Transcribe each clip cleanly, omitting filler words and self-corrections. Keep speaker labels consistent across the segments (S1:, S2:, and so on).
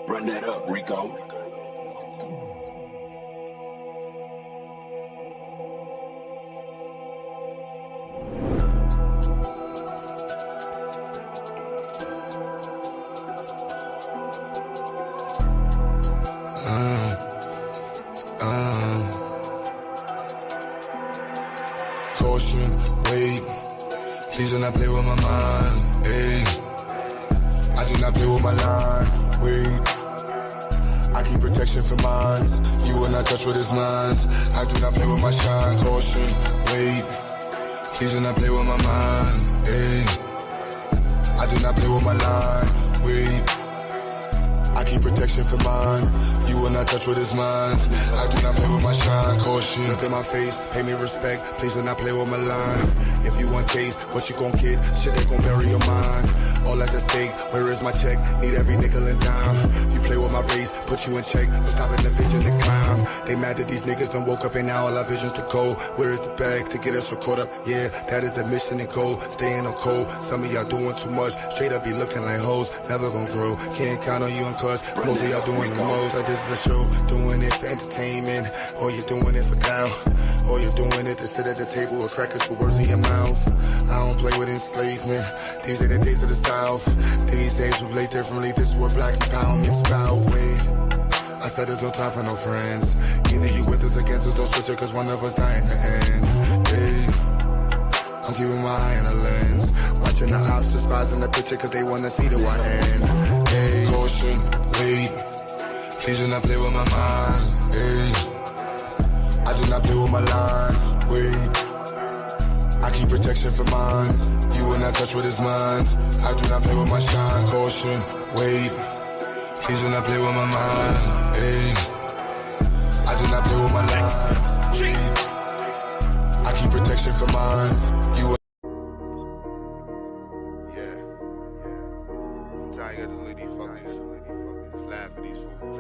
S1: Run that up, Rico.
S2: Caution, wait, please do not play with my mind, hey. I do not play with my lines, wait. I keep protection for mine, you will not touch what is mine. I do not play with my shine, caution, wait, please do not play with my mind, hey. I do not play with my lines, wait. I keep protection for mine, you will not touch what is mine. I do not play with my shine, caution. Look at my face, pay me respect, please do not play with my line. If you want taste, what you gon' get? Shit that gon' bury your mind. All that's at stake, where is my check? Need every nickel and dime. You play with my race, put you in check, but stopping the vision to climb. They mad that these niggas done woke up and now all our visions to go. Where is the bag to get us so caught up? Yeah, that is the mission and goal. Staying on cold, some of y'all doing too much. Straight up be looking like hoes, never gon' grow. Can't count on you and cuz most of y'all doing the most. Like this is a show, doing it for entertainment, or you're doing it for clown, or you're doing it to sit at the table with crackers with words in your mouth. I don't play with enslavement, these are the days of the South. These days we play differently, this is what black empowerment's about. Wait, I said there's no time for no friends. Either you with us, against us, don't switch it, cause one of us die in the end. Hey, I'm keeping my eye on the lens, watching the ops despising the picture cause they wanna see the one end. Hey, caution, wait, please do not play with my mind. Hey, I do not play with my lines, wait. I keep protection for mine, you will not touch what is mine. I do not play with my shine, caution, wait, please do not play with my mind, hey. I do not play with my lines, wait. I keep protection for mine, you will. Yeah, I'm tired of the lady fuckers, laugh at these fools.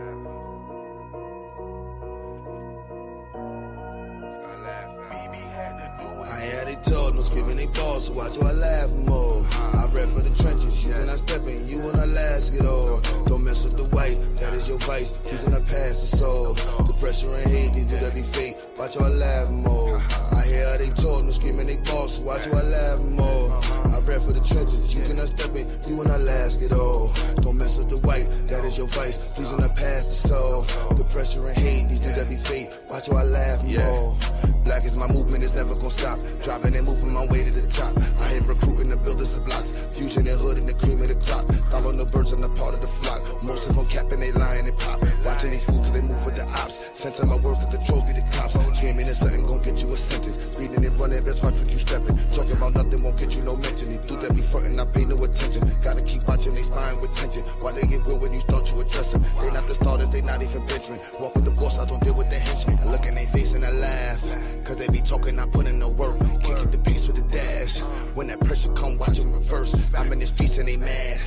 S2: I had it told, no skipping they balls, so watch how I laugh more. I rap for the trenches, you cannot step in, you will not last it all. Don't mess with the white, that is your vice, please do not pass the soul. The pressure and hate, these do that be fake, watch how I laugh more. I hear how they told, no skipping they balls, so watch how I laugh more. I rap for the trenches, you cannot step in, you will not last it all. Don't mess with the white, that is your vice, please do not pass the soul. The pressure and hate, these do that be fake, watch how I laugh more. Black is my movement, it's never gonna stop. Driving and moving my way to the top. I hit recruiting the builders of blocks. Fusion and hood and the cream of the crop. Follow the birds on the part of the flock. Most of them capping, they lying and pop. Watching these fools till they move with the ops. Center my work that the trolls be the cops. Dreaming that something gon' get you a sentence. Reading and running, best watch what you stepping. Talking about nothing won't get you no mention. These dudes that be frontin', I pay no attention. Gotta keep watching they spine with tension. Why they get real when you start to address them? They not the starters, they not even benchman. Walk with the boss, I don't deal with the henchmen. I look in their face and I laugh. Cause they be talking, I put in the work. Can't get the peace with the dash. When that pressure come, watch them reverse. I'm in the streets and they mad.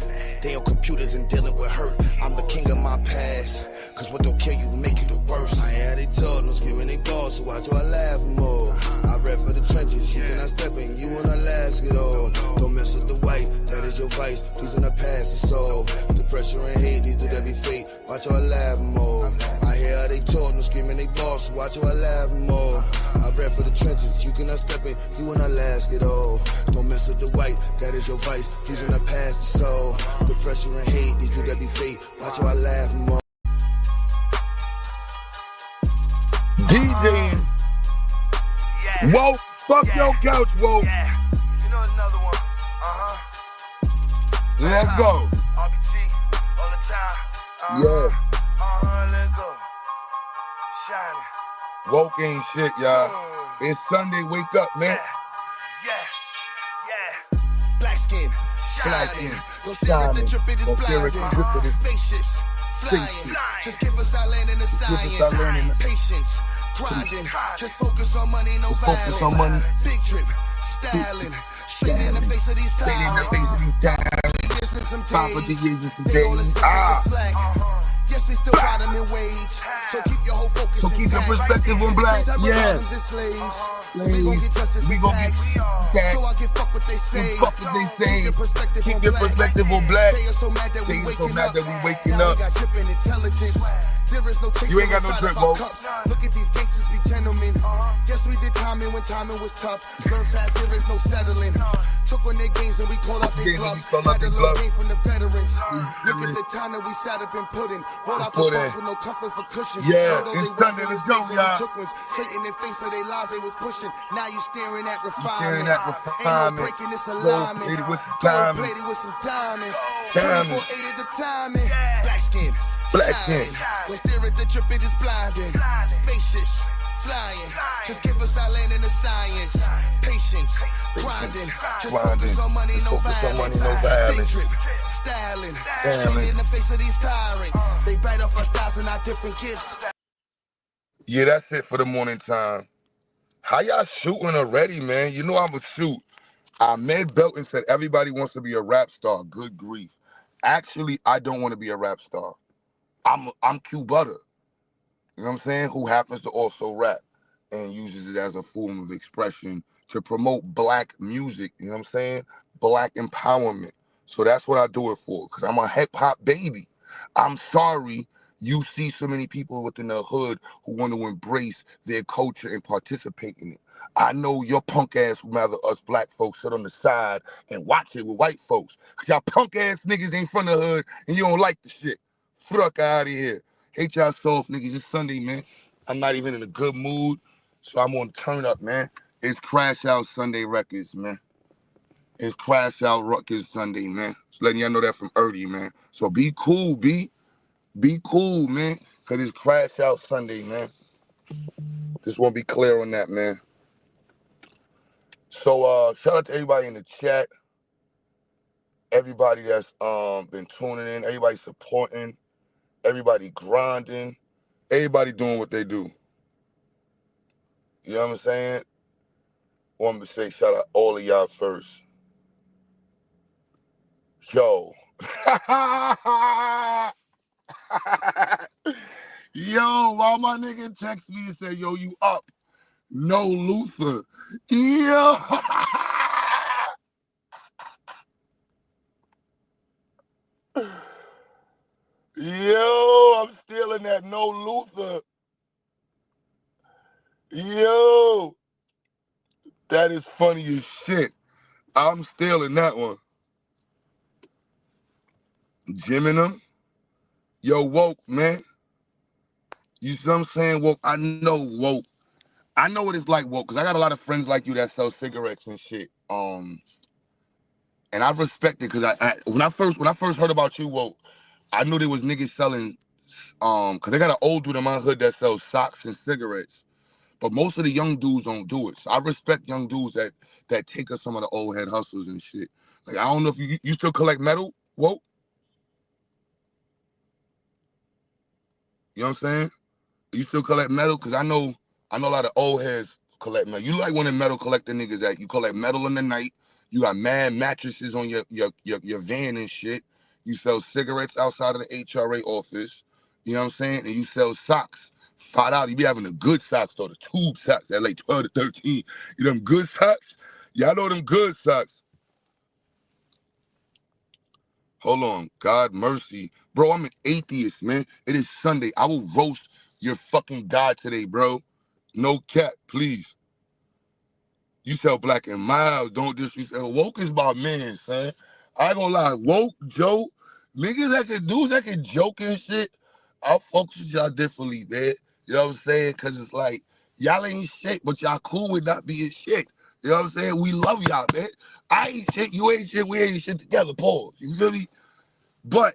S2: They on computers and dealing with hurt. I'm the king of my past. Cause what don't kill you will make you the worst. I had it told, no skipping they balls, so watch how I laugh more. I rap for the trenches, you cannot step in, you will not last it all. Don't mess with the white, that is your vice, please do not pass the soul. The pressure and hate, these do that be fake, watch how I laugh more. I hear how they told, no skipping they balls, so watch how I laugh more. I rap for the trenches, you cannot step in, you will not last it all. Don't mess with the white, that is your vice, please do not pass the soul. The pressure and hate, these do that be fake, watch how I laugh more.
S3: DJing.
S4: Yeah.
S3: Whoa, fuck
S4: Yeah.
S3: your couch, whoa.
S4: Yeah. You know another one.
S3: Let's go.
S4: RBG all the time.
S3: Yeah.
S4: Let's go. Shining.
S3: Woke ain't shit, y'all. It's Sunday, wake up, man.
S4: Yeah.
S2: Black skin,
S3: Black
S2: shining.
S3: skin,
S2: Don't stare at the
S3: shining.
S2: drip, it is
S3: Don't stare at the
S2: blinding.
S3: drip, it is-
S2: Spaceships, flying.
S3: Spaceships.
S2: Just give us our land and the
S3: us our land
S2: science.
S3: and-
S2: Patience, grinding. Just focus on money, no
S3: Just
S2: violence.
S3: focus on money.
S2: Big trip, styling. Straight in the face of these
S3: Straight in the
S2: times.
S3: face of these times.
S2: Years and some
S3: 5 of the
S2: days.
S3: years and some
S2: They all
S3: days.
S2: expect us to slack. Yes, we still bottom in wage. So keep your whole focus.
S3: So keep your perspective on black. Yeah.
S2: We gon' get justice and tax. So I can fuck what they say.
S3: Fuck what they say.
S2: Keep your perspective
S3: Keep
S2: on
S3: your
S2: black.
S3: perspective on black.
S2: They are so mad that we waking up. Now we got dripping intelligence. There is no chase.
S3: You ain't got no drip, bro.
S2: Look at these gangsters be gentlemen. Guess we did timing when timing was tough. Learn fast, there is no settling. Took on their games and we called out their bluffs. Had a little game from the veterans. Look at the time that we sat up and put in. Rolled out the box with no comfort for cushion.
S3: Yeah, it's Sunday, let's go, y'all.
S2: Straight in their face of their lies they was pushing. Now you staring at refinement.
S3: Staring at refinement.
S2: Ain't no breaking this alignment.
S3: Plated with some diamonds.
S2: Plated with some diamonds.
S3: Diamonds.
S2: 24/8 is the timing. Black skin.
S3: Black skin.
S2: Go stare at the drip, it is blinding. Spaceships flying. Just give us our land and the science. Patience, grinding. Just focus on money, no violence. They drip, styling. Straight in the face of these tyrants. They bite off our styles and our different gifts.
S3: Yeah, that's it for the morning time. How y'all shooting already, man? You know I'm a shoot. Ahmed Belton said everybody wants to be a rap star. Good grief. Actually, I don't want to be a rap star. I'm Q Butter. You know what I'm saying? Who happens to also rap and uses it as a form of expression to promote black music. You know what I'm saying? Black empowerment. So that's what I do it for, because I'm a hip-hop baby. I'm sorry you see so many people within the hood who want to embrace their culture and participate in it. I know your punk ass would rather us black folks sit on the side and watch it with white folks. Because y'all punk ass niggas ain't from the hood and you don't like the shit. Fuck out of here. Hate y'all soft niggas. It's Sunday, man. I'm not even in a good mood, so I'm on turn up, man. It's Crash Out Sunday Records, man. It's Crash Out Records Sunday, man. Just letting y'all know that from early, man. So be cool, Be cool, man. Because it's Crash Out Sunday, man. Just want to be clear on that, man. So shout out to everybody in the chat. Everybody that's been tuning in. Everybody supporting. Everybody grinding. Everybody doing what they do. You know what I'm saying? Want to say shout out all of y'all first. Yo. Yo, while my nigga text me and say, yo, you up? No Luther. Yo. Yo, I'm stealing that No Luther. Yo. That is funny as shit. I'm stealing that one. Jimming them. Yo, woke, man. You see what I'm saying? Woke. I know woke. I know what it's like, woke, because I got a lot of friends like you that sell cigarettes and shit. And I respect it, because when I first heard about you, woke, I knew there was niggas selling, because they got an old dude in my hood that sells socks and cigarettes. But most of the young dudes don't do it. So I respect young dudes that take us some of the old head hustles and shit. Like, I don't know if you still collect metal, woke? You know what I'm saying? You still collect metal? Because I know a lot of old heads collect metal. You like one of the metal collector niggas that you collect metal in the night. You got mad mattresses on your van and shit. You sell cigarettes outside of the HRA office. You know what I'm saying? And you sell socks. $5. You be having the good socks though, the tube socks that like 12 to 13. You them good socks? Y'all know them good socks. Hold on. God mercy. Bro, I'm an atheist, man. It is Sunday. I will roast your fucking God today, bro. No cap, please. You sell Black and Mild. Don't disrespect. Woke is my man, son. I ain't gonna lie. Woke, Joe, niggas dudes that can joke and shit, I'll fuck with y'all differently, man. You know what I'm saying? Because it's like, y'all ain't shit, but y'all cool with not being shit. You know what I'm saying? We love y'all, man. I ain't shit, you ain't shit, we ain't shit together, pause. You feel me? But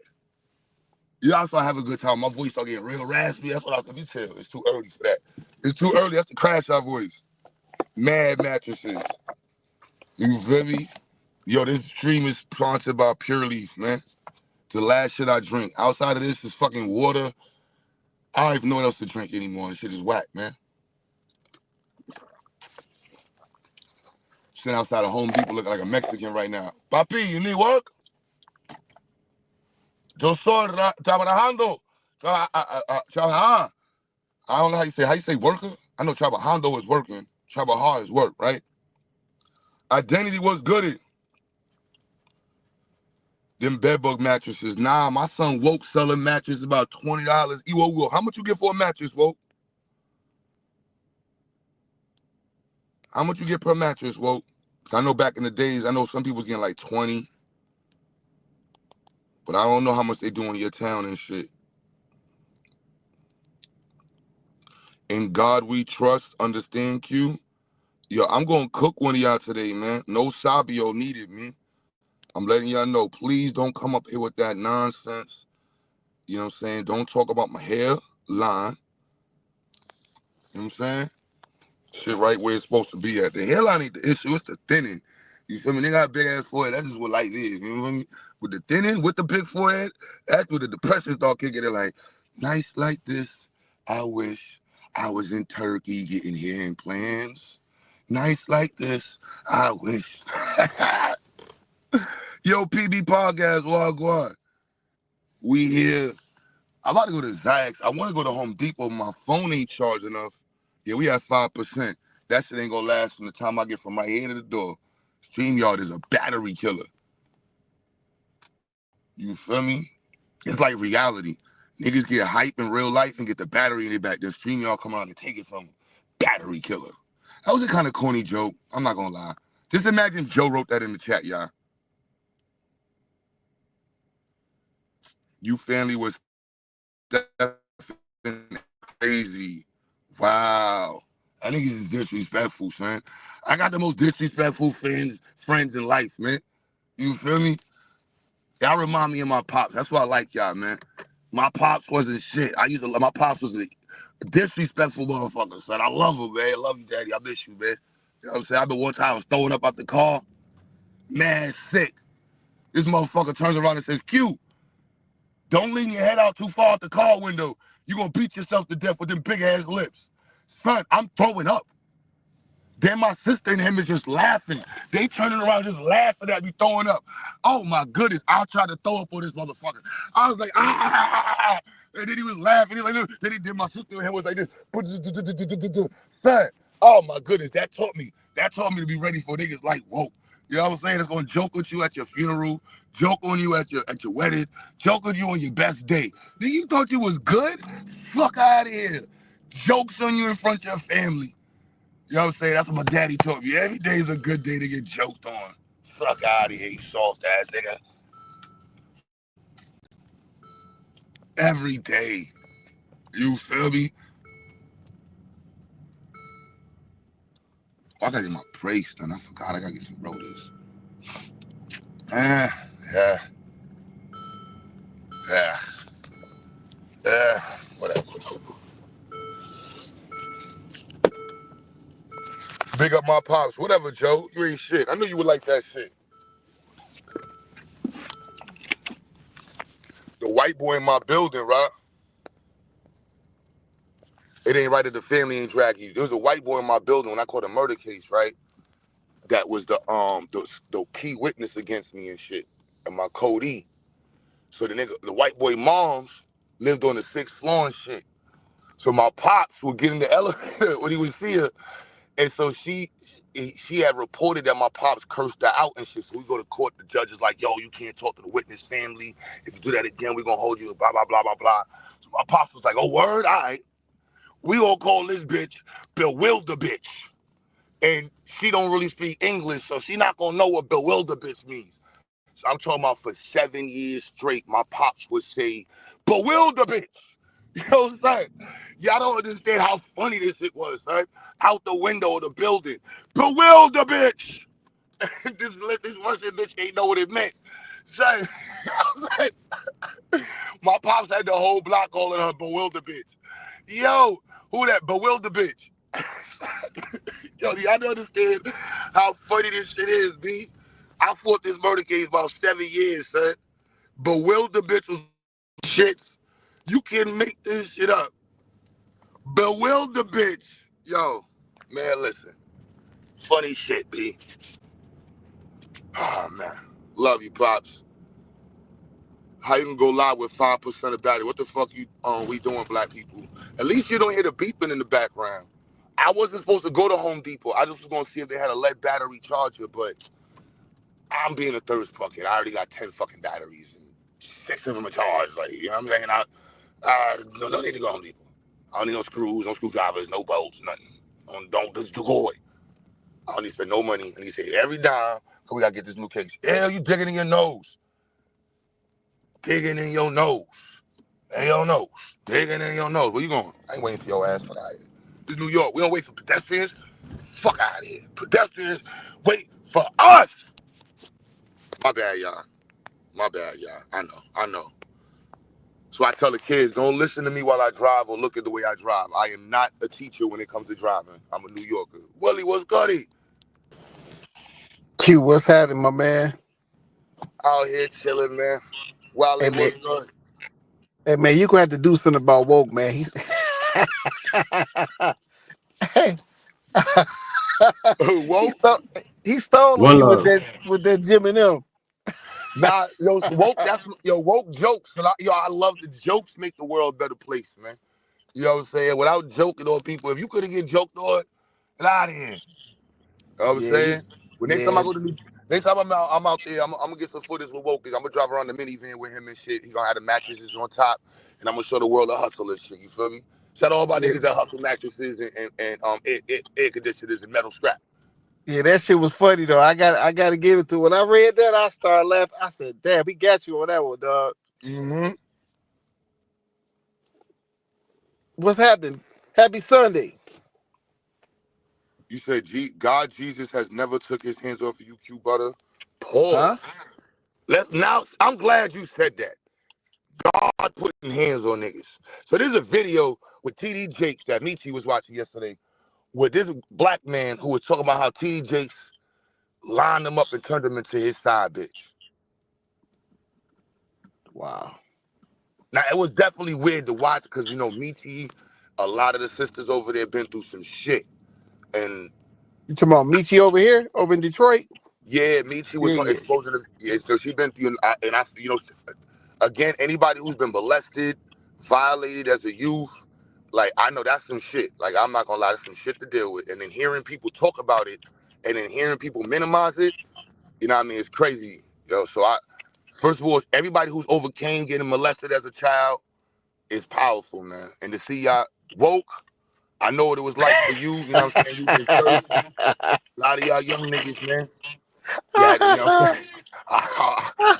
S3: y'all start having a good time. My voice start getting real raspy. That's what I was going to tell. It's too early for that. It's too early. That's the Crash Out voice. Mad mattresses. You feel me? Yo, this stream is sponsored by Pure Leaf, man. The last shit I drink. Outside of this is fucking water. I don't even know what else to drink anymore. This shit is whack, man. Sitting outside of Home Depot looking like a Mexican right now. Papi, you need work? Yo soy trabajando. I don't know how you say worker? I know Trabajando is working. Trabajar is work, right? Identity was good at them bedbug mattresses. Nah, my son Woke selling mattresses about $20. Whoa, how much you get for a mattress, Woke? How much you get per mattress, Woke? I know back in the days, I know some people was getting like 20, but I don't know how much they do in your town and shit. In God we trust, understand, Q. Yo, I'm gonna cook one of y'all today, man. No Sabio needed, me. I'm letting y'all know. Please don't come up here with that nonsense. You know what I'm saying? Don't talk about my hairline. You know what I'm saying? Shit right where it's supposed to be at. The hairline ain't the issue, it's the thinning. You feel me? They got a big ass forehead. That's just what life is. You know what I mean? With the thinning, with the big forehead, that's where the depression start kicking in. Like, nice like this. I wish I was in Turkey getting hearing plans. Nice like this. I wish. Yo, PB Podcast, Wagwan. We here. I'm about to go to Zax. I want to go to Home Depot. My phone ain't charged enough. Yeah, we at 5%. That shit ain't gonna last from the time I get from right here to the door. StreamYard is a battery killer. You feel me? It's like reality. Niggas get hype in real life and get the battery in their back. Then StreamYard come around and take it from them. Battery killer. That was a kind of corny joke. I'm not gonna lie. Just imagine Joe wrote that in the chat, y'all. You family was crazy. Wow. I think he's disrespectful, son. I got the most disrespectful friends in life, man. You feel me? Y'all remind me of my pops. That's why I like y'all, man. My pops wasn't shit. My pops was a disrespectful motherfucker, son. I love him, man. I love you, daddy. I miss you, man. You know what I'm saying? I been one time I was throwing up out the car. Man, sick. This motherfucker turns around and says, Q, don't lean your head out too far out the car window. You gonna beat yourself to death with them big ass lips. Son, I'm throwing up. Then my sister and him is just laughing. They turning around just laughing at me throwing up. Oh my goodness, I tried to throw up on this motherfucker. I was like, ah. And then he was laughing. He was like, then my sister and him was like this. Son, oh my goodness, that taught me. That taught me to be ready for niggas like woke. You know what I'm saying? It's gonna joke with you at your funeral, joke on you at your wedding, joke on you on your best day. Then you thought you was good? Fuck out of here. Jokes on you in front of your family. You know what I'm saying? That's what my daddy told me. Every day is a good day to get joked on. Fuck out of here, you soft ass nigga. Every day. You feel me? Oh, I gotta get my brakes done. I forgot I gotta get some rotors. Yeah. Whatever. Big up my pops. Whatever, Joe. You ain't shit. I knew you would like that shit. The white boy in my building, right? It ain't right that the family ain't drag you. There was a white boy in my building when I caught a murder case, right? That was the key witness against me and shit. And my code E. So the white boy moms lived on the 6th floor and shit. So my pops would get in the elevator when he would see her. And so she had reported that my pops cursed her out and shit. So we go to court, the judge is like, yo, you can't talk to the witness family. If you do that again, we're gonna hold you, blah, blah, blah, blah, blah. So my pops was like, oh, word? All right. We gonna call this bitch Bewilder Bitch. And she don't really speak English, so she not gonna know what Bewilder Bitch means. So I'm talking about for 7 years straight, my pops would say, Bewilder Bitch. You know what I'm saying? Y'all don't understand how funny this shit was, son. Out the window of the building. Bewilder Bitch. this Russian bitch ain't know what it meant. Son, my pops had the whole block calling her Bewilder Bitch. Yo, who that Bewilder Bitch? Yo, do y'all don't understand how funny this shit is, B? I fought this murder case about 7 years, son. Bewilder Bitch was shits. You can make this shit up. Bewilder Bitch. Yo, man, listen. Funny shit, B. Oh, man. Love you, Pops. How you gonna go live with 5% of battery? What the fuck we doing, black people? At least you don't hear the beeping in the background. I wasn't supposed to go to Home Depot. I just was gonna see if they had a lead battery charger, but I'm being a thirst bucket. I already got 10 fucking batteries and 6 of them are charged. Like, you know what I'm saying? I don't need to go to Home Depot. I don't need no screws, no screwdrivers, no bolts, nothing. Don't just go away. I don't need to spend no money. I need to say every dime, because we gotta get this new case. Hell, you digging in your nose. Digging in your nose. In your nose. Digging in your nose. Where you going? I ain't waiting for your ass. Fuck out of here. This is New York. We don't wait for pedestrians. Fuck out of here. Pedestrians wait for us. My bad, y'all. My bad, y'all. I know. So I tell the kids, don't listen to me while I drive or look at the way I drive. I am not a teacher when it comes to driving. I'm a New Yorker. Willie, what's goody?
S1: Q, what's happening, my man?
S3: Out here chilling, man.
S1: Hey
S3: Wale,
S1: man,
S3: what's good?
S1: hey man, you gonna have to do something about woke, man. He's he
S3: Woke?
S1: stole he stole on
S5: One
S1: you
S5: love.
S1: with that Jim and them.
S3: Nah, yo, woke, woke jokes. I love the jokes make the world a better place, man. You know what I'm saying? Without joking on people, if you couldn't get joked on, get out of here. You know what I'm
S1: Yeah,
S3: saying? When next time
S1: yeah,
S3: I go to next time I'm out there, I'm gonna get some footage with Woke. I'm gonna drive around the minivan with him and shit. He gonna have the mattresses on top, and I'm gonna show the world a hustle and shit. You feel me? Shout out all my
S1: yeah,
S3: niggas that hustle mattresses and air conditioners and metal strap.
S1: yeah. That shit was funny though. I gotta give it to. When I read that, I started laughing. I said, "Damn, he got you on that one, dog."
S3: Mm-hmm.
S1: What's happening? Happy Sunday,
S3: You said God Jesus has never took his hands off of you, Q Butter. Pause.
S1: huh?
S3: I'm glad you said that. God putting hands on niggas. So there's a video with TD Jakes that Michi was watching yesterday with this black man who was talking about how TD Jakes lined him up and turned him into his side bitch.
S1: Wow.
S3: Now, it was definitely weird to watch because, Michi, a lot of the sisters over there been through some shit. And
S1: You talking about Michi over here, over in Detroit?
S3: yeah, Michi was
S1: Yeah, yeah,
S3: exposing this. Yeah, so she been through, again, anybody who's been molested, violated as a youth, like, I know that's some shit. Like, I'm not gonna lie, that's some shit to deal with. And then hearing people talk about it and then hearing people minimize it, you know what I mean, it's crazy. So first of all, everybody who's overcame getting molested as a child is powerful, man. And to see y'all woke, I know what it was like for you, you know what I'm saying? You was in church. A lot of y'all young niggas, man. You had, you know what I'm saying?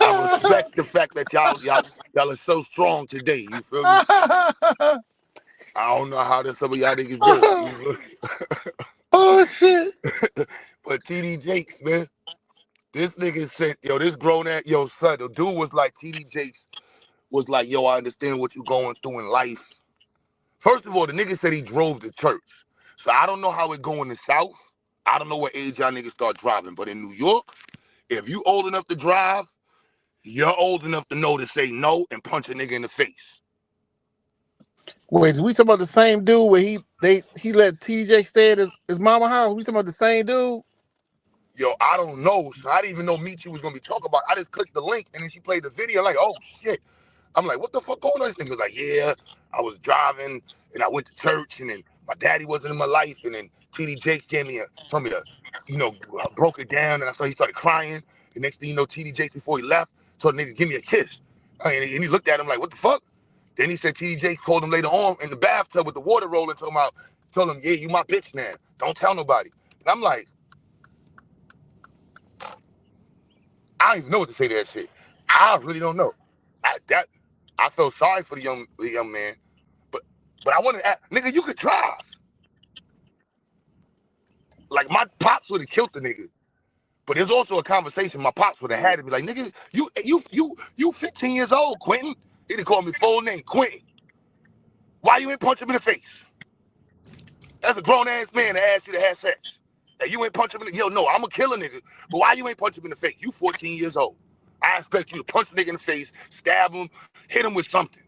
S3: I respect the fact that y'all are so strong today. You feel me? I don't know how some of y'all niggas do it. You feel
S1: Oh shit!
S3: me? But TD Jakes, man, this nigga said, this grown ass, son, the dude was like, TD Jakes was like, I understand what you're going through in life. First of all, the nigga said he drove to church. So I don't know how it go in the South. I don't know what age y'all niggas start driving. But in New York, if you old enough to drive, you're old enough to know to say no and punch a nigga in the face.
S1: Wait, we talking about the same dude where he let TJ stay at his mama house? We talking about the same dude?
S3: I don't know. So I didn't even know Michi was gonna be talking about it. I just clicked the link and then she played the video. Like, oh shit. I'm like, what the fuck going on? This nigga was like, yeah, I was driving and I went to church and then my daddy wasn't in my life and then TD Jakes told me to, broke it down and I saw he started crying. The next thing you know, TD Jakes before he left told the nigga, give me a kiss. And he looked at him like, what the fuck? Then he said TD Jakes called him later on in the bathtub with the water rolling, told him, yeah, you my bitch now. Don't tell nobody. And I'm like, I don't even know what to say to that shit. I really don't know. I felt sorry for the young man, but I wanted to ask, nigga, you could drive. Like my pops would have killed the nigga. But there's also a conversation my pops would have had to be like, nigga, you 15 years old, Quentin. He'd have called me full name, Quentin. Why you ain't punch him in the face? That's a grown ass man to ask you to have sex. And you ain't punch him in the no, I'm gonna kill a nigga. But why you ain't punch him in the face? You 14 years old. I expect you to punch a nigga in the face, stab him, hit him with something.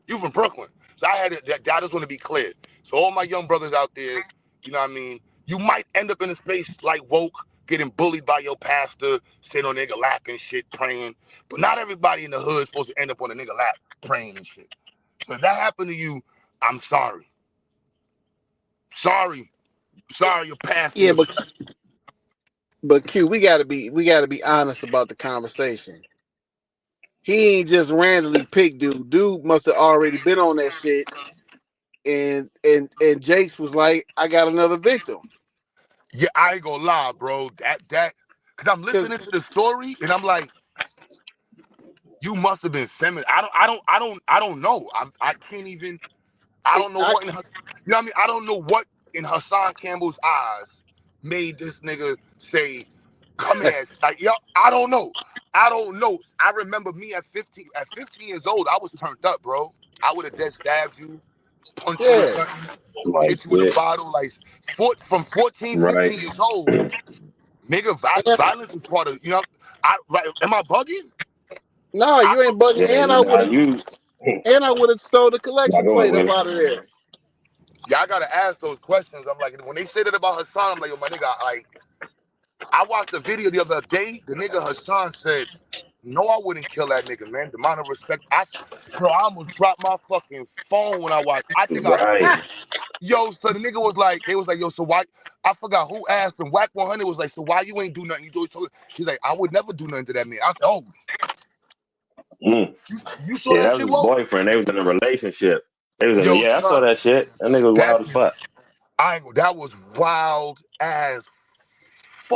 S3: You from Brooklyn. So I just want to be clear. So all my young brothers out there, you know what I mean? You might end up in a space like woke, getting bullied by your pastor, sitting on nigga lap and shit, praying. But not everybody in the hood is supposed to end up on a nigga lap praying and shit. So if that happened to you, I'm sorry. Sorry, your path
S1: Yeah,
S3: was.
S1: but Q, we gotta be honest about the conversation. He ain't just randomly picked dude. Dude must have already been on that shit. And Jakes was like, I got another victim.
S3: Yeah, I ain't gonna lie, bro. Cause I'm
S1: Cause
S3: listening to the story and I'm like, you must have been feminine. I don't know. I can't even. I don't know
S1: I
S3: what in her. You know what I mean? I don't know what in Hassan Campbell's eyes made this nigga say, "Come here." Like, yo, I don't know. I don't know. I remember me at 15. At 15 years old, I was turned up, bro. I would have dead stabbed you, punch you or
S1: yeah.
S3: something,
S5: Like
S3: hit you with a
S5: shit.
S3: bottle. Like from 14,
S5: Right.
S3: 15 years old, nigga,
S1: And,
S3: violence is part of. You know, right? Am I bugging?
S1: no,
S3: I
S1: you
S3: thought.
S1: ain't bugging.
S5: Yeah, nah, you
S1: And I would have stole the
S5: nah,
S1: collection
S5: go ahead,
S1: plate up
S5: Willie.
S1: out of there.
S3: Yeah, I gotta ask those questions. I'm like, when they say that about Hassan, I'm like, yo, my nigga, like, I watched the video the other day. The nigga Hassan said, "No, I wouldn't kill that nigga, man. The amount of respect." Bro, I almost dropped my fucking phone when I watched. I think I,
S5: Right.
S3: yo. So the nigga was like, they was like, yo, so why? I forgot who asked him. Whack 100 was like, so why you ain't do nothing? You do it. So he's like, I would never do nothing to that man. I said, oh,
S5: Mm.
S3: you saw
S5: Yeah,
S3: that
S5: that was
S3: shit,
S5: his
S3: Whoa?
S5: boyfriend. They was in a relationship. They was in a,
S3: Yo,
S5: yeah, I saw
S3: son,
S5: that shit. That nigga was wild
S3: that's
S5: as fuck.
S3: that was wild as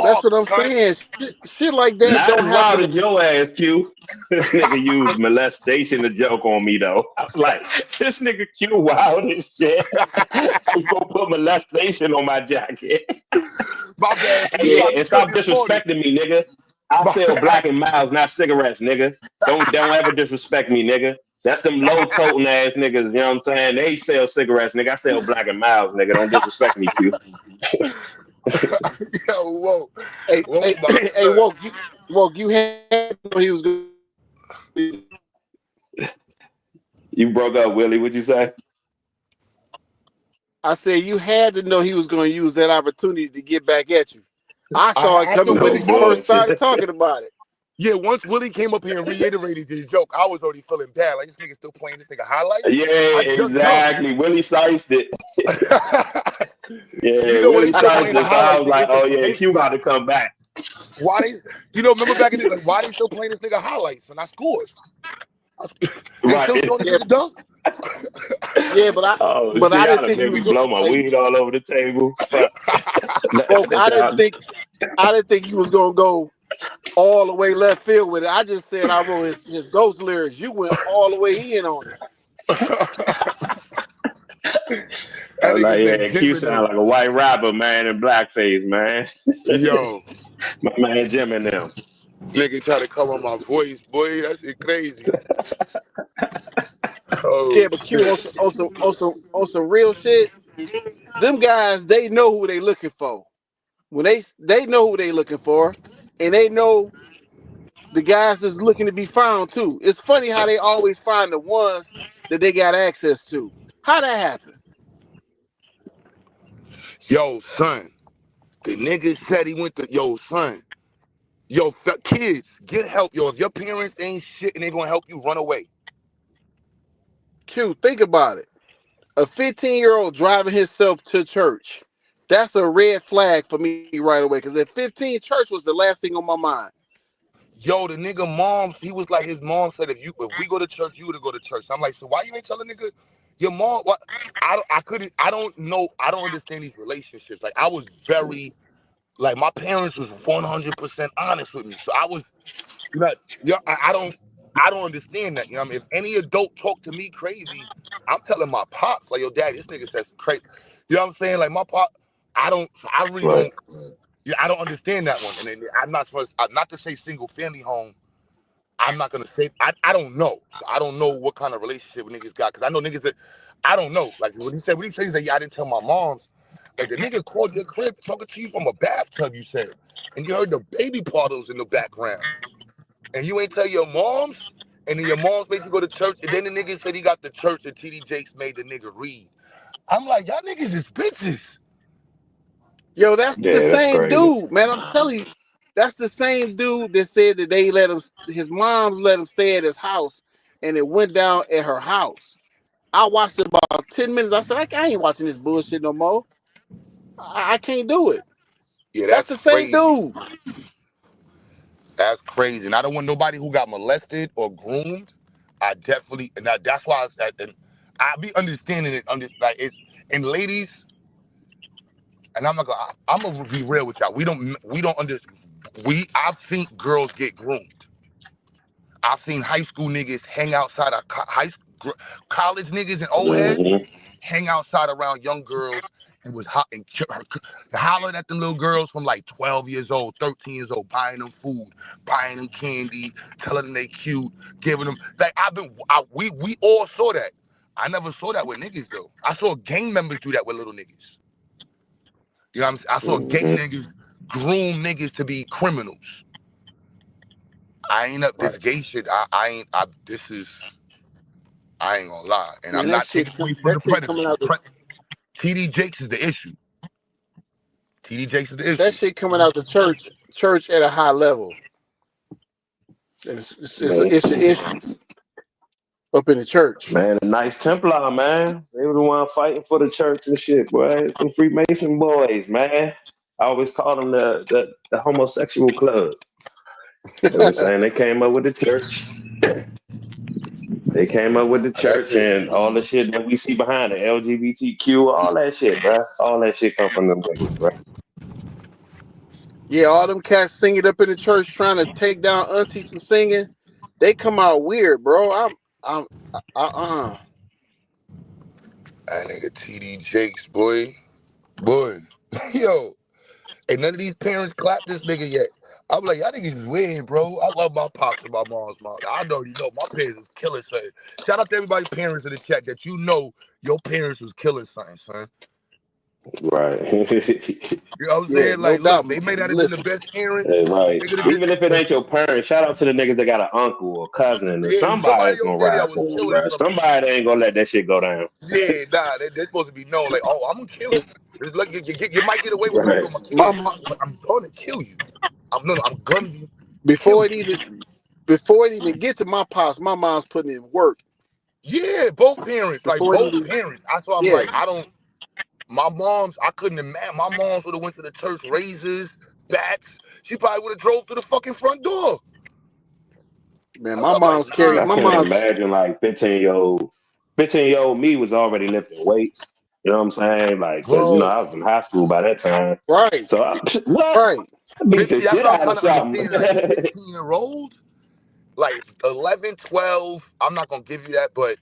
S1: That's
S3: fuck,
S1: what I'm
S3: son.
S1: saying. Shit like that
S5: Not
S1: don't
S5: as wild
S1: happen.
S5: as your ass, Q. This nigga used molestation to joke on me though. I was like, this nigga Q wild as shit. You gonna put molestation on my jacket?
S3: My bad, Ski.
S5: Hey,
S3: I
S1: Yeah,
S5: and
S3: just heard
S5: stop
S3: this morning.
S5: disrespecting me, nigga. I
S3: My
S5: sell
S3: bad.
S5: Black and Miles, not cigarettes, nigga. Don't ever disrespect me, nigga. That's them low toting ass niggas. You know what I'm saying? They sell cigarettes, nigga. I sell Black and Miles, nigga. Don't disrespect me, Q.
S3: Yo, whoa.
S1: hey,
S3: Whoa,
S1: hey,
S3: my
S1: hey,
S3: son.
S1: woke. You had to know he was going.
S5: You broke up, Willie. What'd you say?
S1: I said you had to know he was going to use that opportunity to get back at you. I saw it
S3: After
S1: coming when
S5: No
S3: Willie,
S1: you first
S5: bullshit.
S1: started talking about it.
S3: yeah, once Willie came up here and reiterated his joke, I was already feeling bad. Like, this nigga still playing this nigga highlights?
S5: Yeah,
S3: I just know.
S5: exactly. Willie sized it.
S3: You
S5: Yeah,
S3: know what? He
S5: Willie
S3: still
S5: sized
S3: playing the
S5: it. So I
S3: highlights,
S5: was
S3: nigga.
S5: like,
S3: It's like
S5: oh
S3: the
S5: yeah, Q
S3: baseball.
S5: about to come back.
S3: Why they, remember back in the, like, why they still playing this nigga highlights? And I scored. They still
S5: Right.
S3: showing this
S1: Yeah,
S3: nigga dunk?
S1: yeah,
S5: Oh
S1: but I
S5: shit, y'all
S1: didn't
S5: done
S1: think he
S5: made
S1: was
S5: me
S1: going.
S5: blow my
S1: Hey,
S5: weed all over the table. Fuck.
S1: woke.
S5: Y'all-
S1: I didn't think he was going to go all the way left field with it. I just said I wrote his ghost lyrics. You went all the way in on it.
S5: I
S3: That
S5: was like,
S3: nigga's name
S5: yeah,
S3: Jim
S5: Q
S3: in
S5: sound
S3: them.
S5: like a white rapper, man, in blackface, man.
S3: Yo,
S5: My man Jim and them.
S3: nigga try to cover my voice, boy. That shit crazy. Oh,
S1: Yeah, but Q
S3: shit.
S1: on some real shit. Them guys, they know who they looking for. When they know who they looking for, and they know the guys that's looking to be found too. It's funny how they always find the ones that they got access to. How that happen?
S3: Yo, son. The nigga said he went to, yo, son. Yo, kids, get help. Yo, if your parents ain't shit and they gonna help you, run away.
S1: Q, think about it. A 15-year-old driving himself to church. That's a red flag for me right away. Because at 15, church was the last thing on my mind.
S3: Yo, the nigga mom, he was like, his mom said, if we go to church, you would go to church. I'm like, so why you ain't telling nigga your mom? What? I don't know. I don't understand these relationships. Like, I was very, like, my parents was 100% honest with me. So I was, you know, yeah, I don't understand that. You know what I mean? If any adult talk to me crazy, I'm telling my pops, like, yo, daddy, this nigga says some crazy. You know what I'm saying? Like, my pop, I really
S5: Right.
S3: don't, yeah, I don't understand that one. And then I'm not supposed, not to say single family home. I'm not gonna say I don't know. So I don't know what kind of relationship niggas got because I know niggas that I don't know. Like when he said, yeah, I didn't tell my moms. Like the nigga called your crib talking to you from a bathtub, you said, and you heard the baby puddles in the background, and you ain't tell your moms, and then your moms basically go to church, and then the nigga said he got the church and TD Jakes made the nigga read. I'm like, y'all niggas is bitches.
S1: Yo, that's the
S5: Yeah, that's
S1: same
S5: crazy.
S1: dude, man. I'm telling you, that's the same dude that said that they let him. His mom's let him stay at his house, and it went down at her house. I watched it about 10 minutes. I said, I ain't watching this bullshit no more. I can't do it.
S3: Yeah,
S1: That's
S3: that's
S1: the same
S3: crazy.
S1: dude.
S3: That's crazy. And I don't want nobody who got molested or groomed. I definitely, and that's why I be understanding it. Like it's and ladies, and I'm gonna be real with y'all. We don't under. I've seen girls get groomed. I've seen high school niggas hang outside of college niggas and old heads
S5: Mm-hmm.
S3: hang outside around young girls and was hot and hollered at them little girls from like 12 years old, 13 years old, buying them food, buying them candy, telling them they cute, giving them like we all saw that. I never saw that with niggas though. I saw gang members do that with little niggas. You know what I'm saying? I saw gang
S5: Mm-hmm.
S3: niggas groom niggas to be criminals. I ain't up this
S5: Right.
S3: gay shit. I ain't gonna lie. And I'm
S1: Man,
S3: not taking away from the
S1: that shit
S3: predators.
S1: coming out the
S3: TD Jakes is the issue. TD Jakes is the
S1: that
S3: issue.
S1: shit coming out the church at a high level.
S5: Man,
S1: It's an issue up in the church.
S5: man, a nice Templar, man. They were the one fighting for the church and shit, boy. Some Freemason boys, man. I always call them the homosexual club. They were saying they came up with the church. They came up with the
S3: That
S5: church
S3: shit.
S5: and all the shit that we see behind it, LGBTQ, all that shit, bro. All that shit come from them niggas, bro.
S1: Yeah, all them cats singing up in the church trying to take down Auntie from singing. They come out weird, bro. I'm
S3: That nigga TD Jakes, boy. Boy. Yo. Ain't none of these parents clapped this nigga yet. I'm like, y'all niggas is weird, bro. I love my pops and my mom's mom. I already know my parents was killing something. Shout out to everybody's parents in the chat that you know your parents was killing something, son.
S5: Right.
S3: You know what I'm
S1: yeah,
S3: saying?
S1: no
S3: Like, look,
S1: doubt.
S3: they may not have been the
S1: Listen,
S3: best parents.
S5: Hey, right.
S3: They could have been,
S5: Even if it
S3: but
S5: ain't your parents, shout out to the niggas that got an uncle or cousin or
S3: yeah, somebody
S5: somebody's
S3: over
S5: gonna
S3: there
S5: ride
S3: that was
S5: for them,
S3: killing
S5: bro.
S3: something.
S5: Somebody ain't gonna let that shit go down.
S3: Yeah, nah, they're supposed to be known. Like, oh, I'm gonna kill you. It's like you might get away with messing
S5: Right.
S3: with my
S1: my
S3: kid, but I'm gonna kill you. I'm gonna kill
S1: before
S3: you.
S1: it even get to my pops, my mom's putting in work.
S3: Yeah, both parents, like
S1: Before it
S3: both
S1: even
S3: parents. That's why I'm
S1: yeah,
S3: like, I don't. My mom's, I couldn't imagine. My mom's would have went to the church, razors, bats. She probably would have drove to the fucking front door.
S1: man,
S3: I'm like,
S5: Nigga, I
S3: nah,
S1: my
S5: can't
S1: mom's
S5: imagine like 15-year-old me was already lifting weights. You know what I'm saying? Like, cause you know,
S3: bro.
S5: I was in high school by that time.
S1: right,
S5: So what?
S1: right.
S5: I beat the
S3: 15. That's
S5: shit
S3: what I'm
S5: out
S3: trying
S5: of
S3: to
S5: something.
S3: understand. Like 15-year-old, like 11, 12. I'm not gonna give you that, but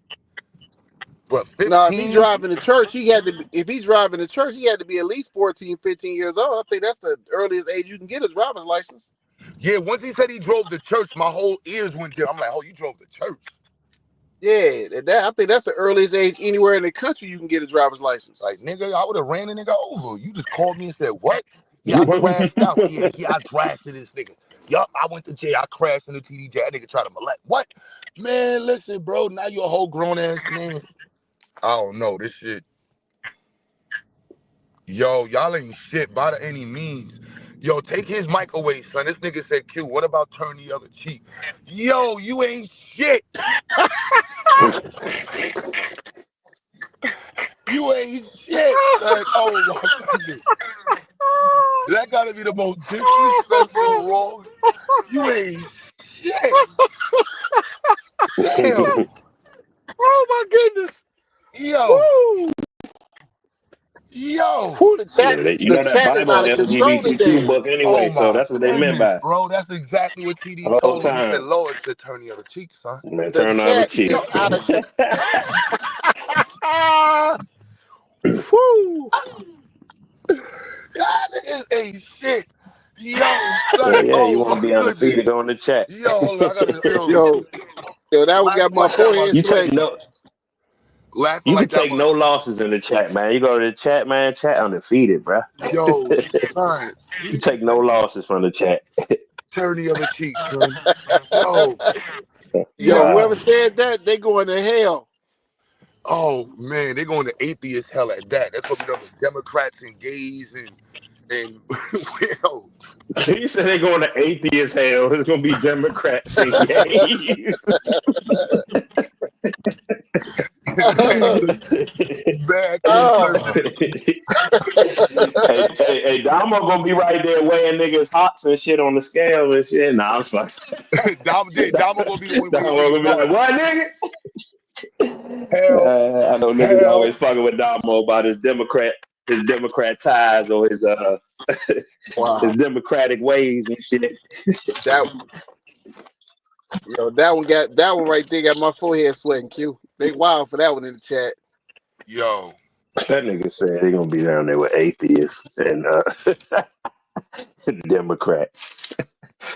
S1: Now, if he
S3: 15.
S1: driving to church, he had to. If he's driving to church, he had to be at least 14, 15 years old. I think that's the earliest age you can get a driver's license.
S3: Yeah, once he said he drove to church, my whole ears went dim. I'm like, oh, you drove to church?
S1: Yeah, I think that's the earliest age anywhere in the country you can get a driver's license.
S3: Like, nigga, I would have ran a nigga over. You just called me and said, what? Yeah, I crashed out. Yeah, I crashed into this nigga. Yup, I went to jail. I crashed into TDJ. That nigga tried to molest. What? Man, listen, bro. Now you're a whole grown ass man. I don't know. This shit. Yo, y'all ain't shit by any means. Yo, take his mic away, son. This nigga said, Q, what about turn the other cheek? Yo, you ain't shit. You ain't shit, son. Oh my goodness. That gotta be the most disrespectful wrong. You ain't shit. Damn.
S1: Oh my goodness!
S3: Yo.
S1: Woo!
S3: Yo.
S1: Who
S5: Yeah, you
S1: the
S5: know that
S1: chat is
S5: Bible
S1: out
S5: on
S1: of control
S5: LGBTQ
S1: today.
S5: book anyway,
S3: Oh
S5: so
S3: my
S5: that's what they meant
S3: goodness,
S5: by
S3: bro. That's exactly what TD
S5: the whole
S3: told him. He said,
S5: time.
S3: Lord said, turn the other cheek, son.
S5: Man,
S1: The
S5: turn the other
S1: chat
S5: cheek.
S1: is out of control. Woo!
S3: Y'all niggas ain't shit. Yo, son.
S5: Yeah, you
S3: Oh
S5: want
S3: my
S5: to be
S3: goodness.
S5: undefeated, go in the chat.
S3: Yo, hold on. I gotta,
S1: Yo, that one got
S3: laughing
S1: my
S3: like that,
S1: forehead
S5: You take
S1: sweating.
S5: no,
S3: laughing
S5: you can
S3: like that,
S5: take no losses in the chat, man. You go to the chat, man. Chat undefeated, bro.
S3: yo, son.
S5: You
S3: He
S5: take no
S3: said,
S5: losses from the chat.
S3: turn the other cheek, son. Yo,
S1: Yo,
S3: yo.
S1: whoever
S5: Wow.
S1: said that, they going to hell.
S3: Oh man, they're going to atheist hell at that. That's gonna be done with Democrats and gays and And yo,
S5: You said they're going to atheist hell. It's going to be Democrats and gays.
S3: bad
S1: Oh,
S3: conservative.
S5: Hey, Damo going to be right there weighing niggas' hots and shit on the scale and shit. Nah, I'm fucking.
S3: Damo gonna be the one
S5: Damo
S3: weighing
S5: going to
S3: niggas
S5: be
S3: out.
S5: like, what, nigga?
S3: Hell,
S5: I know niggas
S3: hell,
S5: always fucking with Damo about his Democrat ties or his
S1: wow.
S5: democratic ways and shit.
S1: That that one right there got my forehead sweating. Q. They wild for that one in the chat.
S3: yo,
S5: That nigga said they gonna be down there with atheists and Democrats.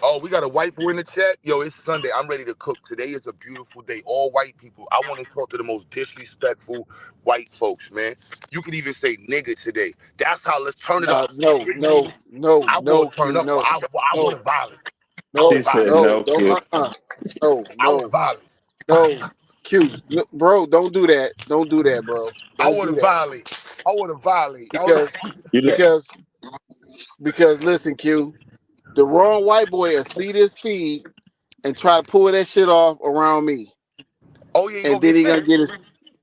S3: oh, we got a white boy in the chat. Yo, it's Sunday. I'm ready to cook. Today is a beautiful day. All white people. I want to talk to the most disrespectful white folks, man. You can even say nigga today. That's how. Let's turn it up.
S1: No, no, no,
S3: I will
S1: no,
S3: turn
S1: Q.
S3: up.
S1: No,
S3: I want
S1: no,
S3: to violate. I want
S5: She
S3: to
S1: no,
S5: said
S3: violate.
S1: no,
S5: no,
S1: no,
S5: kid.
S1: no,
S3: I want to
S1: no,
S3: violate.
S1: no, Q. No, bro, don't do that. Don't do that, bro.
S3: I
S1: Don't
S3: want
S1: do
S3: to
S1: that.
S3: violate. I want to violate.
S1: Because
S5: You let
S1: because because listen, Q. The wrong white boy will see this feed and try to pull that shit off around me,
S3: Oh yeah, you
S1: and
S3: gonna
S1: then
S3: get fit.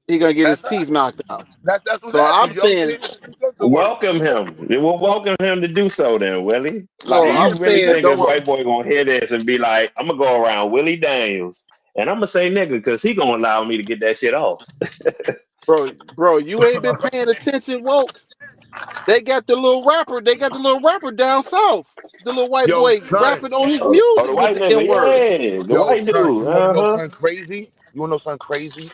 S1: he gonna get his
S3: That's
S1: teeth knocked out.
S3: that's what's
S1: So I'm
S3: happening, yo.
S1: saying,
S3: Niggas is good to work.
S5: welcome him. We'll welcome him to do so then, Willie. Like
S1: no,
S3: Yeah,
S5: you
S1: I'm
S5: really
S1: saying
S5: think this
S1: don't.
S5: white boy gonna hear this and be like, I'm gonna go around Willie Daniels and I'm gonna say nigga because he gonna allow me to get that shit off.
S1: Bro, you ain't been paying attention, woke. They got the little rapper. They got the little rapper down south. The little white
S3: yo,
S1: boy
S3: son.
S1: rapping on his
S5: Oh, the
S1: music with
S5: white
S1: the N
S5: nigga,
S1: word.
S5: yeah, the
S3: Yo,
S5: white
S3: son.
S5: dude.
S3: You want to know
S5: Uh-huh.
S3: something crazy? You want to know something crazy?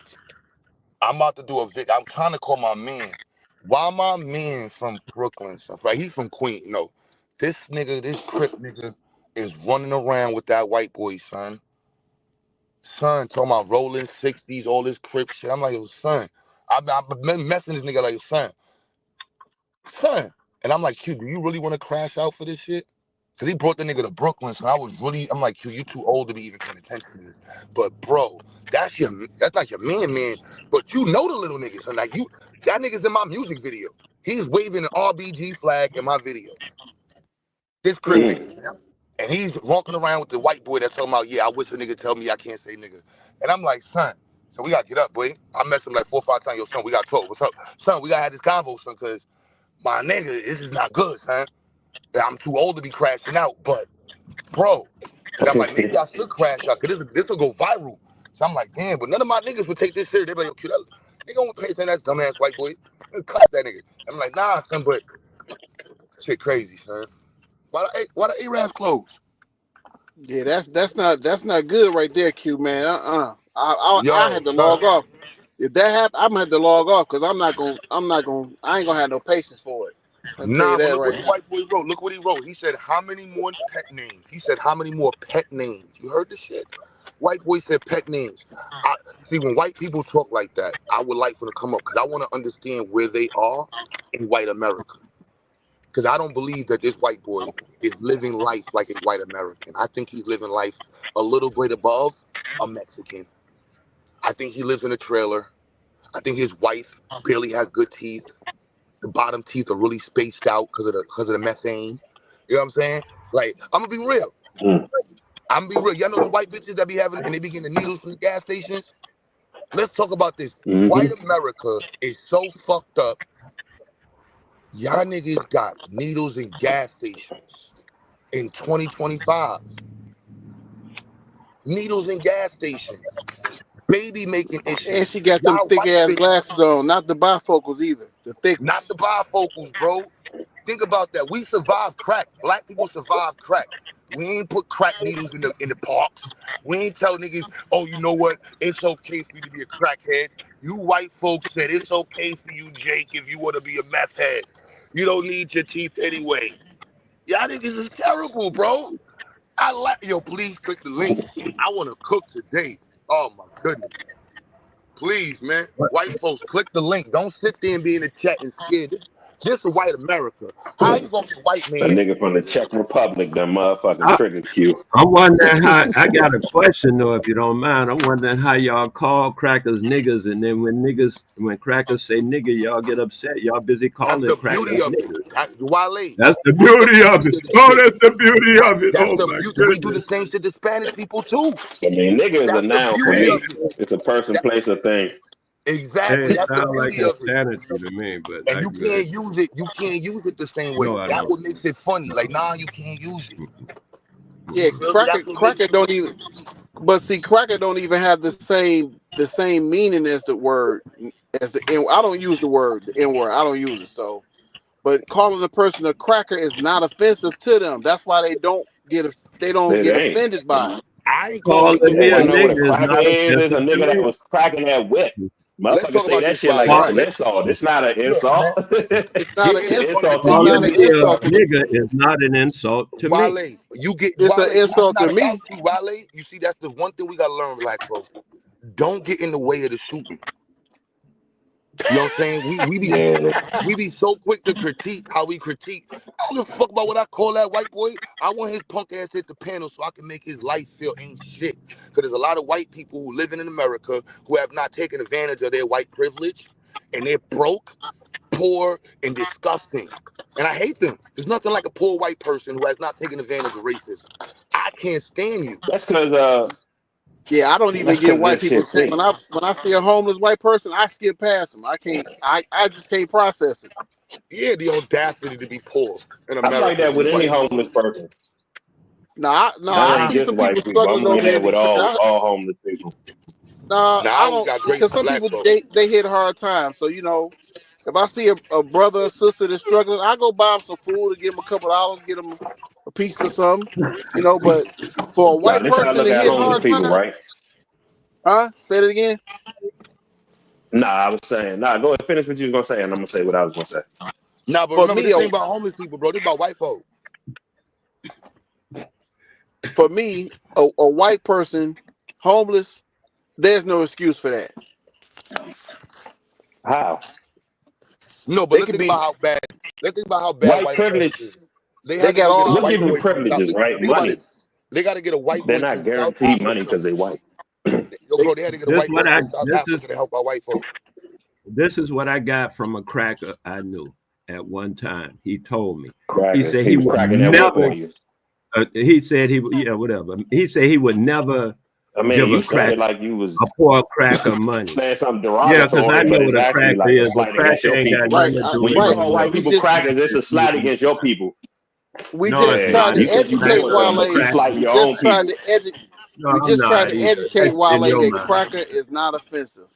S3: I'm about to do a vid. I'm trying to call my man. Why my man from Brooklyn stuff? Right? He's from Queens. No, this nigga, this Crip nigga, is running around with that white boy, son. Son, talking about rolling 60s, all this Crip shit. I'm like, yo, son. I've been messing this nigga like, son. And I'm like, Q, do you really want to crash out for this shit? Cause he brought the nigga to Brooklyn, so I'm like, Q, you too old to be even paying attention to this. But bro, that's not your man. But you know the little niggas, son. Like that nigga's in my music video. He's waving an RBG flag in my video. This Crip
S5: Mm.
S3: nigga. And he's walking around with the white boy that's talking about, yeah, I wish a nigga tell me I can't say nigga. And I'm like, son, so we gotta get up, boy. I messed him like 4 or 5 times. Yo, son, we gotta talk. What's up? Son, we gotta have this convo, son, cause my nigga, this is not good, son. I'm too old to be crashing out, but bro. And I'm like, maybe I should crash out, because this will go viral. So I'm like, damn, but none of my niggas would take this serious. They be like, okay, they gonna pay attention to that dumbass white boy. Cut that nigga. I'm like, nah, son, but shit crazy, son. Why the Arabs close?
S1: Yeah, that's not good right there, Q man. I
S3: Yo,
S1: had to
S3: son.
S1: log off. If that happened, I'm gonna have to log off because I ain't gonna have no patience for it. I'll tell you
S3: Nah, but
S1: that
S3: look what
S1: right
S3: the
S1: now.
S3: white boy wrote. Look what he wrote. He said, how many more pet names? He said, how many more pet names? You heard this shit? White boy said pet names. I see when white people talk like that, I would like for them to come up because I want to understand where they are in white America. Because I don't believe that this white boy is living life like a white American. I think he's living life a little bit above a Mexican. I think he lives in a trailer. I think his wife barely has good teeth. The bottom teeth are really spaced out because of the methane. You know what I'm saying? Like, I'm gonna be real.
S5: Mm.
S3: I'm gonna be real. Y'all know the white bitches that be having and they be getting the needles from the gas stations? Let's talk about this.
S5: Mm-hmm.
S3: White America is so fucked up. Y'all niggas got needles in gas stations in 2025. Needles in gas stations. Baby making
S1: And
S3: issues.
S1: she got them
S3: Y'all
S1: thick
S3: white
S1: ass
S3: bitches,
S1: glasses on, not the bifocals either, the thick
S3: not the
S1: ones.
S3: bifocals, bro. Think about that. We survived crack. Black people survived crack. We ain't put crack needles in the parks. We ain't tell niggas, oh, you know what? It's okay for you to be a crackhead. You white folks said it's okay for you, Jake, if you want to be a meth head. You don't need your teeth anyway. Y'all niggas is terrible, bro. Yo, please click the link. I want to cook today. Oh my goodness. Please, man. White folks, click the link. Don't sit there and be in the chat and scared. This is white America. How you gonna get white
S5: A
S3: man?
S5: nigga from the Czech Republic, the motherfucking trigger Q.
S6: I'm wondering how. I got a question though, if you don't mind. I'm wondering how y'all call crackers niggas, and then when crackers say nigga, y'all get upset. Y'all busy
S3: That's
S6: calling
S3: the
S6: crackers
S3: beauty of it.
S6: niggas.
S3: Wale,
S6: That's the
S3: what's the
S6: beauty of it.
S3: beauty of this
S6: Oh,
S3: shit?
S6: that's the beauty of it.
S3: That's
S6: Oh
S3: the
S6: my
S3: beauty. We do the
S6: goodness.
S3: same shit to Spanish people too.
S5: I mean, nigga is a
S3: That's the
S5: noun for
S3: beauty
S6: Hey,
S3: of
S5: me.
S3: it.
S5: It's a person,
S3: That,
S5: place, or thing.
S3: exactly.
S6: it
S3: That's the
S6: sounds like
S3: beauty of it.
S6: insanity to me, but
S3: And
S6: I
S3: you
S6: good.
S3: can't use it. You can't use it the same way.
S6: No, I
S3: That's
S6: don't.
S3: what makes it funny.
S6: No.
S3: Like, nah, you can't use it.
S1: Yeah,
S3: You feel me? That's what makes
S1: cracker
S3: it.
S1: don't even. But see, cracker don't even have the same meaning as the word as the N. I don't use the word the N word. I don't use it. So, but calling a person a cracker is not offensive to them. That's why they don't
S5: It
S1: get
S5: ain't.
S1: offended by it.
S3: I ain't calling
S6: Calling
S3: you a
S6: me
S5: Yeah,
S6: a
S5: you know
S3: cracker.
S5: what a
S6: nigga is
S5: cracker
S6: not
S5: is? It's a
S6: offensive to
S5: nigga that
S6: me.
S5: was cracking that whip.
S3: Let's
S5: Motherfuckers
S3: talk
S5: say
S3: about
S5: that
S3: this,
S5: shit like
S3: Wale.
S5: it's
S1: Right.
S5: an insult. It's not an
S3: Look, man.
S5: insult.
S1: It's not
S3: It
S1: an
S5: It's
S3: is
S5: an
S3: funny
S5: insult
S3: because
S5: to
S1: it's
S3: you
S1: not
S6: Calling
S1: an
S5: you.
S6: me
S3: get
S6: a
S1: insult to me.
S6: nigga is not an insult to me.
S3: Wale. You get
S1: It's
S3: Wale.
S1: an
S3: That's
S1: insult
S3: not
S1: to me.
S3: about you, Wale. You see, that's the one thing we gotta learn, black folks. Don't get in the way of the shooting. You know what I'm saying?
S5: Yeah.
S3: We be so quick to critique how we critique. I don't give a fuck about what I call that white boy. I want his punk ass hit the panel so I can make his life feel ain't shit. Because there's a lot of white people who living in America who have not taken advantage of their white privilege, and they're broke, poor, and disgusting. And I hate them. There's nothing like a poor white person who has not taken advantage of racism. I can't stand you.
S1: Yeah, I don't even
S5: That's
S1: give
S5: cause
S1: white
S5: this
S1: people
S5: shit
S1: chance.
S5: see.
S1: When I see a homeless white person, I skip past them. I can't. I just can't process it.
S3: Yeah, the audacity to be poor in
S5: I'm like
S3: America
S5: that with
S3: with
S5: any
S3: white
S5: homeless
S3: people.
S5: person.
S1: I
S5: That ain't
S3: Nah,
S1: see
S5: just
S1: some people
S5: white people. I'm
S1: struggling
S5: gonna
S1: over
S5: be
S1: there
S5: that
S1: in
S5: with
S1: Detroit.
S5: all homeless people.
S3: nah, I
S1: I
S3: always
S1: don't
S3: got grace
S1: because
S3: for
S1: some
S3: black
S1: people
S3: folks.
S1: they hit hard times. So if I see a brother or sister that's struggling, I go buy them some food and give them a couple of dollars, get them a piece or something. But for a
S5: Nah,
S1: white
S5: this how I
S1: person
S5: look
S1: to
S5: at
S1: hit
S5: homeless
S1: hard
S5: people,
S1: times,
S5: right?
S1: huh? Say it again.
S5: Nah, I was saying, nah, go ahead, finish what you was gonna say, and I'm gonna say what I was gonna say.
S3: Nah, but
S1: For
S3: remember,
S1: me,
S3: this
S1: a,
S3: ain't about homeless people, bro. This about white folk.
S1: for me, a white person homeless, there's no excuse for that.
S5: How?
S3: No, but
S1: They
S3: let's
S1: could
S3: think
S1: be
S3: about how bad. Let's think about how bad
S5: White
S3: white America
S5: privilege,
S3: is. They
S1: they
S3: had to
S1: got
S3: go get a
S1: all
S5: what
S3: white
S5: give you
S3: boy from South.
S5: privileges, right?
S3: Think about
S5: Money.
S3: this. They got to get a white
S5: They're
S3: boy
S5: not
S3: from South
S5: guaranteed money
S3: Africa.
S5: because they white.
S3: Yo,
S1: they
S3: bro, they had to get a
S6: This
S3: white boy
S6: what I
S3: from South
S6: this is
S3: Africa to help our white folk.
S6: this is what I got from a cracker I knew at one time. He told me. He
S5: Cracking.
S6: said
S5: He
S6: he
S5: was
S6: would
S5: cracking that whip
S6: never.
S5: on you.
S6: He said whatever. He said he would never
S5: I mean,
S6: give
S5: you
S6: a
S5: said it
S6: cracker
S5: like you
S6: a
S5: was
S6: poor cracker money.
S5: saying something
S6: Yeah, because I
S5: derogatory,
S6: know
S5: but it's
S6: what a
S5: actually
S6: cracker
S5: like a
S6: is. A
S5: slight against
S6: cracker
S5: your
S6: ain't got
S5: people.
S1: right,
S6: nothing to do
S5: When
S6: with
S5: you
S1: right.
S5: call
S6: no.
S5: white
S1: We
S5: people
S1: just
S5: crackers, it's a slight against your people.
S1: we
S6: No,
S1: just
S6: it's
S5: Yeah,
S1: tried
S6: not
S1: to
S5: you
S6: either.
S5: think you
S6: I
S1: educate
S5: doing
S6: ain't no
S5: something, but
S1: Wale.
S5: you
S6: cracker.
S5: slighting
S1: We
S5: your
S1: just
S5: own
S1: tried
S5: people.
S1: to educate.
S6: No,
S1: We
S6: I'm
S1: just tried
S6: not
S1: to
S6: either.
S1: educate
S6: That's in
S1: Wale
S6: your
S1: that
S6: mind.
S1: cracker is not offensive.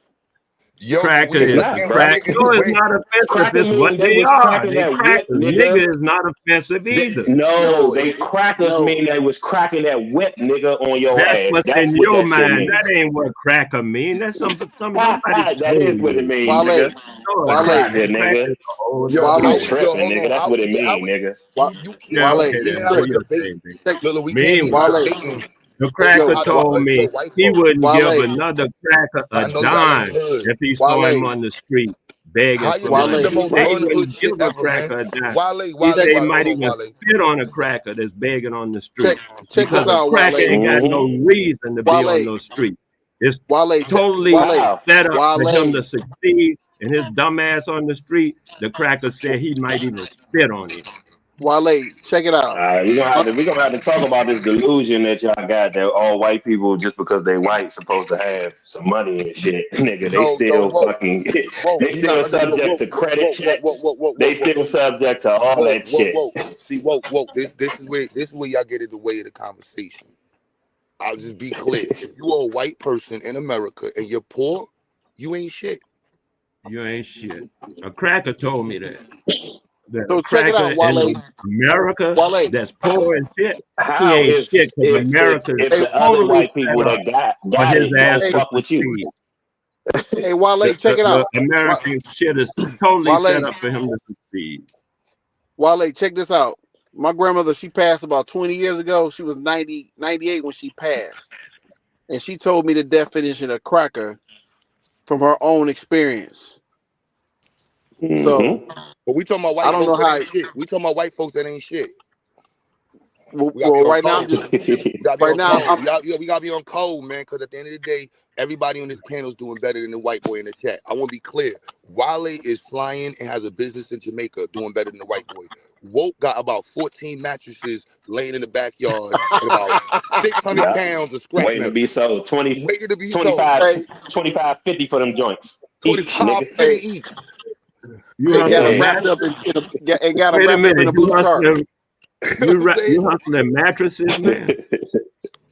S3: Yo, but
S6: Cracker
S3: we
S5: It's
S6: is
S5: not,
S3: again, we
S5: bro.
S6: crack.
S3: getting in
S6: No,
S3: the
S6: it's
S3: way.
S6: not offensive.
S5: Cracker
S6: It's
S5: mean
S6: what
S5: they
S6: they
S5: was
S6: are.
S5: cracking
S6: They
S5: that whip,
S6: crackers.
S5: nigga.
S6: Nigga is not offensive either.
S5: No,
S1: No,
S5: they crackers
S1: no.
S5: mean they was cracking that whip, nigga, on your
S6: That's
S5: ass.
S6: what's
S5: That's
S6: in
S5: what
S6: your
S5: that shit
S6: mind.
S5: means.
S6: That ain't what cracker mean. That's somebody
S5: That
S6: told
S5: is what it
S6: you.
S5: means, nigga.
S1: Wale,
S6: No, it's
S1: Wale,
S6: not.
S5: Cracker,
S6: That cracker
S5: nigga.
S6: is a whole
S3: Yo,
S6: nother
S5: You
S3: how
S6: thing.
S3: we yo,
S5: tripping,
S3: hold
S5: nigga.
S3: on,
S5: That's
S3: how
S5: what
S3: we
S5: it
S3: get how
S5: mean,
S3: we
S5: nigga.
S3: you
S6: Yeah,
S3: can't
S1: Wale,
S6: okay
S3: we
S6: then.
S3: can't
S6: Do
S3: have a
S6: your
S3: debate.
S6: thing, man.
S1: check,
S3: Look, we can't even have a
S6: Meanwhile,
S3: debate
S1: Wale,
S6: the
S3: until
S6: cracker
S1: yo,
S3: how to
S6: told me
S3: white
S6: he
S3: folk.
S6: wouldn't give
S1: Wale,
S6: another cracker a
S3: I know y'all ain't
S6: dime
S3: hood.
S6: if he saw him
S1: Wale,
S6: on the street begging
S3: How you
S6: for
S3: this is
S6: money.
S3: the
S1: Wale,
S6: He
S3: most
S6: said he
S3: unhood
S6: wouldn't give
S3: shit
S6: a
S3: ever, man.
S6: cracker a dime.
S3: Wale,
S6: He
S3: Wale,
S6: said
S1: check,
S6: he
S3: Wale,
S6: might
S3: hold on,
S6: even
S3: Wale.
S6: spit on a cracker that's begging on the
S1: check,
S6: street
S1: check this
S6: because a
S1: out,
S6: cracker
S1: Wale,
S6: ain't got no
S5: Mm-hmm.
S6: reason to be on
S1: Wale,
S6: no street. It's
S1: Wale,
S6: totally
S1: Wale,
S5: How?
S6: set up for him
S1: Wale,
S6: to succeed and his dumb ass on the street. The cracker said he might even spit on him.
S1: Wale, check it
S5: All
S1: out.
S5: right,
S1: My,
S5: we gonna have to talk about this delusion that y'all got that all white people just because they white supposed to have some money and shit, nigga. They
S3: No,
S5: still
S3: whoa,
S5: fucking
S3: whoa.
S5: they
S3: You're not
S5: still
S3: understanding.
S5: subject
S3: Whoa,
S5: to credit
S3: whoa, whoa, whoa,
S5: checks.
S3: whoa, whoa, whoa,
S5: They
S3: whoa,
S5: still subject to all
S3: whoa,
S5: that
S3: whoa,
S5: shit.
S3: whoa. See, whoa. This is where y'all get in the way of the conversation. I'll just be clear. If you are a white person in America and you're poor, you ain't shit.
S6: You ain't shit. A cracker told me that. That a
S1: so check it
S6: cracker
S1: out,
S6: in
S1: Wale,
S6: America
S1: Wale.
S6: that's poor and shit, he
S5: How
S6: ain't shit because America is
S5: if
S1: Hey,
S5: the other
S6: totally
S5: white people
S6: set up
S5: that
S6: for
S5: got
S6: his
S5: it
S6: ass
S5: don't
S1: hey,
S6: to
S5: fuck with you?
S6: succeed.
S1: hey, Wale, check it
S6: The
S1: out.
S6: American shit is totally set
S1: Wale,
S6: up for him to succeed.
S1: Wale, check this out. My grandmother, she passed about 20 years ago. She was 98 when she passed. And she told me the definition of cracker from her own experience. So
S3: But we talking about
S1: I
S3: white
S1: don't know
S3: folks that
S1: how.
S3: ain't shit. We talking about white folks that ain't shit. We gotta be
S1: Well,
S3: on
S1: right now I'm
S3: code.
S1: just
S3: We gotta be
S1: right
S3: on
S1: now
S3: code.
S1: I'm
S3: We gotta be on code, man. Because at the end of the day, everybody on this panel is doing better than the white boy in the chat. I want to be clear. Wale is flying and has a business in Jamaica doing better than the white boy. Woke got about 14 mattresses laying in the backyard and about 600
S5: Yeah.
S3: pounds of scrap
S5: Waiting to
S3: metal
S5: be sold. 20,
S3: waiting to be sold.
S5: 25,
S1: hey
S5: 25, 50 for them joints. Each,
S3: 25,
S5: nigga.
S3: 50
S1: hey
S3: each.
S6: You
S1: and got them
S6: hustling
S5: Yeah.
S1: wrapped
S6: mat?
S1: up and got them
S6: Wait a
S1: wrapped up in
S6: minute.
S1: a blue tarp.
S3: You know what I'm saying?
S6: You hustling mattresses, man.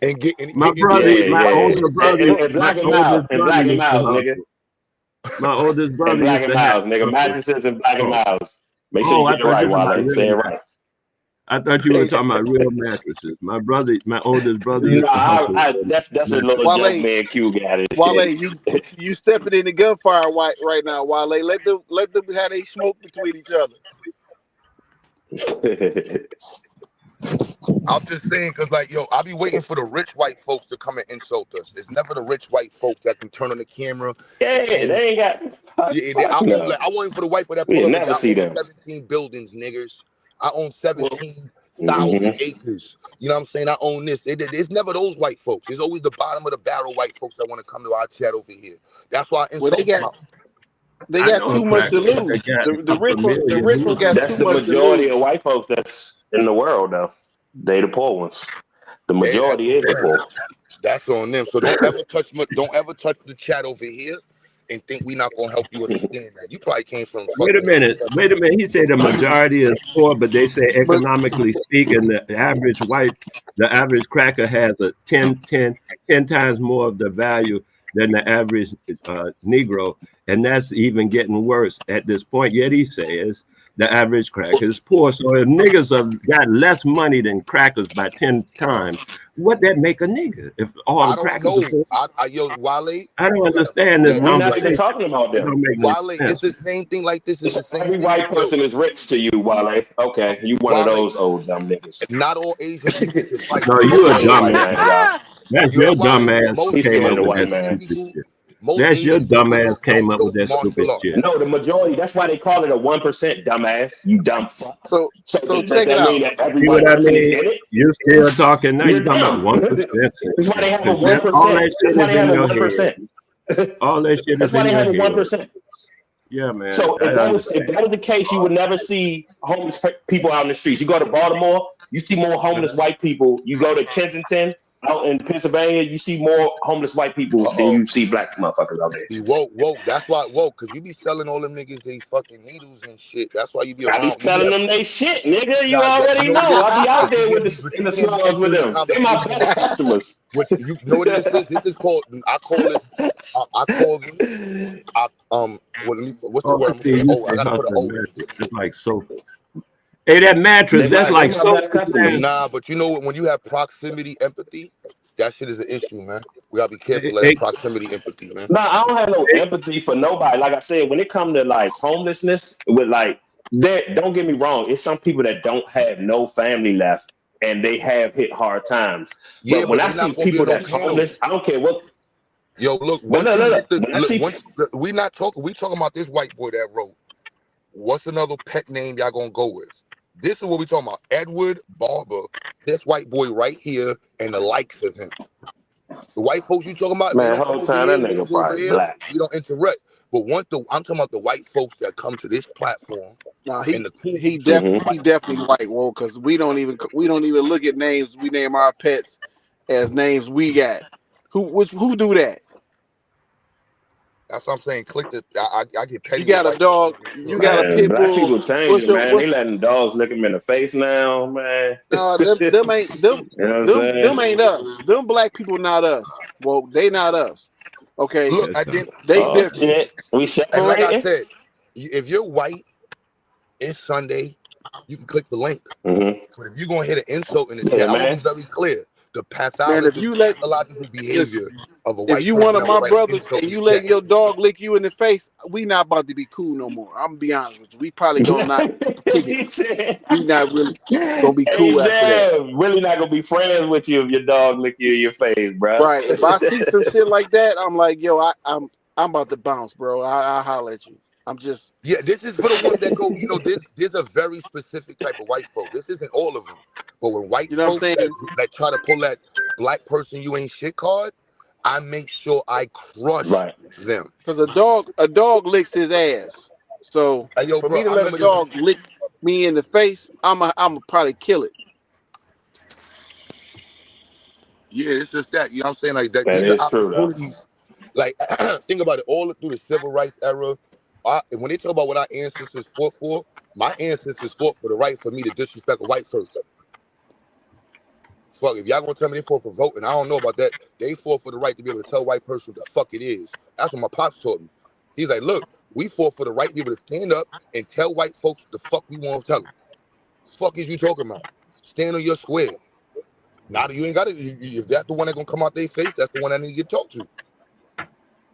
S3: And getting
S6: My
S3: getting
S6: brother,
S5: Yeah,
S3: getting
S6: my
S5: yeah.
S3: fucking
S6: older brother,
S5: And
S6: my
S5: Black and Miles.
S6: oldest
S5: And
S6: brother
S5: Black and
S6: used to
S5: Miles, nigga.
S6: hustle. My oldest
S5: And
S6: brother
S5: Black
S6: used
S5: and
S6: to have.
S5: Miles, nigga. Mattresses and Black and
S6: Oh,
S5: Miles. Make sure
S6: oh,
S5: you
S6: I
S5: get it
S6: thought
S5: right,
S6: you were talking about
S5: Wale. Say it
S6: real
S5: right.
S6: I thought you were
S1: Hey,
S6: talking about real mattresses. My brother, my oldest brother used to
S5: Nah,
S6: hustle
S5: that's a little
S6: mattresses.
S5: joke
S1: Wale,
S5: man Q got his
S1: Wale,
S5: shit.
S1: you stepping in the gunfire right now, Wale. Let them have they smoke between each other.
S3: I'm just saying, cause like, yo, I be waiting for the rich white folks to come and insult us. It's never the rich white folks that can turn on the camera and
S5: Yeah,
S3: own.
S5: they ain't got
S3: I
S5: fuck
S3: own.
S5: no.
S3: Like, I waiting for the white boy that
S5: We
S3: pull
S5: didn't
S3: up and say,
S5: never
S3: I
S5: see
S3: own
S5: them.
S3: 17 buildings, niggers. I own 17,000
S5: Mm-hmm.
S3: acres. You know what I'm saying? I own this. It's never those white folks. It's always the bottom of the barrel white folks that want to come to our chat over here. That's why I
S1: Well, they
S3: insult them
S1: got
S3: out.
S1: they
S6: I
S1: got
S6: know a
S1: too much
S6: cracker
S1: to
S6: that
S1: lose.
S6: got a
S1: The
S6: couple
S1: rich
S6: of
S1: one, the
S6: million.
S1: rich one got
S5: That's
S1: too
S5: the
S1: much to
S5: majority
S1: lose.
S5: of white folks that's in the world though. They the poor ones. The
S3: Hey, that's
S5: majority
S3: on
S5: is the
S3: them.
S5: poor.
S3: That's on them. So don't ever touch the chat over here and think we not gonna help you understand that. You probably came from
S6: Wait a
S3: fucking
S6: minute. Wait a minute. He said the majority is poor, but they say
S1: But
S6: economically speaking, the average cracker has a 10 times more of the value than the average Negro. And that's even getting worse at this point. Yet he says the average cracker is poor. So if niggas have got less money than crackers by 10 times, what that make a nigga if all the
S3: I don't
S6: crackers are
S3: know.
S6: poor?
S3: Yo, Wale,
S6: I don't
S3: you gotta
S6: understand this
S5: We're not even
S6: conversation.
S5: talking about
S6: It
S5: them.
S6: don't make no
S3: Wale, it's
S6: sense.
S3: the same thing like this. It's
S5: So
S3: the same
S5: every
S3: thing
S5: white
S3: like yo,
S5: person is rich to you, Wale. Okay, you one of
S3: Wale.
S5: those old dumb niggas.
S3: Not all Asian people can fight.
S6: No,
S5: He's
S6: you a
S5: scared of the
S3: Most
S5: white
S6: dumbass.
S5: man, y'all.
S6: That's
S3: you
S6: your
S3: heard Wale.
S6: dumb ass
S3: Most
S5: He's
S6: came
S5: scared of
S6: up
S5: the
S6: with
S5: white
S6: that
S3: Asian
S5: man.
S6: stupid
S3: people,
S6: shit.
S3: most
S6: That's your
S3: Asian
S6: dumb
S3: people
S6: ass
S3: don't
S6: came up
S3: do
S6: with that
S3: martial
S6: stupid
S3: arts.
S6: shit.
S5: No, the majority. That's why they call it a 1%, dumbass. You dumb fuck.
S1: so
S5: So
S1: so
S5: does
S1: check it
S5: that
S1: out.
S5: mean that every
S6: See
S5: white
S6: what I
S5: person is
S6: mean?
S5: in it?
S6: You still talking now? You
S5: You're
S6: talking about
S5: dumb.
S6: 1%,
S5: That's why they have a
S1: Well,
S5: 1%.
S6: all that
S5: That's
S6: shit
S5: why
S6: is
S5: they have
S6: in
S5: a
S6: your head.
S5: 1%.
S6: All that shit
S5: That's
S6: is
S5: why
S6: in
S5: they
S6: your
S5: have a
S6: head.
S5: 1%.
S6: Yeah, man.
S5: So
S6: I
S5: if
S6: understand.
S5: that was the case, you would never see homeless people out in the streets. You go to Baltimore, you see more homeless white people. You go to Kensington out in Pennsylvania, you see more homeless white people than
S3: Oh,
S5: you see black motherfuckers out there.
S3: he woke. That's why woke, cause you be selling all them niggas they fucking needles and shit. That's why you be
S5: I be
S3: around. You be
S5: telling
S3: having.
S5: them they shit, nigga. You
S3: Nah, you
S5: already
S3: know what it
S5: know.
S3: is?
S5: I be out
S3: But
S5: there with in
S3: you
S5: the
S3: can't be
S5: slums with
S3: entering the
S5: them. They my
S3: conversation.
S5: best customers.
S3: Which you know what this is? This is called. I call this. I call this. What's the
S6: Oh,
S3: word
S6: I
S3: I'm gonna
S6: see
S3: put? An
S6: you
S3: O. I
S6: say
S3: gotta put an
S6: hustling
S3: O in
S6: mattress.
S3: it.
S6: It's like sofas. Hey, that mattress, that's
S5: They
S6: like
S5: my
S6: sofas,
S5: best
S6: man.
S5: customers.
S3: Nah, but you know what? When you have proximity empathy, that shit is an issue, man. We gotta be
S6: Hey,
S3: careful of that
S6: hey,
S3: proximity empathy, man.
S5: No, I don't have no
S6: hey,
S5: empathy for nobody. Like I said, when it comes to like homelessness, with like that, don't get me wrong, it's some people that don't have no family left and they have hit hard times.
S3: Yeah,
S5: But when
S3: but
S5: I
S3: they
S5: see
S3: not gonna be in
S5: people
S3: no
S5: that's
S3: panel.
S5: homeless, I don't care what.
S3: Yo, look,
S5: But
S3: once
S5: look,
S3: you
S5: look,
S3: hit
S5: look.
S3: the
S5: When I
S3: look,
S5: see,
S3: once we not talking, we talking about this white boy that wrote. What's another pet name y'all gonna go with? This is what we talking about. Edward Barber, this white boy right here, and the likes of him. The white folks you talking about, if they
S5: man,
S3: don't come
S5: whole
S3: over
S5: time
S3: here,
S5: that
S3: we don't
S5: nigga
S3: go over
S5: probably
S3: here,
S5: black.
S3: we don't interrupt. But I'm talking about the white folks that come to this platform
S1: no,
S3: and the cool
S5: Mm-hmm.
S1: he definitely white woke because we don't even look at names. We name our pets as names we got. Who do that?
S3: that's what I'm saying. Click the I get
S1: You
S3: petty with
S1: got a
S3: white folks
S1: dog.
S3: making
S1: You
S3: sure.
S1: got a
S5: Man,
S1: pit
S5: black
S1: bull.
S5: people
S1: What's
S5: changing,
S1: your
S5: man. They
S1: what's
S5: letting dogs look them in the face now, man.
S1: no
S5: You
S1: them ain't them
S5: know what I'm
S1: them
S5: saying?
S1: ain't us. Them black people not us. Well, they not us. Okay,
S3: Look,
S6: that's
S3: at
S6: dumb.
S3: the
S1: they
S5: Oh
S1: different.
S5: shit, we
S3: and like I
S5: separating.
S3: said, if you're white, it's Sunday, you can click the link.
S5: Mm-hmm.
S3: But if you're gonna hit an insult in the
S5: Yeah,
S3: chat, I want to
S5: man.
S3: be very clear. The
S1: Man,
S3: pathological
S1: listen,
S3: behavior of a
S1: if
S3: white
S1: you
S3: person
S1: one of
S3: that would
S1: my
S3: write an
S1: brothers
S3: insult
S1: and
S3: in the
S1: you
S3: chat.
S1: letting your dog lick you in the face, we not about to be cool no more. I'm gonna be honest with you. We probably gonna not kick it.
S5: He said,
S1: We not really gonna be
S5: "Hey,
S1: cool after that.
S5: damn, really not gonna be friends with you if your dog lick you in your face, bro."
S1: Right. If I see some shit like that, I'm like, yo, I'm about to bounce, bro. I'll holler at you. I'm just,
S3: Yeah, this is for the ones that go, there's a very specific type of white folk. This isn't all of them. But when white
S1: you know what
S3: folks
S1: I'm saying?
S3: that try to pull that black person you ain't shit card, I make sure I crush
S5: Right.
S3: them.
S1: Because a dog licks his ass. So
S3: Hey, yo,
S1: for
S3: bro,
S1: me to
S3: I
S1: let a
S3: remember this.
S1: dog lick me in the face, I'ma probably kill it.
S3: Yeah, it's just that. You know what I'm saying? Like, that
S5: That
S3: these are
S5: is true though.
S3: opportunities. Like, think about it. All through the civil rights era, when they talk about what our ancestors fought for, my ancestors fought for the right for me to disrespect a white person. Fuck, if y'all gonna tell me they fought for voting, I don't know about that. They fought for the right to be able to tell a white person what the fuck it is. That's what my pops taught me. He's like, look, we fought for the right to be able to stand up and tell white folks what the fuck we want to tell them. Fuck is you talking about? Stand on your square. Now you ain't got to. If that's the one that's gonna come out their face, that's the one I need to get talked to.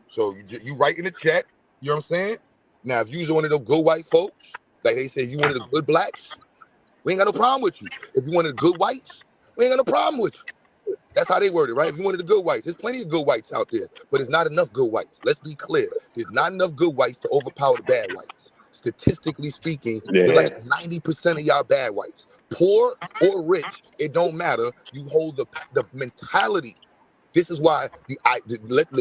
S3: So you write in the chat. You know what I'm saying? Now, if you're one of those good white folks, like they say, you one of the good blacks, we ain't got no problem with you. If you one of the good whites, we ain't got no problem with you. That's how they word it, right? If you one of the good whites, there's plenty of good whites out there, but there's not enough good whites. Let's be clear. There's not enough good whites to overpower the bad whites. Statistically speaking, there's
S5: Yeah.
S3: like 90% of y'all bad whites. Poor or rich, it don't matter. You hold the mentality. This is why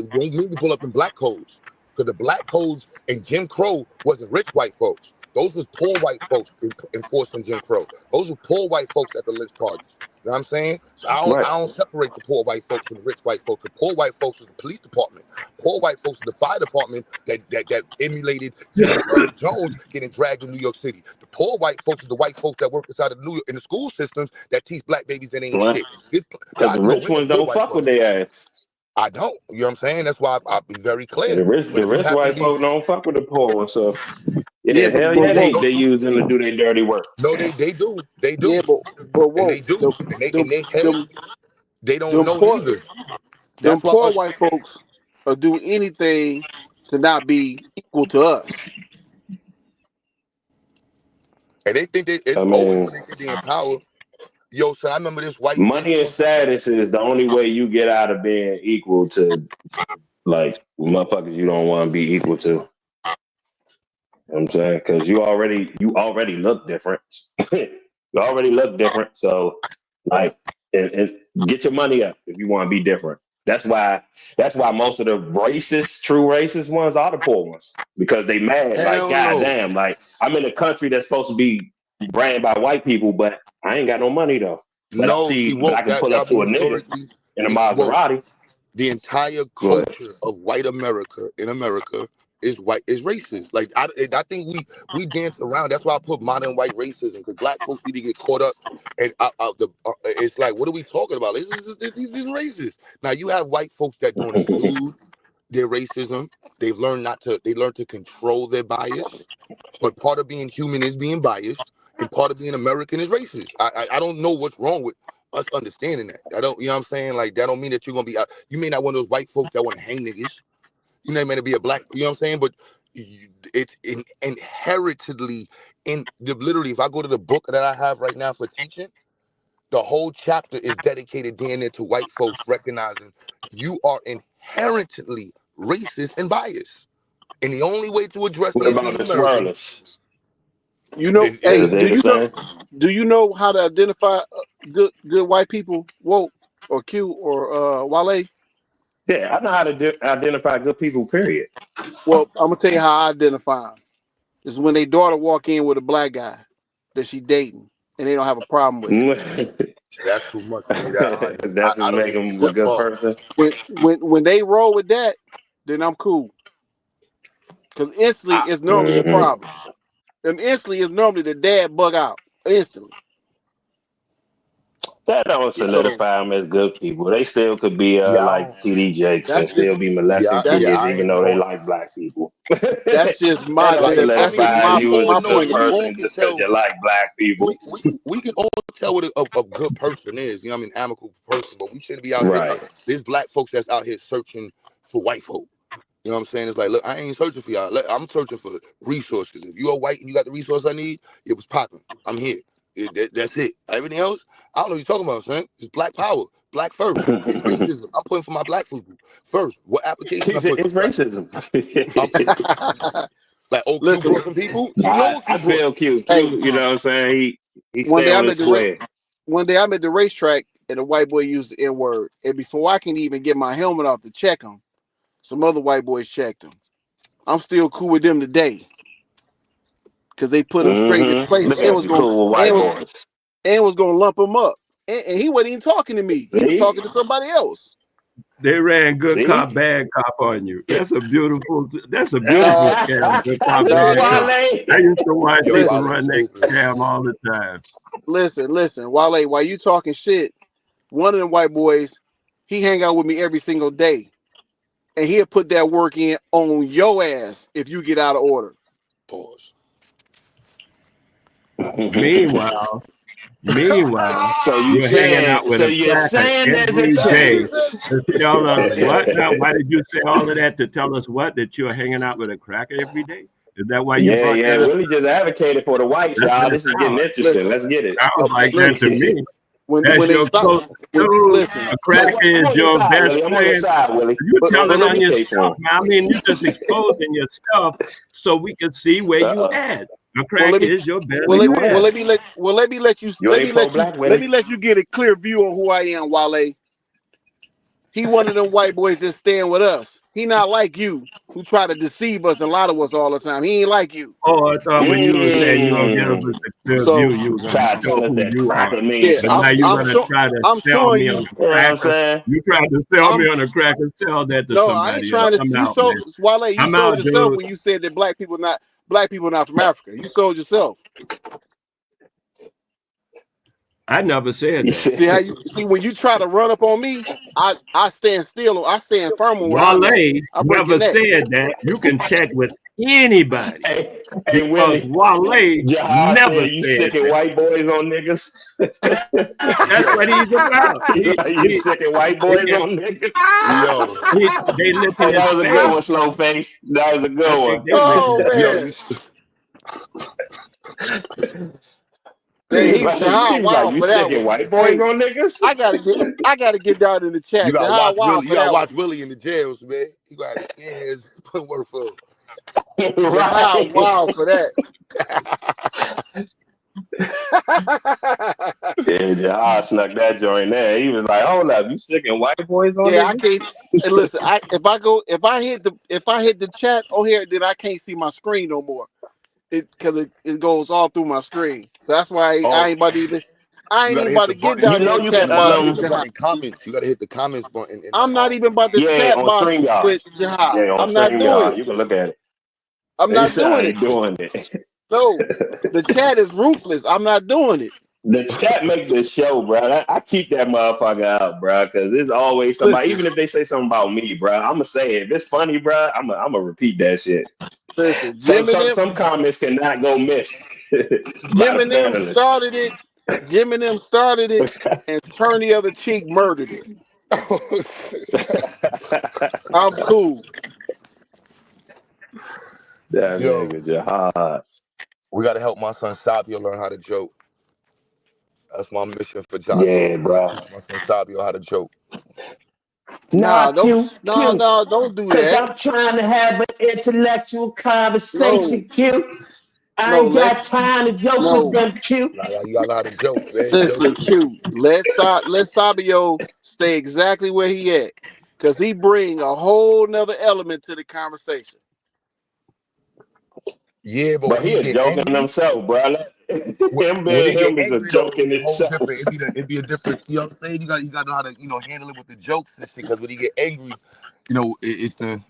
S3: don't mean to pull up in black codes, because the black codes and Jim Crow wasn't rich white folks. Those was poor white folks enforcing Jim Crow. Those were poor white folks at the lynch parties. You know what I'm saying? So
S5: Right.
S3: I don't separate the poor white folks from the rich white folks. The poor white folks was the police department. Poor white folks was the fire department that emulated Jesse Earl Jones getting dragged in New York City. The poor white folks is the white folks that work inside of New York in the school systems that teach black babies that ain't
S5: Right.
S3: shit.
S5: Because the
S3: I know
S5: rich
S3: we some
S5: ones
S3: good
S5: don't
S3: white
S5: fuck with
S3: folks.
S5: their ass.
S3: I don't. You know what I'm saying? That's why I'll be very
S5: Yeah,
S3: clear.
S5: the
S3: But if you
S5: rich
S3: happen to
S5: white
S3: be,
S5: folk don't fuck with the poor ones. So
S1: Yeah,
S5: yeah, hell
S1: but
S5: yeah,
S1: whoa,
S5: they use them to do their dirty work.
S3: no, they do,
S1: yeah, but
S3: and
S1: whoa,
S3: they do, and they in
S1: them,
S3: their head
S1: them,
S3: they don't
S1: them
S3: know
S1: poor,
S3: neither.
S1: them
S3: That's why
S1: poor
S3: us,
S1: white folks will do anything to not be equal to us.
S3: and they think it's
S5: I
S3: always
S5: mean,
S3: when they think they in power. Yo, so I remember this white bitch.
S5: money and status is the only way you get out of being equal to like motherfuckers you don't want to be equal to. You know what I'm saying? Because you already look different. You already look different. So like and get your money up if you want to be different. That's why most of the true racist ones are the poor ones. Because they mad, like,
S3: Hell no,
S5: goddamn, like I'm in a country that's supposed to be ran by white people, but I ain't got no money though. But
S3: no. See,
S5: I
S3: woke
S5: can pull up
S3: that'll
S5: to
S3: be
S5: a nigga
S3: historically.
S5: in a
S3: Woke
S5: Maserati.
S3: the entire
S5: Good.
S3: culture of white America in America is racist. Like I think we dance around. That's why I put modern white racism, because black folks need to get caught up and it's like, what are we talking about? This is racist. Now you have white folks that don't include their racism. They learn to control their bias. But part of being human is being biased, and part of being American is racist. I don't know what's wrong with us understanding that. I don't, you know what I'm saying? Like, that don't mean that you're gonna be you may not one of those white folks that want to hang niggas. You may not be a black, you know what I'm saying? But it's inheritedly literally, if I go to the book that I have right now for teaching, the whole chapter is dedicated damn near to white folks recognizing you are inherently racist and biased. And the only way to address
S5: What
S3: it
S5: about
S3: being
S5: the
S3: American
S5: swirlers?
S1: You know,
S3: is
S1: hey,
S5: Is they the same?
S1: do you know how to identify good white people? Woke or Q or Wale?
S5: Yeah, I know how to identify good people, period.
S1: Well, I'm gonna tell you how I identify them. It's when their daughter walk in with a black guy that she dating, and they don't have a problem with it.
S3: that's too much for me. That
S5: That's what
S3: I don't
S5: make
S3: even
S5: them
S3: get
S5: a
S3: that
S5: good
S3: far.
S5: person.
S1: When they roll with that, then I'm cool. Because instantly it's normally the problem, and instantly it's normally the dad bug out instantly.
S5: That don't
S1: So
S5: solidify them as good people. They still could be
S3: Yeah,
S5: like TD Jakes and
S1: that's
S5: still
S1: just
S5: be molesting
S1: that's
S5: kids,
S3: I
S5: even
S3: ain't
S5: though
S3: even
S5: they
S3: going.
S5: like black people.
S1: that's just
S5: That
S1: my
S5: don't
S3: Like, I mean,
S5: solidify
S3: we
S5: you as
S3: all
S5: a
S3: know,
S5: good
S3: we all
S5: person
S3: can
S5: just because
S3: tell.
S5: you like black people.
S3: We can all tell what a good person is. You know what I mean? Amicable person, but we shouldn't be out here.
S5: Right.
S3: There's black folks that's out here searching for white folk. You know what I'm saying? It's like, look, I ain't searching for y'all. I'm searching for resources. If you are white and you got the resource I need, it was popping. I'm here. That's it. Everything else, I don't know what you're talking about, son. It's black power, black first. It's racism. I'm putting for my black people first. What application I
S5: He said
S3: put for
S5: it's
S3: black?
S5: racism.
S3: I'm like Oh, Q
S1: Listen,
S3: brought some people. You know what
S5: I
S3: Q brought?
S5: feel cute.
S1: hey,
S5: Q, you know what I'm saying? He
S1: one
S5: stay
S1: day
S5: on
S1: I'm
S5: his
S1: at the
S5: square.
S1: one day I'm at the racetrack and a white boy used the N word, and before I can even get my helmet off to check him, some other white boys checked him. I'm still cool with them today because they put him straight in his place
S5: Look
S1: and
S5: at
S1: was
S5: you,
S1: going
S5: cool white boys.
S1: and was gonna lump him up, and he wasn't even talking to me. He was
S5: See?
S1: talking to somebody else.
S6: They ran good
S5: See?
S6: cop, bad cop on you. That's a beautiful
S1: No,
S6: scam, good cop,
S5: Look at
S1: no,
S6: bad
S1: no.
S6: cop.
S5: Wale.
S6: I used to watch
S3: Yo,
S6: people
S1: Listen,
S3: Wale
S6: run that
S3: stupid.
S6: scam all the time.
S1: listen. While you talking shit, one of them white boys, he hang out with me every single day, and he'll put that work in on your ass if you get out of order.
S3: Pause.
S6: Meanwhile,
S5: So you
S6: you're hanging out
S5: saying
S6: with a
S5: you're
S6: cracker
S5: saying there's a
S6: every
S3: That's what he
S6: day
S5: chance.
S3: said.
S6: to
S3: Get
S6: tell
S3: him
S6: us
S3: out of
S6: what
S3: here.
S6: now? Why did you say all of that to tell us what? That you're hanging out with a cracker every day? Is that why you brought
S5: Yeah.
S6: that up?
S5: Willie just advocated for the whites,
S6: That's
S5: y'all.
S6: what it
S5: This is getting
S6: sounds
S5: interesting.
S1: Listen,
S5: Let's get it.
S6: sounds like that to
S1: listen.
S6: me.
S1: When
S6: That's
S1: they
S6: your
S1: stop,
S6: close. So
S1: listen,
S6: a
S5: So
S6: cracker
S5: I'm
S6: is
S5: on your
S6: your
S5: side,
S6: best
S5: Willie. I'm on your
S6: friend.
S5: side, Willie.
S6: You
S5: Go
S1: but
S6: telling
S1: let
S6: on
S1: me
S6: your
S5: advocate
S6: stuff,
S5: for
S6: man. I mean, you just exposing your stuff so we can see where
S5: him.
S6: you at. A
S1: well let
S6: cracker
S1: me
S6: is your best
S5: Where you
S6: friend.
S5: at?
S1: let me let you
S5: You ain't pro-black,
S1: let
S5: Willie?
S1: me let you get a clear view on who I am, Wale. He one of them white boys that stand with us. He not like you who try to deceive us and lie to us all the time. He ain't like you.
S6: Oh, I thought when you were saying you were gonna give us
S5: Mm.
S6: a clear
S1: So
S6: view, you were gonna
S5: Try to
S6: show
S5: tell us
S6: who
S5: that
S6: you are.
S5: cracker means
S1: yeah,
S6: But now
S5: something.
S6: you're gonna try to
S1: I'm
S6: sell
S1: showing
S6: me
S1: you.
S6: on
S5: You know what I'm
S6: cracker.
S5: saying?
S6: You tried to sell me
S1: I'm
S6: on a cracker. Sell that to
S1: no, I ain't
S6: somebody else.
S1: trying to.
S6: I'm
S1: You
S6: out,
S1: sold
S6: man.
S1: Wale. You
S6: I'm
S1: sold
S6: out,
S1: yourself
S6: dude.
S1: when you said that black people not from Africa. You sold yourself.
S6: I never said
S5: You
S6: that.
S1: See how
S5: said,
S1: you see when you try to run up on me, I stand still. I stand firm on where I'm at.
S6: Wale
S1: I break your
S6: never
S1: neck.
S6: said that. You can check with anybody
S5: hey,
S6: because
S5: Willie,
S6: Wale
S5: Jahad
S6: never
S5: said you
S6: said
S5: sick of
S6: that.
S5: white boys on niggas.
S6: That's
S3: Yo,
S6: what he's about.
S5: You sick of white boys on niggas.
S3: yo,
S6: They licking
S5: Hey,
S6: his
S5: that was a good
S6: face.
S5: one, slow face. That was a
S6: I
S5: good
S6: think
S5: one.
S6: they licking
S1: Oh
S6: his
S3: yo,
S1: man,
S3: you.
S1: man,
S5: He
S1: he
S5: was like,
S1: Jahad wild
S5: you
S1: for
S5: sick
S1: that
S5: of
S1: one.
S5: white boys
S1: Hey,
S5: on niggas?
S1: I gotta get down in the
S3: You
S1: chat.
S3: gotta
S1: Jahad
S3: watch
S1: wild
S3: Willie. You
S1: for
S3: gotta
S1: that
S3: watch
S1: one.
S3: Willie in the jails, man. You gotta scan his put work for.
S1: Jahad
S5: Right.
S1: wild for that.
S5: Yeah, Jahad snuck that joint there. He was like, hold up, you sick of white boys on
S1: Yeah, I
S5: niggas?
S1: can't. Hey, listen, if I hit the chat on here, then I can't see my screen no more. It goes all through my screen. So that's why
S3: Oh,
S1: I
S3: you
S1: ain't
S3: gotta
S1: even
S3: hit
S1: about
S3: the
S1: to get
S3: button.
S5: You
S1: down in
S5: know
S1: the
S5: you
S3: No,
S5: can
S1: chat
S3: you gotta
S1: box
S3: hit
S1: with
S3: the
S1: Jahad.
S3: button comments. You gotta hit the comments button in the
S1: I'm not even about to
S5: yeah,
S1: chat
S5: on
S1: box
S5: StreamYard.
S1: with Jahad.
S5: Yeah, on
S1: I'm not doing
S5: StreamYard.
S1: it.
S5: You can look at it.
S1: I'm
S5: He
S1: not
S5: said I
S1: doing it.
S5: ain't doing it.
S1: No, the chat is ruthless. I'm not doing it.
S5: The chat make the show, bro. I keep that motherfucker out, bro, because there's always somebody.
S1: Listen,
S5: Even if they say something about me, bro, I'm gonna say it. If it's funny, bro, I'm gonna repeat that shit.
S1: listen.
S5: Some comments cannot go missed by
S1: Jim
S5: the
S1: and them
S5: panelists.
S1: started it. Jim and them started it, and Turn the Other Cheek murdered it. I'm cool.
S5: That
S3: Yo,
S5: nigga Jahad.
S3: we gotta help my son Sabio learn how to joke. That's my mission for Johnny.
S5: Yeah,
S3: I gotta
S5: bro.
S3: teach my son Sabio how to joke.
S5: Nah, Q.
S1: No, don't do
S5: Cause
S1: that.
S5: I'm trying to have an intellectual
S1: No,
S5: conversation, Q. I
S1: no,
S5: ain't got time to joke with
S1: no.
S5: them, Q.
S3: You gotta know how to joke, man. Joke.
S1: Listen, Q. Let Sabio stay exactly where he at, cause he bring a whole nother element to the conversation.
S3: Yeah, but
S5: But
S3: when
S5: he
S3: he
S5: a
S3: get
S5: joke in
S3: angry,
S5: himself, bro. Him
S3: when he
S5: being
S3: get
S5: him is a
S3: angry though,
S5: joke
S3: it'd
S5: in
S3: be a whole
S5: itself.
S3: different. It'd be a different. You know what I'm saying? You gotta know how to handle it with the jokes and shit. Because when he get angry, it's the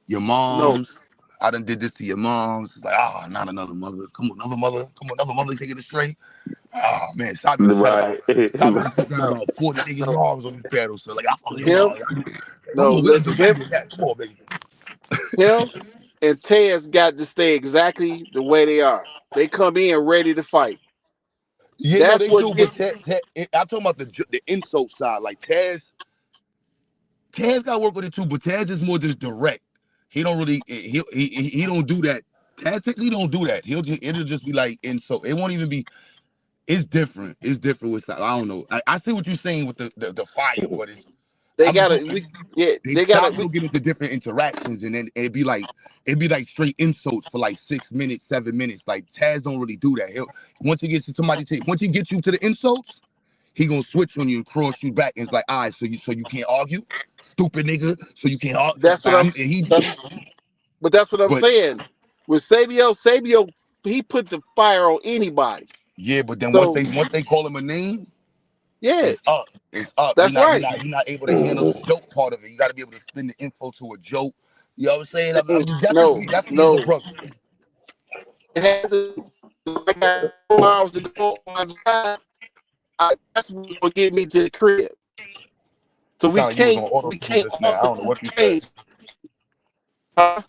S3: your
S1: No,
S3: moms. I done did this to your moms. It's like, not another mother. Come on, another mother. Come on, another mother. Take it astray. Oh man,
S5: Right.
S3: Sabio done took down
S1: no,
S3: about 40 niggas'
S1: no.
S3: moms on this panel. So like, I fuck your
S1: Him,
S3: mom. Come
S1: no.
S3: on, we gotta
S1: Listen,
S3: do better than that. Come on, baby.
S1: him, and Tez got to stay exactly the way they are. They come in ready to fight.
S3: Yeah, no,
S1: That's
S3: they
S1: what
S3: do. But
S1: gets.
S3: I'm talking about the insult side. Like Taz got to work with it too, but Taz is more just direct. He don't really he don't do that. Taz technically don't do that. It'll just be like insult. It won't even be. It's different. It's different with I don't know. I see what you're saying with the fire, but
S1: They
S3: I was
S1: gotta,
S3: going. They
S1: they gotta.
S3: stop. We'll get into different interactions, and then it'd be like straight insults for like 6 minutes, 7 minutes. Like Taz don't really do that. Once he gets to once he gets you to the insults, he gonna switch on you and cross you back, and it's like, all right, so you can't argue, stupid nigga, so you can't argue.
S1: That's what
S3: And
S1: but that's what I'm
S3: but
S1: saying. With Sabio, he put the fire on anybody.
S3: yeah, but then once
S1: So
S3: they call him a name,
S1: yeah,
S3: it's up. It's up. You're
S1: that's
S3: not you're
S1: right.
S3: not you're not able to handle the joke part of it. You got to be able to spin the info to a joke. You know what I'm saying? You
S1: No,
S3: definitely is a
S1: no.
S3: brother.
S1: It has to. I got 4 hours to go on my drive. That's what's gonna get me to the crib. So
S3: You sound like you was on auto
S1: we
S3: tune
S1: can't
S3: just now. I
S1: alter
S3: don't know what you said.
S1: change. Huh?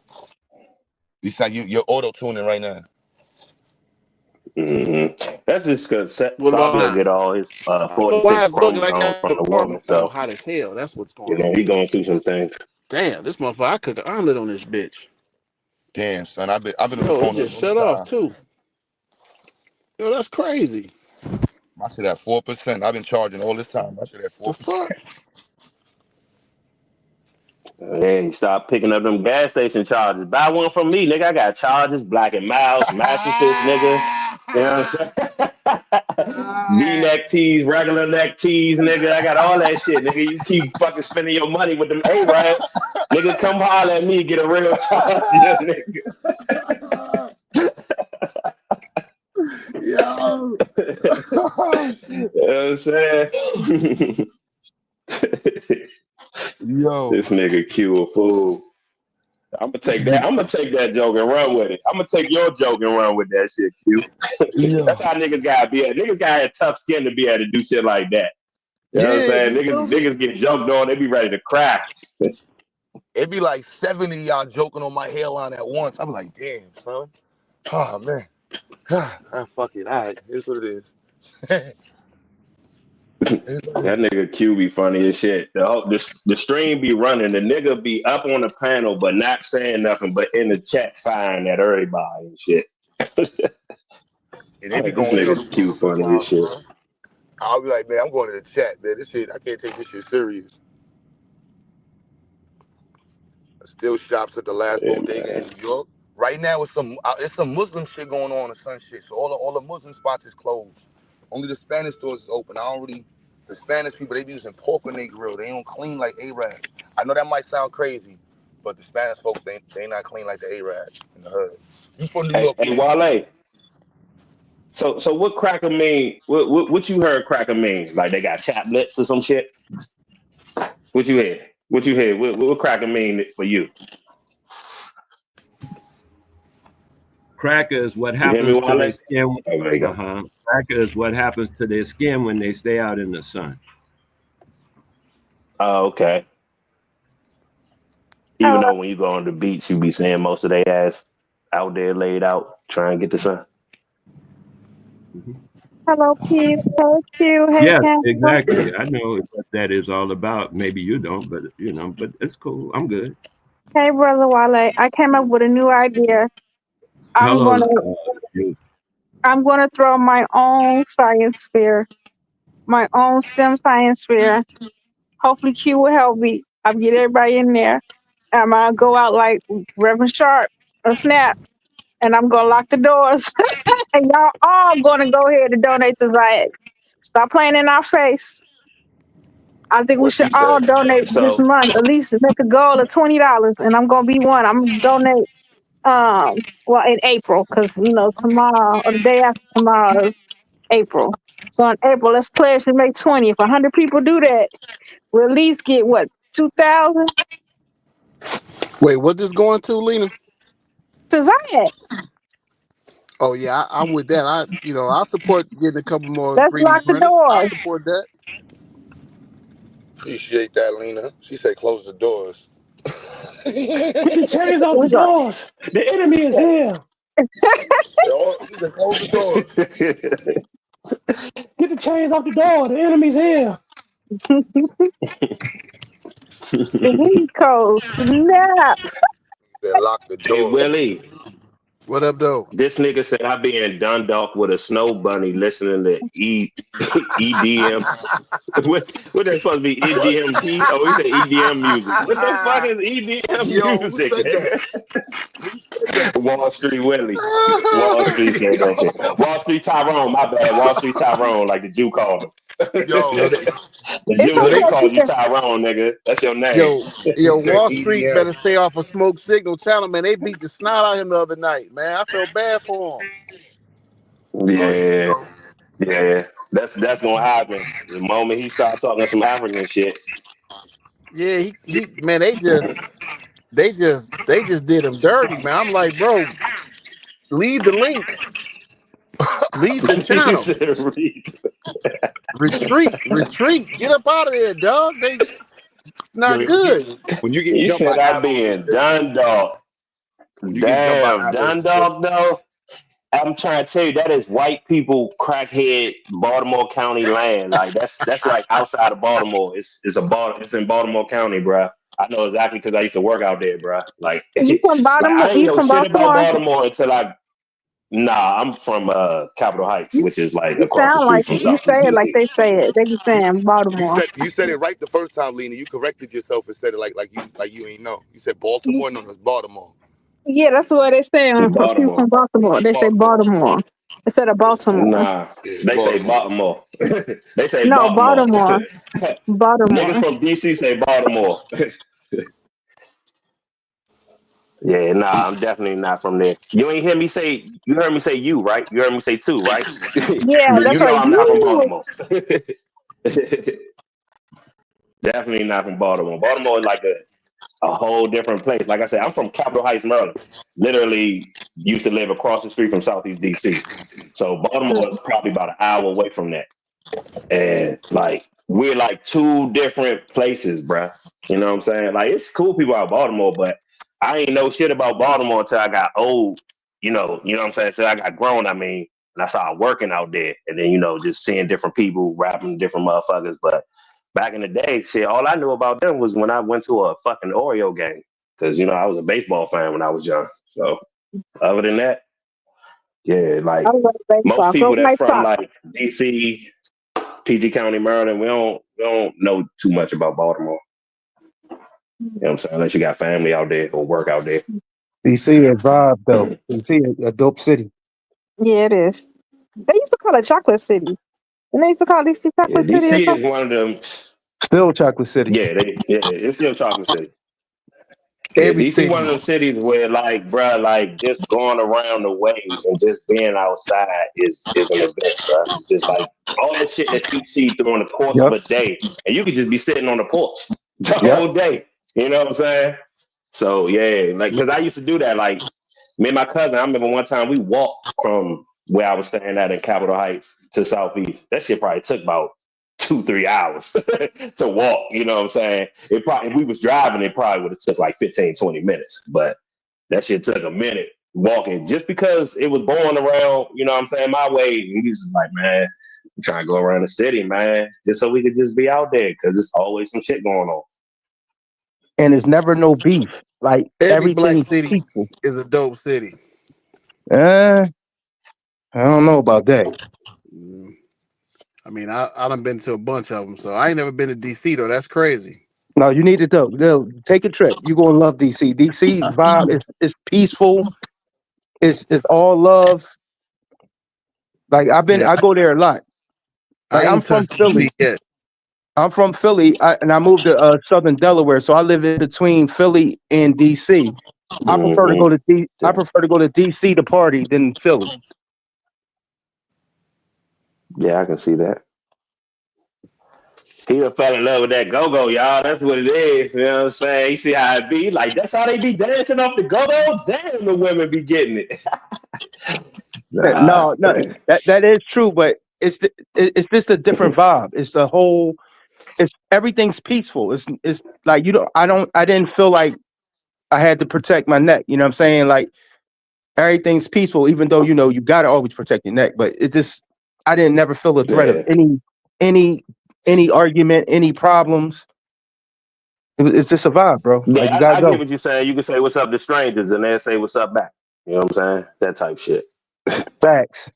S3: You sound you're auto tuning right now.
S5: That's just because
S1: What about
S5: Sabio
S1: mine?
S5: get all his
S1: I don't know why
S5: 46
S1: it's bugging. I
S5: chromosomes
S1: got
S5: from
S1: the
S5: the woman.
S1: apartment
S5: So,
S1: hot as hell. That's what's going
S5: you know,
S1: on.
S5: he going through some things.
S1: Damn, this motherfucker! I cook an omelet on this bitch.
S3: Damn, son, I've been on the
S1: Yo, it
S3: phone
S1: just
S3: this whole
S1: shut off
S3: time.
S1: too. Yo, that's crazy.
S3: I should have 4%. I've been charging all this time. I should have
S1: The
S3: 4%.
S1: fuck?
S5: Hey, stop picking up them gas station charges. Buy one from me, nigga. I got charges, Black and Mouse, mattresses, nigga. You know what I'm saying? V-neck tees, regular neck tees, nigga. I got all that shit, nigga. You keep fucking spending your money with them A-Raps. Nigga, come holler at me, get a real charge, nigga.
S3: Yo.
S5: You know what I'm saying?
S3: Yo.
S5: This nigga Q a fool. I'm gonna take that joke and run with it. I'm gonna take your joke and run with that shit, Q.
S3: Yo.
S5: That's how niggas gotta be. Niggas gotta have tough skin to be able to do shit like that. You know what I'm
S3: Yeah,
S5: saying?
S3: you feel me?
S5: Niggas get joked on, they be ready to cry.
S3: It'd be like 70 of y'all joking on my hairline at once. I'm like, damn, son. Oh, man. Fuck it. All right. Here's what it is.
S5: That nigga Q be funny as shit. The stream be running. The nigga be up on the panel, but not saying nothing, but in the chat firing at everybody and shit.
S3: And they be
S5: This
S3: going in on
S5: nigga
S3: the
S5: Q
S3: news
S5: funny as
S3: sometimes,
S5: shit.
S3: man. I'll be like, man, I'm going to the chat, man. This shit, I can't take this shit serious. Still shops at the last
S5: Yeah,
S3: bodega
S5: man.
S3: in New York. Right now, it's some Muslim shit going on and some shit. So all the Muslim spots is closed. Only the Spanish stores is open. The Spanish people, they be using pork on their grill. They don't clean like Arabs. I know that might sound crazy, but the Spanish folks, they not clean like the Arabs in the hood. You from New York,
S5: Hey,
S3: you know.
S5: Wale. So what cracker mean? What you heard cracker means? Like they got chapped lips or some shit? What you heard? What cracker mean for you?
S6: Cracker is what
S5: You hear me,
S6: happens to
S5: Wale?
S6: their skin.
S5: Oh, there you go.
S6: Cracker is what happens to their skin when they stay out in the sun.
S5: Oh, okay. Even though when you go on the beach, you be seeing most of their ass out there laid out trying to get the sun.
S6: Mm-hmm.
S7: Hello, Pete. Hello, Q. Hey,
S6: Yes,
S7: Ken.
S6: exactly. I know what that is all about. Maybe you don't, but but it's cool. I'm good.
S7: Hey, Brother Wale. I came up with a new idea. I'm
S6: Hello.
S7: gonna throw my own science fair, my own STEM science fair. Hopefully, Q will help me. I'll get everybody in there. I'm gonna go out like Reverend Sharp or Snap, and I'm gonna lock the doors. And y'all all gonna go ahead and donate to Zion. Stop playing in our face. I think we
S3: What
S7: should
S3: she
S7: all
S3: said.
S7: donate this
S5: So
S7: month. At least make a goal of $20, and I'm gonna be one. I'm gonna donate. Well, in April, because tomorrow or the day after tomorrow is April. So in April, let's pledge to make 20. If 100 people do that, we'll at least get what, 2,000
S1: Wait, what this going to, Lena?
S7: to Zion.
S1: Oh yeah, I'm with that. I support getting a couple more
S7: Let's
S1: 3D
S7: lock the
S1: printers. I
S7: doors.
S1: support that.
S3: Appreciate that, Lena. She said close the doors.
S5: get the chains off the
S7: We go.
S5: doors. The enemy is here.
S3: She said close the doors.
S5: Get the chains off the door. The enemy's here.
S7: The East Coast. Snap.
S3: She said lock the
S5: Hey
S3: doors.
S5: Willie.
S1: What up, though?
S5: This nigga said I be in Dundalk with a snow bunny listening to EDM. What that's supposed to be EDMP? Oh, he said EDM music. What the fuck is EDM
S3: Yo, who
S5: music?
S3: said that? Who said that?
S5: Wall Street Willie. Wall Street said that shit. Wall Street Tyrone, my bad. Wall Street Tyrone, like the Jew called him.
S3: Yo,
S1: Yo, they,
S5: The
S7: It's
S5: Jews,
S1: yo,
S5: they
S1: they,
S7: okay.
S5: call you Tyrone, nigga. That's your name.
S1: yo,
S3: he
S1: yo,
S3: said
S1: Wall Street
S3: EDM.
S1: better stay off of Smoke Signal Channel, man. They beat the snot out of him the other night, man. I feel bad for him.
S3: Oh, here we
S5: Yeah,
S3: go.
S5: yeah. That's gonna happen. The moment he start talking some African shit.
S1: Yeah, man, they just did him dirty, man. I'm like, bro, leave the link, leave the
S5: You
S1: channel,
S5: said read.
S1: retreat, get up out of there, dog. They
S3: Yo,
S1: not good.
S3: when you get
S5: You
S3: jumped by
S5: said I be
S3: arrows, it's
S5: in
S3: different.
S5: Dundalk.
S3: When you get jumped by
S5: Damn,
S3: arrows, it's different.
S5: Dundalk though. I'm trying to tell you, that is white people crackhead Baltimore County land. Like that's like outside of Baltimore. It's in Baltimore County, bruh. I know exactly because I used to work out there, bruh. Like
S7: You from
S5: like
S7: Baltimore?
S5: I ain't
S7: You
S5: know
S7: from
S5: shit about
S7: Baltimore?
S5: Baltimore until I nah, I'm from Capitol Heights,
S7: You,
S5: which is like
S7: you
S5: across the
S7: sound
S5: street
S7: like
S5: from
S7: it. You
S5: Southeast
S7: say it like
S5: DC.
S7: they say it. They be saying
S3: You
S7: Baltimore.
S3: said it right the first time, Lena. You corrected yourself and said it like you ain't know. You said
S7: You-
S3: Baltimore, no, it's Baltimore.
S7: Yeah, that's the way they say when people
S5: Baltimore.
S7: from Baltimore. They say
S3: Baltimore.
S7: Baltimore instead of Baltimore.
S5: Nah,
S3: Yeah,
S5: they say
S3: Baltimore.
S5: Baltimore. They say
S7: No,
S5: Baltimore.
S7: Baltimore.
S5: Niggas
S7: Baltimore.
S5: from DC say Baltimore. Yeah, nah, I'm definitely not from there. You ain't hear me say. You heard me say you, right? You heard me say two, right?
S7: Yeah,
S5: Then
S7: that's
S5: you know
S7: right.
S5: I'm not from
S7: You.
S5: Baltimore. Definitely not from Baltimore. Baltimore is like a whole different place. Like I said, I'm from Capitol Heights, Maryland. Literally used to live across the street from Southeast DC. So Baltimore is probably about an hour away from that. And like we're like two different places, bruh. You know what I'm saying? Like it's cool people out of Baltimore, but I ain't know shit about Baltimore until I got old. You know what I'm saying? So I got grown, I mean, and I started working out there. And then, just seeing different people rapping different motherfuckers. But back in the day, shit, all I knew about them was when I went to a fucking Oreo game. Cause I was a baseball fan when I was young. So other than that, yeah,
S7: I
S5: like
S7: was like
S5: most
S7: baseball. Go
S5: people that's
S7: White
S5: from
S7: Sox.
S5: like DC, PG County, Maryland, we don't know too much about Baltimore. You know what I'm saying? Unless you got family out there or work out there.
S8: DC is vibe though. DC is a dope city.
S7: Yeah, it is. They used to call it Chocolate City. And they used to call DC
S5: Yeah,
S7: Chocolate City or
S5: DC is
S7: something.
S5: one of them.
S8: Still chocolate city.
S5: It's still Chocolate City. Yeah,
S1: Every
S5: DC one
S1: city.
S5: of them cities where like, bruh, like just going around the way and just being outside is an event, bruh. It's just like all the shit that you see during the course of
S8: Yep.
S5: a day, and you could just be sitting on the porch the
S8: Yep.
S5: whole day. You know what I'm saying? So yeah, like because I used to do that. Like me and my cousin, I remember one time we walked from where I was staying at in Capitol Heights to Southeast. That shit probably took about 2-3 hours to walk. You know what I'm saying? It probably if we was driving, it probably would have took like 15-20 minutes. But that shit took a minute walking just because it was born around, you know what I'm saying, my way. And he was just like, man, I'm trying to go around the city, man, just so we could just be out there because there's always some shit going on.
S8: And there's never no beef. Like
S1: Every black
S8: everything's
S1: city
S8: peaceful.
S1: is a dope city.
S8: Uh, I don't know about that.
S1: Mm. I mean, I done been to a bunch of them, so I ain't never been to DC though. That's crazy.
S8: No, you need to go. Take a trip. You're gonna love DC. DC vibe is peaceful. It's all love. Like
S1: Yeah,
S8: I go there a lot.
S1: I
S8: Like I'm
S1: ain't
S8: from
S1: touched DC
S8: Philly.
S1: yet.
S8: I'm from Philly, and I moved to Southern Delaware, so I live in between Philly and DC.
S5: Mm-hmm.
S8: I
S5: Yeah.
S8: prefer to go to DC to party than Philly.
S5: Yeah, I can see that. He done fell in love with that go-go, y'all. That's what it is. You know what I'm saying? You see how it be? Like, that's how they be dancing off the go-go? Damn, the women be getting it. Nah.
S8: No, no, that is true, but it's just a different vibe. It's the whole. It's everything's peaceful. It's like you don't. I didn't feel like I had to protect my neck. You know what I'm saying? Like everything's peaceful, even though you gotta always protect your neck. But it just I didn't never feel the threat of
S5: Yeah.
S8: any any argument, any problems. It's just a vibe, bro. Like
S5: Yeah,
S8: you gotta
S5: I get
S8: go.
S5: what you're saying. You can say what's up to strangers and they'll say what's up back. You know what I'm saying? That type shit.
S8: Facts.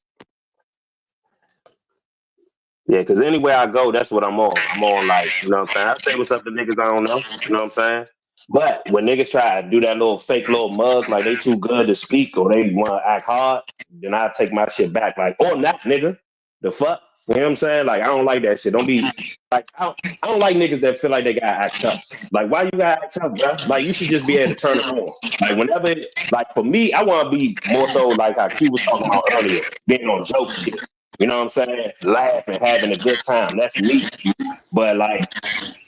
S5: Yeah, because anywhere I go, that's what I'm on. I'm on like, you know what I'm saying? I say what's up to niggas I don't know. You know what I'm saying? But when niggas try to do that little fake little mug, like they too good to speak or they want to act hard, then I take my shit back. Like, or not, nigga. The fuck? You know what I'm saying? Like, I don't like that shit. Don't be like, I don't like niggas that feel like they gotta act tough. Like, why you gotta act tough, bro? Like, you should just be able to turn it on. Like, whenever, like, for me, I want to be more so like how Q was talking about earlier, being on joke shit. You know what I'm saying? Laughing, having a good time. That's me. But like,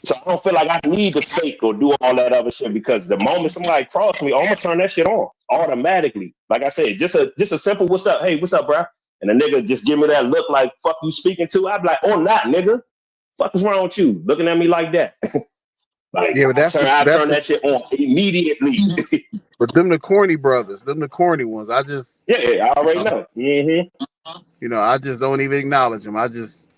S5: so I don't feel like I need to fake or do all that other shit because the moment somebody cross me, I'm gonna turn that shit on automatically. Like I said, just a simple "what's up?" Hey, what's up, bro? And the nigga just give me that look like "fuck you speaking to." I'd be like, "Or not, nigga. Fuck is wrong with you? Looking at me like that?" Like
S1: Yeah, but
S5: I turn that shit on immediately.
S1: but them the corny brothers, them the corny ones. I just,
S5: Yeah, I already know. Mm-hmm.
S1: you know, I just don't even acknowledge them. I just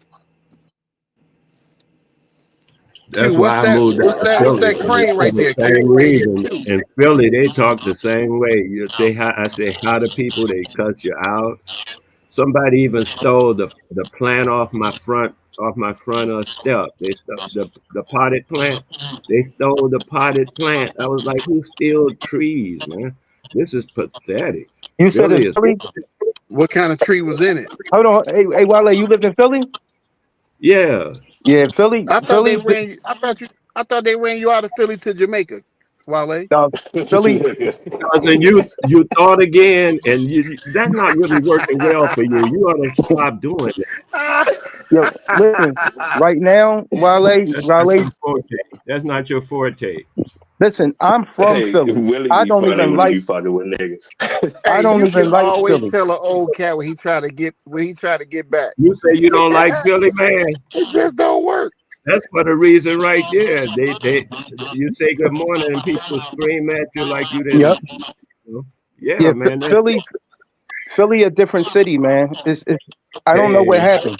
S1: Q.
S6: That's why I moved out of
S1: What's
S6: Philly
S1: that crane
S6: for
S1: right
S6: the
S1: there? Q,
S6: same
S1: right here,
S6: reason.
S1: Q.
S6: In Philly, they talk the same way. You say hi, I say hi to people, they cuss you out. Somebody even stole the plant off my front step. They stole the potted plant. They stole the potted plant. I was like, who steals trees, man? This is pathetic.
S8: You said in
S6: Philly is
S8: Philly?
S1: What kind of tree was in it?
S8: Hold on. Hey, Wale, you lived in Philly?
S6: yeah.
S8: Yeah, Philly.
S1: I thought they
S8: Philly.
S1: ran. I thought they ran you out of Philly to Jamaica, Wale.
S8: Philly.
S6: Because then you thought again, and that's not really working well for you. You ought to stop doing that.
S8: Yo, listen. Right now,
S6: That's not
S8: Wale.
S6: your forte. That's not your forte.
S8: Listen, I'm from
S5: Hey,
S8: Philly.
S5: Willie
S8: I
S5: be
S8: don't
S5: funny
S8: even
S5: when he
S8: like.
S5: be fucking with niggas.
S8: I
S1: Hey,
S8: don't
S1: you can
S8: even like
S1: always
S8: Philly.
S1: tell an old cat when he try to get back.
S6: You say you don't like Philly, man.
S1: It just don't work.
S6: That's for the reason right there. You say good morning and people scream at you like you
S8: Yep.
S6: didn't. You know? Yeah,
S8: Yeah,
S6: man. That's
S8: Philly, a different city, man. It's. I don't know what
S6: hey.
S8: happened.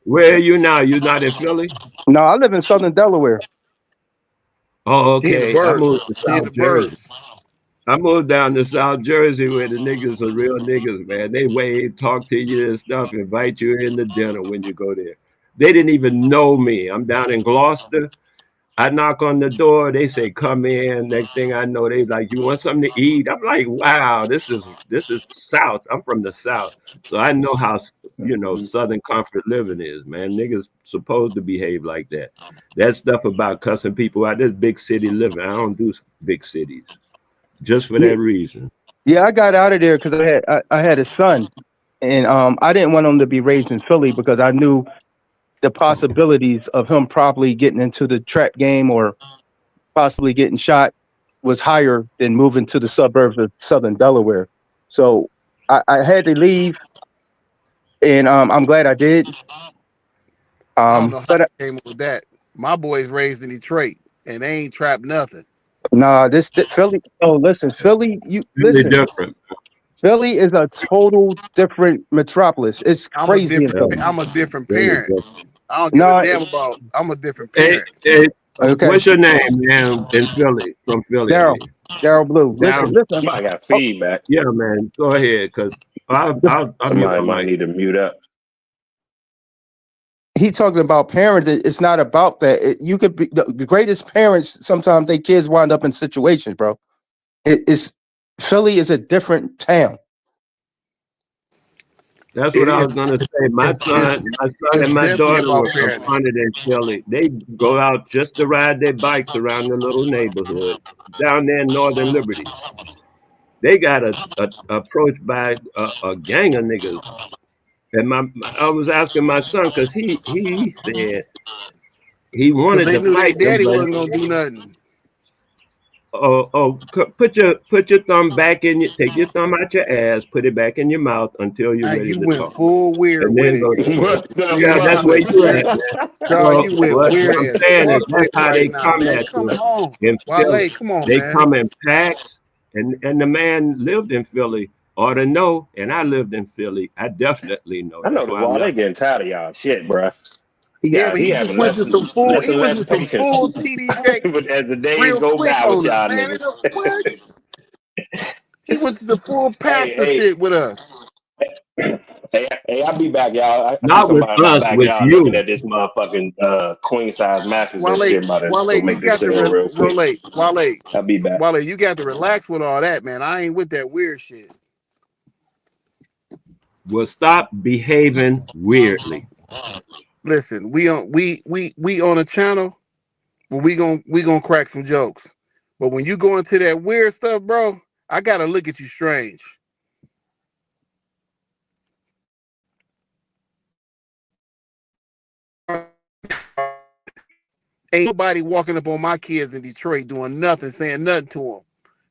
S6: Where are you now? You not in Philly?
S8: No, I live in Southern Delaware.
S6: Oh,
S1: He in the
S6: okay. I moved to
S1: birds. He in
S6: South
S1: the
S6: Jersey.
S1: birds.
S6: I moved down to South Jersey where the niggas are real niggas, man. They wave, talk to you and stuff, invite you in to dinner when you go there. They didn't even know me. I'm down in Gloucester. I knock on the door. They say, "Come in." Next thing I know, they like, "You want something to eat?" I'm like, "Wow, this is South. I'm from the South, so I know how Southern comfort living is, man. Niggas supposed to behave like that. That stuff about cussing people out. This big city living. I don't do big cities just for
S8: Yeah,
S6: that reason.
S8: yeah. I got out of there because I had a son, and I didn't want him to be raised in Philly because I knew the possibilities of him probably getting into the trap game or possibly getting shot was higher than moving to the suburbs of Southern Delaware. So I had to leave, and I'm glad I did.
S1: I don't know how
S8: But
S1: I came up with that. My boys raised in Detroit, and they ain't trapped nothing.
S8: nah, this Philly. Oh, listen, Philly. You
S6: Really
S8: listen.
S6: different.
S8: Philly is a total different metropolis. It's crazy in Philly.
S1: I'm a different
S6: Really
S1: parent.
S6: different.
S1: I don't give a
S8: No,
S1: damn about. I'm a different
S6: Hey,
S1: parent.
S6: hey,
S8: okay,
S6: what's your name, man? In Philly, from Philly, I
S8: Daryl,
S6: mean.
S8: Daryl Blue.
S6: Now,
S8: Listen.
S5: Somebody got
S8: Oh,
S5: feedback.
S6: yeah, man, go ahead, cause I'll mute
S5: Somebody
S6: my
S5: might
S6: mic.
S5: need to mute up.
S8: he talking about parenting. It's not about that. You could be the greatest parents. Sometimes they kids wind up in situations, bro. It's Philly is a different town.
S6: That's what I
S1: It,
S6: was gonna say. My son
S1: it's
S6: and my
S1: definitely
S6: daughter
S1: about
S6: were
S1: parenting.
S6: confronted in Philly. They go out just to ride their bikes around the little neighborhood down there in Northern Liberty. They got approached by a gang of niggas, and I was asking my son because he said he
S1: Because
S6: wanted
S1: they
S6: to
S1: knew their
S6: fight them,
S1: daddy
S6: but
S1: wasn't gonna do nothing.
S6: put your thumb back in your take your thumb out your ass, put it back in your mouth until you're
S1: Hey,
S6: ready
S1: you
S6: to
S1: went
S6: talk,
S1: full weird
S6: and
S1: with
S6: then
S1: it.
S6: go to
S5: What
S6: talking.
S5: the
S6: Yeah, that's
S5: fuck?
S6: where
S1: You
S6: you
S1: went,
S6: at, man.
S1: dog.
S6: So
S1: You went
S6: what
S1: weird
S6: I'm
S1: as
S6: saying is
S1: fuck
S6: that's
S1: with it
S6: how
S1: right
S6: they
S1: now,
S6: come
S1: man.
S6: at
S1: Come
S6: you
S1: on,
S6: in Philly.
S1: Wale. Come on,
S6: They
S1: man.
S6: come in packs, and the man lived in Philly, ought to know, and I lived in Philly. I definitely know.
S5: I know
S6: That's
S5: the
S6: why I
S5: wall. They
S6: left.
S5: getting tired of y'all shit, bro.
S1: Yeah, but
S5: He
S1: he just
S5: having
S1: went to some full.
S5: less
S1: He
S5: and
S1: went
S5: less
S1: to some
S5: patience.
S1: full TD Jakes
S5: But as the days
S1: real
S5: go
S1: quick
S5: by with
S1: on us,
S5: y'all
S1: man.
S5: niggas.
S1: What? He went to the full pastor
S5: Hey,
S1: shit with us.
S5: hey, I'll be back, y'all. I see
S6: Not with
S5: somebody in my
S6: us, with
S5: backyard looking
S6: you.
S5: at this motherfucking queen size mattress and
S1: Wale,
S5: shit. About to
S1: Wale,
S5: go
S1: you
S5: make this
S1: got to
S5: sale real
S1: no
S5: quick.
S1: late.
S5: I'll be back.
S1: Wale, you got to relax with all that, man. I ain't with that weird shit.
S6: Will stop behaving weirdly.
S1: Listen, we on a channel where we gonna crack some jokes. But when you go into that weird stuff, bro, I gotta look at you strange. Ain't nobody walking up on my kids in Detroit doing nothing, saying nothing to them,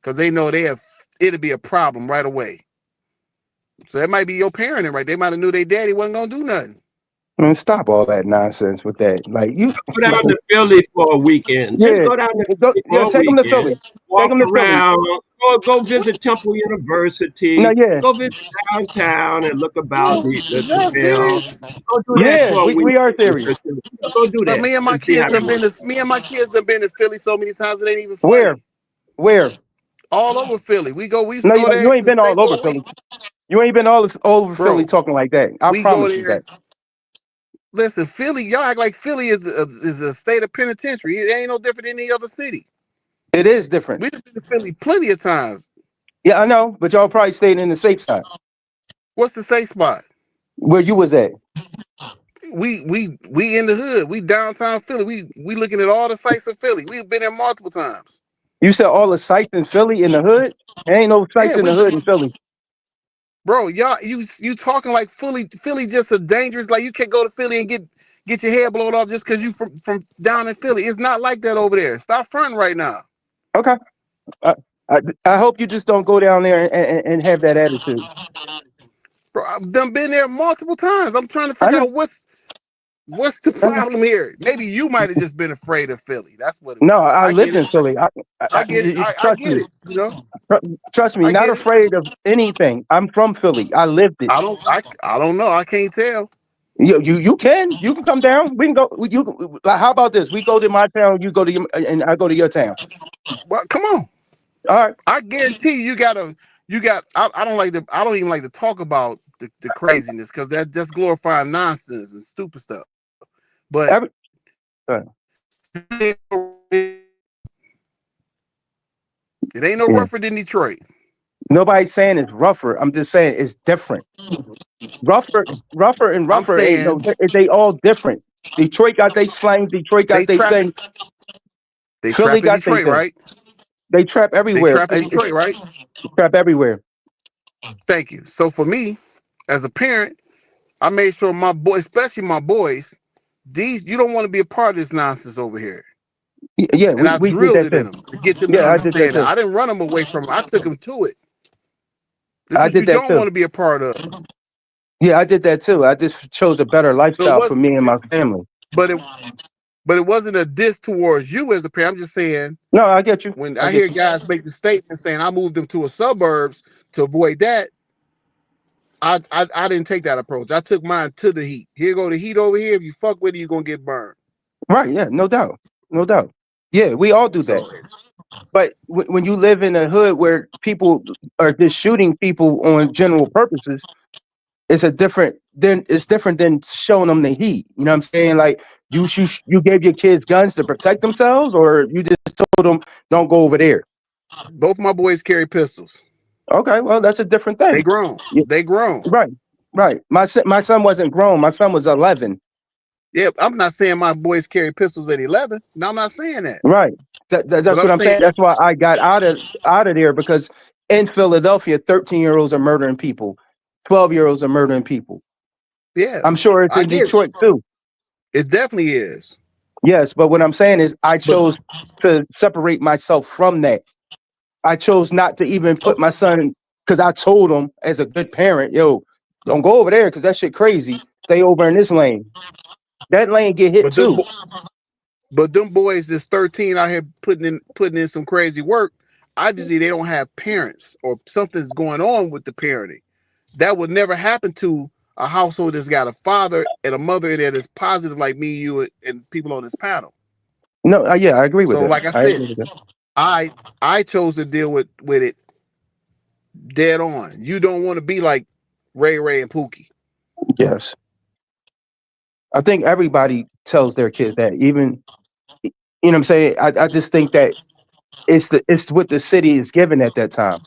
S1: because they know it'll be a problem right away. So that might be your parenting, right? They might have knew their daddy wasn't gonna do nothing.
S8: Man, stop all that nonsense with that. Like you,
S6: Go down to Philly for a weekend. Just
S8: yeah,
S6: go down to
S8: go,
S6: Philly
S8: yeah.
S6: for a
S8: Take them to
S6: weekend.
S8: Philly. Take
S6: Walk
S8: them to Philly.
S6: around. Go visit Temple
S8: No,
S6: University.
S8: yeah,
S6: Go visit downtown and look about the
S1: Y'all
S6: canal.
S1: serious?
S6: Go do that
S8: yeah.
S6: for a
S8: We are
S6: weekend.
S8: serious.
S6: Go do
S1: But
S6: that and see how it works.
S1: me and my kids have been to Philly so many times it ain't even
S8: Where,
S1: funny.
S8: where?
S1: All over Philly. We used to
S8: No,
S1: go there
S8: you ain't
S1: and
S8: been
S1: stay
S8: all over
S1: for a
S8: Philly.
S1: week.
S8: You ain't been all over Philly
S1: Bro,
S8: talking like that. I
S1: we go
S8: promise you
S1: there.
S8: that.
S1: Listen, Philly, y'all act like Philly is a state of penitentiary. It ain't no different than any other city.
S8: It is different.
S1: We've been to Philly plenty of times.
S8: Yeah, I know, but y'all probably stayed in the safe side
S1: What's the safe spot?
S8: where you was at.
S1: We in the hood. We downtown Philly. We looking at all the sites of Philly. We've been there multiple times.
S8: You said all the sites in Philly in the hood. There ain't no
S1: Yeah,
S8: sites in the hood in Philly.
S1: bro, y'all, you talking like Philly just a dangerous. Like you can't go to Philly and get your head blown off just because you from down in Philly. It's not like that over there. Stop fronting right now,
S8: Okay. I, I hope you just don't go down there and have that attitude.
S1: bro. I've done been there multiple times. I'm trying to
S8: I
S1: figure
S8: know.
S1: out what's the
S8: I know.
S1: problem here. Maybe you might have just been afraid of Philly. That's what it
S8: No,
S1: was.
S8: I
S1: I get
S8: lived
S1: it.
S8: in Philly.
S1: I
S8: Trust
S1: get
S8: me.
S1: it. You know,
S8: Trust me.
S1: I
S8: Not
S1: get it.
S8: afraid of anything. I'm from Philly. I lived it.
S1: I don't know. I can't tell.
S8: You can come down. We can go. Like, how about this? We go to my town. You go to your, and I go to your town.
S1: Well, come on.
S8: All right.
S1: I guarantee I don't like I don't even like to talk about the craziness because that's just glorifying nonsense and stupid stuff. But
S8: Every, uh,
S1: it ain't no
S8: yeah.
S1: rougher than Detroit.
S8: Nobody's saying it's rougher. I'm just saying it's different. Rougher and
S1: I'm
S8: rougher ain't no.
S1: saying
S8: They all different. Detroit got they slang. Detroit
S1: they
S8: got they
S1: trap
S8: thing.
S1: they
S8: Philly
S1: trap in
S8: got they
S1: Detroit,
S8: thing.
S1: right?
S8: They trap
S1: They
S8: everywhere.
S1: trap in Detroit, right?
S8: It's trap everywhere.
S1: Thank you. So for me, as a parent, I made sure my boys, especially my boys, you don't want to be a part of this nonsense over here.
S8: Yeah,
S1: And
S8: we,
S1: I
S8: we did
S1: drilled
S8: that
S1: it in
S8: too.
S1: them to get them to
S8: Yeah, I did that
S1: understand that.
S8: too.
S1: I didn't run them away from it. I took them to it. This is
S8: I
S1: what
S8: did
S1: you
S8: that
S1: don't
S8: too.
S1: want to be a part of.
S8: Yeah, I did that too. I just chose a better
S1: So it
S8: lifestyle for
S1: was,
S8: me and my family.
S1: but it wasn't a diss towards you as a parent. I'm just saying
S8: No, I get you.
S1: when
S8: I
S1: I
S8: get
S1: hear
S8: you.
S1: guys make the statement saying I moved them to a suburbs to avoid that, I didn't take that approach. I took mine to the heat. Here go the heat over here. If you fuck with it, you're gonna get burned.
S8: Right? Yeah, no doubt, no doubt. Yeah, we all do that.
S1: So
S8: But when you live in a hood where people are just shooting people on general purposes, it's different than showing them the heat. You know what I'm saying? Like you gave your kids guns to protect themselves, or you just told them don't go over there.
S1: both my boys carry pistols.
S8: Okay, well that's a different
S1: They
S8: thing.
S1: grown.
S8: Yeah,
S1: They grown.
S8: right, right. My son wasn't grown. My son was 11.
S1: Yeah, I'm not saying my boys carry pistols at 11. No, I'm not saying that.
S8: Right.
S1: But
S8: That's
S1: I'm
S8: what I'm saying.
S1: saying,
S8: That's why I got out of there because in Philadelphia, 13-year-olds are murdering people, 12-year-olds are murdering people.
S1: yeah,
S8: I'm sure it's
S1: I
S8: in
S1: get it.
S8: Detroit too.
S1: It definitely is.
S8: Yes, but what I'm saying is I
S1: But
S8: chose to separate myself from that. I chose not to even put my son because I told him as a good parent, yo, don't go over there because that shit crazy. Stay over in this lane. That lane get hit
S1: but them
S8: too.
S1: but them boys that's 13 out here putting in some crazy work. Obviously, they don't have parents or something's going on with the parenting. That would never happen to a household that's got a father and a mother that is positive like me, you, and people on this panel.
S8: No, yeah, I agree with
S1: So,
S8: that.
S1: like I
S8: I
S1: said,
S8: agree with that.
S1: I chose to deal with it Dead on. You don't want to be like Ray Ray and Pookie.
S8: Yes, I think everybody tells their kids that. Even you know what I'm saying. I just think that it's what the city is given at that time.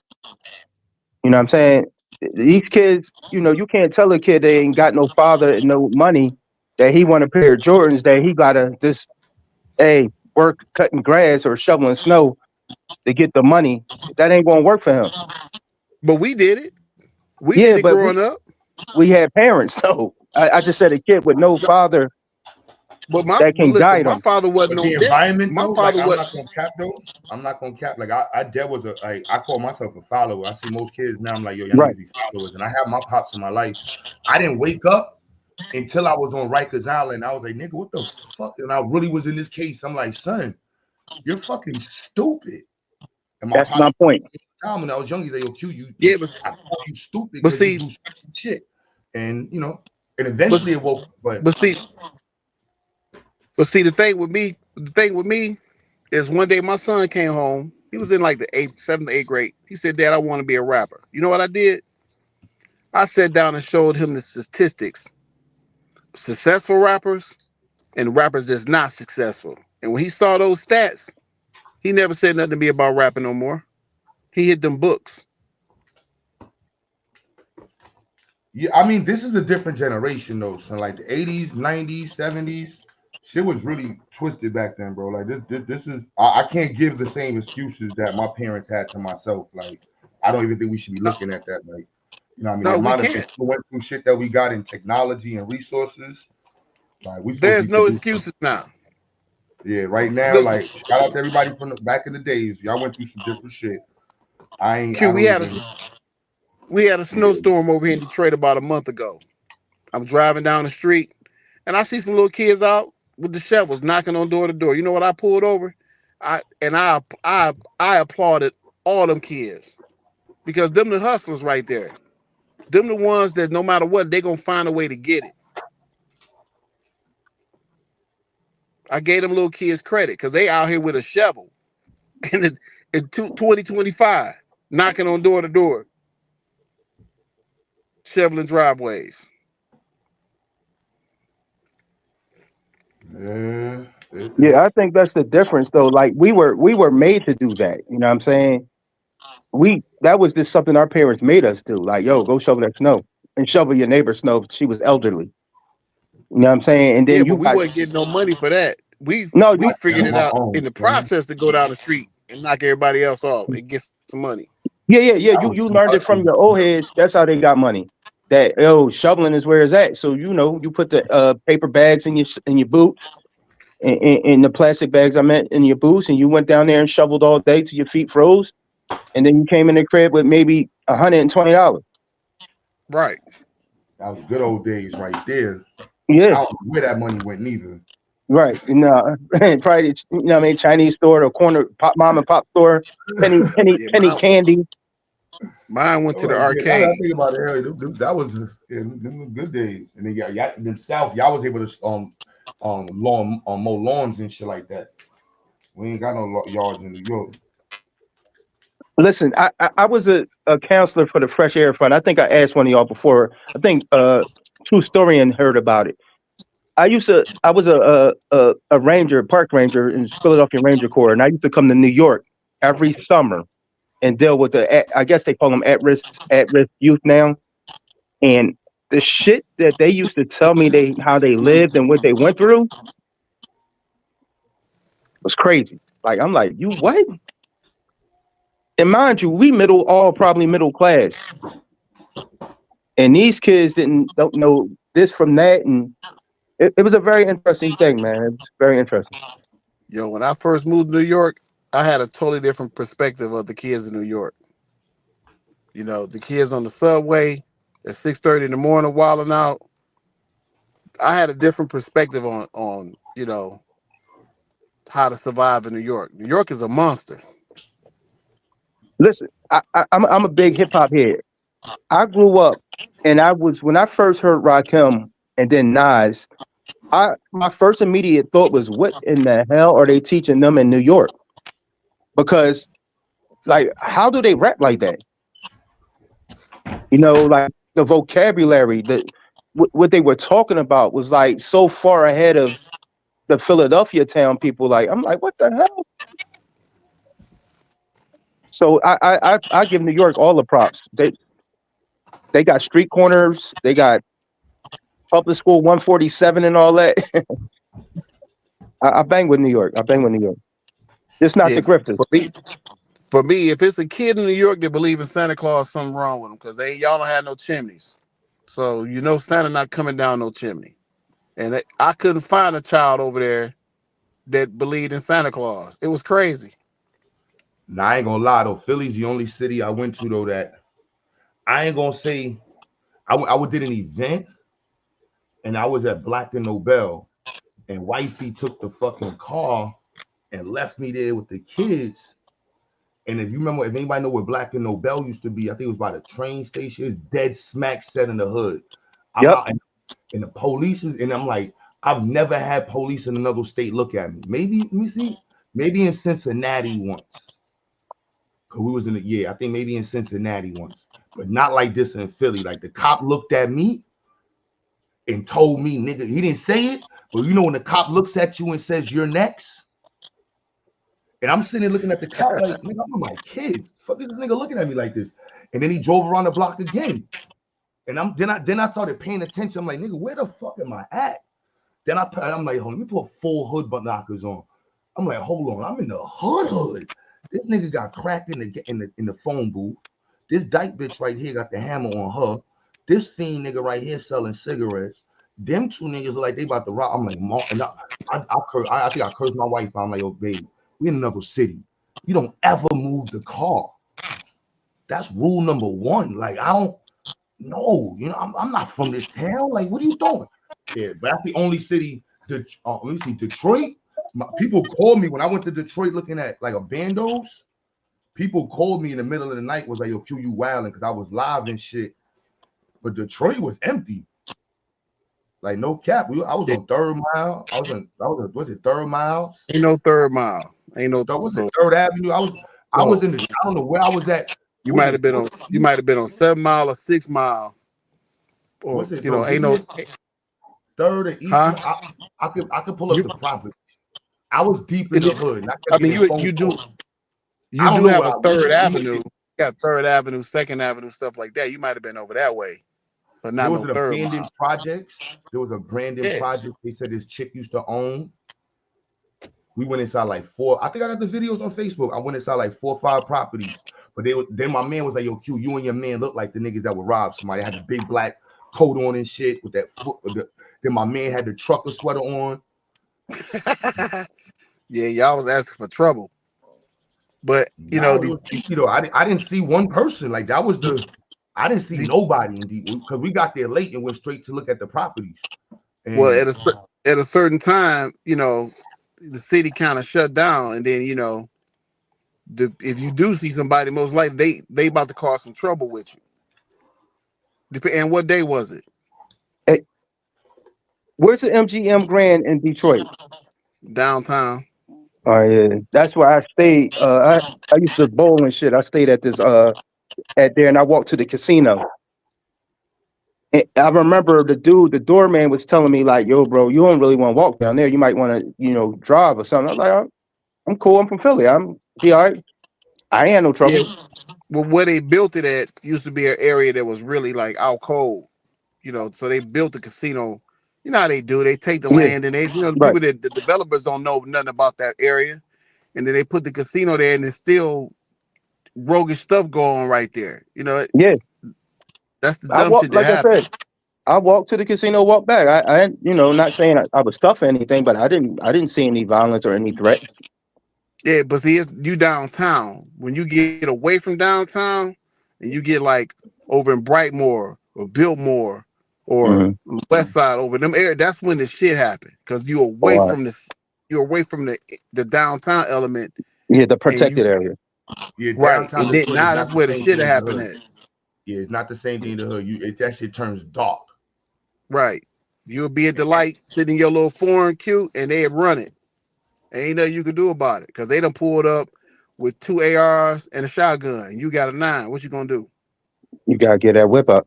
S8: You know what I'm saying? These kids, you can't tell a kid they ain't got no father and no money that he want a pair of Jordans that he gotta just hey work cutting grass or shoveling snow to get the money. That ain't gonna work for him.
S1: But we did it. We
S8: Yeah,
S1: did it
S8: but
S1: growing up.
S8: we had parents though. I just said a kid with no father that
S1: But
S8: can
S1: listen,
S8: guide
S1: my
S8: him.
S1: father wasn't
S3: But the
S1: on deck.
S3: environment
S1: My
S3: though, like
S1: father
S3: I'm
S1: was
S3: not gonna cap though. I'm not gonna cap. Like I there was a like I call myself a follower. I see most kids now. I'm like, yo, y'all need
S8: Right.
S3: to be followers. And I have my pops in my life. I didn't wake up until I was on Rikers Island. I was like, nigga, what the fuck? And I really was in this case. I'm like, son, you're fucking stupid. And my
S8: That's my
S3: pops
S8: point.
S3: time when I was young, he's like, yo, Q,
S1: yeah,
S3: I call you stupid
S1: but
S3: because you
S1: see,
S3: do stupid shit. And and
S1: but
S3: eventually it woke up, but
S1: but see, but see, the thing with me is one day my son came home. He was in like the eighth, seventh, eighth grade. He said, "Dad, I want to be a rapper." You know what I did? I sat down and showed him the statistics, successful rappers and rappers that's not successful. And when he saw those stats, he never said nothing to me about rapping no more. He hit them books.
S3: yeah, I mean, this is a different generation though. So like the 80s, 90s, 70s, shit was really twisted back then, bro. Like this is I can't give the same excuses that my parents had to myself. Like I don't even think we should be
S1: No,
S3: looking at that. Like, what I mean, the
S1: no, we
S3: amount of
S1: can't.
S3: influential shit that we got in technology and resources, like we supposed to
S1: There's
S3: be
S1: no
S3: producing.
S1: excuses now.
S3: Yeah, right now,
S1: Listen,
S3: like shout out to everybody from back in the days. Y'all went through some different shit.
S1: Q,
S3: I
S1: we
S3: don't
S1: had a
S3: even.
S1: we had a
S3: Yeah.
S1: snowstorm over here in Detroit about a month ago. I'm driving down the street and I see some little kids out with the shovels knocking on door to door. You know what I pulled over? I applauded all them kids because them the hustlers right there. Them the ones that no matter what they gonna find a way to get it. I gave them little kids credit because they out here with a shovel in 2025 knocking on door to door, shoveling driveways.
S3: Yeah,
S8: Yeah, I think that's the difference though. Like we were made to do that. You know what I'm saying? That was just something our parents made us do. Like, yo, go shovel that snow and shovel your neighbor's snow. She was elderly. You know what I'm saying? And
S1: Yeah,
S8: then
S1: but
S8: you
S1: we
S8: got
S1: wasn't getting no money for that. We
S8: no,
S1: we
S8: you
S1: figured
S3: on
S1: it
S3: my
S1: out in
S3: own,
S1: the
S3: son.
S1: process to go down the street and knock everybody else off and get some money.
S8: yeah.
S3: I was
S8: You
S3: through
S8: learned it from
S3: hustling.
S8: your old heads. That's how they got money. That shoveling is where it's at. So you put the paper bags in your boots in the plastic bags I meant in your boots, and you went down there and shoveled all day till your feet froze, and then you came in the crib with maybe $120.
S1: Right.
S3: That was good old days right there.
S8: Yeah,
S3: I don't know where that money went neither.
S8: right. Probably what I mean, Chinese store or corner pop mom and pop store,
S1: Yeah,
S8: penny candy.
S1: mine went
S3: All
S1: to the
S3: right, yeah. Now that I
S1: arcade.
S3: think about it, hell, that was them were good days. And then yeah, them South, y'all was able to lawn mow lawns and shit like that. We ain't got no yards in New York.
S8: Listen, I was a counselor for the Fresh Air Fund. I think I asked one of y'all before. I think True Storian heard about it. I was a ranger, a park ranger in Philadelphia Ranger Corps, and I used to come to New York every summer and deal with I guess they call them at risk youth now. And the shit that they used to tell me how they lived and what they went through was crazy. Like I'm like, you what? And mind you, we probably middle class. And these kids don't know this from that. And it was a very interesting thing, man. It was very interesting.
S1: Yo, when I first moved to New York, I had a totally different perspective of the kids in New York. You know, the kids on the subway at 6:30 in the morning wilding out. I had a different perspective on how to survive in New York. New York is a monster.
S8: Listen, I'm a big hip hop head. I grew up and when I first heard Rakim and then Nas, my first immediate thought was, what in the hell are they teaching them in New York? Because like, how do they rap like that? You know, like the vocabulary, what they were talking about was like so far ahead of the Philadelphia town people. Like, I'm like, what the hell? So I give New York all the props. They got street corners, they got public school 147 and all that. I bang with New York. I bang with New York. It's not
S1: Yeah,
S8: the Grifters.
S1: for me, if it's a kid in New York that believes in Santa Claus, something wrong with them because y'all don't have no chimneys. So you know Santa not coming down no chimney. And I couldn't find a child over there that believed in Santa Claus. It was crazy.
S3: Now I ain't gonna lie though, Philly's the only city I went to though that I ain't gonna say I did an event and I was at Black and Nobel and wifey took the fucking car and left me there with the kids. And if you remember, if anybody know where Black and Nobel used to be, I think it was by the train station. It's dead smack set in the hood. I'm
S8: Yep.
S3: out and the police is, and I'm like, I've never had police in another state look at me. Maybe, let me see, maybe in Cincinnati once. Cause we was in the, yeah, I think maybe in Cincinnati once, but not like this in Philly. Like the cop looked at me and told me, nigga, he didn't say it, but you know when the cop looks at you and says you're next, and I'm sitting there looking at the cop like, nigga, I'm with my kids. Fuck is this nigga looking at me like this? And then he drove around the block again, and then I started paying attention. I'm like, nigga, where the fuck am I at? Then I'm like, hold on, let me put full hood knockers on. I'm like, hold on, I'm in the hood. This nigga got cracked in the phone booth. This dyke bitch right here got the hammer on her. This fiend nigga right here selling cigarettes. Them two niggas are like they about to rob. I'm like, and I think I cursed my wife. I'm like, oh babe, we in another city. You don't ever move the car. That's rule number one. Like I don't know. You know, I'm not from this town. Like, what are you doing? Yeah, but that's the only city. Let me see, Detroit. People called me when I went to Detroit looking at like a bandos. People called me in the middle of the night, was like, yo, Q, you wilding, because I was live and shit. But Detroit was empty. Like, no cap. I was on Third Mile. Was it Third Mile?
S1: Ain't no Third Mile. Ain't no,
S3: Was
S1: so
S3: it Third Avenue? I was in the, I don't know where I was at.
S1: you might have been on 7 Mile or 6 Mile. Or,
S3: What's it,
S1: you
S3: bro?
S1: know,
S3: Give
S1: ain't
S3: me
S1: no,
S3: a Third or East.
S1: huh?
S3: I could pull up
S1: You,
S3: the property. I was deep in
S1: and
S3: the
S1: then,
S3: hood, and I
S1: I
S3: kept
S1: mean,
S3: getting phone calls.
S1: you
S3: I don't
S1: do
S3: know
S1: have
S3: where
S1: a
S3: I was.
S1: Third Avenue. You got Third Avenue, Second Avenue, stuff like that. You might have been over that way, but
S3: There
S1: not
S3: was
S1: no
S3: an
S1: Third
S3: abandoned
S1: Mile.
S3: projects. There was a abandoned
S1: Yeah.
S3: project they said this chick used to own. We went inside like four. I think I got the videos on Facebook. I went inside like 4 or 5 properties. But then my man was like, yo, Q, you and your man look like the niggas that would rob somebody. They had the big black coat on and shit with that foot. Then my man had the trucker sweater on.
S1: Yeah, y'all was asking for trouble. But, you know,
S3: Now it was empty though. I didn't see one person. Like that was I didn't see nobody in because we got there late and went straight to look at the properties.
S1: well,
S3: And
S1: at a certain time, you know, the city kind of shut down, and then, you know, if you do see somebody, most likely they about to cause some trouble with you. And what day was it?
S8: Hey, where's the MGM Grand in Detroit?
S1: Downtown.
S8: Oh yeah, that's where I stayed. I used to bowl and shit. I stayed at this at there, and I walked to the casino. And I remember the doorman was telling me like, "Yo, bro, you don't really want to walk down there. You might want to, drive or something." I was like, I'm cool. I'm from Philly. I'm be all right. I ain't had no
S1: Yeah.
S8: trouble."
S1: Well, where they built it at used to be an area that was really like out cold, you know. So they built the casino. You know how they do? They take the
S8: Yeah,
S1: land and the
S8: right.
S1: people the developers don't know nothing about that area, and then they put the casino there, and it's still roguish stuff going on right there. You know,
S8: Yeah,
S1: that's the
S8: I
S1: dumb
S8: walked.
S1: shit that
S8: Like I said,
S1: happens.
S8: I walked to the casino, walked back. I not saying I was tough or anything, but I didn't see any violence or any threat.
S1: Yeah, but see, you downtown. When you get away from downtown, and you get like over in Brightmoor or Biltmore or
S8: Mm-hmm.
S1: West Side over them area, that's when the shit happened because
S8: All right.
S1: you're away from the downtown element,
S8: Yeah, the
S1: and you
S8: protected area.
S3: yeah,
S1: right,
S3: downtown
S1: and then
S3: Detroit is
S1: now
S3: not
S1: that's
S3: the
S1: where the
S3: same
S1: shit
S3: thing as the
S1: happened
S3: hood.
S1: at.
S3: Yeah, it's not the same thing in the hood. That shit turns dark.
S1: Right, you'll be at the light, sitting in your little foreign queue, and they run it. Ain't nothing you can do about it because they done pulled up with 2 ARs and a shotgun. You got a 9. What you gonna do?
S8: You gotta get that whip up.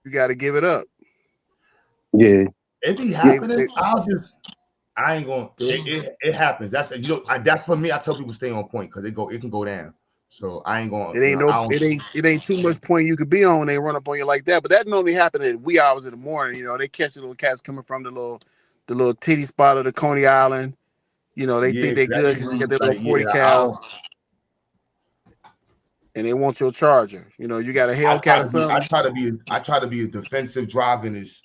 S1: You got to give it up.
S8: Yeah.
S9: It be
S1: They,
S9: happening.
S1: they,
S9: I ain't going. It happens. That's for me. I tell people stay on point because it can go down. So I ain't going. I don't.
S1: it ain't too much point you could be on when they run up on you like that. But that normally happen at wee hours in the morning. You know, they catch the little cats coming from the little titty spot of the Coney Island. You know, they
S9: Yeah,
S1: think they
S9: that
S1: good
S9: be
S1: because they
S9: when
S1: got
S9: it's
S1: their little
S9: like
S1: 40 cal and they want your charger. You know, you got a Hellcat or something.
S9: I try to be as defensive driving as.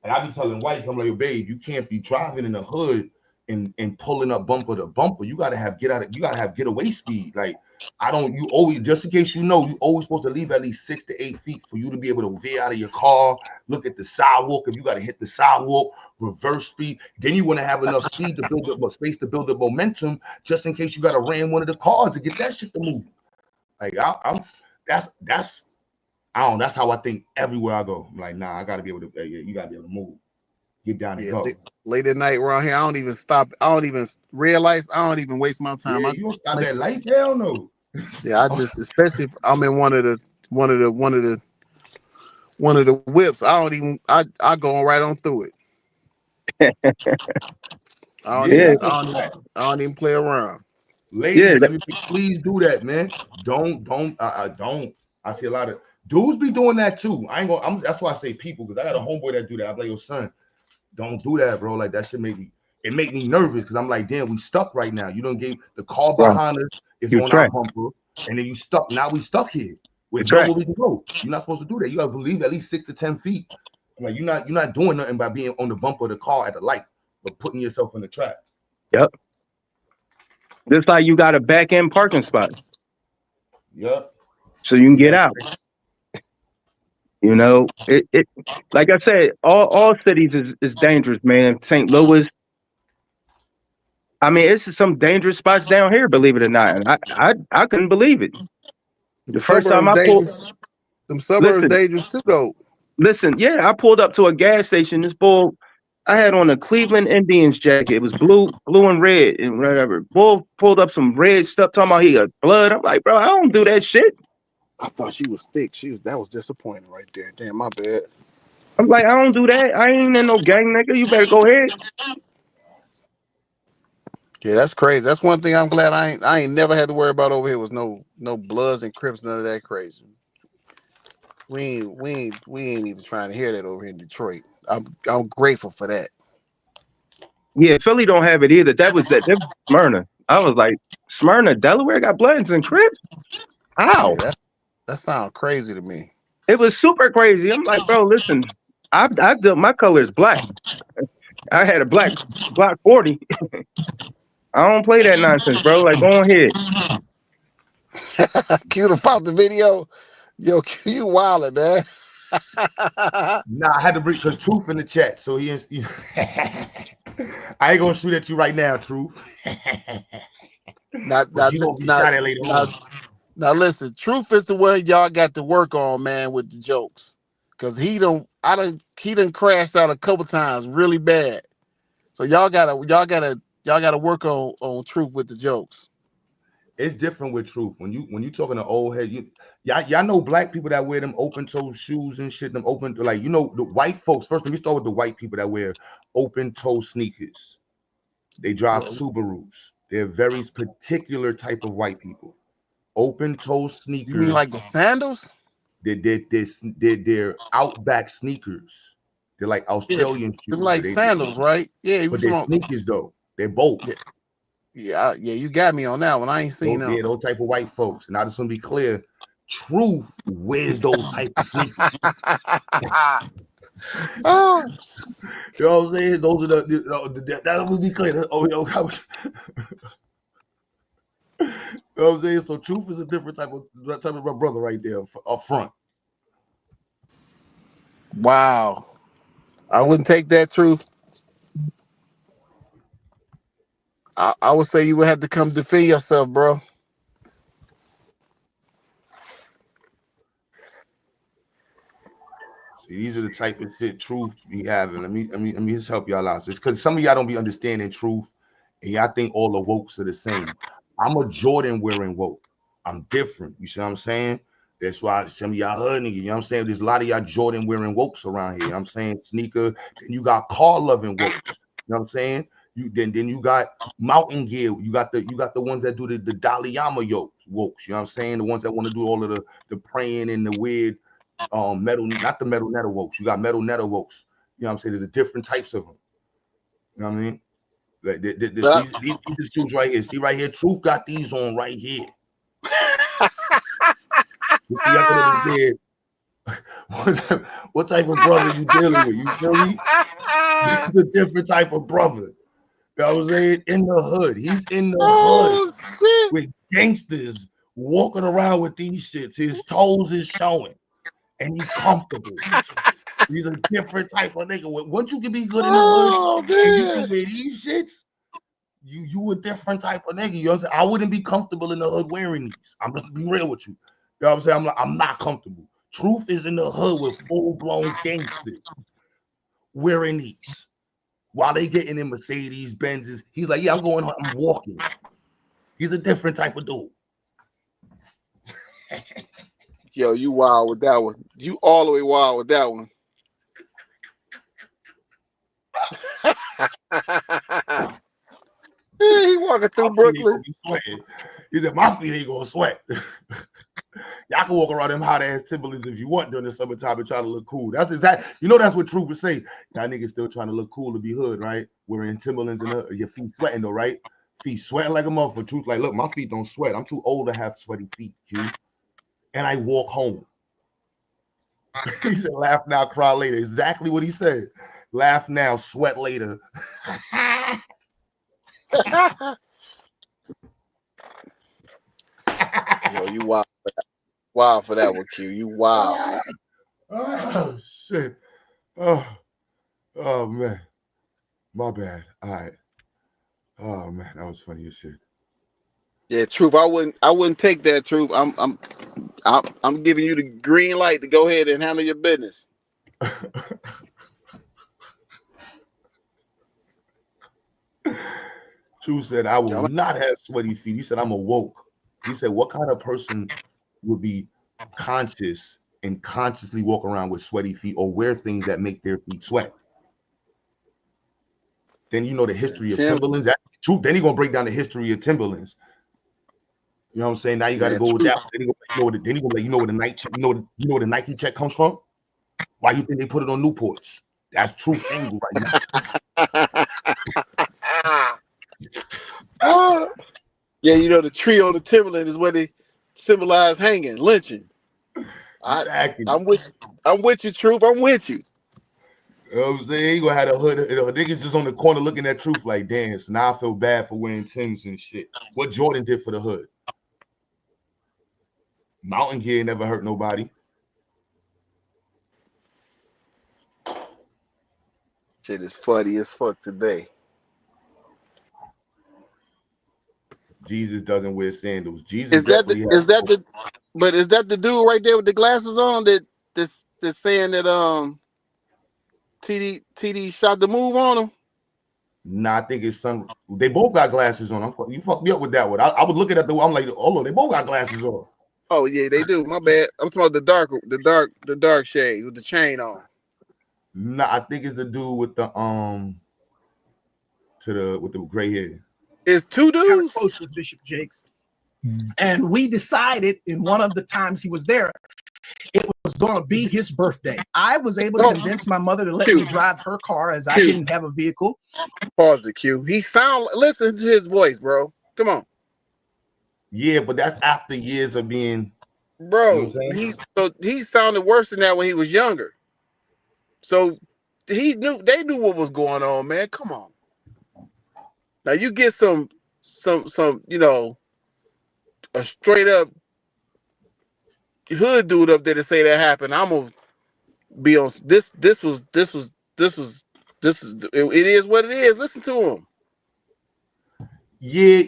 S9: And I be telling wife, I'm like, babe, you can't be driving in the hood and pulling up bumper to bumper. You gotta have getaway speed. Like I don't. You always, just in case you know, you always supposed to leave at least 6 to 8 feet for you to be able to veer out of your car, look at the sidewalk. If you gotta hit the sidewalk, reverse speed, then you want to have enough speed to build up space to build up momentum, just in case you gotta ram one of the cars to get that shit to move. Like I'm that's I don't. That's how I think everywhere I go. I'm like, nah, I gotta be able to. You gotta be able to move, get down and
S1: Yeah,
S9: go.
S1: late at night around here, I don't even stop. I don't even realize. I don't even waste my time.
S9: Yeah,
S1: I
S9: you don't stop
S1: like,
S9: that life. Hell no.
S1: yeah, I just, especially if I'm in one of the whips. I don't even. I go right on through it.
S9: Yeah, that's a fact.
S1: I don't even play around.
S8: Yeah.
S9: Ladies, let me please do that, man. Don't. I see a lot of dudes be doing that too. I ain't gonna. That's why I say people because I got a homeboy that do that. I'm like, yo, son, don't do that, bro. Like that should make me nervous because I'm like, damn, we stuck right now. You don't gave the car
S8: Right.
S9: behind us is
S8: You
S9: on our
S8: track.
S9: bumper, and then you stuck. Now we stuck here
S8: You
S9: with
S8: track.
S9: nowhere we can go. You're not supposed to do that. You gotta believe at least 6 to 10 feet. I'm like, you're not doing nothing by being on the bumper of the car at the light, but putting yourself in the trap.
S8: Yep. Just like you got a back end parking spot,
S9: Yep.
S8: so you can get
S9: Yep.
S8: out. You know, it like I said, all cities is dangerous, man. St. Louis. I mean, it's some dangerous spots down here, believe it or not. And I couldn't believe it.
S1: Them
S8: The first time
S1: suburbs
S8: I pulled,
S1: dangerous. Them suburbs
S8: listen,
S1: dangerous too, though.
S8: listen, yeah, I pulled up to a gas station. This bull, I had on a Cleveland Indians jacket. It was blue and red and whatever. Bull pulled up some red stuff, talking about he got blood. I'm like, bro, I don't do that shit.
S1: I thought she was thick. That was disappointing right there. Damn, my bad.
S8: I'm like, I don't do that. I ain't in no gang, nigga. You better go ahead.
S1: Yeah, that's crazy. That's one thing I'm glad I ain't never had to worry about over here was no Bloods and Crips, none of that crazy. We ain't even trying to hear that over here in Detroit. I'm grateful for that.
S8: Yeah, Philly don't have it either. That was Smyrna. I was like, Smyrna, Delaware got Bloods and Crips? How?
S1: Yeah, that sounds crazy to me.
S8: It was super crazy. I'm like, bro, listen, I built my color is black. I had a black Glock 40. I don't play that nonsense, bro. Like, go ahead.
S1: Cute about the video. Yo, Q, you wildin', man.
S9: Nah, I had to bring because Truth in the chat, so he is. I ain't gonna shoot at you right now, Truth.
S1: Not,
S9: But
S1: not,
S9: you gonna be
S1: not,
S9: shot at later
S1: not,
S9: on.
S1: Now listen, Truth is the one y'all got to work on, man, with the jokes. Cause he done crashed out a couple times really bad. So y'all gotta work on Truth with the jokes.
S9: It's different with Truth. When you talking to old head, y'all know black people that wear them open toe shoes and shit. Them open like the white folks. First, let me start with the white people that wear open toe sneakers. They drive
S1: Well,
S9: Subarus. They're a very particular type of white people. Open toe
S1: you mean
S9: sneakers.
S1: like the sandals?
S9: They're Outback sneakers. They're like
S1: Yeah,
S9: Australian
S1: them
S9: shoes,
S1: like sandals, right? Yeah, you
S9: but they're
S1: talking about,
S9: sneakers though. They're both.
S1: yeah, yeah, you got me on that one. I ain't seen them.
S9: Those type of white folks. And I just want to be clear, Truth wears those type of sneakers.
S1: Oh,
S9: You know what I'm saying? Those are that would be clear. Oh, yo, you know what I'm saying? So Truth is a different type of my brother right there up front.
S1: wow. I wouldn't take that, Truth. I would say you would have to come defend yourself, bro.
S9: See, these are the type of shit Truth be having. Let me just help y'all out. Just because some of y'all don't be understanding Truth, and y'all think all the wokes are the same. I'm a Jordan wearing woke. I'm different. You see what I'm saying? That's why some of y'all hood niggas, you know what I'm saying? There's a lot of y'all Jordan wearing wokes around here. You know what I'm saying? Sneaker. Then you got car loving wokes. You know what I'm saying? Then you got mountain gear. You got the ones that do the Dalai wokes. You know what I'm saying? The ones that want to do all of the praying and the weird metal, not the metal nether wokes. You got metal nether wokes. You know what I'm saying? There's different types of them. You know what I mean? Like these shoes right here. See right here, Truth got these on right here. You see, after that is dead. What type of brother you dealing with? You feel me? This is a different type of brother. You know what I'm saying? In the hood. He's in the hood
S1: Oh shit!
S9: with gangsters walking around with these shits. His toes is showing. And he's comfortable. He's a different type of nigga. Once you can be good in the hood
S1: Oh
S9: and you can
S1: man!
S9: wear these shits, you a different type of nigga. You know what I'm saying? I wouldn't be comfortable in the hood wearing these. I'm just be real with you. You know what I'm saying? I'm not comfortable. Truth is in the hood with full-blown gangsters wearing these. While they getting in Mercedes, Benzes, he's like, yeah, I'm walking. He's a different type of dude.
S1: Yo, you wild with that one. You all the way wild with that one. Yeah, he walking through
S9: My feet ain't gonna
S1: Brooklyn.
S9: be sweating. He said, my feet ain't gonna sweat. Y'all can walk around them hot ass Timberlands if you want during the summertime and try to look cool. That's exact. You know that's what Truth would say. Y'all niggas still trying to look cool to be hood, right? Wearing Timberlands and your feet sweating though, right? Feet sweating like a motherfucker. Truth like, look, my feet don't sweat. I'm too old to have sweaty feet, Q. And I walk home. He said, laugh now, cry later. Exactly what he said. Laugh now, sweat later.
S1: Yo, you wild. Wild for that one, Q. You wild.
S9: Oh shit. Oh man. My bad. All right. Oh man, that was funny as shit.
S1: Yeah, Truth. I wouldn't take that, Truth. I'm giving you the green light to go ahead and handle your business.
S9: True said, I will
S1: Y'all,
S9: not have sweaty feet. He said, I'm awoke. He said, what kind of person would be conscious and consciously walk around with sweaty feet or wear things that make their feet sweat? Then you know the history of
S1: Tim.
S9: Timberlands. That's true. Then he gonna break down the history of Timberlands. You know what I'm saying? Now you got to
S1: Yeah,
S9: go with
S1: Truth.
S9: that. Then he gonna, then he gonna let you know where the night check, you know where the Nike check comes from. Why you think they put it on Newports? That's Truth angle right
S1: Ah. Yeah, you know the tree on the Timberland is where they symbolize hanging, lynching.
S9: now.
S1: I,
S9: Exactly.
S1: I'm with you, Truth. I'm with you.
S9: You know what I'm saying? He gonna have the hood. Niggas just on the corner looking at Truth like, damn. So now I feel bad for wearing Timbs and shit. What Jordan did for the hood? Mountain gear never hurt nobody.
S1: Shit is funny as fuck today.
S9: Jesus doesn't wear sandals. Jesus
S1: Is that the
S9: definitely has.
S1: is that the but is that the dude right there with the glasses on that's saying that TD shot the move on him?
S9: Nah, I think it's some. They both got glasses on. You fucked me up with that one. I was looking at the. I'm like, oh, they both got glasses on.
S1: Oh yeah, they do. My bad. I'm talking about the dark shade with the chain on.
S9: Nah, I think it's the dude with the with the gray hair.
S1: It's two
S10: Kind of
S1: dudes.
S10: close with Bishop Jakes. And we decided in one of the times he was there, it was going to be his birthday. I was able to convince my mother to let me drive her car as I didn't have a vehicle.
S1: Pause the Q. Listen to his voice, bro. Come on.
S9: Yeah, but that's after years of being.
S1: Bro,
S9: You know
S1: he sounded worse than that when he was younger. So they knew what was going on, man. Come on. Now you get some, a straight up hood dude up there to say that happened. I'm gonna be on this. It is what it is. Listen to him.
S9: Yeah,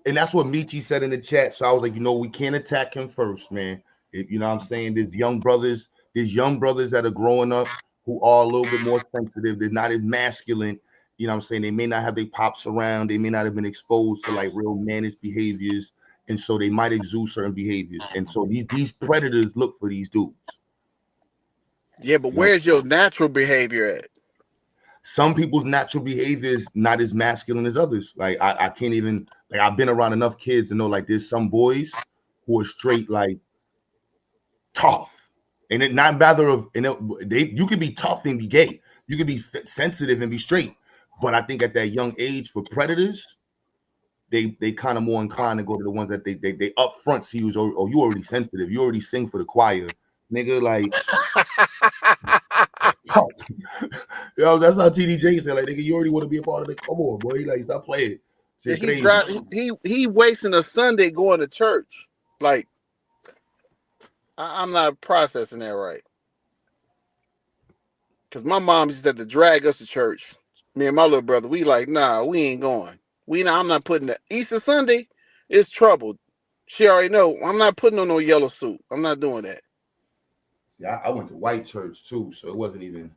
S9: and that's what Michi said in the chat. So I was like, we can't attack him first, man. You know what I'm saying? There's young brothers that are growing up who are a little bit more sensitive. They're not as masculine. You know what I'm saying? They may not have their pops around. They may not have been exposed to like real mannish behaviors. and so they might exude certain behaviors. And so these predators look for these dudes.
S1: Yeah, but where's your natural behavior at?
S9: Some people's natural behavior is not as masculine as others. Like I can't even, like, I've been around enough kids to know, like, there's some boys who are straight like tough, and it not matter of, and you can be tough and be gay, you can be sensitive and be straight. But I think at that young age, for predators, they kind of more inclined to go to the ones that they up front see you, or you already sensitive, you already sing for the choir, nigga, like. Yo, that's how TDJ said, like, nigga, you already want to be a part of it. Come on, boy. Like, stop playing. Shit crazy.
S1: He wasting a Sunday going to church. Like, I'm not processing that right. Because my mom used to have to drag us to church. Me and my little brother, we like, nah, we ain't going. I'm not putting that. Easter Sunday is trouble. She already know. I'm not putting on no yellow suit. I'm not doing that.
S9: Yeah, I went to white church too, so it wasn't even.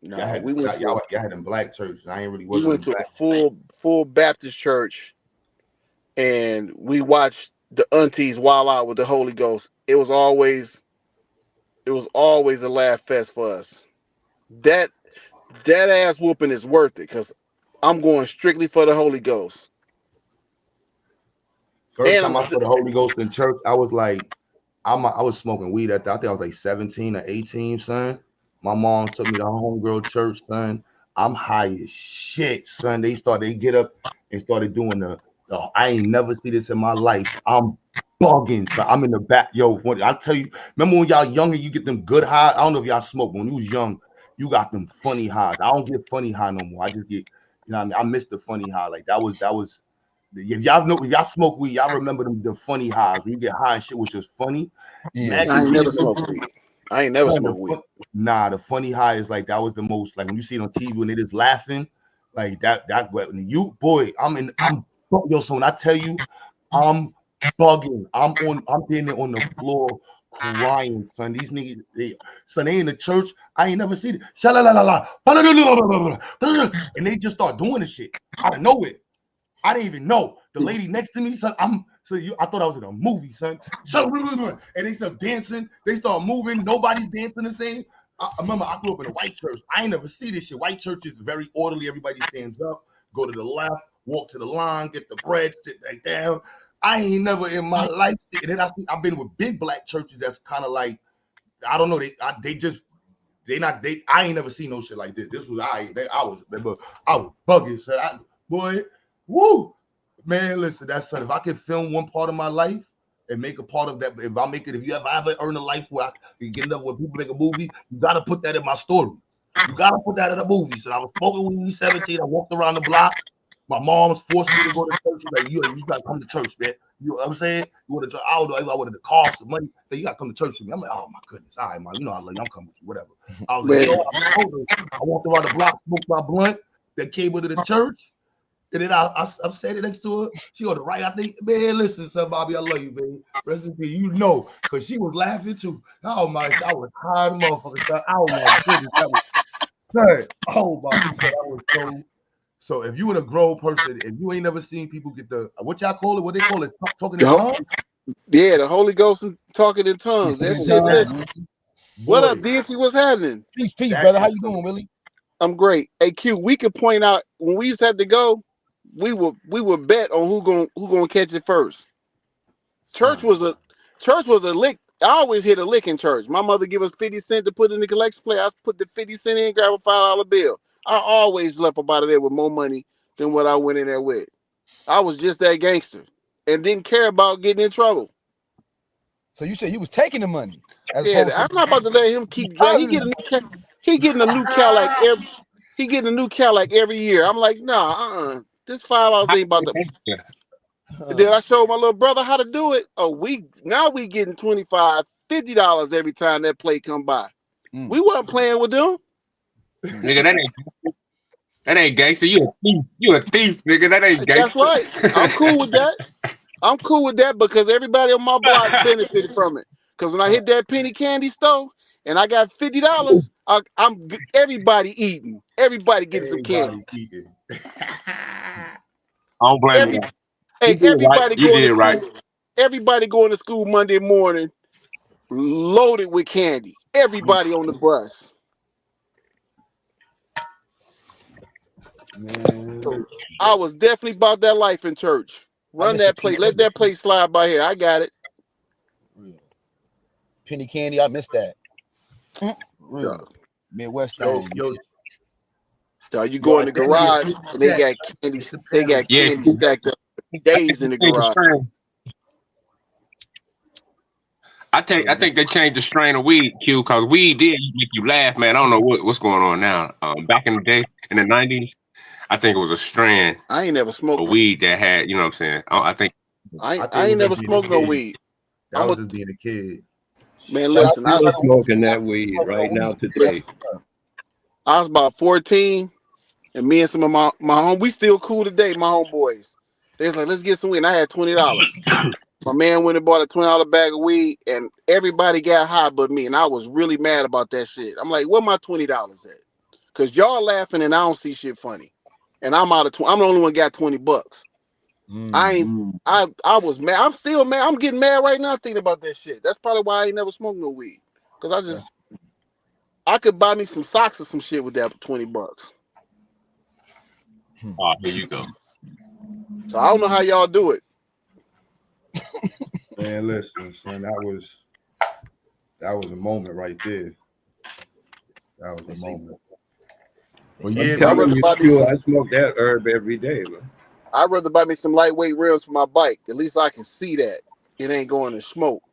S1: No,
S9: y'all had them black churches. I ain't really.
S1: We went to a full Baptist church, and we watched the aunties wild out with the Holy Ghost. It was always a laugh fest for us. That ass whooping is worth it because I'm going strictly for the Holy Ghost.
S9: First time I saw the Holy Ghost in church, I was like, I was smoking weed at that. I think I was like 17 or 18, son. My mom took me to homegirl church, son. I'm high as shit, son. They get up and started doing the I ain't never see this in my life. I'm bugging, son. I'm in the back. Yo, I tell you, remember when y'all younger, you get them good highs? I don't know if y'all smoke. When you was young, you got them funny highs. I don't get funny high no more. I just get, you know what I mean? I miss the funny high. Like that was if y'all smoke weed, y'all remember the funny highs. When you get high and shit was just funny.
S1: Yeah. I ain't never smoked weed. I ain't never smoked weed.
S9: Nah, the funny high is like, that was the most, like when you see it on TV when it is laughing, like that you, boy, yo, so when I tell you I'm bugging, I'm being there on the floor crying, son. These niggas, they in the church. I ain't never seen it. And they just start doing this shit out of nowhere. I didn't even know. The lady next to me, son, I thought I was in a movie, son. And they start dancing, they start moving, nobody's dancing the same. I remember I grew up in a white church. I ain't never see this shit. White church is very orderly. Everybody stands up, go to the left, walk to the line, get the bread, sit back down. I ain't never in my life. And then I've been with big black churches that's kind of like, I don't know, I ain't never seen no shit like this. This was I was bugging, son. Boy, woo, man, listen, that's son. If I could film one part of my life and make a part of that, if you ever earn a life where I can get enough when people make a movie, you gotta put that in my story. You gotta put that in a movie. So I was smoking when we was 17. I walked around the block. My mom's forced me to go to church. She's like, you gotta come to church, man. You know what I'm saying? You want to? I don't know. I wanted the cost of money. So you gotta come to church with me. I'm like, oh my goodness, all right, man. You know I love you. I'm coming with you. Whatever. I was like, I walked around the block, smoked my blunt, that came into the church. And then I'm standing next to her. She on the right. I think, man, listen, son, Bobby, I love you, man. Rest in peace. You know, because she was laughing too. Oh my, I was high, motherfucker. Son. Oh my goodness, that was, son. Oh my, son, I was so. If you were a grown person, if you ain't never seen people get what y'all call it, what they call it, talking in tongues.
S1: Yeah, the Holy Ghost and talking in tongues. What up, DT? What's happening?
S10: Peace, brother. How you doing, Willie?
S1: I'm great. Hey, Q, we could point out when we used to have to go. We would bet on who gonna catch it first. Church was a lick. I always hit a lick in church. My mother give us 50 cents to put in the collection plate. I put the 50 cent in, grab a $5 bill. I always left up out of there with more money than what I went in there with. I was just that gangster and didn't care about getting in trouble.
S10: So you said you was taking the money?
S1: Yeah, I'm not about to let him keep driving. He getting a new Cadillac every year. I'm like, nah, this $5 ain't about to. Then I showed my little brother how to do it. Oh, we getting $25, $50 every time that plate come by. We wasn't playing with them.
S11: Nigga, that ain't gangster. You a thief. You a thief, nigga. That ain't gangster.
S1: That's right. I'm cool with that. I'm cool with that because everybody on my block benefited from it. Because when I hit that penny candy store and I got $50, I'm everybody eating. Everybody getting some candy.
S11: I don't blame you. You
S1: Hey,
S11: did right.
S1: everybody
S11: You
S1: going to
S11: did right.
S1: school. Everybody going to school Monday morning, loaded with candy. Everybody on the bus. So I was definitely about that life in church. Run that plate. Let that plate slide by here. I got it.
S12: Penny candy, I missed that. Real.
S1: Yo,
S12: Midwest
S9: Yo,
S12: thing.
S9: yo,
S1: so you
S9: yo,
S1: go in
S9: I
S1: the
S9: think we
S1: garage and they got candy.
S9: It's the
S1: They
S9: parents.
S1: got
S11: Yeah,
S1: candy stacked up
S11: I think
S1: days in
S11: they
S1: the
S11: changed the
S1: garage.
S11: strain. I think they changed the strain of weed, Q, because weed did make you laugh, man. I don't know what's going on now. Back in the day, in the 90s, I think it was a strand
S1: I ain't never smoked
S11: of
S1: no.
S11: weed that had, you know what I'm saying? I think
S9: I
S1: I
S9: think it
S1: ain't
S9: was
S1: never
S9: just being a
S1: smoked no
S9: kid.
S1: weed.
S9: That
S1: I'm
S9: was
S1: a
S9: just being a kid.
S1: man.
S12: So
S1: Listen,
S6: I'm still smoking that weed right now today.
S1: I was about 14, and me and some of my home, we still cool today. My homeboys, they was like, let's get some weed. And I had $20. My man went and bought a $20 bag of weed, and everybody got high but me, and I was really mad about that shit. I'm like, where my $20 at? Cause y'all laughing and I don't see shit funny, and I'm out of. I'm the only one got $20. I ain't. I was mad. I'm still mad. I'm getting mad right now thinking about that shit. That's probably why I ain't never smoked no weed. Cause I could buy me some socks or some shit with that $20.
S11: oh, here you go.
S1: So I don't know how y'all do it.
S9: Man, listen, son, that was a moment right there. That was a moment. But
S6: I'm
S9: yeah,
S1: I'd
S6: telling
S1: rather
S6: you,
S1: buy me
S6: Q,
S1: some.
S6: I smoke that herb every day, man.
S1: I'd rather buy me some lightweight rims for my bike. At least I can see that it ain't going to smoke.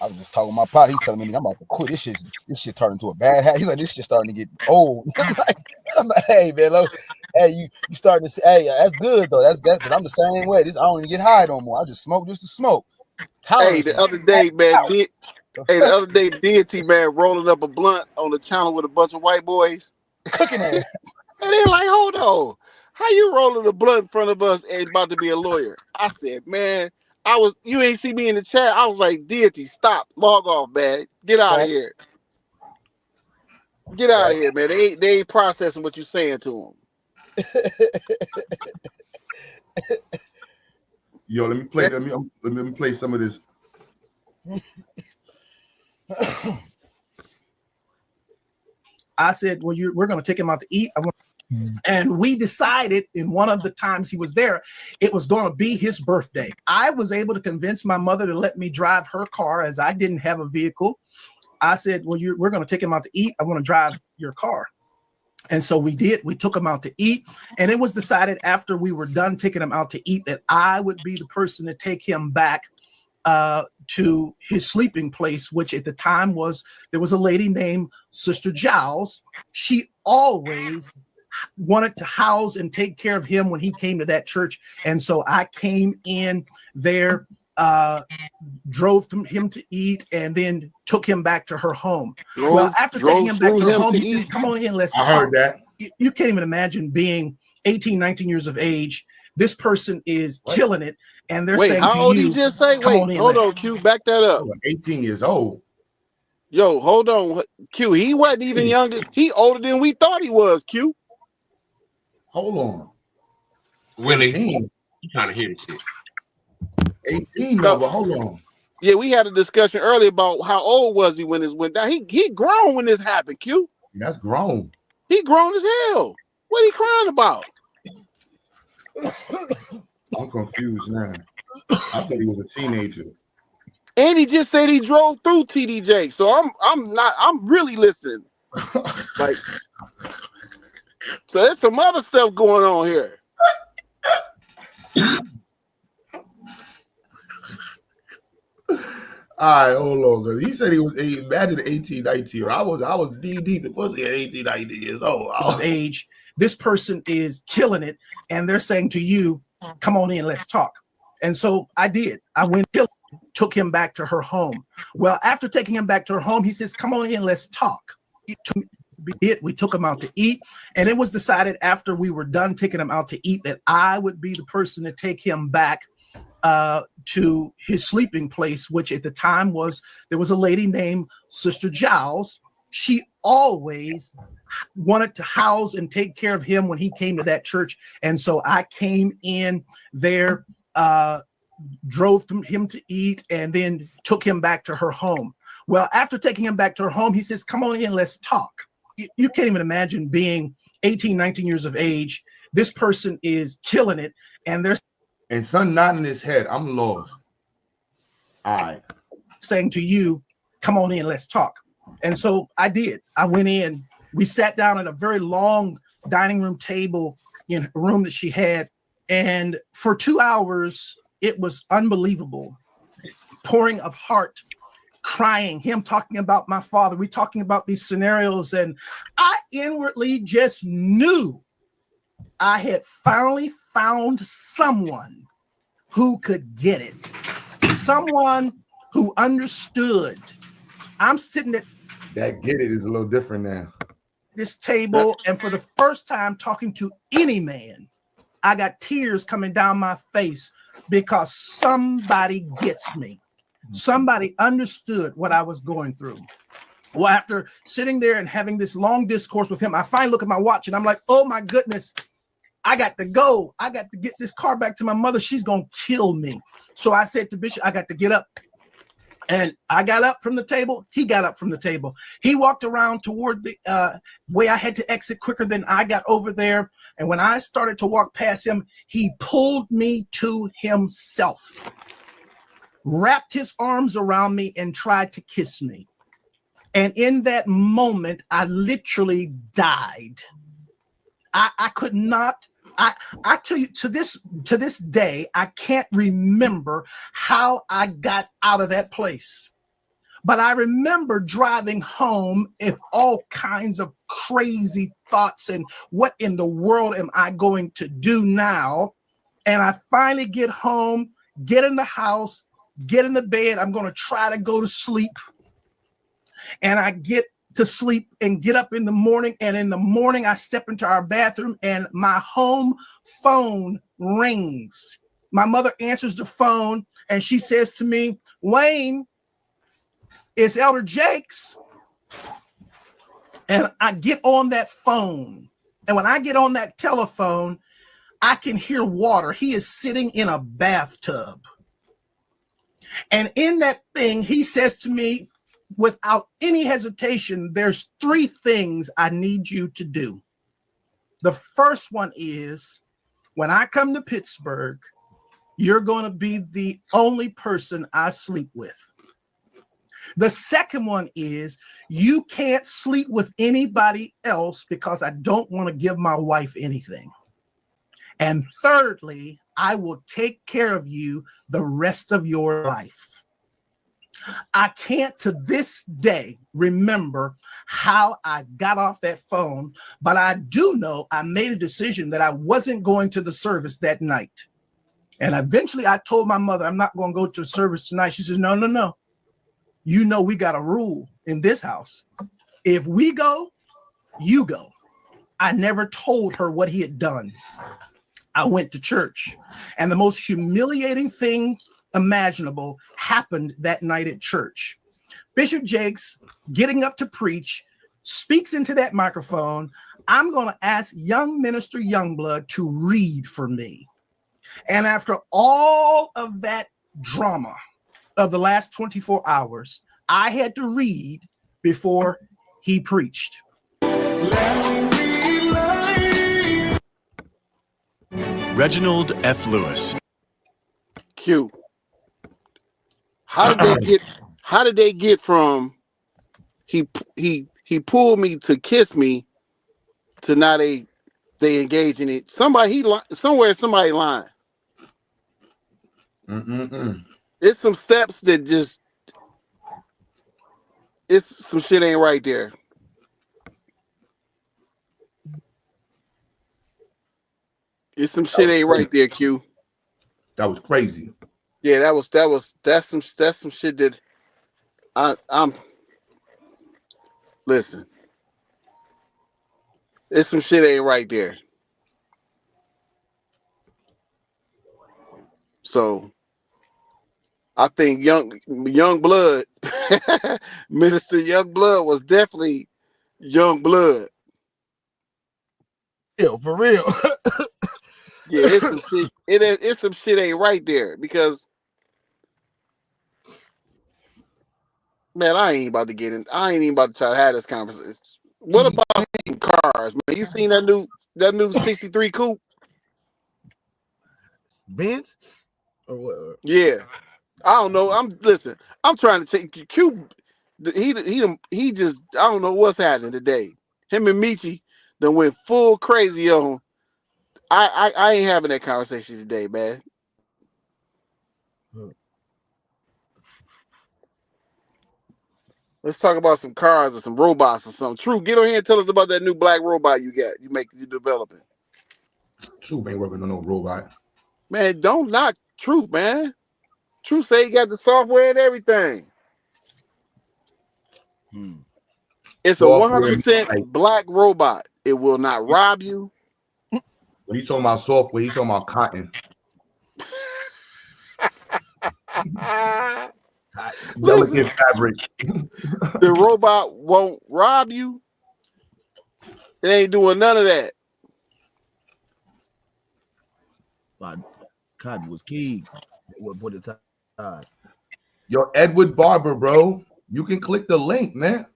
S12: I was just talking with my pot. He telling me I'm about to quit. This shit turned into a bad habit. He's like, this shit starting to get old. I'm like, hey man, look, hey, you starting to say, hey, that's good though. That's because I'm the same way. I don't even get high no more. I just smoke just to smoke.
S1: Hey,
S12: Tolerance
S1: the
S12: is
S1: other day, man,
S12: the
S1: hey, the
S12: fuck
S1: other day, deity man rolling up a blunt on the channel with a bunch of white boys,
S12: cooking ass.
S1: and they're like, "Hold on, how you rolling a blunt in front of us and about to be a lawyer?" I said, "Man, you ain't see me in the chat. I was like, deity, stop, log off, man, get out of here, man. They ain't processing what you saying to
S9: yo, let me play. Let me play some of this.
S10: I said, well, we're going to take him out to eat. And we decided in one of the times he was there, it was going to be his birthday. I was able to convince my mother to let me drive her car as I didn't have a vehicle. I said, well, we're going to take him out to eat. I want to drive your car. And so we did. We took him out to eat. And it was decided after we were done taking him out to eat that I would be the person to take him back to his sleeping place, which at the time there was a lady named Sister Giles. She always wanted to house and take care of him when he came to that church. And so I came in there, drove him to eat, and then took him back to her home. Well, after taking him back to her home, he says, come on in, let's talk.
S9: I heard that.
S10: You can't even imagine being 18, 19 years of age. This person is killing it. And they're saying
S1: how
S10: to
S1: old
S10: you,
S1: he just say?
S10: come
S1: Wait,
S10: on in,
S1: hold on, Q, back that up.
S9: 18 years old.
S1: Yo, hold on, Q. He wasn't even younger. He older than we thought he was. Q.
S9: Hold on.
S11: Willie,
S9: 18.
S11: you trying to hear this shit?
S9: 18 though, but hold on.
S1: Yeah, we had a discussion earlier about how old was he when this went down. He grown when this happened, Q.
S9: That's grown.
S1: He grown as hell. What he crying about?
S9: I'm confused now. I thought he was a teenager.
S1: And he just said he drove through TDJ. So I'm really listening. Like, so there's some other stuff going on here.
S9: All right, hold on, because he said he was imagine 18, 19. I was deep in pussy at 18, 19 years old.
S10: Of age. This person is killing it. And they're saying to you, come on in, let's talk. And so I did. I went, took him back to her home. Well, after taking him back to her home, he says, come on in, let's talk. We took him out to eat. And it was decided after we were done taking him out to eat that I would be the person to take him back to his sleeping place, which at the time there was a lady named Sister Giles. She always wanted to house and take care of him when he came to that church. And so I came in there, drove him to eat, and then took him back to her home. Well, after taking him back to her home, he says, come on in, let's talk. You can't even imagine being 18, 19 years of age. This person is killing it, and they're
S9: son nodding his head. I'm lost. All right.
S10: Saying to you, come on in, let's talk. And so I did. I went in. We sat down at a very long dining room table in a room that she had. And for 2 hours, it was unbelievable. Pouring of heart, crying, him talking about my father. We talking about these scenarios. And I inwardly just knew I had finally found someone who could get it. Someone who understood. I'm sitting at
S9: that get it is a little different now.
S10: This table, and for the first time talking to any man, I got tears coming down my face because somebody gets me. Somebody understood what I was going through. Well, after sitting there and having this long discourse with him, I finally look at my watch and I'm like, oh my goodness, I got to go. I got to get this car back to my mother. She's going to kill me. So I said to Bishop, I got to get up. And I got up from the table. He got up from the table. He walked around toward the way I had to exit quicker than I got over there. And when I started to walk past him, he pulled me to himself, wrapped his arms around me and tried to kiss me. And in that moment, I literally died. I could not. I tell you, to this day, I can't remember how I got out of that place. But I remember driving home with all kinds of crazy thoughts and what in the world am I going to do now? And I finally get home, get in the house, get in the bed. I'm going to try to go to sleep. And I get to sleep and get up in the morning. And in the morning, I step into our bathroom and my home phone rings. My mother answers the phone and she says to me, Wayne, it's Elder Jakes. And I get on that phone. And when I get on that telephone, I can hear water. He is sitting in a bathtub. And in that thing, he says to me, without any hesitation, there's 3 things I need you to do. The first one is, when I come to Pittsburgh, you're going to be the only person I sleep with. The second one is, you can't sleep with anybody else because I don't want to give my wife anything. And thirdly, I will take care of you the rest of your life. I can't to this day remember how I got off that phone, but I do know I made a decision that I wasn't going to the service that night. And eventually I told my mother, I'm not going to go to the service tonight. She says, no. You know, we got a rule in this house. If we go, you go. I never told her what he had done. I went to church, and the most humiliating thing imaginable happened that night at church. Bishop Jakes, getting up to preach, speaks into that microphone. I'm going to ask young minister Youngblood to read for me. And after all of that drama of the last 24 hours, I had to read before he preached.
S13: Reginald F. Lewis.
S1: Q. How did they get from he pulled me to kiss me to now they engage in it? Somebody lying. It's some steps that just, it's some shit ain't right there. It's some shit ain't right there, Q.
S9: That was crazy.
S1: Yeah, that's some shit that I'm listen. It's some shit ain't right there. So I think young blood, Minister Young Blood was definitely young blood.
S12: For real.
S1: Yeah, it's some shit. It's some shit ain't right there because man, I ain't about to get in. I ain't even about to try to have this conversation. What about cars, man? You seen that new 63 coupe?
S14: Benz or what?
S1: Yeah. I don't know. I'm trying to take Q. He just I don't know what's happening today. Him and Michi done went full crazy on. I ain't having that conversation today, man. Let's talk about some cars or some robots or something. True, get on here and tell us about that new black robot you got. You developing.
S9: Truth ain't working on no robot.
S1: Man, don't knock Truth, man. Truth say he got the software and everything. It's a
S9: Software,
S1: 100%
S9: like,
S1: black robot. It will not rob you.
S9: when he's talking about software, he's talking about cotton.
S1: Listen,
S9: Delicate fabric.
S1: the robot won't rob you. It ain't doing none of that.
S14: Cotton was key. What put the time?
S9: Yo, Edward Barber, bro. You can click the link, man.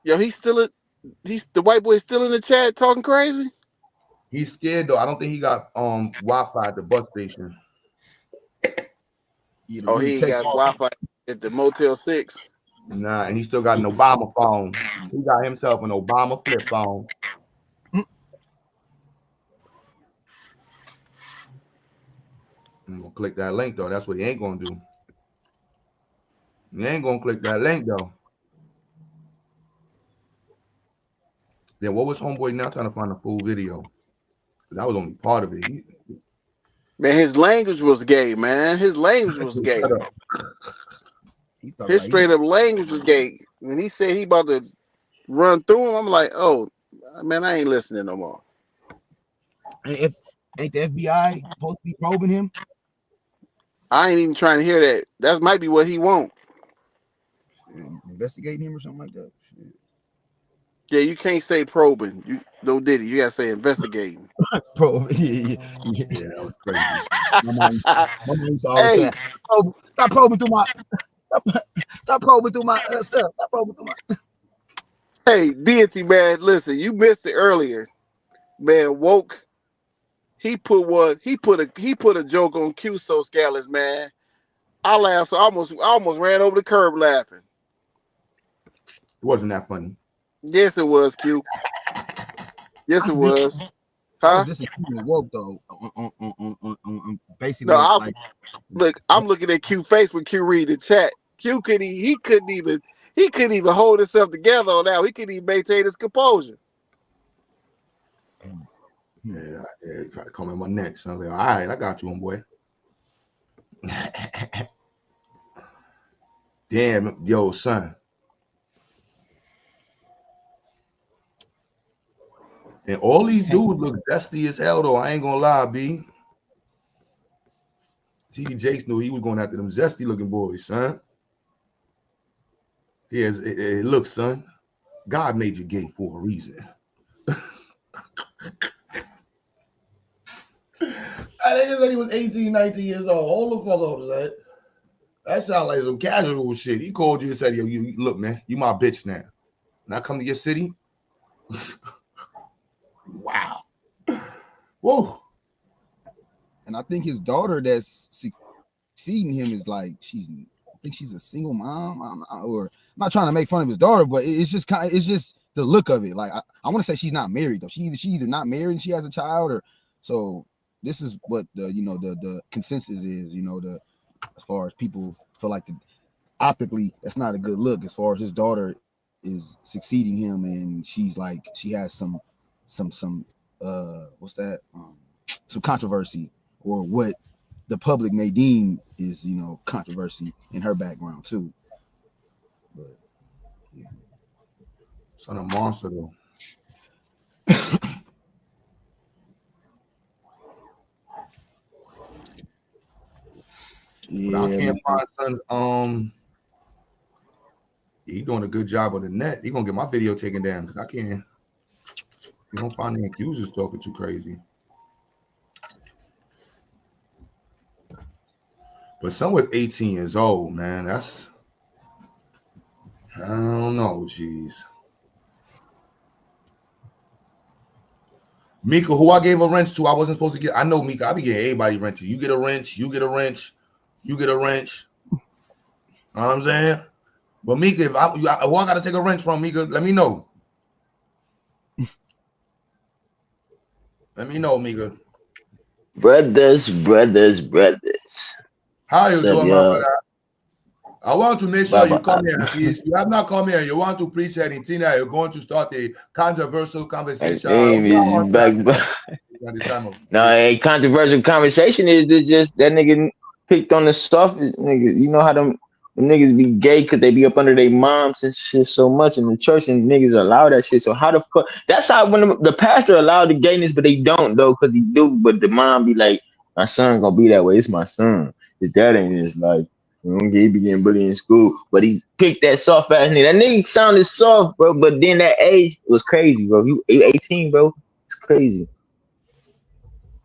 S1: Yo, he's the white boy still in the chat talking crazy.
S9: He's scared though. I don't think he got Wi-Fi at the bus station.
S1: Oh, he ain't got Wi-Fi at the Motel 6.
S9: Nah, and he still got an Obama phone. He got himself an Obama flip phone. I'm gonna click that link though. That's what he ain't gonna do. He ain't gonna click that link though. Then what was homeboy now trying to find a full video? That was only part of it.
S1: Man, his language was gay, man. His language was gay. His straight up language was gay. When he said he about to run through him, I'm like, oh, man, I ain't listening no more.
S14: And ain't the FBI supposed to be probing him?
S1: I ain't even trying to hear that. That might be what he want.
S14: Investigating him or something like that. Shit.
S1: Yeah, you can't say probing. You don't did it. You gotta say investigating.
S14: Yeah,
S9: that was crazy.
S14: My mom used to always say, "Stop probing through my, stop probing through my stuff. Stop probing through my."
S1: Hey, deity man, listen, you missed it earlier. Man, woke. He put a joke on Q so scandalous, man. I laughed, so I almost ran over the curb laughing.
S9: It wasn't that funny.
S1: Yes, it was, Q. Yes, it was. Huh?
S14: This is woke though. On basically,
S1: No, look, I'm looking at Q face when Q read the chat. Q couldn't even hold himself together on that. He couldn't even maintain his composure.
S9: Yeah, he tried to come in my neck. So I was like, all right, I got you, homeboy. Damn, yo, son. And all these dudes look zesty as hell, though. I ain't gonna lie, B. TD Jakes knew he was going after them zesty looking boys, son. Yeah, look, son. God made you gay for a reason. I think said he was 18, 19 years old. Hold the fuck up, man. That sounds like some casual shit. He called you and said, yo, you look, man, you my bitch now. When I come to your city, wow. Whoa.
S14: And I think his daughter that's succeeding him is like I think she's a single mom. I'm not trying to make fun of his daughter, but it's just the look of it. Like I want to say she's not married though. She either not married and she has a child, or so this is what the consensus is. As far as people feel like optically that's not a good look. As far as his daughter is succeeding him, and she's like she has some what's that some controversy, or what the public may deem is controversy in her background too. But yeah,
S9: son of a monster though.
S14: Yeah,
S9: but I can't find son. He doing a good job on the net. He gonna get my video taken down because I can't. You don't find the accusers talking too crazy. But someone's 18 years old, man. That's I don't know, jeez. Mika, who I gave a wrench to, I wasn't supposed to get. I know Mika. I be getting everybody wrenches. You get a wrench. You get a wrench. You get a wrench. You know what I'm saying? But Mika, if I got to take a wrench from Mika, let me know. Let me know, Mika.
S15: Brothers.
S9: How you doing, my brother? I want to make sure
S15: Baba.
S9: you come here. If you have not come here, you want to preach anything that you're going to start a controversial conversation.
S15: No, a controversial conversation is just that nigga picked on the soft nigga. You know how them niggas be gay because they be up under their moms and shit so much in the church, and niggas allow that shit. So how the fuck? That's how when the pastor allowed the gayness, but they don't though, because he do. But the mom be like, my son gonna be that way. It's my son. His dad ain't just like. He be getting bullied in school, but he picked that soft ass nigga. That nigga sounded soft, bro. But then that age was crazy, bro. You 18, bro. It's crazy.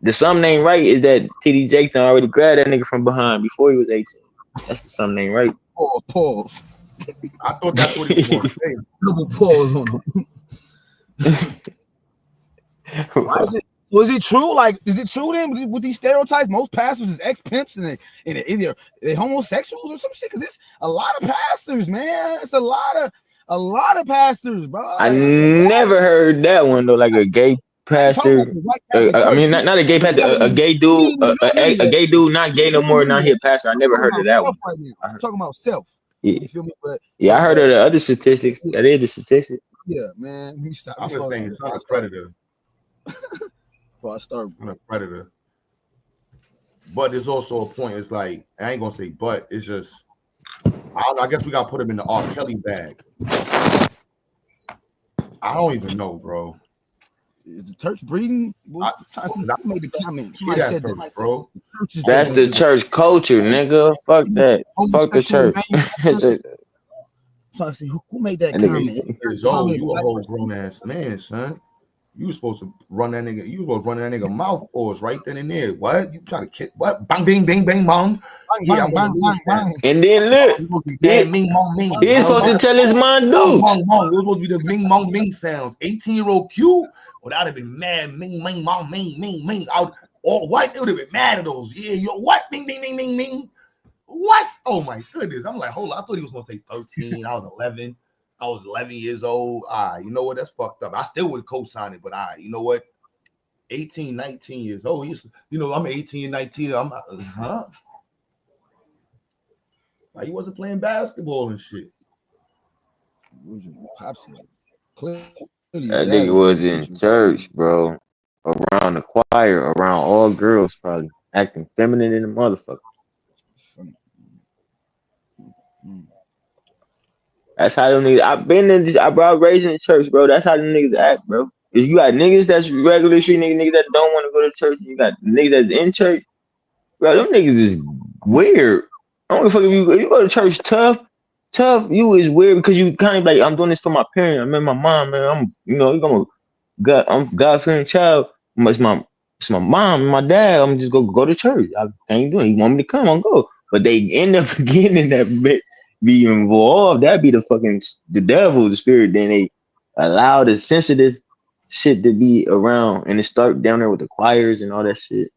S15: The something ain't right is that TD Jakesl already grabbed that nigga from behind before he was 18. That's the something ain't right.
S14: Pause.
S9: I thought that's what he was going to say.
S14: Double pause on him. Why is it? Was it true? Like, is it true then with these stereotypes? Most pastors is ex-pimps and either they homosexuals or some shit. Because it's a lot of pastors, man. It's a lot of pastors, bro.
S15: I never heard that one though. Like a gay pastor. I mean, not a gay pastor. A gay dude. A gay dude, not gay no more. Now he a pastor. I never heard of that one.
S14: Right now. I'm talking about self.
S15: Yeah.
S14: You feel me? But
S15: I heard of the other statistics. That is the statistics.
S14: Yeah, man.
S9: I'm just saying, it's not a predator.
S14: Before I start,
S9: I'm a predator. But there's also a point. It's like I ain't gonna say, but it's just I guess we gotta put him in the R. Kelly bag. I don't even know, bro.
S14: Is the church breeding? Who made the comment? Somebody said that,
S9: bro.
S15: That's the church culture, nigga. Fuck that. Fuck the church.
S14: Trying to see who made that comment.
S9: You a whole grown ass man, son. You was supposed to run that nigga. You was supposed to run that nigga mouth pause right then and there. What? You try to kick? What? Bang, bing, bing, bang, bong. Yeah, I'm gonna lose that.
S15: And then look, he's supposed to tell his mom, dude.
S9: It was supposed to be the ming, mong, ming sounds. 18-year-old Q. Well, I'd have been mad. Ming, ming, mong, ming, ming, ming. Or what? They would have been mad at those. Yeah, yo, what? Ming, ming, ming, ming, ming. What? Oh my goodness. I'm like, hold on. I thought he was gonna say 13. I was 11. I was 11 years old. You know what? That's fucked up. I still would co-sign it, but you know what? 18, 19 years old. I'm 18, 19. I'm huh? Like he wasn't playing basketball and shit.
S15: That nigga was in church, bro. Around the choir, around all girls, probably acting feminine in the motherfucker. That's how them niggas. I've been in. I was raised in the church, bro. That's how them niggas act, bro. If you got niggas that's regular street niggas that don't want to go to church. You got niggas that's in church, bro. Them niggas is weird. I don't give a fuck if you go to church tough. You is weird because you kind of like I'm doing this for my parents. I met my mom, man. I'm God-fearing child. It's my mom and my dad. I'm just go to church. I can't do it. You want me to come? I'll go. But they end up getting in that bit. Be involved, that'd be the devil, the spirit. Then they allow the sensitive shit to be around, and it start down there with the choirs and all that shit.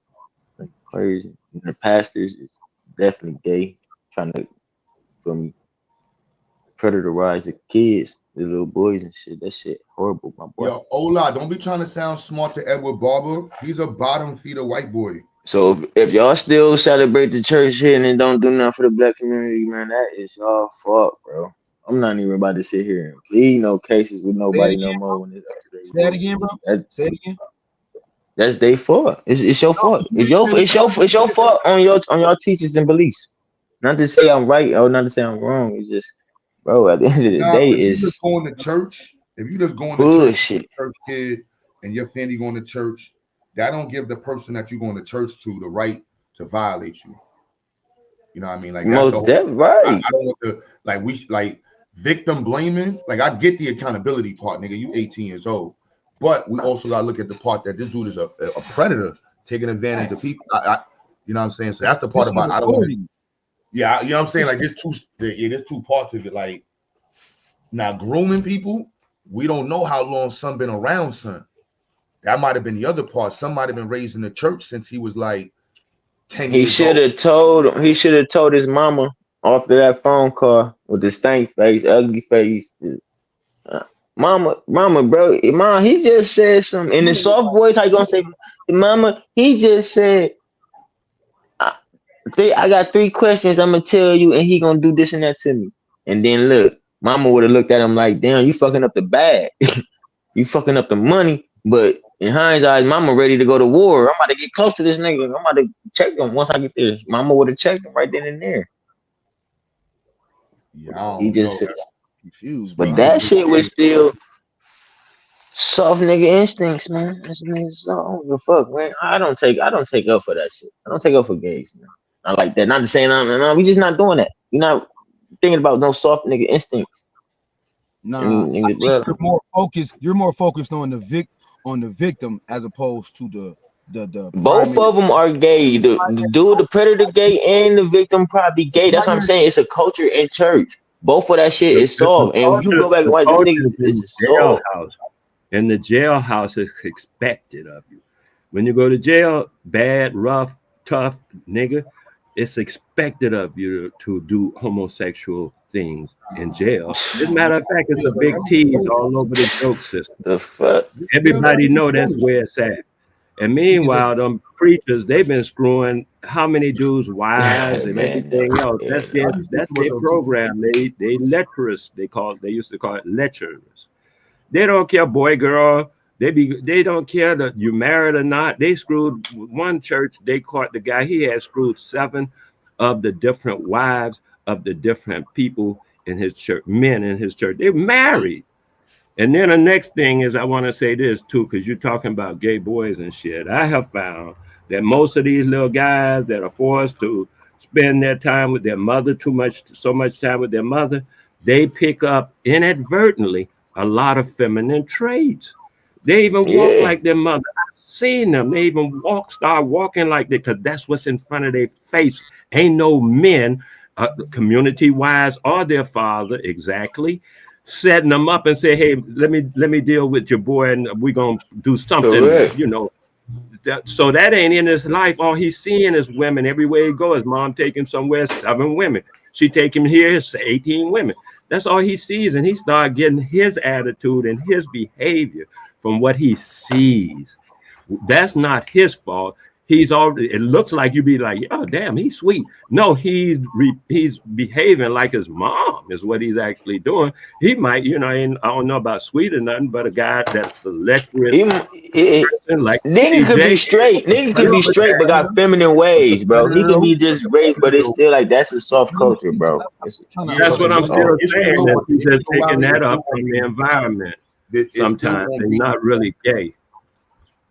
S15: Like choirs and the pastors is definitely gay, trying to feel me predatorize the kids, the little boys and shit. That shit horrible, my boy.
S9: Yo, Ola, don't be trying to sound smart to Edward Barber. He's a bottom feeder white boy.
S15: So if y'all still celebrate the church here and then don't do nothing for the black community, man, that is y'all fault, bro. I'm not even about to sit here and plead no cases with nobody no more when it's up to their
S14: Say that again, bro. Say it again.
S15: That's their fault. It's your fault. It's your fault on your teachers and beliefs. Not to say I'm right or not to say I'm wrong. It's just, bro, at the end of the day,
S9: it's just going to church. If you just going to
S15: bullshit.
S9: Church kid and your family going to church, that don't give the person that you're going to church to the right to violate you. You know what I mean? Like that's
S15: right.
S9: I don't want to victim blaming. Like I get the accountability part, nigga. You 18 years old, but we also got to look at the part that this dude is a predator taking advantage of people. You know what I'm saying? So that's the part about I don't want to. Yeah, you know what I'm saying? Like there's two parts of it. Like now grooming people, we don't know how long son been around, son. That might have been the other part. Son might have been raised in the church since he was like 10
S15: He
S9: years
S15: should
S9: old.
S15: have told. He should have told his mama after that phone call with the stank face, ugly face. uh, Mama, bro, mom. He just said something in the soft voice. How you gonna say, Mama? He just said, I, I got 3 questions. I'm gonna tell you, and he gonna do this and that to me. And then look, Mama would have looked at him like, damn, you fucking up the bag. You fucking up the money. But in hindsight, Mama ready to go to war. I'm about to get close to this nigga. I'm about to check him once I get there. Mama would have checked him right then and there.
S9: Yeah, I
S15: He
S9: don't know.
S15: just,
S14: Confused, bro.
S15: but that shit was still soft nigga instincts, man. That's niggas. I don't give a fuck, man. I don't take up for that shit. I don't take up for gays, man. I like that. Not to say no, we just not doing that. You're not thinking about no soft nigga instincts.
S14: Nah, I think you're more focused on the victim as opposed to the
S15: Both of them are gay. The dude, the predator, gay, and the victim probably gay. That's what I'm saying. It's a culture in church. Both of that shit is soft. And if you go back and watch them niggas,
S6: culture
S15: it's
S6: in
S15: soft.
S6: jailhouse, and the jailhouse is expected of you. When you go to jail, bad, rough, tough nigga, it's expected of you to do homosexual things in jail. As a matter of fact, it's a big tease all over the joke system.
S15: The fuck?
S6: Everybody know that's where it's at. And meanwhile, them preachers, they've been screwing how many dudes' wives and everything else. That's their program. They lecturers, they used to call it lecturers. They don't care, boy, girl. They don't care that you married or not. They screwed one church. They caught the guy. He had screwed 7 of the different wives of the different people in his church, men in his church. They married. And then the next thing is, I want to say this too, because you're talking about gay boys and shit. I have found that most of these little guys that are forced to spend their time with their mother so much time with their mother, they pick up inadvertently a lot of feminine traits. They even walk like their mother. I've seen them. They even start walking like that because that's what's in front of their face. Ain't no men, community-wise, or their father exactly, setting them up and say, hey, let me deal with your boy and we're gonna do something.
S15: Correct.
S6: You know. So that ain't in his life. All he's seeing is women everywhere he goes. His mom take him somewhere, 7 women. She take him here, 18 women. That's all he sees, and he start getting his attitude and his behavior from what he sees. That's not his fault. He's already. It looks like you be like, oh damn, he's sweet. No, he's behaving like his mom is what he's actually doing. He might, I don't know about sweet or nothing, but a guy that's the lecturous person like
S15: nigga could be straight. Nigga could be straight, but got feminine ways, bro. He can be just raised, but it's still like that's a soft culture, bro.
S6: That's what I'm still saying. That he's just picking that up from the environment. Sometimes they're not really gay.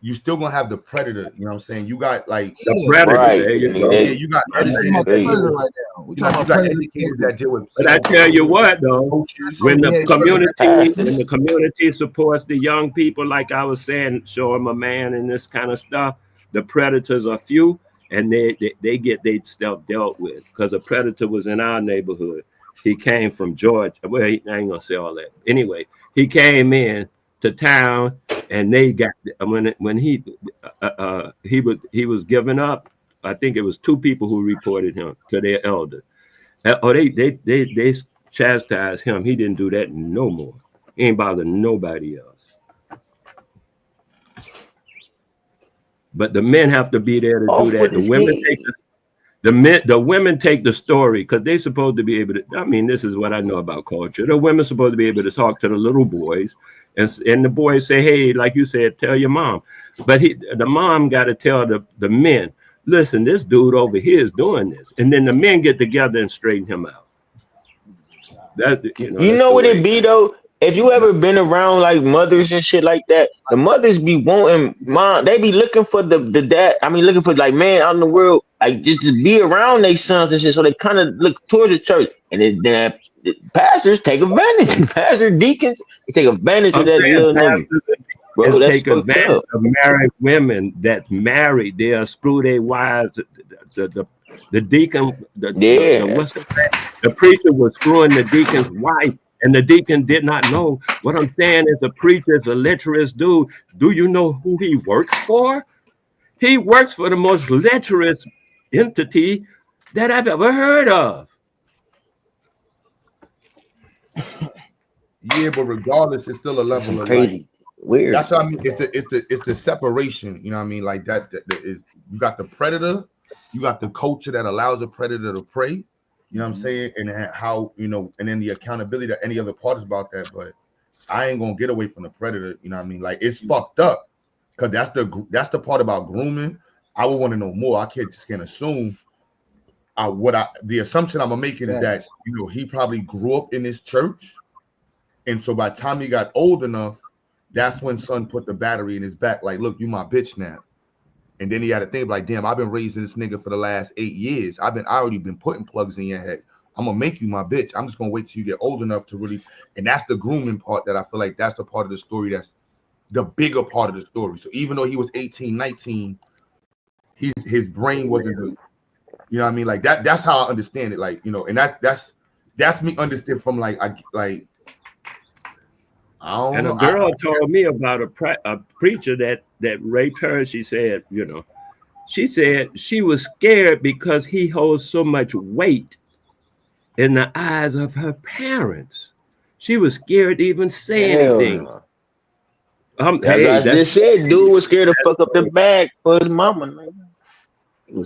S9: You still gonna have the predator, you know what I'm saying? You got like
S6: the predator,
S15: right?
S9: You got educators that deal with.
S6: But I tell you what, though, when the community supports the young people, like I was saying, show them a man and this kind of stuff, the predators are few, and they get their stuff dealt with. Because a predator was in our neighborhood. He came from Georgia. Well, I ain't gonna say all that. Anyway, he came in to town, and they got when he was given up. I think it was 2 people who reported him to their elder. Oh, they chastised him. He didn't do that no more. He ain't bother nobody else. But the men have to be there to do that. The women take the women take the story because they're supposed to be able to. I mean, this is what I know about culture. The women are supposed to be able to talk to the little boys. And the boys say, hey, like you said, tell your mom. But the mom got to tell the men, listen, this dude over here is doing this. And then the men get together and straighten him out.
S15: You know what it be, though? If you ever been around like mothers and shit like that, the mothers be wanting mom. They be looking for the dad. I mean, looking for like man out in the world, like just to be around their sons and shit. So they kind of look towards the church, and then pastors take advantage. Pastor deacons they take advantage of that little nigga. Bro, that's
S6: take advantage of married women that's married. They'll screw their wives. The The deacon,
S15: Yeah.
S6: the preacher was screwing the deacon's wife, and the deacon did not know. What I'm saying is, the preacher is a lecherous dude. Do you know who he works for? He works for the most lecherous entity that I've ever heard of.
S9: Yeah, but regardless, it's still a
S15: That's some
S9: level of like.
S15: crazy, weird.
S9: That's what I mean. It's the separation. You know what I mean? Like that is you got the predator, you got the culture that allows the predator to prey. You know what I'm saying? And how, you know, and then the accountability that any other part is about that. But I ain't gonna get away from the predator. You know what I mean? Like it's fucked up because that's the part about grooming. I would want to know more. I just can't assume. The assumption I'm making is that, you know, he probably grew up in this church, and so by the time he got old enough, that's when son put the battery in his back. Like, look, you my bitch now. And then he had to think like, damn, I've been raising this nigga for the last 8 years. I already been putting plugs in your head. I'm gonna make you my bitch. I'm just gonna wait till you get old enough to really. And that's the grooming part that I feel like that's the part of the story that's the bigger part of the story. So even though he was 18, 19, his brain wasn't good. You know what I mean? Like that's how I understand it. Like, you know, and that's me understand from like I don't
S6: And
S9: know.
S6: a girl told me about a preacher that raped her. She said, you know, she said she was scared because he holds so much weight in the eyes of her parents. She was scared to even say anything.
S15: No.
S6: Hey,
S15: I just said, dude was scared to fuck up the bag for his mama.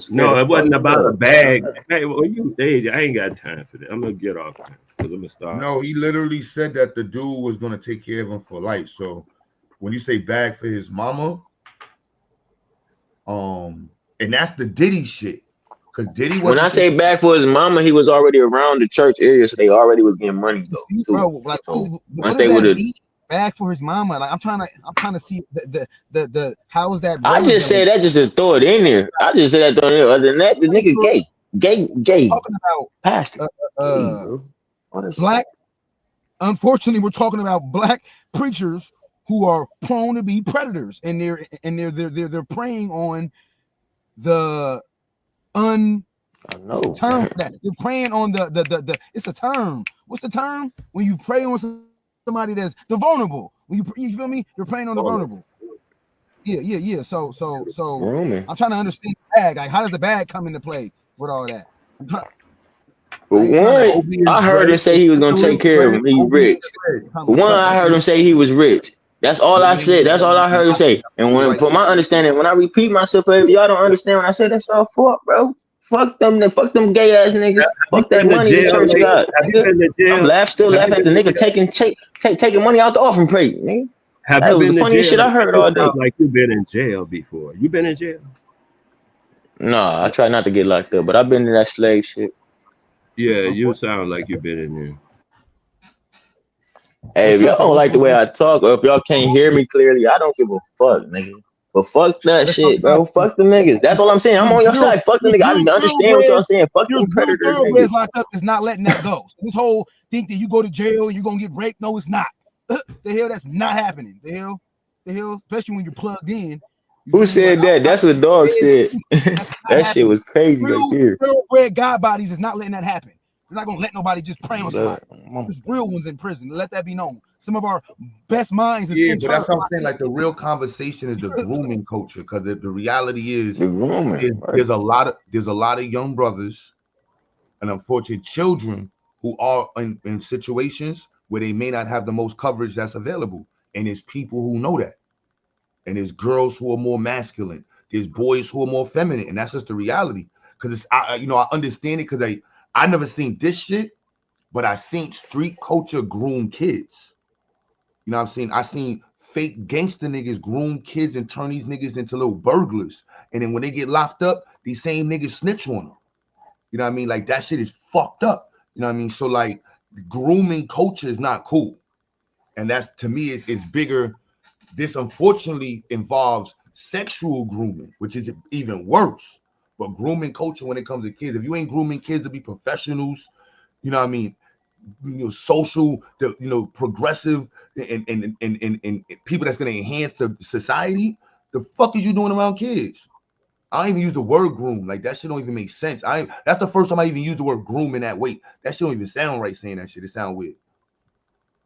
S6: No, it wasn't about a bag. Hey, I ain't got time for that. I'm gonna get off because I'm gonna start.
S9: No, he literally said that the dude was gonna take care of him for life. So when you say bag for his mama, and that's the Diddy shit. Because Diddy
S15: when I say bag for his mama, he was already around the church area, so they already was getting money though. Too.
S14: Bro, like
S15: so
S14: what does that mean? Bag for his mama. Like I'm trying to see the how is that relevant?
S15: I just said that just to throw it in there. I just said that throw it in there. Other than that, the nigga gay.
S14: Talking about
S15: pastor.
S14: Black. Unfortunately, we're talking about black preachers who are prone to be predators, and they're preying on the What's the term for that? You're preying on the it's a term. What's the term when you prey on somebody that's the vulnerable? When you feel me? You're preying on the vulnerable. Yeah. So
S15: Grooming.
S14: I'm trying to understand the bag. Like, how does the bag come into play with all that?
S15: But one, I heard him say he was gonna take care of him. He rich. One, I heard him say he was rich. That's all I said. That's all I heard him say. And when, for my understanding, when I repeat myself, if y'all don't understand when I say that's all fault, bro. Fuck them gay ass niggas. Fuck that money the church got. I'm still laughing at the nigga taking money out the offering plate, nigga. That was the funniest shit I heard all day.
S6: Like you've been in jail before. You been in jail?
S15: No, I try not to get locked up, but I've been in that slave shit.
S6: Yeah, you sound like you've been in there.
S15: Hey, if y'all don't like the way I talk, or if y'all can't hear me clearly, I don't give a fuck, nigga. But fuck that shit, bro. Fuck the niggas. That's all I'm saying. I'm on your side. Fuck the niggas. I understand what y'all saying. Fuck them predators, niggas.
S14: Locked up is not letting that go. So this whole think that you go to jail and you're gonna get raped. No, it's not. The hell, that's not happening. The hell, especially when you're plugged in.
S15: Who said that? That's what Dog said. That shit was crazy right there.
S14: Red God bodies is not letting that happen. We're not gonna let nobody just prey on somebody. There's real ones in prison. Let that be known. Some of our best minds is
S9: but that's what I'm saying. Like the real conversation is the grooming culture, because the reality is there's a lot of young brothers and unfortunate children who are in situations where they may not have the most coverage that's available, and there's people who know that, and there's girls who are more masculine, there's boys who are more feminine, and that's just the reality. Because I understand it, because I never seen this shit, but I seen street culture groom kids. You know what I'm saying? I seen fake gangster niggas groom kids and turn these niggas into little burglars. And then when they get locked up, these same niggas snitch on them. You know what I mean? Like, that shit is fucked up. You know what I mean? So, like, grooming culture is not cool. And that's, to me, it's bigger. This, unfortunately, involves sexual grooming, which is even worse. But grooming culture when it comes to kids, if you ain't grooming kids to be professionals, you know what I mean, social, progressive, and people that's gonna enhance the society, the fuck is you doing around kids? I don't even use the word groom. Like that shit don't even make sense. That's the first time I even used the word groom in that way. That shit don't even sound right saying that shit. It sound weird.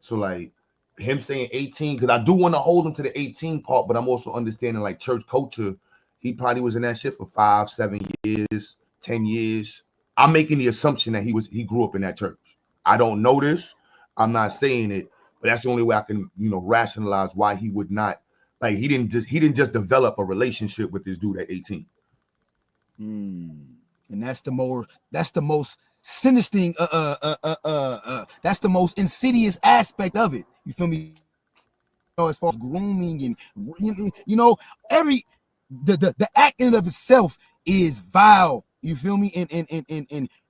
S9: So like him saying 18, because I do want to hold him to the 18 part, but I'm also understanding like church culture. He probably was in that shit for 5, 7 years, 10 years. I'm making the assumption that he grew up in that church. I don't know this. I'm not saying it, but that's the only way I can, rationalize why he would not, like he didn't just develop a relationship with this dude at 18.
S14: And that's the most sinister thing, that's the most insidious aspect of it. You feel me? As far as grooming and the act in and of itself is vile. You feel me?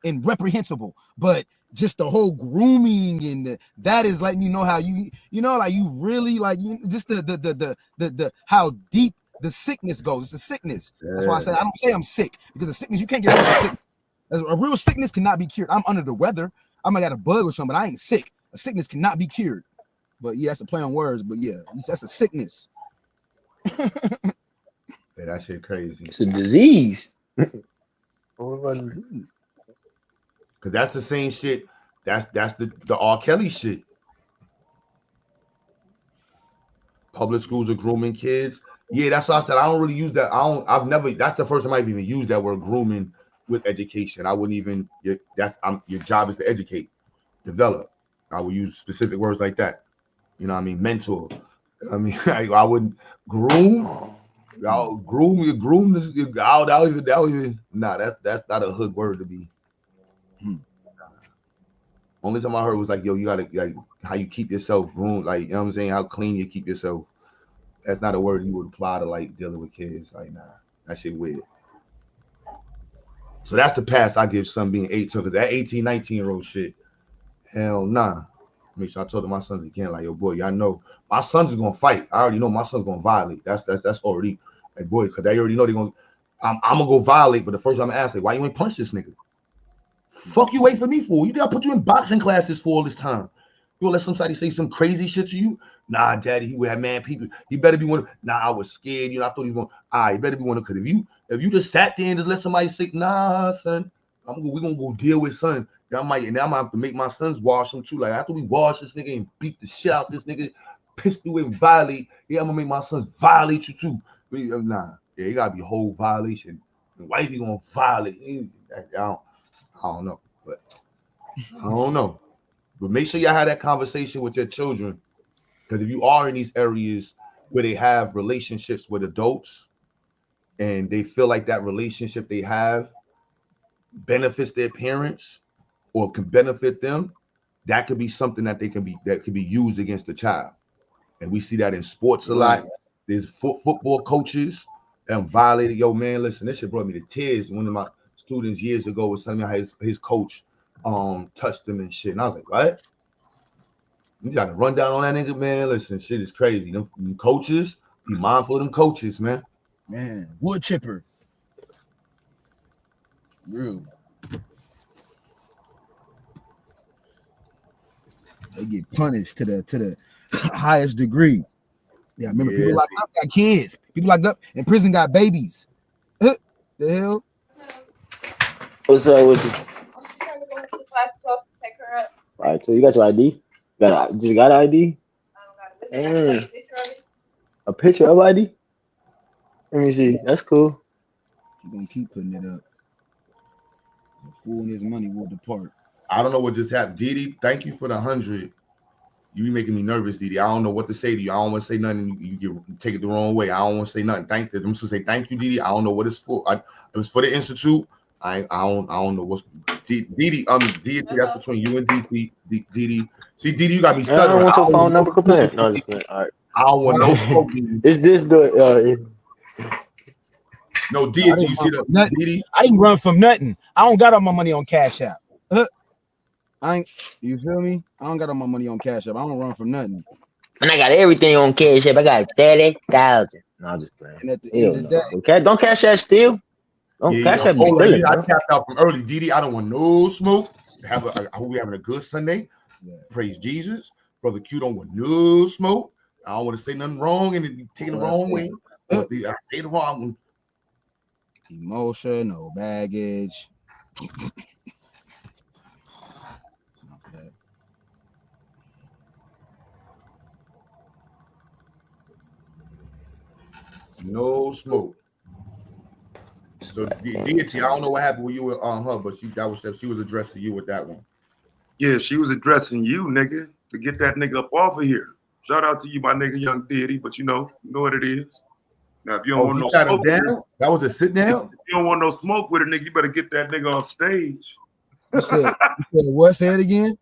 S14: And reprehensible. But just the whole grooming and that is letting you know how like you really like just the how deep the sickness goes. It's a sickness. That's why I don't say I'm sick, because a sickness, you can't get rid of a sickness. A real sickness cannot be cured. I'm under the weather. I might got a bug or something, but I ain't sick. A sickness cannot be cured. But yeah, that's a play on words. But yeah, that's a sickness.
S9: Yeah, that shit crazy.
S15: It's a disease. What about disease?
S9: Cause that's the same shit. That's the R. Kelly shit. Public schools are grooming kids. Yeah, that's what I said. I don't really use that. I've never. That's the first time I've even used that word grooming with education. I wouldn't even. Your job is to educate, develop. I would use specific words like that. You know what I mean? Mentor. I mean, I wouldn't groom. I'll groom you. Groom this. That even. Nah, that's not a hood word to be. Only time I heard was like, yo, you gotta like how you keep yourself groomed, like, you know what I'm saying, how clean you keep yourself. That's not a word you would apply to like dealing with kids. Like, nah, that shit weird. So that's the pass I give son being 8 to, because that 18, 19-year-old shit, hell nah. Make sure I told my sons again, like, yo, boy, y'all know my sons is gonna fight. I already know my son's gonna violate. That's already like, boy, because they already know they're gonna. I'm gonna go violate, but the first time I'm asking, why you ain't punch this nigga? Fuck you wait for me for? You gotta put you in boxing classes for all this time. You gonna let somebody say some crazy shit to you? Nah, daddy, he would have mad people. He better be one. Nah, I was scared. I thought he was going. He better be one. Because if you just sat there and just let somebody say, nah, son, we're gonna go deal with son. Now I'm gonna have to make my sons wash him too. Like after we wash this nigga and beat the shit out this nigga, piss you and violate. Yeah, I'm gonna make my sons violate you too. Nah, yeah, it gotta be a whole violation. And why is he gonna violate? I don't know, but I don't know. But make sure y'all have that conversation with your children, because if you are in these areas where they have relationships with adults and they feel like that relationship they have benefits their parents or can benefit them, that could be something that could be used against the child. And we see that in sports a lot. There's football coaches that violated. Yo, man, listen, this shit brought me to tears. One of my students years ago was telling me how his coach touched him and shit. And I was like, what? You got to run down on that nigga, man. Listen, shit is crazy. Them coaches, be mindful of them coaches, man.
S14: Man, wood chipper. Real. They get punished to the highest degree. Yeah, remember people locked up got kids. People locked up in prison got babies. The hell?
S15: What's up with you? All right, so you got your ID? Just got ID? A picture of ID? Let me see. That's cool.
S14: You're gonna keep putting it up. The fool and his money will depart.
S9: I don't know what just happened. Didi, thank you for the 100. You be making me nervous, Didi. I don't know what to say to you. I don't want to say nothing. You take it the wrong way. I don't want to say nothing. I'm supposed to say thank you, Didi. I don't know what it's for. It was for the institute. I don't know what's Didi. Didi, that's between you and DT. Didi. See, Didi, you got me stuttering.
S15: I don't want your phone number. Complain. No, just playing. All right.
S9: I don't want no smoking.
S15: It's this good.
S9: No, Didi, you see that? Didi?
S14: I didn't run from nothing. I don't got all my money on Cash App. You feel me? I don't got all my money on Cash App. I don't run from nothing.
S15: And I got everything on Cash App. I got 30,000. No, I'm just playing.
S14: And at the end of the day,
S15: don't Cash App steal. Don't Cash App be stealing.
S9: I tapped out from early, Didi. I don't want no smoke. I hope we having a good Sunday. Yeah. Praise Jesus. Brother Q don't want no smoke. I don't want to say nothing wrong and it be taken the wrong way. I say the wrong one.
S14: Emotion, no baggage. Okay.
S9: No smoke. So Deity, I don't know what happened with you on her, but she was addressing you with that one.
S16: Yeah, she was addressing you, nigga, to get that nigga up off of here. Shout out to you, my nigga, young Diddy, but you know what it is. Now, if you don't want
S9: He
S16: no
S9: sat him
S16: smoke,
S9: down? That was a sit down?
S16: If you don't want no smoke with a nigga, you better get that nigga off stage.
S14: You said what? Say it again.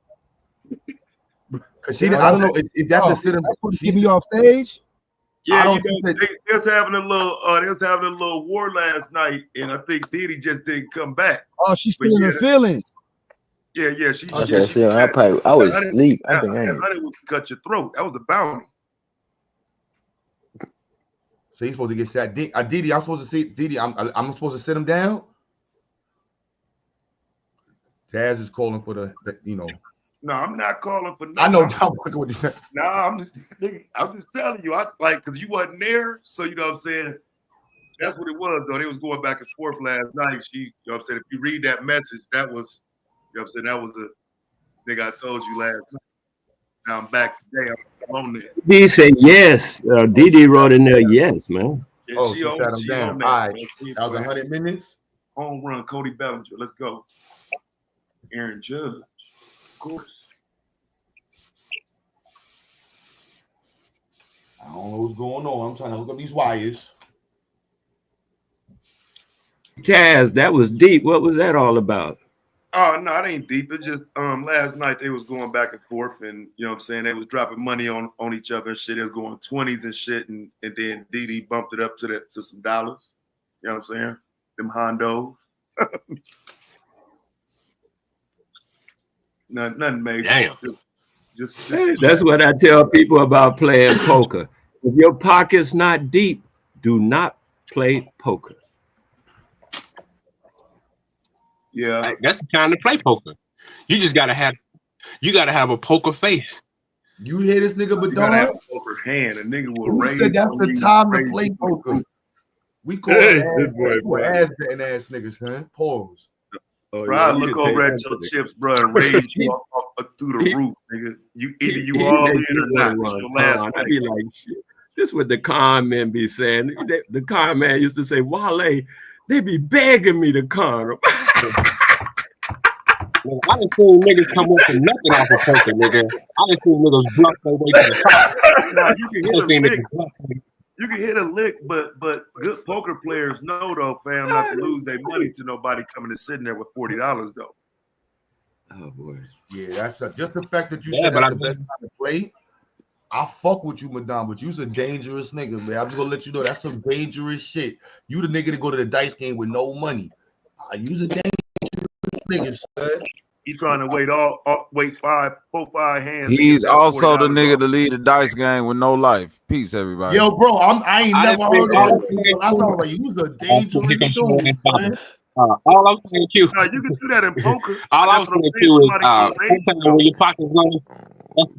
S9: Cause I don't know if that's the sit him.
S14: Keep me off stage.
S16: Yeah, you know, they was having a little war last night, and I think Diddy just didn't come back.
S14: Oh, she's still in her feelings.
S16: Yeah, she.
S15: I
S16: she
S15: was
S16: that
S15: asleep. I think I
S16: that honey would cut your throat. That was a bounty.
S9: So he's supposed to get sat. Diddy, I'm supposed to see Diddy. I'm supposed to sit him down. Taz is calling for the you know.
S16: No, I'm not calling for nothing.
S9: I know what you said.
S16: No, I'm just telling you. I like because you wasn't there, so you know what I'm saying. That's what it was, though. They was going back and forth last night. She, you know what I'm saying. If you read that message, that was, you know what I'm saying. That was a nigga I told you last night. Now I'm back today. I'm on there.
S6: He said yes. Didi wrote in there yes, man.
S16: Yeah,
S9: she sat him down. All right, that was 100 minutes.
S16: Home run, Cody Bellinger. Let's go. Aaron Judge. Of course.
S9: I don't know what's going on. I'm trying to hook up these wires.
S6: Taz, that was deep. What was that all about?
S16: Oh no, it ain't deep. It just last night they was going back and forth, and you know what I'm saying, they was dropping money on each other and shit. They was going 20s and shit, and then Didi bumped it up to some dollars. You know what I'm saying? Them hondos. Nothing major.
S11: Damn.
S16: Just
S6: That's what I tell people about playing poker. If your pocket's not deep, do not play poker.
S16: Yeah,
S11: like, that's the time to play poker. You just gotta have a poker face.
S9: You hear this nigga, but don't
S16: have a poker hand. A nigga will raise.
S9: Said that's the time to play poker. We call it ass betting ass niggas, son. Pause.
S16: Oh, bro, I look over at your chips, bro, and raise you up through the roof, nigga. Either you all in or not. Your last
S6: I be like, shit. This is what the con men be saying. The con man used to say, Wale, they be begging me to con them.
S11: Well, I done seen niggas come up with nothing off of poker, nigga. I done seen niggas bluff their way to the top.
S16: Nah, you can hit a lick, but good poker players know though, fam, not to lose their money to nobody coming and sitting there with $40 though.
S6: Oh boy.
S9: Yeah, that's just the fact that you said that's the best time to play. I fuck with you, madame, but you's a dangerous nigga, man. I'm just gonna let you know that's some dangerous shit. You the nigga to go to the dice game with no money. You's a dangerous nigga, son.
S16: He trying to wait 4-5 hands.
S17: He's also the nigga to lead the dice game with no life. Peace, everybody.
S9: Yo, bro, I ain't never heard of it. I thought like you was a dangerous dude, man.
S11: All I'm saying, Q.
S16: No, you can do that in poker.
S11: All I'm saying, Q, is sometimes when your pocket's low,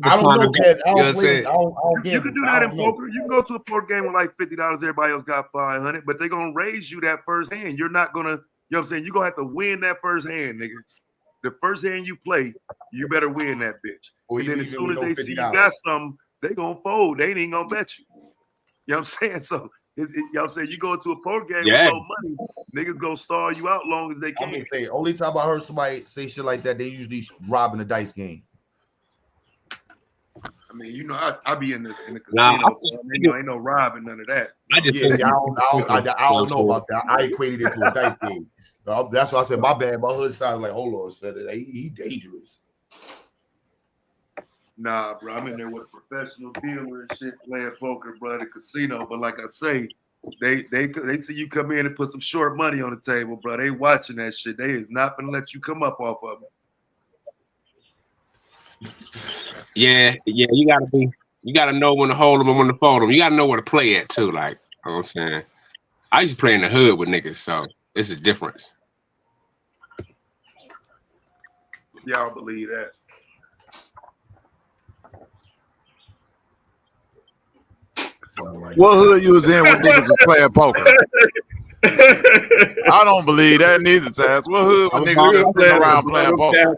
S9: I don't know, Kev. I
S16: don't you can do that in poker. You can go to a poker game with like $50. Everybody else got $500, but they're gonna raise you that first hand. You're not gonna, you know what I'm saying? You're gonna have to win that first hand, nigga. The first hand you play, you better win that bitch. And then as soon as they see you got something, they gonna fold. They ain't even gonna bet you. You know what I'm saying? So you know what I'm saying? You go into a poker game with no money, niggas gonna stall you out long as they can.
S9: I'm gonna say, only time I heard somebody say shit like that, they usually robbing the dice game.
S16: I mean, you know, I be in the casino. So ain't no robbing, none of that.
S9: I don't know about that. I equated it to a dice game. That's why I said my bad. My hood sounded like, hold on, said he dangerous.
S16: Nah, bro, I'm in there with a professional dealer and shit playing poker, bro, at the casino. But like I say, they see you come in and put some short money on the table, bro. They watching that shit. They is not gonna let you come up off of it.
S11: Yeah, you gotta know when to hold them and when to fold them. You gotta know where to play at too. Like, you know what I'm saying, I used to play in the hood with niggas, so it's a difference.
S16: Y'all believe that?
S17: What hood you was in when niggas was playing poker? I don't believe that neither, Taz. What hood with niggas just sitting around playing poker?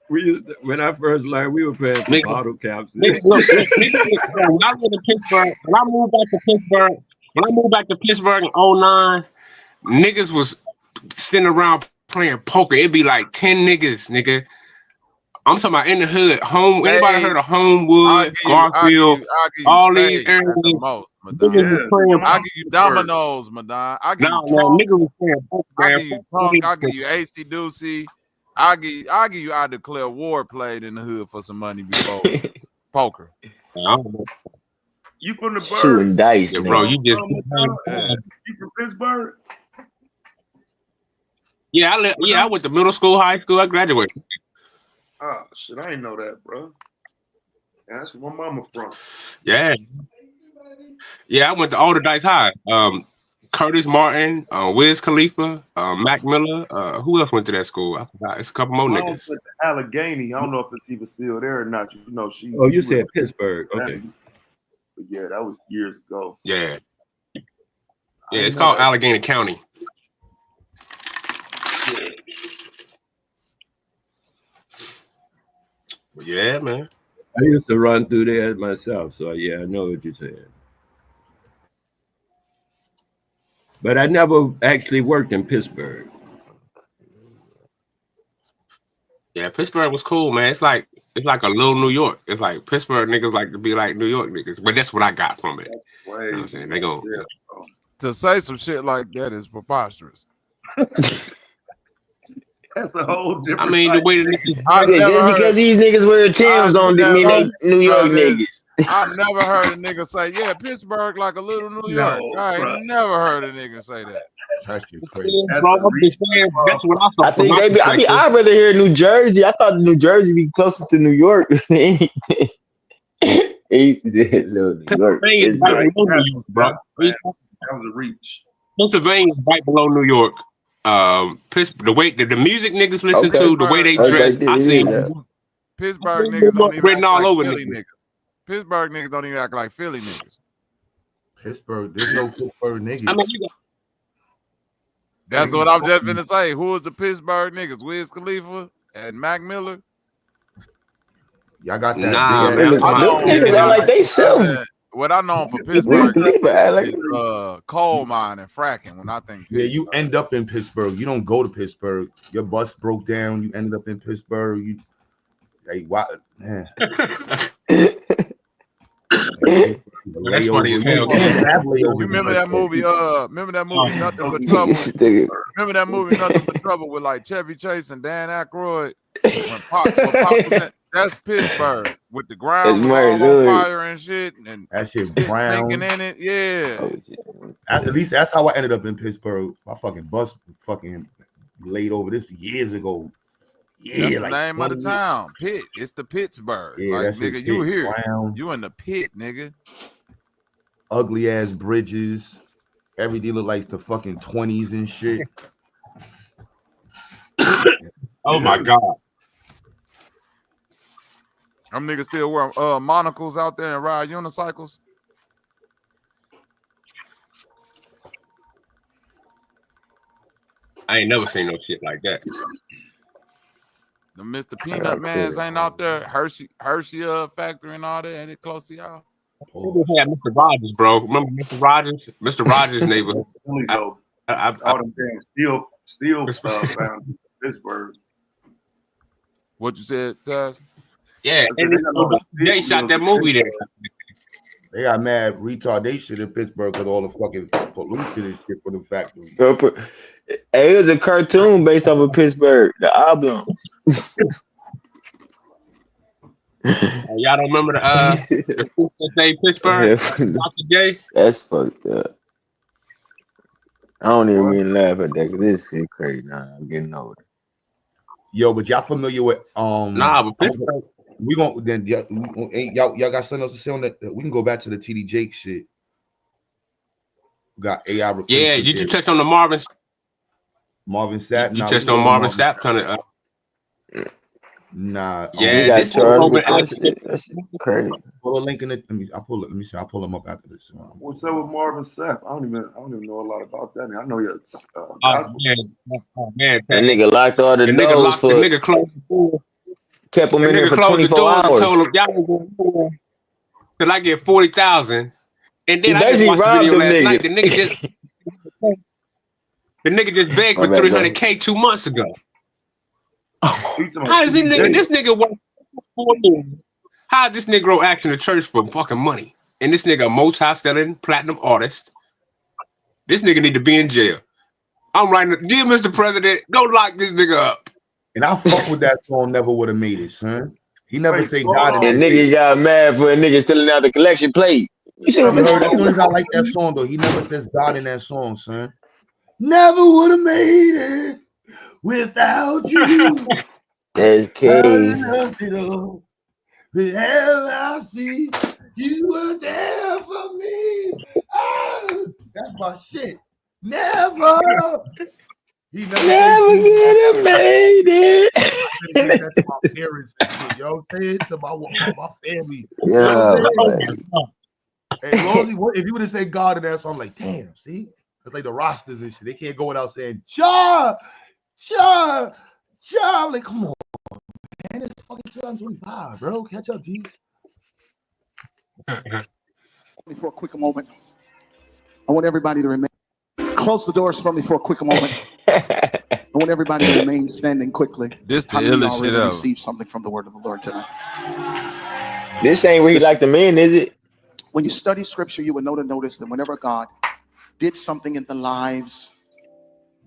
S6: We used to, when I first learned, we were playing for bottle caps.
S11: When I lived in Pittsburgh, when I moved back to Pittsburgh in 09, niggas was sitting around playing poker. It'd be like 10 niggas, nigga. I'm talking about in the hood. Anybody heard of Homewood, Garfield, all these areas?
S17: I'll give you dominoes, Madonna. I'll give you punk.
S11: Niggas was playing poker.
S17: I'll give you punk. I'll give you AC Doocy. I'll give you I Declare War played in the hood for some money before poker.
S16: You from the bird?
S15: Shooting dice,
S11: bro. You just
S16: you from Pittsburgh?
S11: Yeah, I went to middle school, high school. I graduated.
S16: Oh shit, I didn't know that, bro. Yeah, that's where my mama from.
S11: Yeah, I went to Alderdice High. Curtis Martin, Wiz Khalifa, Mac Miller. Who else went to that school? I forgot. It's a couple more niggas.
S16: Went to Allegheny. I don't know if it's even still there or not. You know, she.
S6: Oh, you said Pittsburgh. Okay.
S16: But yeah, that was years ago.
S11: Yeah. Yeah, it's called Allegheny County. Yeah, man.
S6: I used to run through there myself, so yeah, I know what you're saying. But I never actually worked in Pittsburgh.
S11: Yeah, Pittsburgh was cool, man. It's like a little New York. It's like Pittsburgh niggas like to be like New York niggas. But that's what I got from it. You know what I'm saying? They go
S17: to say some shit like that is preposterous.
S16: That's a whole different.
S11: I mean, the way the niggas.
S15: Just because these niggas wear Timbs don't mean they New York niggas.
S17: I've never heard a nigga say, yeah, Pittsburgh like a little New York. I ain't never heard a nigga say that.
S16: That's crazy.
S11: That's what I thought.
S15: I think I'd rather hear New Jersey. I thought New Jersey be closest to New York. Little New York.
S11: Bro.
S16: That was a reach.
S11: Pennsylvania is right below New York. The way the music niggas listen to, the way they dress, I see
S17: Pittsburgh niggas don't even
S11: written
S17: act
S11: all
S17: like
S11: over
S17: Philly niggas. Pittsburgh niggas don't even act like Philly niggas.
S9: Pittsburgh, there's no Pittsburgh niggas.
S11: I mean,
S17: that's what I'm just gonna say. Who is the Pittsburgh niggas? Wiz Khalifa and Mac Miller.
S9: Y'all got that?
S15: Niggas like they sell.
S17: What I know for Pittsburgh is coal mine and fracking. When I think
S9: yeah, you end up in Pittsburgh. You don't go to Pittsburgh. Your bus broke down. You ended up in Pittsburgh. You like what? Man.
S11: That's funny as hell.
S17: You remember that movie? Nothing But Trouble. Remember that movie, Nothing But Trouble, with like Chevy Chase and Dan Aykroyd? When Pop was in, that's Pittsburgh with the ground was all on fire and shit, and
S9: that shit brown
S17: sinking in it. Yeah.
S9: At least that's how I ended up in Pittsburgh. My fucking bus fucking laid over this years ago. Yeah,
S17: that's the name of the town. Pitt. It's the Pittsburgh.
S9: Yeah,
S17: like nigga, you here?
S9: Brown.
S17: You in the pit, nigga.
S9: Ugly ass bridges. Everything look like the fucking 20s and shit.
S11: Oh my god.
S17: Them niggas still wear monocles out there and ride unicycles.
S11: I ain't never seen no shit like that.
S17: The Mr. Peanut Mans ain't out there. Hershey factory and all that. Ain't it close to y'all?
S11: We had Mr. Rogers, bro. Remember Mr. Rogers? Mr. Rogers' neighborhood.
S16: All them damn steel stuff found in Pittsburgh.
S17: What you said, Taz?
S11: Yeah, and they shot that movie there.
S9: They got mad retardation in Pittsburgh because all the fucking pollution and shit for the factory.
S15: Hey, it was a cartoon based off of Pittsburgh, the Oblong.
S11: Y'all don't remember the say Pittsburgh? Dr. J?
S15: That's fucked up. I don't even mean laugh at that because this shit crazy. Nah, I'm getting older.
S9: Yo, but y'all familiar with
S11: Nah, but Pittsburgh.
S9: We gon' then y'all got something else to say on that? We can go back to the TD Jake shit. We got AI.
S11: Yeah, did you touch on the Marvin Sapp?
S9: You
S11: touched on Marvin Sapp kind of.
S9: Nah.
S15: He got charged with that shit. That's crazy.
S9: Pull a link in the. I'll pull it. Let me see. I'll pull him up after this.
S16: What's up with Marvin Sapp? I don't even know a lot about that. I know he has
S15: That nigga locked all the doors for.
S11: The nigga closed the door.
S15: Kept him in there for
S11: closed the
S15: 24
S11: doors and
S15: hours.
S11: told him, y'all ain't going nowhere till I get 40,000. And then
S15: He
S11: I just watched the
S15: robbed
S11: video
S15: them
S11: last night.
S15: niggas.
S11: The nigga just begged
S15: My
S11: for
S15: bad,
S11: 300K 2 months ago. How does this nigga work 4 years? How is this Negro acting the church for fucking money? And this nigga a multi-selling platinum artist. This nigga need to be in jail. I'm writing, dear Mr. President, don't lock this nigga up.
S9: And I fuck with that song. Never would have made it, son. He never said God in
S15: And
S9: that.
S15: nigga got mad for a nigga stealing out the collection plate. You see what
S9: You heard? As soon as I like that song though, he never says God in that song, son. Never would have made it without you.
S15: That's crazy.
S9: The hell I see, you were there for me. Ah, that's my shit. Never. He
S15: never get a made it.
S9: I dedicate that to my parents and shit. You know what I'm saying? To my family.
S15: Yeah,
S9: you know what I'm saying? Hey, as long as if you would have said God in that song, I'm like, damn, see? It's like the rosters and shit. They can't go without saying, Cha. I'm like, come on, man. It's fucking 2025, bro. Catch up, G.
S18: For a quick moment, I want everybody to remain. Close the doors for me for a quick moment. I want everybody to remain standing quickly.
S17: This the
S18: How many of
S17: illest
S18: y'all
S17: shit
S18: really
S17: ever.
S18: receive something from the word of the Lord tonight?
S15: This ain't where he like the men, is it?
S18: When you study scripture, you will notice that whenever God did something in the lives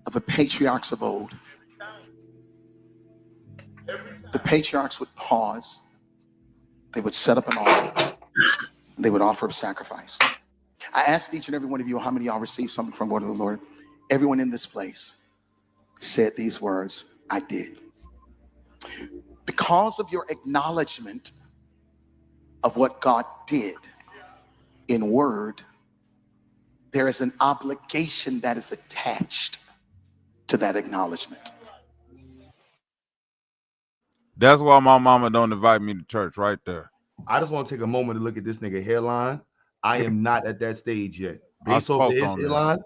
S18: of the patriarchs of old, the patriarchs would pause, they would set up an altar, they would offer a sacrifice. I asked each and every one of you how many of y'all received something from the word of the Lord. Everyone in this place said these words, I did. Because of your acknowledgement of what God did in word, there is an obligation that is attached to that acknowledgement.
S17: That's why my mama don't invite me to church right there.
S9: I just want to take a moment to look at this nigga hairline. I am not at that stage yet. Based off of his hairline,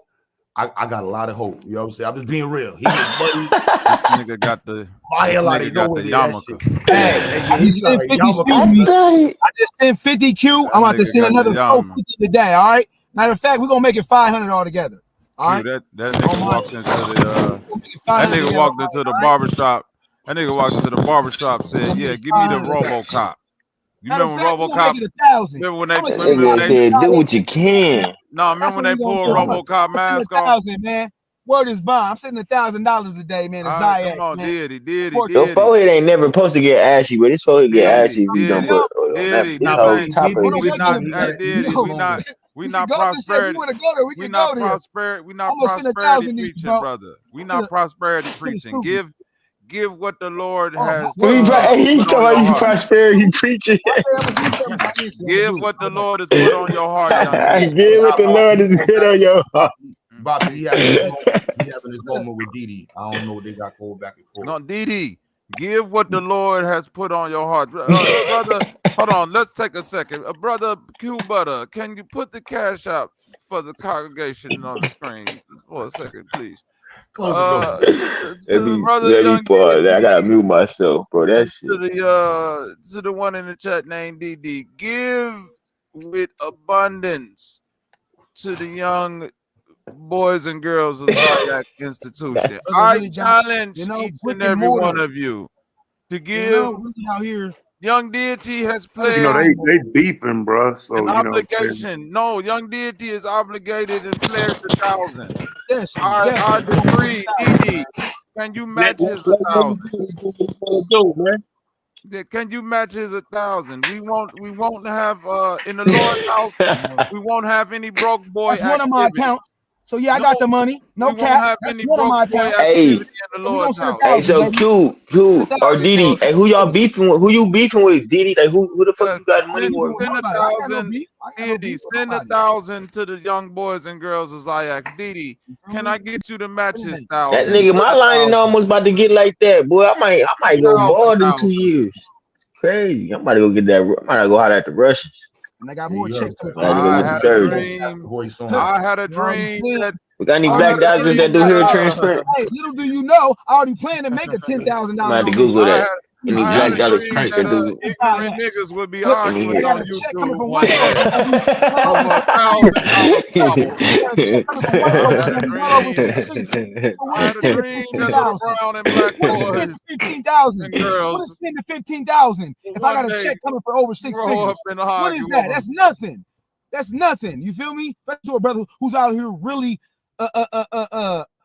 S9: I got a lot of hope. You know what I'm saying? I'm just being real. He gets money.
S17: This nigga got the yarmulke.
S14: Hey, I just sent 50. Excuse me. I just sent 50 Q. I'm about to send another 450 today. All right. Matter of fact, we're gonna make it 500 altogether. All right.
S17: That nigga walked into the barbershop. That nigga walked into the barbershop, said, "Yeah, give me the RoboCop." You remember RoboCop? Remember when they
S15: said, "Do what you can."
S17: No, remember when they pulled RoboCop mask off?
S14: Man, word is bond. I'm sending $1,000 a day, man.
S17: Right, come on, did he?
S15: Your forehead ain't never supposed to get ashy, but his forehead get ashy if you don't put on that. This whole top of it.
S17: We not prosperity. We not prosperity preaching, brother. We not prosperity preaching. Give what the Lord has.
S15: He's talking about you prosperity preaching.
S17: Give what the Lord has put on your heart, young man.
S15: Give what the Lord has put on your heart.
S9: Bobby, he having his moment with Didi. I don't know what they got going back and forth.
S17: No, Didi, give what the Lord has put on your heart. Brother, hold on. Let's take a second. Brother Q Butter, can you put the cash out for the congregation on the screen for a second, please?
S15: Let me pause. I gotta mute myself, bro. That shit.
S17: To the one in the chat named DD, give with abundance to the young boys and girls of Zodiac Institution. I challenge each and every one of you to give. Young Deity has played.
S16: They beefing, bro. So
S17: an obligation. No, Young Deity is obligated and pledged 1,000.
S14: Yes,
S17: I decree, DD. Can you match his 1,000? Can you match his 1,000? We won't have in the Lord's house. We won't have any broke boy.
S14: That's one of my accounts. So yeah, I got the money. No cap. That's one of my accounts.
S15: Hey,
S17: the
S14: So we gonna
S17: Lord's
S14: send
S17: house.
S14: 1,000,
S15: Hey, so
S14: baby.
S15: Q or
S14: $1,000.
S15: Didi. Hey, who y'all beefing with? Who you beefing with, Didi? Like who the fuck you got money
S14: Beefing
S15: for?
S14: with
S17: Send
S14: nobody. I ain't got no
S17: 1,000.
S14: beef. I ain't got no
S17: Didi,
S14: beef with
S17: send
S14: nobody.
S17: 1,000 to the young boys and girls of Ajax. Didi, can I get you to match his
S15: That
S17: 1,000?
S15: nigga,
S17: Put
S15: my line ain't
S17: 1,000.
S15: almost about to get like that, boy. I might go
S17: 1,000,
S15: bald in 2
S17: 1,000.
S15: years. Crazy. I'm about to go get that. I'm about to go holler at the Russians.
S14: And I got
S9: Yeah,
S14: more
S9: you
S14: checks
S9: heard
S14: coming
S9: that.
S14: from
S15: I had to
S14: my
S15: go
S17: I
S15: get the
S17: had a
S15: surgery.
S17: dream.
S9: Voice on.
S17: I had a
S14: You already
S17: dream
S14: planned.
S17: that
S15: We got any
S14: I
S17: I
S15: black
S17: had
S14: already
S17: a
S15: doctors
S14: planned
S15: that
S14: this
S15: do
S17: dream
S14: shit
S15: hair
S14: out.
S15: transplant?
S14: Hey, little do you know, I already planned to make a $10,000
S15: I'm about to
S14: donation.
S15: Google that. Any
S17: I had
S15: black
S17: a
S15: doctors
S17: dream
S15: that
S17: that
S15: do
S17: ignorant
S14: Ajax.
S17: niggas would be
S14: Look,
S15: any
S17: arguing
S14: I got
S17: on
S14: a
S15: hair.
S14: check coming
S17: YouTube
S14: from
S17: one
S14: white folks.
S17: day
S14: It's gonna be well over
S17: over
S14: six figures.
S17: $1,000 trouble.
S14: I got a check coming from white
S17: I
S14: folks.
S17: had
S14: It's
S17: a
S14: gonna be well over
S17: dream.
S14: 6 figures. So what
S17: I
S14: is
S17: had a
S14: 10 to
S17: dream that little
S14: 15,000?
S17: brown and black
S14: What is 10 to
S17: boys
S14: 15,000?
S17: and
S14: What is
S17: girls
S14: 10 to 15,000?
S17: will
S14: If I
S17: one
S14: got a
S17: day
S14: check coming for over 6
S17: grow up
S14: figures,
S17: and
S14: what is
S17: argue
S14: that?
S17: over.
S14: That's nothing. That's nothing. You feel me? Especially to a brother who's out here really,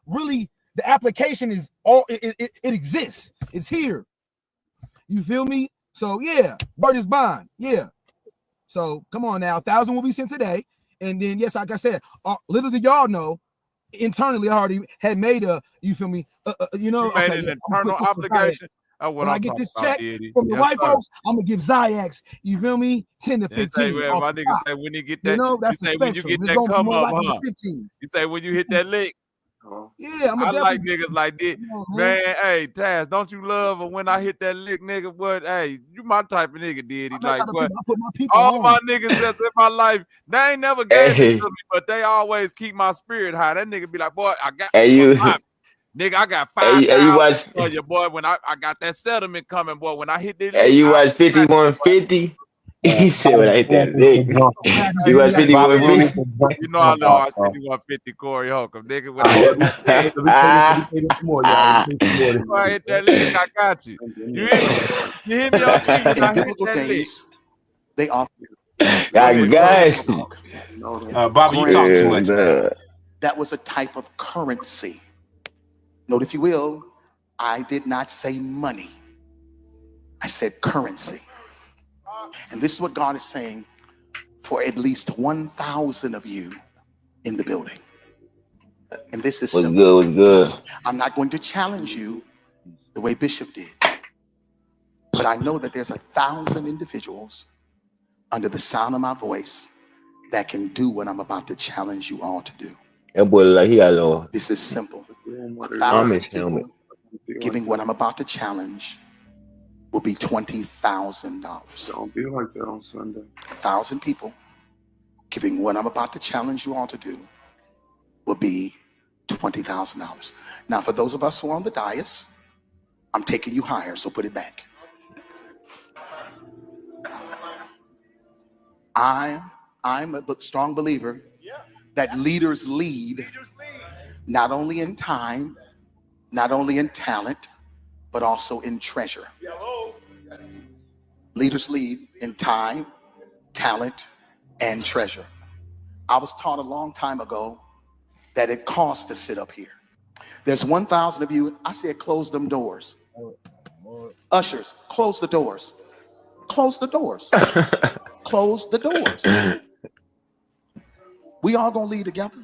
S14: really. The application is all it exists. It's here. You feel me? So yeah, word is bond. Yeah. So come on now, 1,000 will be sent today, and then yes, like I said, little do y'all know, internally I already had made a. You feel me? You know,
S17: You made
S14: okay,
S17: an
S14: yeah, I'm gonna
S17: internal
S14: put this for Zayax.
S17: obligation. That's what
S14: When I
S17: I'm
S14: get
S17: talking
S14: this
S17: about,
S14: check
S17: Diddy.
S14: from the
S17: Yes,
S14: white
S17: sir.
S14: folks, I'm gonna give Zayax. You feel me? 10 to
S17: They say,
S14: 15
S17: man,
S14: off
S17: my
S14: the
S17: nigga
S14: top.
S17: say when you get
S14: You
S17: that,
S14: know,
S17: you
S14: that's the
S17: say when you
S14: spectrum.
S17: get
S14: It's
S17: that
S14: gonna be
S17: come
S14: more
S17: up,
S14: likely
S17: huh?
S14: to 15.
S17: You say when you hit that lick.
S14: Yeah, I'm
S17: I
S14: gonna
S17: like
S14: definitely.
S17: niggas like this.
S14: Come on, man.
S17: Man, hey, Taz, don't you love it when I hit that lick, nigga? What? Hey, you my type of nigga, Diddy.
S14: I'm that
S17: Like,
S14: type of
S17: what?
S14: people. I put my people
S17: All my
S14: on.
S17: niggas that's in my life, they ain't never gave it
S15: Hey,
S17: to me, but they always keep my spirit high. That nigga be like, boy, I got
S15: hey, you,
S17: nigga, I got
S15: hey, you
S17: 5,000
S15: watch,
S17: for you, boy. When I got that settlement coming, boy. When I hit that
S15: hey,
S17: lick,
S15: you
S17: I
S15: watch 5150? He said when I hit that lick. You watch
S11: Bobby Moon
S15: 5150?
S11: needs to jump
S17: you
S11: the
S17: know I
S11: jump
S17: know
S11: off,
S17: I
S11: bro.
S17: 5150 Corey Holcomb, nigga. When
S9: All
S17: I
S9: right,
S17: hit
S9: let me play this some more, y'all. Let me play some more of this.
S17: when I hit that lick, I got you. You hear me? You hear me, OG? When I
S18: In
S17: hit
S18: biblical
S17: that lick.
S18: days, they offer
S17: Go
S15: I
S17: ahead,
S15: got you.
S11: Bobby, you talking too much,
S15: And,
S11: man.
S18: that was a type of currency. Note, if you will, I did not say money. I said currency. And this is what God is saying for at least 1,000 of you in the building. And this is
S15: what's
S18: simple.
S15: good, what's good?
S18: I'm not going to challenge you the way Bishop did. But I know that there's 1,000 individuals under the sound of my voice that can do what I'm about to challenge you all to do.
S15: That boy look like he got a little
S18: This is simple. 1,000
S15: Amish helmet.
S18: people giving what I'm about to challenge will be $20,000.
S19: Don't be like that on Sunday.
S18: 1,000 people giving what I'm about to challenge you all to do will be $20,000. Now, for those of us who are on the dais, I'm taking you higher, so put it back. I'm a strong believer that leaders lead not only in time, not only in talent, but also in treasure. Leaders lead in time, talent, and treasure. I was taught a long time ago that it costs to sit up here. There's 1,000 of you. I said, close them doors. Ushers, close the doors. Close the doors. Close the doors. We all gonna lead together.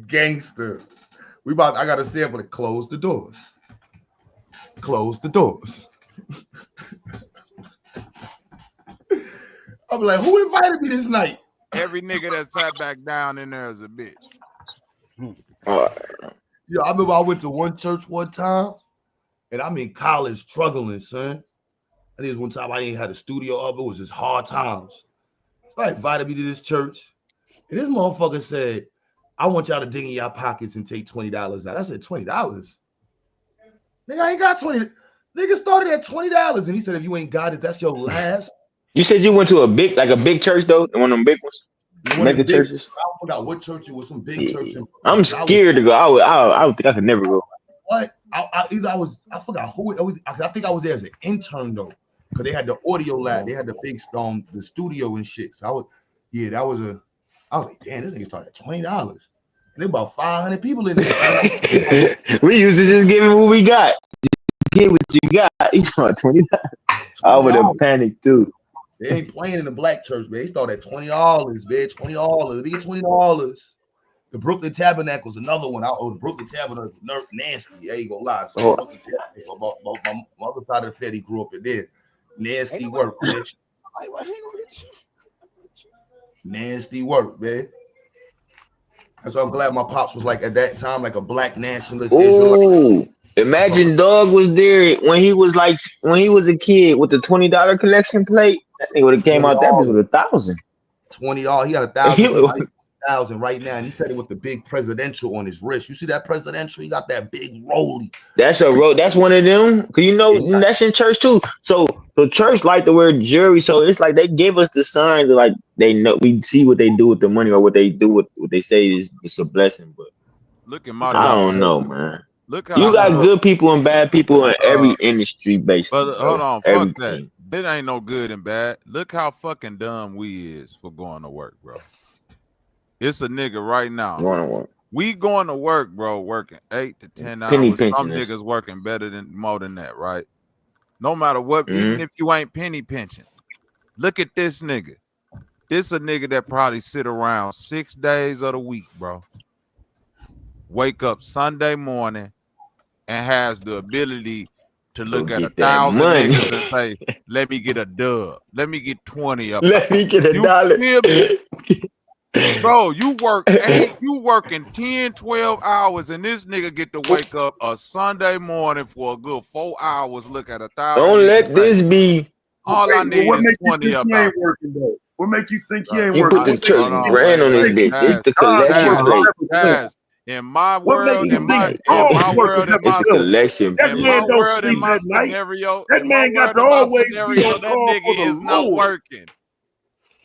S9: Gangster. I gotta say it, but close the doors. Close the doors. I'm like, who invited me this night?
S17: Every nigga that sat back down in there is a bitch.
S9: Yeah, I remember I went to one church one time, and I'm in college struggling, son. I think one time I ain't had a studio up. It was just hard times. So I invited me to this church, and this motherfucker said, I want y'all to dig in your pockets and take $20 out. I said, $20? Nigga, I ain't got 20. Nigga started at $20, and he said, if you ain't got it, that's your last.
S15: You said you went to a big church though, one of them big ones, mega churches.
S9: I forgot what church it was. Some big church.
S15: I'm scared to go. I don't think I could never go.
S9: What? I forgot who it was. I think I was there as an intern though, because they had the audio lab. They had the big the studio and shit. So I was like, damn, this nigga started at $20, and there about 500 people in there.
S15: We used to just give him what we got. Get what you got. He's on $20. I would have panicked too.
S9: They ain't playing in the black church, man. They start at $20, man. $20. They get $20. The Brooklyn Tabernacle's another one. The Brooklyn Tabernacle nasty. I ain't gonna lie. So Brooklyn Tabernacle, my other side of the city grew up in there. Nasty work, man. Nasty work, man. And so I'm glad my pops was like at that time like a black nationalist Israelite.
S15: Ooh, imagine Doug was there when he was a kid with the $20 collection plate. That thing would have came out that bitch with $1,000.
S9: $20. He got $1,000 right now, and he said it with the big presidential on his wrist. You see that presidential? He got that big rolly.
S15: That's one of them. Cause that's in church too. So church like to wear jewelry. So it's like they give us the signs like they know we see what they do with the money or what they do with what they say is it's a blessing. But
S17: look at my
S15: I don't know, man.
S17: Look how
S15: you got good people and bad people in every industry, basically.
S17: But hold on,
S15: everything.
S17: Fuck that. It ain't no good and bad. Look how fucking dumb we is for going to work, bro. It's a nigga right now. We going to work, bro, working 8 to 10 hours. Some niggas working more than that, right? No matter what, even if you ain't penny pinching. Look at this nigga. This a nigga that probably sit around 6 days of the week, bro. Wake up Sunday morning and has the ability to look at 1,000 niggas and say, let me get a dub. Let me get 20 up.
S15: Let me get $1.
S17: Bro, you working 10, 12 hours, and this nigga get to wake up a Sunday morning for a good 4 hours, look at 1,000.
S15: Don't let this be.
S17: All I need is 20 up.
S16: What make you think he ain't
S15: you
S16: working?
S15: Put the church brand on this bitch. It's the collection plate.
S17: In my
S16: What
S17: world,
S16: make you
S17: in
S16: think
S17: my
S16: dogs
S17: world,
S16: workers
S17: in
S16: at the
S17: my
S15: collection.
S16: That man don't sleep at night. That man got to always be on call for the
S17: is not
S16: Lord.
S17: working.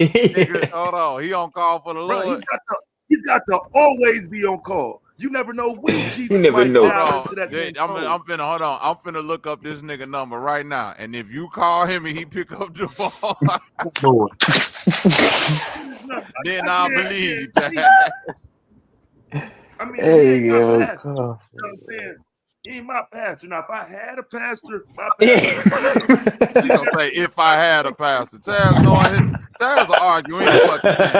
S17: Nigga, hold on, he on call for the Lord.
S16: Bro, he's got to always be on call. You never know when Jesus
S15: never
S16: might
S15: know.
S16: dial into that man's phone.
S17: I'm finna look up this nigga number right now, and if you call him and he pick up the phone, then I believe that.
S16: I mean, he ain't my pastor. You know what I'm saying? He ain't my pastor. Now, if I had a pastor, my pastor.
S17: You gonna say if I had a pastor? Taz will argue any fucking thing.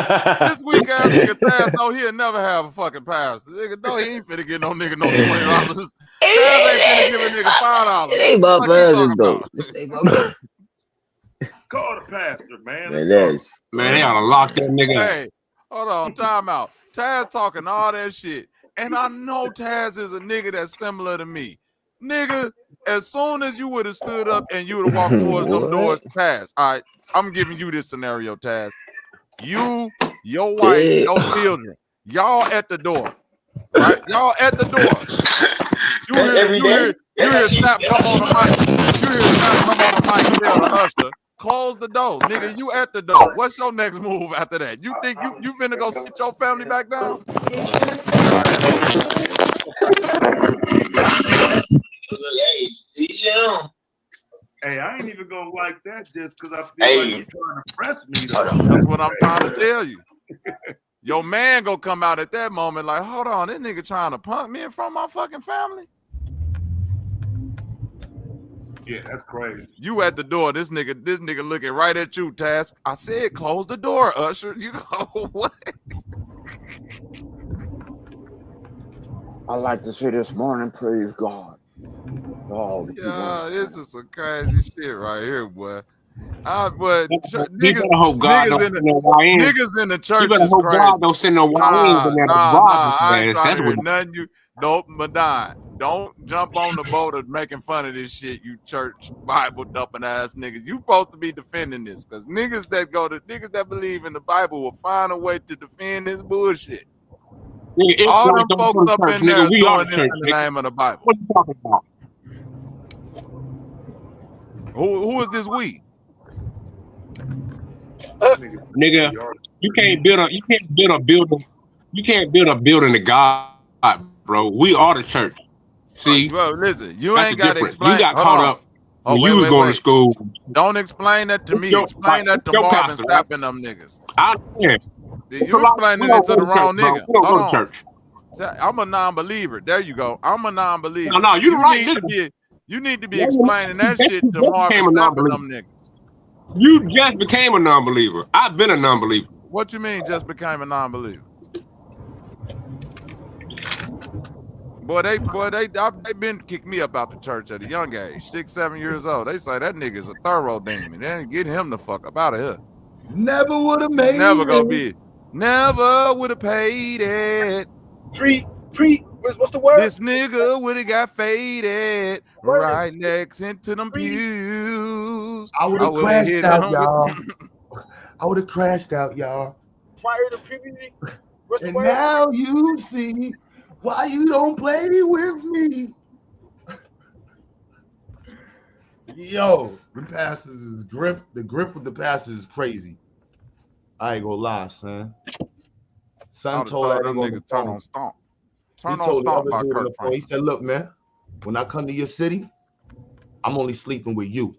S17: This weak ass nigga Taz know he'll never have a fucking pastor. Nigga, no, he ain't finna get no nigga no $20. Taz ain't finna give a nigga $5.
S15: This ain't my pastor though. This ain't my pastor.
S16: Call the pastor, man.
S11: Man, they ought to lock that nigga up.
S17: Hey, hold on, time out. Taz talking all that shit. And I know Taz is a nigga that's similar to me. Nigga, as soon as you would have stood up and you would have walked towards them doors to pass. All right, I'm giving you this scenario, Taz. You, your wife, your children, y'all at the door. Right? Y'all at the door. You hear Snap come on the mic. You hear Snap come on the mic tell the usher, close the door. Nigga, you at the door. What's your next move after that? You think you finna go sit your family back down?
S16: Hey, I ain't even gonna like that just because I feel like you're trying to press me.
S17: That's what I'm trying to tell you. Your man gonna come out at that moment like, hold on, this nigga trying to punk me in front of my fucking family.
S16: Yeah, that's crazy.
S17: You at the door, this nigga looking right at you, Task. I said close the door, Usher. You go, what?
S19: I like to say this morning, praise God.
S17: Yeah, this is some crazy shit right here, boy. But
S11: niggas
S17: in the church
S11: is
S17: crazy.
S11: God don't send no YNs in there.
S17: I ain't trying to hear nothing. You nope, Madonna. Don't jump on the boat of making fun of this shit, you church Bible dumping ass niggas. You supposed to be defending this, because niggas that believe in the Bible will find a way to defend this bullshit. All them folks up in there is doing this in the name of the Bible.
S11: What you talking about?
S17: Who is this we?
S11: Nigga, you can't build a building. You can't build a building to God, bro. We are the church. See,
S17: bro, listen, you ain't got to explain.
S11: You got caught up when you was going to school.
S17: Don't explain that to me. Explain that to Marvin Sapp and them niggas.
S11: I understand.
S17: You explaining it to the wrong nigga.
S11: We don't go to church.
S17: I'm a non-believer. There you go. I'm a non-believer.
S11: No, you right, nigga.
S17: You need to be explaining that shit to Marvin Sapp and them niggas.
S11: You just became a non-believer. I've been a non-believer.
S17: What you mean just became a non-believer? they been kicked me up out the church at a young age, 6, 7 years old. They say that nigga's a thorough demon. They ain't get him the fuck up out of here.
S9: Never would have made
S17: Never
S9: it.
S17: gonna be. Never would have paid it.
S10: What's the word?
S17: This nigga would have got faded right next into them pews.
S9: I would have crashed
S17: hit
S9: out,
S17: him
S9: y'all. I would have crashed out, y'all.
S10: Prior to puberty. What's the
S9: And
S10: word?
S9: now you see why you don't play with me. Yo, the pastors is grip. The grip with the pastors is crazy. I ain't gonna lie, son. Son told that
S17: them
S9: nigga
S17: niggas turn on Stomp. Turn
S9: He
S17: on
S9: told the
S17: Stomp
S9: other
S17: by
S9: dude on
S17: Kirk
S9: the phone, he said, look, man, when I come to your city, I'm only sleeping with you.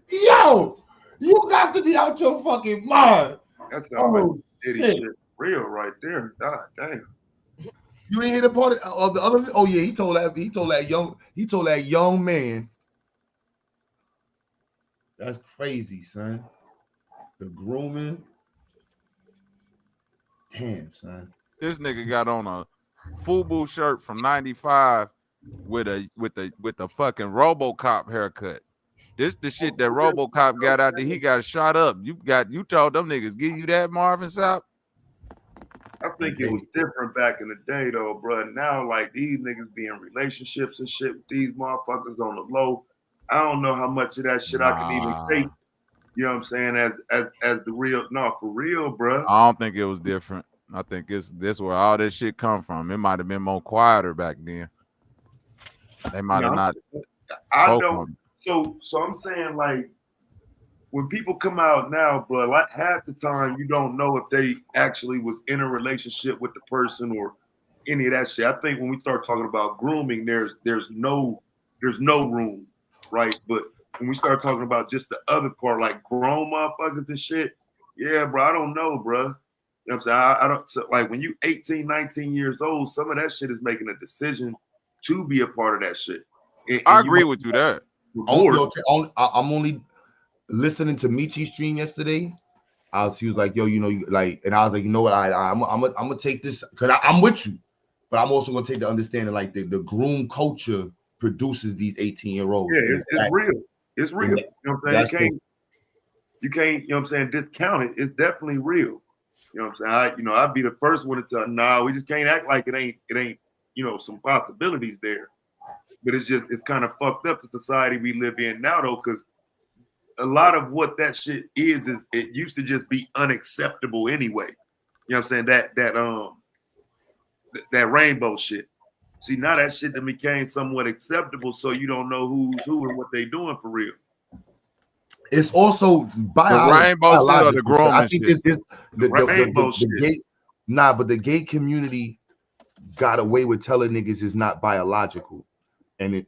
S9: Yo, you got to be out your fucking mind.
S16: That's
S9: Oh,
S16: shit.
S9: shit.
S16: Real right there. God damn.
S9: You ain't hear the part of the other. Oh yeah, he told that young man. That's crazy, son. The grooming. Damn, son.
S17: This nigga got on a FUBU shirt from '95 with a fucking RoboCop haircut. This the shit that RoboCop got out there. He got shot up. You told them niggas give you that Marvin Sapp.
S16: I think it was different back in the day though, bro. Now like these niggas be in relationships and shit with these motherfuckers on the low. I don't know how much of that shit I can even take. You know what I'm saying? As the real, no, for real, bro.
S17: I don't think it was different. I think this where all this shit come from. It might have been more quieter back then. They might have not.
S16: I don't. So I'm saying like when people come out now, bro, like half the time you don't know if they actually was in a relationship with the person or any of that shit. I think when we start talking about grooming, there's no room, right? But when we start talking about just the other part, like grown motherfuckers and shit, yeah, bro, I don't know, bro. You know what I'm saying? I don't so, like when you 18, 19 years old, some of that shit is making a decision to be a part of that shit. And
S17: I agree with you there.
S9: I'm only listening to Michi's stream yesterday. She was like, yo, you know, and I was like, you know what, I'm gonna take this because I'm with you, but I'm also gonna take the understanding like the groom culture produces these 18-year-olds.
S16: Yeah, it's real. It's real. You know what I'm saying? You can't, you know what I'm saying, discount it. It's definitely real. You know what I'm saying? I'd be the first one to tell, nah, we just can't act like it ain't, you know, some possibilities there. But it's kind of fucked up the society we live in now though, because a lot of what that shit is it used to just be unacceptable anyway. You know what I'm saying? That rainbow shit. See, now that shit that became somewhat acceptable, so you don't know who's who and what they doing for real.
S9: It's also
S17: the rainbow shit or the grooming
S9: I think
S17: shit.
S9: The gay, but the gay community got away with telling niggas it's not biological, and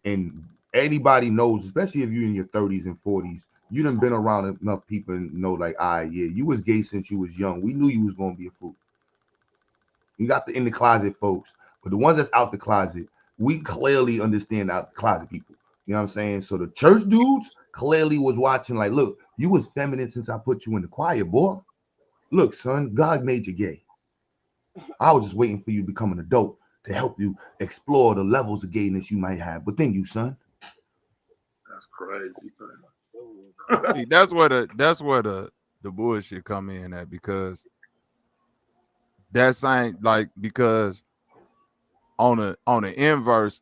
S9: anybody knows, especially if you're in your 30s and 40s, you done been around enough people and know like, yeah, you was gay since you was young. We knew you was gonna be a fruit. You got the in the closet folks, but the ones that's out the closet, we clearly understand out the closet people. You know what I'm saying? So the church dudes clearly was watching like, look, you was feminine since I put you in the choir, boy. Look, son, God made you gay. I was just waiting for you to become an adult to help you explore the levels of gayness you might have within you, son.
S16: That's crazy.
S17: See, that's where the bullshit come in at, because that's ain't like, because on the inverse,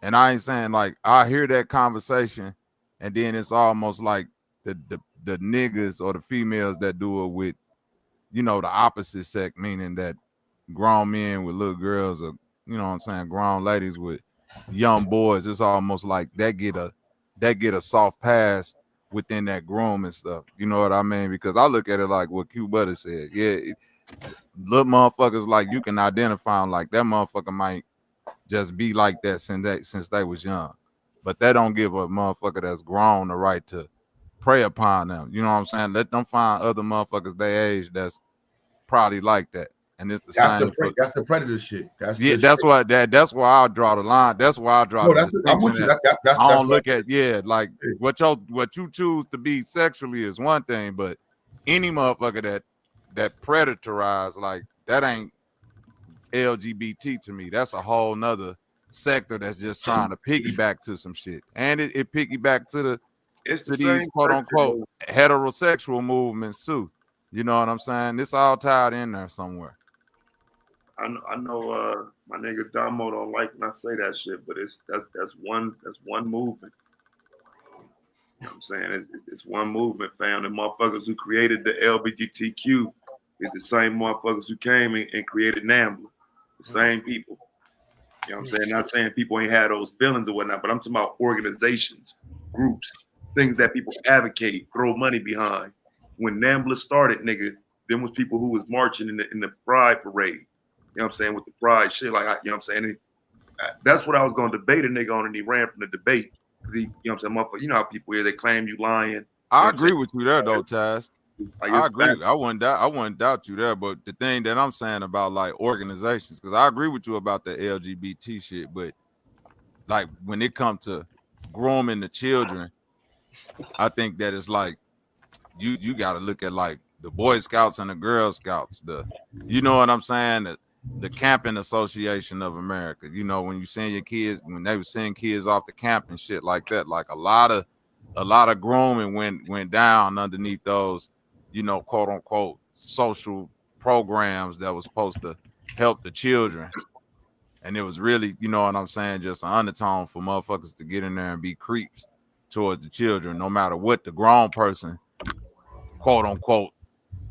S17: and I ain't saying like I hear that conversation and then it's almost like the niggas or the females that do it with, you know, the opposite sex, meaning that grown men with little girls, or you know what I'm saying, grown ladies with young boys. It's almost like that get a soft pass within that groom and stuff. You know what I mean? Because I look at it like what Q Butter said. Yeah, little motherfuckers, like you can identify them like that motherfucker might just be like that since they was young. But that don't give a motherfucker that's grown the right to prey upon them. You know what I'm saying? Let them find other motherfuckers their age that's probably like that. And it's the same.
S9: That's the predator shit. That's
S17: why I draw the line. That's why I draw the distinction. I don't look at like what you choose to be sexually is one thing, but any motherfucker that predatorize, like that ain't LGBT to me. That's a whole nother sector that's just trying to piggyback to some shit, and it piggyback to
S16: It's the
S17: these
S16: same
S17: quote
S16: person,
S17: unquote
S16: though.
S17: heterosexual movements too. You know what I'm saying? It's all tied in there somewhere.
S16: I know my nigga Damo don't like when I say that shit, but that's one movement. You know what I'm saying? It's one movement, fam. The motherfuckers who created the LGBTQ is the same motherfuckers who came and created NAMBLA. The same people. You know what I'm saying? Not saying people ain't had those feelings or whatnot, but I'm talking about organizations, groups, things that people advocate, throw money behind. When NAMBLA started, nigga, them was people who was marching in the Pride parade. You know what I'm saying? With the Pride shit, like, you know what I'm saying? And that's what I was going to debate a nigga on, and he ran from the debate. He, you know what I'm saying, motherfucker, you know how people here, they claim you lying.
S17: I agree with you there, though, Taz.
S16: Like,
S17: I agree. I wouldn't doubt you there. But the thing that I'm saying about like organizations, because I agree with you about the LGBT shit, but like when it comes to grooming the children, I think that it's like you got to look at like the Boy Scouts and the Girl Scouts, you know what I'm saying, the Camping Association of America. You know, when you send your kids, when they were sending kids off to camp and shit like that, like a lot of grooming went down underneath those, you know, quote unquote social programs that was supposed to help the children. And it was really, you know what I'm saying, just an undertone for motherfuckers to get in there and be creeps towards the children, no matter what the grown person, quote unquote,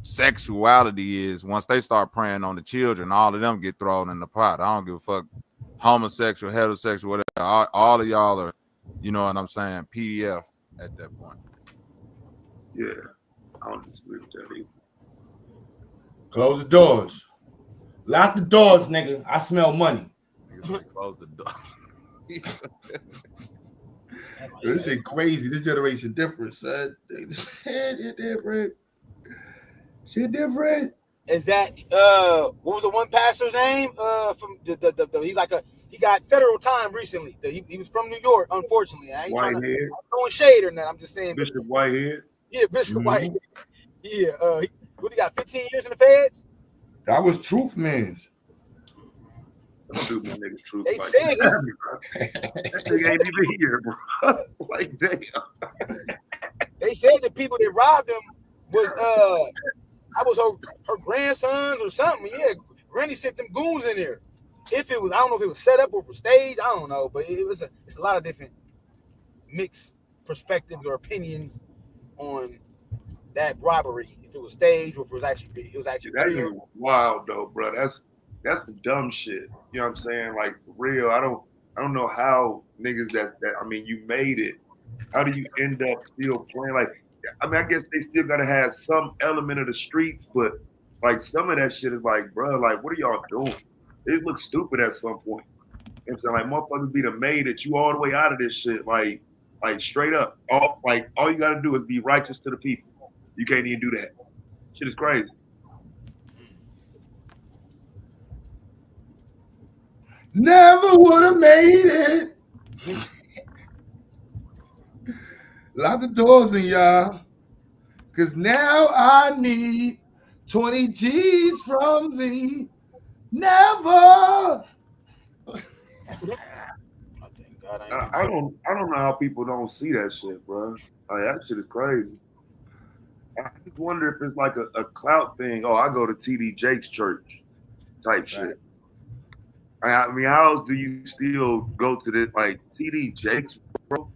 S17: sexuality is. Once they start preying on the children, all of them get thrown in the pot. I don't give a fuck, homosexual, heterosexual, whatever. All of y'all are, you know what I'm saying, PDF at that point.
S16: Yeah, I don't disagree with that either.
S9: Close the doors. Lock the doors, nigga. I smell money.
S17: Nigga say close the door.
S9: This shit crazy. This generation different, son. Shit different. Shit different.
S20: Is that what was the one pastor's name? From the he's like he got federal time recently. He was from New York, unfortunately. I ain't trying to throwing shade or nothing. I'm just saying.
S16: Bishop Whitehead.
S20: Yeah, Bishop Whitehead. Yeah, what he got? 15 years in the feds.
S9: That was Truth Man's.
S16: Shoot my nigga Truth.
S20: They
S16: like,
S20: said
S16: that nigga ain't even here, bro. Like, damn.
S20: They said the people that robbed him was I was her grandsons or something. Yeah, Granny sent them goons in there. If it was, I don't know if it was set up or for stage. I don't know, but it's a lot of different mixed perspectives or opinions on that robbery. If it was staged or if it was actually
S16: that
S20: real.
S16: nigga was wild though, bro. That's the dumb shit. You know what I'm saying? Like for real, I don't know how niggas that I mean, you made it. How do you end up still playing? Like, I mean, I guess they still gotta have some element of the streets, but like some of that shit is like, bro, like what are y'all doing? It looks stupid at some point. You know what I'm saying? Like motherfuckers be the made that you all the way out of this shit, like straight up. All you gotta do is be righteous to the people. You can't even do that. Shit is crazy.
S9: Never would have made it. Lock the doors in, y'all. Because now I need 20 G's from thee. Never.
S16: I don't know how people don't see that shit, bro. Like, that shit is crazy. I just wonder if it's like a clout thing. Oh, I go to TD Jakes church type shit. I mean, how else do you still go to this like TD Jakes, bro?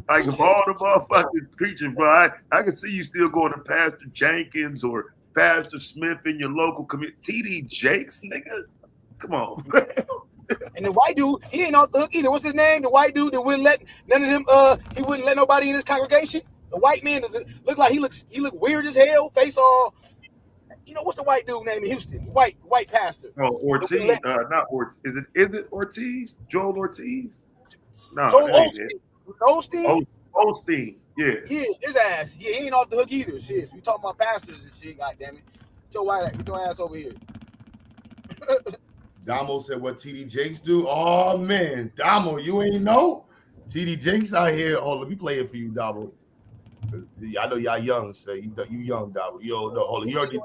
S16: Like if all the motherfuckers preaching, bro, I can see you still going to Pastor Jenkins or Pastor Smith in your local community. TD Jakes, nigga, come on.
S20: And the white dude, he ain't off the hook either. What's his name? The white dude that wouldn't let none of them. He wouldn't let nobody in his congregation. The white man that looked like he look weird as hell. Face all. You know what's the white dude name in Houston? White pastor.
S16: Oh, Ortiz. Not Ortiz. Is it Ortiz? Joel Ortiz? No,
S20: Joel Osteen.
S16: Osteen. Yeah.
S20: Yeah, his ass. Yeah, he ain't off the hook either. Shit. So we talking about pastors and shit. God damn it. Get your ass over here.
S9: Damo said what TD Jakes do. Oh man, Damo, you ain't know? TD Jakes out here. Oh, let me play it for you, Damo. I know y'all young, so you young, dog. You don't know. Hold on, you already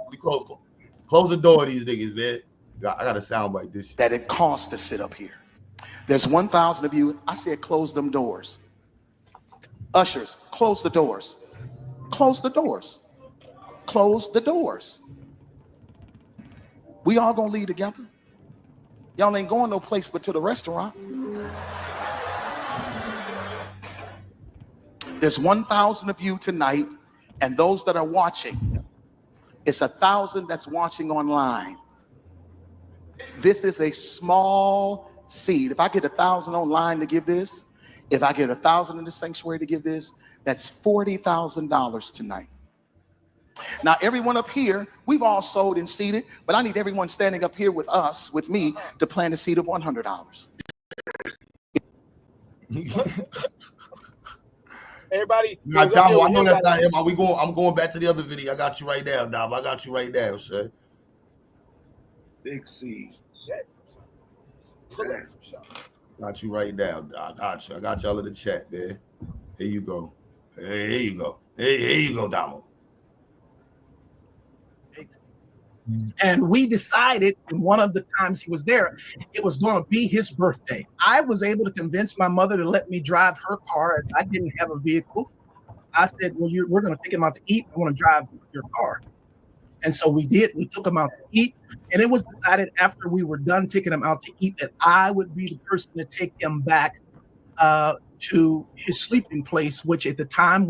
S9: close the door, these niggas, man. I got a sound like this.
S18: That it costs to sit up here. There's 1,000 of you. I said, close them doors. Ushers, close the doors. Close the doors. Close the doors. We all gonna leave together. Y'all ain't going no place but to the restaurant. There's 1,000 of you tonight, and those that are watching, it's 1,000 that's watching online. This is a small seed. If I get 1,000 online to give this, if I get 1,000 in the sanctuary to give this, that's $40,000 tonight. Now, everyone up here, we've all sold and seeded, but I need everyone standing up here with us, with me, to plant a seed of $100.
S20: Everybody.
S9: Now, Damo, I know that's not him. I'm going back to the other video. I got you right now, Damo. I got you right now, sir.
S10: Big C.
S9: Got you right now. I got you. I got y'all in the chat, man. Here you go. Here you go. Here you go, Damo.
S10: And we decided one of the times he was there, it was going to be his birthday. I was able to convince my mother to let me drive her car. I didn't have a vehicle. I said, well, we're going to take him out to eat. I want to drive your car. And so we did. We took him out to eat. And it was decided after we were done taking him out to eat that I would be the person to take him back to his sleeping place, which at the time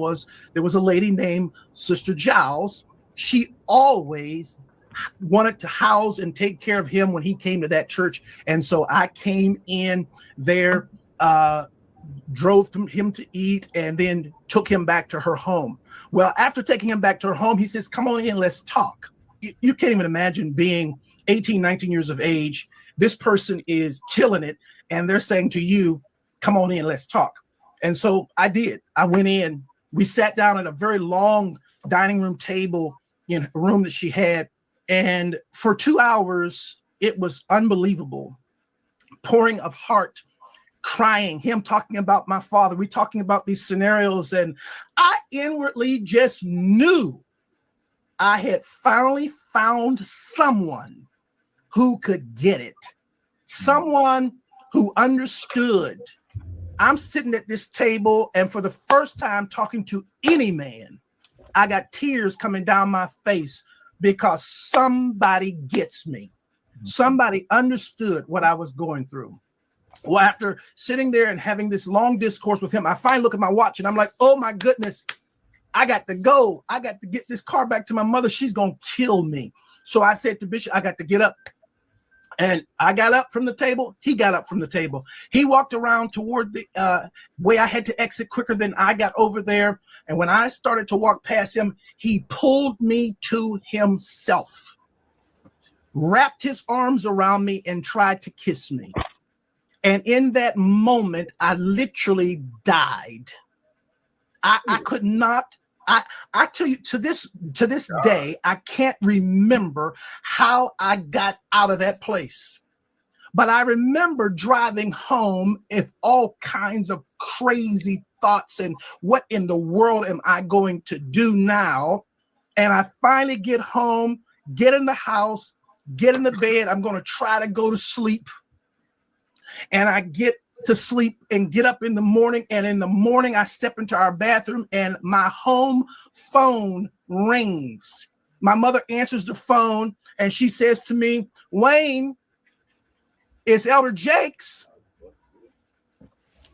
S10: there was a lady named Sister Giles. She always wanted to house and take care of him when he came to that church. And so I came in there, drove him to eat, and then took him back to her home. Well, after taking him back to her home, he says, come on in, let's talk. You can't even imagine being 18, 19 years of age. This person is killing it. And they're saying to you, come on in, let's talk. And so I did. I went in. We sat down at a very long dining room table in a room that she had. And for 2 hours, it was unbelievable. Pouring of heart, crying, him talking about my father. We talking about these scenarios. And I inwardly just knew I had finally found someone who could get it. Someone who understood. I'm sitting at this table, and for the first time talking to any man, I got tears coming down my face because somebody gets me. Somebody understood what I was going through. Well, after sitting there and having this long discourse with him, I finally look at my watch and I'm like, oh my goodness, I got to go. I got to get this car back to my mother. She's going to kill me. So I said to Bishop, I got to get up. And I got up from the table. He got up from the table. He walked around toward the way I had to exit quicker than I got over there. And when I started to walk past him, he pulled me to himself, wrapped his arms around me and tried to kiss me. And in that moment, I literally died. I could not. I tell you, to this day, I can't remember how I got out of that place. But I remember driving home with all kinds of crazy thoughts and what in the world am I going to do now? And I finally get home, get in the house, get in the bed. I'm going to try to go to sleep. And I get to sleep and get up in the morning. And in the morning, I step into our bathroom and my home phone rings. My mother answers the phone and she says to me, Wayne, it's Elder Jakesl.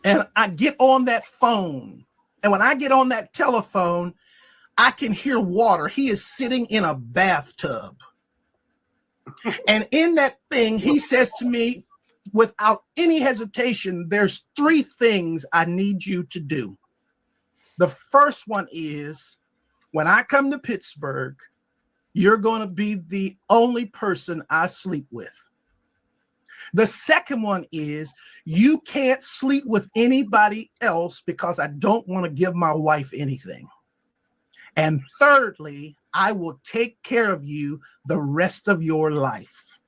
S10: And I get on that phone. And when I get on that telephone, I can hear water. He is sitting in a bathtub. And in that thing, he says to me, without any hesitation, there's 3 things I need you to do. The first one is, when I come to Pittsburgh, you're going to be the only person I sleep with. The second one is, you can't sleep with anybody else because I don't want to give my wife anything. And thirdly, I will take care of you the rest of your life.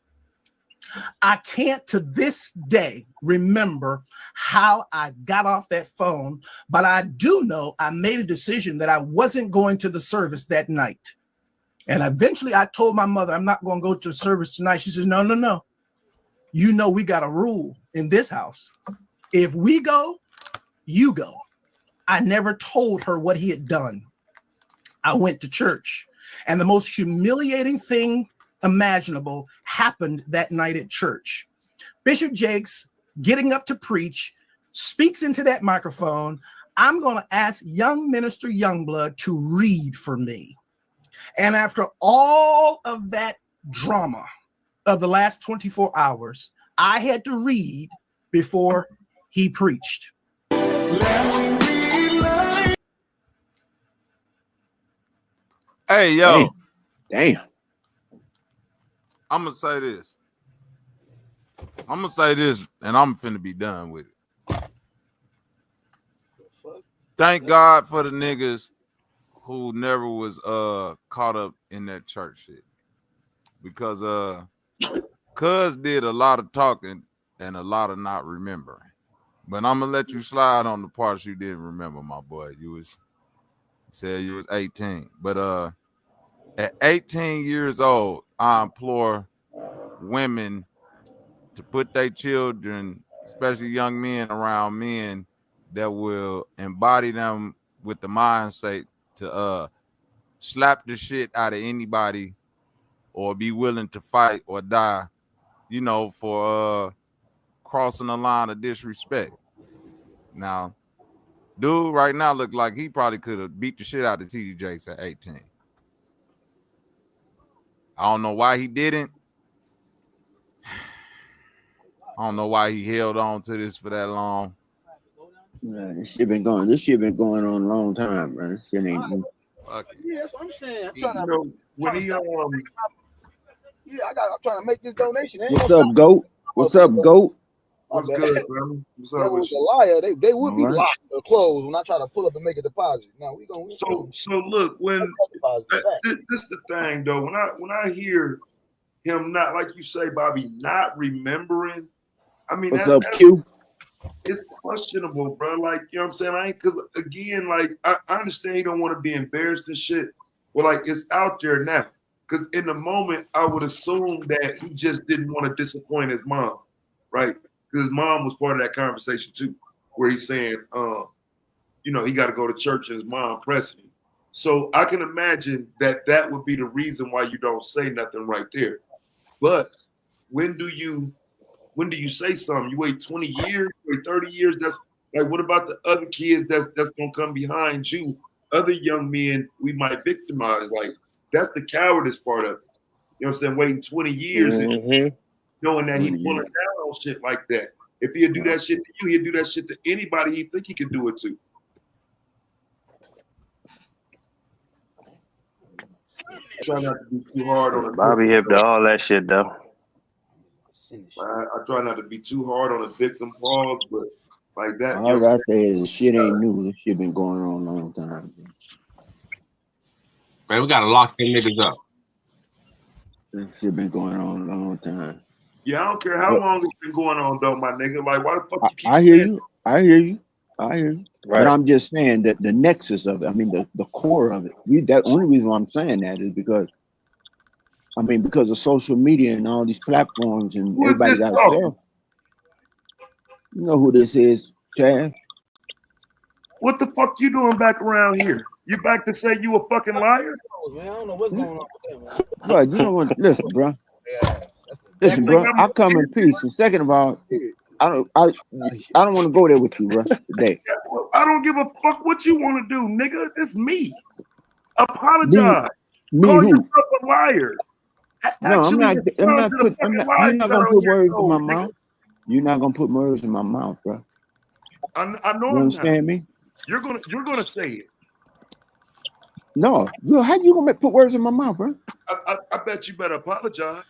S10: I can't to this day remember how I got off that phone, but I do know I made a decision that I wasn't going to the service that night. And eventually I told my mother, I'm not going to go to the service tonight. She says, no, no, no. You know, we got a rule in this house. If we go, you go. I never told her what he had done. I went to church, and the most humiliating thing imaginable happened that night at church. Bishop Jakes, getting up to preach, speaks into that microphone. I'm going to ask young minister Youngblood to read for me. And after all of that drama of the last 24 hours, I had to read before he preached.
S17: Hey, yo.
S19: Damn.
S17: I'm going to say this. I'm going to say this, and I'm finna be done with it. Thank God for the niggas who never was caught up in that church shit. Because Cuz did a lot of talking and a lot of not remembering. But I'm gonna let you slide on the parts you didn't remember, my boy. You said you was 18. But at 18 years old, I implore women to put their children, especially young men, around men that will embody them with the mindset to slap the shit out of anybody or be willing to fight or die, you know, for crossing the line of disrespect. Now, dude right now look like he probably could have beat the shit out of TD Jakes at 18. I don't know why he didn't. I don't know why he held on to this for that long.
S19: Yeah, this shit been going on a long time, bro. This shit ain't new.
S20: Yeah, that's what I'm saying. I'm
S16: trying to, when he
S20: I'm trying to make this donation.
S19: What's up, GOAT? What's up, GOAT?
S16: What's good, bro? What's up with
S20: was a
S16: you?
S20: liar. They would be
S19: All right.
S20: locked or closed when I try to pull up and make a deposit. Now we gonna
S16: So look, when this is the thing though, when I hear him not, like you say, Bobby, not remembering, I mean,
S19: What's up, Q?
S16: It's questionable, bro. Like, you know what I'm saying? I ain't, because again, like, I understand you don't want to be embarrassed and shit, but like, it's out there now. Because in the moment, I would assume that he just didn't want to disappoint his mom, right? Because his mom was part of that conversation too, where he's saying, you know, he got to go to church and his mom pressing him. So I can imagine that that would be the reason why you don't say nothing right there. But when do you say something? You wait 20 years, you wait 30 years. That's like, what about the other kids that's gonna come behind you? Other young men we might victimize. Like, that's the cowardice part of it. You know what I'm saying? Waiting 20 years and knowing that he pulling down on shit like that. If he'd do that shit to you, he'd do that shit to anybody he think he could do it to. Try not to be too hard on it.
S5: Bobby hip to all that shit though.
S16: I try not to be too hard on a victim pause, but like that.
S19: All I gotta say is this shit ain't new. This shit been going on a long time.
S11: Man, we gotta lock them niggas up.
S19: This shit been going on a long time.
S16: Yeah, I don't care how long it's been going on, though, my nigga. Like, why the fuck you keep
S19: I hear you. I hear you. Right. But I'm just saying that the nexus of it, I mean, the core of it. That only reason why I'm saying that is because, I mean, because of social media and all these platforms and everybody got a cell. You know who this is, Chad?
S16: What the fuck you doing back around here? You back to say you a fucking liar?
S20: Man, I don't know what's going on with them, man.
S19: Bro, you know what? Listen, bro. Listen, bro. I come in peace. And second of all, I don't want to go there with you, bro. Today.
S16: I don't give a fuck what you want to do, nigga. It's me. Apologize.
S19: Me
S16: Call
S19: who?
S16: yourself a liar.
S19: No, I'm not putting. You're not gonna put words in my
S16: nigga.
S19: mouth. You're not gonna put words in my mouth, bro.
S16: I know.
S19: You understand me?
S16: You're gonna say it.
S19: No, how you gonna put words in my mouth, bro?
S16: I bet you better apologize.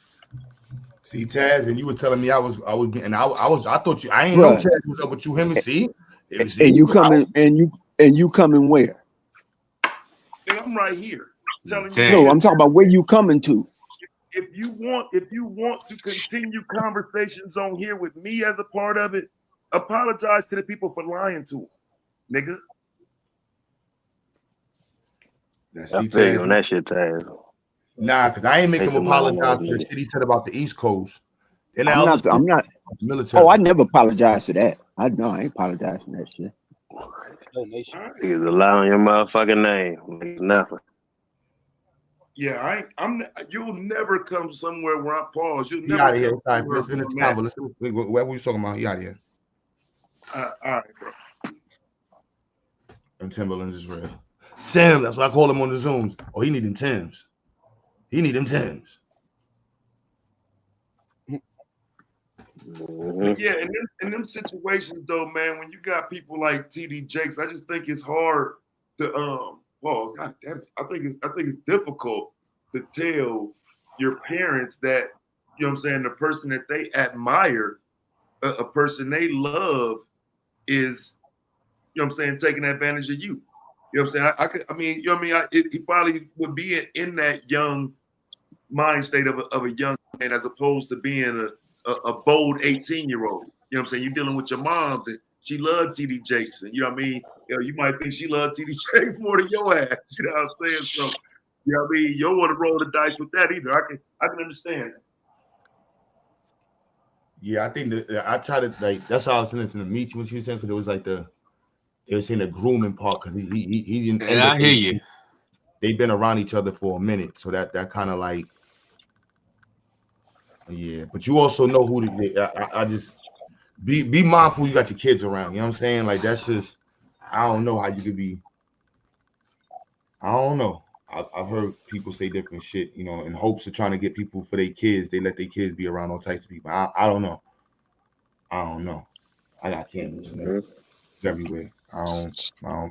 S9: See, Taz, and you were telling me I thought I ain't know Taz was up with you, him, and see.
S19: And you coming where?
S16: Nigga, I'm right here telling
S19: you. No, I'm talking about where you coming to.
S16: if you want to continue conversations on here with me as a part of it, apologize to the people for lying to them, nigga.
S5: I feel you on that shit, Taz.
S9: Nah, because I ain't make
S5: Take
S9: him
S5: some line
S9: apologize
S5: on
S9: for the
S5: that
S9: shit he said about the East Coast. Then
S19: I'm not.
S9: military.
S19: Oh, I never apologize for that. I ain't apologize for that shit.
S14: Donation.
S5: niggas lie on your motherfucking name. Nothing.
S16: Yeah, you'll never come somewhere where I pause. You'll
S9: He
S16: never
S9: out of here.
S16: come
S9: Sorry,
S16: somewhere
S9: let's finish the
S16: where I'm
S9: convo. Let's whatever we talking about. He out of here.
S16: at. All right, bro.
S9: And Timberlands is real. Tim, that's why I call him on the Zooms. Oh, he need them Tims. He need them Tims.
S16: But yeah, in them situations though, man, when you got people like TD Jakes, I just think it's hard to well, God damn it. I think it's difficult to tell your parents that, you know what I'm saying, the person that they admire, a person they love is, you know what I'm saying, taking advantage of you. You know what I'm saying? I mean, you know what I mean? He probably would be in that young mind state of a young man as opposed to being a bold 18-year-old. You know what I'm saying? You're dealing with your moms and she loved TD Jakes. And you know what I mean? You know, you might think she loved TD Jakes more than your ass. You know what I'm saying? So, you know what I mean? You don't want to roll the dice with that either. I can understand that.
S9: Yeah, I think that I try to that's how I was listening to Meech when she was saying, because it was like they were saying the grooming part, because he didn't end
S11: Yeah,
S9: up.
S11: I hear you.
S9: They've been around each other for a minute, so that kind of like, yeah. But you also know who I just be mindful. You got your kids around. You know what I'm saying? Like that's just, I don't know how you could be. I don't know. I've heard people say different shit, you know, in hopes of trying to get people for their kids. They let their kids be around all types of people. I don't know. I don't know. I got cameras everywhere. I don't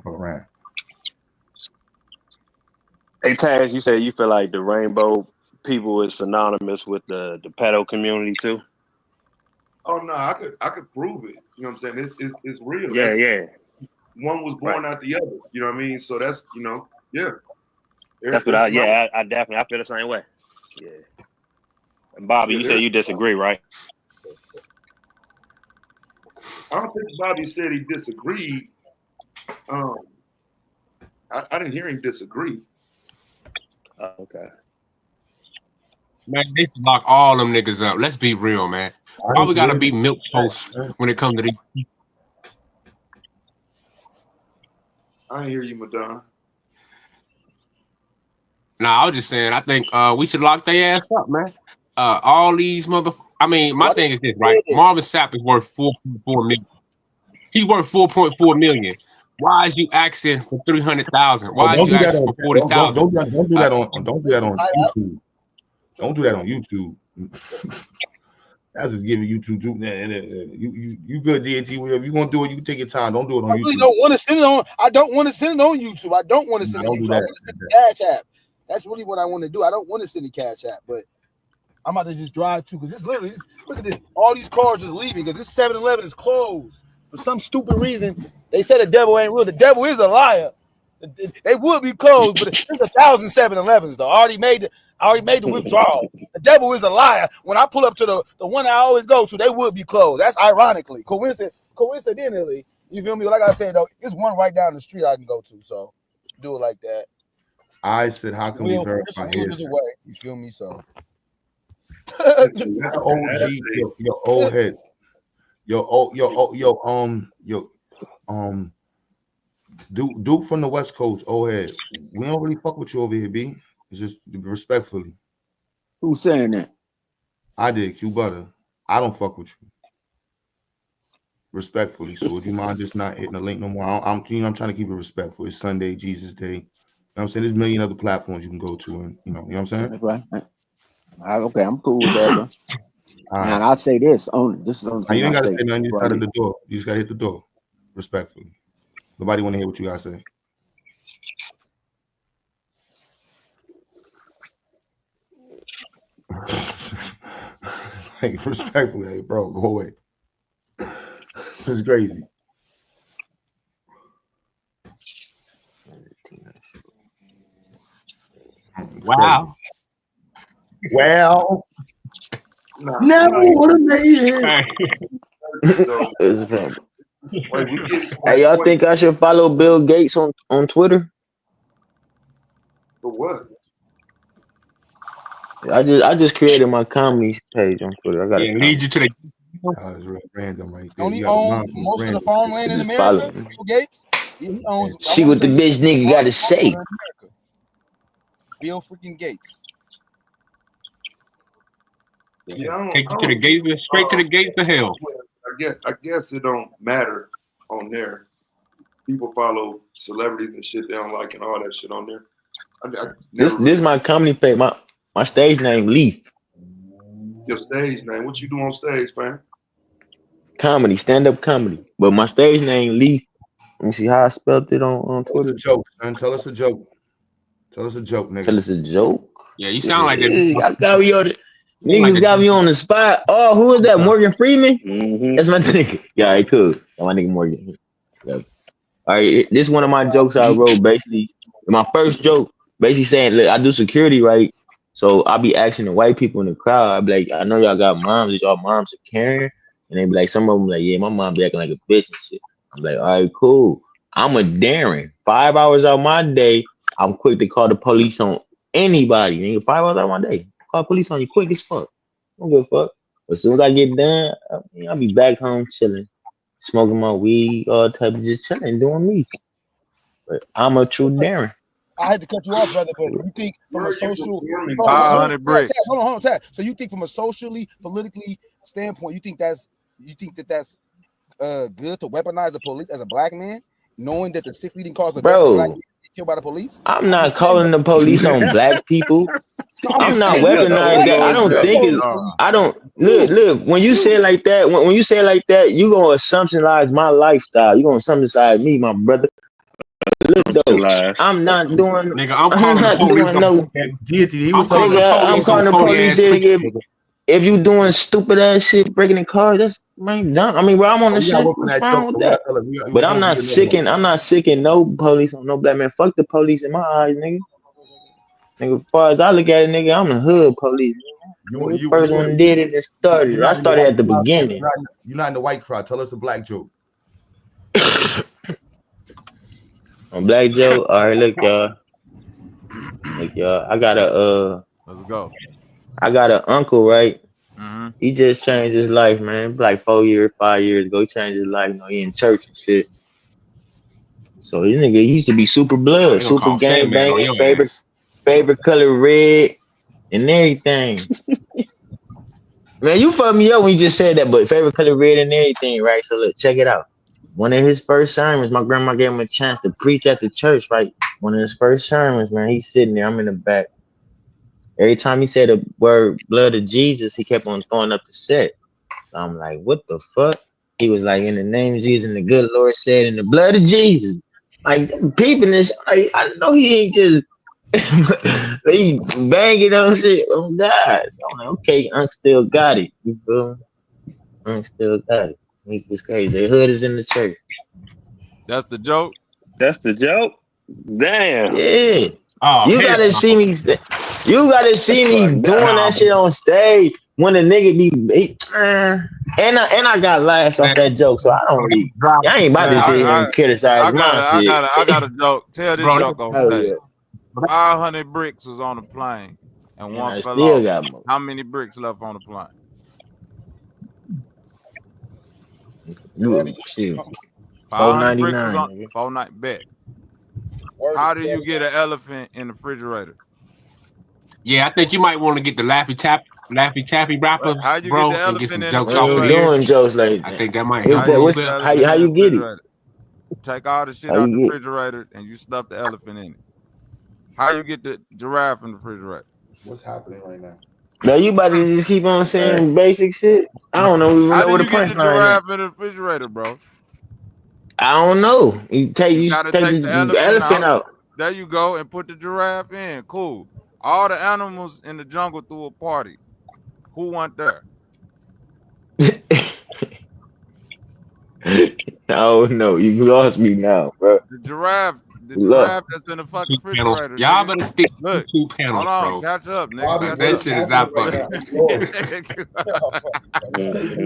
S9: fuck around.
S5: Hey Taz, you said you feel like the rainbow people is synonymous with the pedo community too?
S16: Oh no, I could prove it. You know what I'm saying? It's real.
S5: Yeah, yeah.
S16: One was born out the other. You know what I mean? So that's, you know, yeah.
S5: That's what I definitely I feel the same way. Yeah. And Bobby, you said you disagree, right?
S16: I don't think Bobby said he disagreed. I didn't hear him disagree.
S5: Okay.
S11: Man, they should lock all them niggas up. Let's be real, man. Why we gotta be milk toast when it comes to these?
S16: I hear you, Madonna.
S11: Nah, I was just saying. I think we should lock their ass up, man. All these I mean, my thing is this, right? Marvin Sapp is worth 4.4 million. He's worth 4.4 million. Why is you asking for 300,000? Why is you asking for 40,000?
S9: Don't do that on YouTube. Don't do that on YouTube. That's just giving YouTube. You good, DAT? If you gonna do it, you can take your time. Don't do it on
S20: I
S9: YouTube.
S20: really don't want to send it on. I don't want to send it on YouTube. I don't want to send it on YouTube. I want to send the Cash App. That's really what I want to do. I don't want to send the Cash App, but I'm about to just drive to, because it's literally, look at this. All these cars just leaving because this 7-Eleven is closed for some stupid reason. They said the devil ain't real. The devil is a liar. They would be closed, but there's 1,000 7-Elevens though. I already made the withdrawal. The devil is a liar. When I pull up to the one I always go to, they would be closed. That's ironically, coincidentally. You feel me? Like I said though, it's one right down the street I can go to. So do it like that.
S9: I said, how can we verify his?
S20: Away. You feel me? So
S9: OG, your old head, Duke from the West Coast, old head. We don't really fuck with you over here, B. It's just respectfully.
S19: Who's saying that?
S9: I did, Q Butter. I don't fuck with you. Respectfully. So would you mind just not hitting the link no more? I'm trying to keep it respectful. It's Sunday, Jesus Day. You know what I'm saying? There's a million other platforms you can go to, and you know what I'm saying?
S19: That's right. Okay, I'm cool with that, bro. And I'll say this only. This is the only thing
S9: you ain't
S19: I'll
S9: gotta
S19: say.
S9: say nothing. You just gotta hit the door. You just gotta hit the door. Respectfully. Nobody want to hear what you gotta say. Like, respectfully, hey, bro, go away. It's crazy.
S11: Wow.
S9: Well, never would have made
S5: it.
S16: Like we get
S5: Hey, y'all think I should follow Bill Gates on Twitter?
S16: for what?
S5: I just created my comedy page on Twitter. I got a
S11: Yeah,
S5: comedy.
S11: lead you to the.
S9: It's real random right there.
S14: Don't he
S9: You got
S14: own
S9: mom
S14: most of the
S9: random.
S14: farmland in
S5: Just
S14: America?
S5: follow me.
S14: Bill Gates? Yeah, he owns. I
S5: See
S14: want
S5: what
S14: to
S5: the
S14: say
S5: bitch nigga got to say.
S14: in America. Bill freaking Gates.
S16: Yeah,
S11: Take you to the gates, straight to the gates of hell.
S16: I guess it don't matter on there. People follow celebrities and shit they don't like and all that shit on there.
S5: This my comedy page. My stage name Leaf.
S16: Your stage name. What you do on stage, man?
S5: Comedy, stand up comedy. But my stage name Leaf. Let me see how I spelled it on
S9: Tell us
S5: Twitter.
S9: a joke, son. Tell us a joke. Tell us a joke, nigga.
S5: Tell us a joke.
S11: Yeah, you sound like
S5: Hey,
S11: that.
S5: I got me on the, niggas got me on the spot. Oh, who is that? Morgan Freeman? That's my nigga. Yeah, all right, cool. That's my nigga Morgan. Yeah. All right, this is one of my jokes I wrote. Basically, my first joke, basically saying, look, I do security, right? So I be asking the white people in the crowd. I be like, I know y'all got moms. Is y'all moms are caring? And they be like, some of them like, yeah, my mom be acting like a bitch and shit. I'm like, all right, cool. I'm a Darren. 5 hours out my day, I'm quick to call the police on anybody. Nigga, 5 hours out my day, call police on you quick as fuck. I don't give a fuck. As soon as I get done, I'll be back home chilling, smoking my weed, all type of just chilling, doing me. But I'm a true Darren.
S14: I had to cut you off, brother, but you think from a social
S17: 500 bricks.
S14: hold on, Tad. So you think from a socially, politically standpoint, you think that's good to weaponize the police as a black man, knowing that the 6 leading cause of death of black
S5: Bro,
S14: people get killed by the police?
S5: I'm not calling the police on black people.
S14: No,
S5: I'm
S14: just
S5: not
S14: saying,
S5: weaponized that. I don't think it's. I don't look. When you say it like that, when you say it like that, you gonna assumptionize my lifestyle. You gonna assumptionize me, my brother. Look though, I'm not doing.
S11: Nigga, I'm
S5: I'm
S11: calling the
S5: not
S11: police
S5: doing no.
S11: I'm calling the
S5: Nigga, I'm
S11: police
S5: calling
S11: on
S5: the
S11: phony
S5: police
S11: ass
S5: there.
S11: preachers.
S5: If you doing stupid ass shit, breaking the car, that's man dumb. I mean, bro, I'm on the
S9: We got
S5: shit.
S9: work on
S5: What's
S9: that
S5: wrong
S9: joke,
S5: with
S9: but we
S5: that?
S9: tell it. We
S5: But I'm
S9: gonna
S5: not
S9: get another one.
S5: I'm not sicking no police on no black man. Fuck the police in my eyes, nigga. Nigga, as far as I look at it, nigga, I'm the hood police. Nigga, first one did it and started.
S9: You're
S5: I
S9: not in the
S5: started
S9: white
S5: at the
S9: crowd.
S5: beginning.
S9: You're not in the white crowd. Tell us a black joke.
S5: On Black Joe, all right, look, y'all. Look, y'all.
S17: Let's go.
S5: I got an uncle, right?
S17: Mm-hmm.
S5: He just changed his life, man. Like 4 years, 5 years ago, he changed his life. You know, he in church and shit. So this nigga he used to be super blood,
S11: They gonna
S5: super
S11: call
S5: gang
S11: Sandman on
S5: banging,
S11: your ass.
S5: favorite color red, and everything. Man, you fucked me up when you just said that, but favorite color red and everything, right? So look, check it out. One of his first sermons, my grandma gave him a chance to preach at the church, right? One of his first sermons, man, he's sitting there, I'm in the back. Every time he said the word blood of Jesus, he kept on throwing up the set. So I'm like, what the fuck? He was like, in the name of Jesus, and the good Lord said, in the blood of Jesus. Like, peeping this, I know he ain't just he banging on shit. Oh God. So I'm like, okay, Unc still got it. You feel me? Unc still got it. He was crazy. The hood is in the church.
S17: That's the joke.
S5: That's the joke. Damn. Yeah.
S11: Oh,
S5: You
S11: hell
S5: gotta see me. You gotta see me doing that shit on stage when the nigga and I got laughs off that joke, so I don't really. I ain't about
S17: Man,
S5: to sit here and criticize my shit.
S17: I got a joke. Tell this
S11: Bro,
S17: joke on
S5: Hell
S17: stage.
S5: yeah.
S17: 500 bricks was on the plane, and
S5: And
S17: one
S5: I
S17: fell
S5: still
S17: off.
S5: got more.
S17: How many bricks left on the plane?
S5: You shit.
S17: 500 bricks was on.
S5: $4.99, nigga.
S17: 4 night bet. How do you get an elephant in the refrigerator?
S11: yeah, I think you might want to get the Laffy Taffy rappers,
S17: How you get the
S11: bro, and get
S17: elephant
S11: some
S17: in the
S11: jokes
S5: We
S11: off of
S5: ain't
S17: refrigerator?
S11: here.
S5: doing jokes like
S11: I
S5: that.
S11: think that might
S5: What's
S11: help a
S5: that?
S11: little
S17: Get
S11: bit.
S17: the
S5: How
S17: elephant in
S5: you
S17: the
S5: get it?
S17: refrigerator. Take all the shit
S5: How
S17: out
S5: you
S17: the
S5: get?
S17: refrigerator and you stuff the elephant in it. How you get the giraffe in the refrigerator?
S9: What's happening right now?
S5: Now you about to just keep on saying basic shit? I don't even
S17: How
S5: know
S17: do
S5: where the
S17: you get the
S5: punchline is.
S17: giraffe in the refrigerator, bro?
S5: I don't know. You
S17: You
S5: take
S17: gotta take the
S5: the
S17: elephant
S5: elephant
S17: out.
S5: out.
S17: There you go, and put the giraffe in. Cool. All the animals in the jungle threw a party. Who went there?
S5: I don't know. You lost me now, bro.
S17: The giraffe the giraffe that's in the fucking refrigerator.
S11: Y'all
S17: Nigga.
S11: better stick to
S17: Look,
S11: 2 panels,
S17: hold on,
S11: bro.
S17: catch up, nigga. Catch
S11: That
S17: up.
S11: shit is not funny.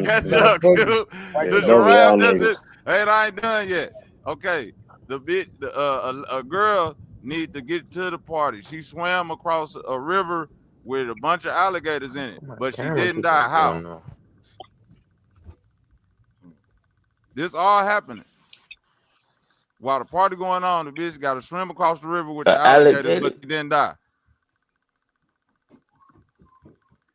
S17: Catch up, dude. The giraffe that's it. Hey, I ain't done yet. Okay, the bitch, a girl need to get to the party. She swam across a river with a bunch of alligators in it, but she didn't die. How? This all happening while the party going on. The bitch got to swim across the river with the alligators, but she didn't die.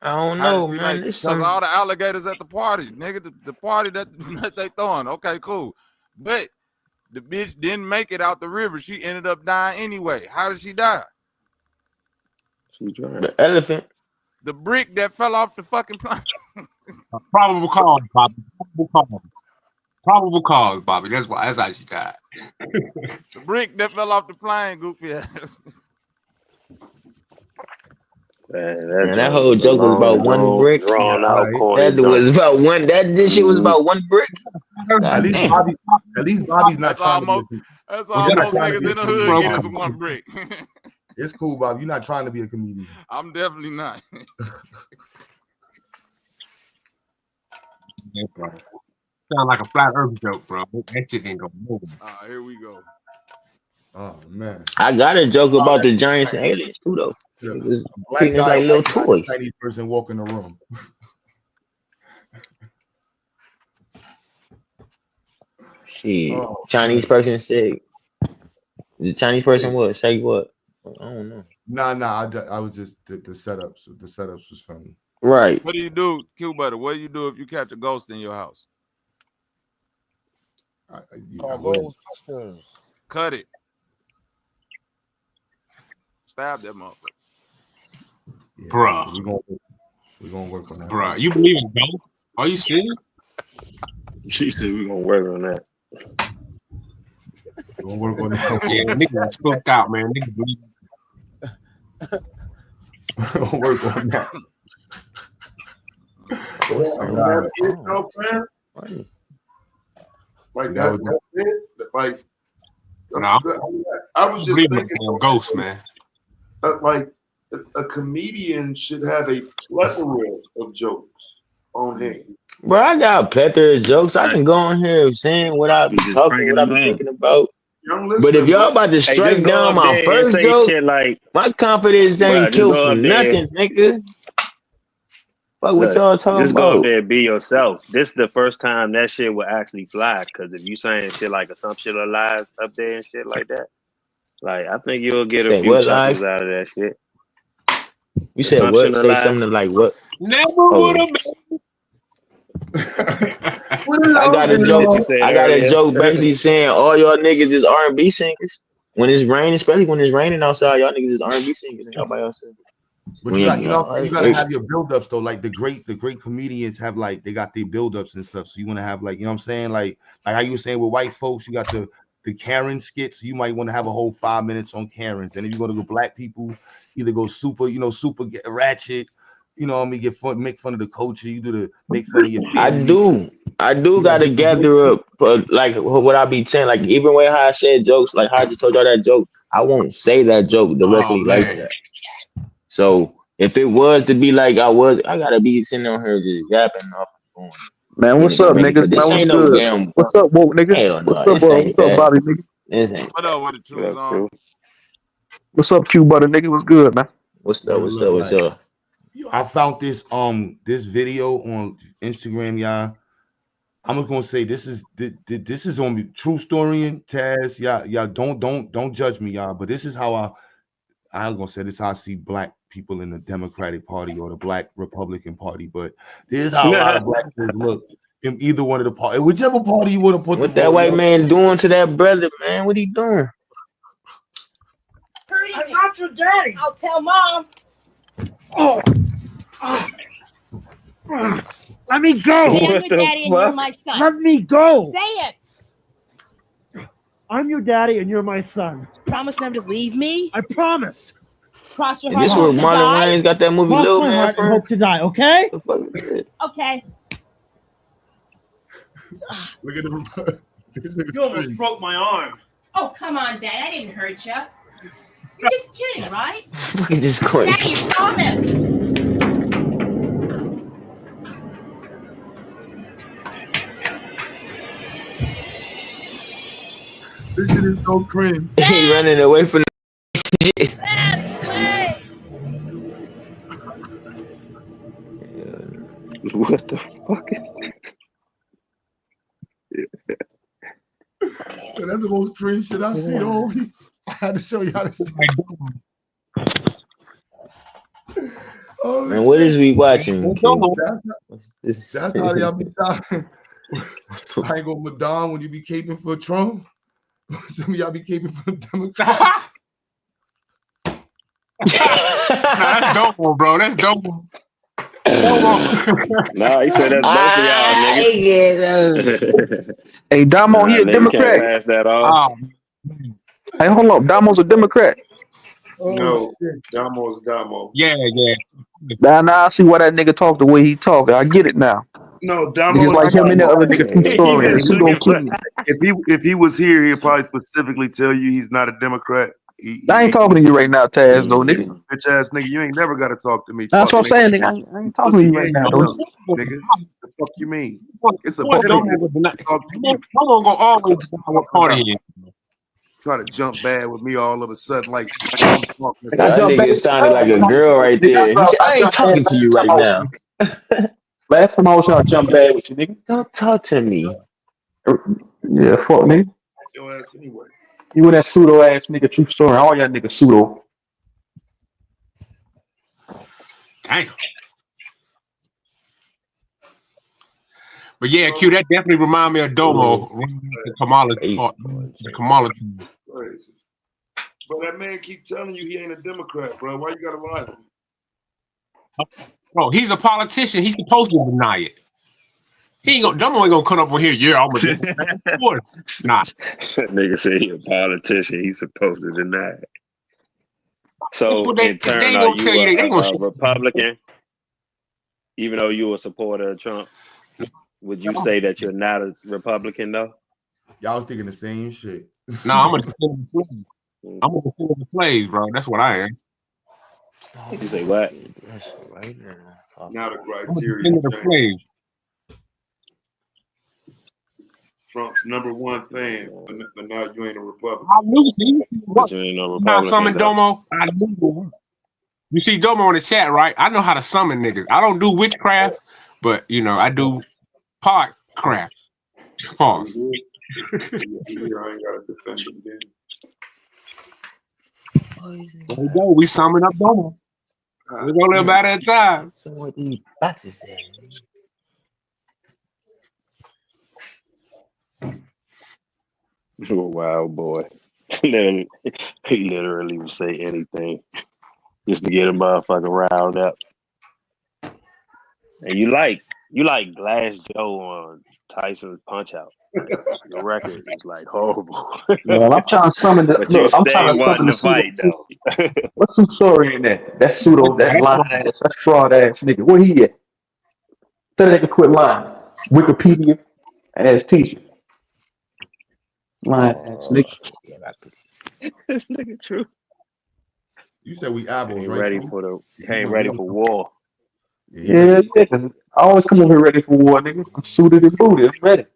S15: I don't know, man.
S17: Because all the alligators at the party, nigga, the party that they throwing. Okay, cool. But the bitch didn't make it out the river. She ended up dying anyway. How did she die?
S15: The elephant.
S17: The brick that fell off the fucking plane.
S11: Probable cause, Bobby. Probable cause, Bobby. That's how she died.
S17: The brick that fell off the plane, goofy ass.
S15: Man, that whole joke was about one brick.
S5: Drawn out,
S15: That was about one. This shit was about one brick.
S9: At least Bobby's not trying
S17: to be. That's all most niggas in the hood get is one brick.
S9: It's cool, Bob. You're not trying to be a comedian.
S17: I'm definitely not.
S11: Sound like a flat earth joke, bro. That shit ain't gonna move.
S17: Here we go.
S9: Oh man.
S15: I got a joke about the giants and aliens too, though. It was treating us like little toys.
S9: Chinese person walk in the room.
S15: Shit. Chinese person said. The Chinese person what? Say what? I don't know.
S9: Nah. I was just the setups. The setups was funny.
S15: Right.
S17: What do you do, Q Butter? What do you do if you catch a ghost in your house?
S12: Ghostbusters.
S17: Cut it. Stab that motherfucker.
S9: Yeah,
S11: Bruh.
S9: We're gonna work on that.
S11: Bruh, you believe in ghosts? Are you serious?
S5: She said we're gonna work on that.
S9: We're gonna work on that.
S11: Yeah, niggas spooked out, man. Niggas believe.
S9: We're gonna work on that.
S2: Like that's it. Like
S11: No,
S2: I was just thinking,
S11: ghosts, man.
S2: Like a comedian should have a plethora of jokes on hand.
S15: Bro, I got a plethora of jokes. I can go on here saying what I be talking, what I be thinking about. But if y'all about to strike down my first joke, my confidence ain't killed for nothing, nigga. Fuck what y'all talking
S5: just go
S15: about.
S5: up there and be yourself. This is the first time that shit will actually fly. Because if you saying shit like some shit alive up there and shit like that, like I think you'll get a few chuckles out of that shit.
S15: You said what? Say something like what?
S11: Never would have been.
S15: I got a joke. I got a joke basically saying all y'all niggas is R&B singers. When it's raining, especially when it's raining outside, y'all niggas is R&B singers and y'all by yourself.
S9: But you gotta have your build-ups though. Like the great comedians have like they got their build-ups and stuff. So you want to have like, you know what I'm saying? Like how you were saying with white folks, you got the Karen skits. You might want to have a whole 5 minutes on Karens. And if you're gonna go black people, either go super get ratchet. You know what I mean? Make fun of the culture. You do the make fun of your family.
S15: I do gotta gather up like what I be saying. Like even when I said jokes, like how I just told y'all that joke, I won't say that joke directly like that. So if it was to be like I gotta be sitting on here just yapping off the phone.
S21: Man, what's up, niggas?
S15: This
S21: Man,
S15: ain't
S21: what's
S15: no
S21: good?
S15: damn.
S21: What's up, woke nigga?
S15: Hell no,
S21: What's up, Bobby nigga?
S15: This ain't.
S17: What up with the truth on?
S21: What's up, Q Butter nigga? What's good, man?
S15: What's up?
S9: I found this video on Instagram, y'all. I'm just gonna say this is on me. True story and Taz. Y'all don't judge me, y'all. But this is how I'm gonna say this. How I see black people in the Democratic Party or the Black Republican Party. But this is how a lot of black people look in either one of the parties, whichever party you want to put.
S15: What that white man doing to that brother, man? What he doing?
S22: I'm not your daddy. I'll tell mom. Let me go. I'm your daddy and you're my son. Let me go. Say it. I'm your daddy and you're my son. Promise never to leave me. I promise. Cross your
S15: And
S22: heart.
S15: this where Marlon Wayans got that movie
S22: Cross
S15: Little
S22: my
S15: Man
S22: heart and
S15: from?
S22: hope to die. Okay. Okay.
S2: Look at him.
S22: You almost broke my arm. Oh, come on, Dad. I didn't hurt you. You're just kidding, right?
S15: Look at this corny.
S22: Dad, you promised.
S9: This shit is so cringe.
S15: He running away from the shit.
S11: What the fuck is
S9: So that's the most cringe shit I've seen all week. I had to show you how to. Oh,
S15: Man, what is we watching?
S9: That's how y'all be talking. I ain't go Madonna when you be caping for Trump. Some of y'all be caping for the Democrats.
S11: that's dope, bro. That's dope.
S5: Nah, he said that's both of y'all niggas.
S21: Hey, Damo, he a
S5: Nigga
S21: Democrat.
S5: can't pass that off.
S21: Hey, hold up. Damo's a Democrat.
S16: No, Damo's Damo.
S11: Yeah.
S21: Now I see why that nigga talk the way he talk. I get it now.
S16: No, Damo.
S21: Niggas like him and the other nigga true story.
S16: If he was here, he'd probably specifically tell you he's not a Democrat.
S21: I ain't talking to you right now, Taz, though, nigga.
S16: Bitch ass nigga, you ain't never got to talk to me.
S21: That's what I'm saying, nigga. I ain't talking to you right now, though.
S16: Nigga, the fuck you mean? It's a
S11: Don't go always what party he is.
S16: Try to jump bad with me all of a sudden, like
S15: That nigga sounded like a girl right there. He said, I ain't talking to you right now.
S21: Last time I was trying to jump bad with you, nigga.
S15: Don't talk to me.
S21: Yeah, fuck, nigga.
S16: Your ass anyway.
S21: You and that pseudo ass nigga, true story. All y'all niggas pseudo.
S11: Damn. But yeah, Q, that definitely remind me of Domo. The Kamala team.
S16: Crazy. But that man keep telling you he ain't a Democrat, bro. Why you gotta lie to him?
S11: Bro, he's a politician. He's supposed to deny it. He ain't gonna. Domo ain't gonna come up on here. Yeah, I'm a Democrat. Nah.
S5: Nigga said he a politician. He's supposed to deny it. So in turn, are you a Republican? Even though you a supporter of Trump, would you say that you're not a Republican though?
S9: Y'all was thinking the same shit.
S11: Nah, I'm a defender of the flag. I'm a defender of the flags, bro. That's what I am.
S5: You say what?
S15: Right now.
S16: Now the
S11: I'm a
S16: criteria.
S11: defender of the flags.
S16: Trump's #1 fan, but now you ain't a Republican.
S11: I knew you
S5: ain't no Republican.
S11: Not summon Domo. I knew you see Domo in the chat, right? I know how to summon niggas. I don't do witchcraft, but you know I do podcraft. Pause.
S16: Here I ain't gotta defend him then.
S11: There we go. We summon up Domo. We're gonna live about that time.
S15: What these boxes say?
S5: Wow, boy. He literally would say anything just to get a motherfucker riled up. And you like Glass Joe on Tyson's Punch Out. Like, your record is like horrible.
S21: Well, I'm trying to summon the.
S5: But you
S21: Look, I'm
S5: stay
S21: trying to
S5: wanting
S21: summon the
S5: to fight
S21: pseudo.
S5: though.
S21: What's some story in that? That pseudo, that lying ass, that fraud ass nigga. Where he at? Tell that nigga quit lying. Wikipedia ass teacher. Lying ass nigga.
S5: This nigga true.
S9: You said we apples,
S5: Ain't
S9: right?
S5: ready for war.
S21: Yeah, cause I always come over here ready for war, nigga. I'm suited and booted. I'm ready.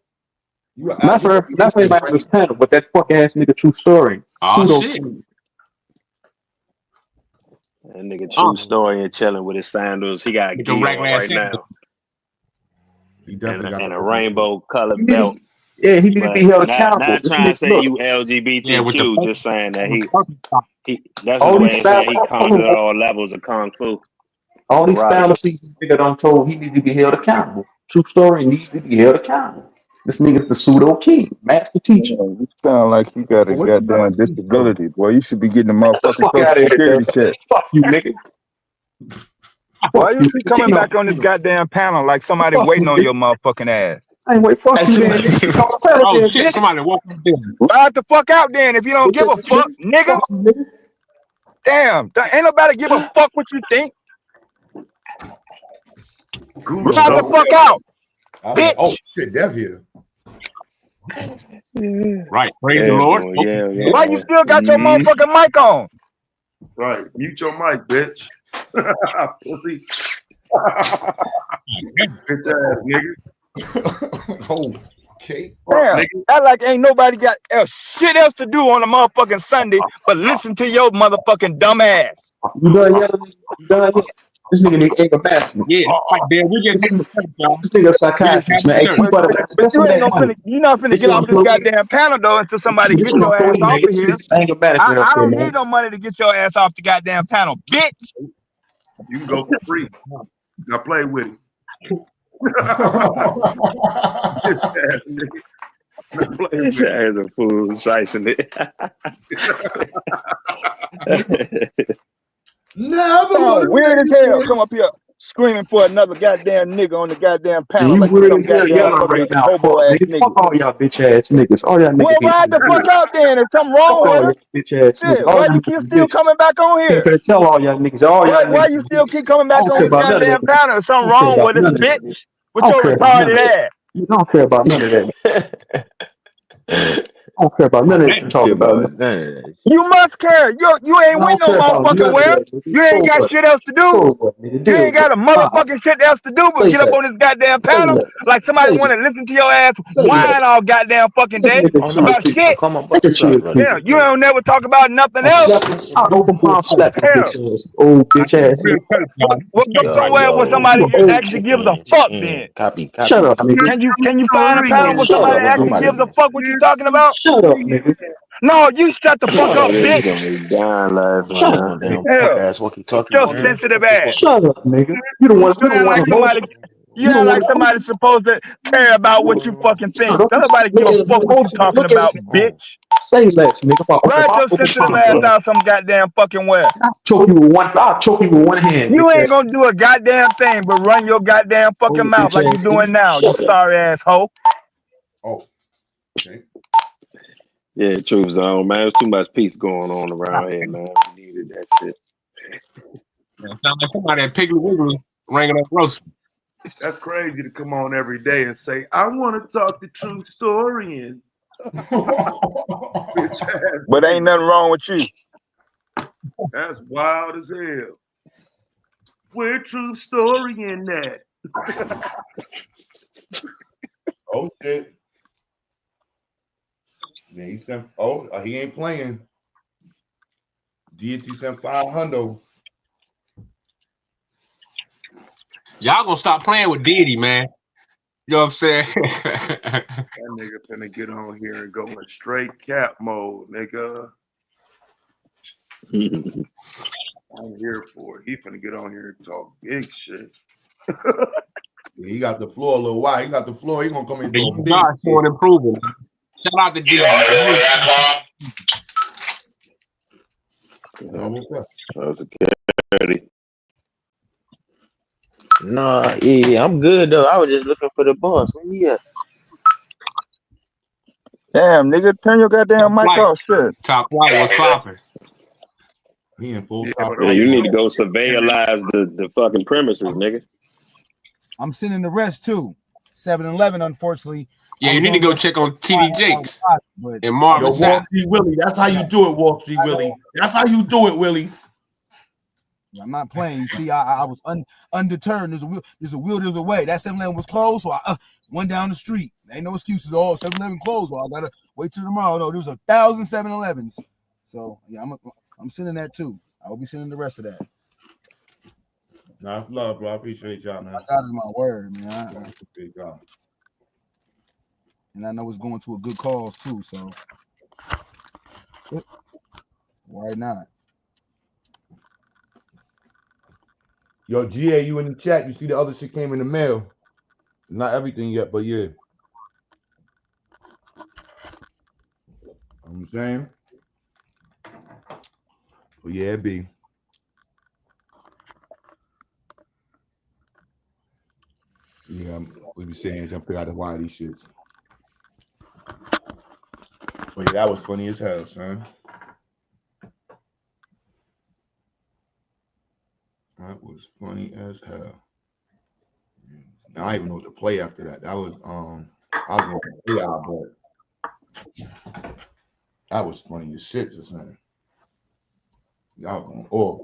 S21: Not for anybody on this panel, but that fuck ass nigga true story.
S11: Oh
S21: Pseudo
S11: shit.
S21: king.
S5: That nigga true story and chilling with his sandals. He got gi on right now.
S9: He definitely got
S5: a rainbow colored belt.
S21: Yeah, he need to be held accountable.
S5: Not trying to say you LGBTQ, just saying that he that's his way of saying he conquered all levels of kung fu.
S21: All these fallacies this nigga done told, he needs to be held accountable. True story needs to be held accountable. This nigga's the pseudo king, master teacher.
S4: You sound like you got a goddamn disability, boy. You should be getting a motherfucking
S21: Fuck
S4: social
S21: out of here,
S4: security check.
S21: Fuck you, nigga.
S4: Why you keep coming back on this goddamn panel like somebody waiting on your motherfucking ass?
S21: I ain't wait, fuck you, man.
S11: Oh shit, somebody walking up there.
S4: Ride the fuck out then if you don't give a fuck, nigga. Damn, ain't nobody give a fuck what you think. Ride the fuck out, bitch.
S9: Oh shit, Dev here.
S11: Right. Praise the Lord. Okay.
S8: Why you still got your motherfucking mic on?
S16: Right. Mute your mic, bitch. Pussy. Bitch ass nigga.
S9: Oh, okay.
S8: Damn, that like ain't nobody got shit else to do on a motherfucking Sunday but listen to your motherfucking dumb ass.
S21: You done yelling? You done yet? This nigga need anger management.
S11: Yeah, right there. We just having church, y'all.
S21: This nigga a psychiatrist, man. Hey, keep out of that.
S8: But you ain't gonna finna, you not finna get off this goddamn panel though until somebody
S21: This
S8: get your
S21: your
S8: ass
S21: queen,
S8: off
S21: man.
S8: of
S21: This
S8: here.
S21: is anger management up
S8: I
S21: here,
S8: don't
S21: man.
S8: need no money to get your ass off the goddamn panel, bitch.
S16: You can go for free. Now play with him.
S5: This is a fool slicing it.
S9: Never
S8: weird as hell. Come up here screaming for another goddamn nigga on the goddamn panel
S21: You
S8: like you
S21: weird
S8: some
S21: as hell
S8: goddamn
S21: yelling
S8: fucking
S21: right now,
S8: hobo
S21: fuck
S8: ass
S21: niggas.
S8: nigga.
S21: Fuck all y'all bitch ass niggas. All y'all
S8: Well,
S21: niggas need
S8: ride the fuck out then. There's something wrong
S21: fuck all
S8: with
S21: y'all
S8: her.
S21: bitch ass niggas.
S8: Shit,
S21: All
S8: why
S21: y'all
S8: you
S21: niggas
S8: keep
S21: is
S8: still
S21: bitches.
S8: coming back on
S21: Can't
S8: here?
S21: finna tell all y'all niggas. All y'all
S8: Why
S21: niggas
S8: you
S21: is
S8: still
S21: bitches.
S8: keep coming
S21: I
S8: back
S21: don't
S8: on
S21: care
S8: this
S21: about none of
S8: goddamn
S21: that.
S8: panel? There's
S21: I
S8: something
S21: don't care
S8: wrong
S21: about
S8: with us,
S21: none of that.
S8: bitch.
S21: I
S8: With
S21: don't
S8: your
S21: care about none of
S8: retarded
S21: that.
S8: ass.
S21: I don't care about none of that. I don't care about none of that you talking about.
S8: You must care. You
S21: I
S8: ain't went
S21: don't
S8: no
S21: care about
S8: motherfucking
S21: none of
S8: where.
S21: that, nigga.
S8: You ain't
S21: So
S8: got
S21: what?
S8: shit else to do.
S21: So what, nigga?
S8: You
S21: Deal
S8: ain't got
S21: with
S8: a
S21: it. Nah,
S8: motherfucking shit else to do but
S21: say
S8: get up
S21: that.
S8: on this goddamn
S21: Say
S8: panel
S21: that.
S8: like somebody
S21: Say
S8: want
S21: that.
S8: to listen to your ass
S21: Say that.
S8: whine all goddamn fucking
S21: This
S8: day
S21: nigga
S8: about
S21: creepy.
S8: shit.
S21: Look at you, creepy.
S8: Yeah, you don't never talk about nothing
S21: I'll
S8: else.
S21: slap you. I'll open palm slap your
S8: Hell,
S21: bitch ass. Old bitch ass
S11: Real
S21: nigga.
S11: church, y'all.
S8: we'll go somewhere where somebody
S21: You old.
S8: actually gives a fuck then.
S21: Shut up, nigga.
S8: Can you find a panel where
S21: Shut
S8: somebody
S21: up,
S8: actually
S21: nigga.
S8: gives a fuck what you talking about?
S21: Shut up, nigga.
S8: No, you shut the fuck
S21: Shut
S8: up,
S21: up,
S5: Nigga,
S21: nigga.
S5: you
S8: bitch.
S5: gonna be dying laughing
S21: Shut
S5: right
S21: up,
S5: now.
S21: nigga.
S8: Hell, with your sensitive ass.
S21: Shut up, nigga. You don't
S8: You
S21: want. You don't
S8: sound like
S21: want
S8: somebody.
S21: emotion.
S8: You
S21: You
S8: act
S21: don't
S8: like
S21: want emotion.
S8: somebody's supposed to care about what you fucking
S21: Shut
S8: think.
S21: up.
S8: Don't nobody give
S21: Look
S8: a
S21: at
S8: fuck what you
S21: emotion.
S8: talking
S21: Look at
S8: about, bitch.
S21: say less, nigga. If
S8: Ride
S21: I
S8: your
S21: open
S8: sensitive
S21: palm
S8: ass
S21: slap,
S8: out some goddamn fucking where.
S21: I'll choke you with one. I'll choke you with one hand,
S8: You
S21: bitch
S8: ain't
S21: ass.
S8: gonna do a goddamn thing but run your goddamn fucking
S21: Old
S8: mouth
S21: bitch
S8: like you
S21: ass
S8: doing
S21: nigga.
S8: now, you
S21: Shut up.
S8: sorry ass hoe.
S9: Oh, okay.
S5: Yeah, truth zone, man. There's too much peace going on around here, man. We needed that shit.
S11: Sound like somebody at Piggly Wiggly ringing up grocery.
S16: That's crazy to come on every day and say, I want to talk the true story in. Bitch ass
S8: But ain't
S16: nigga.
S8: nothing wrong with you.
S16: That's wild as hell. We're true story in that.
S9: Oh shit. Yeah, he sent. Oh, he ain't playing. Deity sent 500.
S11: Y'all gonna stop playing with Diddy, man. You know what I'm saying?
S16: That nigga finna get on here and go in straight cap mode, nigga. I'm here for it. He finna get on here and talk big shit.
S9: Yeah, he got the floor a little wide. He got the floor. He gonna come in and
S11: The
S9: talk
S11: young
S9: big
S11: God
S9: shit.
S11: showing improvement. Shout out to Diddy.
S9: No, what's up?
S5: That was a carry.
S15: Nah, yeah, I'm good though. I was just looking for the boss. Where he at?
S8: Damn, nigga, turn your goddamn mic off, shit.
S11: Top flight was popping.
S9: He in full
S16: Yeah,
S9: top.
S16: but
S5: Yeah,
S16: on
S5: you need
S16: my
S5: to go surveillance the fucking premises, nigga.
S14: I'm sending the rest too. 7-Eleven, unfortunately.
S11: Yeah,
S14: I
S11: you
S14: was
S11: need to
S14: only
S11: go
S14: up
S11: check on
S14: to
S11: TD
S14: 5
S11: Jakes
S14: hours, but
S11: and Marvin
S9: Yo, Wall
S11: Sapp.
S9: Street Willie. That's how you do it, Wall Street Willie. That's how you do it, Willie.
S14: I'm not playing. You see, I was undeterred. There's a will, there's a way. That 7-Eleven was closed, so I went down the street. Ain't no excuses. Oh, 7-Eleven closed. Well, I gotta wait till tomorrow. No, there's 1,000 7-Elevens. So yeah, I'm sending that too. I will be sending the rest of that.
S9: Nah, love, bro. I appreciate y'all, man.
S14: God is my word, man.
S9: I appreciate y'all.
S14: And I know it's going to a good cause too. So why not?
S9: Yo, GA, you in the chat. You see the other shit came in the mail. Not everything yet, but yeah. I'm saying. But yeah, it be. Yeah, we be saying jump out of one of these shits. But yeah, that was funny as hell, son. That was funny as hell. I don't even know what to play after that. That was I was going to play out, but That was funny as shit just saying. Y'all going off.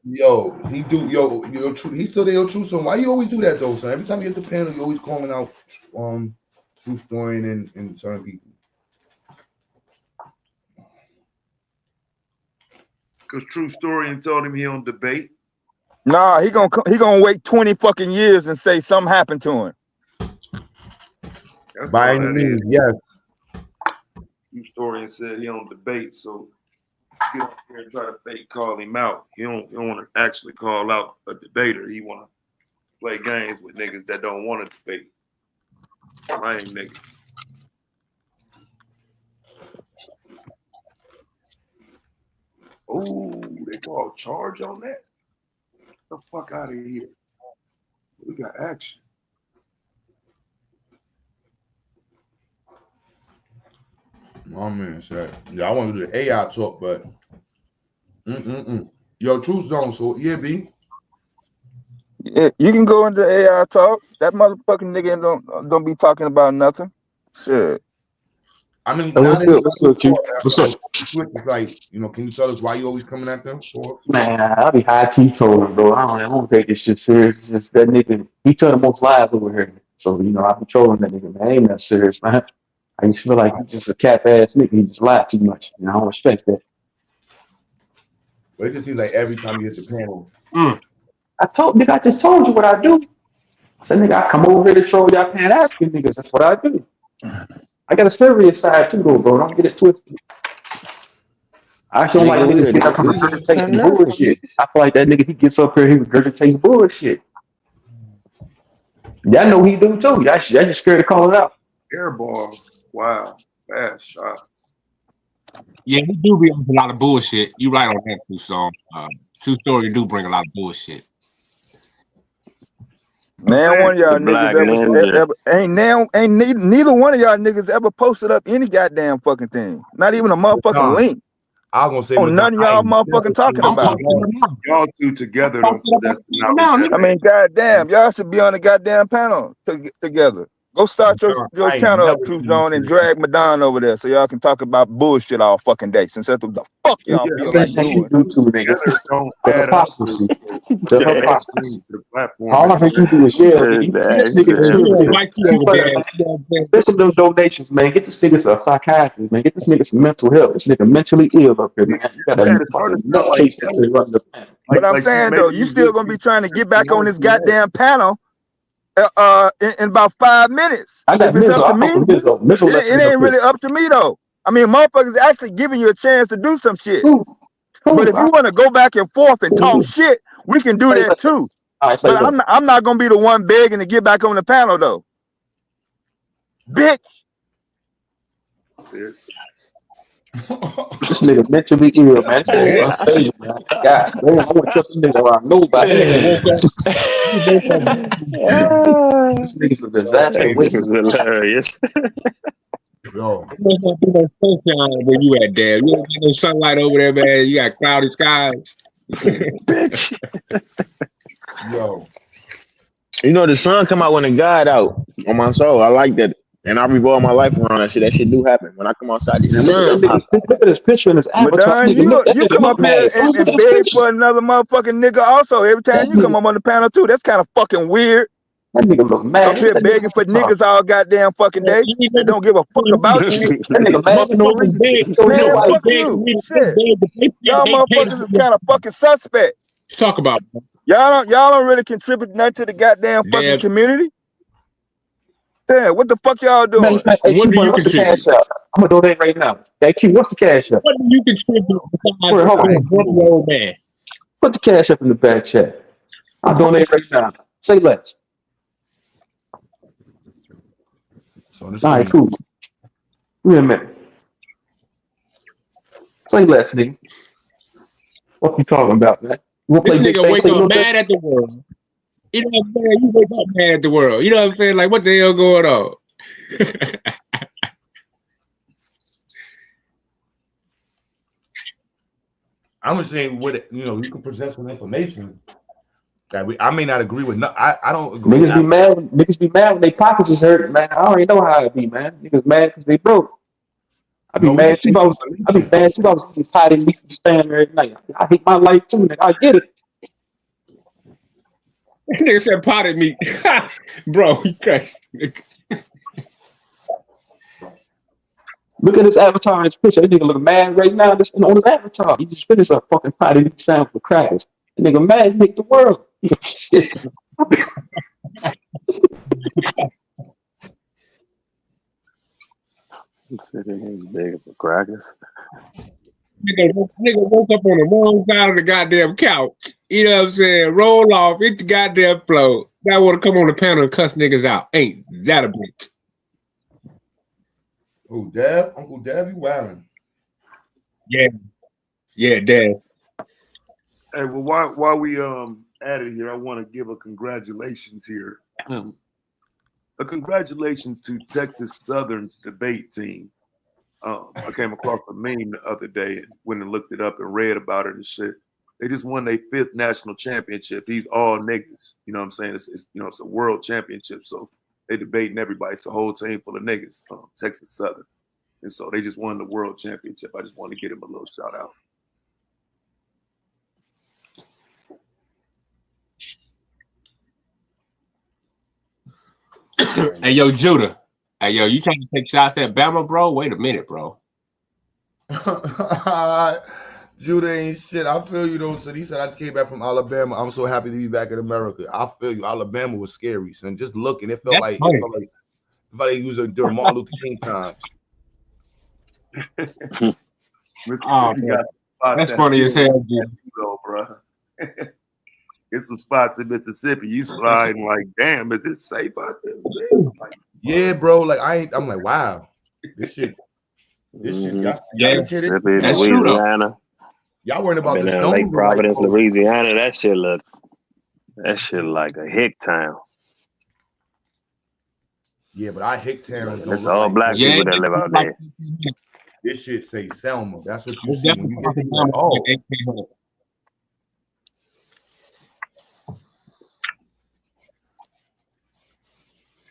S9: Yo, he's still there, yo, True Son. Why you always do that though, son? Every time you hit the panel, you always calling out True Story and certain people.
S16: Because True Story told him he don't debate.
S4: Nah, he gonna wait 20 fucking years and say something happened to him.
S16: That's
S9: By
S16: all
S9: any
S16: that
S9: means,
S16: is.
S9: yes.
S16: True Story said he don't debate, so get up here and try to fake call him out. He don't want to actually call out a debater. He want to play games with niggas that don't want to debate. Lame niggas. Oh, they call charge on that? Get the fuck out of here. We got action.
S9: My man said, yeah, I want to do the AI talk, but Yo, Truth Zone, so yeah, B.
S4: Yeah, you can go into AI talk. That motherfucking nigga don't be talking about nothing. Shit.
S9: I mean,
S21: So
S9: now
S21: what's
S9: that
S21: up? What's up, Q? What's up?
S9: it's like, can you tell us why you always coming at them?
S21: Man, I be high key trolling, bro. I don't take this shit serious. It's just that nigga, he tell the most lies over here. So, I be trolling that nigga, man. I ain't that serious, man. I just feel like he's just a cap ass nigga. He just lies too much. I don't respect that.
S9: But it just seems like every time you hit the panel.
S21: I just told you what I do. I said, nigga, I come over here to troll y'all Pan African niggas. That's what I do. I got a serious side too, though, bro. Don't get it twisted. I actually don't like niggas get up here regurgitating bullshit. I feel like that nigga, he gets up here, he regurgitates bullshit. Y'all know he do too. Y'all just scared to call it out.
S16: Airball. Wow. Bad shot.
S11: Yeah, he do be on a lot of bullshit. You right on that, True Song. True Story do bring a lot of bullshit.
S4: Man, one of y'all niggas neither one of y'all niggas ever posted up any goddamn fucking thing. Not even a motherfucking link.
S9: I was gonna say,
S4: none of y'all motherfucking talking about it.
S16: Y'all two together don't possess
S4: I mean, goddamn, y'all should be on the goddamn panel together. Go start your channel up, True Zone, and drag Madonna over there so y'all can talk about bullshit all fucking day. Since that's what the fuck y'all feel like doing.
S16: Together don't add up to
S21: The hypocrisy. All I heard you do is yell, Spend some of those donations, man. Get this nigga a psychiatrist, man. Get this nigga some mental health. This nigga mentally ill up here, man. You got a fucking nutcase up here running the panel.
S4: But I'm saying though, you still gonna be trying to get back on this goddamn panel in about 5 minutes. If it's up to me, it ain't really up to me though. I mean, motherfuckers actually giving you a chance to do some shit. But if you want to go back and forth and talk shit, we can do that too. But I'm not gonna be the one begging to get back on the panel though. Bitch.
S21: This nigga mentally ill, man. This nigga unstable, man. God, man, I wouldn't trust this nigga around nobody. This nigga's a disaster.
S5: This is hilarious.
S9: Yo.
S11: Where you at, Dad? You don't got no sunlight over there, man. You got cloudy skies.
S9: Yo.
S15: The sun come out when the God out on my soul. I like that. And I revolve my life around that shit. That shit do happen. When I come outside, the sun pops.
S21: Look at his picture and his avatar.
S4: Madonna, you come up here and beg for another motherfucking nigga also. Every time you come up on the panel too. That's kind of fucking weird.
S21: That nigga look mad.
S4: Up here begging for niggas all goddamn fucking day. They don't give a fuck about you.
S21: That nigga mad for no reason.
S4: Man, fuck you. Shit. Y'all motherfuckers is kind of fucking suspect.
S11: Talk about it.
S4: Y'all don't really contribute nothing to the goddamn fucking community. Damn, what the fuck y'all doing?
S21: Man, hey, what do you contribute? I'm gonna donate right now. Hey, Q, what's the cash up?
S11: What do you contribute
S21: Hold on.
S11: old man?
S21: Put the cash up in the back chat. I'll donate right now. Say less. All right, cool. Wait a minute. Say less, nigga. What you talking about, man?
S11: This nigga wake up mad at the world. You know what I'm saying? You wake up mad at the world. You know what I'm saying? Like, what the hell going on?
S9: I'm just saying, you can present some information. I may not agree with. I don't agree.
S21: Niggas be mad. Niggas be mad when they pockets is hurt, man. I already know how it be, man. Niggas mad because they broke. I be
S9: No, we
S21: mad
S9: can
S21: too.
S9: take
S21: I be mad too. I was getting tired of me staying there at night. I hate my life too, nigga. I get it.
S11: Nigga said potted meat. Bro, you crazy.
S21: Look at this avatar in this picture. That nigga look mad right now. This on his avatar. He just finished a fucking potted meat sound for crackers. That nigga mad. Make the world. Shit.
S5: Nigga for crackers.
S11: Nigga woke up on the wrong side of the goddamn couch. You know what I'm saying? Roll off, hit the goddamn floor. Now want to come on the panel and cuss niggas out. Ain't that a bitch?
S9: Oh, Dad, Uncle Dad, you wildin'.
S11: Yeah, Dad.
S16: Hey, well, while we at it here, I want to give a congratulations here. A congratulations to Texas Southern's debate team. I came across a meme the other day and went and looked it up and read about it and shit. They just won their 5th national championship. These all niggas. You know what I'm saying? It's it's a world championship. So they debating everybody. It's a whole team full of niggas. Texas Southern. And so they just won the world championship. I just want to give them a little shout out.
S11: Hey, yo, Judah. Hey, yo, you trying to take shots at Bama, bro? Wait a minute, bro.
S9: Judah ain't shit. I feel you though. So he said I just came back from Alabama. I'm so happy to be back in America. I feel you. Alabama was scary, son. Just looking, it felt like he was during Martin Luther King times.
S11: Oh, that's funny as hell, dude.
S16: Bro. Get some spots in Mississippi. You sliding like, damn, is it safe out there? Like,
S9: yeah, bro. Like I'm like, wow, this shit. Y'all
S5: That's Louisiana.
S9: Y'all worried about the
S5: Lake Providence, Louisiana. That shit like a hick town.
S9: Yeah, but our hick towns don't
S5: It's
S9: look
S5: all
S9: like
S5: black people that live out there.
S9: This shit say Selma. That's what you see when you get there. Like, oh.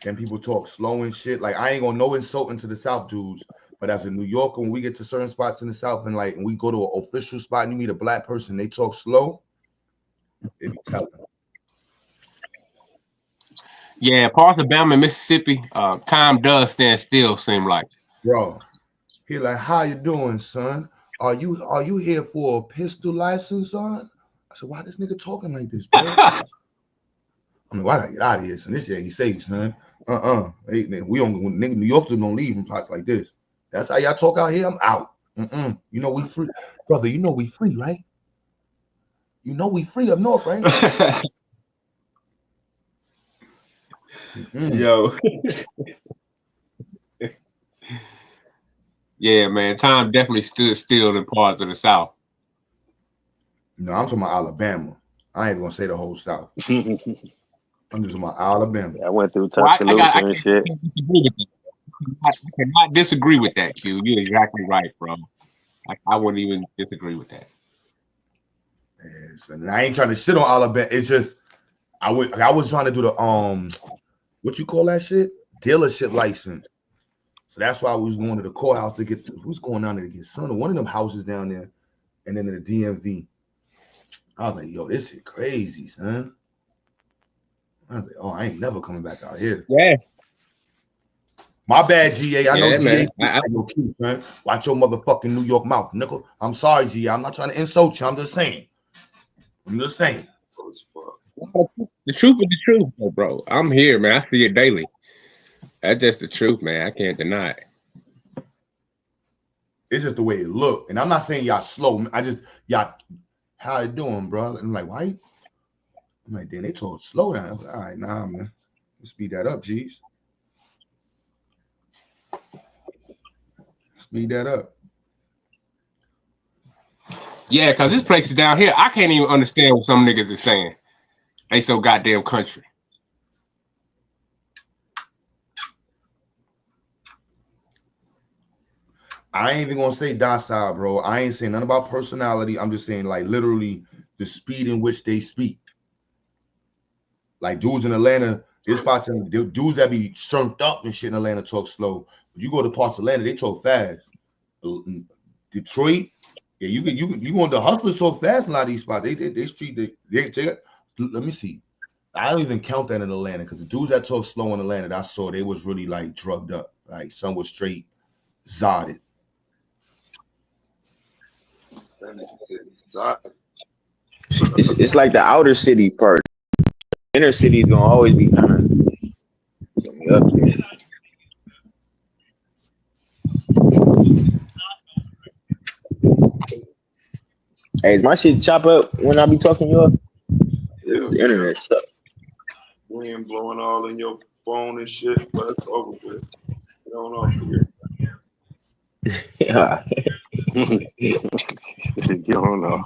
S9: And people talk slow and shit. Like I ain't gonna no insulting to the South dudes, but as a New Yorker, when we get to certain spots in the South and we go to an official spot and you meet a black person, they talk slow. They be telling.
S11: Yeah, parts of Bama and Mississippi, time does stand still. Seem like,
S9: bro. He like, how you doing, son? Are you here for a pistol license, son? I said, why this nigga talking like this, bro? I mean, why I gotta get out of here, son? This shit ain't safe, son. Hey, man, we don't. Nigga, New Yorkers don't leave from spots like this. That's how y'all talk out here. I'm out. You know we free, brother. You know we free, right? You know we free up north, right?
S11: Yo. Yeah, man. Time definitely stood still in parts of the South.
S9: No, I'm talking about Alabama. I ain't gonna say the whole South. I'm just talking about Alabama.
S5: I went through Tuscaloosa and shit.
S11: I cannot disagree with that, Q. You're exactly right, bro. I wouldn't even disagree with that.
S9: Yes, and I ain't trying to shit on Alabama. It's just I was trying to do the what you call that shit? Dealership license. So that's why we was going to the courthouse to get who's going down there to get son of one of them houses down there, and then in the DMV. I was like, yo, this shit crazy, son. I was like, oh, I ain't never coming back out here.
S11: Yeah.
S9: My bad, GA. I know GA.
S11: Man.
S9: Man. Watch your motherfucking New York mouth, nickel. I'm sorry, GA. I'm not trying to insult you. I'm just saying.
S11: The truth is the truth, bro. I'm here, man. I see it daily. That's just the truth, man. I can't deny it.
S9: It's just the way it look. And I'm not saying y'all slow. I just, y'all, how you doing, bro? And I'm like, why? I'm like, damn, they told slow down. I was like, all right, nah, man. Let's speed that up, G's. Speed that up.
S11: Yeah, because this place is down here. I can't even understand what some niggas is saying. They so goddamn country.
S9: I ain't even gonna say docile, bro. I ain't saying nothing about personality. I'm just saying, like, literally the speed in which they speak. Like dudes in Atlanta, there's spots in dudes that be surfed up and shit in Atlanta talk slow. But you go to parts of Atlanta, they talk fast. Detroit, yeah, you want the hustlers talk fast in a lot of these spots. They street they let me see. I don't even count that in Atlanta because the dudes that talk slow in Atlanta that I saw, they was really like drugged up. Like some was straight zotted.
S15: It's like the outer city part. Inner city is gonna always be kind of up there. Hey, is my shit chop up when I be talking to you? The internet sucks.
S3: Wind blowing all in your phone and shit, but it's over with. Get on off here.
S15: Yeah.
S5: You don't know.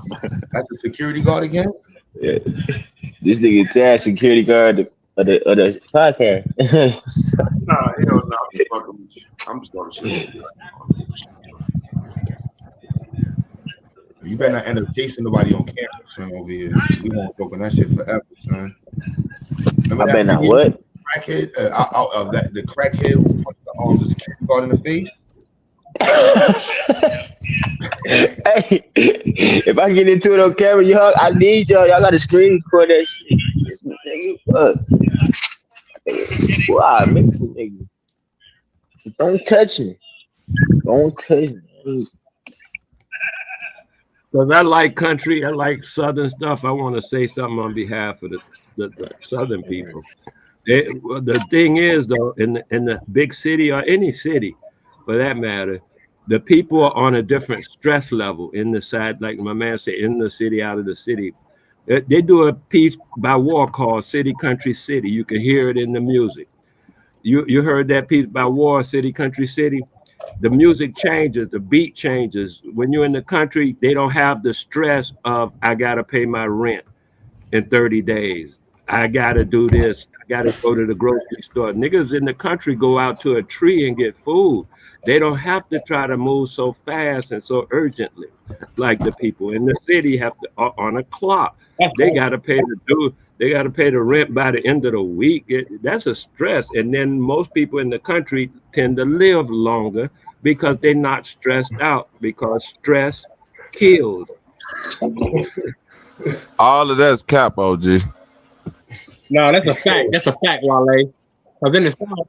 S9: That's the security guard again?
S15: Yeah. This nigga Tad security guard of the podcast.
S3: Nah, hell no. I'm fucking with you. I'm just gonna shit.
S9: You better not end up chasing nobody on camera, son, over here. We won't open that shit forever, son. Remember
S15: I
S9: that
S15: bet not
S9: video?
S15: what?
S9: Crackhead, of that the crackhead who punched the security guard in the face.
S15: Hey, if I get into it on camera, y'all, I need y'all. Y'all got to screen record that shit. This nigga, fuck. Wow, mix it, nigga. Don't touch me. Don't touch me.
S6: Because I like country, I like Southern stuff. I want to say something on behalf of the Southern people. The thing is, though, in the big city or any city, for that matter, the people are on a different stress level in the side, like my man said, in the city, out of the city. They do a piece by War called City, Country, City. You can hear it in the music. You heard that piece by War, City, Country, City? The music changes, the beat changes. When you're in the country, they don't have the stress of, I got to pay my rent in 30 days. I got to do this. I got to go to the grocery store. Niggas in the country go out to a tree and get food. They don't have to try to move so fast and so urgently like the people in the city have to on a clock. They got to pay the rent by the end of the week. That's a stress. And then most people in the country tend to live longer because they're not stressed out, because stress kills.
S17: All of that's cap, OG.
S11: No, that's a fact. That's a fact, Wale. Because in the South,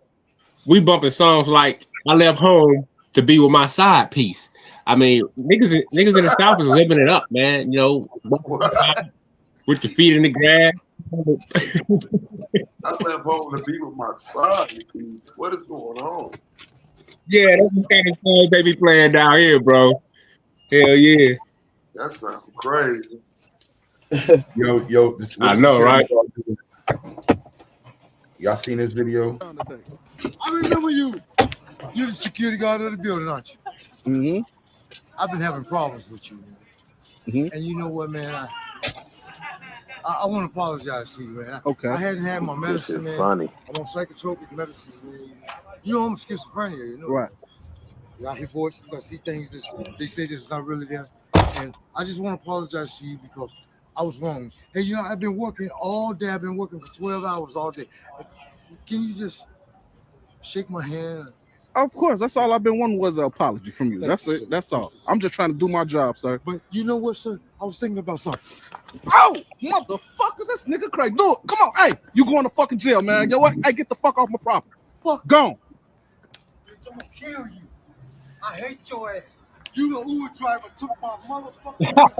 S11: we bumping songs like I left home to be with my side piece. I mean, niggas in the South is living it up, man. You know, with your feet in the grass.
S3: I left home to be with my side piece. What is going on?
S11: Yeah, that's the kind of song they be playing down here, bro. Hell yeah.
S3: That sounds crazy.
S9: Yo,
S11: I know, right?
S9: Y'all seen this video?
S7: I remember you. You're the security guard of the building, aren't you?
S14: Mm-hmm.
S7: I've been having problems with you, man.
S14: Mm-hmm.
S7: And you know what, man? I want to apologize to you, man.
S14: Okay.
S7: I hadn't had my medicine, man.
S5: Funny.
S7: I'm on psychotropic medicine, man. You know I'm schizophrenia, you know.
S14: Right.
S7: I hear voices, I see things that they say this is not really there. And I just want to apologize to you because I was wrong. Hey, you know, I've been working all day. I've been working for 12 hours all day. Can you just shake my hand?
S14: Of course, that's all I've been wanting was an apology from you. That's it. That's all. I'm just trying to do my job, sir.
S7: But you know what, sir? I was thinking about something.
S14: Oh, motherfucker, this nigga crazy. Do it. Come on. Hey, you going to fucking jail, man. Yo, what? Hey, get the fuck off my property.
S7: Fuck.
S14: Gone.
S7: I'm gonna kill you. I hate your ass. You the Uber driver took my motherfucking money.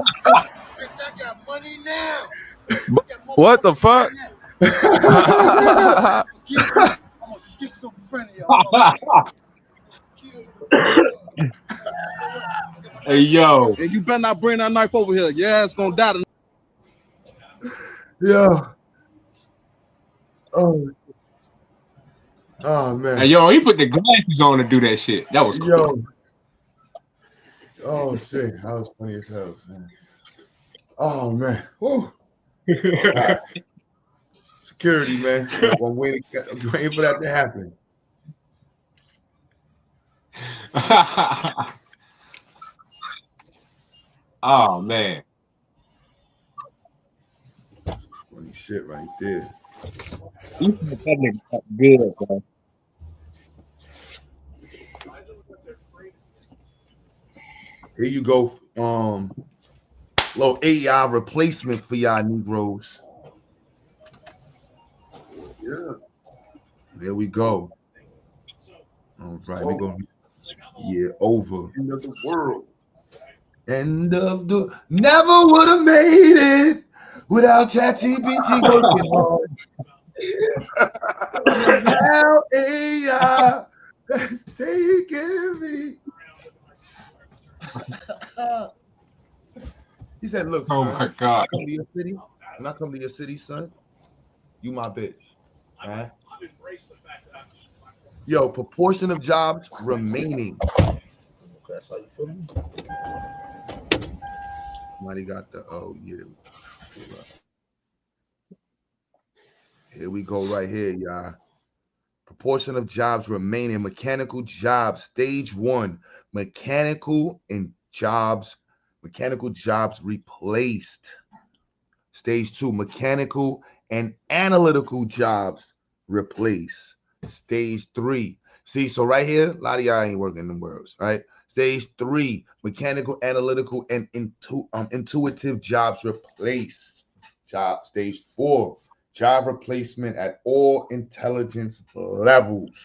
S7: Bitch, I got money now.
S17: What the fuck?
S7: I'm a schizophrenia.
S11: Hey, yo.
S14: And you better not bring that knife over here. Your ass gonna die tonight.
S9: Yeah. Oh man.
S11: Hey, yo, he put the glasses on to do that shit. That was cool.
S9: Yo. Oh shit, that was funny as hell, man. Oh man. Woo. Right. Security, man. I'm waiting for that to happen.
S11: Oh man.
S9: Funny shit right there.
S11: He said that nigga good, bro.
S9: Here you go. Little AI replacement for y'all Negroes.
S3: Yeah.
S9: There we go. All right, we go. Yeah, over.
S3: End of the world.
S9: End of the. Never would have made it without ChatGPT working hard. Now AI has taken me. He said, "Look,
S11: Oh
S9: son,
S11: my God.
S9: when I come to your city, when I come to your city, son, you my bitch. All right? Yo, proportion of jobs remaining. That's how you feel me? Somebody got the yeah. Here we go right here, y'all. Proportion of jobs remaining. Mechanical jobs, stage 1. Mechanical jobs replaced. Stage 2, mechanical and analytical jobs replaced. Stage 3. See, so right here, a lot of y'all ain't working in the worlds, right? Stage 3, mechanical, analytical, and intuitive jobs replaced. Stage 4, job replacement at all intelligence levels.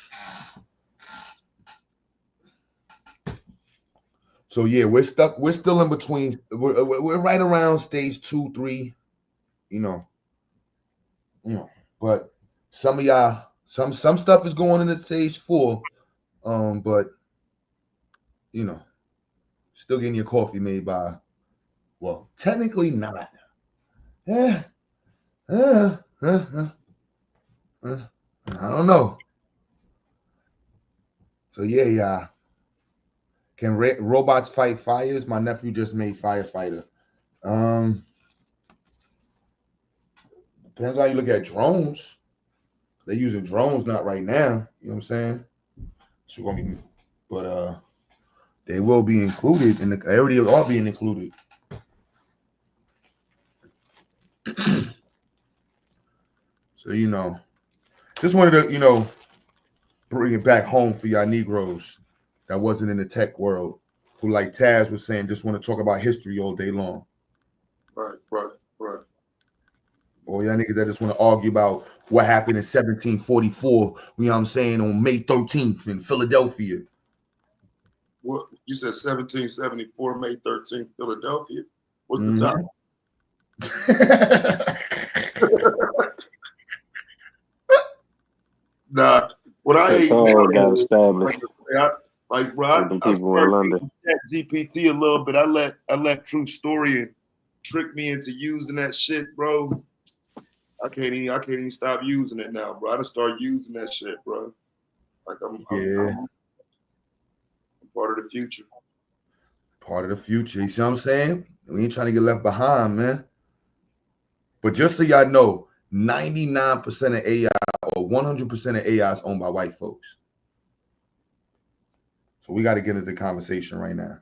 S9: So yeah, we're stuck. We're still in between. We're right around stage 2, 3. You know. But some of y'all, some stuff is going into stage 4. But you know, still getting your coffee made by. Well, technically not. I don't know. So yeah. Can robots fight fires? My nephew just made firefighter. Depends how you look at drones. They're using drones, not right now. You know what I'm saying? So gonna be, but they will be included, and they already are being included. So just wanted to bring it back home for y'all Negroes that wasn't in the tech world, who, like Taz was saying, just want to talk about history all day long.
S3: Right.
S9: Or y'all niggas that just want to argue about what happened in 1744, you know what I'm saying, on May 13th in Philadelphia.
S3: What you said, 1774, May 13th, Philadelphia. What's the time? Nah, what I hate now,
S5: got established.
S3: like bro, I
S5: People in London.
S3: GPT a little bit. I let True Story trick me into using that shit, bro. I can't even stop using it now, bro. I just start using that shit, bro. Like I'm part of the future.
S9: Part of the future. You see what I'm saying? We ain't trying to get left behind, man. But just so y'all know, 99% of AI or 100% of AI is owned by white folks. So we got to get into the conversation right now.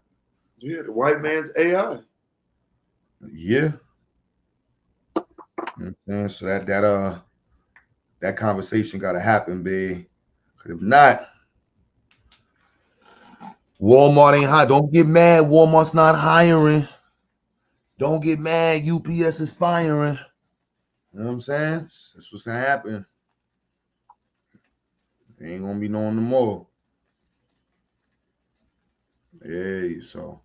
S3: Yeah, the white man's AI.
S9: Yeah. You know what I'm saying? So that conversation got to happen, babe. If not, Walmart ain't hot. Don't get mad. Walmart's not hiring. Don't get mad. UPS is firing. You know what I'm saying? That's what's gonna happen. Ain't gonna be no more. Hey, so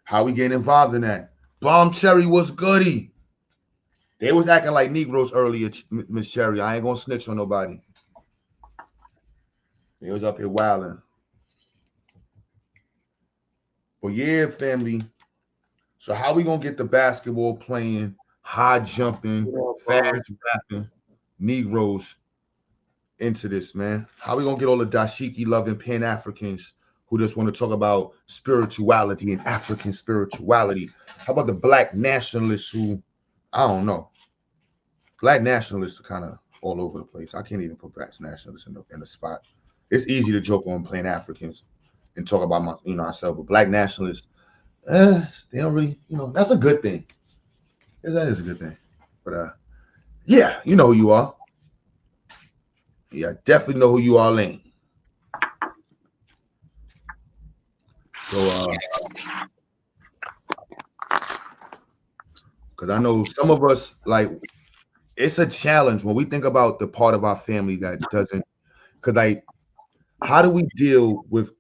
S9: how we getting involved in that? Bomb Cherry was goody. They was acting like Negroes earlier, Miss Cherry. I ain't gonna snitch on nobody. They was up here wilding. But yeah, family. So how we gonna get the basketball playing, high jumping, fast rapping Negroes into this, man? How we gonna get all the dashiki loving Pan Africans who just want to talk about spirituality and African spirituality? How about the black nationalists who, I don't know. Black nationalists are kind of all over the place. I can't even put black nationalists in the spot. It's easy to joke on Pan Africans and talk about ourselves, but black nationalists, they don't really, that's a good thing. That is a good thing. But yeah, you know who you are. Yeah, I definitely know who you all ain't. So because I know some of us, like, it's a challenge when we think about the part of our family that doesn't, because like, how do we deal with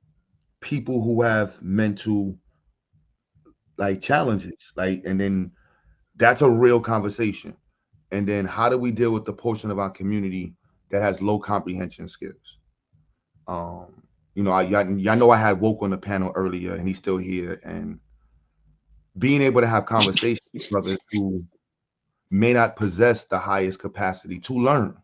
S9: people who have mental like challenges, like, and then that's a real conversation. And then how do we deal with the portion of our community that has low comprehension skills? You know, y'all know I had Woke on the panel earlier, and he's still here, and being able to have conversations with brothers who may not possess the highest capacity to learn,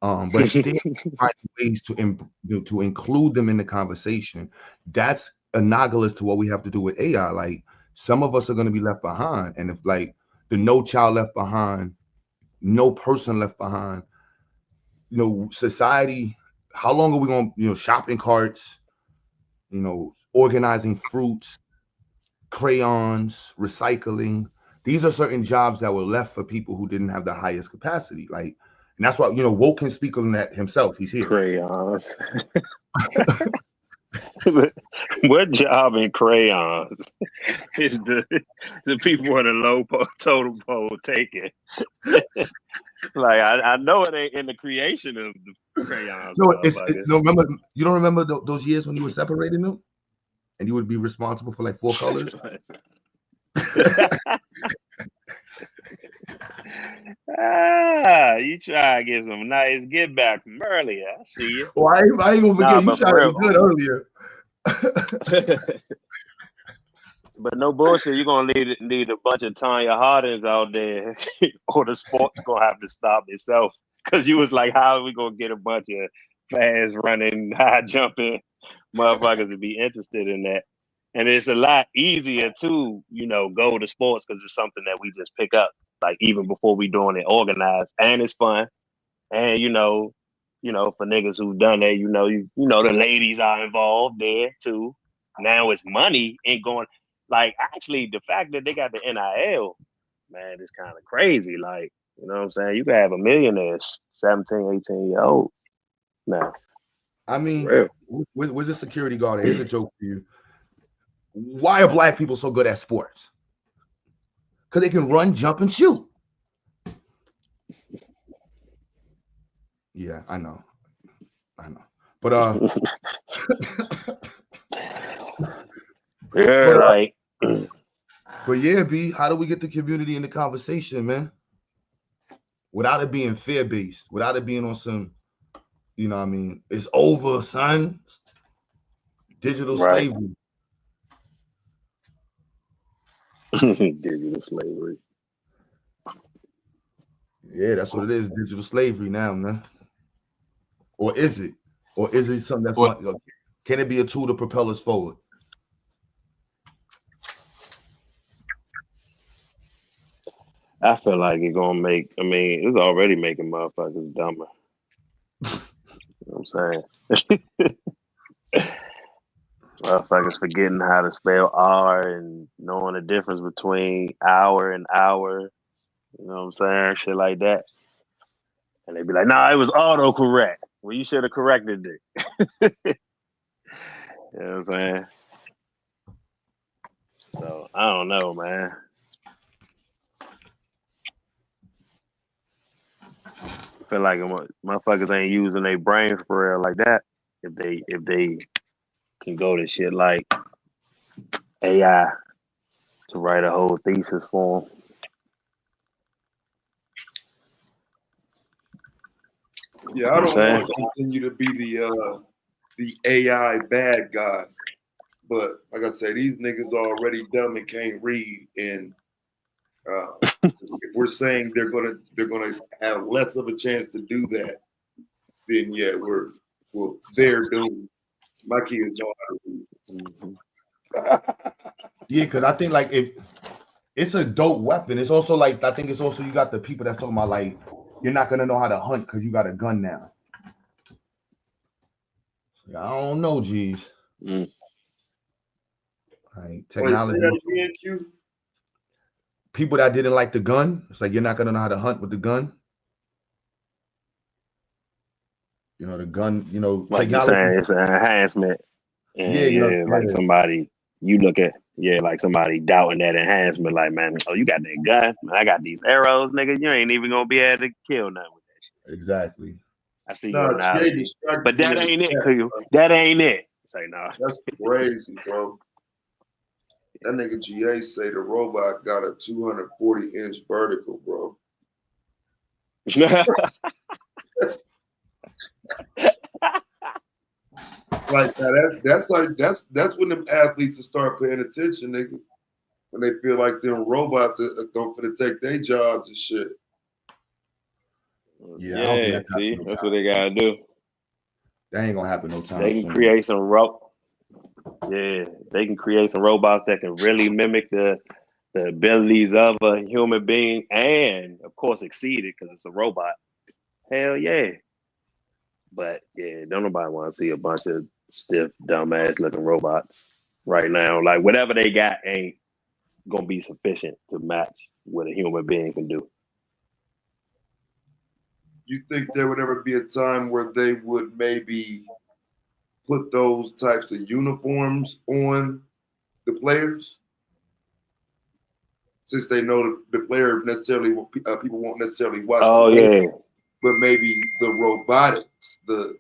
S9: but still find ways to include them in the conversation. That's analogous to what we have to do with AI. Like, some of us are going to be left behind, and if like the No Child Left Behind, No Person Left Behind, you know, society, how long are we going to, you know, shopping carts, you know, organizing fruits, crayons, recycling? These are certain jobs that were left for people who didn't have the highest capacity. Like, and that's why, you know, Woke can speak on that himself. He's here.
S5: Crayons. What job in crayons is the people on the low totem pole taking? Like, I know it ain't in the creation of the crayons.
S9: No, no, remember, you don't remember those years when you were separating them, and you would be responsible for like 4 colors.
S5: You try to get some nice get back from earlier. I see you.
S9: Well, I ain't gonna forget, you tried to be good earlier.
S5: But no bullshit, you're gonna need a bunch of Tanya Hardins out there, or the sport's gonna have to stop itself. Because you was like, how are we gonna get a bunch of fast running, high jumping motherfuckers to be interested in that? And it's a lot easier to, you know, go to sports because it's something that we just pick up, like, even before we doing it organized, and it's fun. And you know, for niggas who've done that, you know, the ladies are involved there too. Now it's money ain't going. Like, actually, the fact that they got the NIL, man, is kind of crazy. Like, you know what I'm saying? You can have a millionaire 17, 18-year-old now.
S9: I mean, where's the security guard? Here's a joke for you. Why are black people so good at sports? Because they can run, jump, and shoot. Yeah, I know. But
S5: yeah, right.
S9: But yeah, B, how do we get the community in the conversation, man? Without it being fear-based, without it being on some, you know what I mean, it's over, son. Digital slavery.
S5: Digital slavery.
S9: Yeah, that's what it is. Digital slavery now, man. Or is it? Or is it something that's can it be a tool to propel us forward?
S5: I feel like it's gonna make. I mean, it's already making motherfuckers dumber. You know what I'm saying? Motherfuckers forgetting how to spell R and knowing the difference between hour and hour. You know what I'm saying? Shit like that. And they be like, nah, it was autocorrect. Well, you should have corrected it. You know what I'm saying? So, I don't know, man. I feel like motherfuckers ain't using their brain for real like that. If they can go to shit like AI to write a whole thesis for them.
S3: Yeah, I don't want to continue to be the AI bad guy, but like I said, these niggas are already dumb and can't read, and if we're saying they're gonna have less of a chance to do that, then yeah, they're doomed. My kids know how to read.
S9: Yeah, because I think like if it's a dope weapon, it's also like I think it's also you got the people that's talking about like you're not gonna know how to hunt because you got a gun now. I don't know, G's. Like, technology.
S3: Wait, say that again, Q?
S9: People that didn't like the gun, it's like you're not gonna know how to hunt with the gun. You know, the gun, you know,
S5: Like you're
S9: technology.
S5: saying, it's an enhancement. And yeah, like somebody, you look at, like somebody doubting that enhancement, like, man, oh, you got that gun, man, I got these arrows, nigga, you ain't even gonna be able to kill nothing with that shit.
S9: Exactly.
S5: I see your analogy. But that ain't it,
S3: bro.
S5: That ain't it. Say no.
S3: That's crazy, bro. That nigga GA say the robot got a 240-inch vertical, bro. Like that's when them athletes will start paying attention, nigga. When they feel like them robots are going to take their jobs and shit.
S5: Yeah, see, that's what they gotta do.
S9: That ain't gonna happen no time
S5: They can
S9: soon.
S5: create some they can create some robots that can really mimic the abilities of a human being and of course exceed it because it's a robot. Hell yeah. But yeah, don't nobody want to see a bunch of stiff, dumbass looking robots right now. Like whatever they got ain't gonna be sufficient to match what a human being can do.
S3: You think there would ever be a time where they would maybe put those types of uniforms on the players? Since they know the player necessarily, people won't necessarily watch.
S5: Oh yeah.
S3: But maybe the robotics, the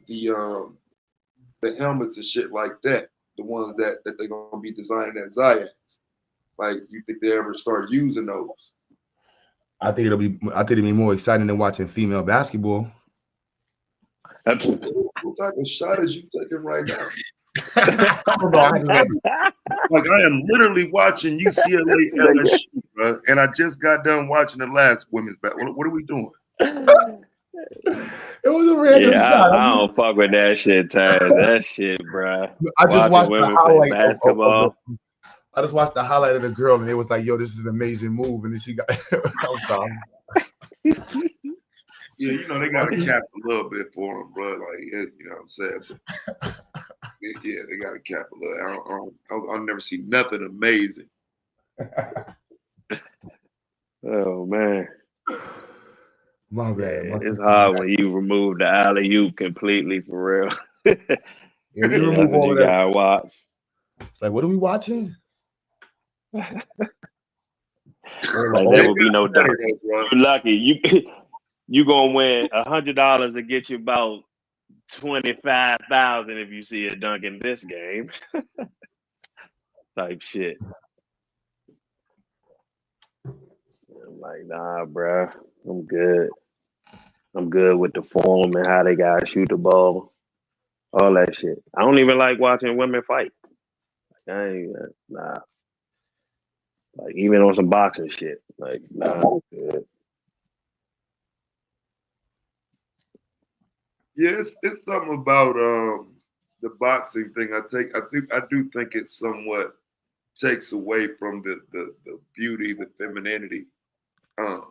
S3: helmets and shit like that, the ones that they're gonna be designing at Zions. Like, you think they ever start using those?
S9: I think it'll be more exciting than watching female basketball.
S3: What type of shot is you taking right now? Like, I am literally watching UCLA LSU, bro, and I just got done watching the last women's basketball. What are we doing?
S9: It was a random shot.
S5: I don't fuck with that shit, Taz. That shit, bro.
S9: I just watched the highlight
S5: basketball.
S9: I just watched the highlight of the girl, and it was like, "Yo, this is an amazing move." And then she got. I'm sorry.
S3: Yeah, you know they got to cap a little bit for them, bro. Like, you know what I'm saying? But, yeah, they got to cap a little. I'll never see nothing amazing.
S5: Oh man.
S9: My bad.
S5: It's hard when you remove the alley-oop completely, for real.
S9: Yeah, you remove all
S5: you
S9: that.
S5: gotta watch.
S9: It's like, what are we watching?
S5: Like, there will be no dunk. You're lucky. You gonna win $100 to get you about 25,000 if you see a dunk in this game. Type shit. I'm like, nah, bro. I'm good. I'm good with the form and how they gotta shoot the ball. All that shit. I don't even like watching women fight. I ain't, nah. Like, even on some boxing shit. Like, nah, I'm good.
S3: Yeah, it's something about the boxing thing. I do think it somewhat takes away from the beauty, the femininity of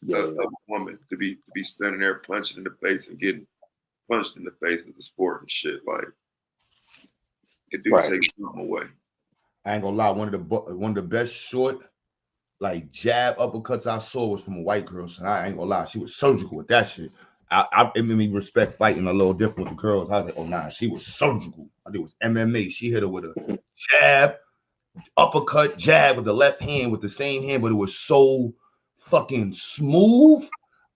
S3: a woman to be standing there punching in the face and getting punched in the face of the sport and shit. Like, it do take something away.
S9: I ain't gonna lie, one of the best short, like, jab uppercuts I saw was from a white girl. So I ain't gonna lie, she was surgical with that shit. It made me respect fighting a little different with the girls. I was like, oh nah, she was surgical. I think it was MMA. She hit her with a jab, uppercut, jab with the left hand with the same hand, but it was so fucking smooth.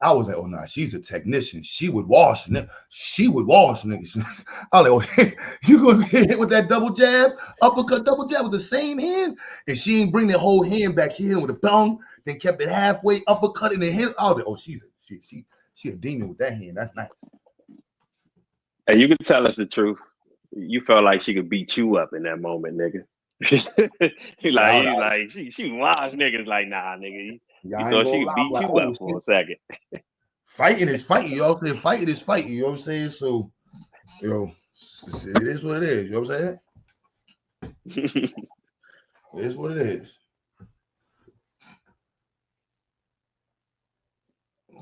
S9: I was like, oh nah, she's a technician. She would wash niggas. I was like, oh, you gonna get hit with that double jab, uppercut, double jab with the same hand? And she ain't bring that whole hand back. She hit him with a thumb, then kept it halfway, uppercut and then hit. I was like, oh, she a demon with that hand. That's nice.
S5: Hey, you can tell us the truth. You felt like she could beat you up in that moment, nigga. She watched niggas like, nah, nigga. You thought she could beat you up for a second.
S9: Fighting is fighting, you know what I'm saying? Fighting is fighting, you know what I'm saying? So, it is what it is, you know what I'm saying? It is what it is. I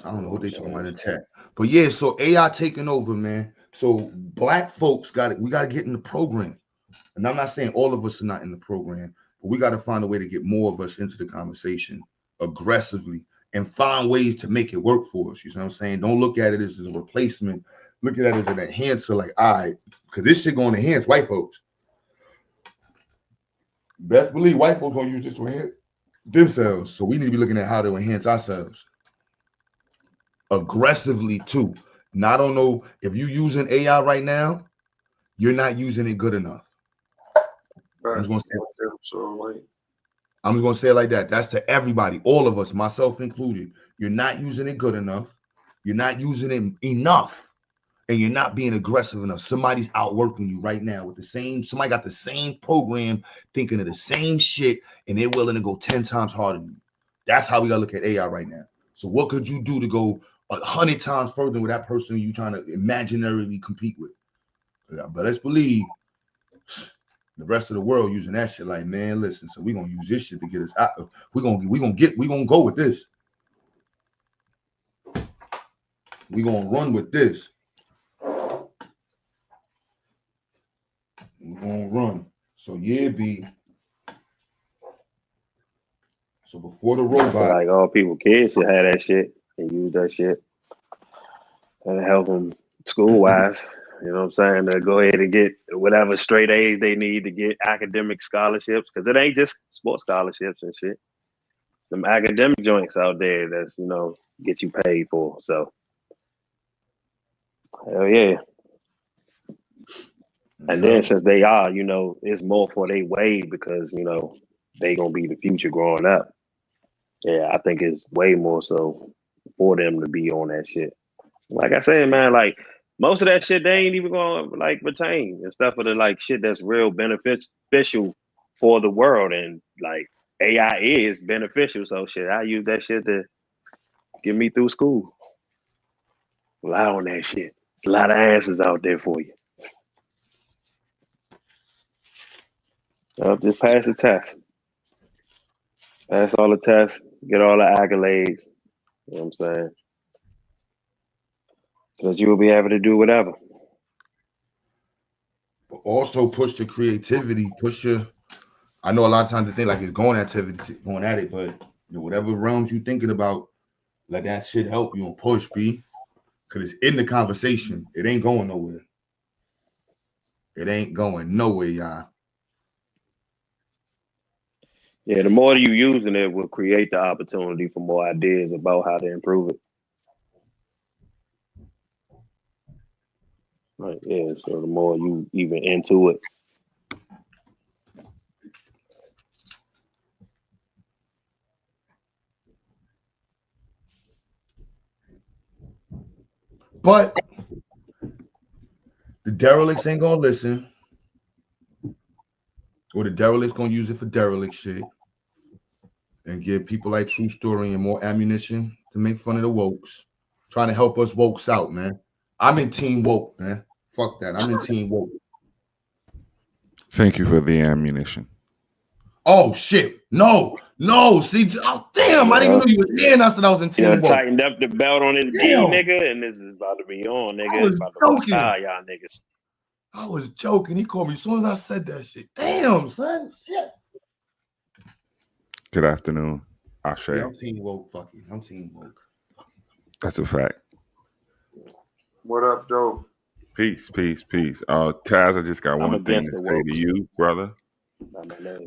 S9: don't know what they talking about in the chat. But yeah, so AI taking over, man. So black folks we got to get in the program. And I'm not saying all of us are not in the program, but we got to find a way to get more of us into the conversation aggressively and find ways to make it work for us. You know what I'm saying? Don't look at it as a replacement. look at that as an enhancer, like, all right, because this shit gonna enhance white folks. Best believe white folks gonna use this to enhance themselves. So we need to be looking at how to enhance ourselves aggressively too. Now, I don't know if you're using AI right now, you're not using it good enough. I'm just gonna say it like that. That's to everybody, all of us, myself included. You're not using it good enough. You're not using it enough, and you're not being aggressive enough. Somebody's outworking you right now with the same. Somebody got the same program, thinking of the same shit, and they're willing to go 10 times harder than you. That's how we gotta look at AI right now. So what could you do to go 100 times further with that person you trying to imaginarily compete with? But let's believe the rest of the world using that shit. Like, man, listen. So we gonna use this shit to get us out. We gonna go with this. We gonna run with this. We gonna run. So yeah, B. So before the robot,
S5: like all people, kids should have that shit and use that shit and help them school wise. You know what I'm saying? To go ahead and get whatever straight A's they need to get academic scholarships, because it ain't just sports scholarships and shit. Them academic joints out there that's, you know, get you paid for. So hell yeah. And then since they are, you know, it's more for their way because, you know, they gonna be the future growing up. Yeah, I think it's way more so for them to be on that shit. Like I said, man, like most of that shit they ain't even gonna like retain and stuff for the like shit that's real beneficial for the world, and like AI is beneficial. So shit, I use that shit to get me through school. Rely on that shit. A lot of answers out there for you. Just pass the test. Pass all the tests, get all the accolades. You know what I'm saying? Because you will be able to do whatever.
S9: but also push the creativity, push your. I know a lot of times they think like it's going at it, but you know, whatever realms you thinking about, let that shit help you and push, B. Because it's in the conversation. It ain't going nowhere. It ain't going nowhere, y'all.
S5: Yeah, the more you using it will create the opportunity for more ideas about how to improve it. Right, yeah, so the more you even into it.
S9: But the derelicts ain't gonna listen. Or the derelicts gonna use it for derelict shit. And give people like True Story and more ammunition to make fun of the wokes. Trying to help us wokes out, man. I'm in team woke, man. Fuck that. I'm in team woke.
S1: Thank you for the ammunition.
S9: Oh shit. No. See, oh, damn, I didn't even know you was hearing us and I was in team woke.
S5: Tightened up the belt on his gi, nigga, and this is about to be on, nigga. It's about to fire y'all niggas.
S9: I was joking. He called me as soon as I said that shit. Damn, son. Shit.
S1: Good afternoon, Ashe.
S9: Yeah, I'm team woke, fucking. I'm team woke.
S1: That's a fact.
S3: What up, Joe?
S1: Peace. Taz, I just got one thing to say to you, brother.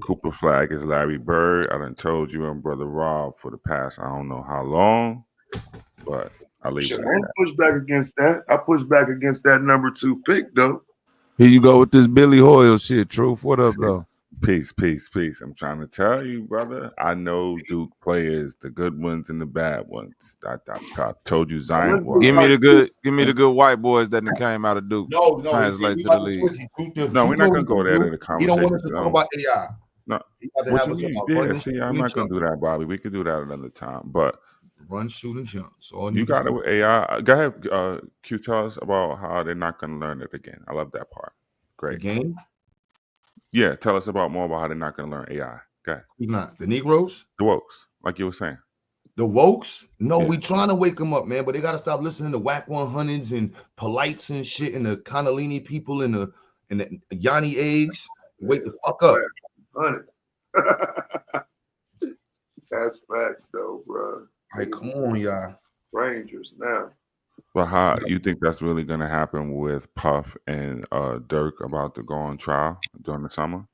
S1: Cooper Flag is Larry Bird. I done told you and Brother Rob for the past, I don't know how long, but I'll leave it at that.
S3: Push back against that. I push back against that number 2 pick, though.
S17: Here you go with this Billy Hoyle shit, Truth. What up, though?
S1: Peace. I'm trying to tell you, brother. I know Duke players, the good ones and the bad ones. I told you Zion.
S17: Give me the good white boys that came out of Duke.
S9: No,
S17: translate to the league.
S1: No, we're not gonna go there to the conversation.
S9: He don't want us to talk about AI.
S1: No, what you mean? Yeah, see, I'm not gonna do that, Bobby. We could do that another time. But
S9: run, shoot, and jump. So
S1: you got it with AI. Go ahead, Q. Tell us about how they're not gonna learn it again. I love that part. Great.
S9: Again?
S1: Yeah, tell us more about how they're not going to learn AI. Go ahead.
S9: Who's not? The Negroes?
S1: The wokes, like you were saying.
S9: The wokes? No, we trying to wake them up, man, but they got to stop listening to whack 100s and polites and shit and the Cannellini people and the Yanni eggs. Wake the fuck up.
S3: 100. That's facts, though, bro.
S9: Hey, come on, y'all.
S3: Rangers now.
S1: But how you think that's really going to happen with Puff and Dirk about to go on trial during the summer?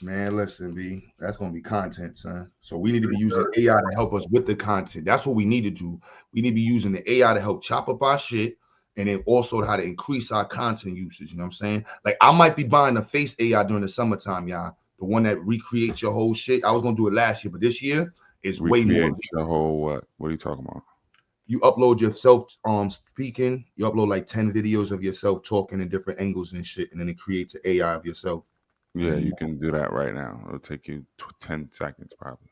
S9: Man, listen, B, that's gonna be content, son. So we need to be using AI to help us with the content. That's what we need to do. We need to be using the AI to help chop up our shit, and then also how to increase our content usage. You know what I'm saying? Like I might be buying the face AI during the summertime, y'all. The one that recreates your whole shit. I was gonna do it last year, but this year is way more.
S1: Recreate your whole what? What are you talking about?
S9: You upload yourself speaking. You upload like 10 videos of yourself talking in different angles and shit, and then it creates an AI of yourself.
S1: Yeah, you can do that right now. It'll take you 10 seconds probably.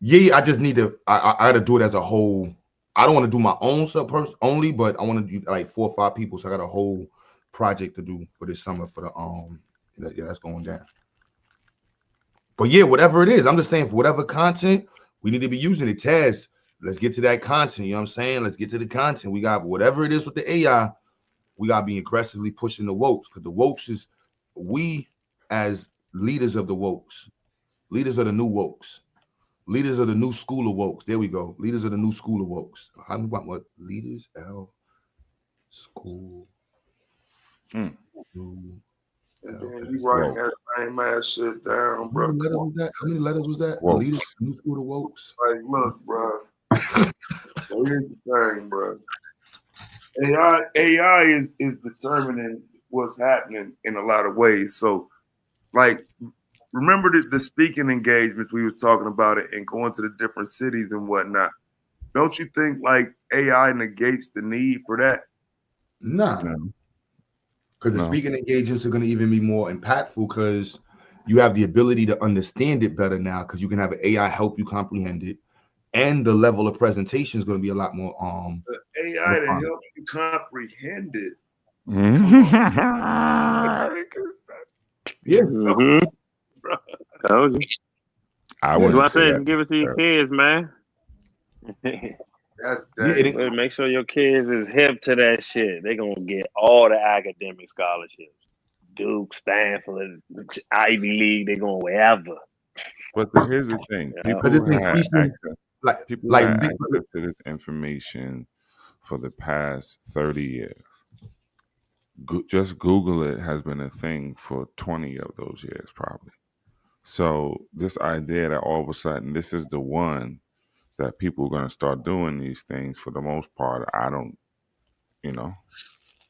S9: Yeah, I just need to. I got to do it as a whole. I don't want to do my own stuff only, but I want to do like 4 or 5 people. So I got a whole project to do for this summer for the yeah, that's going down. But yeah, whatever it is, I'm just saying for whatever content we need to be using it. Taz, let's get to that content. You know what I'm saying? Let's get to the content. We got whatever it is with the AI. We got to be aggressively pushing the wokes because the wokes is we as leaders of the wokes, leaders of the new wokes. Leaders of the new school of wokes. There we go. Leaders of the new school of wokes. How about what? Leaders L school.
S3: And then you writing that same ass shit down, bro.
S9: How many letters was that? The leaders of the new school of wokes.
S3: Like, look, bro. So here's the thing, bro. AI is determining what's happening in a lot of ways. So, like, remember the speaking engagements we was talking about it and going to the different cities and whatnot. Don't you think like AI negates the need for that?
S9: Nah. Because the speaking engagements are going to even be more impactful because you have the ability to understand it better now because you can have an AI help you comprehend it. And the level of presentation is going to be a lot more
S3: the AI to help you comprehend it.
S9: Yeah.
S11: Told you.
S1: That's
S11: why I said give it to your kids, man.
S3: Make
S11: sure your kids is hip to that shit. They're gonna get all the academic scholarships. Duke, Stanford, Ivy League, they're going wherever.
S1: But here's the thing. People had access to this information for the past 30 years. Just Google it has been a thing for 20 of those years, probably. So this idea that all of a sudden this is the one that people are going to start doing these things, for the most part, I don't,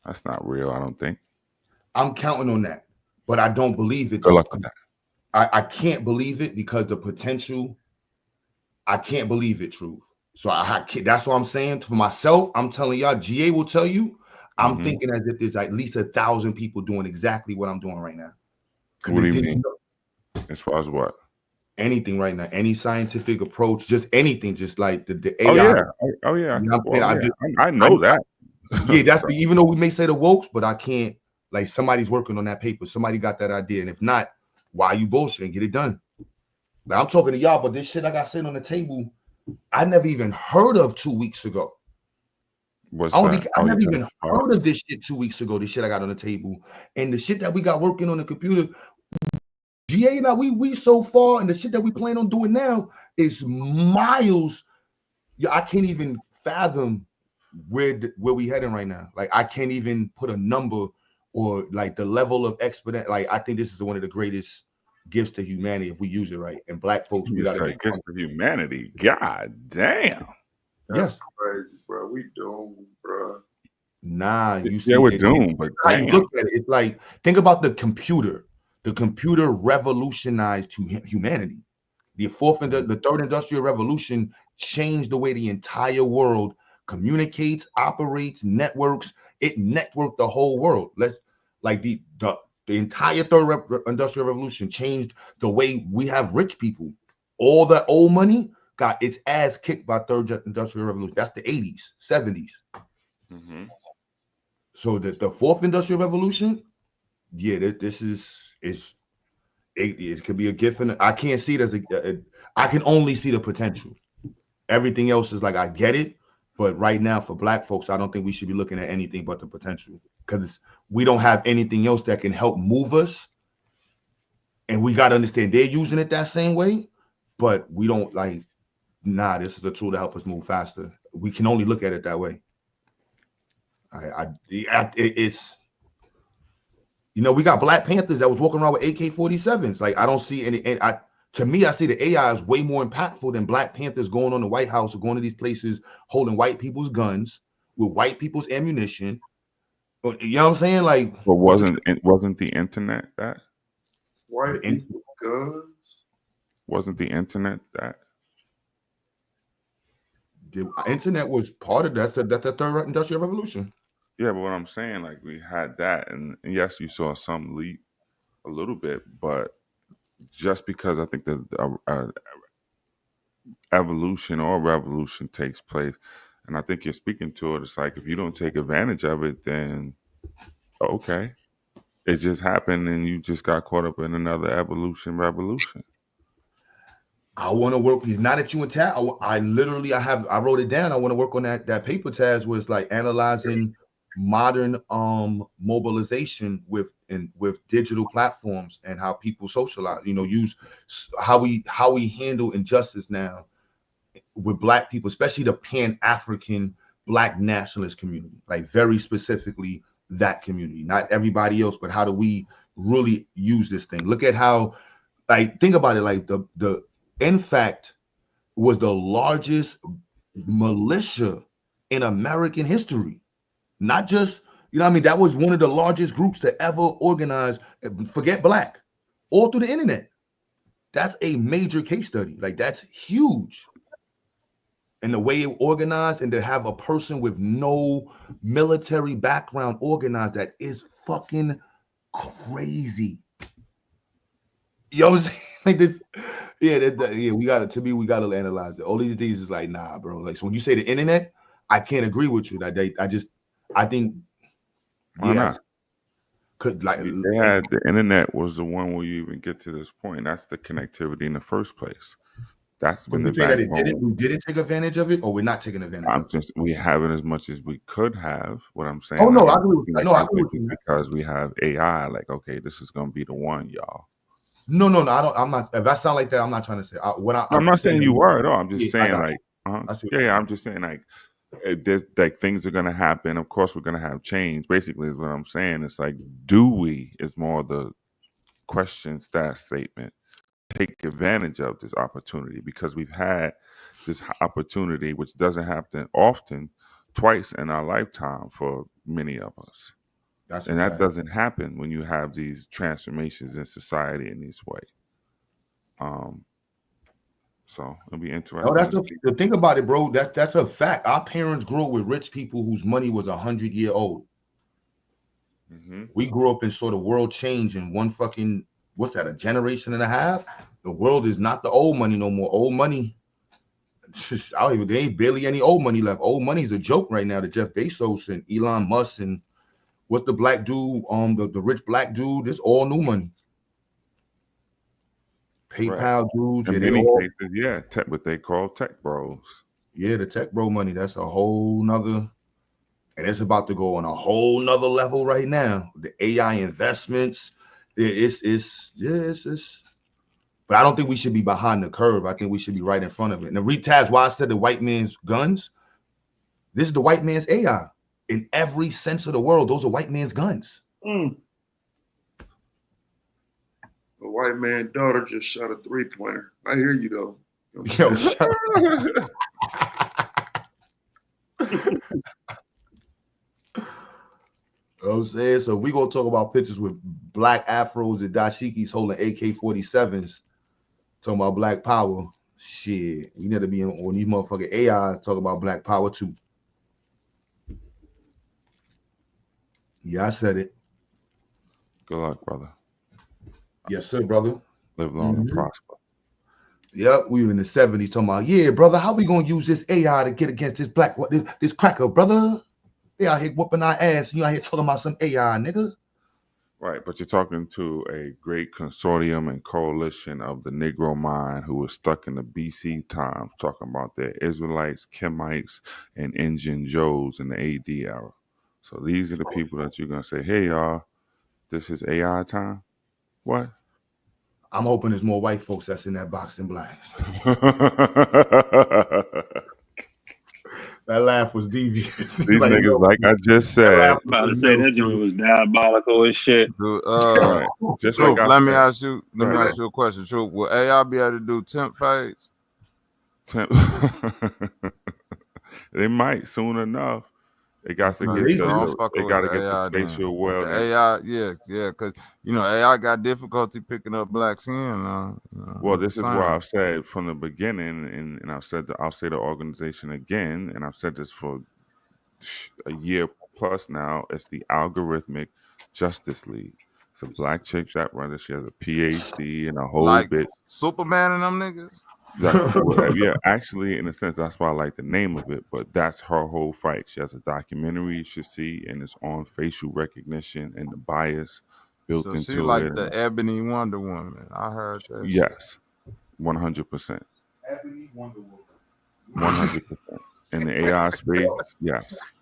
S1: that's not real, I don't think.
S9: I'm counting on that, but I don't believe it.
S1: Good luck with that.
S9: I can't believe it because the potential, I can't believe it, Truth. So that's what I'm saying for myself. I'm telling y'all, GA will tell you, I'm thinking as if there's at least 1,000 people doing exactly what I'm doing right now.
S1: What do you mean? As far as what?
S9: Anything right now, any scientific approach, just anything, just like the AI.
S1: Oh yeah.
S9: You know
S1: I know that.
S9: Yeah, that's even though we may say the wokes, but I can't, like, somebody's working on that paper. Somebody got that idea. And if not, why are you bullshitting? Get it done. Like, I'm talking to y'all, but this shit I got sitting on the table, I never even heard of 2 weeks ago. I never even heard of this shit 2 weeks ago, this shit I got on the table. And the shit that we got working on the computer, GA now, we so far, and the shit that we plan on doing now is miles. Yeah, I can't even fathom where we heading right now. Like, I can't even put a number or like the level of exponent. Like, I think this is one of the greatest gifts to humanity if we use it right. And Black folks, we gotta
S1: say gifts to humanity. God damn.
S3: That's crazy, bro. We doomed, bro.
S9: Nah, you see,
S1: we're doomed, but
S9: how you look at it, it's like, think about the computer. The computer revolutionized humanity. The third industrial revolution changed the way the entire world communicates, operates, networks. It networked the whole world. The entire third industrial revolution changed the way we have rich people. All that old money got its ass kicked by third industrial revolution. That's the 80s, 70s. So the fourth industrial revolution, yeah, this it could be a gift, and I can't see it as I can only see the potential. Everything else is like, I get it, but right now for Black folks, I don't think we should be looking at anything but the potential, because we don't have anything else that can help move us, and we got to understand they're using it that same way, but we don't this is a tool to help us move faster. We can only look at it that way. It's, you know, we got Black Panthers that was walking around with AK-47s. Like, I don't see any. And to me, I see the AI is way more impactful than Black Panthers going on the White House or going to these places holding white people's guns with white people's ammunition. You know what I'm saying? Like,
S1: but wasn't the internet that?
S3: White people's guns.
S1: Wasn't the internet that?
S9: The internet was part of that. That's the third industrial revolution.
S1: Yeah, but what I'm saying, like, we had that, and yes, you saw some leap a little bit, but just because I think the evolution or revolution takes place, and I think you're speaking to it, it's like, if you don't take advantage of it, then okay, it just happened, and you just got caught up in another revolution.
S9: I want to work. Now that you in town, I wrote it down. I want to work on that paper. Taz was like analyzing modern mobilization with digital platforms and how people socialize. You know, use how we handle injustice now with Black people, especially the Pan-African Black nationalist community. Like, very specifically that community, not everybody else, but how do we really use this thing? Look at how, like, think about it. Like, the in fact, was the largest militia in American history. Not just, you know what I mean? That was one of the largest groups to ever organize, forget Black, all through the internet. That's a major case study. Like, that's huge. And the way it organized, and to have a person with no military background organize that is fucking crazy. You know what I'm saying? Like this. Yeah, we gotta analyze it. All these things is like, nah, bro. Like, so when you say the internet, I can't agree with you. I think
S1: why not?
S9: Could, like,
S1: they had the internet was the one where you even get to this point. That's the connectivity in the first place. That's been the backbone.
S9: We didn't take advantage of it, or we're not taking advantage of it?
S1: We haven't as much as we could have. What I'm saying.
S9: Oh no, I agree with you.
S1: Because we have AI. Like, okay, this is gonna be the one, y'all.
S9: No, I don't. I'm not. If I sound like that, I'm not trying to say.
S1: I'm not saying you were at all. I'm just saying, like, I'm just saying, like, there's like things are gonna happen. Of course, we're gonna have change. Basically, is what I'm saying. It's like, do we? Is more the question statement. Take advantage of this opportunity, because we've had this opportunity, which doesn't happen often, twice in our lifetime for many of us. That doesn't happen when you have these transformations in society in this way. So it'll be interesting.
S9: No, that's the thing about it, bro. That's a fact. Our parents grew up with rich people whose money was 100-year old. Mm-hmm. We grew up in sort of world change in one fucking, what's that, a generation and a half? The world is not the old money no more. Old money, there ain't barely any old money left. Old money is a joke right now to Jeff Bezos and Elon Musk and what's the black dude, the rich black dude. This all new money. PayPal dudes.
S1: In many cases, what they call tech bros.
S9: Yeah, the tech bro money. That's a whole nother, and it's about to go on a whole nother level right now. The AI investments, it's but I don't think we should be behind the curve. I think we should be right in front of it. And the retaz, why I said the white man's guns, this is the white man's AI. In every sense of the world, those are white man's guns.
S3: The white man's daughter just shot a 3-pointer. I hear you though.
S9: Yo, shut up. You know what I'm saying? So we gonna talk about pictures with black afros and dashikis holding AK-47s, talking about black power. Shit, we need to be on these motherfucking AI talk about black power too. Yeah, I said it.
S1: Good luck, brother.
S9: Yes, sir, brother.
S1: Live long and prosper.
S9: Yep, we were in the 70s talking about, yeah, brother, how we gonna use this AI to get against this this cracker, brother? They out here whooping our ass, and you out here talking about some AI, nigga.
S1: Right, but you're talking to a great consortium and coalition of the Negro mind who was stuck in the BC times, talking about their Israelites, Kemites, and Indian Joes in the AD era. So these are the people that you're gonna say, hey, y'all, this is AI time? What?
S9: I'm hoping there's more white folks that's in that box than blacks. That laugh was devious.
S1: These niggas, like I just said,
S6: I'm about to say that joint was diabolical as shit.
S17: Dude,
S1: right. Just
S17: Truth,
S1: like I
S17: let me
S1: said.
S17: ask you. Let me ask you a question. Truth, will AI be able to do temp fades?
S1: They might soon enough. It got to get the spatial awareness.
S17: The AI, yeah, because AI got difficulty picking up black skin.
S1: Well, this is why I've said from the beginning, and I've said I'll say the organization again, and I've said this for a year plus now. It's the Algorithmic Justice League. It's a black chick that runs it. She has a PhD and a whole
S17: like
S1: bit.
S17: Superman and them niggas.
S1: That's yeah, actually, in a sense, that's why I like the name of it. But that's her whole fight. She has a documentary you should see, and it's on facial recognition and the bias built
S17: So
S1: into
S17: she like
S1: it.
S17: the Ebony Wonder Woman. I heard that.
S1: Yes, 100%.
S9: Ebony Wonder Woman.
S1: 100%. In the AI space, yes.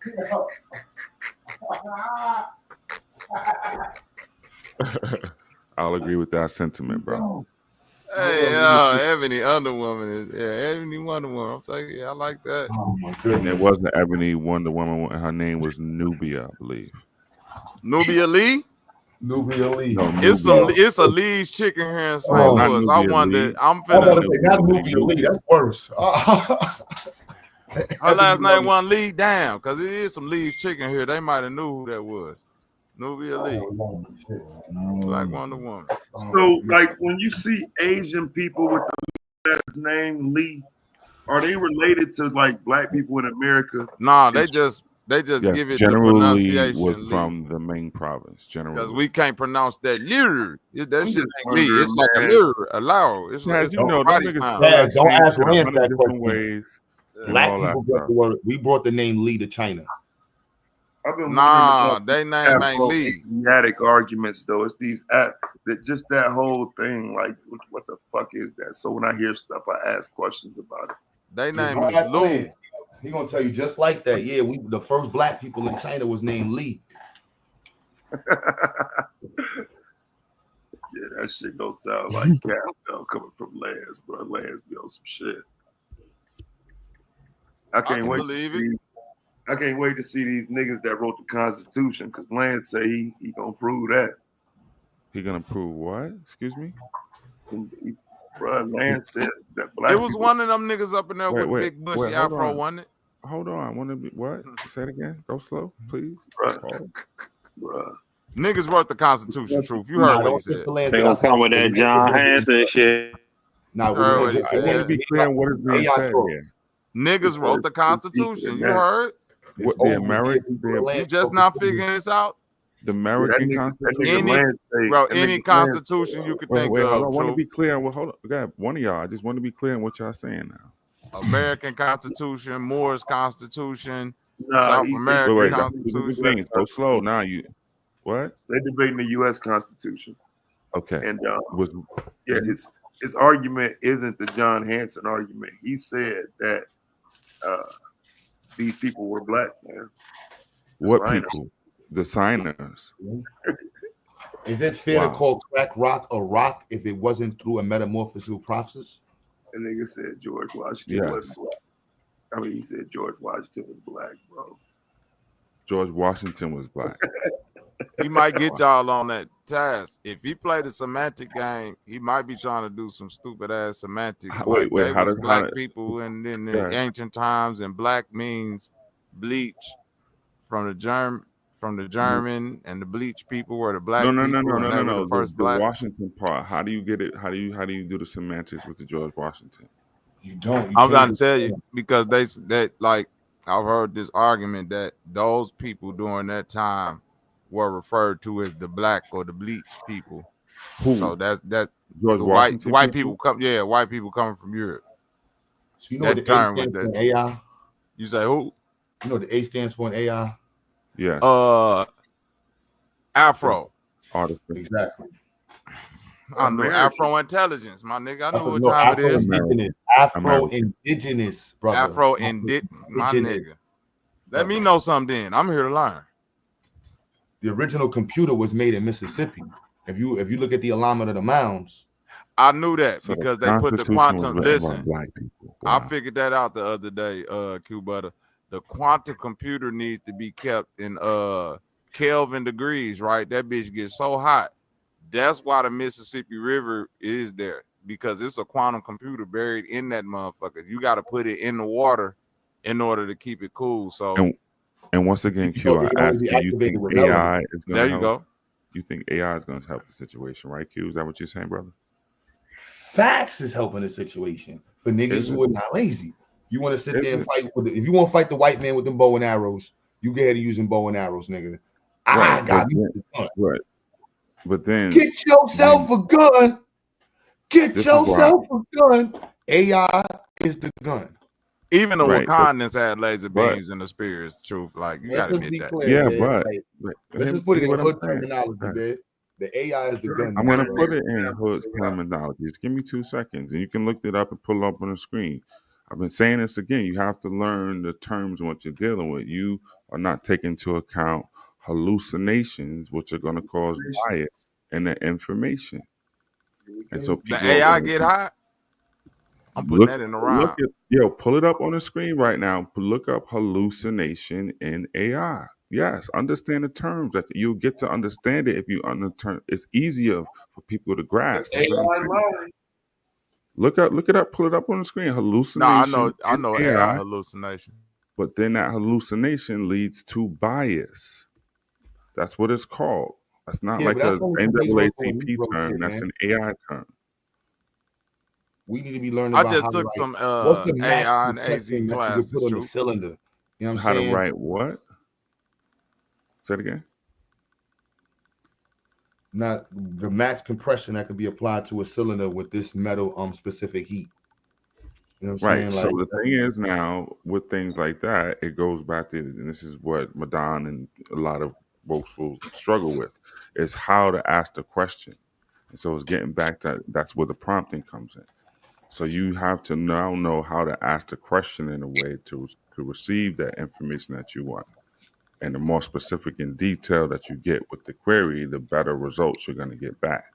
S1: I'll agree with that sentiment, bro.
S17: Hey, Ebony Wonder Woman Ebony Wonder Woman. I'm saying, I like that.
S9: Oh my
S1: And
S9: goodness.
S1: it wasn't Ebony Wonder Woman. Her name was Nubia, I believe.
S17: Nubia Lee?
S9: Nubia Lee.
S1: No,
S17: It's a Lee's chicken here in St. Louis. I wonder. I'm finna.
S9: Not Nubia Lee. That's worse.
S17: Her last name wasn't Lee. Damn, because it is some Lee's chicken here. They might have knew who that was. Nubia Lee. Black Wonder Woman.
S3: So, like, when you see Asian people with the last name Lee, are they related to like black people in America?
S17: Nah, they just give it the pronunciation.
S1: Was from the main province. Generally,
S17: because we can't pronounce that lir. That shit ain't Lee. It's like a lir, a lao. It's like
S1: don't
S9: ask Lance that question.
S1: Ways.
S9: Black people brought the word. We brought the name Lee to China.
S17: Nah, they name ain't Lee.
S3: Asiatic arguments though. It's these just that whole thing. Like, what the fuck is that? So when I hear stuff, I ask questions about it.
S17: They name is Lou.
S9: He gonna tell you just like that. Yeah, the first black people in China was named Lee.
S3: Yeah, that shit don't sound like cap though, coming from Lance, bro. Lance be on some shit. I can't wait to see these niggas that wrote the Constitution, because Lance say he gonna prove that.
S1: He gonna prove what? Excuse me?
S3: Bro, Lance said that black
S17: It was
S3: people,
S17: one of them niggas up in there with big bushy afro, wasn't it?
S1: Hold on. I want to be what? Say it again. Go slow, please.
S3: Bro.
S17: Niggas wrote the Constitution. Truth. You heard what he said.
S6: They gonna come with that John Hanson shit.
S9: Now,
S17: I want
S1: to be clear on what is being said here.
S17: Niggas wrote the Constitution. You heard?
S1: What, the American?
S17: You just not figuring this out?
S1: The American Constitution?
S17: Any Constitution you could think of.
S1: I want to be clear. Well, hold on. God, one of y'all. I just want to be clear on what y'all saying now.
S17: American Constitution, Moore's Constitution, South American Constitution.
S1: Go slow. Now what?
S3: They're debating the U.S. Constitution.
S1: Okay.
S3: And his argument isn't the John Hanson argument. He said that these people were black, man.
S1: What people? The signers.
S9: Is it fair to call crack rock a rock if it wasn't through a metamorphosis process?
S3: The nigga said George Washington was black. I mean, he said George Washington was black, bro.
S1: George Washington was black.
S17: He might get y'all on that task. If he played a semantic game, he might be trying to do some stupid ass semantics.
S1: Wait, how does
S17: black people in the ancient times, and black means bleach from the German, and the bleach people were the black people.
S1: No.
S17: The first
S1: the
S17: black.
S1: Washington part. How do you get it? How do you do the semantics with the George Washington?
S9: You don't.
S17: I'm trying to tell you because I've heard this argument that those people during that time were referred to as the black or the bleach people.
S1: Who?
S17: So that's
S1: George Washington
S17: white people white people coming from Europe.
S9: So you know what the A stands for in AI?
S17: You say who?
S9: You know what the A stands for in AI?
S1: Yeah.
S17: Afro.
S9: Exactly.
S17: I know Afro intelligence, my nigga. I know what time it is.
S9: Afro-indigenous, brother.
S17: Afro-indigenous, my nigga. Let me know something then. I'm here to learn.
S9: The original computer was made in Mississippi. If you look at the alignment of the mounds.
S17: I knew that because they put the quantum. Listen,
S1: black people.
S17: I figured that out the other day, Q Butter. the quantum computer needs to be kept in Kelvin degrees, right? That bitch gets so hot. That's why the Mississippi River is there, because it's a quantum computer buried in that motherfucker. You got to put it in the water in order to keep it cool. So,
S1: and once again, Q, I ask you, you think AI is going to help?
S17: There you go.
S1: You think AI is going to help the situation, right, Q? Is that what you're saying, brother?
S9: Facts is helping the situation for niggas who are not lazy. You want to sit there and fight with it. If you want to fight the white man with them bow and arrows, you get ahead of using bow and arrows, nigga. I got you.
S1: Right. But then
S9: get yourself a gun. Get yourself a gun. AI is the gun.
S17: Even the Wakandans had laser beams and the spears. Truth, like you got to admit that.
S9: Clear, let's just put it in hood terminology, man. The AI is the gun.
S1: I'm going to put it in hood terminology. Just give me 2 seconds, and you can look it up and pull it up on the screen. I've been saying this again. You have to learn the terms of what you're dealing with. You are not taking into account hallucinations, which are going to cause bias in the information. And so
S17: the AI get hot. I'm putting that in the round.
S1: Pull it up on the screen right now. Look up hallucination in AI. Yes, understand the terms. That you'll get to understand it if you understand. It's easier for people to grasp. Look it up. Pull it up on the screen. Hallucination.
S17: No, I know AI hallucination.
S1: But then that hallucination leads to bias. That's what it's called. That's not like a NAACP term. That's an AI term.
S9: We need to be learning.
S17: I
S9: about
S17: just took some AI and AZ classes.
S9: Put on the cylinder. You know what I'm
S1: how
S9: saying?
S1: to write what? Say it again.
S9: Not the max compression that could be applied to a cylinder with this metal specific heat. You know what I'm saying?
S1: So the thing is now with things like that, it goes back to, and this is what Madon and a lot of folks will struggle with, is how to ask the question. And so it's getting back to that's where the prompting comes in. So you have to now know how to ask the question in a way to receive that information that you want. And the more specific and detail that you get with the query, the better results you're going to get back.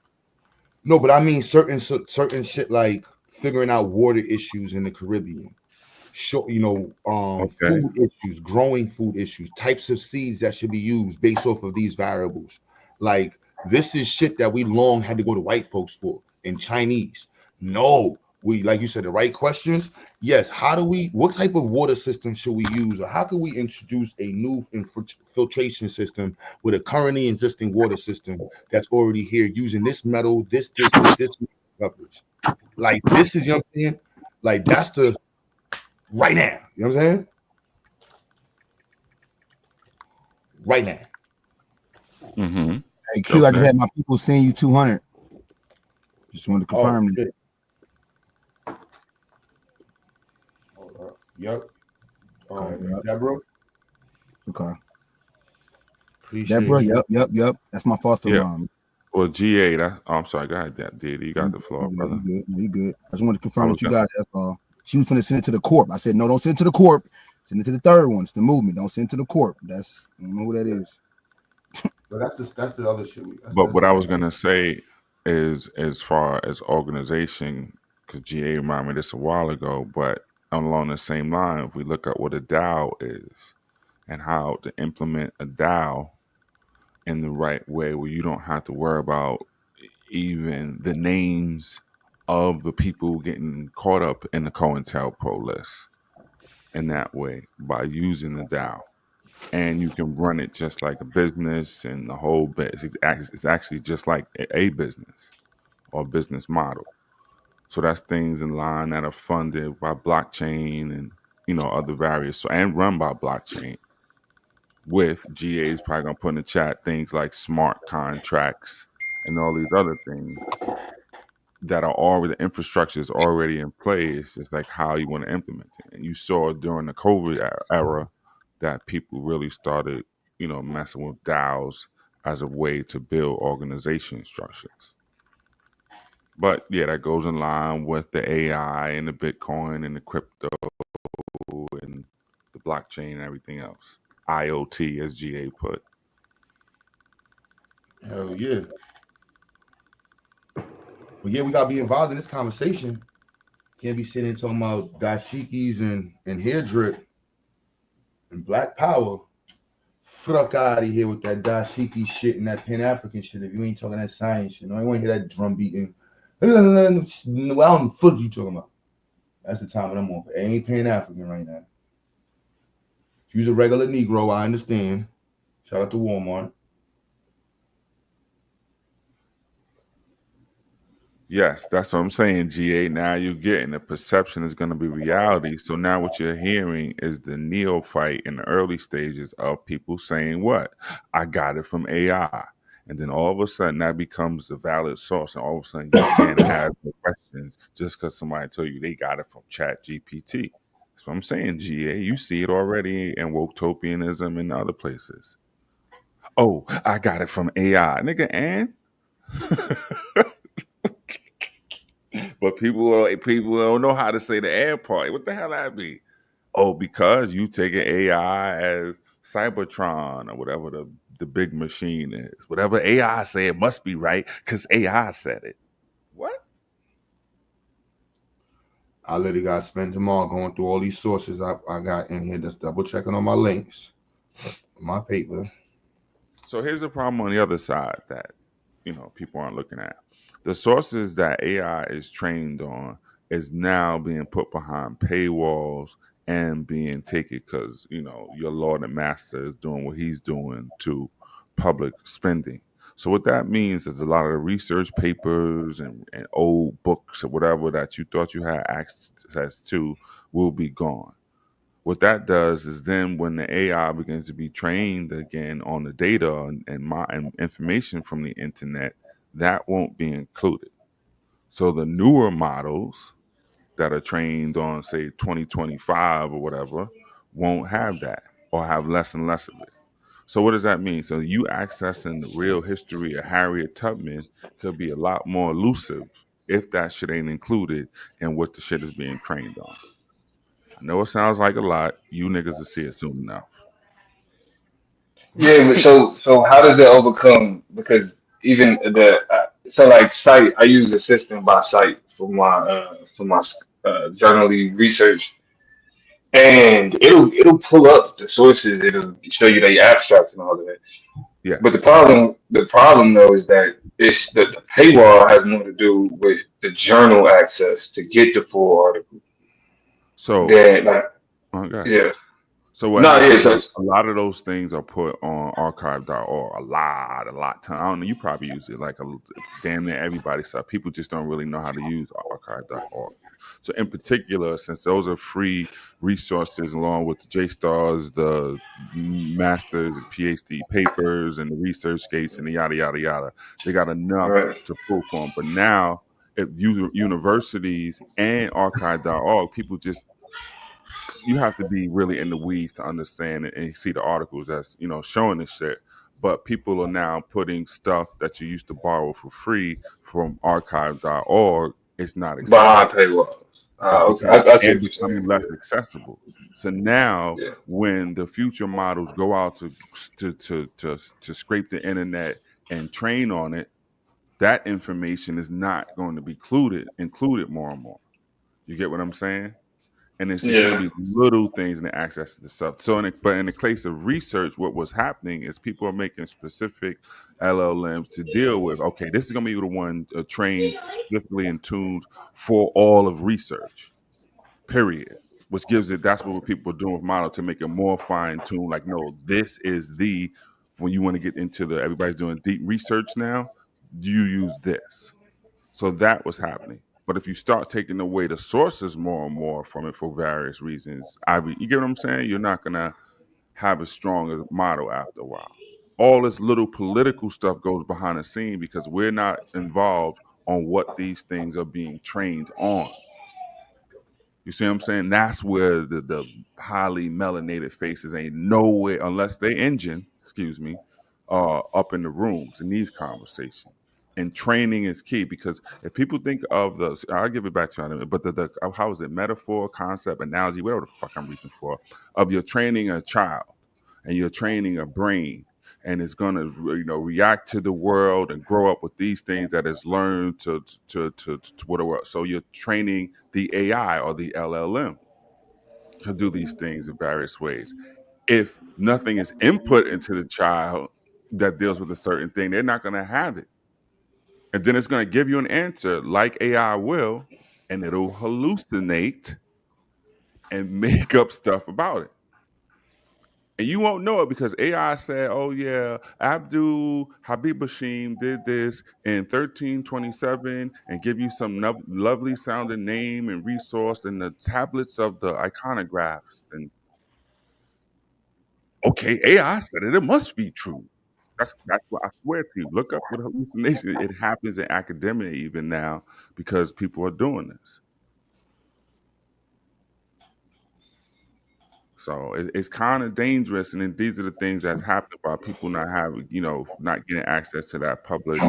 S9: No, but I mean certain shit like figuring out water issues in the Caribbean, food issues, growing food issues, types of seeds that should be used based off of these variables. Like this is shit that we long had to go to white folks for in Chinese. No, we, like you said, the right questions. Yes. What type of water system should we use, or how can we introduce a new filtration system with a currently existing water system that's already here using this metal, this coverage? Like this is, you know what I'm saying? Like that's the right now. You know what I'm saying? Right now.
S1: Mm-hmm.
S14: Hey Q, I just had my people send you 200. Just wanted to confirm that.
S9: Yep. Deborah.
S14: Okay.
S9: Appreciate
S14: Deborah.
S9: you.
S14: Yep. That's my foster mom.
S1: Well, GA. I'm sorry. Go ahead, Diddy. You got the floor, brother.
S14: You good. I just wanted to confirm that you got it. That's all. She was finna send it to the corp. I said, no, don't send it to the corp. Send it to the third one. It's the movement. Don't send it to the corp. I don't know who that is.
S9: But that's the other shit.
S1: But what I was gonna say is, as far as organization, because GA reminded me this a while ago, but along the same line, if we look at what a DAO is and how to implement a DAO in the right way, where you don't have to worry about even the names of the people getting caught up in the COINTELPRO list in that way by using the DAO. And you can run it just like a business, and the whole bit. It's actually just like a business or business model. So that's things in line that are funded by blockchain and other various and run by blockchain. With GA's probably gonna put in the chat things like smart contracts and all these other things that are already, the infrastructure is already in place. It's like how you want to implement it. And you saw during the COVID era that people really started, messing with DAOs as a way to build organization structures. But yeah, that goes in line with the AI and the Bitcoin and the crypto and the blockchain and everything else. IoT, as GA put.
S9: Hell yeah. But yeah, we gotta be involved in this conversation. Can't be sitting talking about dashikis and hair drip And Black Power, fuck out of here with that dashiki shit and that Pan-African shit if you ain't talking that science shit. No, I want to hear that drum beating. I don't fuck you talking about. That's the time that I'm on. It ain't Pan-African right now. If you's a regular Negro, I understand. Shout out to Walmart.
S1: Yes, that's what I'm saying, GA. Now you're getting the perception is going to be reality. So now what you're hearing is the neophyte in the early stages of people saying, what? I got it from AI. And then all of a sudden that becomes the valid source. And all of a sudden you can't have the questions just because somebody told you they got it from Chat GPT. That's what I'm saying, GA. You see it already in Woke-topianism and other places. Oh, I got it from AI. Nigga, and? But people don't know how to say the and part. What the hell that be? Oh, because you taking AI as Cybertron or whatever the big machine is. Whatever AI say, it must be right because AI said it. What?
S9: I literally got to spend tomorrow going through all these sources I got in here, just double checking on my links, my paper.
S1: So here's the problem on the other side that people aren't looking at. The sources that AI is trained on is now being put behind paywalls and being taken because your Lord and Master is doing what he's doing to public spending. So what that means is a lot of the research papers and old books or whatever that you thought you had access to will be gone. What that does is then when the AI begins to be trained again on the data and information from the internet, that won't be included. So the newer models that are trained on, say, 2025 or whatever, won't have that or have less and less of it. So what does that mean? So you accessing the real history of Harriet Tubman could be a lot more elusive if that shit ain't included in what the shit is being trained on. I know it sounds like a lot. You niggas will see it soon enough.
S13: Yeah, but so how does it overcome? Because even so like site, I use a system by site for my journaling research, and it'll pull up the sources. It'll show you the abstract and all of that.
S1: Yeah.
S13: But the problem though is that the paywall has more to do with the journal access to get the full article.
S1: So
S13: That yeah.
S1: So what
S13: No, yeah,
S1: happens
S13: so
S1: is a lot of those things are put on archive.org. A lot. I don't know. You probably use it like damn near everybody stuff. People just don't really know how to use archive.org. So in particular, since those are free resources along with the JSTARS, the masters and PhD papers and the research gates and the yada, yada, yada, they got enough to pull from. But now if universities and archive.org, people just you have to be really in the weeds to understand it and see the articles that's showing this shit. But people are now putting stuff that you used to borrow for free from archive.org. It's not
S13: behind
S1: accessible.
S13: paywalls. Okay, I see
S1: And
S13: what you're
S1: becoming
S13: saying.
S1: less accessible. So now,
S13: Yeah.
S1: when the future models go out to scrape the internet and train on it, that information is not going to be included more and more. You get what I'm saying? And it's just going to
S13: Yeah.
S1: be little things in the access to the stuff. So, but in the case of research, what was happening is people are making specific LLMs to deal with. Okay, this is going to be the one trained specifically and tuned for all of research. Period. Which gives it. That's what people are doing with model to make it more fine tuned. Like, no, this is when you want to get into everybody's doing deep research now. You use this. So that was happening. But if you start taking away the sources more and more from it for various reasons, you get what I'm saying? You're not going to have a stronger model after a while. All this little political stuff goes behind the scene because we're not involved on what these things are being trained on. You see what I'm saying? That's where the highly melanated faces ain't nowhere unless they up in the rooms in these conversations. And training is key because if people think of I'll give it back to you in a minute, but the how is it, metaphor, concept, analogy, whatever the fuck I'm reaching for, of you're training a child and you're training a brain and it's going to react to the world and grow up with these things that is learned to what the world. So you're training the AI or the LLM to do these things in various ways. if nothing is input into the child that deals with a certain thing, they're not going to have it. And then it's going to give you an answer like AI will, and it'll hallucinate and make up stuff about it. And you won't know it because AI said, oh, yeah, Abdul Habib Hashim did this in 1327 and give you some lovely sounding name and resource in the tablets of the iconographs. And okay, AI said it must be true. That's what I swear to you. Look up what hallucination. It happens in academia even now because people are doing this. So it's kind of dangerous, and then these are the things that's happened by people not having, not getting access to that public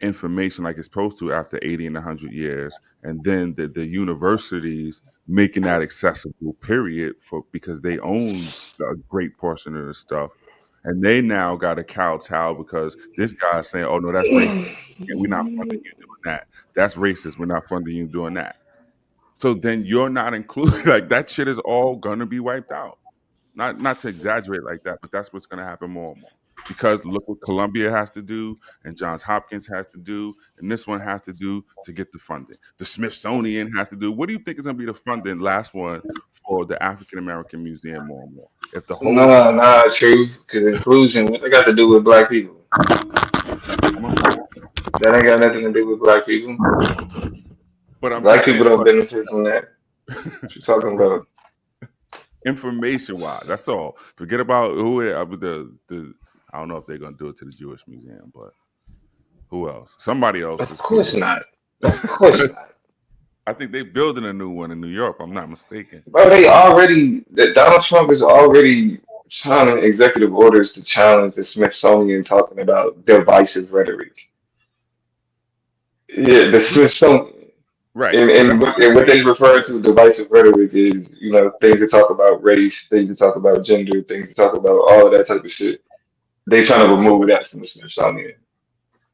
S1: information like it's supposed to after 80 and 100 years, and then the universities making that accessible. Period, because they own a great portion of the stuff, and they now got a kowtow because this guy's saying, "Oh no, that's racist. We're not funding you doing that. That's racist. We're not funding you doing that." So then you're not included. Like that shit is all gonna be wiped out. Not to exaggerate like that, but that's what's gonna happen more and more. Because look what Columbia has to do, and Johns Hopkins has to do, and this one has to do to get the funding. The Smithsonian has to do. What do you think is gonna be the funding last one for the African American Museum more and more? If the whole
S13: Nah, truth, because inclusion, what they got to do with black people? That ain't got nothing to do with black people.
S1: But I'm
S13: black
S1: just
S13: people
S1: saying,
S13: don't benefit from that. What you talking about?
S1: Information wise, that's all. Forget about who the I don't know if they're gonna do it to the Jewish Museum, but who else? Somebody else.
S13: Of course not. Of course not.
S1: I think they're building a new one in New York, if I'm not mistaken.
S13: Bro, Donald Trump is already signing executive orders to challenge the Smithsonian talking about divisive rhetoric. Yeah, the Smithsonian.
S1: Right.
S13: And what they refer to divisive rhetoric is, things that talk about race, things that talk about gender, things that talk about all of that type of shit. They trying to remove that from the Smithsonian.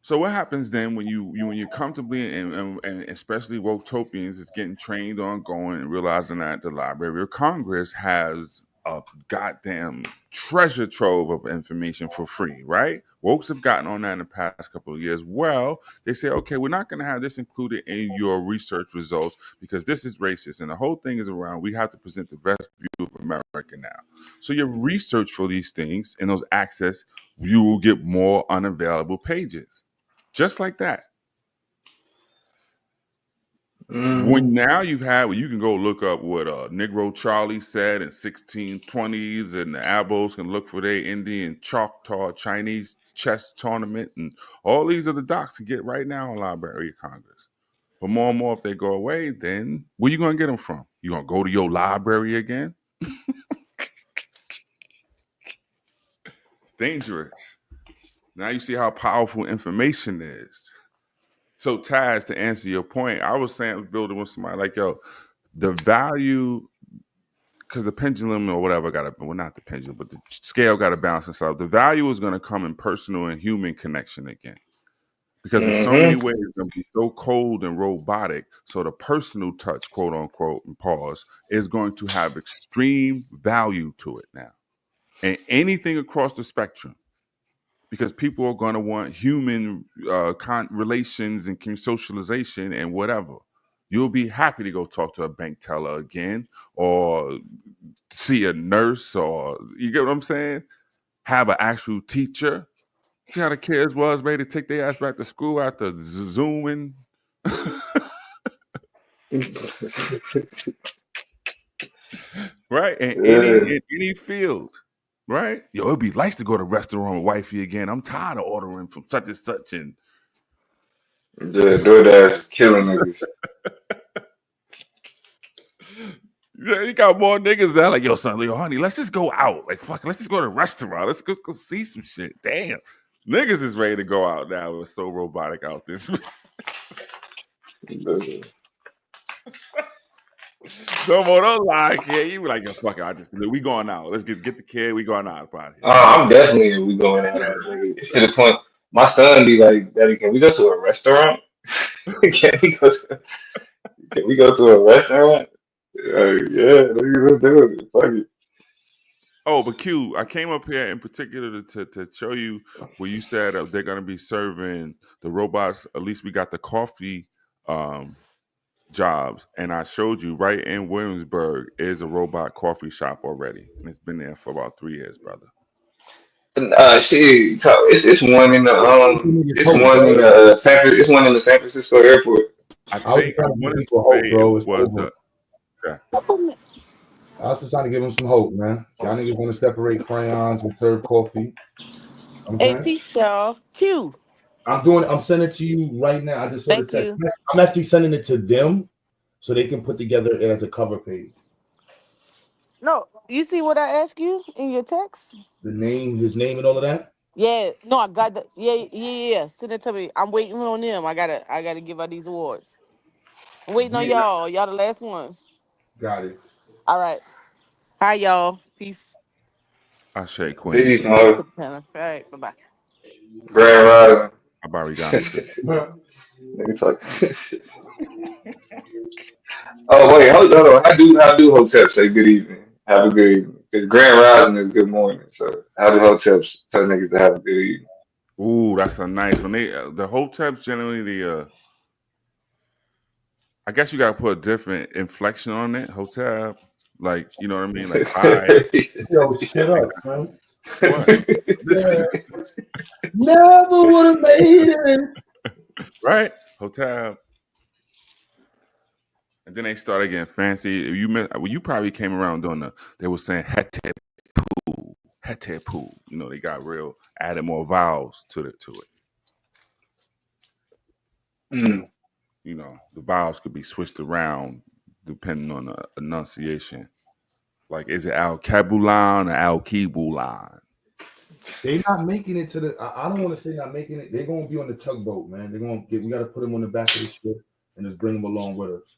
S1: So what happens then when you're comfortably and especially woke-topians is getting trained on going and realizing that the Library of Congress has a goddamn treasure trove of information for free, right? Wokes have gotten on that in the past couple of years. Well, they say, okay, we're not going to have this included in your research results because this is racist. And the whole thing is around, we have to present the best view of America now. So your research for these things and those access, you will get more unavailable pages. Just like that. When now you can go look up what Negro Charlie said in 1620s, and the Abos can look for their Indian Choctaw Chinese chess tournament, and all these other docs to get right now in Library of Congress. But more and more, if they go away, then where you gonna get them from? You gonna go to your library again? It's dangerous. Now you see how powerful information is. So Taz, to answer your point, I was building with somebody like, yo, the value, because the pendulum or whatever not the pendulum, but the scale got to balance itself. The value is going to come in personal and human connection again. Because in so many ways, it's going to be so cold and robotic. So the personal touch, quote unquote, and pause, is going to have extreme value to it now. And anything across the spectrum. Because people are going to want human relations and socialization and whatever. You'll be happy to go talk to a bank teller again or see a nurse, or you get what I'm saying? Have an actual teacher. See how the kids was ready to take their ass back to school after Zooming? Right? In any field. Right? Yo, it'd be nice to go to a restaurant with wifey again. I'm tired of ordering from such and such. And
S13: DoorDash is killing niggas.
S1: Yeah, you got more niggas that like, yo, son, yo, honey, let's just go out. Like, fuck, let's just go to a restaurant. Let's go see some shit. Damn. Niggas is ready to go out now. It's so robotic out this. Don't lie, kid. You be like, yo, fuck it. We going out. Let's get the kid. We going out.
S13: I'm definitely we going out. To the point, my son be like, Daddy, can we go to a restaurant? Can we go to a restaurant? Yeah, let's do it. Fuck it.
S1: Oh, but Q, I came up here in particular to show you where you said they're going to be serving the robots. At least we got the coffee jobs, and I showed you right in Williamsburg is a robot coffee shop already, and it's been there for about 3 years, brother.
S13: Shit, so it's one in the it's
S9: hope,
S13: one in
S9: bro.
S13: the it's one in the San Francisco airport.
S1: I
S9: I was
S1: think I
S9: trying to give
S1: wanted to
S9: people
S1: say
S9: hope,
S1: it
S9: bro. It's
S1: was
S9: over.
S1: yeah.
S9: I was just trying to give them some hope, man. Y'all niggas want to separate crayons and serve coffee. I'm
S10: Hey,
S9: saying.
S10: peace, y'all. Q.
S9: I'm sending it to you right now. I just saw the
S10: Thank
S9: text.
S10: you.
S9: I'm actually sending it to them so they can put together it as a cover page.
S10: No, you see what I asked you in your text?
S9: The name, his name, and all of that.
S10: Yeah. No, I got the. Yeah. Send it to me. I'm waiting on them. I gotta give out these awards. I'm waiting on
S9: Yeah,
S10: y'all. Y'all the last ones.
S9: got it.
S10: All right. Hi, y'all. Peace.
S1: I say Queen.
S13: Peace,
S10: Peace,
S13: no.
S10: Santana. All right. Bye bye.
S13: Grand Rising.
S1: Abarigani.
S13: Nigga talk. Oh wait, hold on. How do hotels say good evening? Have a good evening. Because Grand Rising is good morning. So how do hotels tell niggas to have a good evening?
S1: Ooh, that's a nice one. The hotels generally I guess you gotta put a different inflection on it. Hotel, like you know what I mean, like bye.
S9: Yo, shut up, son.
S1: What?
S9: Yeah. Never would have made it.
S1: Right? Hotel. And then they started getting fancy. You probably came around doing they were saying hete pool. You know, they got real added more vowels to it.
S13: Mm.
S1: You know, the vowels could be switched around depending on the enunciation. Like, is it Al Kabulan or Al Kibulan?
S9: They're not making it to the. I don't want to say not making it. They're gonna be on the tugboat, man. They're gonna get. We got to put them on the back of the ship and just bring them along with us.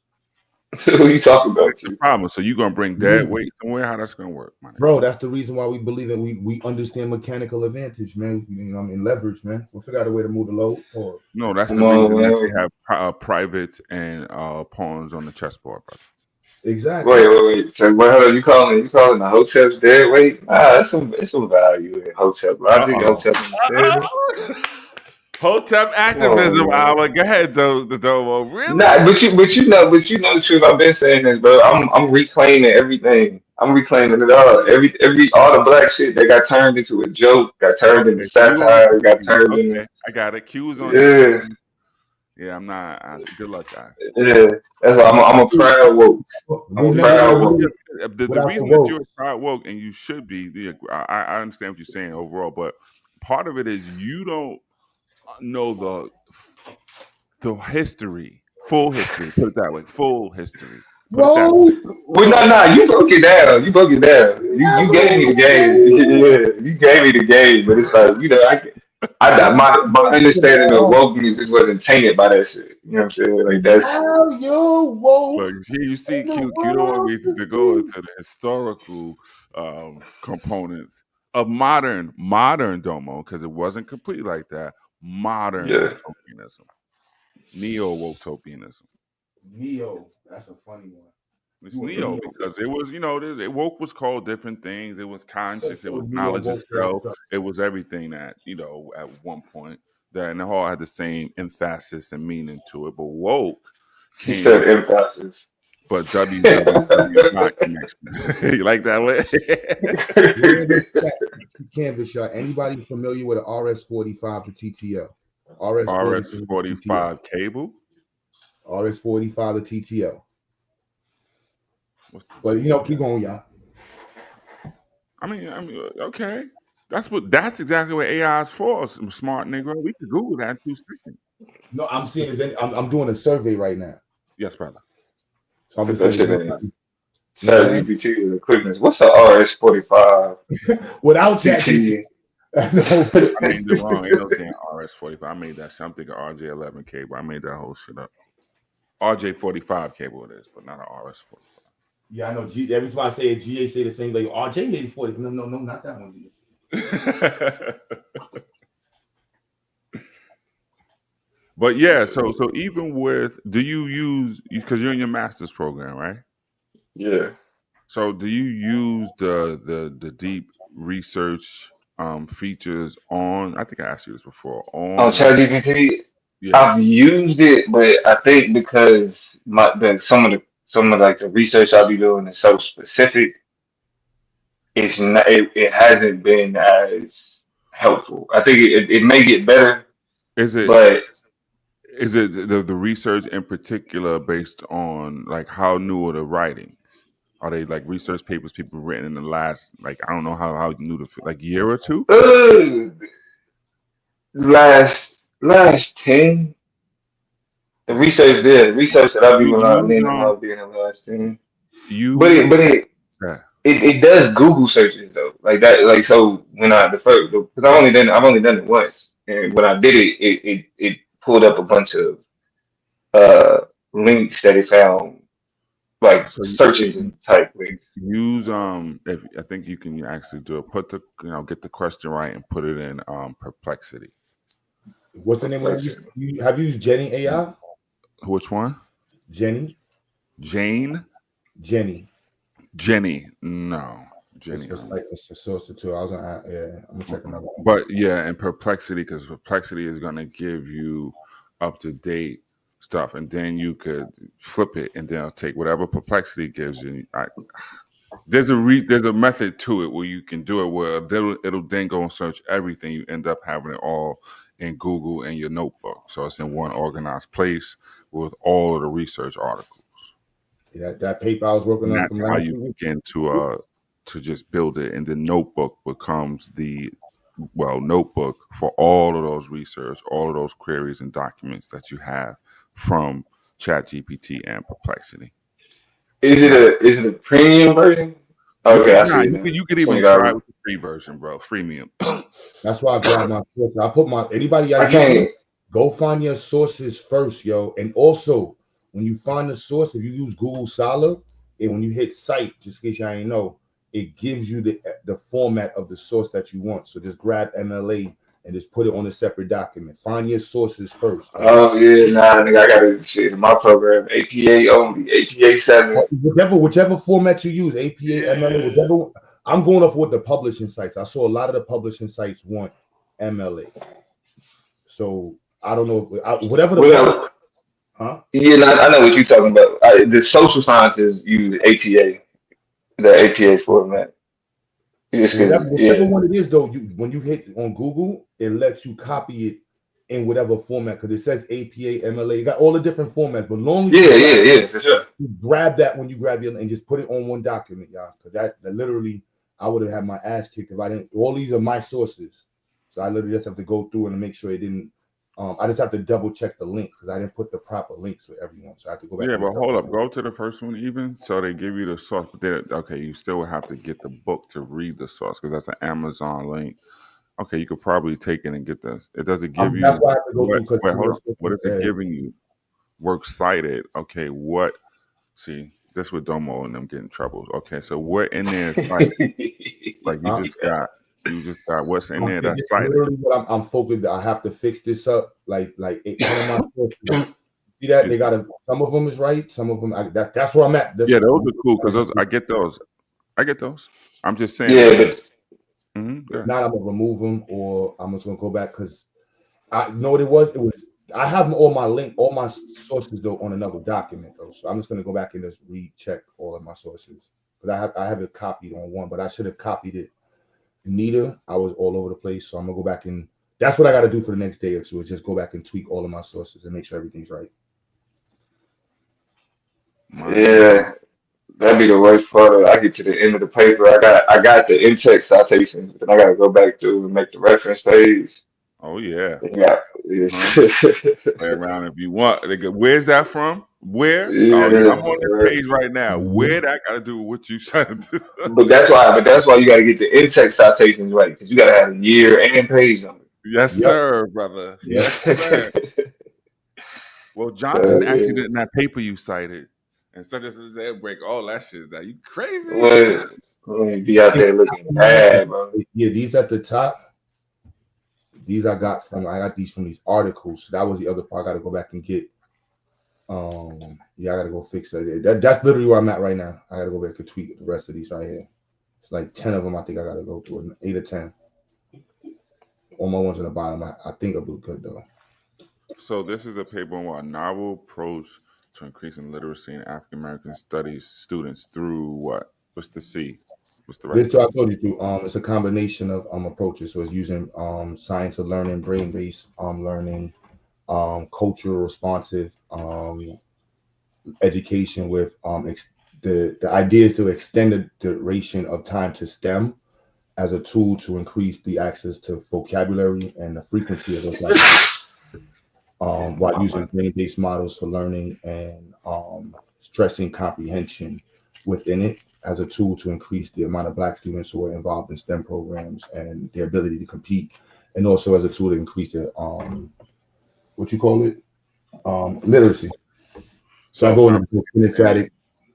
S13: Who you talking about?
S1: That's the problem. So you gonna bring dead weight somewhere? How that's gonna work, man?
S9: Bro, that's the reason why we believe that we understand mechanical advantage, man. You know, I mean leverage, man. We'll figure out a way to move the load. Or
S1: No, that's the
S13: come on,
S1: reason that
S13: man.
S1: they have privates and pawns on the chessboard, brother.
S9: Exactly.
S13: Wait. So what are you calling the hotels dead weight? Nah, it's some value in hotel logic, hotel understanding.
S1: Hotep
S13: Come on,
S1: activism
S13: man.
S1: hour. Go ahead, the Domo. Really?
S13: Nah, but you know the truth. I've been saying this, bro. I'm reclaiming everything. I'm reclaiming it all. All the black shit that got turned into a joke, got turned into
S1: Okay, so you on
S13: satire, got
S1: the
S13: turned into
S1: okay? I got it. Q's on your
S13: yeah,
S1: team. Yeah, I'm not. Good luck, guys.
S13: yeah. That's why I'm a proud woke. I'm
S9: we
S13: a
S9: never
S13: proud
S9: would
S13: woke.
S1: The
S9: without the
S1: reason that
S9: woke.
S1: you're a proud woke and you should be. I understand what you're saying overall, but part of it is you don't know the history, full history. Put it that way, full history. Put it that
S9: Whoa,
S1: way.
S13: Well,
S1: So
S13: no, you broke it down. You
S9: never
S13: gave me the
S9: would have
S13: game.
S9: made it.
S13: Yeah, you gave me the game. But it's like my understanding of wokeness just wasn't tainted by that shit. You know what I'm saying? Like that's
S9: Now you're woke
S1: look, here you see
S9: and the
S1: Q don't want me
S9: world is
S1: to go
S9: free.
S1: into the historical components of modern Domo because it wasn't complete like that. Modern
S13: yeah.
S1: woke-topianism, neo woke-topianism.
S9: Neo, that's a funny one.
S1: It's
S9: You a
S1: neo
S9: Neo?
S1: because it was, woke was called different things. It was conscious. It was
S9: Neo
S1: knowledge of
S9: woke that
S1: self.
S9: stuff.
S1: It was everything that at one point that, and they all had the same emphasis and meaning to it. But woke
S13: He
S1: came,
S13: said emphasis.
S1: but www dot connection. You like that way?
S9: Yeah, no, canvas shot. Anybody familiar with an RS-45 to TTL? RS-45 to TTL.
S1: RS-45 cable.
S9: RS-45 to TTL.
S1: What's the
S9: But
S1: T?
S9: keep going, y'all.
S1: I mean, okay. That's exactly what AI is for. Some smart nigga. We could Google that in 2 seconds.
S9: No, I'm seeing it. I'm doing a survey right now.
S1: Yes, brother.
S9: So I'm
S13: Put
S9: gonna
S13: that
S9: say,
S13: shit in.
S9: you know what I'm saying?
S13: ChatGPT is quickness. What's the RS-45
S9: Without
S13: TT?
S9: ChatGPT. No.
S1: I named it wrong. Ain't no damn RS-45. I made that shit. I'm thinking RJ11 cable. I made that whole shit up. RJ45 cable it is, but not an RS-45.
S9: Yeah, I know. Every time I say it, GA say the same. Like RJ 8040. No, not that one.
S1: But yeah, so even with, do you use, because you're in your master's program, right?
S13: Yeah.
S1: So do you use the deep research features on? I think I asked you this before.
S13: On
S1: On
S13: ChatGPT,
S1: yeah.
S13: I've used it, but I think because some of like the research I'll be doing is so specific, it's not it hasn't been as helpful. I think it may get better,
S1: Is it
S13: but
S1: the research in particular based on like how new are the writings? Are they like research papers people written in the last like I don't know how new the like year or two?
S13: uh, last 10 the
S1: Damn.
S13: research that I'll be
S1: You use
S13: leaning on being the last 10. But
S1: use yeah.
S13: it does Google searches though, like that. Like so, when I the first because I've only done it once, and when I did it, it pulled up a bunch of uh links that it found, like
S1: So
S13: search engine type links.
S1: use if I think you can actually do it. Put the get the question right and put it in Perplexity.
S9: What's the name of that? You have you used Jenny AI?
S1: Which one?
S9: Jenny.
S1: Jane.
S9: Jenny.
S1: Jenny. No. Jenny.
S9: It's a source too. I was gonna I'm gonna check another one.
S1: But yeah, and Perplexity, because Perplexity is gonna give you up to date stuff, and then you could flip it, and then I'll take whatever Perplexity gives you. There's a method to it where you can do it where it'll then go and search everything. You end up having it all in Google in your notebook, so it's in one organized place with all of the research articles.
S9: Yeah, that paper I was working
S1: And
S9: on
S1: that's
S9: from
S1: how
S9: last
S1: you
S9: week.
S1: begin to just build it, and the notebook becomes the notebook for all of those research, all of those queries and documents that you have from ChatGPT and Perplexity.
S13: Is it a premium version? Okay, I see it now.
S1: You could even try
S13: $20.
S1: with the free version, bro. Freemium.
S9: That's why I grabbed my sources. I put my anybody
S13: I can't.
S9: go find your sources first, yo. And also, when you find the source, if you use Google Scholar, and when you hit cite, just in case y'all ain't know, it gives you the format of the source that you want. So just grab MLA and just put it on a separate document. Find your sources first. Right?
S13: Oh yeah, nah, nigga, I gotta shit in my program. APA only, APA 7.
S9: Whichever format you use, APA, MLA, whichever. I'm going off with the publishing sites. I saw a lot of the publishing sites want MLA. So I don't know whatever the huh?
S13: Yeah, I know what you're talking about. The social sciences use APA, the APA format.
S9: Whatever one it is, though, when you hit on Google, it lets you copy it in whatever format because it says APA, MLA. You got all the different formats, but long as
S13: for sure.
S9: You grab that when you grab your and just put it on one document, y'all. Because that literally, I would have had my ass kicked if I didn't. All these are my sources, so I literally just have to go through and make sure it didn't. I just have to double check the link because I didn't put the proper links for everyone, so I have to go back.
S1: Yeah, but hold up, go to the first one even. So they give you the source, but then okay, you still have to get the book to read the source because that's an Amazon link. Okay, you could probably take it and get this. It doesn't give you.
S9: That's why I have to go
S1: Wait,
S9: through.
S1: hold up. What is it giving you? Works cited. Okay, what? See, this with Domo and them get in trouble. Okay, so what in there is cited? Like you just got what's in there that's cited.
S9: Literally what I'm focused. I have to fix this up. Like one of my sources. See that they got some of them is right, some of them that's where I'm at.
S1: Yeah, those are cool because I get those. I'm just saying.
S13: Yeah,
S9: if not, I'm gonna remove them or I'm just gonna go back because I know what it was. It was I have all my sources though on another document though. So I'm just gonna go back and just recheck all of my sources because I have it copied on one, but I should have copied it. Neither I was all over the place, so I'm gonna go back and that's what I got to do for the next day or two. Is just go back and tweak all of my sources and make sure everything's right.
S13: Yeah, that'd be the worst part of it. I get to the end of the paper. I got the in-text citations, but I gotta go back through and make the reference page.
S1: Oh yeah.
S13: Yeah.
S1: Play around if you want. Where's that from? Where?
S13: Yeah.
S1: Oh yeah, I'm on this page right now. Where that got to do with what you said?
S13: But that's why you got to get the in-text citations right because you got to have a year and page number.
S1: Yes, sir, brother. Yes, sir. Well, Johnson actually did in that paper you cited, and such as his break all that shit. That you crazy?
S13: Well, be out there looking bad, bro.
S9: Yeah, these at the top. These I got these from these articles. So that was the other part I got to go back and get. Yeah, I gotta go fix that. That's literally where I'm at right now. I gotta go back and tweak the rest of these right here. It's like 10 of them. I think I gotta go through 8 or 10. All my ones in the bottom. I think I'll do good though.
S1: So this is a paper on a novel approach to increasing literacy in African American studies students through what? What's the C? What's the rest
S9: This
S1: of
S9: I
S1: it?
S9: told you to. It's a combination of approaches. So it's using science of learning, brain based learning, cultural responsive education with the idea is to extend the duration of time to STEM as a tool to increase the access to vocabulary and the frequency of those languages, while using brain-based models for learning and stressing comprehension within it as a tool to increase the amount of Black students who are involved in STEM programs and their ability to compete, and also as a tool to increase the what you call it, literacy. So I
S1: So
S9: go into kinesthetic,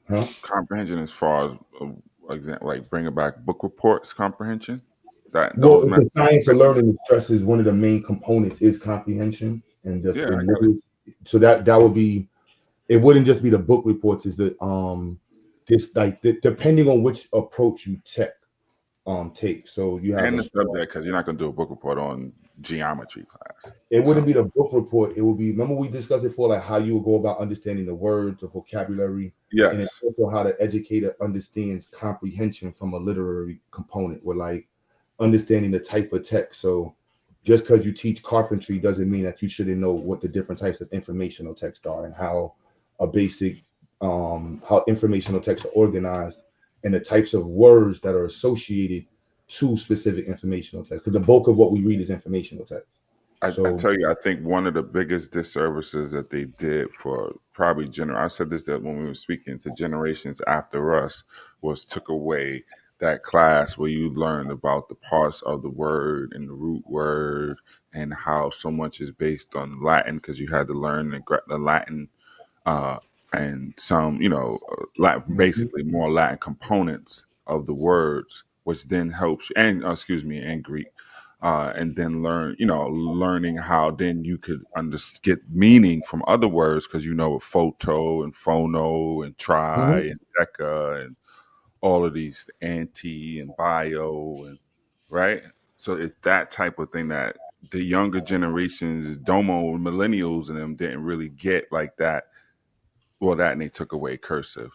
S9: huh?
S1: comprehension as far as like bringing back book reports comprehension. That
S9: Well,
S1: those
S9: it's
S1: methods.
S9: the science of learning that stresses one of the main components is comprehension and just
S1: Yeah,
S9: in
S1: I got it.
S9: literacy. So that would be, it wouldn't just be the book reports, is the this like depending on which approach you take. So you have
S1: And
S9: a
S1: the subject, because you're not going to do a book report on geometry class.
S9: it wouldn't
S1: So
S9: be the book report. It would be, remember we discussed it for like how you would go about understanding the words, the vocabulary, and it's
S1: yes,
S9: also how the educator understands comprehension from a literary component, where like understanding the type of text. So just because you teach carpentry doesn't mean that you shouldn't know what the different types of informational text are and how a basic how informational texts are organized and the types of words that are associated to specific informational text. Because the bulk of what we read is informational text.
S1: I
S9: So
S1: tell you, I think one of the biggest disservices that they did for probably I said this that when we were speaking to generations after us was took away that class where you learned about the parts of the word and the root word and how so much is based on Latin because you had to learn the Latin uh, and some, Latin, basically more Latin components of the words, which then helps, and excuse me, and Greek, and then learning how then you could get meaning from other words because photo and phono and tri
S9: mhm.
S1: and deca and all of these anti and bio and right. So it's that type of thing that the younger generations, Domo, millennials, and them didn't really get like that. Well, that and they took away cursive,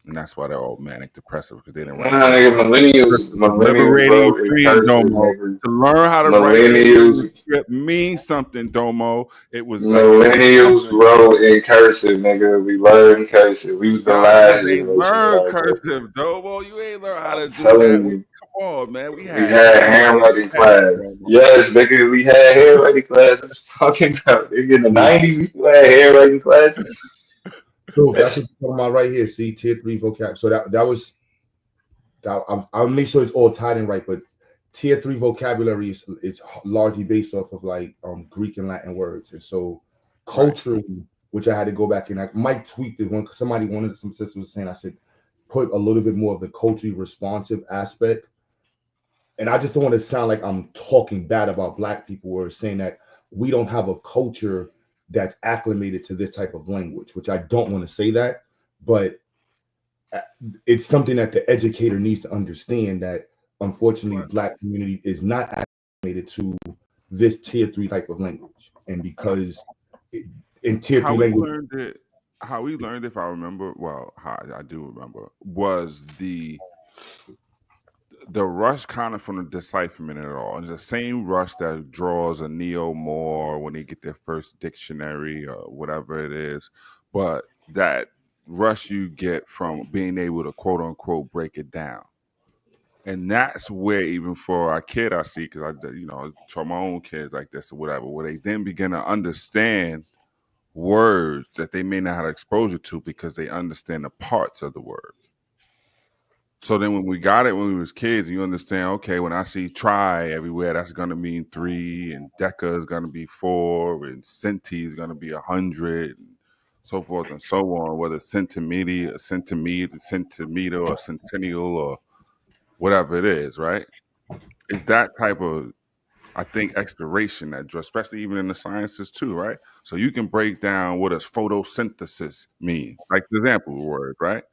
S1: and that's why they're all manic depressive because they didn't write
S13: Nah,
S1: cursive.
S13: nigga, millennials,
S1: Cursive was
S13: millennials
S1: liberating and
S13: wrote in
S1: freeing,
S13: cursive,
S1: Domo.
S13: nigga.
S1: To learn how to write shit in the
S13: Millennials,
S1: script means something, Domo. It was like it was
S13: millennials
S1: something.
S13: wrote in cursive, nigga. We learned cursive. We was the
S1: Nah,
S13: last
S1: niggas ain't
S13: generation to
S1: learn
S13: learn cursive.
S1: cursive, Domo. You ain't learn how
S13: I'm
S1: to do that.
S13: telling you.
S1: Come on, man. We
S13: We
S1: had
S13: had
S1: handwriting
S13: handwriting
S1: tests,
S13: class.
S1: Domo.
S13: Yes, nigga, we had handwriting class. What you talking about? Nigga, in the 90s, we still had handwriting classes.
S9: So
S13: That
S9: that's
S13: shit.
S9: what you're talking about right here. See, tier 3 vocab. So that was I'll make sure it's all tied in right, but tier 3 vocabulary is largely based off of like Greek and Latin words, and so
S1: Right.
S9: culturally, which I had to go back and I might tweak this one because somebody wanted some sisters was saying I should put a little bit more of the culturally responsive aspect. And I just don't want to sound like I'm talking bad about Black people or saying that we don't have a culture that's acclimated to this type of language, which I don't want to say that, but it's something that the educator needs to understand that unfortunately
S1: Right.
S9: Black community is not acclimated to this tier 3 type of language. And because in tier
S1: How
S9: 3
S1: we
S9: language,
S1: learned it, if I remember, well, how I do remember, was the rush kind of from the decipherment at all. It's the same rush that draws a Neo Moore when they get their first dictionary or whatever it is. But that rush you get from being able to quote unquote break it down. And that's where even for our kid I see, because for my own kids like this or whatever, where they then begin to understand words that they may not have exposure to because they understand the parts of the word. So then when we got it when we was kids, you understand, okay, when I see try everywhere, that's gonna mean 3, and deca is gonna be 4, and centi is gonna be 100, and so forth and so on, whether centimeter or centennial or whatever it is, right? It's that type of I think exploration that especially even in the sciences too, right? So you can break down what does photosynthesis mean, like the example word, right?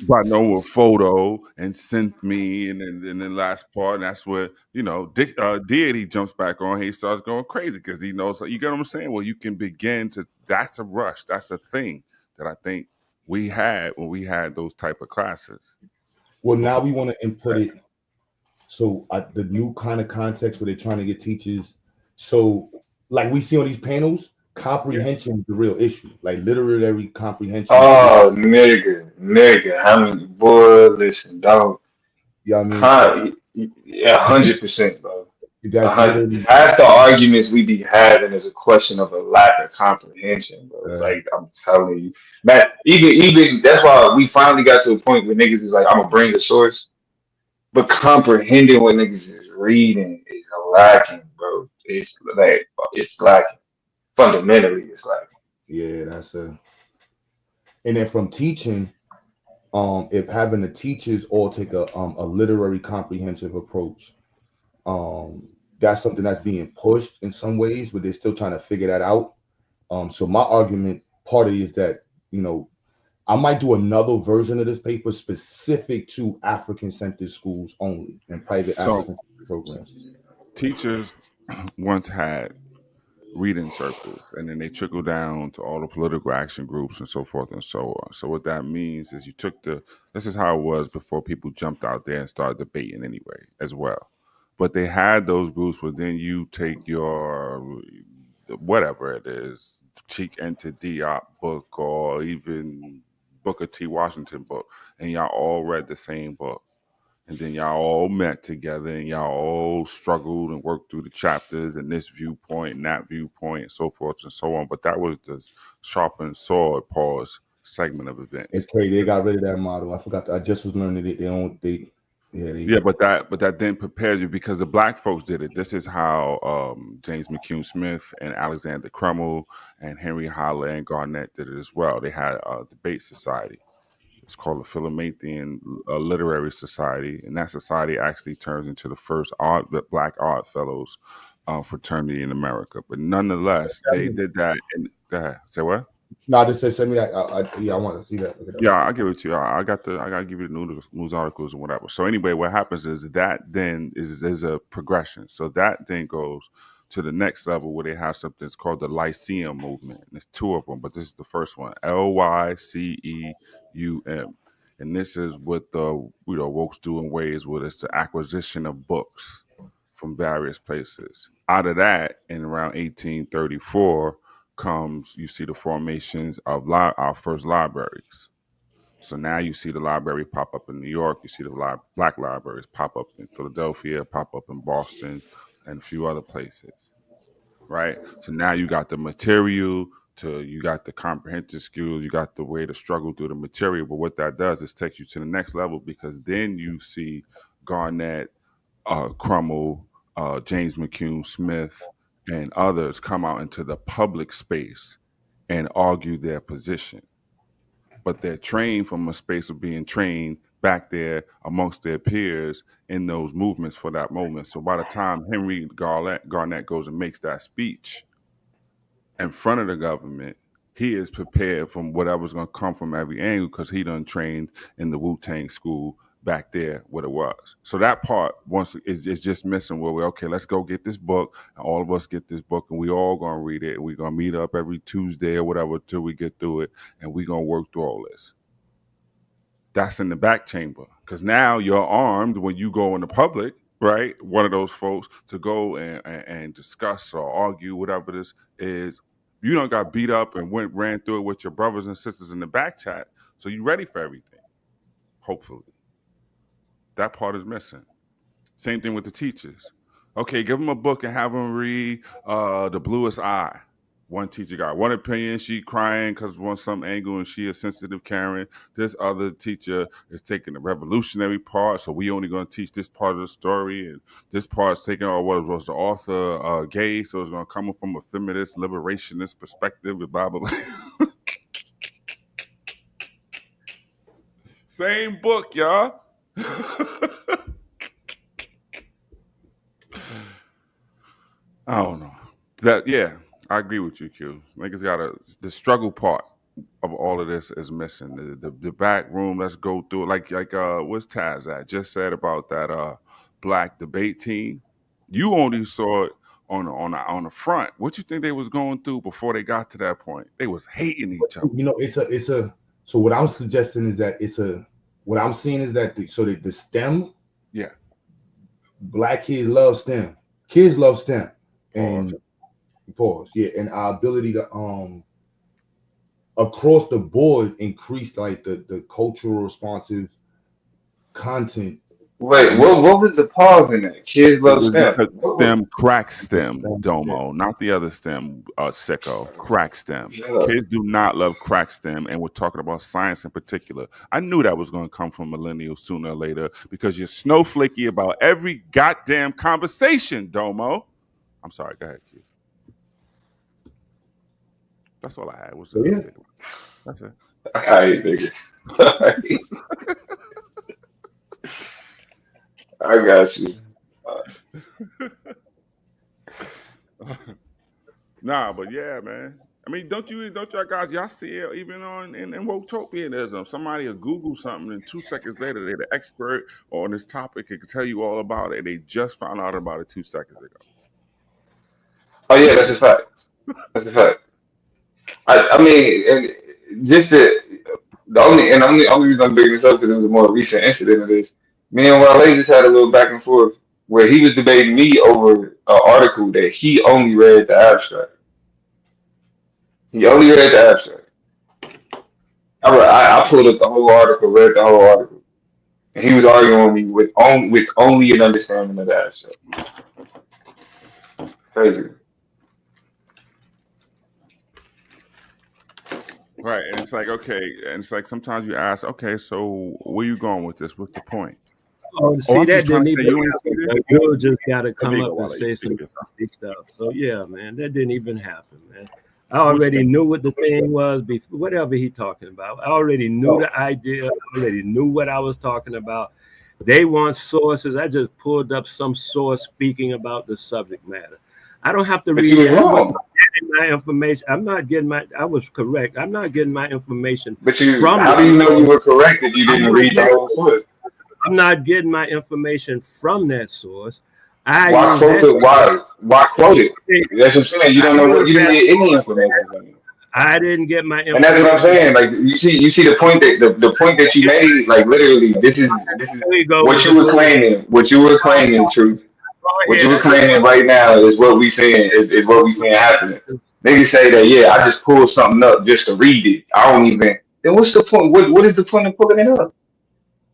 S1: But I know what photo and synth me, and then the last part, and that's where deity jumps back on. He starts going crazy because he knows. You get what I'm saying? Well, you can begin to. That's a rush. That's a thing that I think we had when we had those type of classes.
S9: Well, now we want to input it. So the new kind of context where they're trying to get teachers. So like we see on these panels, comprehension is the real issue. Like literary comprehension.
S13: Oh, nigga, how many boy? Listen, dog.
S9: Yeah, I mean,
S13: Yeah, 100%, bro.
S9: That's literally
S13: Half the arguments we be having is a question of a lack of comprehension, bro. Like I'm telling you, man. Even that's why we finally got to a point where niggas is like, I'm gonna bring the source, but comprehending what niggas is reading is lacking, bro. It's lacking. Fundamentally, it's lacking.
S9: Yeah, that's a. And then from teaching, if having the teachers all take a literary comprehensive approach, that's something that's being pushed in some ways, but they're still trying to figure that out. So my argument, part of it is that I might do another version of this paper specific to African-centered schools only and private African programs.
S1: Teachers once had reading circles, and then they trickle down to all the political action groups and so forth and so on. So what that means is you took this is how it was before people jumped out there and started debating anyway as well. But they had those groups where then you take your whatever it is, Cheek Enter Diop book or even Booker T. Washington book, and y'all all read the same book. And then y'all all met together and y'all all struggled and worked through the chapters and this viewpoint and that viewpoint and so forth and so on. But that was the sharpened sword pause segment of events.
S9: It's crazy. They got rid of that model. I forgot. I just was learning that
S1: but that then prepares you because the black folks did it. This is how James McCune Smith and Alexander Crummell and Henry Holler and Garnett did it as well. They had a debate society. It's called the Philomathian Literary Society, and that society actually turns into the first Black Art Fellows fraternity in America. But nonetheless, they did that. Go ahead. Say what?
S9: No, I just said send me that. I want to see that.
S1: Yeah, I'll give it to you. I gotta give you the news articles and whatever. So anyway, what happens is that then is a progression. So that then goes to the next level where they have something that's called the Lyceum movement. And there's two of them, but this is the first one, LYCEUM. And this is what the wokes do in ways where it's the acquisition of books from various places. Out of that, in around 1834, you see the formations of our first libraries. So now you see the library pop up in New York. You see the black libraries pop up in Philadelphia, pop up in Boston, and a few other places, right? So now you got the material, you got the comprehensive skills, you got the way to struggle through the material. But what that does is takes you to the next level because then you see Garnett, Crummell, James McCune Smith, and others come out into the public space and argue their position. But they're trained from a space of being trained back there amongst their peers in those movements for that moment. So by the time Henry Garnett goes and makes that speech in front of the government, he is prepared from whatever's going to come from every angle because he done trained in the Wu-Tang school back there what it was. So that part is just missing where we're okay, let's go get this book and all of us get this book and we all gonna read it and we're gonna meet up every Tuesday or whatever till we get through it and we're gonna work through all this. That's in the back chamber because now you're armed when you go in the public, right? One of those folks to go and discuss or argue whatever this is. You don't got beat up and ran through it with your brothers and sisters in the back chat, so you ready for everything. Hopefully. That part is missing. Same thing with the teachers. Okay, give them a book and have them read The Bluest Eye. One teacher got one opinion, she crying because of some angle and she a sensitive Karen. This other teacher is taking the revolutionary part, so we only going to teach this part of the story. And this part is taking what was the author gay, so it's going to come from a feminist, liberationist perspective, blah, blah, blah. Same book, y'all. Yeah, I agree with you, Q. Niggas got the struggle part of all of this is missing. The back room. Let's go through it. What's Taz at? Just said about that black debate team. You only saw it on the front. What you think they was going through before they got to that point? They was hating each other.
S9: You know, it's a. So what I'm suggesting is that what I'm seeing is that the STEM.
S1: Yeah.
S9: Black kids love STEM. Kids love STEM. And pause. Yeah, and our ability to across the board increase like the cultural responsive content.
S13: Wait, what was the pause in that? Kids love STEM.
S1: STEM, crack STEM, Domo, not the other STEM, sicko. Crack STEM. Kids do not love crack STEM, and we're talking about science in particular. I knew that was going to come from millennials sooner or later because you're snowflakey about every goddamn conversation, Domo. I'm sorry, go ahead, kids. That's all I had. That's it.
S13: All right, nigga. I got you.
S1: Nah, but yeah, man. I mean, don't y'all guys, y'all see it even in Woketopia? There's somebody will Google something and 2 seconds later they're the expert on this topic and can tell you all about it. They just found out about it 2 seconds ago.
S13: Oh yeah, that's a fact. That's a fact. I mean, and just the only reason I'm bringing this up because it was a more recent incident of this. Me and Wale just had a little back and forth where he was debating me over an article that he only read the abstract. He only read the abstract. I pulled up the whole article, read the whole article, and he was arguing with me with only an understanding of the abstract. Crazy.
S1: Right, and it's like, okay, and it's like sometimes you ask, okay, so where you going with this? What's the point?
S6: Oh, see, that didn't even happen. You just got to come up and say some stuff. So, yeah, man, that didn't even happen, man. I already knew what the thing was, before, whatever he talking about. I already knew the idea. I already knew what I was talking about. They want sources. I just pulled up some source speaking about the subject matter. I don't have to read it. My information. I'm not getting I was correct. I'm not getting my information.
S13: But how do you know you were correct if you didn't read the whole source?
S6: I'm not getting my information from that source.
S13: Why quote it? That's what I'm saying. You don't know what you didn't get any information from it.
S6: I didn't get my information.
S13: And that's what I'm saying. Like you see the point the point that you made, like literally, this is what you were claiming, truth. What you were claiming right now is what we saying is what we saying happening. Niggas say that, yeah, I just pulled something up just to read it. I don't even. Then what's the point? What is the point of pulling it up?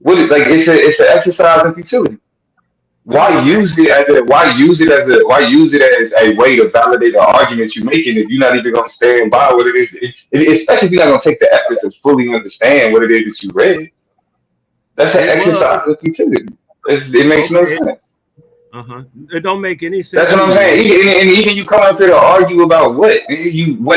S13: It's an exercise in futility. Why use it as a way to validate the arguments you're making if you're not even gonna stand by what it is? Especially if you're not gonna take the effort to fully understand what it is that you read. That's an exercise in futility. It makes no sense.
S6: It don't make any sense.
S13: That's what I'm saying. Even you come up here to argue about what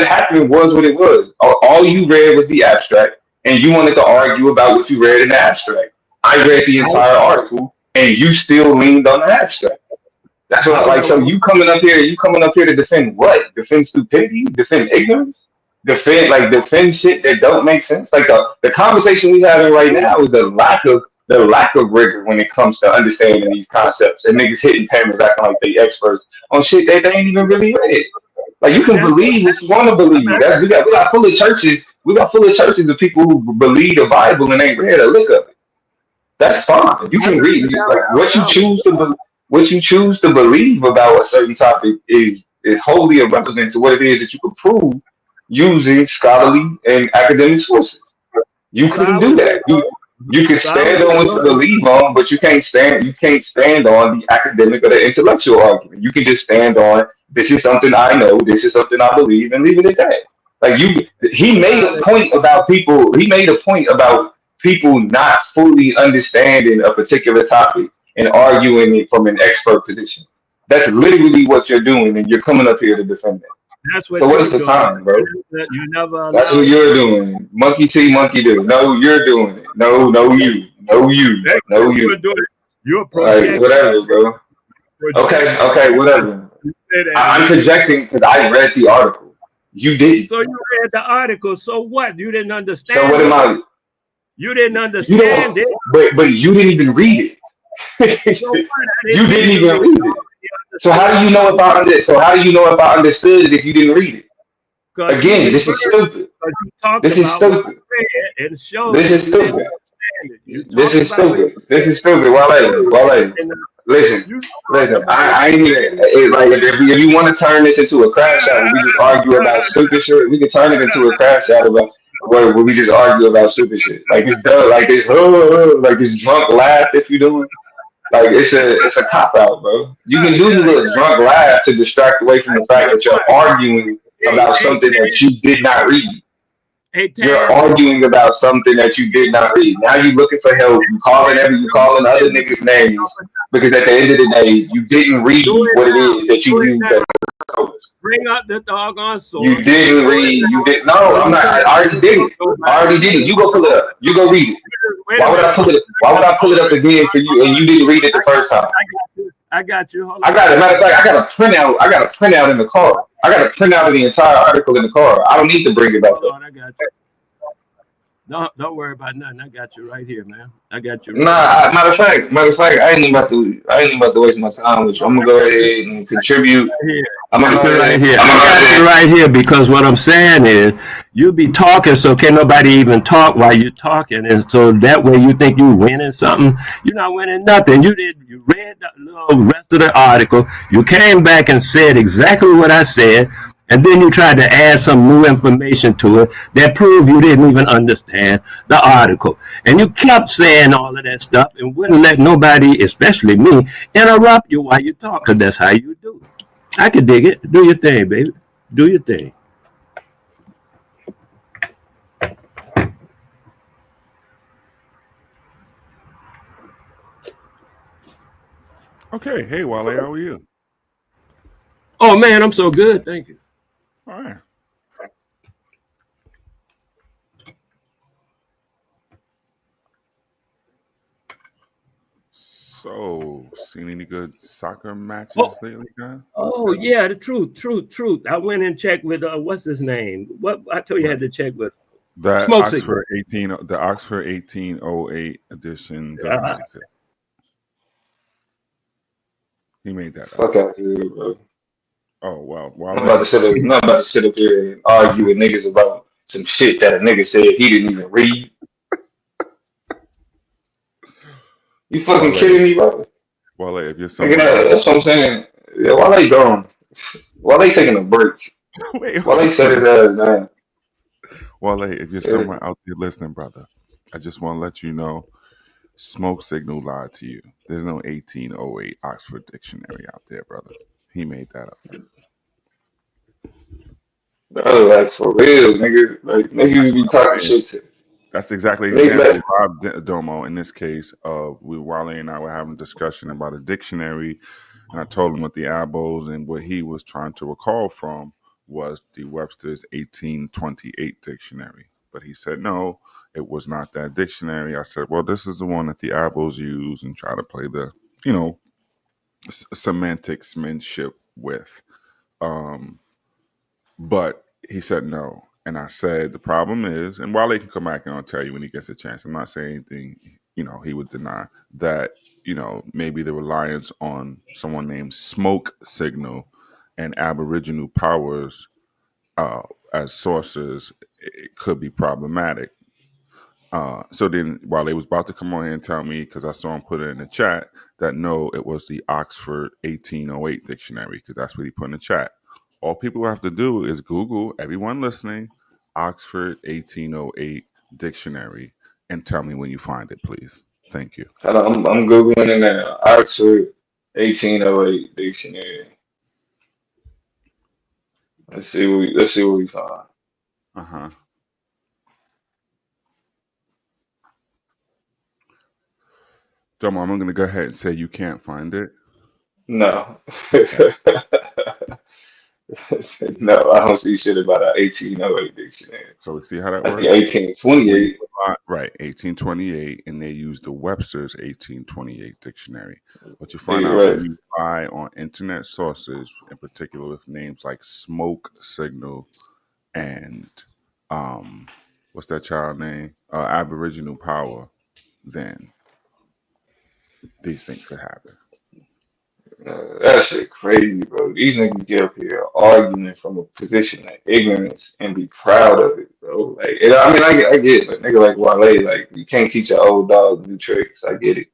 S13: happened was what it was. All you read was the abstract, and you wanted to argue about what you read in the abstract. I read the entire article, and you still leaned on the abstract. That's what I like. So you coming up here to defend what? Defend stupidity? Defend ignorance? Defend shit that don't make sense? Like the conversation we having right now is the lack of rigor when it comes to understanding these concepts, and niggas hitting cameras acting like they experts on shit that they ain't even really read. Like you can believe what you want to believe. We got full of churches. We got full of churches of people who believe the Bible and ain't read a lick of it. That's fine. You can read what you choose to believe about a certain topic is wholly irrelevant to what it is that you can prove using scholarly and academic sources. You couldn't do that. You can stand on what you believe on, but you can't stand on the academic or the intellectual argument. You can just stand on this is something I know, this is something I believe, and leave it at that. Like he made a point about people not fully understanding a particular topic and arguing it from an expert position. That's literally what you're doing, and you're coming up here to defend it. So what is the time, bro? That's what you're doing. Monkey see, monkey do. No, you're doing it. No, you.
S6: You're
S13: whatever, bro. Okay, whatever. I'm projecting because I read the article. You didn't.
S6: So you read the article. So what? You didn't understand.
S13: So what am I?
S6: You didn't understand it.
S13: But you didn't even read it.
S6: So what?
S13: You didn't even read it. So how do you know if I understood it if you didn't read it? Again, this is stupid. This is stupid. This is stupid. This is stupid. This is stupid. Wale. Listen. I ain't even like if you want to turn this into a crash out, we just argue about stupid shit. We can turn it into a crash out about where we just argue about stupid shit. Like it's dumb, like this drunk laugh if you're doing. Like it's a cop out, bro. You can do the little drunk laugh to distract away from the fact that you're arguing about something that you did not read. You're arguing about something that you did not read. Now you're looking for help. You calling other niggas' names because at the end of the day, you didn't read what it is that you used as a source.
S6: Bring up the doggone source.
S13: You didn't read. You did. No, I'm not. I already did it. You go pull it up. You go read it. Why would I pull it up again for you and you didn't read it the first time?
S6: I got you. Hold on.
S13: I got it. Matter of fact, I got a printout in the car. I got a printout of the entire article in the car. I don't need to bring it back up.
S6: I got you. Don't worry about nothing. I got you right here, man. I got you.
S13: Matter of fact, I ain't even about to waste my time with you. I'm gonna go ahead and contribute.
S6: I'm gonna go right here. I got you right here because what I'm saying is you be talking, so can't nobody even talk while you're talking, and so that way you think you winning something. You're not winning nothing. You read the little rest of the article. You came back and said exactly what I said. And then you tried to add some new information to it that proved you didn't even understand the article. And you kept saying all of that stuff and wouldn't let nobody, especially me, interrupt you while you talk, because that's how you do it. I can dig it. Do your thing, baby. Do your thing.
S1: Okay. Hey, Wale, how are you?
S6: Oh, man, I'm so good. Thank you.
S1: All right. So, seen any good soccer matches lately, guys?
S6: Oh, yeah, the truth. I went and checked with, what's his name? What I told you I had to check with.
S1: The
S6: Smoke
S1: Oxford 1808 edition doesn't exist. He made that up.
S13: Fuck out here, bro.
S1: Oh, well.
S13: I'm about to sit up here and argue with niggas about some shit that a nigga said he didn't even read. You fucking kidding me, bro?
S1: Wale, if you're someone
S13: that's what I'm saying. Yeah, Wale gone. Wale taking a break. Wale said his ass down.
S1: Wale, if you're someone out there listening, brother, I just want to let you know, Smoke Signal lied to you. There's no 1808 Oxford Dictionary out there, brother. He made that up.
S13: Bro, like for real, nigga. Like niggas be talking shit to.
S1: That's exactly the example Rob Domo in this case. Wale and I were having a discussion about a dictionary, and I told him what the abos and what he was trying to recall from was the Webster's 1828 dictionary. But he said no, it was not that dictionary. I said, well, this is the one that the abos use and try to play the, semanticsmanship with. But he said no. And I said, the problem is, and Wale can come back and I'll tell you when he gets a chance. I'm not saying anything, he would deny that, maybe the reliance on someone named Smoke Signal and Aboriginal powers as sources, it could be problematic. So then Wale was about to come on here and tell me, because I saw him put it in the chat, that no, it was the Oxford 1808 dictionary, because that's what he put in the chat. All people have to do is Google, everyone listening, Oxford 1808 dictionary, and tell me when you find it, please. Thank you.
S13: I'm Googling it now. Oxford 1808 dictionary. Let's see what we find.
S1: Uh-huh. Domo, I'm going to go ahead and say you can't find it.
S13: No. No, I don't see shit about an 1808 dictionary.
S1: So we see how that
S13: works.
S1: works.
S13: The 1828.
S1: Right, 1828, and they use the Webster's 1828 dictionary. But you find
S13: Yeah,
S1: out when
S13: right.
S1: you rely on internet sources, in particular with names like smoke signal and what's that child name? Aboriginal power, then these things could happen.
S13: That shit crazy, bro. These niggas get up here arguing from a position of ignorance and be proud of it, bro. Like, and I mean, I get it. Like, nigga like Wale, like, you can't teach an old dog new tricks. I get it.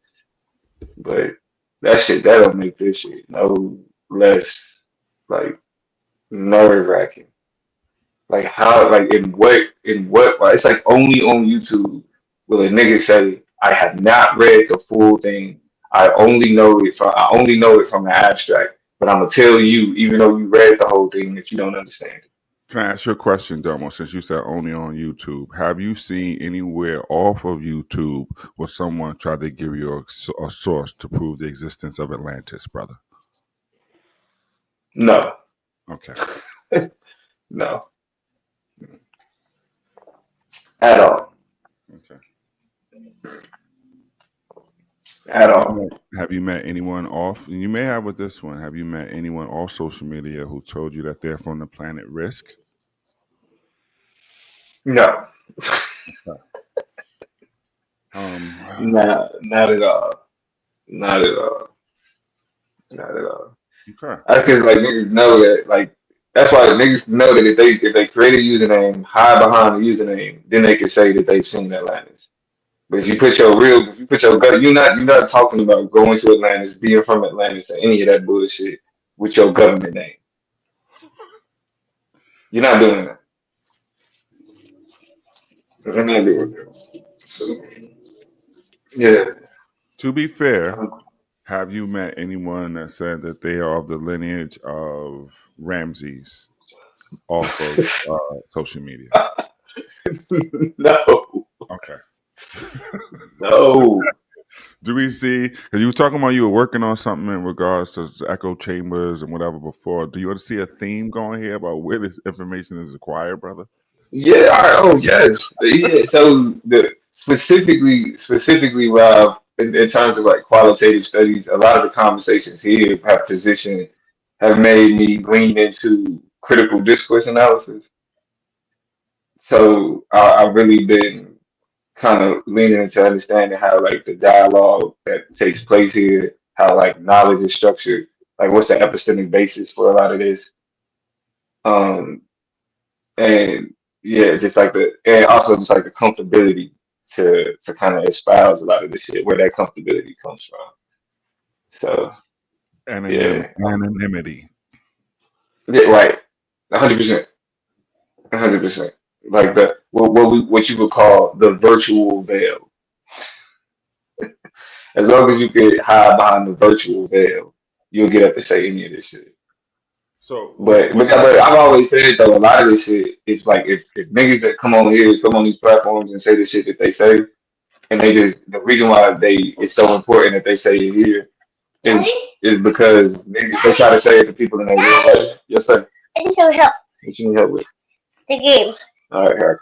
S13: But that shit, that don't make this shit no less, like, nerve wracking. Like, how, like, like, it's like only on YouTube will a nigga say, I have not read the full thing. I only know it from the abstract. But I'm gonna tell you, even though you read the whole thing, that you don't understand it.
S1: Can I ask you a question, Domo? Since you said only on YouTube, have you seen anywhere off of YouTube where someone tried to give you a source to prove the existence of Atlantis, brother?
S13: No.
S1: Okay.
S13: No. At all.
S1: Okay.
S13: At all.
S1: Have you met anyone off? And you may have with this one. Have you met anyone off social media who told you that they're from the planet Risk?
S13: No.
S1: Okay.
S13: Nah, not at all. Not at all. Not at all.
S1: Okay.
S13: That's because like niggas know that like that's why niggas know that if they create a username, hide behind the username, then they can say that they've seen Atlantis. But if you put your gut, you're not talking about going to Atlantis, being from Atlantis, or any of that bullshit with your government name. You're not doing that. You're not doing that. So, yeah.
S1: To be fair, have you met anyone that said that they are of the lineage of Ramses off of social media?
S13: No.
S1: Okay.
S13: No.
S1: Do we see? Because you were talking about you were working on something in regards to echo chambers and whatever before. Do you want to see a theme going here about where this information is acquired, brother?
S13: Yeah. Oh, yes. Yeah. So specifically, Rob, in terms of like qualitative studies, a lot of the conversations here have made me lean into critical discourse analysis. So I've really been kind of leaning into understanding how like the dialogue that takes place here, how like knowledge is structured, like what's the epistemic basis for a lot of this. Um, and yeah, just like and also just like the comfortability to kind of espouse a lot of this shit, where that comfortability comes from. So yeah,
S1: Anonymity.
S13: yeah, right, 100%, 100%. Like what you would call the virtual veil. As long as you can hide behind the virtual veil, you'll get up to say any of this shit.
S1: So
S13: But I've always said though, a lot of this shit is like if niggas that come on these platforms and say the shit that they say, and they just the reason why it's so important that they say it here is because they try to say it to people in their real life. Yes, sir. I need some help. What you need help with? The game. All right, here.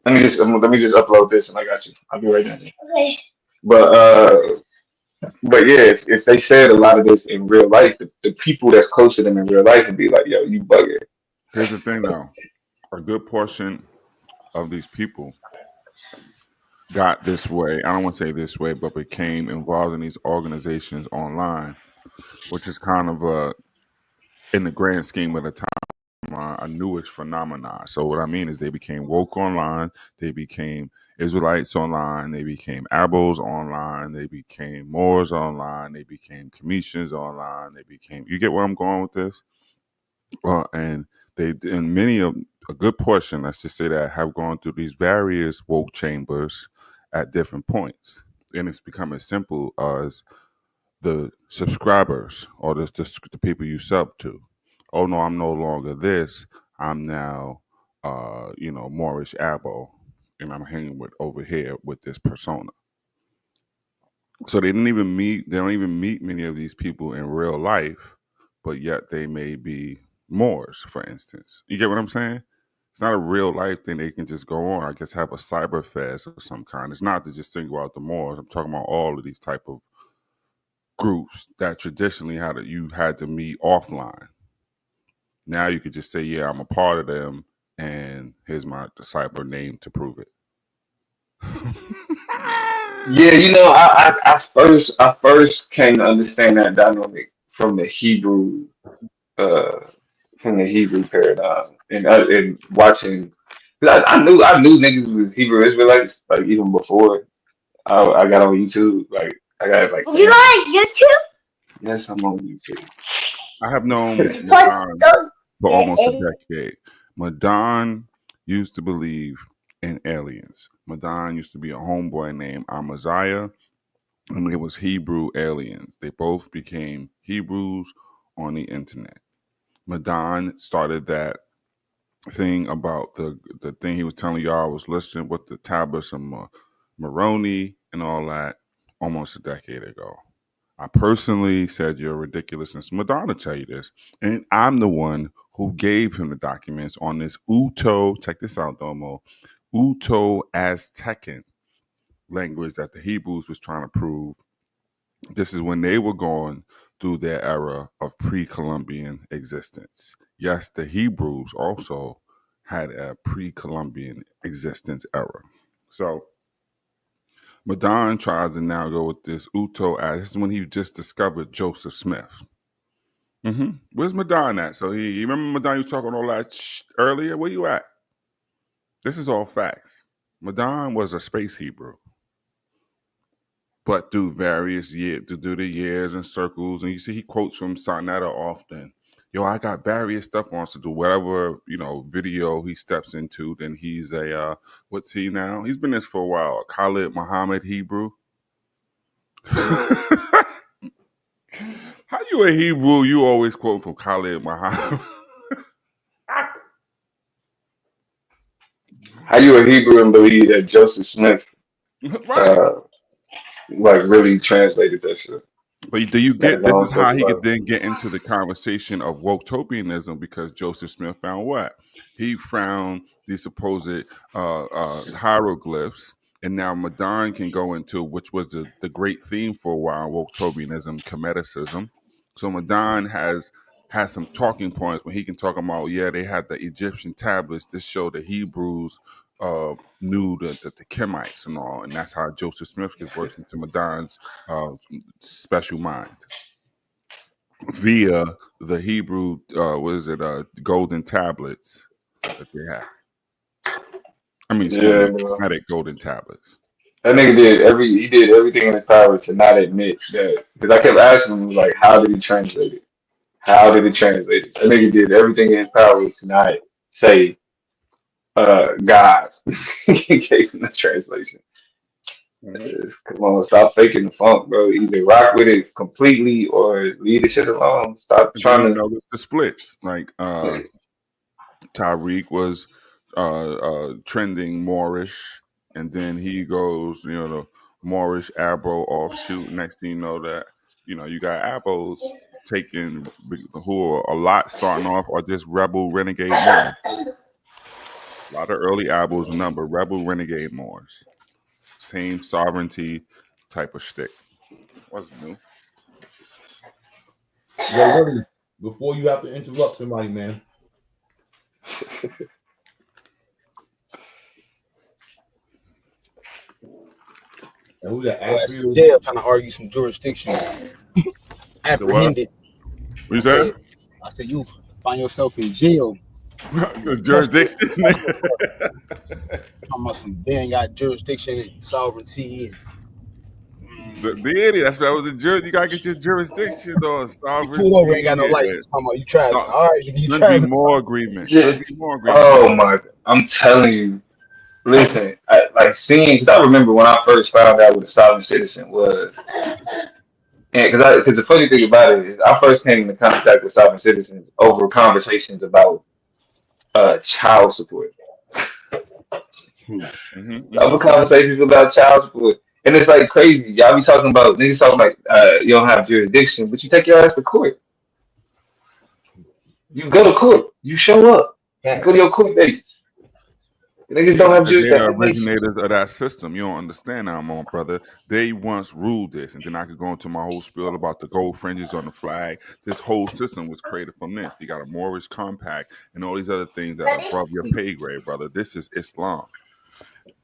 S13: Let me just upload this and I got you. I'll be right down there. Okay. But but yeah, if they said a lot of this in real life, the people that's close to them in real life would be like, yo, you bugging.
S1: Here's the thing though. A good portion of these people got this way. I don't want to say this way, but became involved in these organizations online, which is kind of in the grand scheme of the time, a newish phenomenon. So what I mean is they became woke online, they became Israelites online, they became Abos online, they became Moors online, they became Commissions online, they became. You get where I'm going with this? And many of a good portion, let's just say that, have gone through these various woke chambers at different points, and it's become as simple as the subscribers or the people you sub to. Oh no, I'm no longer this. I'm now, Morris Abo, and I'm hanging with over here with this persona. So they don't even meet many of these people in real life, but yet they may be Moors, for instance. You get what I'm saying? It's not a real life thing they can just go on. I guess have a cyber fest of some kind. It's not to just single out the Moors. I'm talking about all of these type of groups that traditionally you had to meet offline. Now you could just say, yeah, I'm a part of them, and here's my cyber name to prove it.
S13: Yeah, I first came to understand that dynamic from the Hebrew paradigm, and watching. 'Cause I knew niggas was Hebrew Israelites like even before I got on YouTube. Like I got like.
S2: You like YouTube?
S13: Yes, I'm on YouTube.
S1: I have known Madon for almost a decade. Madon used to believe in aliens. Madon used to be a homeboy named Amaziah, and it was Hebrew aliens. They both became Hebrews on the internet. Madon started that thing about the thing he was telling y'all. I was listening with the tablets of Moroni and all that almost a decade ago. I personally said you're ridiculous, and Madonna tell you this, and I'm the one who gave him the documents on this Uto. Check this out, Domo. Uto Aztecan language that the Hebrews was trying to prove. This is when they were going through their era of pre-Columbian existence. Yes, the Hebrews also had a pre-Columbian existence era. So Madon tries to now go with this Uto. This is when he just discovered Joseph Smith. Where's Madon at? So you remember Madon? You was talking all that earlier. Where you at? This is all facts. Madon was a space Hebrew, but through various years, through the years and circles, and you see he quotes from Sonata often. Yo, I got various stuff on to do whatever video he steps into. Then he's a what's he now? He's been this for a while. Khalid Muhammad Hebrew. How you a Hebrew? You always quote from Khalid Muhammad.
S13: How you a Hebrew and believe that Joseph Smith, like really translated that shit?
S1: But do you get this is how he could then get into the conversation of woke-topianism, because Joseph Smith found what? He found these supposed hieroglyphs, and now Madon can go into, which was the great theme for a while, woke-topianism, Kemeticism. So Madon has some talking points when he can talk about, yeah, they had the Egyptian tablets that show the Hebrews knew the Kemites and all, and that's how Joseph Smith works into Madon's special mind via the Hebrew golden tablets that they have. I mean, Kemetic golden tablets.
S13: That nigga did everything in his power to not admit that, because I kept asking him like, how did he translate it? How did he translate it? That nigga did everything in his power to not say God. He gave him the translation. Come on, stop faking the funk, bro. Either rock with it completely or leave the shit alone. Stop trying to
S1: the splits. Like Tyreek was trending Moorish, and then he goes, the Moorish Abo offshoot. Next thing you know that, you got Abos taking who are a lot starting off are just rebel renegade Moors. A lot of early Abos number rebel renegade Moors. Same sovereignty type of shtick. Wasn't new.
S9: Yo, before you have to interrupt somebody, man. And who's that?
S12: Jail trying to argue some jurisdiction. Apprehended.
S1: What you said?
S12: I said you find yourself in jail.
S1: The jurisdiction.
S12: Talking about some Ben got jurisdiction and sovereignty.
S1: The idiot. That's what I was a jury. You gotta get your jurisdiction on sovereignty.
S12: Pull over, ain't got no license. Talking about you traveling. All right, you
S1: traveling. More agreement.
S13: Oh my! I'm telling you. Listen, because I remember when I first found out what a sovereign citizen was, and because the funny thing about it is, I first came into contact with sovereign citizens over conversations about child support. Over conversations about child support. And it's like crazy. Y'all be talking about, niggas talking like you don't have jurisdiction, but you take your ass to court. You go to court. You show up. You go to your court dates. Niggas don't have Jewish
S1: They're the
S13: destination.
S1: originators of that system. You don't understand now, my brother. They once ruled this, and then I could go into my whole spiel about the gold fringes on the flag. This whole system was created from this. You got a Moorish compact and all these other things that are above your pay grade, brother. This is Islam.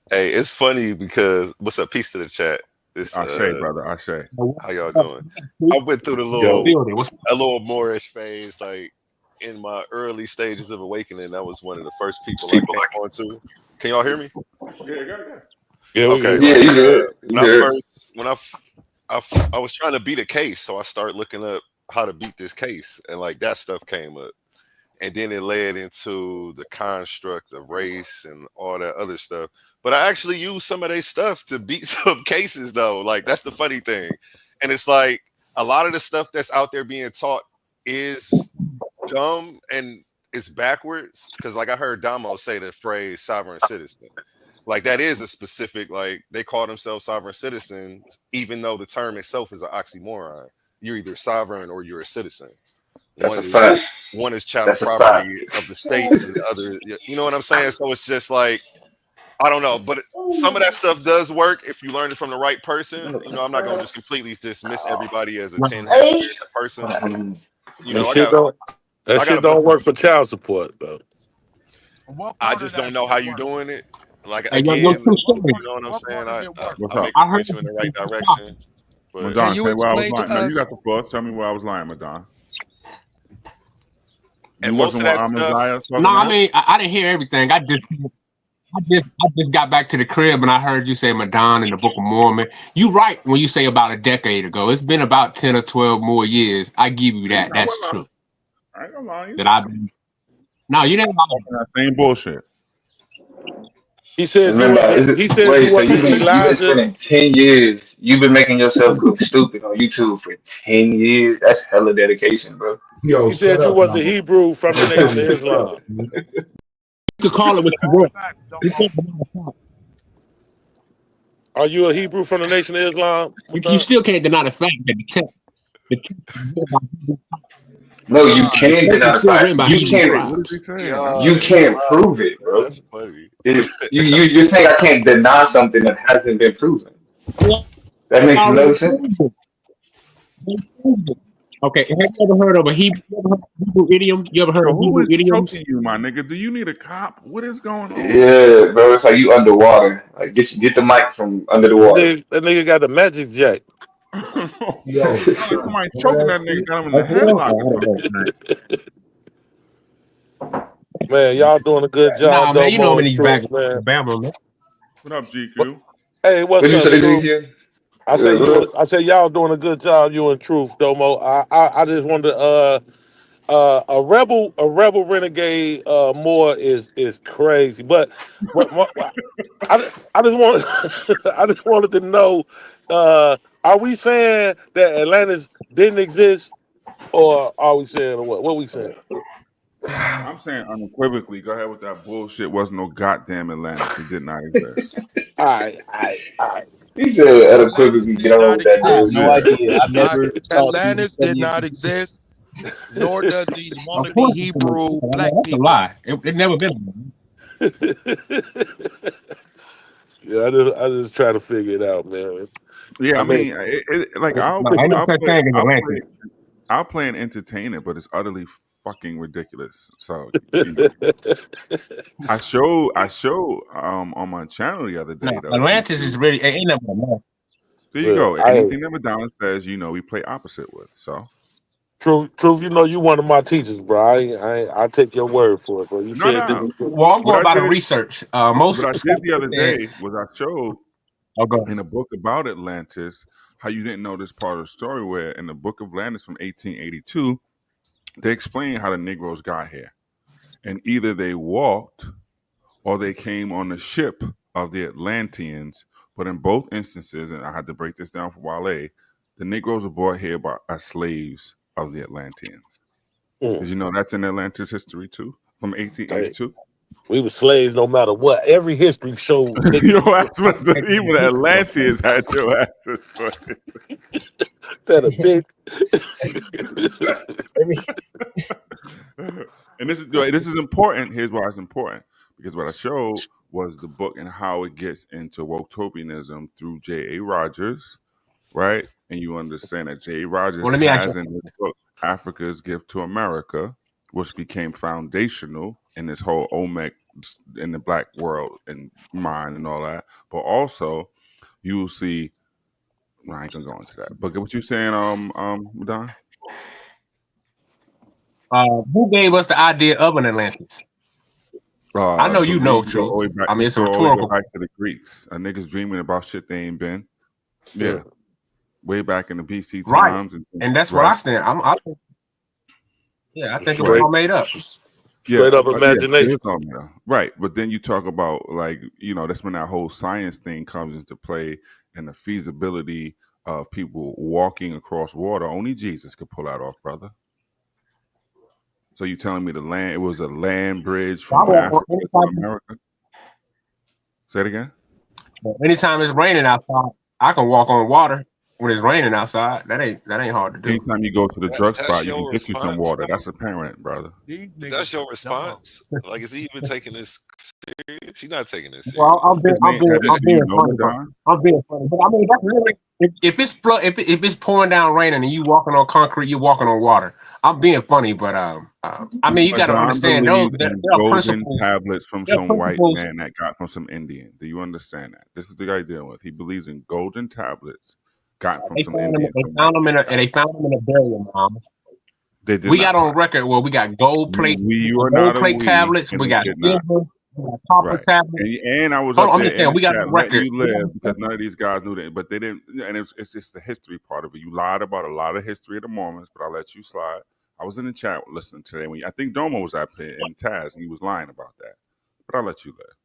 S18: Hey, it's funny because what's up? Peace to the chat. This
S1: Ashe, brother. Ashe.
S18: How y'all doing? I went through a little Moorish phase, like in my early stages of awakening. That was one of the first people I came on to. Can y'all hear me?
S20: Yeah,
S18: okay.
S13: Yeah, you good.
S18: When I was trying to beat a case, so I started looking up how to beat this case, and like that stuff came up, and then it led into the construct of race and all that other stuff. But I actually used some of their stuff to beat some cases, though. Like that's the funny thing, and it's like a lot of the stuff that's out there being taught is dumb and it's backwards. Because like I heard Damo say the phrase "sovereign citizen." Like that is a specific, like they call themselves sovereign citizens, even though the term itself is an oxymoron. You're either sovereign or you're a citizen. One is chattel property of the state, and the other, you know what I'm saying? So it's just like, I don't know, but some of that stuff does work if you learn it from the right person. You know, I'm not gonna just completely dismiss everybody as a 10 person. You know,
S20: that shit don't work for child support, though.
S18: I just don't know how you're doing it. Like again, you know what I'm saying? I point you in the right direction. But
S1: Madon, say where I was lying. No, you got the floor. Tell me where I was lying, Madon.
S18: And most of that stuff.
S11: No, I mean, I didn't hear everything. I just got back to the crib and I heard you say Madon in the Book of Mormon. You right when you say about a decade ago. It's been about 10 or 12 more years. I give you that. That's true.
S1: I ain't gonna lie.
S11: That I've been. No, you didn't lie.
S1: That same bullshit.
S20: He said
S13: you've been spending 10 years. You've been making yourself look stupid on YouTube for 10 years. That's hella dedication, bro.
S20: Yo, he said you was a Hebrew from the Nation of Islam.
S11: You could call it what you want.
S20: Are you a Hebrew from the Nation of Islam?
S11: You still can't deny the fact that the text
S13: no, you can't deny the fact. You can't prove it, bro.
S18: That's funny.
S13: You just think I can't deny something that hasn't been proven. That makes no sense.
S11: Okay, have you ever heard of a Hebrew idiom? You ever heard of Hebrew idioms?
S1: You, my nigga. Do you need a cop? What is going on?
S13: Yeah, bro. It's like you underwater. Like get the mic from under the water.
S20: That nigga got the magic jack.
S1: Yo, somebody choking that nigga down in the headlock.
S20: Man, y'all doing a good job.
S11: Nah, man, you know when he's back, man.
S1: What up, GQ?
S20: Hey, what's up, Truth? I said y'all doing a good job. You and Truth, Domo. I just wanted to a rebel renegade more is crazy, but I just wanted to know, are we saying that Atlantis didn't exist, or are we saying what? What we saying?
S1: I'm saying unequivocally. Go ahead with that bullshit. Wasn't no goddamn Atlantis. It did not exist.
S20: All right.
S13: He said unequivocally. Get on with that.
S12: I have no idea. I've never.
S22: Atlantis did not exist. Nor does these wannabe Hebrew black people.
S11: That's a lie. It never been.
S20: Yeah, I just try to figure it out, man.
S1: Yeah, I mean, like I'll play and entertain it, but it's utterly fucking ridiculous. So I show on my channel the other day. Though,
S11: Atlantis is really ain't never.
S1: There you go. Anything that Madonna says, we play opposite with. So.
S20: Truth, you know you one of my teachers, bro. I take your word for it, bro. You said this.
S11: Well, I'm going by the research.
S1: What I did the other day was I showed in a book about Atlantis how you didn't know this part of the story, where in the book of Atlantis from 1882, they explain how the Negroes got here. And either they walked or they came on the ship of the Atlanteans. But in both instances, and I had to break this down for Wale, the Negroes were brought here as slaves of the Atlanteans. Did you know that's in Atlantis history too, from 1882?
S20: We were slaves no matter what. Every history showed.
S1: Even the Atlanteans had your asses.
S20: That a big.
S1: And this is important. Here's why it's important. Because what I showed was the book and how it gets into woke-topianism through J.A. Rogers, right? And you understand that J.A. Rogers
S11: Well, let me ask
S1: has
S11: you.
S1: in his book Africa's Gift to America, which became foundational in this whole OMEC in the black world and mind and all that. But also, you will see. Well, I ain't gonna go into that. But what you saying, Don?
S11: Who gave us the idea of an Atlantis? I know you know, Truth. I mean, it's a rhetorical.
S1: Go back to the Greeks. Niggas dreaming about shit they ain't been. Yeah, way back in the BC times,
S11: and that's what I stand. I think it was all made up.
S20: Straight up imagination.
S1: Right. But then you talk about, like, that's when that whole science thing comes into play and the feasibility of people walking across water. Only Jesus could pull that off, brother. So you telling me it was a land bridge from Africa to America? Say it again.
S11: Anytime it's raining outside, I can walk on water when it's raining outside. That ain't hard to do.
S1: Anytime you go to the drug spot, you can get you some water. That's apparent, brother.
S18: That's your response. Like, is he even taking this serious? She's not taking this serious.
S11: Well, I'm being funny. I'm being funny, but I mean, that's really if it's pouring down raining and you walking on concrete, you're walking on water. I'm being funny, but I mean, you got to understand those. There are
S1: golden tablets from some white man that got from some Indian. Do you understand that? This is the guy you're dealing with. He believes in golden tablets got from some Indian.
S11: They found them in a burial mound. We got on record where we got gold plate. Gold plate tablets. We got silver.
S1: Right. And I was up there in the chat letting you live because none of these guys knew that, but they didn't. And it's just the history part of it. You lied about a lot of history of the Mormons, but I'll let you slide. I was in the chat listening today when I think Domo was up there in Taz, and he was lying about that. But I'll let you live.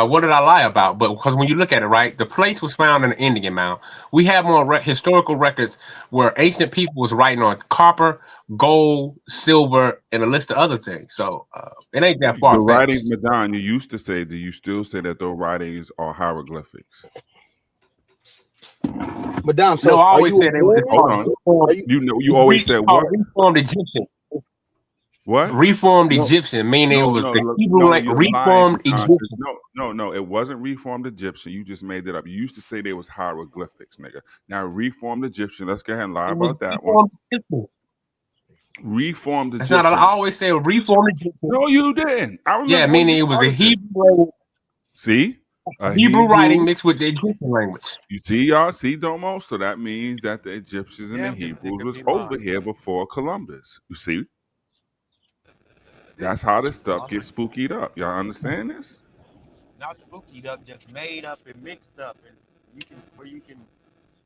S11: What did I lie about? But because when you look at it, right, the place was found in an Indian mound. We have more historical records where ancient people was writing on copper, gold, silver, and a list of other things. So it ain't that far.
S1: The writings, Madon, you used to say, do you still say that those writings are hieroglyphics?
S12: Madame, so
S11: no, I always said it was.
S1: Hold on. You always said what?
S11: Reformed Egyptian.
S1: What?
S11: Reformed Egyptian, meaning it was the Hebrew Reformed Egyptian.
S1: No, it wasn't Reformed Egyptian. You just made it up. You used to say they was hieroglyphics, nigga. Now Reformed Egyptian. Let's go ahead and lie about that one. Reformed Egyptian.
S11: That's not. I always say Reformed Egyptian.
S1: No, you didn't. I remember.
S11: Yeah, meaning it was the Hebrew.
S1: See.
S11: Hebrew writing mixed with the Egyptian language.
S1: You see, y'all see, Domo. So that means that the Egyptians and the Hebrews was over here before Columbus. You see. That's how this stuff gets spookied up. Y'all understand this?
S22: Not spookied up, just made up and mixed up, and you can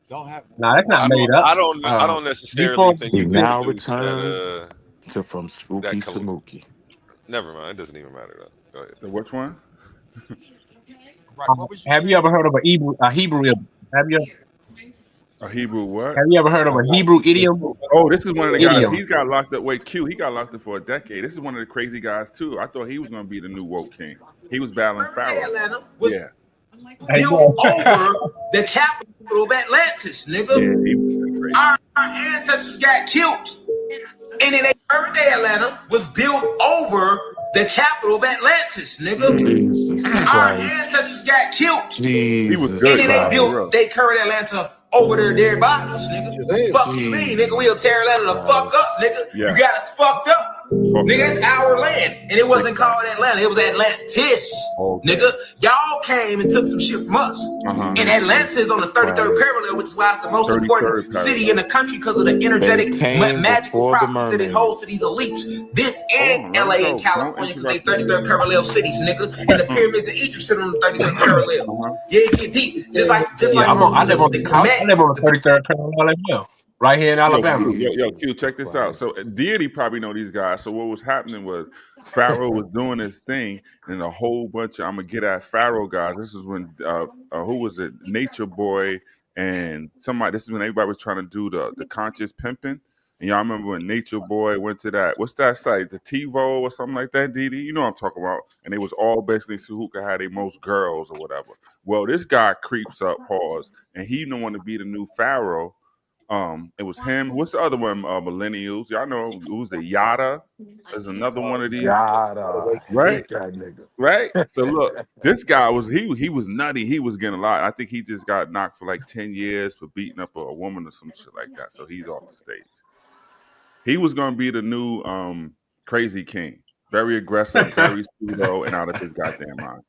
S22: don't have.
S11: No, that's not made up.
S18: I don't necessarily think you
S8: now
S18: reduce
S8: return to from spooky to mookie.
S18: Never mind. It doesn't even matter though. Go ahead.
S1: Which one?
S11: Have you ever heard of a Hebrew? Have you?
S1: A Hebrew what?
S11: Have you ever heard of a Hebrew idiom?
S1: Oh, this is one of the guys. He's got locked up. Wait, Q. He got locked up for a decade. This is one of the crazy guys too. I thought he was going to be the new woke king. He was battling Pharaoh. Yeah.
S19: Built over the capital of Atlantis, nigga. Yeah, our ancestors got killed, and then birthday Atlanta was built over the capital of Atlantis, nigga. Our ancestors got killed.
S1: He was good.
S19: And then they built their current Atlanta over their dead bodies, nigga. Fuck you mean, nigga. We'll tear Atlanta the fuck up, nigga. Yeah. You got us fucked up. Nigga, that's our land. And it wasn't called Atlanta. It was Atlantis. Nigga, y'all came and took some shit from us. And Atlantis is on the 33rd parallel, which is why it's the most important city in the country because of the energetic, magical properties that it holds to these elites. This and LA and California because they 33rd parallel cities, nigga. And the pyramids of Egypt sit on the 33rd parallel. Yeah, it get deep. Just like
S11: I live on the 33rd parallel as well. Right here in Alabama.
S1: Yo, Q, check this out. So Deity probably know these guys. So what was happening was Pharaoh was doing his thing, and a whole bunch of I'm gonna get at Pharaoh guys. This is when who was it? Nature Boy and somebody. This is when everybody was trying to do the conscious pimping. And y'all remember when Nature Boy went to that? What's that site? The TiVo or something like that, Didi? You know what I'm talking about. And they was all basically see who could have the most girls or whatever. Well, this guy creeps up, pause, and he don't want to be the new Pharaoh. It was him. What's the other one? Millennials. Y'all know who's the Yada? There's another one of these.
S8: Yada.
S1: Right?
S8: Hate that nigga.
S1: Right? So look, this guy was he was nutty. He was getting a lot. I think he just got knocked for like 10 years for beating up a woman or some shit like that. So he's off the stage. He was gonna be the new Crazy King. Very aggressive, very pseudo, and out of his goddamn mind.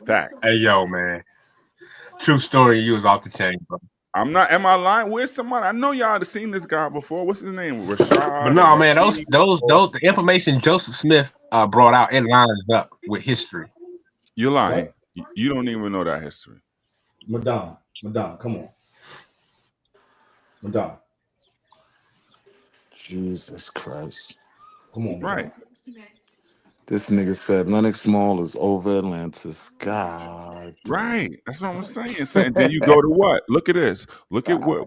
S1: Facts.
S11: Hey yo, man. True story, you was off the chain, bro.
S1: I'm not. Am I lying? Where's somebody? I know y'all have seen this guy before. What's his name? Rashad.
S11: But no, man, those the information Joseph Smith brought out, it lines up with history.
S1: You're lying. What? You don't even know that history.
S9: Madonna, come on. Madonna.
S8: Jesus Christ.
S9: Come on,
S1: right.
S8: This nigga said Lenox Mall is over Atlantis. God.
S1: Right. That's what I'm saying. Then you go to what? Look at this. Look at where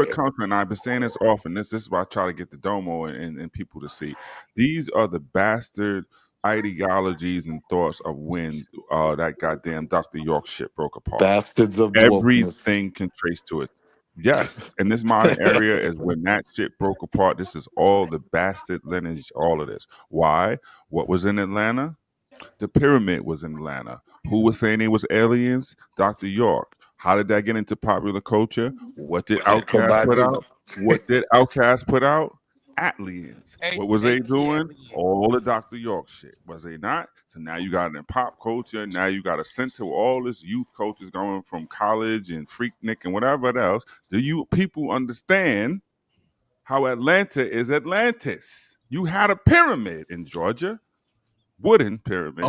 S1: it comes from. And I've been saying this often. This is why I try to get the Domo and people to see. These are the bastard ideologies and thoughts of when that goddamn Dr. York shit broke apart.
S8: Bastards of
S1: everything can trace to it. Yes, in this modern area is when that shit broke apart. This is all the bastard lineage, all of this. Why? What was in Atlanta? The pyramid was in Atlanta. Who was saying it was aliens? Dr. York. How did that get into popular culture? What did Outkast put out? What did Outkast put out? Aliens. What was they doing? All the Dr. York shit. Was they not? So now you got it in pop culture. Now you got a center where all this youth culture is going from college and Freaknik and whatever else. Do you people understand how Atlanta is Atlantis? You had a pyramid in Georgia. Wooden pyramid.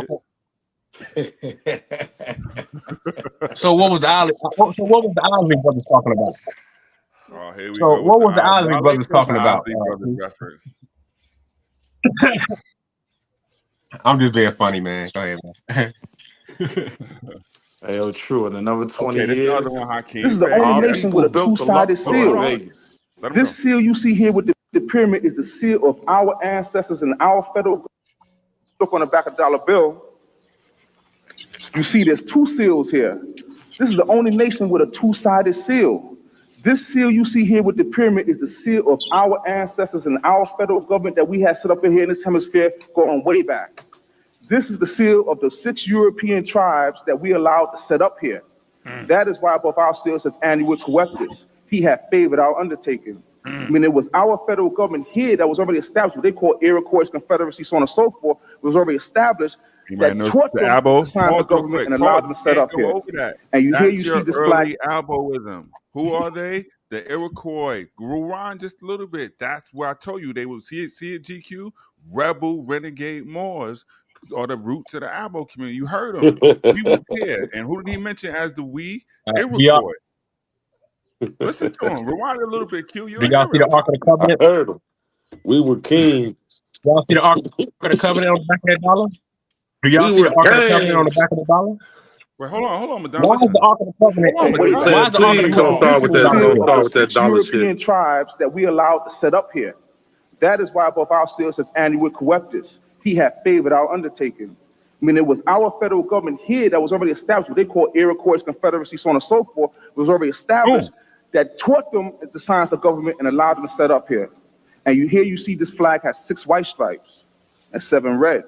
S11: So what was the Isley brothers talking about?
S1: Oh, here we
S11: so
S1: go.
S11: What was the Isley brothers talking about? I'm just being funny, man. Go ahead, man.
S8: Hey, yo, true. In another 20
S1: this
S8: years,
S4: this is the only nation with a two-sided seal. This seal you see here with the pyramid is the seal of our ancestors and our federal. Look on the back of the dollar bill. You see there's two seals here. This is the only nation with a two-sided seal. This seal you see here with the pyramid is the seal of our ancestors and our federal government that we have set up in here in this hemisphere going way back. This is the seal of the 6 European tribes that we allowed to set up here. That is why above our seal says annual coeptus. He had favored our undertaking. I mean, it was our federal government here that was already established, what they call Iroquois Confederacy, so on and so forth, was already established that taught them the signs of government and allowed them to set up here. And you see this flag.
S1: Alboism. Who are they? The Iroquois. Rewind just a little bit. That's where I told you they would see it, GQ? Rebel, renegade Moors are the roots of the Albo community. You heard them. We was here. And who did he mention as the we? Iroquois. Listen to him. Rewind a little bit, Q.
S11: Do y'all see the Ark of the Covenant?
S20: I heard him. We were kings.
S11: Y'all see the Ark of the Covenant on the back of that dollar? Do y'all see the Ark of the Covenant on the back of the dollar?
S1: Wait, hold on, Madonna.
S11: Why is the Ark of the Covenant? Why is the Ark of the Covenant?
S20: Don't start with that dollar shit.
S4: European tribes that we allowed to set up here. That is why above our seal says annual coeptus. He had favored our undertaking. I mean, it was our federal government here that was already established, what they call Iroquois Confederacy, so on and so forth, was already established that taught them the science of government and allowed them to set up here. And you see this flag has 6 white stripes and 7 red.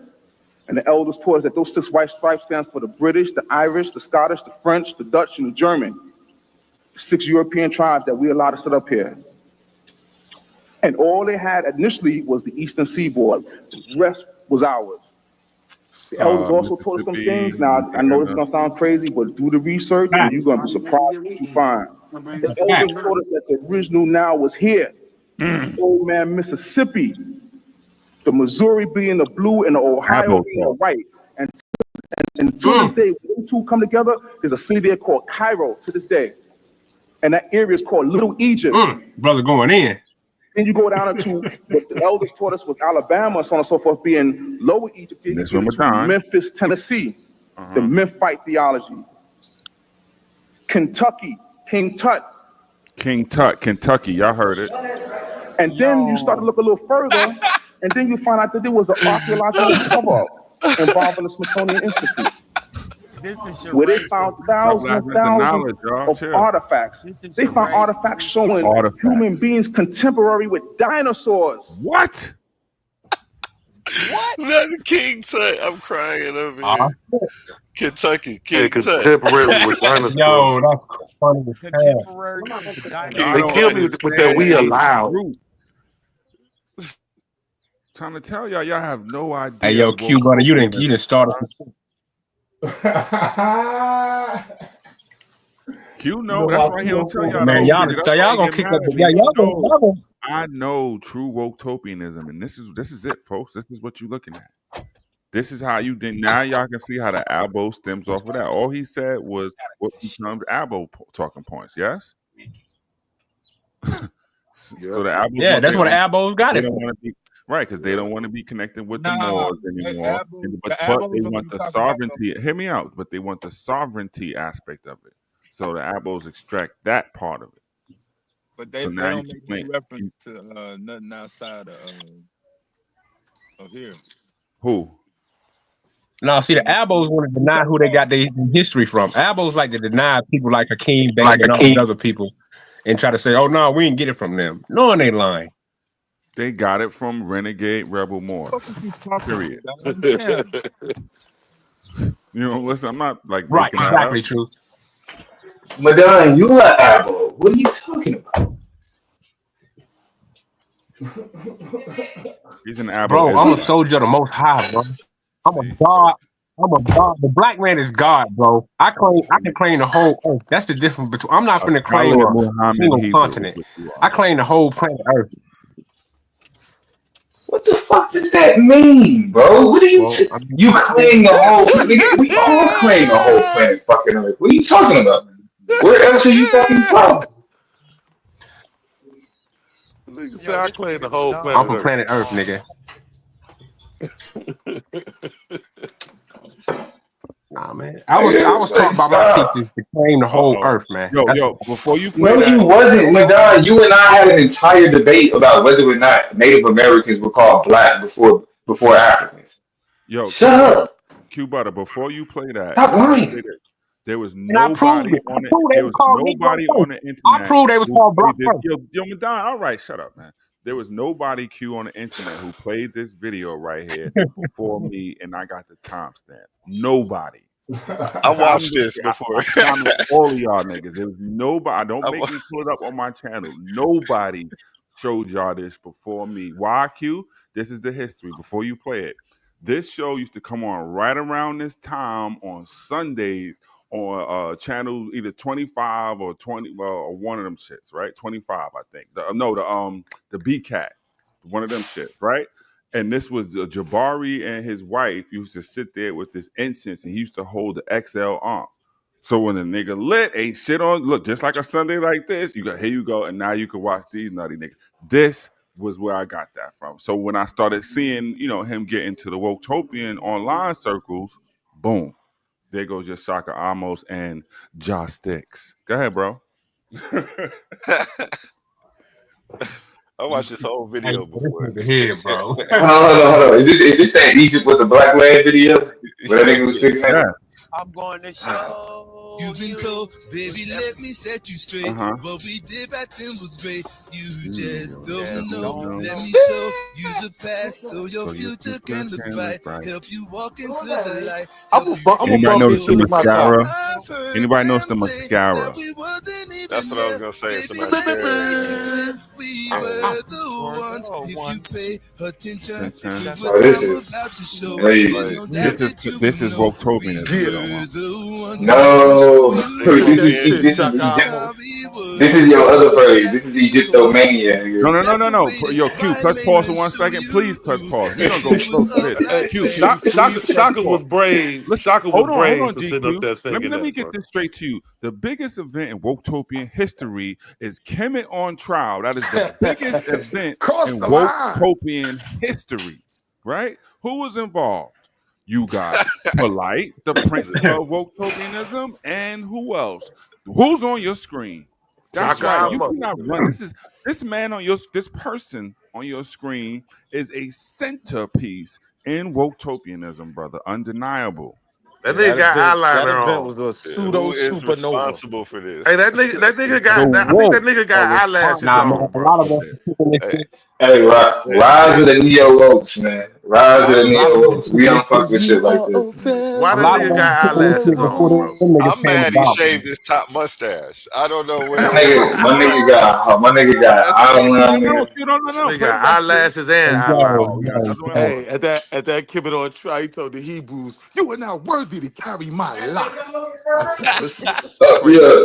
S4: And the elders taught us that those 6 white stripes stands for the British, the Irish, the Scottish, the French, the Dutch, and the German. 6 European tribes that we allowed to set up here. And all they had initially was the Eastern Seaboard. The rest was ours. The elders also taught us some things. Now, I know this is going to sound crazy, but do the research and you're going to be surprised what you find. The elders taught us that the original now was here. Old man Mississippi. The Missouri being the blue and the Ohio being the white. And to this day, when the two come together, there's a city there called Cairo to this day. And that area is called Little Egypt.
S11: Brother going in.
S4: Then you go down into what the elders taught us was Alabama, so on and so forth, being Lower Egypt, Memphis, Tennessee, the Memphite theology. Kentucky, King Tut.
S1: King Tut, Kentucky, y'all heard it.
S4: And then you start to look a little further, and then you find out that there was an archaeological cover-up involving the Smithsonian Institute.
S22: This is your
S4: where they
S22: right
S4: found
S22: to
S4: thousands and
S1: blasting the
S4: thousands
S1: knowledge, y'all.
S4: of
S1: Chill.
S4: artifacts.
S22: This is
S4: They
S22: your
S4: found
S22: right.
S4: artifacts showing human
S1: Artifacts.
S4: beings contemporary with dinosaurs.
S1: What?
S22: What?
S18: Nothing King Tut. I'm crying over here. Kentucky,
S20: Hey,
S18: King Tut.
S20: contemporary with dinosaurs.
S11: Yo, that's funny as hell.
S22: Contemporary with the
S1: Y'all
S20: They
S1: don't
S20: kill me
S22: dinosaurs.
S20: with that
S1: understand
S20: we
S1: ancient
S20: allowed.
S1: roots. Trying to tell y'all have no
S11: Hey,
S1: idea
S11: yo,
S1: of
S11: Q brother, you
S1: Wokovianism.
S11: didn't start us.
S1: Q know. That's why he don't tell y'all the
S11: Man,
S1: whole
S11: y'all,
S1: picture. That's why
S11: y'all
S1: he
S11: gonna
S1: get
S11: kick
S1: mad
S11: up
S1: at
S11: the
S1: me.
S11: yeah,
S1: He know.
S11: y'all gonna
S1: I know true Wokovianism, and this is it, folks. This is what you're looking at. This is how you think. Now y'all can see how the Abo stems off of that. All he said was what becomes Abo talking points. Yes. So the Abos,
S11: yeah, that's what the Abos got
S1: they
S11: it
S1: don't
S11: for.
S1: want to be right because they don't want to be connected with the
S22: Nah,
S1: Moors
S22: the
S1: anymore.
S22: Abels,
S1: But
S22: the
S1: they
S22: Abels are
S1: want the
S22: talking about
S1: sovereignty. Hear me out. But they want the sovereignty aspect of it. So the Abos extract that part of it.
S22: but they
S1: So now you
S22: don't
S1: can
S22: make
S1: claim
S22: no reference to nothing outside of here.
S1: who?
S11: No, see, the Abos want to deny who they got their history from. Abos like to deny people like Hakeem Band and all these other people, and try to say, "Oh no, we didn't get it from them." No, they lying.
S1: They got it from renegade rebel Moors. Period.
S22: Yeah.
S1: You know, listen, I'm not like
S11: Right,
S1: making that
S11: exactly,
S1: up.
S11: true.
S13: Madonna, you are Abo. What are you talking about?
S1: He's an Abo
S11: Bro, I'm a
S1: Israelite.
S11: soldier of the Most High, bro. I'm a
S1: See?
S11: god. I'm a god. The black man is God, bro. I can claim the whole earth. That's the difference between. I'm not
S1: A
S11: finna claim
S1: fellow
S11: a
S1: Muhammad
S11: single
S1: Hebrew is
S11: continent.
S1: what you
S11: I
S1: are.
S11: claim the whole planet Earth.
S13: What the fuck does that mean, bro? What are you
S11: Well, I mean,
S13: you claim the whole planet? We all claim the whole planet fucking Earth. What are you talking about? Where else are you fucking from?
S20: Nigga say
S22: Yo,
S20: I
S22: this
S20: claim the
S22: nigga
S20: whole
S22: dumb.
S11: I'm
S20: planet
S11: from
S20: Earth.
S11: planet Earth, nigga. Nah, man. I was taught
S13: Like,
S11: by my
S13: stop.
S11: teachers to claim the whole
S1: Uh-oh.
S11: Earth, man. That's
S1: Yo, before you play
S13: No, you
S1: that,
S13: wasn't,
S1: hold on.
S13: Madonna. You and I had an entire debate about whether or not Native Americans were called black before Africans.
S1: Yo,
S13: Shut up.
S1: Q Butter, before you play that,
S13: Stop
S1: let me
S13: lying.
S1: say this. There was
S11: and I proved
S1: nobody
S11: it. I
S1: on it.
S11: proved they
S1: There
S11: was
S1: was
S11: called Negro
S1: nobody on
S11: first.
S1: the
S11: I
S1: internet
S11: proved they was
S1: who
S11: called black
S1: played this.
S11: first.
S1: Yo, Madonna, all right, shut up, man. There was nobody Q on the internet who played this video right here before me, and I got the timestamp. Nobody.
S18: I
S1: I
S18: watched this before.
S1: challenge all of y'all niggas. There was nobody. Don't
S18: I
S1: make
S18: wa-
S1: me pull it up on my channel. Nobody showed y'all this before me. Why, Q? This is the history. Before you play it, this show used to come on right around this time on Sundays on channel either 25 or 20 or one of them shits, right? 25, I think. The B Cat, one of them shits, right? And this was Jabari and his wife used to sit there with this incense, and he used to hold the XL arm. So when the nigga lit, ain't shit on, look, just like a Sunday like this, you go, here you go, and now you can watch these nutty niggas. This was where I got that from. So when I started seeing, him get into the Wotopian online circles, boom, there goes your Shaka Amos and Josh Sticks. Go ahead, bro.
S18: I watched this whole
S11: Hey,
S18: video
S11: this
S18: before.
S11: nigga here, bro.
S13: Hold on. Is this that Egypt was a black man video where that nigga was 6'8"?
S1: Yeah.
S22: I'm going to show
S2: You've been told, baby, let me set you straight.
S1: Uh-huh.
S2: What we did back then was great. You just
S22: Just
S2: don't know.
S22: don't
S2: Let
S22: know.
S2: me show you the past so your
S1: So your
S2: future
S1: future
S2: can look
S1: can look
S2: bright.
S1: bright.
S2: Help you walk into the light.
S20: I'm
S2: Help
S20: gonna
S2: you
S20: I'm
S2: see
S1: Anybody
S20: bump
S2: the
S1: notice
S20: this
S1: the
S20: shit in
S2: road
S20: my
S2: clear.
S20: car.
S1: mascara?
S2: I've heard
S1: Anybody notice the
S2: them say that
S1: mascara?
S2: we wasn't
S18: That's
S2: even
S18: what I was
S2: there.
S18: gonna say. It's the
S2: Baby, let me
S18: mascara.
S2: make it
S18: Yeah.
S2: clear. We
S18: Yeah.
S2: were the
S22: Or
S2: ones.
S22: the
S2: If you
S22: one.
S2: pay attention to
S1: Attention.
S22: That's
S2: what
S13: Oh, this
S2: I'm
S13: is
S2: about to show, there's
S13: crazy.
S2: no
S22: this.
S2: doubt
S1: This is
S2: that you
S1: this
S2: will
S1: is
S2: know. We
S1: Wotopianism,
S20: Yeah.
S2: were
S1: Domo.
S2: the ones. And let me show
S13: No,
S2: you
S20: Get
S13: this
S20: that
S13: is
S20: shit,
S2: again.
S13: this is
S20: Shaka
S13: Egypt.
S2: How
S20: Amo.
S2: we
S13: This
S2: were
S13: is your other
S2: so
S13: phrase. This is
S2: happy for
S13: Egyptomania
S1: No,
S13: here.
S1: no, no, no, no.
S2: graduating.
S1: Yo, Q, press
S2: Finally
S1: pause for 1
S2: show
S1: second. Please press
S2: you
S1: pause. We're
S2: that
S1: gonna go
S2: you
S1: slow
S2: was
S1: for
S2: a
S1: this.
S20: Hey,
S2: black
S1: Q,
S2: man.
S1: please press
S20: Shaka was
S1: pause.
S20: brave.
S1: Listen,
S20: Shaka was
S1: hold
S20: brave
S1: on,
S20: for sitting up
S1: GQ.
S20: there
S1: Let me
S20: singing
S1: let me
S20: that,
S1: get
S20: bro.
S1: this straight to you. The biggest event in Wotopian history is Kemet on trial. That is the biggest event
S20: Cross
S1: in
S20: the line.
S1: Wotopian history. Right? Who was involved? You got Polite, the prince of Wotopianism, and who else? Who's on your screen? That's
S20: Shaka
S1: right. You
S20: Amo.
S1: cannot run. This person on your screen is a centerpiece in Wotopianism, brother. Undeniable.
S20: That nigga got
S9: that
S20: eyeliner
S9: event
S20: on.
S9: was a
S18: Who
S9: pseudo
S18: is
S9: supernova.
S18: responsible for this?
S20: Hey, that nigga got.
S11: The
S20: I think that
S11: woke
S20: nigga got
S11: are
S20: eyelashes
S11: nah, man.
S20: on,
S11: A
S20: bro.
S11: lot of us taking this
S18: Hey,
S11: shit.
S13: Hey, rise of the neo wokes, man. Rise of the
S11: A lot
S13: neo
S11: of us
S13: wokes. We
S11: taking this
S13: don't fuck
S11: shit.
S13: with shit
S9: You
S13: like
S9: are
S13: this, man.
S20: Why
S11: A
S20: that
S11: lot of
S20: nigga
S11: us
S20: got
S11: taking this shit
S20: eyelashes
S11: before
S20: on, bro?
S11: them niggas
S18: I'm
S11: came
S18: mad he
S11: about,
S18: shaved
S11: man.
S18: his top mustache. I don't know
S13: My
S18: where.
S13: nigga, my nigga
S18: That's
S13: eyeliner,
S17: No,
S13: nigga.
S17: Q, no.
S20: Nigga
S17: Play the
S20: got
S17: rest, Q.
S20: eyelashes and
S11: Hey,
S20: eyeliner.
S17: Oh, we got. That's what I
S9: Hey,
S17: want.
S9: at that Kibbutz on trial, he told the Hebrews, "You are not worthy to carry my lot." That shit was crazy.
S13: Yeah.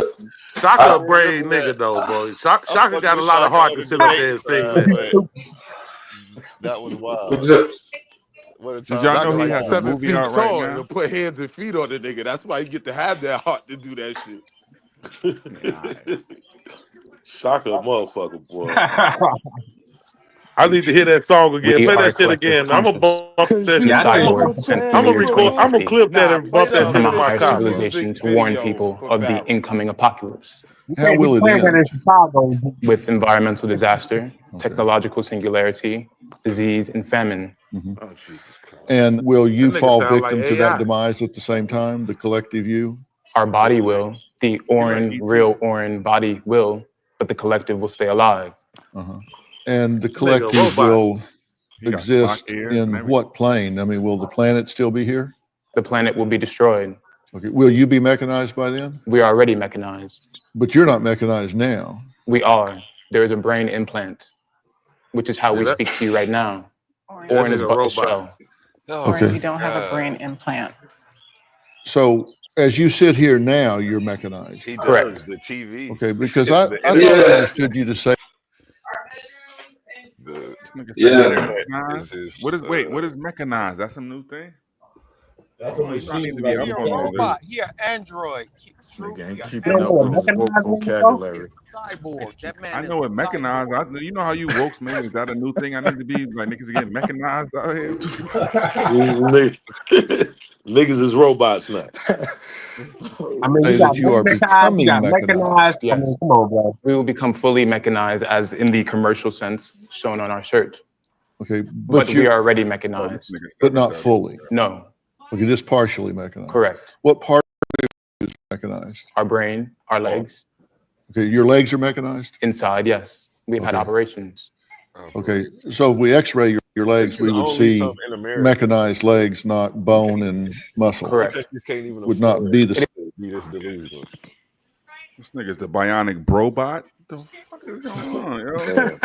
S20: Shaka a
S18: I
S20: brave
S18: remember
S20: nigga
S18: that.
S20: though, bro.
S18: I
S20: Shaka
S18: fucked
S20: got a
S18: with
S20: lot of
S18: Shaka
S20: heart
S18: on
S20: to
S18: the
S20: sit up there
S18: debate
S20: and sing
S18: side,
S20: that
S18: but
S20: shit.
S18: that was wild.
S13: But
S18: What a
S17: Did
S18: time
S17: y'all
S18: to
S17: know
S9: Shaka
S18: be
S17: he
S9: like
S17: has a
S18: alive.
S9: 7
S17: movie
S9: feet
S17: out right
S9: tall and
S17: now?
S9: he'll put hands and feet on the nigga. That's why you get to have that heart to do that shit.
S17: Yeah, all right.
S20: Shaka a motherfucker, boy. I need to hear that song again.
S16: We
S20: Play
S16: are a
S20: that shit
S16: collective
S20: again. I'm gonna
S16: conscious.
S20: bump
S9: Cause
S20: that
S9: you
S16: The
S20: shit.
S16: acid
S9: are
S16: war
S9: a
S16: sent
S20: I'm
S16: in the
S20: gonna
S16: year
S9: bad
S20: record. I'm gonna
S16: 2050
S20: clip that
S9: Nah,
S20: and
S9: play
S20: bump that
S16: sent
S9: the
S20: shit
S16: from a
S20: in my
S16: higher
S9: full
S20: car, bro.
S9: music
S16: civilization to warn
S9: video
S16: people
S9: for
S16: of the
S9: Pharaoh.
S16: incoming apocalypse
S11: You
S12: How
S11: can't be
S12: will it
S11: playing that in
S12: end?
S11: Chicago.
S16: with environmental disaster,
S12: Okay.
S16: technological singularity, disease, and famine.
S12: hmm
S20: Oh Jesus Christ!
S12: And will you
S20: That nigga
S12: fall
S20: sound like
S12: victim to that
S20: AI.
S12: demise at the same time, the collective you?
S16: Our body
S20: Hopefully,
S16: will, the
S20: he like
S16: Orin,
S20: ET.
S16: real Orin body will, but the collective will stay alive.
S12: Uh-huh. And the
S20: That nigga a
S12: collective
S20: robot.
S12: will
S17: He got Spock
S12: exist
S17: ears and
S12: in
S17: everything.
S12: what plane? I mean, will the planet still be here?
S16: The planet will be destroyed.
S12: Okay. Will you be mechanized by then?
S16: We are already mechanized.
S12: But you're not mechanized now.
S16: We are. There is a brain implant, which is how
S20: Yeah,
S16: we speak to you right now.
S20: that
S16: Orin is
S20: nigga a
S16: but a
S20: robot.
S16: shell.
S18: Oh
S12: Okay.
S18: my God.
S21: implant.
S12: So as you sit here now, you're mechanized.
S18: He
S16: Correct.
S18: does the TV.
S12: Okay, because
S18: The
S12: I thought I
S18: internet.
S12: understood you to say
S18: The
S17: This nigga
S18: the
S17: said
S13: yeah.
S18: internet
S17: mechanized.
S18: is his.
S17: What is what is mechanized? That's some new thing.
S9: That's
S17: I
S9: a
S17: don't know. You know, I need
S9: machine
S17: to be
S9: like
S17: up
S22: He
S9: you
S22: a
S17: on
S9: can't
S17: this.
S9: do.
S22: robot. He an android. Truth.
S8: Nigga
S22: He
S8: ain't
S22: a
S8: keeping
S11: You
S8: up
S11: know
S8: with
S11: what
S8: his
S22: android.
S8: woke
S11: mechanized is, though?
S22: He
S8: vocabulary.
S22: is a cyborg. That
S17: I
S22: man is
S17: know what
S22: a
S17: mechanized.
S22: cyborg.
S17: You know how you wokes, man. Is that a new thing? I need to be like niggas getting mechanized out here. What the fuck?
S20: Niggas is robots now.
S11: I mean, you
S12: that
S11: got
S12: you are
S11: mechanized, you
S12: becoming
S11: got mechanized.
S12: mechanized.
S11: I mean,
S16: Yes.
S11: come on, bro.
S16: We will become fully mechanized as in the commercial sense shown on our shirt.
S12: Okay,
S16: But
S12: but
S16: we
S12: you're
S16: are already
S17: Oh, this
S16: mechanized.
S17: nigga
S12: but
S17: stepping
S12: not
S17: up.
S12: fully.
S16: No.
S12: Okay, just partially mechanized.
S16: Correct.
S12: What part is mechanized?
S16: Our brain, our legs.
S12: Okay, your legs are mechanized?
S16: Inside, yes. We've had
S12: Okay.
S16: operations.
S18: Oh,
S12: Okay, so if we x-ray your
S18: this
S12: legs,
S18: is
S12: we would
S18: only
S12: see
S18: something in America.
S12: mechanized legs, not bone and muscle.
S16: Correct.
S18: Countries can't even
S12: Would
S18: afford
S12: not be the
S18: to
S12: same.
S18: be this delusional.
S17: This nigga's the bionic brobot. The fuck is going on, yo?
S22: Man,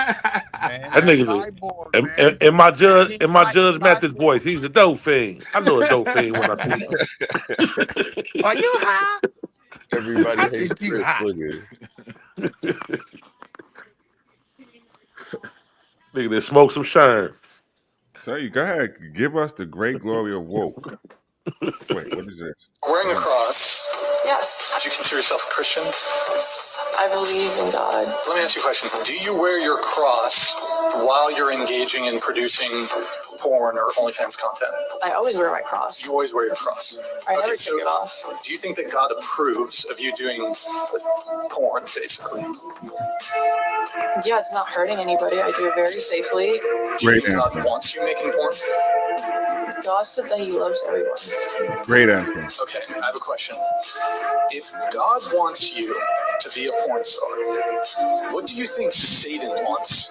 S20: That
S22: that
S20: nigga's
S22: cyborg,
S20: a,
S22: man.
S20: in my
S22: That
S20: judge
S22: King
S20: in my
S22: Titan
S20: judge Mathis
S22: cyborg.
S20: voice. He's a dope fiend. I know a dope fiend when I see him.
S9: Are you high?
S18: Everybody
S9: I
S18: hates
S9: think you
S18: Chris
S9: high.
S18: Booger.
S20: Nigga, that smoke some shine.
S17: Tell you, go ahead, give us the great glory of woke. Wait, what is this?
S23: Wearing a cross. Yes. Do you consider yourself a Christian? I believe in God. Let me ask you a question. Do you wear your cross while you're engaging in producing porn or OnlyFans content? I always wear my cross. You always wear your cross. I never take it off. Do you think that God approves of you doing porn, basically? Yeah, it's not hurting anybody. I do it very safely. Do you
S17: Great
S23: think God
S17: answer.
S23: wants you making porn? God said that He loves everyone.
S17: Great answer.
S23: Okay, I have a question. If God wants you to be a porn star, what do you think Satan wants?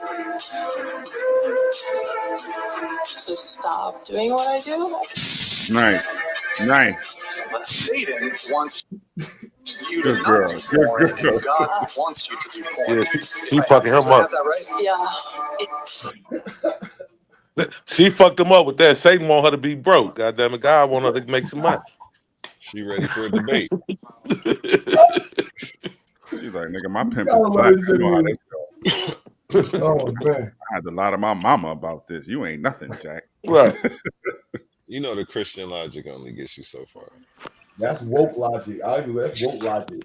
S23: To stop doing what I do?
S17: Nice.
S23: But Satan wants you to
S17: Good
S23: not
S17: girl.
S23: do
S17: Good
S23: porn,
S17: girl.
S23: and God wants you to do porn.
S20: Yeah,
S23: If
S20: she
S23: I
S20: fucking him
S23: do I have
S20: up.
S23: that right? Yeah.
S20: She fucked him up with that. Satan want her to be broke. God damn it, God want her to make some money.
S18: She ready for a debate.
S17: She's like, nigga, my pimp is black. I know how this goes.
S9: Oh man.
S17: I had to lie to my mama about this. You ain't nothing, Jack.
S20: Right.
S18: You know the Christian logic only gets you so far.
S9: That's woke logic. That's woke logic.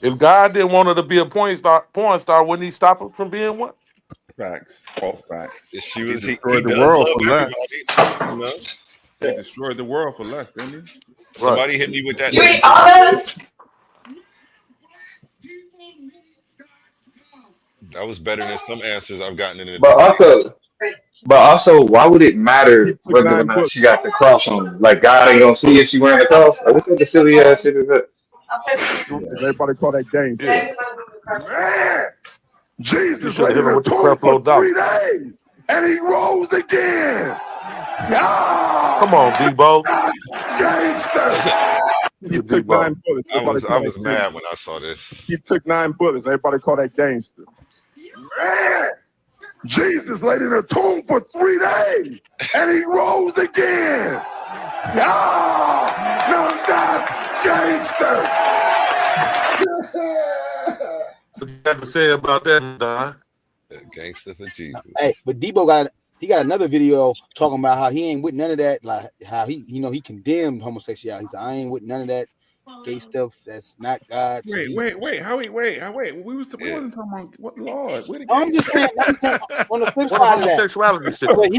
S20: If God didn't want her to be a porn star, wouldn't He stop her from being one?
S17: Facts. All facts.
S18: If she
S17: He
S18: was, he
S17: destroyed the
S18: does
S17: world
S18: love
S17: for less.
S18: everybody. You know,
S17: He destroyed the world for less, didn't he?
S20: Right.
S18: somebody hit me with that.
S13: You ain't honest.
S18: That was better than some answers I've gotten in the
S13: But
S18: debate.
S13: also, But also, why would it matter whether or not she got the cross on her? Like, God ain't gonna see if she wearing the cross. Like, what's the silly ass shit is that?
S4: Everybody call that gangster.
S20: Yeah.
S22: Man,
S20: You
S22: Jesus
S20: should have
S22: laid
S20: hit
S22: in
S20: him
S22: a
S20: with the
S22: tomb for
S20: Creflo
S22: 3
S20: Dollar.
S22: days, and he rose again.
S20: Come on, Debo.
S22: Gangster.
S4: He took 9 bullets.
S18: I
S4: Everybody call that
S18: was
S4: gangster.
S18: mad when I saw this.
S4: He took 9 bullets. Everybody call that gangster.
S22: Man, Jesus laid in a tomb for 3 days, and he rose again. No, that's gangster.
S20: What you got to say about that, Don?
S18: Gangster for Jesus.
S12: Hey, but Debo got another video talking about how he ain't with none of that, like how he condemned homosexuality. He said, I ain't with none of that gay stuff. That's not God. So
S1: Wait. We wasn't talking about what Lord.
S12: I'm just saying on the flip
S20: What a
S12: side of that.
S20: homosexuality shit.
S12: But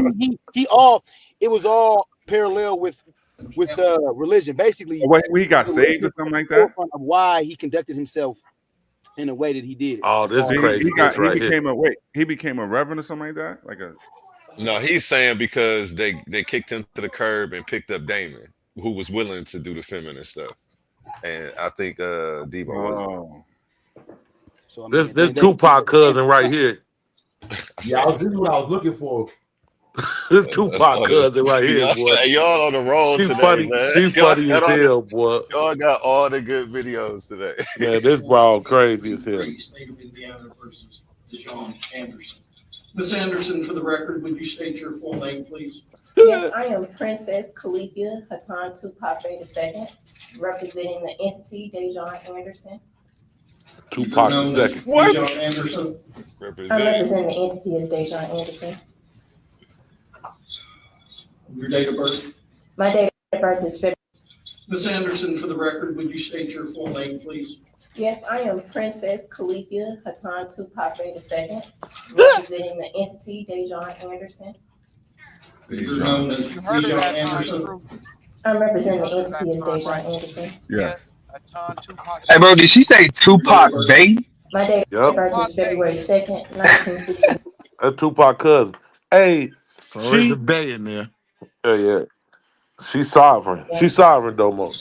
S12: it was all parallel with religion. Basically,
S1: he got saved or something like that.
S12: Of why he conducted himself in the way that he did.
S20: Oh, this is crazy.
S1: He became a reverend or something like that. Like a.
S18: No, he's saying because they kicked him to the curb and picked up Damon, who was willing to do the feminist stuff. And I think Debo wasn't.
S12: So I
S20: mean, this Tupac cousin right here.
S9: Yeah, this is what I was looking for.
S20: This Tupac cousin right here, boy.
S18: Y'all on the roll today,
S20: funny.
S18: man.
S20: She funny as hell, boy.
S18: Y'all got all the good videos today.
S20: Man, this ball crazy as hell.
S7: State of Indiana versus John Anderson. Ms. Anderson, for the record, would you state your full name, please?
S15: Yes, I am Princess Califia Hatan Tupac II, representing the entity Dejon Anderson.
S20: Tupac II.
S15: What?
S7: Dejon Anderson.
S15: I represent the entity as Dejon Anderson.
S7: Your date of birth?
S15: My date of birth is February.
S7: Ms. Anderson, for the record, would you state your full name, please?
S15: Yes, I am Princess Califia Hatan Tupac II, representing the entity Dejon Anderson.
S7: You're known as Dejon Anderson.
S15: I'm representing the entity as Dejon Anderson.
S1: Yes.
S13: Hey, bro, did she say Tupac Bay?
S15: My date of birth is February 2nd, 1960.
S20: That's Tupac cousin. Hey,
S8: so there's a bay in there.
S20: Yeah. She's sovereign. She's sovereign, Domo.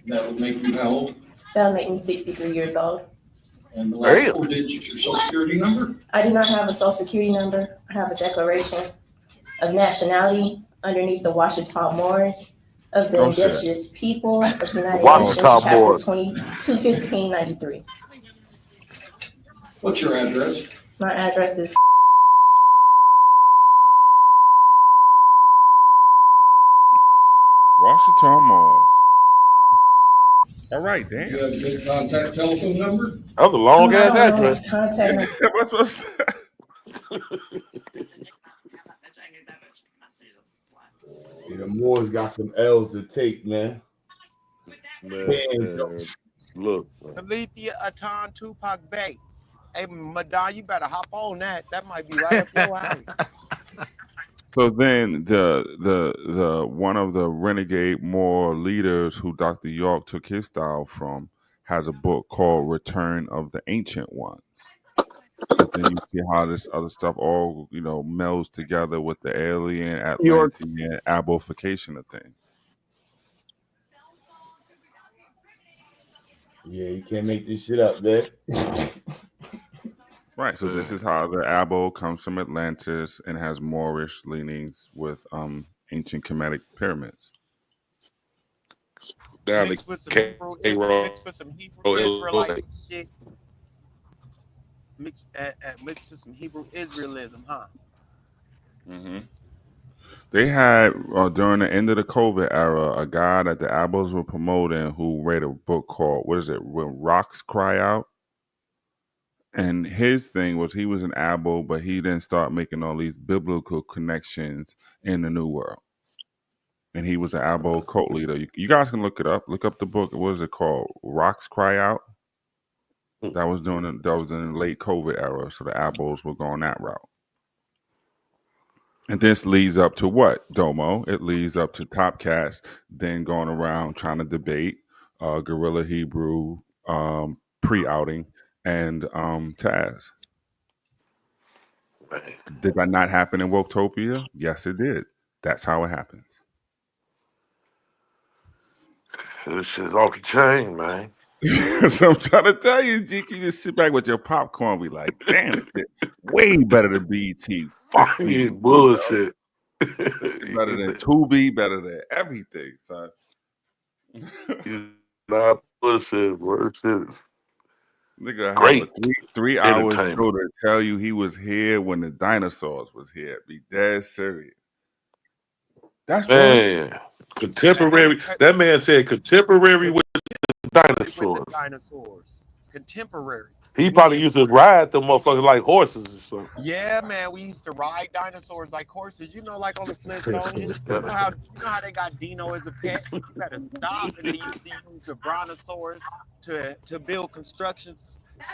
S7: That would make you how old?
S15: That would make me 63 years old.
S7: And the last 4 digits, your social security number?
S15: I do not have a social security number. I have a declaration of nationality underneath the Washita Moors of the indigenous people of the United Nations, chapter 221593.
S7: What's your address?
S15: My address is
S1: Washita Mars. All right, damn.
S7: You have a good contact telephone number?
S20: That was a long ass address.
S15: Contact
S1: What's supposed to say?
S9: The Moors got some L's to take, man.
S20: Look.
S21: Alethea Atan Tupac Bay. Hey, Madonna, you better hop on that. That might be right up your alley.
S1: So then the one of the renegade Moor leaders who Dr. York took his style from has a book called Return of the Ancient Ones. But then you see how this other stuff all, melds together with the alien, Atlantean, abolification of things.
S9: Yeah, you can't make this shit up, man.
S1: Right, so this is how the Abo comes from Atlantis and has Moorish leanings with ancient Kemetic pyramids.
S21: Mixed with some Hebrew Israelite shit. Mixed with some Hebrew Israelism, huh?
S1: Mm-hmm. They had, during the end of the COVID era, a guy that the Abos were promoting who read a book called, When Rocks Cry Out? And his thing was he was an Abo, but he didn't start making all these biblical connections in the New World. And he was an Abo cult leader. You guys can look it up. Look up the book. What is it called? Rocks Cry Out? That was in the late COVID era, so the Abos were going that route. And this leads up to what, Domo? It leads up to Top Cats then going around trying to debate Guerrilla Hebrew, pre-outing, and Taz. Did that not happen in Woketopia? Yes, it did. That's how it happens.
S20: This shit's off the chain, man.
S1: So I'm trying to tell you, Jake, you just sit back with your popcorn, be like, damn, this shit way better than BET. Fuck BET.
S20: Bullshit.
S1: Better than Tubi, better than everything, son.
S20: You not bullshit, bro. Shit is
S1: Nigga have
S20: great.
S1: a 3 hours show to tell you he was here when the dinosaurs was here. Be dead serious. That's
S20: man.
S1: real.
S20: Contemporary. That man said contemporary with dinosaurs.
S21: Contemporary.
S20: He probably used to ride the motherfuckers like horses or something.
S21: Yeah, man, we used to ride dinosaurs like horses. You know, like on the Flintstones. You know how they got Dino as a pet. You better stop. And they used to use the brontosaurus to build construction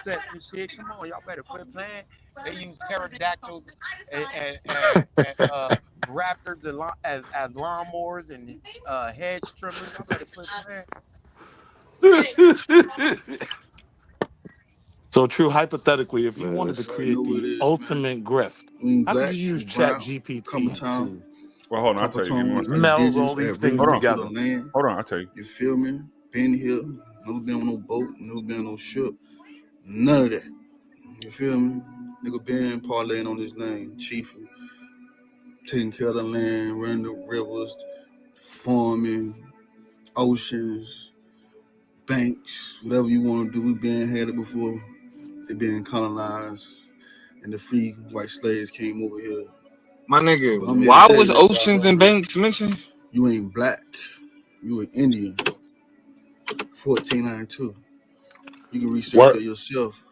S21: sets and shit. Come on, y'all better quit playing. They use pterodactyls and raptors as lawnmowers and hedge trimmers. Y'all better quit playing.
S8: So true, hypothetically, if you wanted to create the ultimate grift, how could you use Chat GPT to
S1: well, hold on, I'll tell you.
S8: meld all these things together?
S1: Hold on, I'll tell you.
S3: You feel me? Been here, never been on no boat, never been on no ship. None of that. You feel me? Nigga been parlaying on this land, chiefing, taking care of the land, running the rivers, farming, oceans, banks, whatever you want to do. We been had it before. They been colonized, and the free white slaves came over here.
S5: My nigga, why was oceans and banks mentioned?
S3: You ain't black. You an Indian. 1492. You can research that yourself.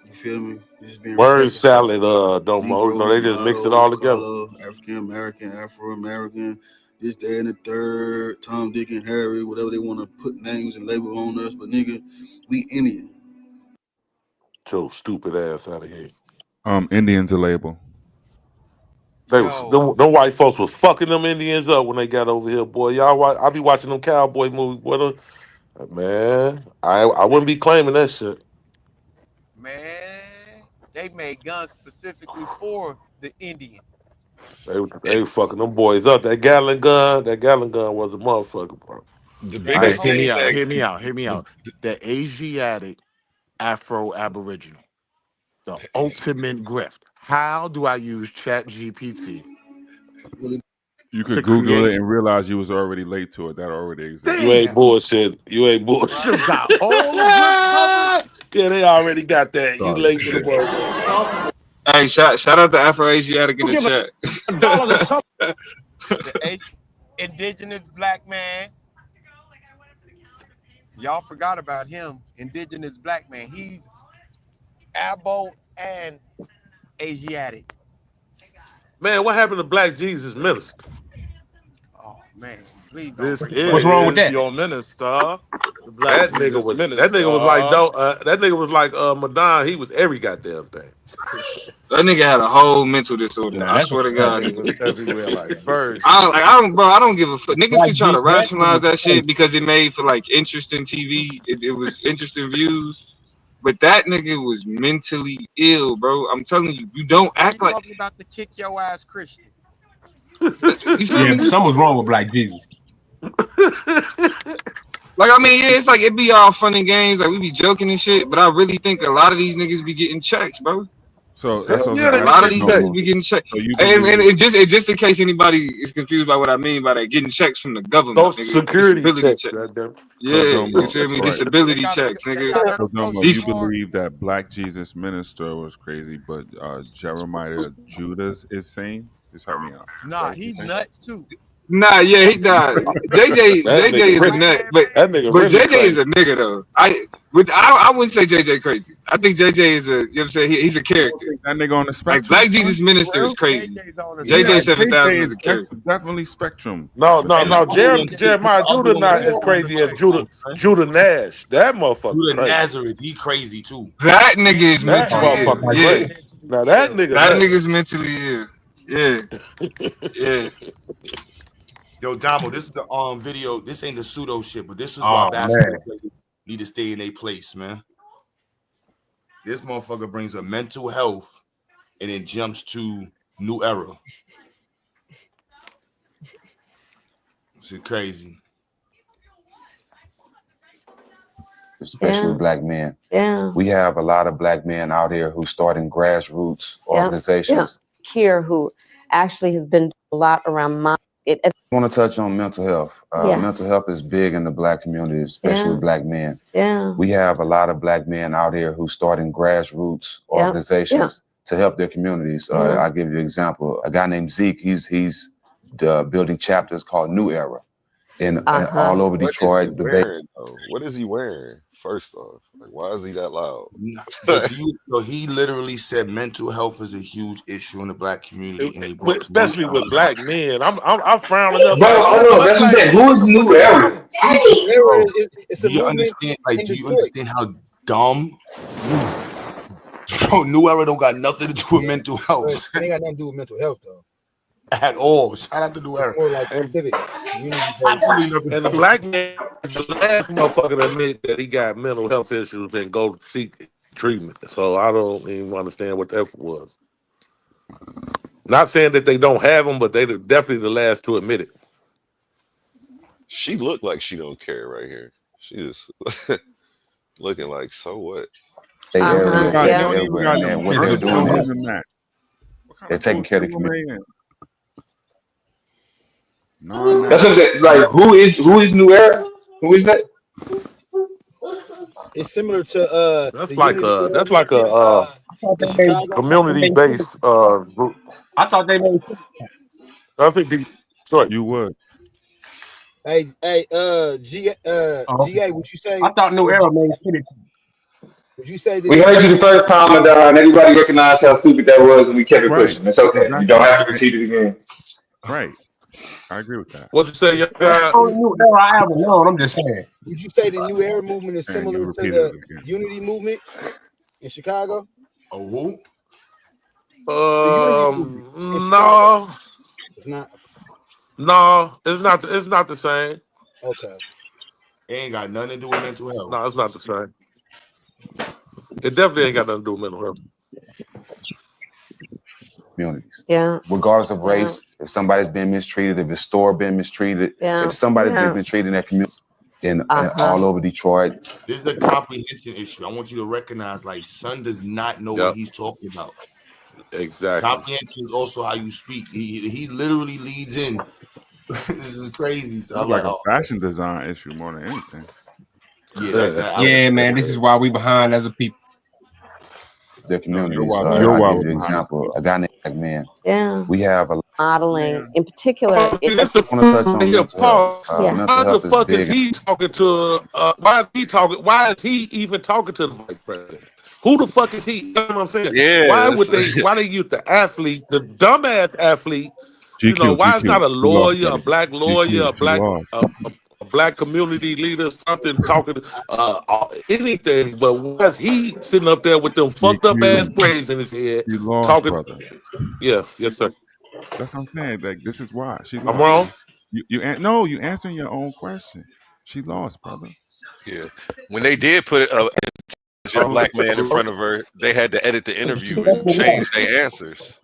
S3: You feel me? Just being
S20: Word salad, Domo. You know, they just mix it all together.
S3: Color, African American, Afro American, this, that, and the third, Tom, Dick, and Harry, whatever they want to put names and label on us. But nigga, we Indian.
S20: Your stupid ass out of here.
S1: Indians a label.
S20: They was them white folks was fucking them Indians up when they got over here, boy. Y'all, I be watching them cowboy movies, boy. Man, I wouldn't be claiming that shit.
S21: Man, they made guns specifically for the Indian.
S20: They were fucking them boys up. That Gatling gun was a motherfucker, bro.
S18: The
S8: biggest thing. Hear me out. The Asiatic Afro-Aboriginal. The ultimate grift. How do I use Chat GPT?
S1: You could Google it and realize you was already late to it. That already exists.
S20: You ain't bullshit. You ain't bullshit.
S8: You got all the grift covered.
S20: Yeah, they already got that. You late to the world.
S5: Hey, shout out to Afro-Asiatic in the chat.
S21: The indigenous black man. Y'all forgot about him. Indigenous black man. He's Abo and Asiatic.
S20: Man, what happened to Black Jesus Minister?
S21: Oh man, please don't.
S8: This
S11: What's wrong with that?
S8: Your minister.
S20: That nigga was like that nigga was like Madonna. He was every goddamn thing.
S5: That nigga had a whole mental disorder. I swear to God.
S8: That nigga was everywhere like birds.
S5: I don't give a fuck. Niggas can try to rationalize that shit because it made for like interesting TV. It was interesting views. But that nigga was mentally ill, bro. I'm telling you, you don't act like.
S21: Talking about to kick your ass, Christian.
S5: You feel me?
S11: Something's wrong with Black Jesus.
S5: Like, I mean, yeah, it's like it be all fun and games, like we be joking and shit. But I really think a lot of these niggas be getting checks, bro.
S1: So that's what
S5: a lot of these niggas be getting checks. So and it just in case anybody is confused by what I mean by that, getting checks from the government,
S20: Social security checks.
S5: Yeah, you feel me? Disability checks, nigga.
S1: You believe that Black Jesus Minister was crazy, but Jeremiah Judas is sane? Just help me out.
S21: Nah, he's nuts too.
S5: Nah, yeah, JJ is a nut, but JJ is a nigga though. I wouldn't say JJ crazy. I think JJ is a, you know what I'm saying, he's a character.
S1: That nigga on the spectrum.
S5: Like Black Jesus Minister is crazy. JJ 7000 is a character.
S1: Definitely spectrum.
S20: No. Jeremiah Judah not as crazy as Judah Nash. That motherfucker.
S9: Judah Nazareth, he crazy too.
S5: That nigga is mentally ill.
S20: Crazy. Now that
S5: nigga's mentally ill. Yeah.
S9: Yo, Damo, this is the video. This ain't the pseudo shit, but this is why basketball players need to stay in their place, man. This motherfucker brings a mental health and it jumps to New Era. It's crazy.
S6: Especially with black men.
S10: Yeah.
S6: We have a lot of black men out here who starting grassroots organizations.
S10: Here who actually has been a lot around
S6: I want to touch on mental health. Mental health is big in the black community, especially with black men.
S10: Yeah.
S6: We have a lot of black men out here who starting grassroots organizations to help their communities. I'll give you an example. A guy named Zeke, he's building chapters called New Era. And all over Detroit.
S18: What is he wearing? First off, like, why is he that loud?
S9: He literally said mental health is a huge issue in the black community,
S20: especially with black men. I'm frowning up.
S13: Bro, I know. That's what I'm saying. Who's New Era?
S12: It's a movement.
S9: Do you understand how dumb? Bro, New Era don't got nothing to do with mental health.
S12: It ain't got nothing to do with mental health though.
S9: At all. Shout out to New Era.
S12: More like civic.
S9: Absolutely nothing.
S20: And the black man is the last motherfucker to admit that he got mental health issues and go seek treatment. So I don't even understand what that was. Not saying that they don't have them, but they're definitely the last to admit it.
S18: She looked like she don't care right here. She just looking like, so what?
S6: What they're doing is they're taking care of the community.
S13: No. That's what I'm like. Who is New Era? Who is that?
S12: It's similar to
S20: that's like a community based group.
S11: I thought they made.
S20: I think
S1: you would.
S12: Hey, GA, would you say?
S11: I thought New Era made it.
S12: Would you say that
S13: we heard you the first time, and everybody recognized how stupid that was, and we kept it pushing. It's okay. You don't have to repeat it again.
S1: Right. I agree with that.
S20: What you say?
S11: New Era I haven't known. I'm just saying.
S12: Would you say the New Era movement is similar to the Unity movement in Chicago?
S9: Oh, who?
S20: No.
S12: It's not.
S20: No, it's not. It's not the same.
S12: Okay.
S9: It ain't got nothing to do with mental health.
S20: No, it's not the same. It definitely ain't got nothing to do with mental health.
S6: Communities.
S10: Yeah.
S6: Regardless of race, if somebody's been mistreated, if a store been mistreated, if somebody's been mistreated in that community, and all over Detroit.
S9: This is a comprehension issue. I want you to recognize, like, son does not know what he's talking about.
S20: Exactly.
S9: Comprehension is also how you speak. He literally leads in. This is crazy. So
S1: it's like a fashion design issue more than anything.
S11: Yeah, man. This is why we behind as a people.
S6: The communities.
S1: I'll
S6: give you an example. A guy named Black Man.
S10: Yeah.
S6: We have a
S10: modeling in particular.
S6: I want to touch on mental health. Mental
S20: Why
S6: health
S20: the fuck
S6: is
S20: is
S6: big.
S20: he talking to? Why is he talking? Why is he even talking to the vice president? Who the fuck is he? You know what I'm saying?
S18: Yeah.
S20: Why would they? Why they use the athlete, the dumbass athlete?
S1: GQ,
S20: why is not a lawyer,
S1: lost,
S20: a black lawyer,
S1: GQ,
S20: a black community leader, something talking anything? But why is he sitting up there with them fucked up ass braids in his head talking?
S1: Brother.
S20: Yeah, yes, sir.
S1: That's what I'm saying. Like, this is why she lost.
S20: I'm wrong.
S1: You answering your own question. She lost, brother.
S18: Yeah. When they did put a black man in front of her, they had to edit the interview and change their answers.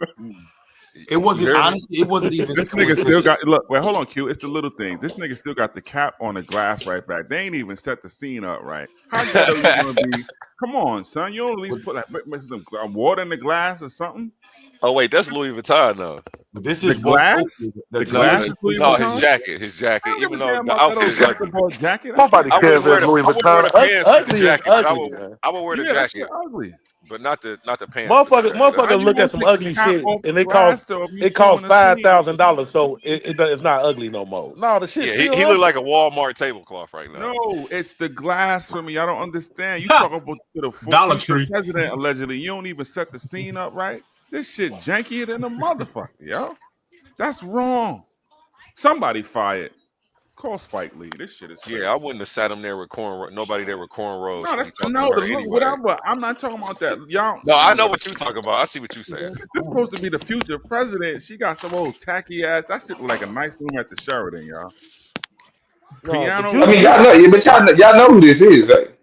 S9: It wasn't honestly. It wasn't even.
S1: This nigga still got look. Wait, hold on, Q. It's the little things. This nigga still got the cap on the glass right back. They ain't even set the scene up right. How ghetto you gonna be? Come on, son. You don't at least put some water in the glass or something.
S18: Oh wait, that's Louis Vuitton though.
S9: But this is
S1: the glass. The glass is Louis Vuitton.
S18: His jacket. Even though the
S1: outfit
S18: outfit is like
S1: jacket.
S20: Nobody cares if Louis Vuitton. Ugly is ugly.
S18: I would wear the jacket.
S1: Ugly.
S18: But not the pants.
S20: Motherfucker look at some ugly shit and it costs $5,000, so it's not ugly no more. No, the shit.
S18: Yeah, he look like a Walmart tablecloth right now.
S1: No, it's the glass for me. I don't understand. You talk about the
S11: Dollar Tree
S1: president allegedly. You don't even set the scene up right. This shit jankier than a motherfucker, yo. That's wrong. Somebody fired. Call Spike Lee. This shit is crazy.
S18: Yeah, I wouldn't have sat him there with nobody there with cornrows.
S1: But I'm not talking about that. Y'all.
S18: No, I know what you talking about. I see what you saying.
S1: This is supposed to be the future president. She got some old tacky ass. That shit look like a nice room at the Sheridan, y'all. Piano.
S13: I mean, y'all know who this is, right?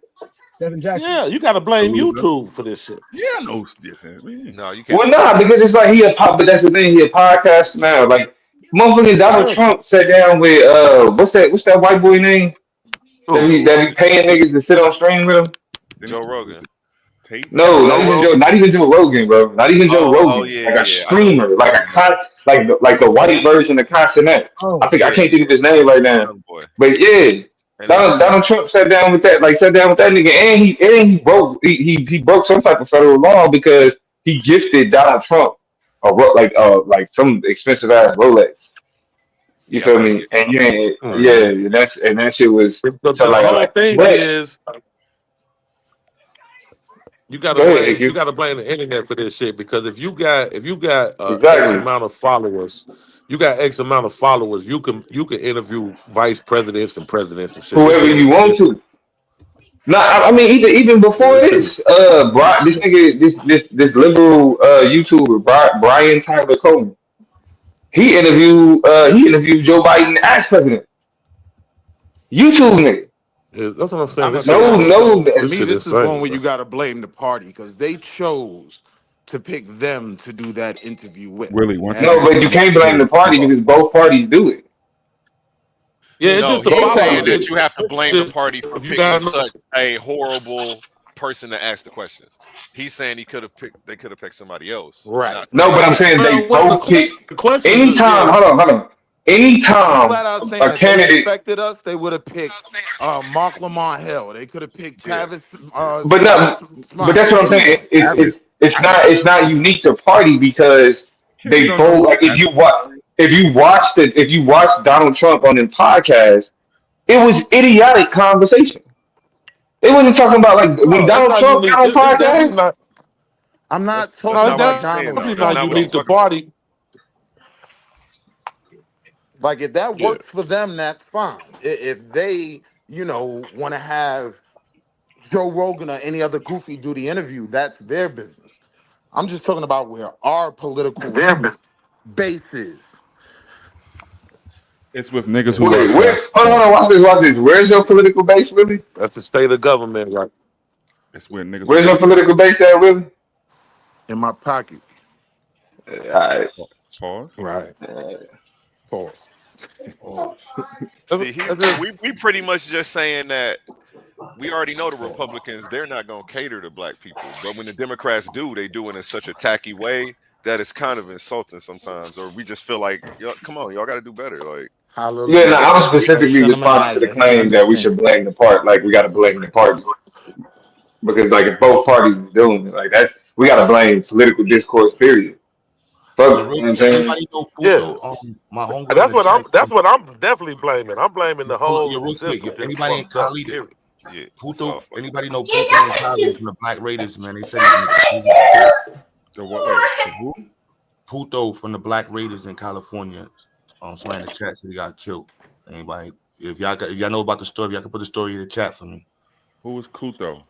S12: Kevin Jackson.
S20: Yeah, you got to blame YouTube for this shit.
S1: Yeah, no, this.
S18: No, you can't.
S13: Well, nah, because it's like he a pop, but that's the thing. He a podcast now. Like motherfucking Donald Trump sat down with what's that white boy name that be paying niggas to sit on stream with him?
S18: Joe Rogan.
S13: No, not even Joe Rogan, bro. Not even Joe Rogan.
S18: Yeah,
S13: like a
S18: yeah.
S13: streamer, like the white version of Consonant. I can't think of his name right now. But yeah, Donald Trump sat down with that nigga, and he broke some type of federal law because he gifted Donald Trump like some expensive ass Rolex. You feel me? And that shit was
S20: The whole thing is. You gotta blame the internet for this shit because if you got X amount of followers, you can interview vice presidents and presidents and shit.
S13: Whoever you want to. No, I mean even before this, this nigga, this liberal YouTuber Brian Tyler Coleman, he interviewed Joe Biden as president. YouTube nigga.
S20: Yeah, that's what I'm saying.
S2: To me, this is one where you got to blame the party because they chose to pick them to do that interview with.
S1: Really?
S13: No, but you can't blame the party because both parties do it.
S20: Yeah,
S18: no, he's saying that you have to blame the party for picking such a horrible person to ask the questions. He's saying they could have picked somebody else.
S2: Right.
S13: No, but I'm saying they both pick. Anytime, hold on. Anytime a candidate
S2: they respected us, they would have picked Mark Lamar Hill. They could have picked Travis.
S13: But that's what I'm saying. It's not unique to party because they both like if you watch Donald Trump on the podcast, it was idiotic conversation. It wasn't talking about like when Donald Trump got on podcast.
S2: I'm not talking about Donald.
S20: It's not unique to party.
S2: Like if that works for them, that's fine. If they, want to have Joe Rogan or any other goofy do the interview, that's their business. I'm just talking about where our political base is.
S1: It's with niggas who.
S13: Wait, hold on, watch this. Where's your political base, really?
S20: That's the state of government, right?
S1: It's where niggas.
S13: Where's your political base at, really?
S2: In my pocket.
S13: All right.
S1: Pause.
S2: Right.
S20: Pause.
S18: See, we pretty much just saying that we already know the Republicans, they're not going to cater to black people. But when the Democrats do, they do it in such a tacky way that it's kind of insulting sometimes. Or we just feel like, come on, y'all got to do better. Like,
S13: yeah, no, I was specifically responding to the claim that we should blame the party. Like, we got to blame the party. Because, like, if both parties are doing it, like, we got to blame political discourse, period.
S9: Everybody know Puto, my homegirl.
S20: That's what I'm definitely blaming. I'm blaming the whole system.
S9: Anybody in Cali? Puto. Anybody know Puto and Cali from the Black Raiders? Man, they said he's
S1: who?
S9: Puto from the Black Raiders in California. Somebody in the chat said he got killed. Anybody? If y'all know about the story, y'all can put the story in the chat for me.
S1: Who was Puto?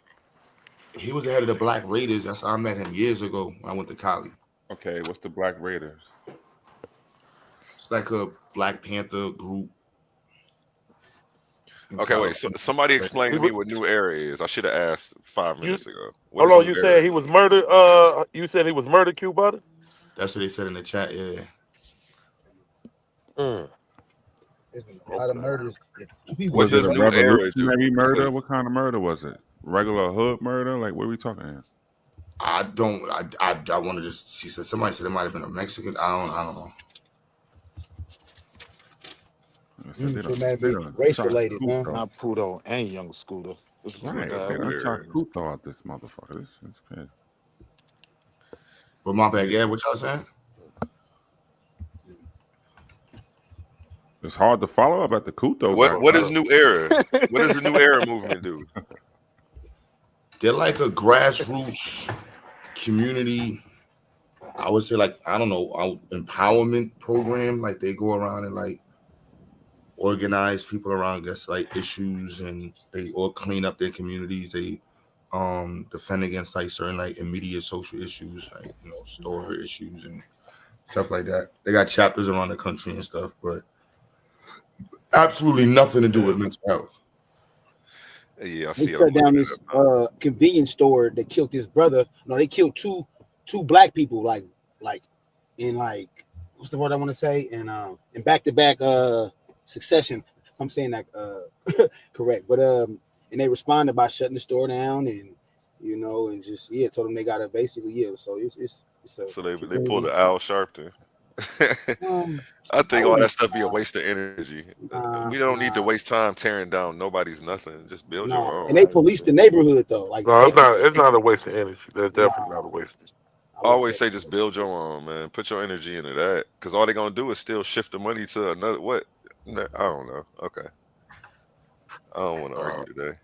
S9: He was the head of the Black Raiders. That's how I met him years ago when I went to Cali.
S1: Okay, what's the Black Raiders?
S9: It's like a Black Panther group.
S18: Okay, wait. So somebody explain to me what New Era is. I should have asked 5 minutes ago.
S20: Hold on, you said he was murdered. You said he was murdered, Q Butter?
S9: That's what they said in the chat. Yeah.
S12: There's been a lot of murders.
S1: Was it a revolutionary murder? What kind of murder was it? Regular hood murder? Like, what are we talking here?
S9: I want to just. She said somebody said it might have been a Mexican. I don't know.
S12: Race related, man.
S2: Not Puto and Young Scooter.
S1: Right. They shot Puto out this motherfucker. This is crazy.
S9: But my bad, yeah. What y'all saying?
S1: It's hard to follow up at the Kutos.
S18: What is New Era? What does the New Era movement do?
S9: They're like a grassroots community. I would say, like, I don't know, empowerment program. Like they go around and like organize people around, I guess, like issues, and they all clean up their communities. They defend against like certain like immediate social issues, like store issues and stuff like that. They got chapters around the country and stuff, but absolutely nothing to do with mental health.
S18: Yeah, I
S12: They
S18: see it.
S12: shut down this convenience store that killed his brother. No, they killed two black people, like in like what's the word I want to say? In back-to-back succession. I'm saying that correct. But and they responded by shutting the store down and and just told them they gotta basically so it's
S18: so they pulled the Al Sharpton. I think all that stuff be a waste of energy. We don't need to waste time tearing down nobody's nothing. Just build your own.
S12: And they police the neighborhood though. Like
S20: no, it's not a waste of energy. That's definitely not a waste.
S18: I always say just build your own, man. Put your energy into that, because all they're gonna do is still shift the money to another. What? I don't know. Okay, I don't want to argue today.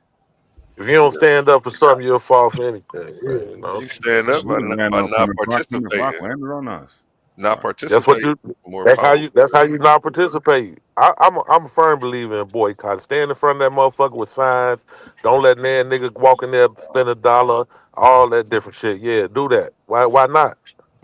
S20: If you don't stand up for something, you'll fall for anything. Man,
S18: You stand up by not participating.
S1: On us.
S18: Not participating.
S20: That's how you not participate. I'm a firm believer in boycott. Stand in front of that motherfucker with signs. Don't let that nigga walk in there, spend $1, all that different shit. Yeah, do that. Why not?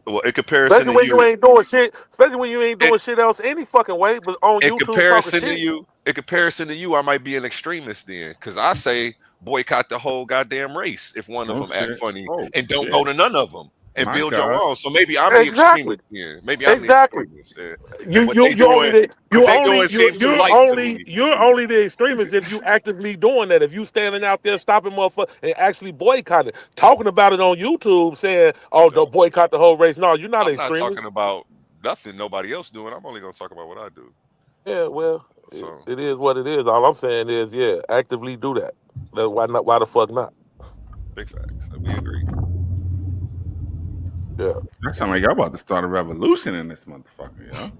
S18: Well, in comparison
S20: Especially
S18: to
S20: when
S18: you,
S20: you ain't doing shit. Especially when you ain't doing shit else any fucking way, but on
S18: in
S20: YouTube talking shit.
S18: in comparison to you, I might be an extremist then, because I say boycott the whole goddamn race if one of them act funny and don't go to none of them and build your own. So maybe I'm the extremist then. Maybe I'm the extremist.
S20: You're only the extremist if you actively doing that. If you standing out there stopping motherfuckers and actually boycotting, talking about it on YouTube, saying, "Oh, don't boycott the whole race." No, you're not an extremist.
S18: I'm not talking about nothing nobody else doing. I'm only gonna talk about what I do.
S20: Yeah, well, it is what it is. All I'm saying is, actively do that. Why not? Why the fuck not?
S18: Big facts. We agree.
S20: Yeah.
S1: That sound like y'all about to start a revolution in this motherfucker, yo.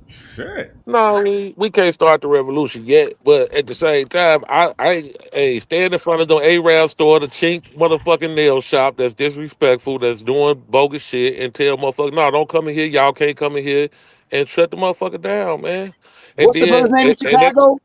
S1: Shit.
S20: No, we can't start the revolution yet, but at the same time, I stand in front of the Arab store, the chink motherfucking nail shop that's disrespectful, that's doing bogus shit, and tell motherfucker, no, don't come in here, y'all can't come in here, and shut the motherfucker down, man. And
S12: what's the brother's name in Chicago?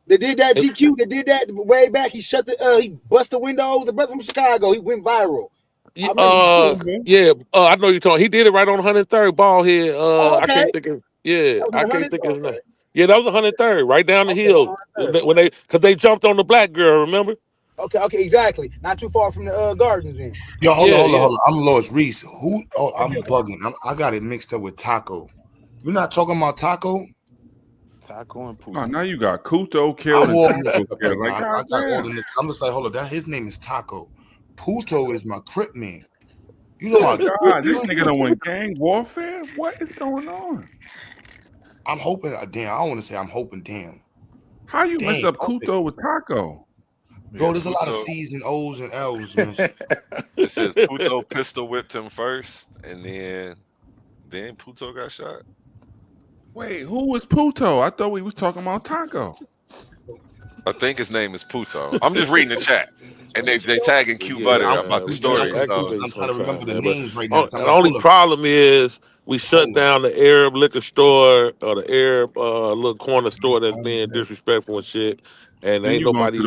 S12: They did that GQ. They did that way back. He shut he bust the windows. The brother from Chicago. He went viral.
S20: I know you're talking. He did it right on 103rd ball here. I can't think of. Yeah, I can't think of his name. Yeah, that was 103rd, right down the hill because they jumped on the black girl. Remember?
S12: Okay, exactly. Not too far from the gardens. In
S9: yo, hold on. I'm Lois Reese. Who? Oh, I'm bugging. I got it mixed up with Taco. You're not talking about Taco?
S8: Taco and Puto.
S1: Oh, now you got Kuto killed and Taco killed. Like,
S9: I got all the niggas. I'm just like, hold on. His name is Taco. Puto is my Crip man. You know
S1: what? God, this nigga done went gang warfare? What is going on?
S9: I'm hoping, damn, I don't want to say I'm hoping, damn.
S1: How you mess up Kuto with Taco?
S9: Bro, there's a lot of C's and O's and L's.
S18: It says Puto pistol whipped him first, and then Puto got shot.
S1: Wait, who was Puto? I thought we was talking about Taco.
S18: I think his name is Puto. I'm just reading the chat, and they tagging Q Butter about the story. So
S9: I'm trying to remember the names right now.
S20: The only problem is we shut down the Arab liquor store or the Arab little corner store that's being disrespectful and shit, and
S1: then
S20: ain't nobody.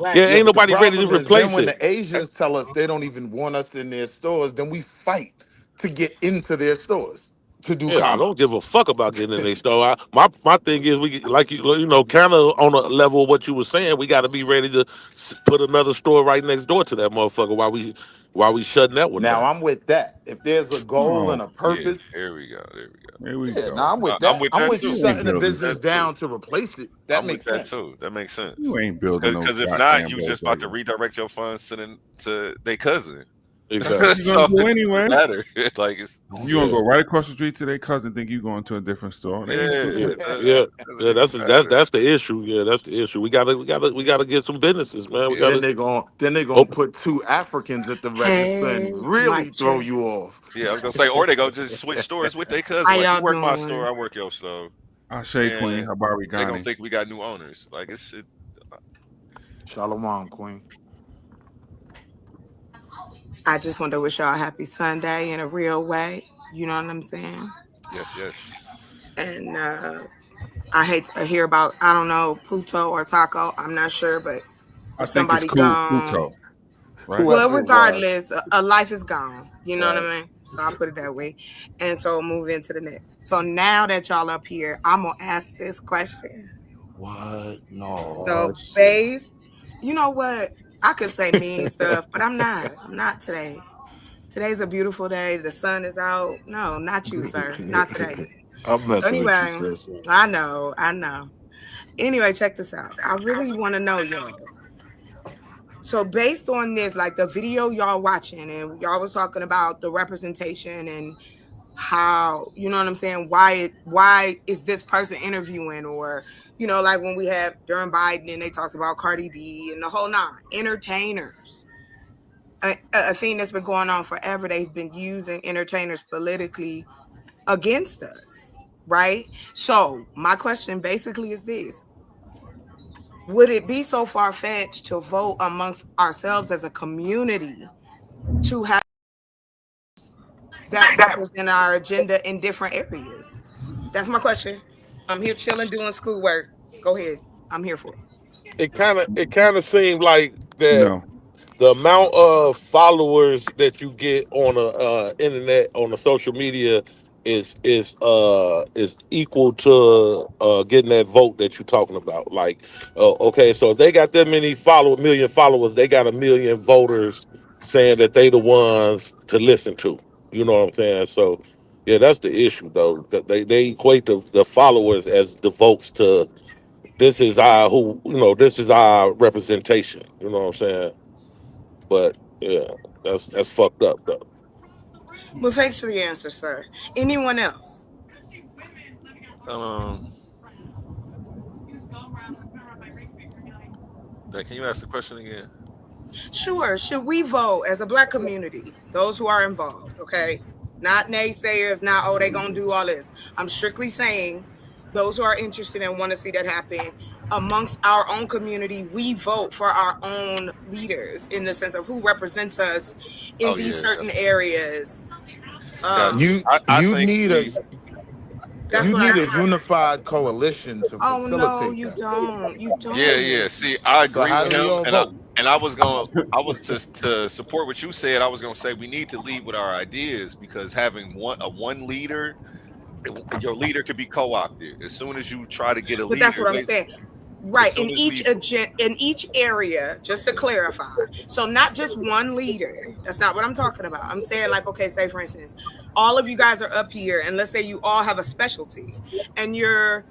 S2: Ain't
S20: nobody ready to replace
S2: then when the Asians tell us they don't even want us in their stores, then we fight to get into their stores to do
S20: I don't give a fuck about getting in their store. My thing is we like kind of on a level of what you were saying. We got to be ready to put another store right next door to that motherfucker while we shutting that one down.
S2: Now I'm with that. If there's a goal and a purpose,
S18: here we go.
S2: Now I'm with that. I'm with you shutting the business down to replace it. That makes sense
S18: too. That makes sense.
S1: You ain't building
S18: because if not, you just about to redirect your funds to their cousin.
S1: Exactly.
S18: So
S1: do anyway.
S18: Like
S1: you gonna go right across the street to their cousin, think you going to a different store.
S20: Yeah. That's the issue. Yeah, that's the issue. We gotta get some businesses, man.
S2: Then they're gonna put two Africans at the register and really throw you off.
S18: Yeah, I was gonna say, or they go just switch stores with their cousin. Like, you work my store, I work your store.
S1: I say, Queen, how about we
S18: They gonna think we got new owners. Like
S2: Shalom, Queen.
S14: I just want to wish y'all a happy Sunday in a real way. You know what I'm saying?
S18: Yes.
S14: And I hate to hear about, I don't know, Puto or Taco. I'm not sure, but
S1: I think it's Puto.
S14: Right? Well, regardless, a life is gone. You know what I mean? So I'll put it that way. And so move into the next. So now that y'all up here, I'm going to ask this question.
S9: What? No.
S14: So based You know what? I could say mean stuff, but I'm not. I'm not today. Today's a beautiful day. The sun is out. No, not you, sir. Not today.
S8: I'm
S14: So
S8: messing with you,
S14: anyway,
S8: sis.
S14: I know. Anyway, check this out. I really want to know, y'all. So based on this, like the video y'all watching, and y'all was talking about the representation and how, you know what I'm saying, why is this person interviewing, or like when we have during Biden and they talked about Cardi B and the whole nine entertainers, a thing that's been going on forever. They've been using entertainers politically against us, right? So my question basically is this: would it be so far-fetched to vote amongst ourselves as a community to have that represent our agenda in different areas? That's my question. I'm here chilling, doing schoolwork. Go ahead. I'm here for it.
S20: It kind of seemed like that
S1: No.
S20: the amount of followers that you get on the internet, on the social media, is equal to getting that vote that you're talking about. Like, okay, so if they got that many million followers, they got a million voters saying that they the ones to listen to. You know what I'm saying? So yeah, that's the issue though. That they equate the followers as the votes to this is this is our representation. You know what I'm saying? But yeah, that's fucked up though.
S14: Well, thanks for the answer, sir. Anyone else?
S18: Can you ask the question again?
S14: Sure. Should we vote as a Black community, those who are involved, okay? Not naysayers, not, oh, they gonna do all this. I'm strictly saying those who are interested and want to see that happen amongst our own community, we vote for our own leaders in the sense of who represents us in these certain areas.
S18: I
S8: You
S18: think
S8: need
S18: we.
S14: That's
S8: you
S14: what I
S8: need a
S14: heard.
S8: unified coalition to
S14: Oh no,
S8: facilitate
S14: you
S8: that.
S14: don't. You
S18: Yeah,
S14: don't.
S18: yeah. See, I
S8: So
S18: agree
S8: how
S18: with
S8: do we
S18: him,
S8: all
S18: and I
S8: vote?
S18: and I was going. I was to support what you said. I was going to say we need to lead with our ideas because having one leader, your leader could be co-opted as soon as you try to get a
S14: But that's
S18: leader.
S14: what I'm saying.
S18: As
S14: Right,
S18: soon as we.
S14: in each area, just to clarify. So not just one leader. That's not what I'm talking about. I'm saying, like, okay, say for instance, all of you guys are up here, and let's say you all have a specialty, and you're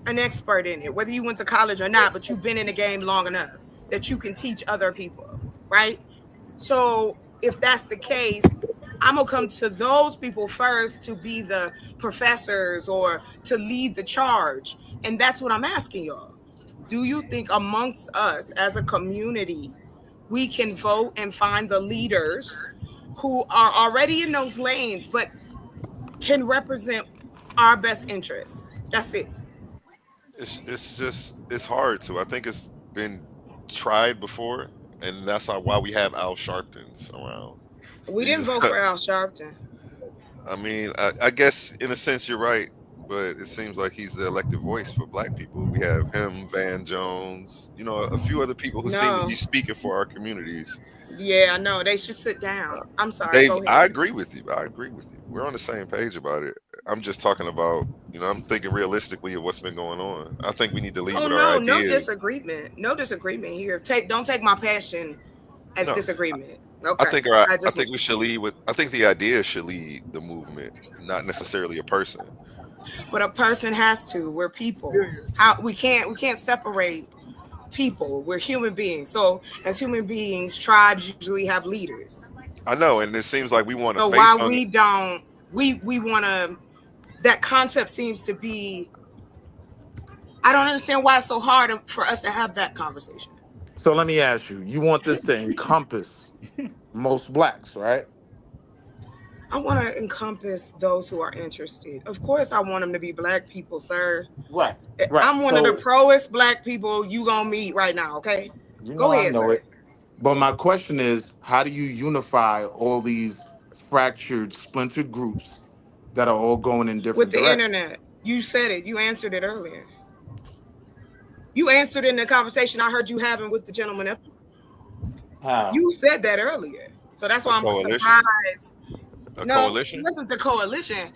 S14: an expert in it, whether you went to college or not, but you've been in the game long enough that you can teach other people, right? So if that's the case, I'm gonna come to those people first to be the professors or to lead the charge. And that's what I'm asking y'all. Do you think amongst us as a community, we can vote and find the leaders who are already in those lanes, but can represent our best interests? That's it.
S18: It's hard to. I think it's been tried before, and that's why we have Al Sharptons around.
S14: We
S18: These,
S14: didn't vote for Al Sharpton.
S18: I mean, I guess in a sense you're right, but it seems like he's the elected voice for Black people. We have him, Van Jones, a few other people who seem to
S14: No.
S18: be speaking for our communities.
S14: Yeah, I know. They should sit down. I'm sorry.
S18: Dave,
S14: Go
S18: I
S14: ahead.
S18: agree with you. I agree with you. We're on the same page about it. I'm just talking about, I'm thinking realistically of what's been going on. I think we need to lead
S14: Oh
S18: with our
S14: no, no
S18: ideas.
S14: disagreement. No disagreement here. Don't take my passion as
S18: No,
S14: disagreement.
S18: I
S14: Okay.
S18: think
S14: I
S18: I
S14: just
S18: think
S14: want
S18: we
S14: you
S18: should lead with. I think the idea should lead the movement, not necessarily a person.
S14: But a person has to. We're people. How we can't separate people. We're human beings. So as human beings, tribes usually have leaders.
S18: I know, and it seems like we want to
S14: So
S18: face
S14: why
S18: hung.
S14: we don't we wanna that concept seems to be, I don't understand why it's so hard for us to have that conversation.
S8: So let me ask you: you want this to encompass most blacks, right?
S14: I want to encompass those who are interested. Of course, I want them to be Black people, sir.
S8: Right. Right.
S14: I'm one of the
S8: So
S14: proest Black people you gonna meet right now. Okay,
S8: you know
S14: go
S8: I
S14: ahead,
S8: know
S14: sir.
S8: it. But my question is, how do you unify all these fractured, splintered groups that are all going in
S14: With
S8: different
S14: the
S8: directions?
S14: internet, you said it. You answered it earlier. You answered in the conversation I heard you having with the gentleman.
S8: How?
S14: You said that earlier, so that's
S18: A
S14: why I'm
S18: coalition.
S14: surprised.
S18: A
S14: No, it
S18: coalition.
S14: wasn't the coalition.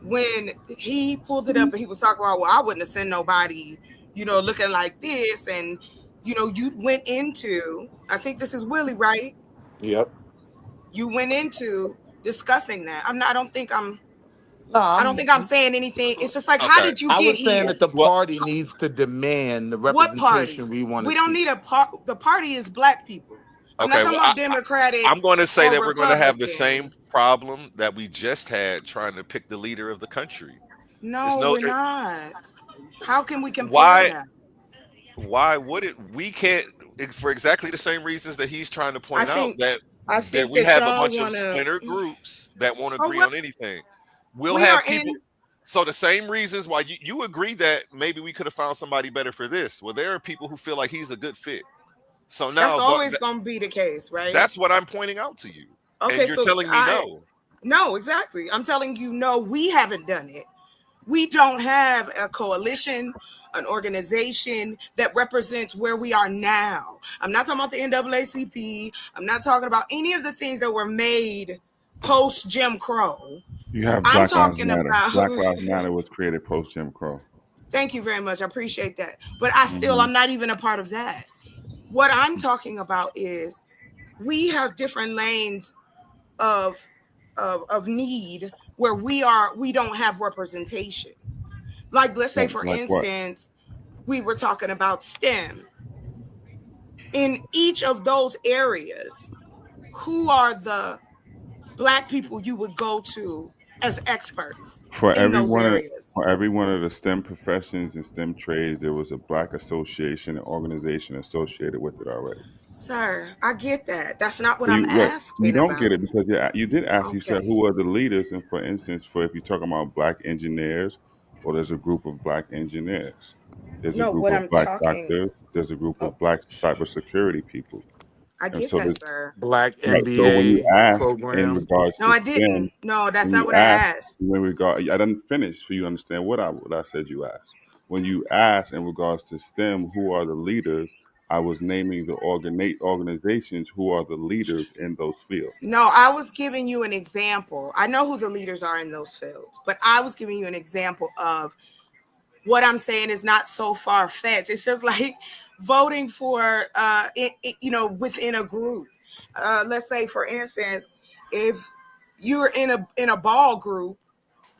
S14: When he pulled it up and he was talking about, well, I wouldn't have sent nobody, looking like this, and you went into, I think this is Willie, right?
S2: Yep.
S14: You went into discussing that. I don't think I'm
S2: No,
S14: saying anything. It's just like, how
S18: Okay.
S14: did you
S2: I
S14: get
S2: was saying
S14: here?
S2: that the
S18: Well,
S2: party needs to demand the
S14: What party?
S2: representation we want to
S14: We don't
S2: see.
S14: need the party is black people. I'm not
S18: okay.
S14: talking
S18: Well,
S14: about Democratic
S18: I'm going to say
S14: or
S18: that we're going to have the same
S14: Republican.
S18: problem that we just had trying to pick the leader of the country. There's
S14: No,
S18: no
S14: we're not. How can we compare
S18: why.
S14: that?
S18: Why would it? We can't for exactly the same reasons that he's trying to
S14: I
S18: point out
S14: think
S18: that we
S14: that
S18: have a
S14: y'all
S18: bunch of
S14: wanna.
S18: splinter groups that won't
S14: So
S18: agree
S14: what?
S18: on anything. We'll
S14: We are
S18: have people.
S14: in.
S18: So the same reasons why you agree that maybe we could have found somebody better for this. Well, there are people who feel like he's a good fit. So
S14: That's
S18: now
S14: always gonna be the case, right?
S18: that's what I'm pointing out to you, and
S14: Okay,
S18: you're
S14: so
S18: telling me no.
S14: no, exactly. I'm telling you, no, we haven't done it. We don't have a coalition, an organization that represents where we are now. I'm not talking about the NAACP. I'm not talking about any of the things that were made post Jim Crow.
S1: You have
S14: I'm
S1: Black Lives
S14: talking
S1: Matter.
S14: about.
S1: Black Lives Matter was created post Jim Crow.
S14: Thank you very much. I appreciate that. But I'm not even a part of that. What I'm talking about is we have different lanes of need where we don't have representation. Like, let's say, for
S1: Like what?
S14: instance, we were talking about STEM. In each of those areas, who are the Black people you would go to as experts
S1: For
S14: in
S1: every
S14: those
S1: one of
S14: areas?
S1: the STEM professions and STEM trades, there was a Black association and organization associated with it already.
S14: Sir, I get that. That's not what
S1: So
S14: I'm
S1: you
S14: asking
S1: don't get
S14: about.
S1: it because you did ask. You said
S14: Okay.
S1: who are the leaders, and for instance, for if you're talking about Black engineers, well, there's a group of Black engineers. There's a
S14: No,
S1: group
S14: what
S1: of
S14: I'm
S1: Black
S14: talking.
S1: doctors. There's a group
S14: Oh,
S1: of Black cybersecurity people.
S14: I
S1: And
S14: get
S1: so
S14: that,
S1: there's
S14: sir.
S2: Black
S1: right. So when you
S2: MBA
S1: ask in
S2: program.
S1: regards
S14: No,
S1: to
S14: I
S1: STEM,
S14: didn't. No, that's
S1: when
S14: not
S1: you
S14: what I
S1: ask
S14: asked.
S1: when regard, I didn't finish for you to understand what I said you asked. When you ask in regards to STEM, who are the leaders? I was naming the organizations who are the leaders in those fields.
S14: No, I was giving you an example. I know who the leaders are in those fields, but I was giving you an example of what I'm saying is not so far fetched. It's just like voting for, within a group. Let's say, for instance, if you're in a ball group,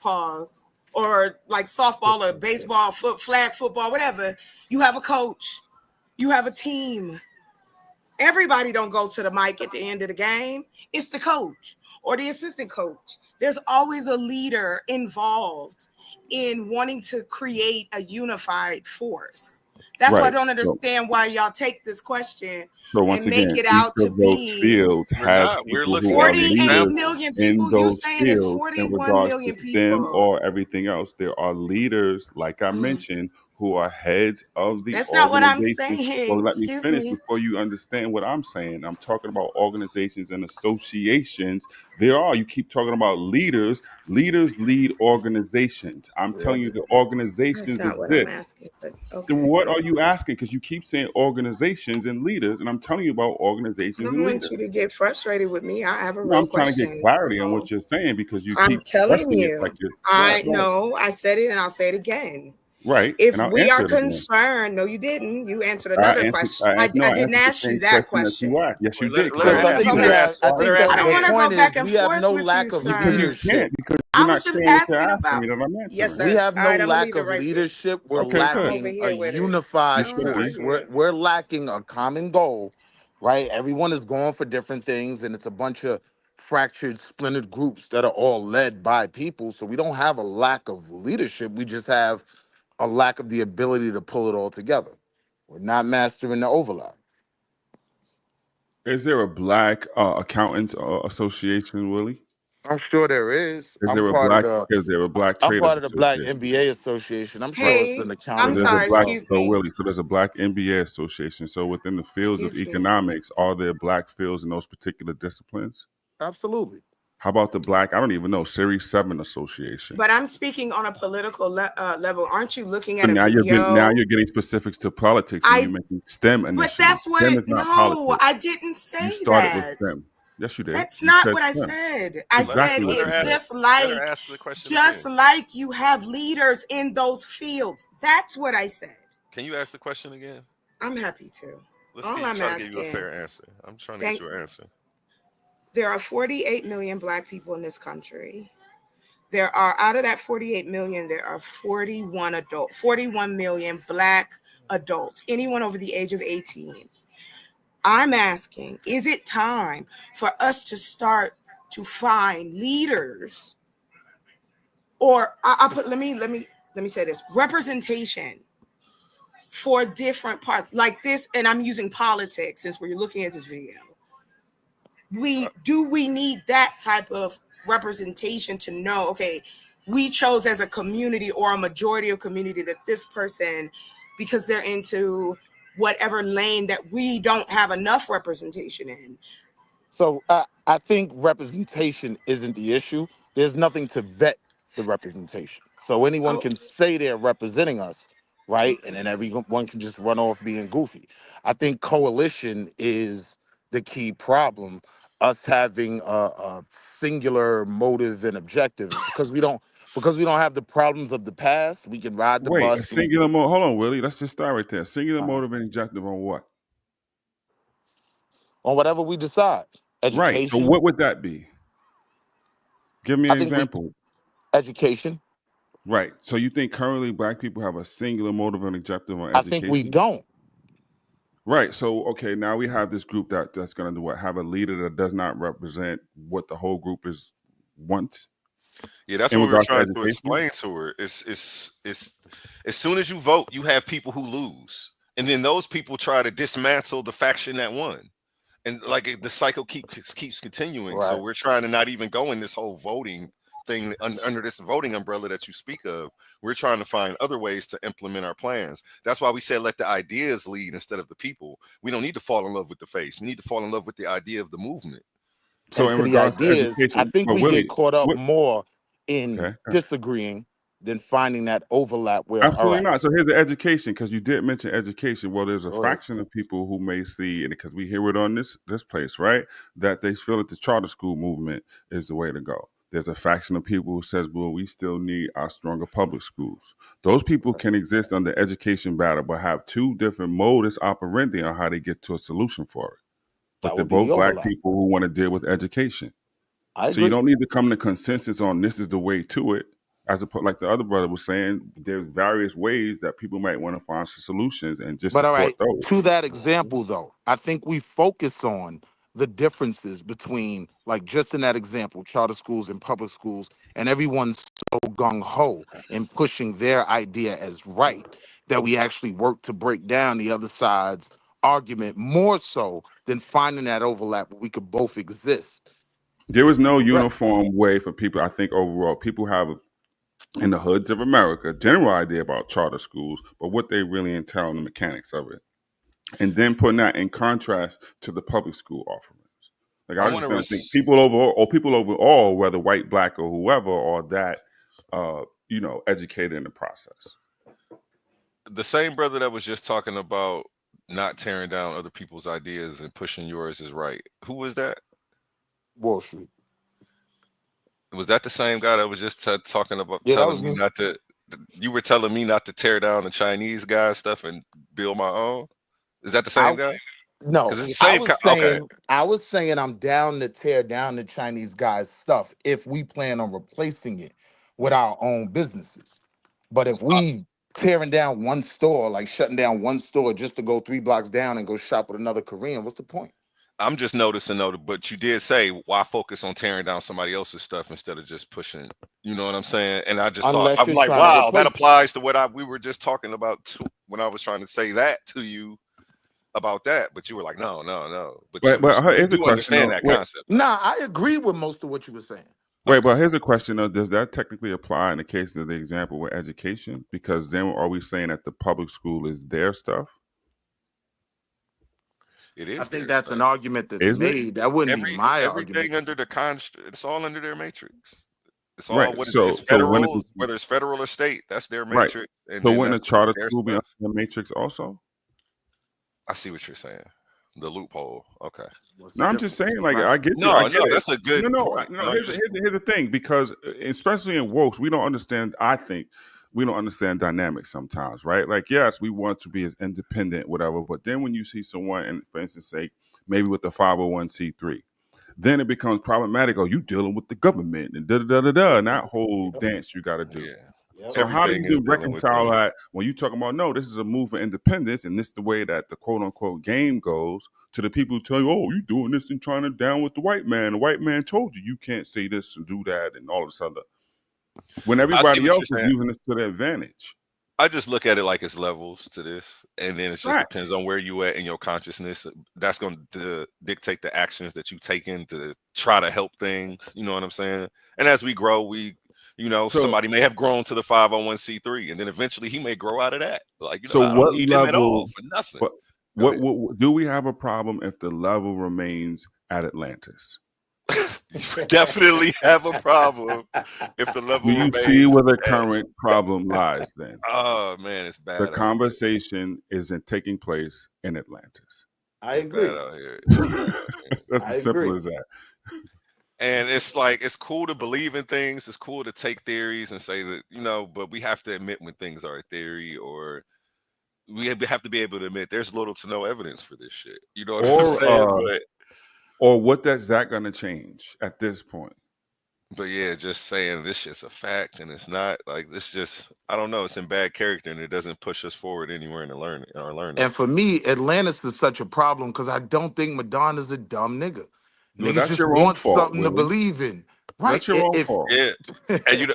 S14: pause, or like softball or baseball, flag football, whatever, you have a coach, you have a team. Everybody don't go to the mic at the end of the game. It's the coach or the assistant coach. There's always a leader involved in wanting to create a unified force. That's why I
S1: Right.
S14: don't
S1: So,
S14: understand why y'all take this question
S1: so once
S14: and make
S1: again,
S14: it
S1: each
S14: out to
S1: of those
S14: be
S1: fields
S18: We're
S1: has
S18: not. We're
S1: people who
S18: looking
S1: are
S18: at the
S14: 48
S1: leaders
S18: example.
S14: million
S1: in
S14: people. You're
S1: those
S14: saying it's
S1: fields in
S14: 41
S1: regards to
S14: million
S1: STEM
S14: people.
S1: or everything else. There are leaders, like I mentioned, who are heads of the
S14: That's not what I'm
S1: organization. Well,
S14: saying.
S1: let me
S14: Excuse
S1: finish
S14: me.
S1: before you understand what I'm saying. I'm talking about organizations and associations. There are, you keep talking about leaders. Leaders lead organizations. I'm telling you, the
S14: That's
S1: organizations
S14: not what I'm
S1: exist.
S14: asking, but
S1: Then
S14: okay.
S1: what are you asking? Because you keep saying organizations and leaders, and I'm telling you about
S14: I
S1: organizations
S14: don't
S1: and
S14: want you
S1: leaders.
S14: to get frustrated with me. I have a
S1: No,
S14: real
S1: I'm trying to get
S14: question.
S1: clarity on
S14: So
S1: what you're saying because you
S14: I'm
S1: keep
S14: telling
S1: pressing it like
S14: you,
S1: you're right,
S14: I
S1: right,
S14: know I said it and I'll say it again.
S1: right,
S14: If
S1: and I'll
S14: we
S1: answer
S14: are
S1: it again.
S14: concerned, no, you didn't. You answered
S1: I
S14: another
S1: answered.
S14: question.
S1: No,
S14: I
S1: I
S14: didn't
S1: answered the
S14: ask you
S1: same
S14: that
S1: question that you
S14: question.
S1: asked. Yes, you
S18: Wait,
S1: did.
S18: let
S1: Because
S18: her
S2: Because
S1: I
S2: I
S1: asked
S18: answer.
S2: think
S1: you
S14: Go
S18: Let
S2: we
S18: her
S14: back.
S2: have,
S18: answer.
S2: I
S1: that.
S18: Let
S2: think
S18: her
S2: the
S14: I
S18: answer
S14: don't
S2: the
S14: want to
S18: again.
S14: go
S2: point
S14: back
S2: is
S14: and
S2: we have
S14: forth
S2: no
S14: with you,
S2: lack of
S1: Because
S14: sir.
S1: you
S2: leadership.
S1: can't. Because
S14: I
S1: you're
S14: was
S1: not
S14: just
S1: clear what you're
S14: asking
S1: asking
S14: about.
S1: me, and I'm answering.
S14: Yes,
S2: We
S14: sir.
S2: have
S14: All
S2: no
S14: right, I'm gonna
S2: lack
S14: leave it
S2: of
S14: right there.
S2: leadership. We're
S1: Okay,
S14: I'm
S1: good.
S14: over
S2: lacking a
S14: here with it.
S1: You
S2: unified
S14: I don't
S1: should be.
S2: force.
S14: argue it.
S2: We're lacking a common goal, right? Everyone is going for different things, and it's a bunch of fractured, splintered groups that are all led by people. So we don't have a lack of leadership. We just have a lack of the ability to pull it all together. We're not mastering the overlap.
S1: Is there a Black Accountants Association, Willie?
S2: I'm sure there is.
S1: Is there a black? Is there a Black
S2: I'm
S1: Traders
S2: part of the Black
S1: Association?
S2: MBA Association. I'm sure it's
S14: Hey,
S2: an
S1: So
S14: I'm
S2: accounting
S1: there's a
S2: group
S14: sorry.
S2: as
S1: black.
S2: well.
S14: Excuse
S1: So
S14: me.
S1: Willie, so there's a Black MBA association. So within the fields of
S14: Excuse me.
S1: economics, are there Black fields in those particular disciplines?
S2: Absolutely.
S1: How about the Black? I don't even know Series 7 Association.
S14: But I'm speaking on a political level. Aren't you looking
S1: So
S14: at a
S1: now
S14: video?
S1: you're getting specifics to politics when you're making STEM
S14: But
S1: initially.
S14: that's what
S1: STEM
S14: it.
S1: is not
S14: No,
S1: politics.
S14: I didn't
S1: You
S14: say
S1: started with
S14: that.
S1: STEM. Yes, you did.
S14: That's
S1: You
S14: not
S1: said
S14: what I
S1: STEM.
S14: said.
S1: That's
S14: I said
S1: exactly what
S14: it
S1: you said.
S18: Let her ask the question
S14: just
S18: again.
S14: like you have leaders in those fields. That's what I said.
S18: Can you ask the question again?
S14: I'm happy to.
S18: Let's
S14: All
S18: get,
S14: I'm
S18: try to give you a
S14: asking,
S18: fair answer. I'm trying to get you an answer.
S14: there are 48 million Black people in this country. There are, out of that 48 million, there are 41 million Black adults, anyone over the age of 18. I'm asking, is it time for us to start to find leaders, or let me say this, representation for different parts like this, and I'm using politics since we're looking at this video. We need that type of representation to know, okay, we chose as a community or a majority of community that this person, because they're into whatever lane that we don't have enough representation in.
S2: So I think representation isn't the issue. There's nothing to vet the representation. So anyone can say they're representing us, right? And then everyone can just run off being goofy. I think coalition is the key problem. Us having a singular motive and objective, because we don't have the problems of the past. We can ride the
S1: Wait, a
S2: bus.
S1: singular motive. Hold on, Willie. Let's just start right there. Singular motive and objective on what?
S2: On whatever we decide.
S1: Right. So
S2: Education.
S1: what would that be? Give me
S2: I
S1: an
S2: think
S1: example.
S2: Education.
S1: Right. So you think currently Black people have a singular motive and objective on
S2: I think we
S1: education?
S2: don't.
S1: Right. So okay, now we have this group that's going to do what? Have a leader that does not represent what the whole group is wants.
S18: Yeah, that's
S1: in
S18: what we were
S1: regards
S18: trying to
S1: education?
S18: explain to her. It's as soon as you vote, you have people who lose, and then those people try to dismantle the faction that won, and like the cycle keeps continuing.
S2: Right.
S18: So we're trying to not even go in this whole voting thing under this voting umbrella that you speak of. We're trying to find other ways to implement our plans. That's why we said let the ideas lead instead of the people. We don't need to fall in love with the face. We need to fall in love with the idea of the movement.
S1: So
S2: And
S1: in
S2: to the
S1: regards to
S2: ideas, I
S1: education,
S2: think
S1: but
S2: we
S1: Willie,
S2: get caught up
S1: what?
S2: more in
S1: Okay.
S2: disagreeing than finding that overlap where, all
S1: Absolutely
S2: right,
S1: not. So here's the education, because you did mention education. Well, there's a
S2: go ahead.
S1: fraction of people who may see, and because we hear it on this place, right, that they feel that the charter school movement is the way to go. There's a faction of people who says, well, we still need our stronger public schools. Those people can exist on the education battle, but have two different modus operandi on how they get to a solution for it. But
S2: That
S1: they're
S2: would be the
S1: both Black
S2: overlap.
S1: people who want to deal with education.
S2: I
S1: So you
S2: agree.
S1: don't need to come to consensus on this is the way to it. As opposed, like the other brother was saying, there's various ways that people might want to find solutions and just
S2: But all
S1: support
S2: right,
S1: those.
S2: to that example though, I think we focus on the differences between, like just in that example, charter schools and public schools, and everyone's so gung ho in pushing their idea as right that we actually work to break down the other side's argument more so than finding that overlap where we could both exist.
S1: There is no
S2: You're right.
S1: uniform way for people. I think overall, people have in the hoods of America a general idea about charter schools, but what they really entail and the mechanics of it. And then putting that in contrast to the public school offerings. Like I just don't think people overall, whether white, Black, or whoever, are that educated in the process.
S18: The same brother that was just talking about not tearing down other people's ideas and pushing yours is right. Who was that?
S2: Wall Street.
S18: Was that the same guy that was just talking about
S2: telling
S18: me not to? You were telling me not to tear down the Chinese guy stuff and build my own. Is that the same guy?
S2: No,
S18: It's the same
S2: I was saying I'm down to tear down the Chinese guy's stuff if we plan on replacing it with our own businesses. But if we tearing down one store, like shutting down one store just to go 3 blocks down and go shop with another Korean, what's the point?
S18: I'm just noticing though, but you did say why focus on tearing down somebody else's stuff instead of just pushing. You know what I'm saying? And I just thought, I'm like, wow, that applies to what we were just talking about when I was trying to say that to you about that. But you were like, no. But you understand that concept.
S2: Nah, I agree with most of what you were saying.
S1: Wait, but here's a question though. Does that technically apply in the case of the example with education? Because then are we saying that the public school is their stuff?
S18: It is.
S2: I think that's an argument that's made. That wouldn't be my argument.
S18: Everything under the it's all under their matrix. It's all
S1: right.
S18: What is this federal, whether it's federal or state, that's their matrix.
S1: Right.
S18: And
S1: so wouldn't a charter school be under the matrix also?
S18: I see what you're saying. The loophole. Okay.
S1: No, I'm just saying, like, I get you.
S18: No, that's a good
S1: point.
S18: No,
S1: here's the thing, because especially in woke, we don't understand, I think, we don't understand dynamics sometimes, right? Like, yes, we want to be as independent, whatever. But then when you see someone, and for instance, say maybe with the 501c3, then it becomes problematic. Oh, you dealing with the government and da da da da, and that whole dance you got to do.
S18: Yeah.
S1: So how do
S18: Everything
S1: you
S18: is dealing with
S1: reconcile
S18: them.
S1: that when you talk about, no, this is a move for independence and this is the way that the quote unquote game goes, to the people who tell you, oh, you doing this and trying to down with the white man. The white man told you can't say this and do that and all this other. When
S18: I see
S1: everybody
S18: what
S1: else
S18: you're
S1: is
S18: saying.
S1: using this to their advantage.
S18: I just look at it like it's levels to this, and then it just
S1: Facts.
S18: depends on where you at in your consciousness. That's going to dictate the actions that you take in to try to help things. You know what I'm saying? And as we grow, somebody may have grown to the 501c3, and then eventually he may grow out of that. Like,
S1: So
S18: I don't
S1: what
S18: need him at all
S1: level?
S18: for nothing.
S1: But what do we have a problem if the level remains at Atlantis?
S18: Definitely have a problem if the level
S1: Do you
S18: remains.
S1: see where the current problem lies then?
S18: Oh man, it's bad.
S1: The conversation isn't taking place in Atlantis.
S2: I agree.
S18: Bad out here.
S1: That's as simple as that.
S18: And it's like, it's cool to believe in things. It's cool to take theories and say that, but we have to admit when things are a theory, or we have to be able to admit there's little to no evidence for this shit. You know what I'm saying?
S1: Or what is that going to change at this point?
S18: But yeah, just saying this shit's a fact and it's not, like, this just, I don't know, it's in bad character and it doesn't push us forward anywhere in our learning.
S2: And for me, Atlantis is such a problem because I don't think Madonna's a dumb nigga.
S1: No,
S2: Niggas
S1: that's
S2: just
S1: your own
S2: want
S1: fault,
S2: something to
S1: Willie.
S2: believe in. Right.
S1: That's your own fault.
S18: Yeah. And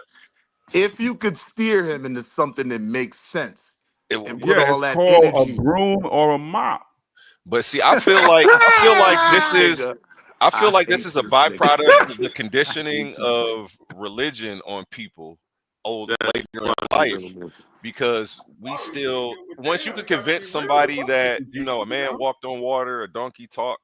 S2: if you could steer him into something that makes sense and put
S1: yeah,
S2: all that
S1: called
S2: energy.
S1: a broom or a mop.
S18: But see, I feel like this is a byproduct of the conditioning of religion on people later in life, because we still, once you could convince somebody that a man walked on water, a donkey talked,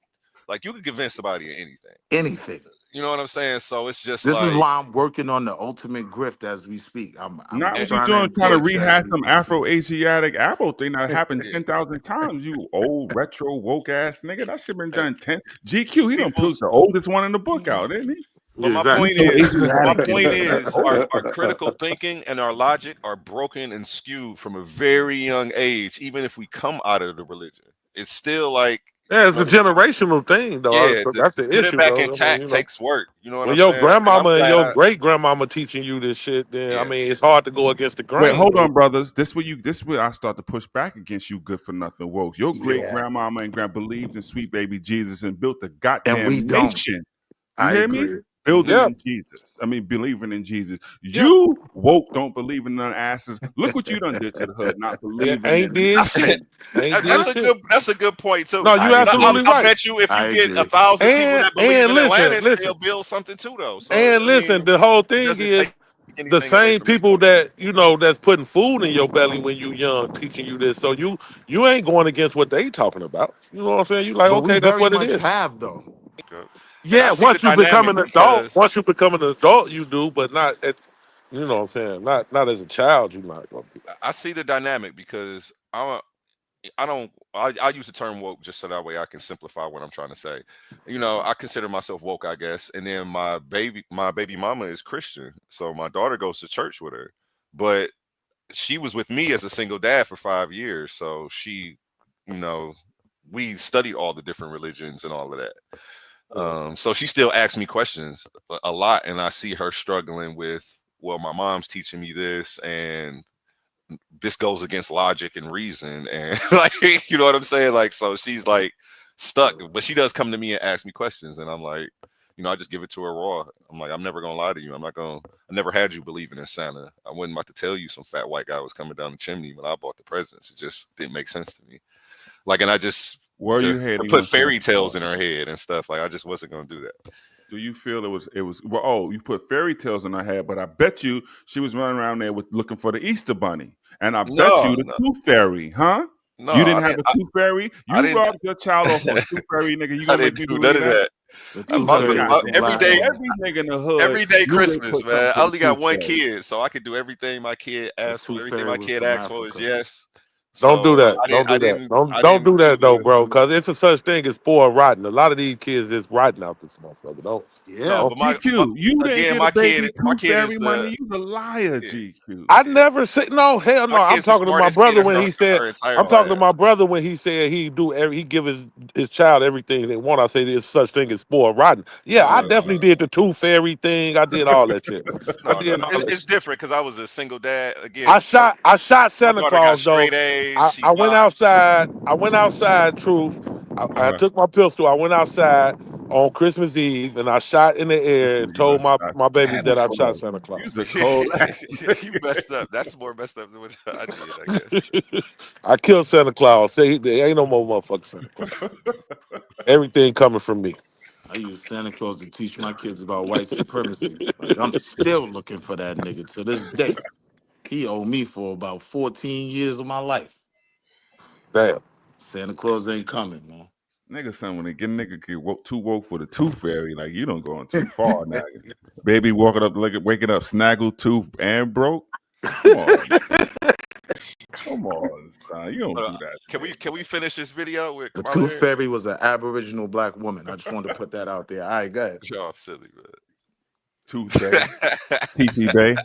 S18: like, you could convince somebody of
S2: anything.
S18: You know what I'm saying? So it's just
S2: this is why I'm working on the ultimate grift as we speak. I'm
S1: not what
S2: trying
S1: you doing, trying to
S2: employ
S1: rehash
S2: ChatGPT.
S1: some Afro-Asiatic Afro thing that happened 10,000 times. You old retro woke ass nigga. That shit been done 10. GQ, he done put the oldest one in the book out, didn't he?
S18: But my point is, our critical thinking and our logic are broken and skewed from a very young age. Even if we come out of the religion, it's still like,
S20: yeah, it's a generational thing, though.
S18: Yeah,
S20: that's the issue.
S18: Put it back
S20: bro.
S18: intact takes work. You know what
S20: when
S18: I'm
S20: your
S18: saying?
S20: grandmama and your great grandmama teaching you this shit, then I mean, it's hard to go against the grain.
S1: Wait, hold on, brothers. This where I start to push back against you good for nothing woke. Your great grandmama and believed in sweet baby Jesus and built the goddamn nation. You hear me? Building in Jesus. I mean, believing in Jesus. You woke don't believe in none asses. Look what you done did to the hood, not believing in nothing.
S18: That's a good point too.
S20: No, you absolutely right.
S18: I bet you if you get 1,000 people that believe in Atlanta, they'll build something too, though. So,
S20: the whole thing is the same people that that's putting food in your belly when you young, teaching you this. So you ain't going against what they talking about. You know what I'm saying? You like,
S2: but
S20: okay, that's what it is.
S2: Have though.
S20: Yeah, once you become an adult, you do, but not at, you know what I'm saying? Not as a child, you're not gonna be.
S18: I see the dynamic because I use the term woke just so that way I can simplify what I'm trying to say. I consider myself woke, I guess, and then my baby mama is Christian, so my daughter goes to church with her, but she was with me as a single dad for 5 years, so she, we studied all the different religions and all of that. So she still asks me questions a lot, and I see her struggling with, well, my mom's teaching me this, and this goes against logic and reason, and like, you know what I'm saying? Like, so she's like stuck, but she does come to me and ask me questions, and I'm like, I just give it to her raw. I'm like, I'm never gonna lie to you. I never had you believing in Santa. I wasn't about to tell you some fat white guy was coming down the chimney when I bought the presents. It just didn't make sense to me. Like, and I just put fairy tales in her head and stuff. Like, I just wasn't gonna do that.
S1: Do you feel it was well? Oh, you put fairy tales in her head, but I bet you she was running around there looking for the Easter bunny, and I bet you the tooth fairy, huh?
S18: No,
S1: you didn't have a tooth fairy. You robbed your child off on a tooth fairy, nigga. You gonna make me believe that?
S18: Every day,
S1: every nigga in the hood,
S18: every day Christmas, man. I only got one kid, so I could do everything my kid asks for. Everything my kid asks for is yes.
S20: Don't do
S18: So
S20: that.
S18: I
S20: Don't do that.
S18: didn't
S20: Don't do that though,
S18: do it.
S20: bro. Because it's a such thing as spoiled rotten. A lot of these kids is rotten out this motherfucker. Don't.
S18: No,
S2: Yeah.
S18: but
S1: GQ, you didn't
S18: again,
S1: get a baby
S18: my
S1: tooth
S18: kid is
S1: fairy
S18: the
S1: money. You the liar,
S18: yeah,
S1: GQ.
S20: I never said no. Hell
S18: my
S20: no. I'm
S18: kid's the
S20: talking to my
S18: smartest kid
S20: brother
S18: in
S20: when he said.
S18: her entire
S20: I'm talking to
S18: class.
S20: my brother when he said he give his child everything they want. I say there's such thing as spoiled rotten. Yeah, I
S18: No.
S20: definitely did the tooth fairy thing. I did all that shit. I
S18: No,
S20: did all that
S18: it's
S20: shit.
S18: different because I was a single dad. Again,
S20: I shot
S18: my
S20: Santa
S18: daughter got
S20: Claus though.
S18: straight A's. She
S20: I went
S18: modeled.
S20: outside. I went outside. Truth. I
S1: Uh-huh.
S20: took my pistol. I went outside on Christmas Eve and I shot in the air and
S1: Nigga,
S20: told
S1: I shot
S20: my babies
S1: Santa
S20: that I shot
S1: Claus.
S20: Santa Claus.
S1: You's a cold ass.
S18: You messed up. That's more messed up than what I did, I guess.
S20: I killed Santa Claus. Say there ain't no more motherfucking Santa Claus. Everything coming from me.
S8: I use Santa Claus to teach my kids about white supremacy. Like I'm still looking for that nigga to this day. He owed me for about 14 years of my life.
S20: Damn.
S8: Santa Claus ain't coming, man.
S1: Nigga, son, when they get nigga get too woke for the tooth fairy, like you don't going too far now. Baby walking up, waking up, snaggled tooth and broke. Come on, come on, son. You don't do that.
S18: Can we finish this video with
S8: The
S18: Kamala
S8: Tooth
S18: here?
S8: Fairy was an Aboriginal black woman. I just wanted to put that out there. All right, go ahead.
S18: Y'all silly, man.
S1: Tooth Bay, TP Bay.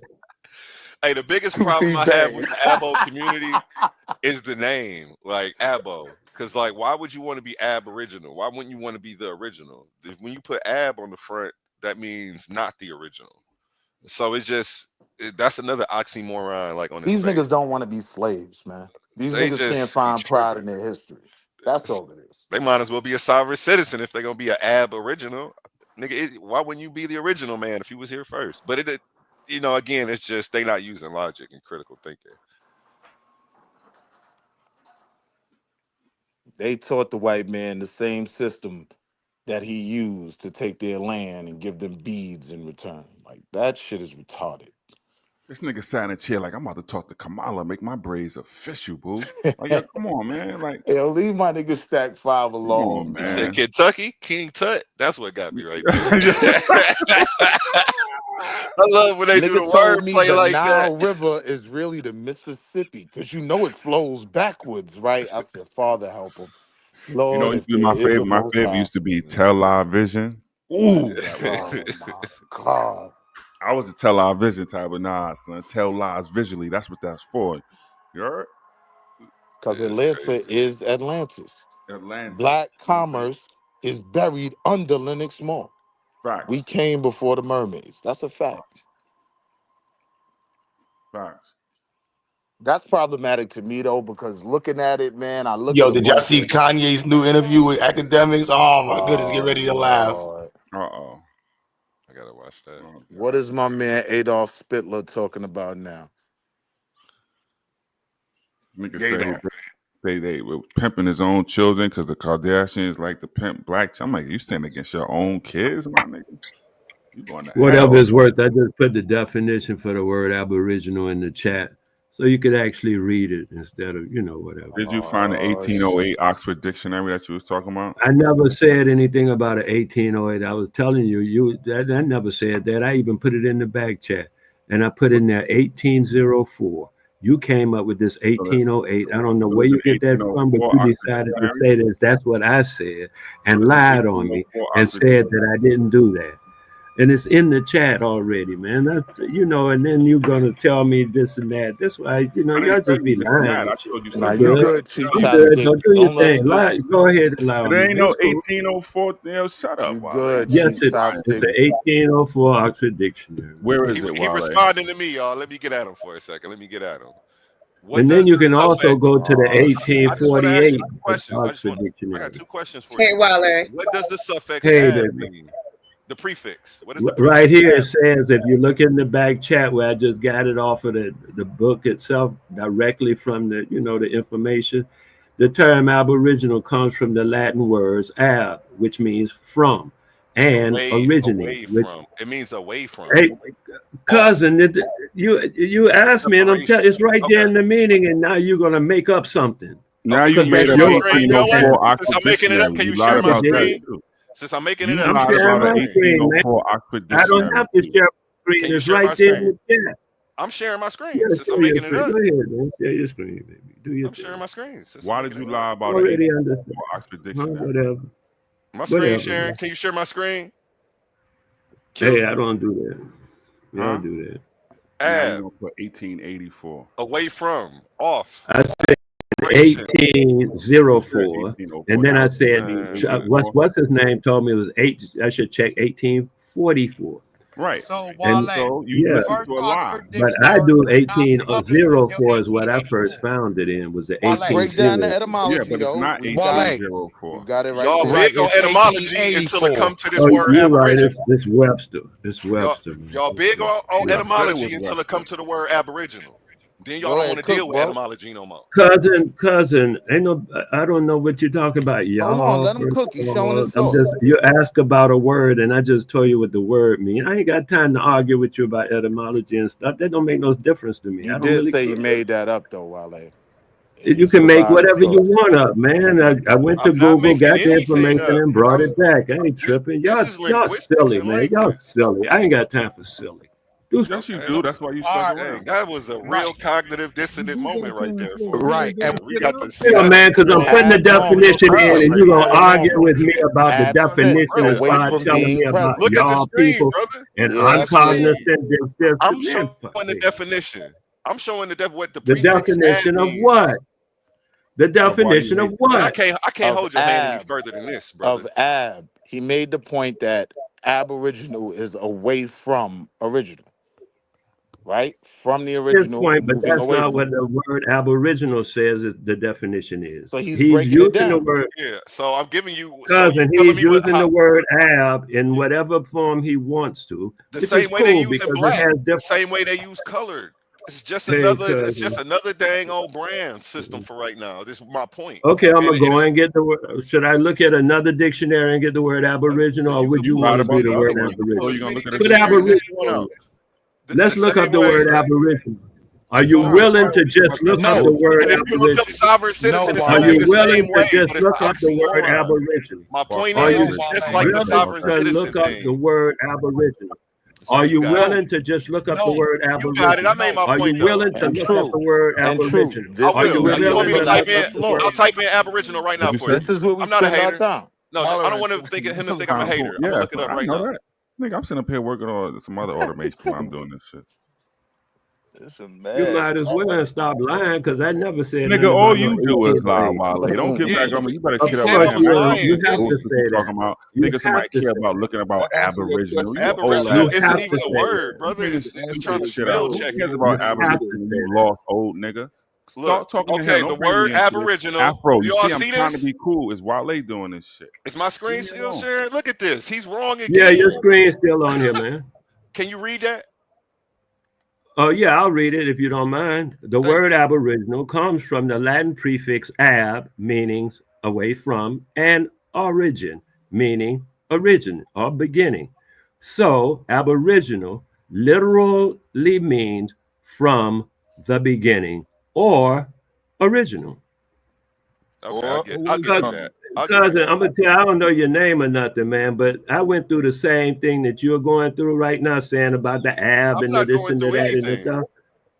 S18: Hey, the biggest problem I have with the Abo community is the name, like Abo. Because, like, why would you want to be Aboriginal? Why wouldn't you want to be the original? When you put Ab on the front, that means not the original. So it's just that's another oxymoron. Like on
S8: These
S18: face.
S8: niggas don't want to be slaves, man. These
S18: They
S8: niggas can't
S18: just be
S8: find pride in
S18: tripping.
S8: their history. That's all it is.
S18: They might as well be a sovereign citizen if they're gonna be an Aboriginal. Nigga, why wouldn't you be the original man if you was here first? But it, again, it's just they not using logic and critical thinking.
S8: They taught the white man the same system that he used to take their land and give them beads in return. Like that shit is retarded.
S1: This nigga sat in a chair like I'm about to talk to Kamala, make my braids official, boo. Like, yo, come on, man. Like,
S8: yo, leave my nigga Stack 5
S1: come
S8: alone.
S1: on,
S18: You said
S1: man.
S18: Kentucky, King Tut. That's what got me right there. I love when they do the
S8: Nigga told me
S18: wordplay
S8: the
S18: like that.
S8: Nile River is really the Mississippi because you know it flows backwards, right? I said, Father, help him.
S1: You know,
S8: Lord, if there
S1: my
S8: is a
S1: favorite. My
S8: Most
S1: favorite
S8: High.
S1: used to be Television. Ooh,
S8: Oh my God.
S1: I was a Television type, but nah, son. Tell lies visually. That's what that's for. You heard?
S8: Because Atlanta is Atlantis.
S1: Atlantis.
S8: Black commerce is buried under Lenox Mall.
S1: Facts.
S8: We came before the mermaids. That's a fact.
S1: Facts.
S2: That's problematic to me though, because looking at it, man, I look
S12: Yo,
S2: at a
S12: did y'all
S2: bunch
S12: see
S2: of
S12: Kanye's new interview with academics? Oh my goodness, get ready to laugh.
S1: Uh-oh.
S18: I gotta watch that.
S8: What is my man Adolf Spittler talking about now?
S1: Nigga say they were pimping his own children because the Kardashians like to pimp black. I'm like, you saying against your own kids, my nigga? You going to
S16: Whatever
S1: hell?
S16: it's worth, I just put the definition for the word Aboriginal in the chat, so you could actually read it instead of whatever.
S1: Did you find the 1808 Oxford Dictionary that you was talking about?
S16: I never said anything about an 1808. I was telling you that I never said that. I even put it in the back chat, and I put in there 1804. You came up with this 1808. I don't know where you get that from, but you decided to say this. That's what I said, and lied on me and said that I didn't do that. And it's in the chat already, man. That's, and then you're gonna tell me this and that. That's why, y'all just be lying.
S1: I told you
S8: Nah,
S1: something.
S8: you good, Chief
S16: I'm good.
S8: Chopstick.
S16: Don't do your
S8: Don't let
S16: thing.
S8: him
S16: Lie. Go ahead and lie on
S1: It
S16: me.
S1: ain't no
S16: It's cool.
S1: 1804. Shut up,
S8: You
S1: Wale.
S8: good,
S16: Yes,
S8: Chief
S16: it's
S8: Chopstick.
S16: an 1804 Oxford Dictionary.
S1: Where is it,
S18: He
S1: Wale?
S18: responding to me, y'all. Let me get at him for a second. Let me get at him. What
S16: And
S18: does
S16: then you can
S18: the
S16: also
S18: suffix?
S16: go to the
S18: I just want to ask you
S16: 1848
S18: two questions.
S16: Oxford
S18: I
S16: Dictionary.
S18: got two questions for
S14: Hey,
S18: you.
S14: Wale.
S18: What does the suffix
S16: Hey,
S18: ab
S16: baby.
S18: mean? The prefix. What is the prefix?
S16: Right here it
S18: ab?
S16: says, if you look in the back chat where I just got it off of the book itself, directly from the the information, the term Aboriginal comes from the Latin words ab, which means from, and originate.
S18: Away from. It means away from.
S16: Hey, cousin, you asked me, and I'm telling it's right there in the meaning, and now you're gonna make up something.
S1: Now you made up
S18: Share my screen. You know what?
S1: 1804 Oxford
S18: Since I'm making it up,
S1: Dictionary.
S18: can
S1: You
S18: you
S1: lied
S18: share my
S1: about that
S18: screen?
S1: too.
S18: Since I'm making
S1: You
S18: it up,
S1: lied
S18: can you share
S1: about
S18: my
S1: an
S18: screen?
S1: 1804 Oxford
S16: I don't
S1: Dictionary.
S16: have to share my screen.
S18: Can you
S16: It's
S18: share
S16: right
S18: my
S16: there in
S18: screen?
S16: the chat.
S18: I'm sharing my screen
S16: Yeah,
S18: since I'm
S16: share your
S18: making it
S16: screen.
S18: up.
S16: Go ahead, man. Share your screen, baby. Do you?
S18: I'm sharing my screen.
S1: Why did you lie about
S16: already
S1: it?
S16: understand?
S1: Oxford Dictionary.
S16: Whatever.
S18: My screen
S16: Whatever,
S18: sharing.
S16: man.
S18: Can you share my screen?
S16: Hey, I don't do that. You
S1: Huh?
S16: don't do that.
S1: Now you gonna put 1884.
S18: Away from, off.
S16: I said 1804, and then I said, what's his name told me it was I should check 1844.
S1: Right.
S21: So
S16: And
S21: Wale,
S1: you
S16: yeah,
S1: listen to a lie.
S16: but I do 1804 is what I first found it in, was the
S2: Just break down the
S16: 1804.
S2: etymology,
S1: Yeah, but it's
S2: though.
S1: not
S2: We got it.
S1: 1804.
S2: You got it right
S18: Y'all
S2: there.
S18: big on etymology until it come to this
S16: Oh,
S18: word
S16: you're right.
S18: aboriginal.
S16: It's Webster. It's Webster.
S18: Y'all big on
S16: Yeah.
S18: etymology until it come to the word aboriginal. Then y'all
S2: Go
S18: don't
S2: ahead,
S18: want to
S2: cook,
S18: deal with
S2: bro.
S18: etymology no more.
S16: Cousin, ain't no. I don't know what you're talking about, y'all.
S2: Hold on, let him cook. He's showing his sauce.
S16: You ask about a word, and I just told you what the word means. I ain't got time to argue with you about etymology and stuff. That don't make no difference to me.
S2: You
S16: I don't
S2: did
S16: really
S2: say
S16: care.
S2: you made that up, though, Wale.
S16: You can make whatever you want up, man. I went to
S18: I'm not
S16: Google, got
S18: making
S16: the
S18: anything
S16: information,
S18: up.
S16: and brought it back. I ain't tripping.
S18: This
S16: Y'all
S18: is linguistics
S16: silly,
S18: and
S16: man. Y'all
S18: language.
S16: silly. I ain't got time for silly.
S1: Yes, you do. That's why you stuck around.
S18: That was a real cognitive dissonant moment right there.
S21: Right. And
S18: We got to see
S16: Yeah,
S18: how
S16: man, because I'm putting the definition in, and you're gonna argue with me about the definition and start telling me about
S18: Look at the
S16: y'all
S18: screen,
S16: people,
S18: brother.
S16: and
S18: Look at
S16: I'm
S18: the screen.
S16: cognizant. This,
S18: I'm
S16: man,
S18: showing
S16: fuck
S18: the
S16: me.
S18: definition. I'm showing what the
S16: The
S18: prefix
S16: definition
S18: ab
S16: of
S18: means.
S16: what? The definition of
S18: Man,
S16: what?
S18: I can't hold your hand any further than this, brother.
S2: Of ab. He made the point that aboriginal is away from original. Right? From the
S16: His
S2: original,
S16: point, but
S2: moving
S16: that's
S2: away
S16: not
S2: from
S16: what
S2: it.
S16: the word aboriginal says the definition is.
S2: So he's
S16: He's
S2: breaking it
S16: using the
S2: down.
S16: word.
S18: Yeah, so I'm giving you. So you
S16: Cousin,
S18: telling
S16: he's
S18: me
S16: using the word ab in whatever form he wants to,
S18: the
S16: which
S18: same
S16: is
S18: way they
S16: cool
S18: use in
S16: because it
S18: black,
S16: has
S18: the
S16: different.
S18: same way they use colored. It's just
S16: Hey,
S18: another. It's
S16: cousin.
S18: just another dang old brand system for right now. This is my point.
S16: Okay, I'm
S18: And
S16: gonna go and get the word. Should I look at another dictionary and get the word aboriginal, or would you want to do the word aboriginal?
S18: as many
S16: Put
S18: dictionaries as you want
S16: aboriginal.
S18: out.
S16: Let's look up the word aboriginal. Are you
S18: No.
S16: willing to just look up the word
S18: And if you look up
S16: aboriginal?
S18: sovereign citizen, it's
S16: Are
S18: gonna be
S16: you
S18: the
S16: willing
S18: same
S16: to
S18: way,
S16: just
S18: but it's
S16: look
S18: an
S16: up the word
S18: oxymoron.
S16: aboriginal?
S18: My point
S16: Are
S18: is,
S16: you
S18: it's just like the
S16: willing
S18: sovereign
S16: to
S18: citizen
S16: look up
S18: thing.
S16: the word aboriginal?
S18: So
S16: Are
S18: you
S16: you
S18: got it.
S16: willing to just look up the word
S18: You got it. I
S16: aboriginal?
S18: made my
S16: Are you
S18: point though.
S16: willing to look up the word
S2: And true.
S16: aboriginal?
S2: This
S18: I
S2: is
S18: will.
S2: where
S18: You
S2: you
S18: want me to
S2: fill
S18: type
S2: out the
S18: in?
S2: floor.
S18: I'll type in aboriginal right now for you.
S2: This is where we
S18: I'm not a
S2: spend our
S18: hater.
S2: time.
S18: No, I don't want him to think I'm a hater. I'm gonna look it up
S1: I
S18: right
S1: know
S18: now.
S1: that. Nigga, I'm sitting up here working on some other automation while I'm doing this shit.
S16: You might as well stop lying because I never said
S1: Nigga,
S16: nothing
S1: all
S16: about no
S1: you do is lie,
S16: 1808.
S1: Wale. Don't get back on me. You better
S16: Of
S1: get off
S16: course,
S1: that damn
S16: you have to
S1: bullshit
S16: say
S1: you
S16: that.
S1: talking about.
S16: You
S1: Thinking somebody
S16: have to
S1: care
S16: say
S1: about looking about aboriginal. You old
S18: Aboriginal
S1: ass.
S18: isn't
S16: have
S18: even
S16: to
S18: a
S16: say
S18: word,
S16: that.
S18: brother. It's trying to
S1: Shit out.
S18: spell
S1: Who
S18: check
S1: cares
S18: you.
S1: about
S16: You have
S1: aboriginal?
S16: to say
S1: You
S16: that.
S1: lost old nigga.
S18: Look,
S1: Start talking to
S18: okay,
S1: him.
S18: the
S1: Don't bring
S18: word
S1: me into this.
S18: aboriginal.
S1: Afro, you
S18: You all
S1: see, I'm
S18: see
S1: trying to
S18: this?
S1: be cool. It's Wale doing this shit.
S18: Is my screen
S1: Leave me
S18: still
S1: alone.
S18: sharing? Look at this. He's wrong
S16: Yeah,
S18: again.
S16: your screen's still on here, man.
S18: Can you read that?
S16: Oh, yeah, I'll read it if you don't mind. The word aboriginal comes from the Latin prefix ab, meaning away from, and origin, meaning origin or beginning. So, aboriginal literally means from the beginning or original.
S18: Okay, I'll give you that.
S16: Cousin, I'm gonna tell you, I don't know your name or nothing, man, but I went through the same thing that you're going through right now, saying about the ab
S18: I'm
S16: and the
S18: not
S16: this
S18: going
S16: and the
S18: through
S16: that and the
S18: anything.
S16: stuff.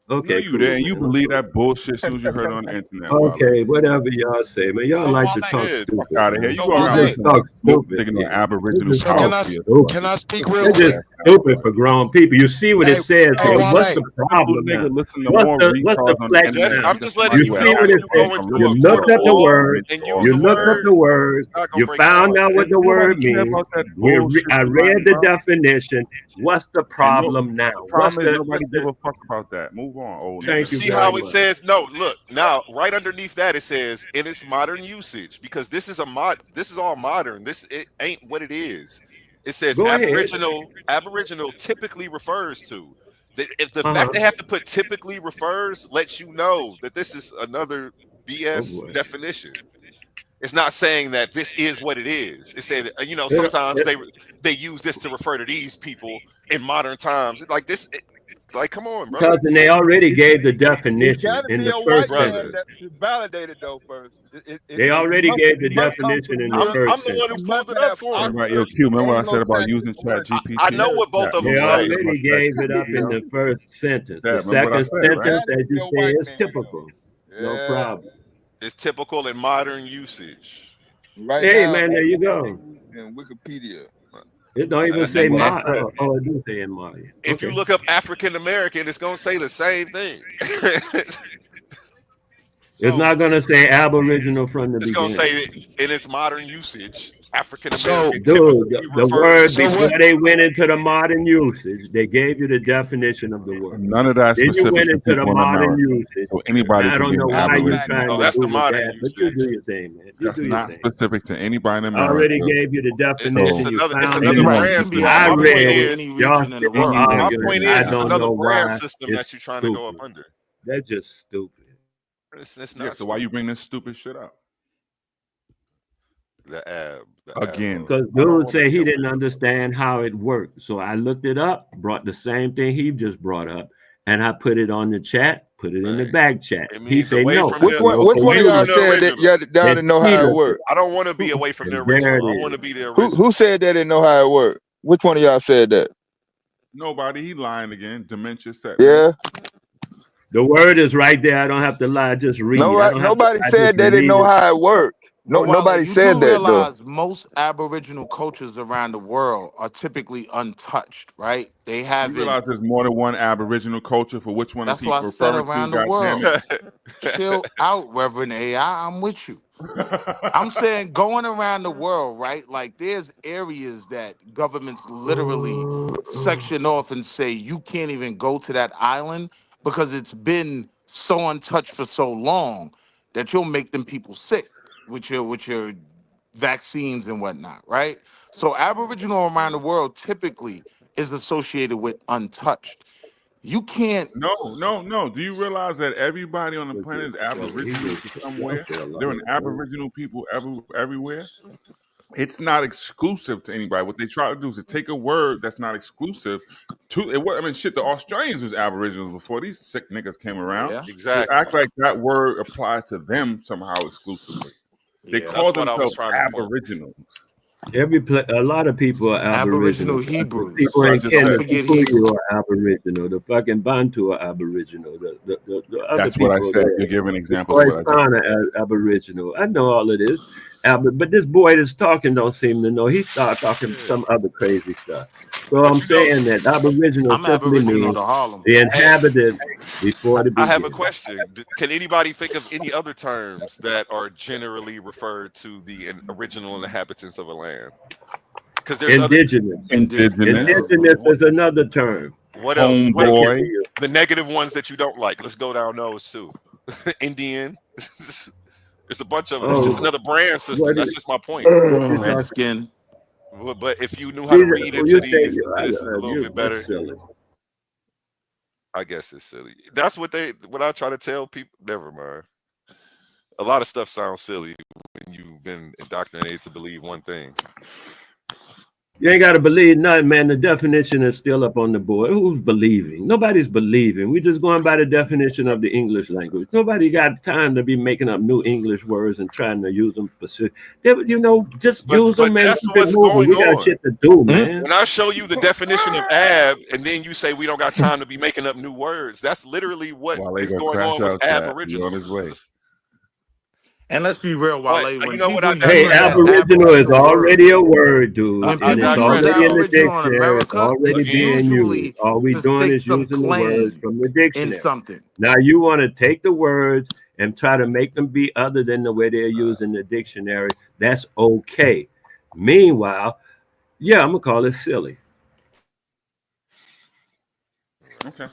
S1: No,
S16: Okay,
S1: you
S16: cool,
S1: didn't. You
S16: man.
S1: believe that bullshit as soon as you heard it on the internet.
S16: Okay, whatever y'all say, man. Y'all
S21: So
S16: like to
S21: Wale,
S16: talk
S18: Yeah.
S16: stupid.
S1: Fuck out of here. You
S21: So
S1: go around
S21: Wale,
S16: Just talk stupid.
S1: taking on
S16: Yeah.
S1: aboriginal
S16: Just
S21: so
S1: power
S16: talk
S1: for your
S16: stupid.
S21: can I speak real
S16: They're
S21: quick?
S16: just stupid for grown people. You see what it says
S21: Hey,
S16: here.
S21: Wale.
S16: What's the
S1: Simple
S16: problem
S1: nigga
S16: now?
S1: listen to
S16: What's
S1: more
S16: the
S1: retards on the
S16: flex
S1: internet.
S16: now?
S18: I'm just letting
S16: You
S18: you
S16: see
S18: know
S16: what
S18: when
S16: it
S18: you
S16: says?
S18: go into
S16: You
S18: a
S16: looked
S18: court of
S16: up the
S18: law
S16: word.
S18: and use
S16: You
S18: the
S16: looked up
S18: word,
S16: the word.
S18: it's not gonna
S16: You
S18: break down
S16: found
S18: like
S16: out
S18: that.
S16: what the
S1: Nobody
S16: word
S1: care
S16: means.
S1: about that bullshit
S16: I
S1: you
S16: read
S1: lying
S16: the
S1: about.
S16: definition. What's the
S1: And no,
S16: problem now?
S1: the problem is nobody give a fuck about that. Move on, old
S18: Do you
S1: nigga.
S18: see how it says no? Look now, right underneath that it says in its modern usage because this is all modern. It ain't what it is. It says
S16: Go ahead.
S18: Aboriginal typically refers to. If the fact they have to put typically refers lets you know that this is another BS definition. It's not saying that this is what it is. It's saying that, sometimes they use this to refer to these people in modern times. Like this, like come on, brother.
S16: Cousin, they already gave the definition
S21: Got to
S16: in
S21: be
S16: the
S21: a
S16: first
S21: white man
S16: sentence.
S21: that validated though first.
S16: They already gave the
S21: It must come
S16: definition
S21: from
S16: in the
S21: you.
S16: first
S18: I'm the one
S16: sentence.
S18: who
S21: You
S18: pulled
S21: must
S18: it up
S21: have
S18: for him.
S1: Right, yo, Q, remember what I said about
S21: Anglo-Saxon
S1: using
S21: origin.
S1: ChatGPT?
S18: I know what both of them
S16: They
S18: say.
S16: already gave it up in the first sentence. The
S1: Remember what I
S16: second
S1: said, right?
S16: sentence, as you say, is typical. No problem.
S18: It's typical in modern usage.
S17: Right
S16: Hey,
S17: now,
S16: man, there you go.
S17: in Wikipedia.
S16: It don't even
S18: And
S16: say
S18: what I
S16: Ma.
S18: said.
S16: Oh, it do say in Ma.
S18: If you look up African American, it's gonna say the same thing.
S16: It's not going to say Aboriginal from the
S18: It's gonna
S16: beginning.
S18: say in its modern usage, African
S16: So,
S18: American
S16: dude,
S18: typically
S16: the
S18: refers
S16: word
S18: to.
S16: before they went into the modern usage, they gave you the definition of the word.
S1: None of that
S16: Then you
S1: specific
S16: went
S1: to
S16: into the
S1: people in
S16: modern
S1: America.
S16: usage.
S1: So anybody
S16: I
S1: can
S16: don't
S1: be
S16: know
S1: an
S16: why you're
S1: Aboriginal.
S16: trying
S18: Oh,
S16: to
S18: that's the
S16: do with
S18: modern
S16: that, but you
S18: usage.
S16: do your thing, man. You
S1: That's
S16: do your
S1: not
S16: thing.
S1: specific to anybody in
S16: I already
S1: America.
S16: gave you the
S18: It's
S16: definition. You
S18: another. It's
S16: found
S18: another
S16: it.
S2: Right. You
S18: brand
S2: can be
S18: system.
S16: I
S18: My point
S2: Aboriginal
S16: read
S2: in
S16: it.
S18: is.
S2: any
S16: Y'all
S2: region in the
S16: still
S2: world.
S18: My
S16: arguing.
S18: point
S16: I
S18: is, it's
S16: don't
S18: another
S16: know
S18: brand
S16: why.
S18: system
S16: It's
S18: that you're trying to go up
S16: stupid.
S18: under.
S16: That's just stupid.
S18: It's
S1: Yeah,
S18: not
S1: so why you
S18: stupid.
S1: bring this stupid shit up?
S18: The ab.
S1: Again.
S16: Because dude said he didn't understand how it worked. So I looked it up, brought the same thing he just brought up, and I put it on the chat, put it in the back chat. He said no.
S17: Which one of y'all said that y'all didn't know how it worked?
S18: I don't want to be away from the
S16: There
S18: original.
S16: it
S18: I want to
S16: is.
S18: be the original.
S17: Who said they didn't know how it worked? Which one of y'all said that?
S1: Nobody. He lying again. Dementia set.
S17: Yeah.
S16: The word is right there. I don't have to lie. Just read. I don't have to.
S17: Nobody
S16: I just
S17: said they didn't
S16: read
S17: know
S16: it.
S17: how it worked.
S2: But
S17: No,
S2: Wale,
S17: nobody
S2: you do
S17: said that though.
S2: realize most Aboriginal cultures around the world are typically untouched, right? They
S1: You
S2: haven't.
S1: realize there's more than one Aboriginal culture. For which one is
S2: That's
S1: he
S2: why I said
S1: referring to?
S2: around the
S1: God damn
S2: world.
S1: it!
S2: Chill out, Reverend AI. I'm with you. I'm saying going around the world, right? Like there's areas that governments literally section off and say you can't even go to that island because it's been so untouched for so long that you'll make them people sick with your vaccines and whatnot, right? So Aboriginal around the world typically is associated with untouched. You can't.
S1: No. Do you realize that everybody on the
S16: Look
S1: planet is
S16: at Sully. He
S1: Aboriginal
S16: just
S1: to
S16: y'all
S1: somewhere?
S16: say a lot
S1: There are
S16: of stuff.
S1: Aboriginal people everywhere. It's not exclusive to anybody. What they try to do is to take a word that's not exclusive to it. I mean, shit, the Australians was Aboriginals before these sick niggas came around.
S2: Yeah.
S1: To
S18: Exactly.
S1: act like that word applies to them somehow exclusively. They
S2: Yeah.
S1: call
S18: That's what I was
S1: themselves
S18: trying to point.
S1: Aboriginals.
S16: A lot of people are
S2: Aboriginal
S16: Aboriginal. The
S2: Hebrews.
S1: That's
S16: people
S1: what I
S16: in
S1: just
S2: Don't
S16: Kenya,
S1: said.
S2: forget
S16: Kikuyu
S2: Hebrew.
S16: are Aboriginal. The fucking Bantu are Aboriginal. The other
S1: That's what I
S16: people
S1: said.
S16: there,
S1: You're giving
S16: the
S1: examples of what I just
S16: Khoisan are Aboriginal. I know all of this. But this boy that's talking don't seem to know. He start talking
S18: Yeah.
S16: some other crazy stuff. So
S18: But
S16: I'm
S18: you know,
S16: saying that Aboriginal
S2: I'm
S16: simply
S2: Aboriginal
S16: means
S2: to Harlem.
S16: the
S18: hey,
S16: inhabitants before the
S18: I have a
S16: beginning.
S18: question. Can anybody think of any other terms that are generally referred to the original inhabitants of a land? Because there's other.
S16: Indigenous.
S1: indigenous,
S16: Indigenous is another term.
S18: What else? What
S16: They
S18: else?
S16: can be
S1: homeboy.
S16: used.
S18: The negative ones that you don't like. Let's go down those too. Indian. It's a bunch of them. It's just
S16: Oh,
S18: another brand system.
S16: what
S18: That's
S16: is,
S18: just my point.
S16: what you talking?
S2: Redskin.
S18: But if you knew how to
S16: These,
S18: read
S16: oh,
S18: into
S16: you say
S18: these, into this a little bit
S16: that's
S18: better,
S16: silly.
S18: I guess it's silly. That's what I try to tell people. Never mind. A lot of stuff sounds silly when you've been indoctrinated to believe one thing.
S16: You ain't got to believe nothing, man. The definition is still up on the board. Who's believing? Nobody's believing. We're just going by the definition of the English language. Nobody got time to be making up new English words and trying to use them. Just use
S18: But
S16: them and
S18: that's
S16: keep it
S18: what's
S16: moving.
S18: going
S16: We got
S18: on.
S16: shit to do, man.
S18: When I show you the definition of ab, and then you say we don't got time to be making up new words, that's literally what
S1: While they
S18: is
S1: gonna
S18: going
S1: crash
S18: on with
S1: out chat, he on his way.
S18: aboriginals.
S2: And let's be real,
S18: But
S2: Wale,
S18: you
S2: when
S18: know what?
S2: people
S18: I
S16: Hey,
S2: use that
S18: digress.
S16: Aboriginal is
S2: Aboriginal word,
S16: already a word, dude,
S2: when
S18: I
S16: and
S2: people
S16: it's
S2: use
S18: digress
S16: already in
S18: though.
S16: the
S2: Aboriginal in
S16: dictionary. It's
S2: America,
S16: already
S2: it's
S18: Again,
S16: being used.
S2: usually
S16: All we
S2: to
S16: doing
S2: stake
S16: is
S2: some
S16: using the words
S2: claim
S16: from the
S2: in
S16: dictionary.
S2: something.
S16: Now you want to take the words and try to make them be other than the way they're used in the dictionary. That's okay. Meanwhile, yeah, I'm gonna call it silly.
S1: Okay.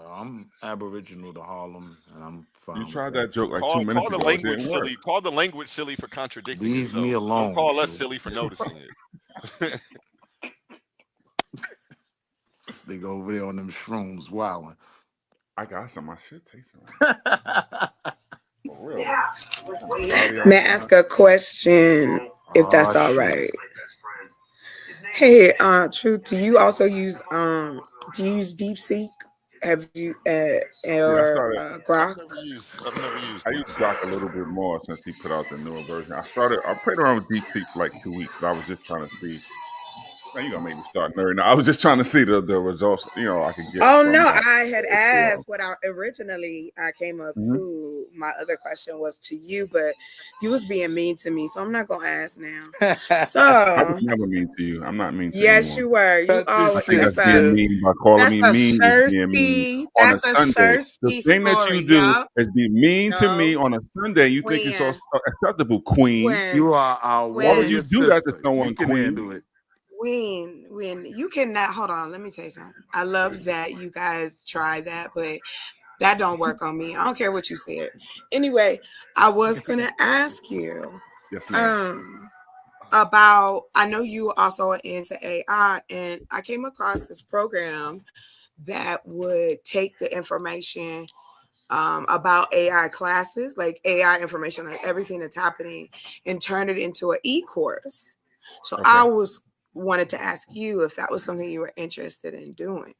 S2: I'm Aboriginal to Harlem, and I'm
S1: You
S2: fine with
S1: tried
S2: that.
S1: that joke like 2
S18: call
S1: minutes
S18: the
S1: ago. It
S18: language
S1: didn't work.
S18: silly. Call the language silly for contradicting
S2: Leave me
S18: itself. Don't
S2: alone,
S18: call us
S2: True.
S18: silly for noticing it.
S2: They go over there on them shrooms, wilding.
S1: I got some. My shit tasting right. For real.
S14: May I ask a question, if that's all
S2: Shit.
S14: right? Hey, Truth, do you also use DeepSeek? Have you
S1: Yeah, I
S14: or
S1: started.
S14: Grok?
S18: I've never used
S1: I
S18: Deep
S1: use Doc a little bit more since he put out the newer version. I played around with DeepSeek for like 2 weeks, and I was just trying to see. Now you gonna make me start nerding. I was just trying to see the results, I could get
S14: Oh
S1: from
S14: no,
S1: that.
S14: I had asked what I originally came up
S1: Mm-hmm.
S14: to to my other question was to you, but you was being mean to me, so I'm not gonna ask now.
S1: I was
S14: So
S1: never mean to you. I'm not mean to
S14: yes,
S1: anyone.
S14: you were. You
S1: I
S14: always
S1: think that's being mean. By calling me mean is being mean on a
S14: that's a
S1: Sunday. The
S14: thirsty
S1: thing that
S14: story.
S1: you do
S14: Yup.
S1: is be mean to me
S14: No.
S1: on a Sunday. You think it's so
S14: When
S1: acceptable, Queen.
S8: You are our
S1: Why would
S14: when
S1: you
S8: warrior
S1: do that to
S8: sister. You
S1: someone,
S8: can
S1: Queen?
S8: handle it.
S14: when you cannot hold on, let me tell you something. I love that you guys try that, but that don't work on me. I don't care what you said. Anyway, I was gonna ask you
S1: Yes, ma'am.
S14: about, I know you also are into AI, and I came across this program that would take the information about AI classes, like AI information, like everything that's happening, and turn it into an e-course. So I wanted to ask you if that was something you were interested in doing.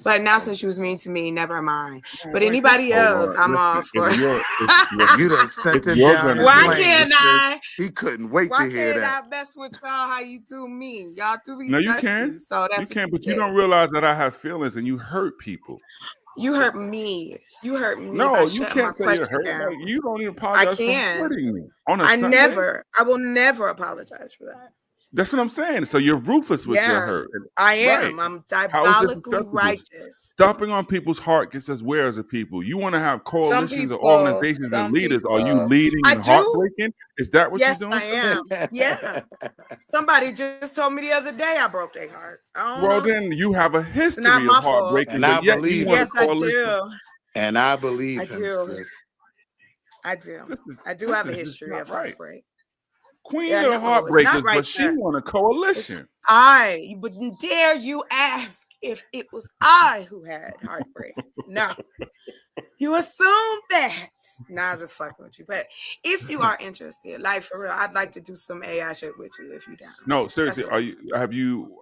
S14: But now since you was mean to me, never mind. But anybody
S1: Hold
S14: else,
S1: on.
S14: I'm all
S1: Listen,
S14: for.
S8: You done
S1: if
S8: sent him
S1: you're
S8: down
S1: gonna
S8: his
S14: Why
S1: do it,
S8: lane,
S14: can't
S8: sis.
S14: I?
S8: He couldn't wait
S14: Why
S8: to hear
S14: can't
S8: that.
S14: I mess with y'all how you do me? Y'all do be
S1: no, you
S14: dusty.
S1: can.
S14: So
S1: You
S14: that's what
S1: can, but
S14: you
S1: you
S14: get.
S1: don't realize that I have feelings and you hurt people.
S14: You hurt me. You hurt me by
S1: No, you
S14: shutting my
S1: can't say you
S14: question
S1: hurt.
S14: down.
S1: Like you don't even
S14: I
S1: apologize for
S14: can.
S1: hurting me on a
S14: I
S1: Sunday.
S14: will never apologize for that.
S1: That's what I'm saying. So you're ruthless with your
S14: Yeah,
S1: hurt,
S14: I
S1: right?
S14: am. I'm
S1: How is this
S14: diabolically
S1: acceptable?
S14: righteous.
S1: Stomping on people's heart gets us where as a people? You want to have coalitions of organizations and
S14: Some
S1: leaders. Are you
S14: people,
S1: leading
S14: I
S1: in
S14: do.
S1: heartbreaking? Is that what you're
S14: Yes,
S1: doing,
S14: I
S1: sister?
S14: am. Yeah. Somebody just told me the other day I broke their heart. I don't
S1: Well,
S14: know.
S1: then you have a
S14: It's not
S1: history of
S14: my fault.
S1: heartbreaking,
S8: And I
S1: but yet you
S8: believe
S1: want a
S8: him.
S14: Yes, I
S1: coalition.
S14: do.
S8: And I believe
S14: I
S8: him,
S14: do.
S8: sis.
S14: I do. I do
S1: This
S14: have a
S1: is just
S14: history
S1: not
S14: of
S1: right.
S14: heartbreak.
S1: Queen
S14: Yeah,
S1: of the
S14: no, it's not
S1: heartbreakers,
S14: right
S1: but she
S14: there.
S1: want a
S14: It's
S1: coalition.
S14: I, but dare you ask if it was I who had heartbreak? No. You assume that. Nah, I'm just fucking with you. But if you are interested, like for real, I'd like to do some AI shit with you if you down.
S1: No, seriously,
S14: That's
S1: are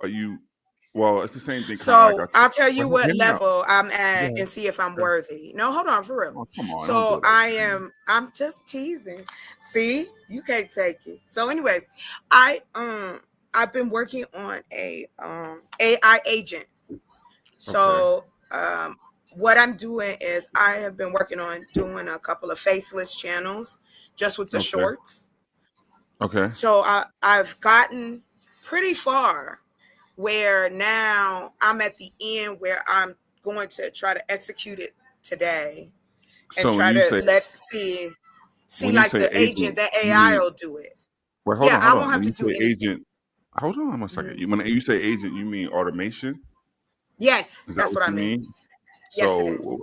S1: you well, it's the same thing kind of like
S14: So I'll tell you
S1: well,
S14: what
S1: hear me out.
S14: level I'm at
S1: Yeah.
S14: and see if I'm
S1: Okay.
S14: worthy. No, hold on, for real.
S1: Oh, come on, don't do
S14: So
S1: it like that, man.
S14: I'm just teasing. See, you can't take it. So anyway, I've been working on a AI agent. So what I'm doing is I have been working on doing a couple of faceless channels just with the
S1: Okay.
S14: shorts.
S1: Okay.
S14: So I've gotten pretty far where now I'm at the end where I'm going to try to execute it today and
S1: So
S14: try to see
S1: when you
S14: like
S1: say
S14: the agent,
S1: agent,
S14: that
S1: you
S14: AI
S1: mean
S14: will do it.
S1: wait, hold
S14: Yeah,
S1: on,
S14: I
S1: hold
S14: won't
S1: on.
S14: have
S1: When
S14: to
S1: you
S14: do
S1: say
S14: anything.
S1: agent, hold on a second.
S14: Mhm.
S1: When you say agent, you mean automation?
S14: Yes,
S1: Is that
S14: that's
S1: what
S14: what I
S1: you
S14: mean.
S1: mean?
S14: Yes, it
S1: So
S14: is.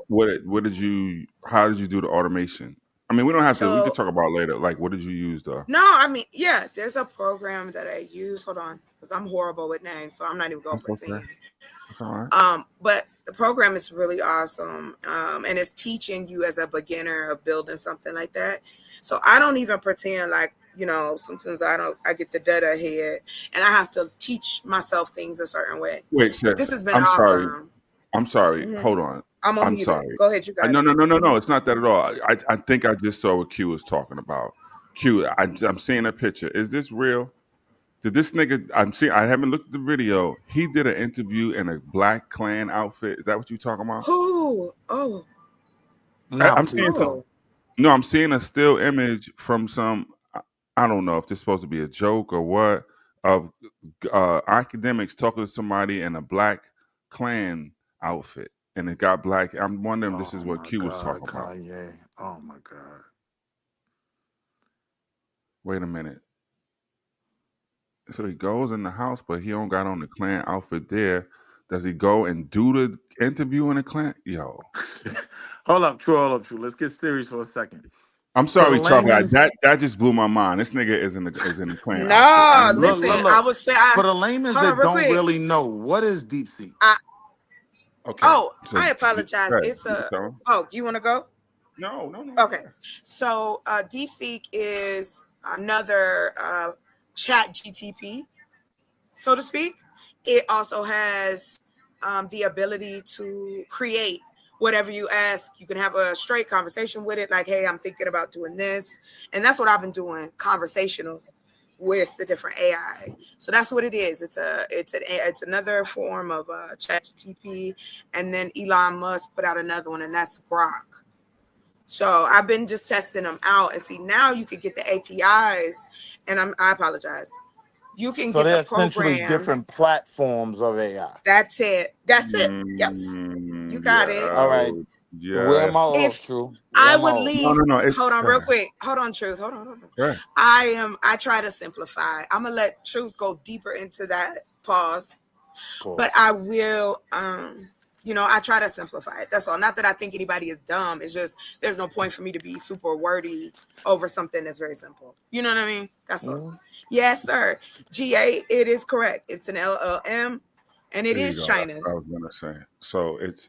S1: how did you do the automation? I mean, we don't have to, we could
S14: So
S1: talk about it later. Like, what did you use though?
S14: no, I mean, yeah, there's a program that I use. Hold on, because I'm horrible with names, so I'm not even gonna
S1: That's okay.
S14: pretend.
S1: That's all right.
S14: But the program is really awesome, and it's teaching you as a beginner of building something like that. So I don't even pretend like, sometimes I get the dead ahead, and I have to teach myself things a certain way.
S1: Wait,
S14: But
S1: sis.
S14: this has been
S1: I'm sorry.
S14: awesome.
S1: I'm sorry.
S14: Mhm.
S1: Hold on.
S14: I'm
S1: I'm
S14: unmuted.
S1: sorry.
S14: Go ahead, you got
S1: No,
S14: it.
S1: no, no, no, no.
S14: Mhm.
S1: It's not that at all. I think I just saw what Q was talking about. Q, I'm seeing a picture. Is this real? Did this nigga? I haven't looked at the video. He did an interview in a Black Klan outfit. Is that what you talking about?
S14: Who? Oh,
S8: Now,
S1: I'm seeing some.
S14: oh.
S1: No, I'm seeing a still image from some. I don't know if this is supposed to be a joke or what, of academics talking to somebody in a Black Klan outfit, and it got black. I'm wondering if this
S8: oh
S1: is what
S8: my
S1: Q was
S8: God,
S1: talking about.
S8: Kanye. Oh my God.
S1: Wait a minute. So he goes in the house, but he don't got on the Klan outfit there. Does he go and do the interview in the Klan? Yo,
S8: Hold up, true. Let's get serious for a second.
S1: I'm
S8: For the
S1: sorry, chocolate.
S8: layman's
S1: That just blew my mind. This nigga is in the Klan outfit. I
S14: No,
S1: didn't know
S14: listen,
S1: that.
S14: I
S8: look.
S14: would say,
S8: For the layman's
S14: hold on
S8: that
S14: real
S8: don't
S14: quick.
S8: really know, what is deep seek?
S1: Okay,
S14: Oh,
S1: so
S14: I apologize.
S1: go ahead.
S14: It's
S1: You can
S14: a.
S1: tell him.
S14: Oh, you want to go?
S1: No. Go
S14: Okay.
S1: ahead.
S14: So, DeepSeek is another chat GTP, so to speak. It also has the ability to create whatever you ask. You can have a straight conversation with it, like, hey, I'm thinking about doing this. And that's what I've been doing, conversationals with the different AI. So that's what it is. It's another form of chat GTP. And then Elon Musk put out another one, and that's Grok. So I've been just testing them out, and see now you could get the APIs, and I apologize. You can
S8: So
S14: get
S8: they're
S14: the
S8: essentially
S14: programs.
S8: different platforms of AI.
S14: That's it. That's it. Yep. You got it.
S8: All right. Where am I
S1: Yes.
S8: off,
S14: If
S8: True? Where
S14: I
S8: am I
S14: would
S8: off?
S14: leave,
S1: No. It's
S14: hold on real quick. Hold on, Truth. Hold on.
S1: right.
S14: I try to simplify. I'm gonna let Truth go deeper into that. Pause. But I will I try to simplify it. That's all. Not that I think anybody is dumb. It's just there's no point for me to be super wordy over something that's very simple. You know what I mean? That's all. Yes, sir. GA, it is correct. It's an LLM and it
S1: There you
S14: is
S1: go. That's what I was
S14: China's.
S1: gonna say. So it's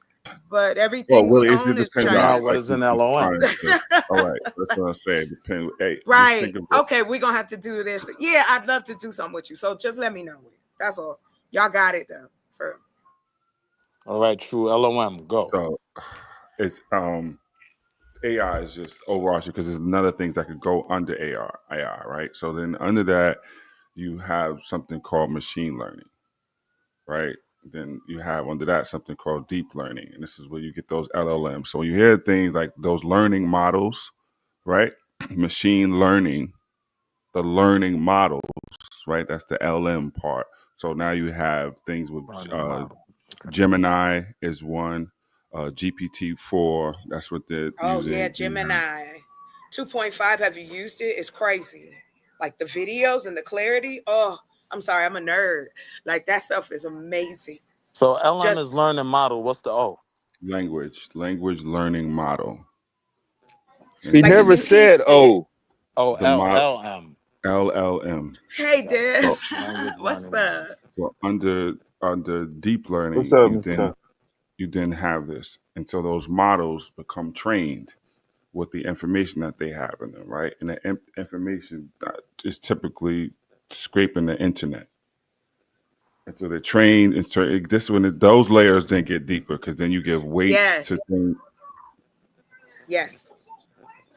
S14: But everything we
S1: it
S14: own is
S1: depends
S8: So
S1: on
S8: now
S14: China's.
S8: what
S1: like
S8: is an LOM?
S1: all right. That's what I say. It depends. Hey, just
S14: Right.
S1: think of it.
S14: Okay, we're gonna have to do this. Yeah, I'd love to do something with you. So just let me know. That's all. Y'all got it though.
S8: All right, True. LOM, go.
S1: So it's AI is just overarching because there's another things that could go under AI, right? So then under that, you have something called machine learning, right? Then you have under that something called deep learning, and this is where you get those LLMs. So when you hear things like those learning models, right? Machine learning, the learning models, right? That's the LM part. So now you have things with Gemini is one, GPT-4. That's what they're
S14: Oh
S1: using.
S14: yeah, Gemini 2.5. Have you used it? It's crazy. Like the videos and the clarity. Oh, I'm sorry, I'm a nerd. Like that stuff is amazing.
S8: So LM is
S14: Just
S8: learning model. What's the O?
S1: Language learning model.
S17: He
S1: And
S14: like you
S17: never
S14: can teach
S17: said
S14: it.
S17: oh.
S8: Oh,
S1: the mod
S8: LLM.
S1: LLM.
S14: Hey, Dad.
S1: So,
S8: Language
S14: What's
S8: learning model.
S14: up?
S1: so under deep
S17: What's
S1: learning,
S17: up,
S1: you
S17: Mr.
S1: then have this, and so those models become trained with the information that they have in them, right? And the information is typically scraping the internet. And so they're trained, and so this when those layers then get deeper because then you give weights to
S14: Yes.
S1: things.
S14: Yes.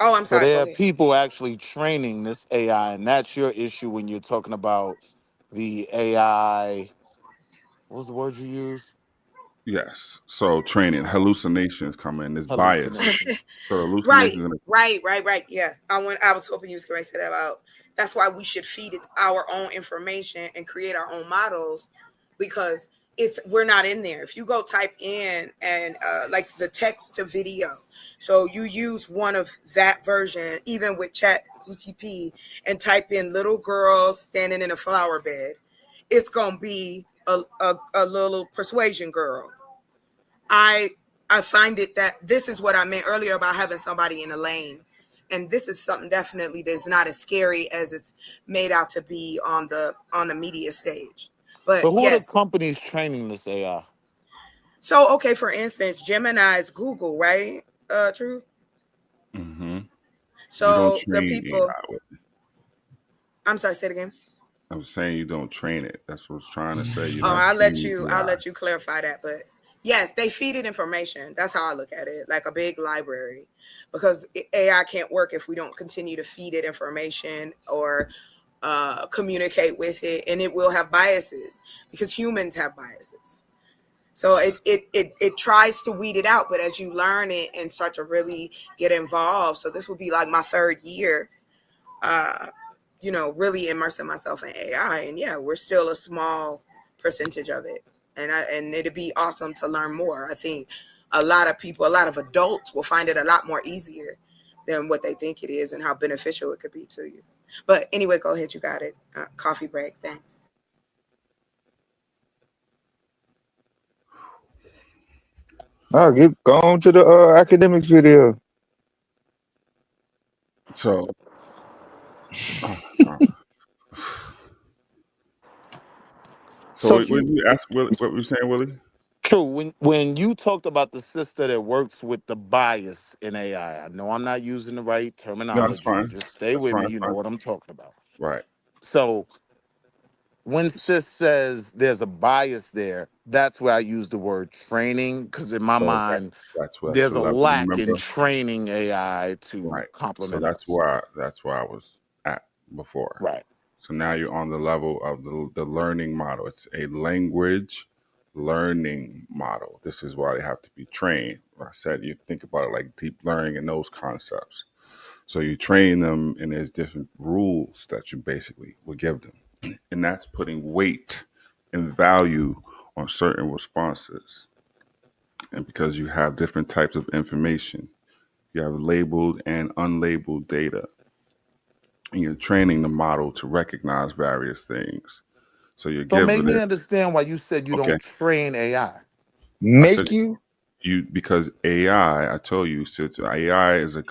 S14: Oh, I'm
S8: So
S14: sorry.
S8: there
S14: Go
S8: are
S14: ahead.
S8: people actually training this AI, and that's your issue when you're talking about the AI. What was the word you used?
S1: Yes. So training, hallucinations come in, this bias.
S8: Hallucinations.
S1: So the
S14: Right.
S1: hallucinations
S14: Right. Yeah. I was hoping you was going to say that about. That's why we should feed it our own information and create our own models, because we're not in there. If you go type in and like the text to video, so you use one of that version, even with Chat GTP, and type in little girl standing in a flower bed, it's gonna be a little persuasion girl. I find it that this is what I meant earlier about having somebody in a lane. And this is something definitely that's not as scary as it's made out to be on the media stage. But
S8: So who are the
S14: yes.
S8: companies training this AI?
S14: So okay, for instance, Gemini is Google, right? True.
S1: Mm-hmm. You don't
S14: So the
S1: train
S14: people
S1: AI with it.
S14: I'm sorry, say it again.
S1: I'm saying you don't train it. That's what I was trying to say. You're
S14: Oh,
S1: not training
S14: I'll
S1: AI.
S14: let you clarify that. But yes, they feed it information. That's how I look at it, like a big library. Because AI can't work if we don't continue to feed it information or communicate with it, and it will have biases because humans have biases. So it tries to weed it out, but as you learn it and start to really get involved, so this will be like my third year, uh, really immersing myself in AI, and yeah, we're still a small percentage of it, and it'd be awesome to learn more. I think a lot of people, a lot of adults, will find it a lot more easier than what they think it is, and how beneficial it could be to you. But anyway, go ahead, you got it. Coffee break. Thanks.
S17: I'll go on to the academics video.
S1: So, so
S8: So
S1: what
S8: if you
S1: did you ask? What were you saying, Willie?
S8: True, when you talked about the sister that works with the bias in AI, I know I'm not using the right
S1: No, that's
S8: terminology, but
S1: fine.
S8: just stay
S1: That's
S8: with me.
S1: fine.
S8: You know
S1: Fine.
S8: what I'm talking about.
S1: Right.
S8: So when sis says there's a bias there, that's where I use the word training, because in my
S1: So
S8: mind,
S1: that's
S8: there's
S1: the
S8: a
S1: level.
S8: lack in
S1: Remember?
S8: training AI to
S1: Right. So
S8: complement us.
S1: that's where I was at before.
S8: Right.
S1: So now you're on the level of the learning model. It's a language learning model. This is why they have to be trained. I said you think about it like deep learning and those concepts. So you train them, and there's different rules that you basically would give them. And that's putting weight and value on certain responses. And because you have different types of information, you have labeled and unlabeled data, and you're training the model to recognize various things. So you're
S2: So make
S1: giving
S2: me
S1: it,
S2: understand why you said you
S1: okay.
S2: don't train AI.
S1: I said
S17: Make you?
S1: because AI, I told you, sits AI is a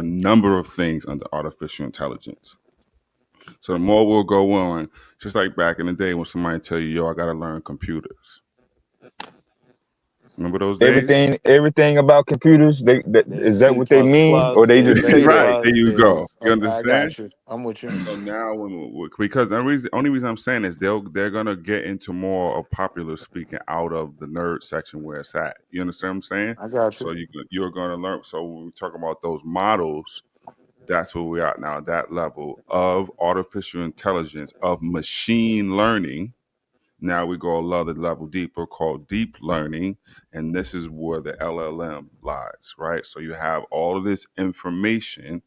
S1: number of things under artificial intelligence. So the more we'll go on, just like back in the day when somebody tell you, "Yo, I got to learn computers." Remember those days?
S17: Everything about computers.
S2: There's
S17: Is that
S2: C++,
S17: what they mean, or they just
S2: there's
S17: say
S2: C++,
S17: that?
S1: Right. There you go.
S2: there's,
S1: You
S2: I
S1: understand?
S2: got you. I'm with you.
S1: So now, because the only reason I'm saying is they're gonna get into more of popular speaking out of the nerd section where it's at. You understand what I'm saying?
S2: I got
S1: So
S2: you.
S1: you're gonna learn. So when we talk about those models, that's where we are now. That level of artificial intelligence, of machine learning. Now we go another level deeper called deep learning, and this is where the LLM lies, right? So you have all of this information,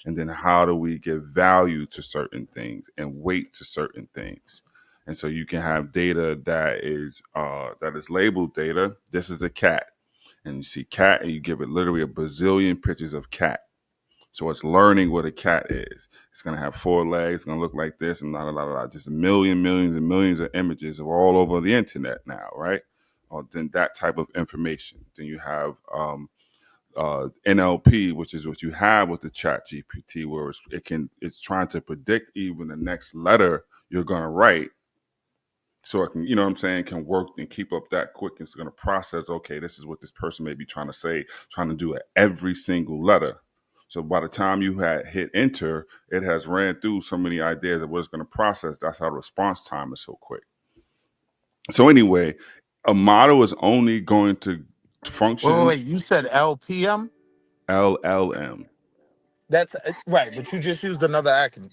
S1: and then how do we give value to certain things and weight to certain things? And so you can have data that is labeled data. This is a cat, and you see cat, and you give it literally a bazillion pictures of cat. So it's learning what a cat is. It's going to have 4 legs. It's going to look like this and just millions and millions of images of all over the internet now, right? Or then that type of information. Then you have NLP, which is what you have with the Chat GPT, where it's trying to predict even the next letter you're going to write. So it can, you know what I'm saying, can work and keep up that quick. It's going to process, okay, this is what this person may be trying to say, trying to do at every single letter. So by the time you had hit enter, it has ran through so many ideas of what it's going to process. That's how the response time is so quick. So anyway, a model is only going to function
S2: Wait. You said LPM?
S1: LLM.
S2: That's right, but you just used another acronym.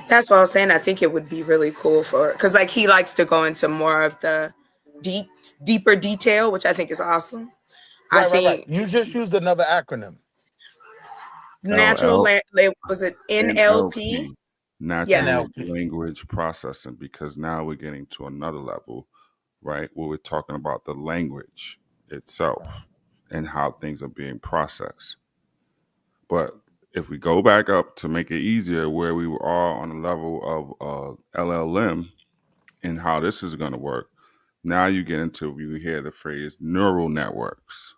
S14: That's what I was saying. I think it would be really cool because like he likes to go into more of the deeper detail, which I think is awesome.
S2: Right. You just used another acronym.
S14: Was it NLP?
S1: NLP, natural language processing, because now we're getting to another level, right? Where we're talking about the language itself and how things are being processed. But if we go back up to make it easier, where we are on the level of LLM and how this is going to work, now you get into, you hear the phrase neural networks.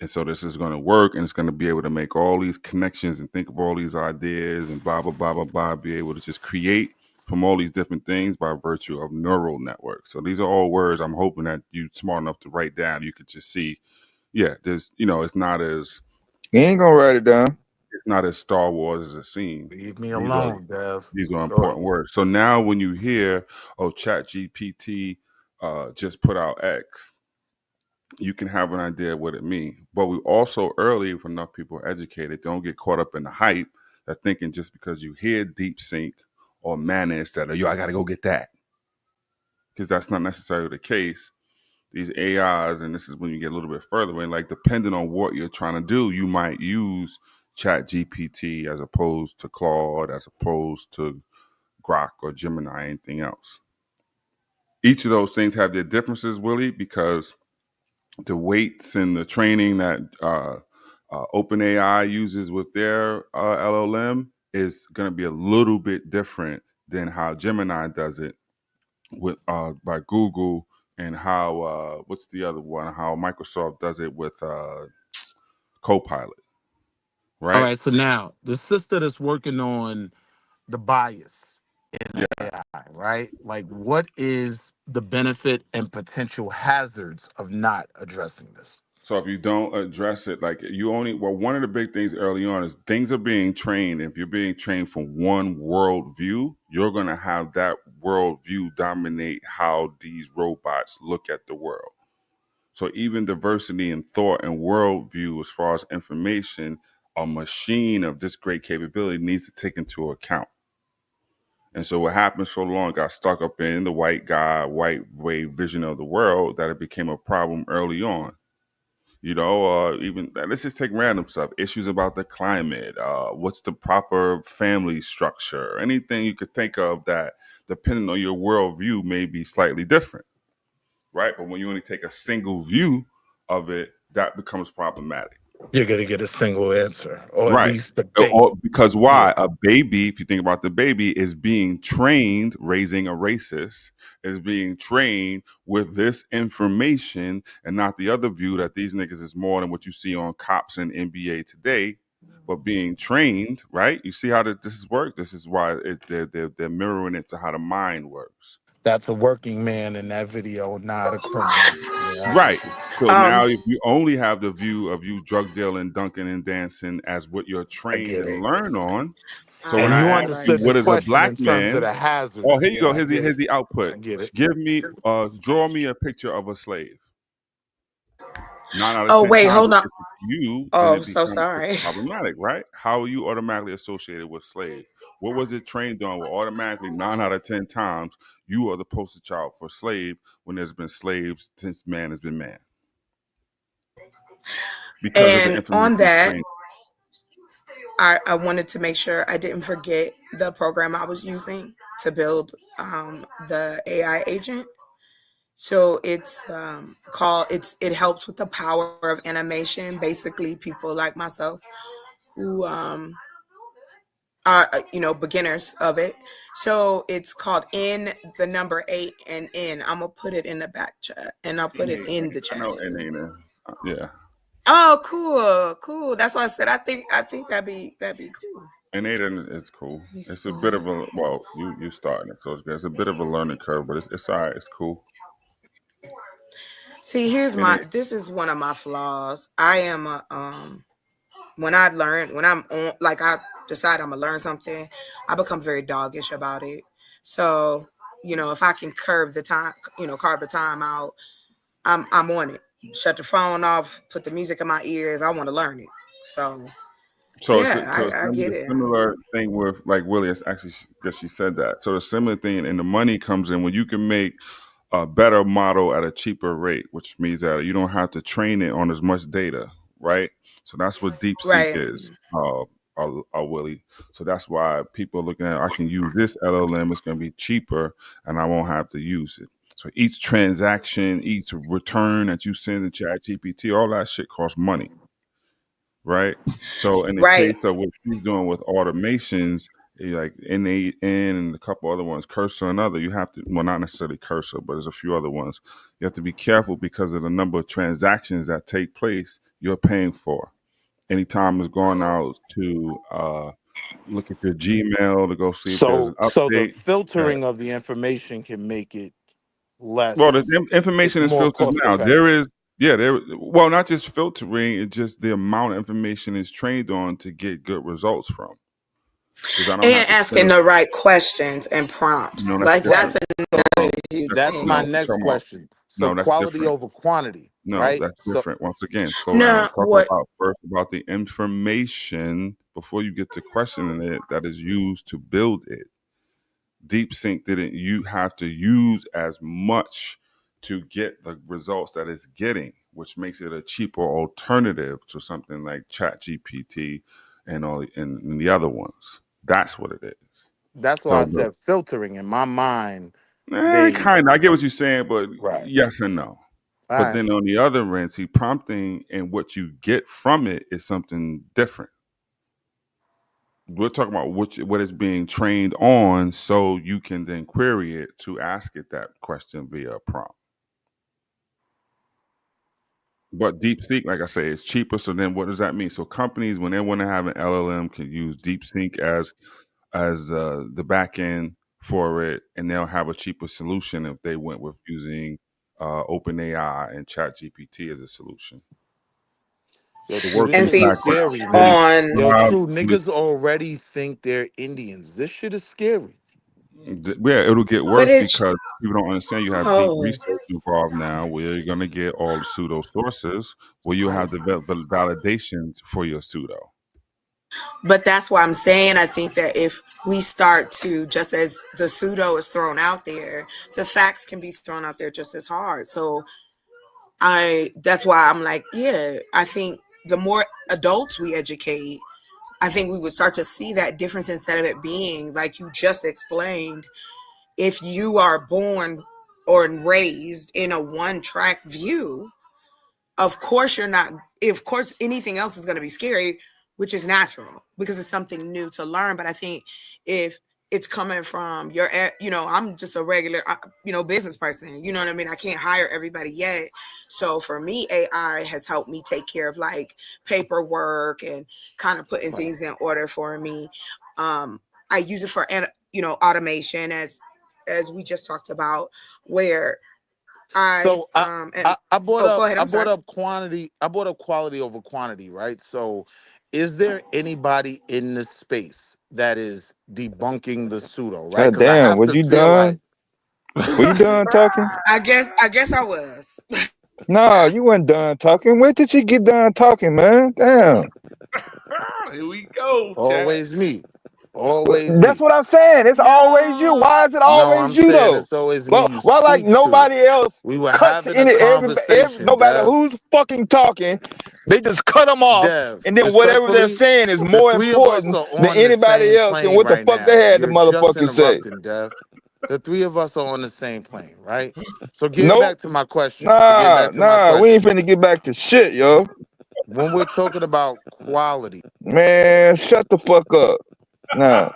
S1: And so this is going to work, and it's going to be able to make all these connections and think of all these ideas and blah, blah, blah, blah, blah, be able to just create from all these different things by virtue of neural networks. So these are all words I'm hoping that you're smart enough to write down. You could just see, there's, it's not as...
S17: You ain't going to write it down.
S1: It's not as Star Wars as it seems.
S2: Leave me alone, Dev.
S1: These are important words. So now when you hear, ChatGPT just put out X, you can have an idea what it means. But we also, early, if enough people are educated, don't get caught up in the hype, that thinking just because you hear DeepSync or Manus that, I got to go get that. Because that's not necessarily the case. These AIs, and this is when you get a little bit further, when like depending on what you're trying to do, you might use Chat GPT as opposed to Claude, as opposed to Grok or Gemini, anything else. Each of those things have their differences, Willie, because the weights and the training that OpenAI uses with their LLM is going to be a little bit different than how Gemini does it with by Google, and how what's the other one? How Microsoft does it with Copilot, right?
S2: All right, so now the sister that's working on the bias in AI, right? Like, what is the benefit and potential hazards of not addressing this?
S1: So if you don't address it, like one of the big things early on is things are being trained. If you're being trained from one worldview, you're going to have that worldview dominate how these robots look at the world. So even diversity in thought and worldview, as far as information, a machine of this great capability needs to take into account. And so what happened so long got stuck up in the white guy, white way vision of the world that it became a problem early on. Even let's just take random stuff, issues about the climate, what's the proper family structure, anything you could think of that, depending on your worldview, may be slightly different, right? But when you only take a single view of it, that becomes problematic.
S8: You're going to get a single answer, or at
S1: Right.
S8: least debate.
S1: Because why? A baby, if you think about the baby, is being trained, raising a racist, is being trained with this information and not the other view that these niggas is more than what you see on cops and NBA today, but being trained, right? You see how this is work? This is why they're mirroring it to how the mind works.
S8: That's a working man in that video, not a criminal. Yeah,
S1: right. So now if you only have the view of you drug dealing, dunking, and dancing as what you're trained and learn on. So when
S8: and
S1: I
S8: you
S1: ask you
S8: understood the
S1: what is a
S8: question
S1: black
S8: in terms of
S1: man,
S8: the hazard.
S1: oh, here you go.
S8: Yeah,
S1: Here's the output.
S8: I get it.
S1: Give me, draw me a picture of a slave. 9 out of
S14: Oh
S1: 10
S14: wait,
S1: times,
S14: hold on.
S1: if it's you, then
S14: Oh,
S1: it
S14: so
S1: becomes
S14: sorry.
S1: problematic, right? How are you automatically associated with slave? What was it trained on? Well, automatically 9 out of 10 times, you are the poster child for slave when there's been slaves since man has been man. Because of the
S14: And
S1: information
S14: on that,
S1: trained.
S14: I wanted to make sure I didn't forget the program I was using to build the AI agent. So it's it helps with the power of animation. Basically, people like myself who are beginners of it. So it's called in the number 8 and in. I'm gonna put it in the back chat and I'll put it in the
S1: I
S14: chat
S1: know
S14: too.
S1: yeah.
S14: Oh, cool. That's why I said I think that'd be cool.
S1: And Aiden is cool. It's a bit of a you starting it, so it's a bit of a learning curve, but it's all right. It's cool.
S14: See, this is one of my flaws. I am a when I'm on, like I decide I'm gonna learn something, I become very doggish about it. So, if I can carve the time out, I'm on it. Shut the phone off, put the music in my ears. I want to learn it. So yeah, I get it.
S1: Similar thing with like Willie. Actually, she said that. So the similar thing, and the money comes in when you can make a better model at a cheaper rate, which means that you don't have to train it on as much data, right? So that's what DeepSeek is, Willie. So that's why people are looking at, I can use this LLM, it's going to be cheaper, and I won't have to use it. So each transaction, each return that you send to ChatGPT, all that shit costs money, right? So in the case of what she's doing with automations, like N8N and a couple other ones, Cursor and other, you have to, well, not necessarily Cursor, but there's a few other ones. You have to be careful because of the number of transactions that take place you're paying for. Anytime it's going out to look at your Gmail to go see if there's an
S8: So the
S1: update.
S8: filtering of the information can make it less.
S1: Well, the information is
S8: more
S1: filters
S8: cost
S1: now.
S8: effective.
S1: Well, not just filtering, it's just the amount of information is trained on to get good results from. Because I don't have
S14: And
S1: to
S14: asking the right questions and prompts.
S1: No, that's
S14: Like that's
S1: different.
S14: another huge
S8: That's
S14: thing.
S8: my next question. So
S1: No, that's
S8: quality
S1: different.
S8: over quantity,
S1: No,
S8: right?
S1: that's
S8: So
S1: different. Once again, slow down.
S14: No,
S1: Let's talk
S14: what?
S1: about the information before you get to questioning it that is used to build it. DeepSync didn't you have to use as much to get the results that it's getting, which makes it a cheaper alternative to something like ChatGPT and and the other ones. That's what it is.
S8: that's why I
S1: So
S8: said filtering in my mind.
S1: kind of. I get what you're saying, but
S8: Right.
S1: yes and no.
S8: All
S1: But
S8: right.
S1: then on the other end, see, prompting and what you get from it is something different. We're talking about what is being trained on, so you can then query it to ask it that question via a prompt. But DeepSeek, like I say, is cheaper. So then, what does that mean? So companies, when they want to have an LLM, can use DeepSeek as the back end for it, and they'll have a cheaper solution if they went with using OpenAI and ChatGPT as a solution.
S8: Yo,
S1: The
S8: true,
S1: work
S8: this
S1: in
S14: And
S1: the
S8: shit is
S14: see,
S8: scary,
S1: background is
S8: man.
S14: on
S8: Yo, true,
S1: to
S8: niggas already think they're Indians. This shit is scary.
S1: yeah, it'll get
S14: but
S1: worse
S14: it's
S1: because people don't understand you have deep
S14: oh
S1: research involved now where you're going to get all the pseudo sources where you have the validations for your pseudo.
S14: But that's why I'm saying I think that if we start to, just as the pseudo is thrown out there, the facts can be thrown out there just as hard. So that's why I'm like, yeah, I think the more adults we educate, I think we would start to see that difference instead of it being like you just explained. If you are born or raised in a one track view, of course you're not, of course anything else is going to be scary, which is natural because it's something new to learn. But I think if it's coming from your, I'm just a regular, business person, you know what I mean? I can't hire everybody yet. So for me, AI has helped me take care of like paperwork and kind of putting things in order for me. I use it for, automation as we just talked about, where
S2: So I brought
S14: oh,
S2: up
S14: go ahead. I'm sorry.
S2: quantity. I brought up quality over quantity, right? So, is there anybody in the space that is debunking the pseudo, right?
S17: God
S2: Because I
S17: damn,
S2: have
S17: was
S2: to
S17: you
S2: feel like
S17: done? Were you done talking?
S14: I guess I was.
S17: No, you weren't done talking. When did you get done talking, man? Damn.
S1: Here we go, chat.
S2: always me, always
S17: That's
S2: me.
S17: what I'm saying. It's always you. Why is it
S2: No,
S17: always
S2: I'm
S17: you
S2: saying
S17: though?
S2: it's always me
S17: Well,
S2: you
S17: why like
S2: speak to.
S17: nobody else
S2: We were
S17: cuts
S2: having a
S17: any every
S2: conversation,
S17: no matter
S2: Dev.
S17: who's fucking talking, they just cut them off,
S2: Dev,
S17: and then whatever they're
S2: respectfully,
S17: saying is
S2: the
S17: more
S2: three of us
S17: important
S2: are
S17: than
S2: on the
S17: anybody
S2: same
S17: else. And
S2: plane
S17: what the
S2: right
S17: fuck they
S2: now.
S17: had the
S2: You're just
S17: motherfucker say?
S2: interrupting, Dev. The three of us are on the same plane, right? So getting
S17: Nope.
S2: back to my question.
S17: Nah. We ain't finna get back to shit, yo.
S2: When we're talking about quality,
S17: Man, shut the fuck up. Nah.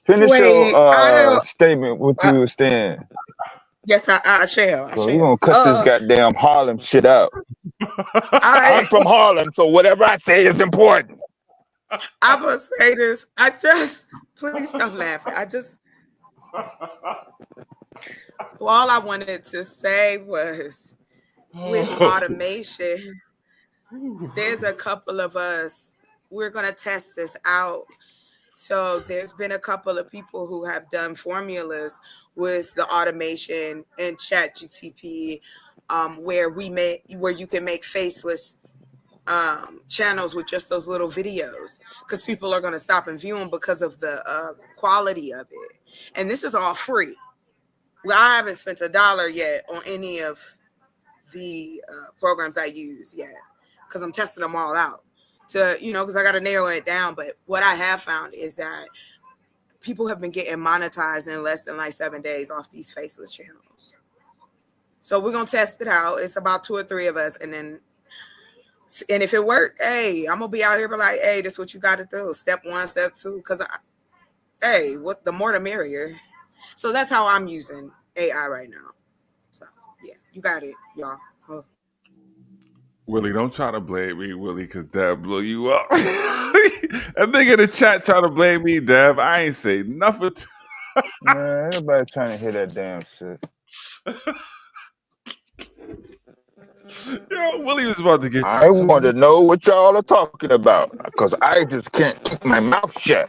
S17: Finish
S14: Wait, I
S17: your
S14: don't.
S17: statement. What you were saying?
S14: Yes, I shall. I
S17: So you
S14: shall.
S17: gonna cut this goddamn Harlem shit out? I'm from Harlem, so whatever I say is important.
S14: I'm gonna say this. Please stop laughing. All I wanted to say was with automation, there's a couple of us, we're gonna test this out. So there's been a couple of people who have done formulas with the automation and chat GTP, where you can make faceless channels with just those little videos, because people are going to stop and view them because of the quality of it. And this is all free. Well, I haven't spent $1 yet on any of the programs I use yet, because I'm testing them all out because I got to narrow it down. But what I have found is that people have been getting monetized in less than like 7 days off these faceless channels. So we're going to test it out. It's about 2 or 3 of us. And if it worked, hey, I'm going to be out here be like, hey, this is what you got to do. Step 1, step 2. Because, what the more the merrier. So that's how I'm using AI right now. So, yeah, you got it, y'all. Oh.
S1: Willie, don't try to blame me, Willie, because Deb blew you up. That nigga in the chat try to blame me, Deb. I ain't say nothing.
S17: Man, everybody trying to hear that damn shit.
S1: Yo, Willie was about to get.
S17: I want to know what y'all are talking about, because I just can't keep my mouth shut.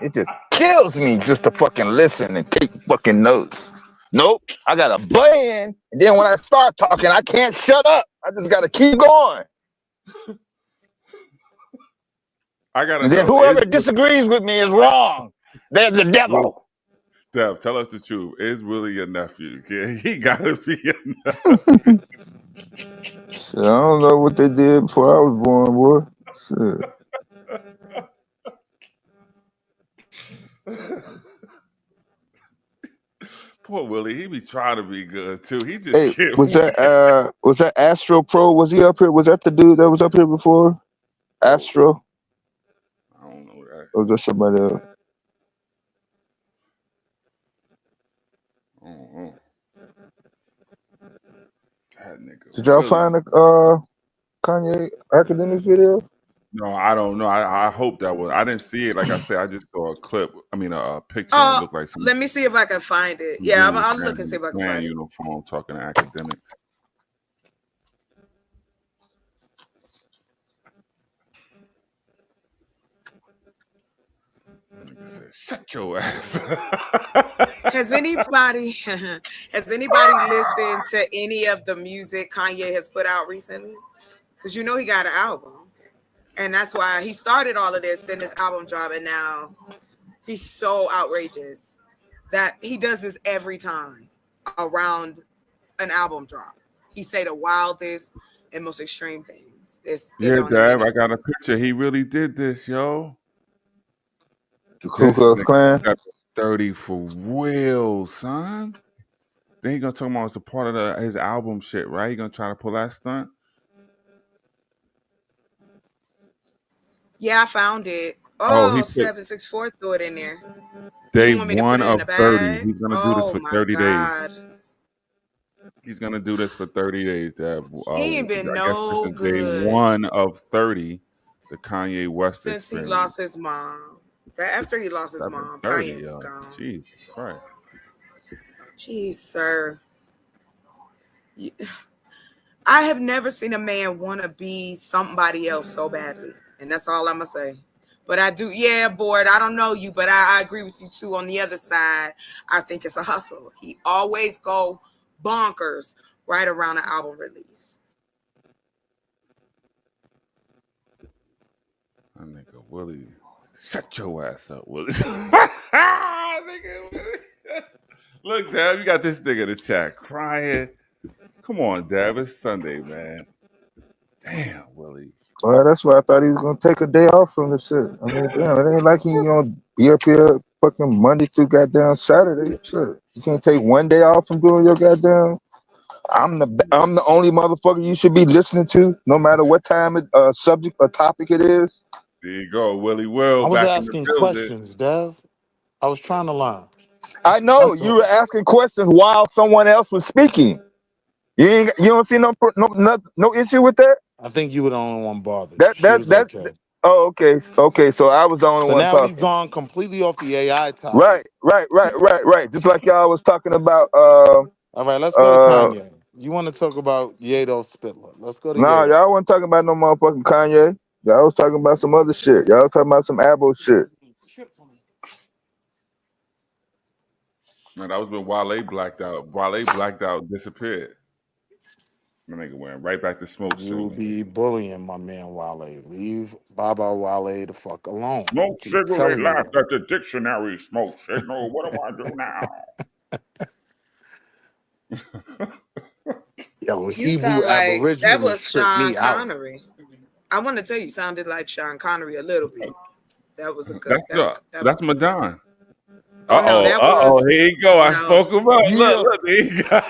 S17: It just kills me just to fucking listen and take fucking notes. Nope, I got a button, and then when I start talking, I can't shut up. I just got to keep going.
S1: I gotta
S17: and then
S1: know.
S17: whoever disagrees with me is wrong. They're the devil.
S1: Deb, tell us the truth. Is Willie your nephew? Yeah, he gotta be your nephew.
S17: Shit, I don't know what they did before I was born, boy. Shit.
S1: Poor Willie, he be trying to be good too. He just
S17: Hey,
S1: can't.
S17: was that Astro Pro? Was he up here? Was that the dude that was up here before? Astro?
S1: I don't know that.
S17: Or was that somebody else?
S1: That nigga.
S17: Did y'all
S1: Willie.
S17: find the Kanye academics video?
S1: No, I don't know. I hope that was. I didn't see it. Like I said, I just saw a clip. I mean, a picture. And it looked like some.
S14: Let me see if I can find it.
S1: Dude
S14: Yeah,
S1: was
S14: I'll look and see if I can find it.
S1: uniform talking to academics. Nigga said, "Shut your ass."
S14: Has anybody listened to any of the music Kanye has put out recently? because you know he got an album, and that's why he started all of this. Then this album drop, and now he's so outrageous that he does this every time around an album drop. He say the wildest and most extreme things. It don't even make
S1: Dab,
S14: no
S1: I got
S14: sense.
S1: a picture. He really did this, yo.
S17: The Ku
S1: This
S17: Klux
S1: nigga
S17: Klan.
S1: got 30 for real, son. Then he gonna talk about it's a part of his album shit, right? He gonna try to pull that stunt.
S14: Yeah, I found it.
S1: Oh, he
S14: Oh,
S1: put
S14: 764 threw it in there.
S1: day
S14: You want me to put
S1: 1
S14: it in
S1: of
S14: the
S1: 30.
S14: bag?
S1: He's gonna do this
S14: Oh
S1: for
S14: my
S1: 30 days.
S14: God.
S1: He's gonna do this for 30 days.
S14: He ain't been
S1: I guess this
S14: no
S1: is day
S14: good
S1: 1 of 30. The Kanye West
S14: since he
S1: experience.
S14: lost his mom. That after he lost his mom,
S1: 730,
S14: Kanye was
S1: yo.
S14: gone.
S1: Jesus Christ.
S14: Jeez, sir. I have never seen a man want to be somebody else so badly. And that's all I'm going to say. But I do, yeah, bored. I don't know you, but I agree with you too. On the other side, I think it's a hustle. He always go bonkers right around an album release.
S1: That nigga Willie. Shut your ass up, Willie. Look, Dab, you got this nigga in the chat crying. Come on, Dab. It's Sunday, man. Damn, Willie.
S17: Well, that's why I thought he was gonna take a day off from the shit. I mean, damn, it ain't like he gonna be up here fucking Monday through goddamn Saturday. Shit, you can't take one day off from doing your goddamn. I'm the only motherfucker you should be listening to, no matter what time subject or topic it is.
S1: There you go, Willie Will
S8: I was
S1: back in the
S8: asking
S1: building.
S8: questions, Dev. I was trying to learn.
S17: I know
S8: That's
S17: you
S8: all.
S17: were asking questions while someone else was speaking. You don't see no issue with that.
S8: I think you were the only one bothered.
S17: That
S8: She
S17: that
S8: was
S17: that.
S8: okay.
S17: Oh, okay. So I was the only
S8: So
S17: one
S8: now we've
S17: talking.
S8: gone completely off the AI topic.
S17: Right. Just like y'all was talking about.
S8: All right, let's go to Kanye. You want to talk about Yedo Spitler? Let's go to
S17: No,
S8: Yedo.
S17: y'all wasn't talking about no motherfucking Kanye. Y'all was talking about some other shit. Y'all was talking about some Abo shit.
S1: No, that was when Wale blacked out. Wale blacked out and disappeared. My nigga went right back to smoke
S8: You
S1: signal.
S8: be bullying my man Wale. Leave Baba Wale the fuck alone.
S1: Smoke
S8: I keep
S1: signal, they
S8: telling you
S1: laughed
S8: that.
S1: at the dictionary. Smoke signal, what do I do now?
S8: Yo,
S14: You
S8: Hebrew
S14: sound like that
S8: Aboriginal
S14: was
S8: tripped
S14: Sean
S8: me out.
S14: Connery. I want to tell you, sounded like Sean Connery a little bit. That was a good. That was
S1: That's
S14: good.
S1: Madonna.
S14: Oh no, that was
S1: Here you go. I
S14: no.
S1: spoke him up.
S8: Yeah.
S1: Look, there you go.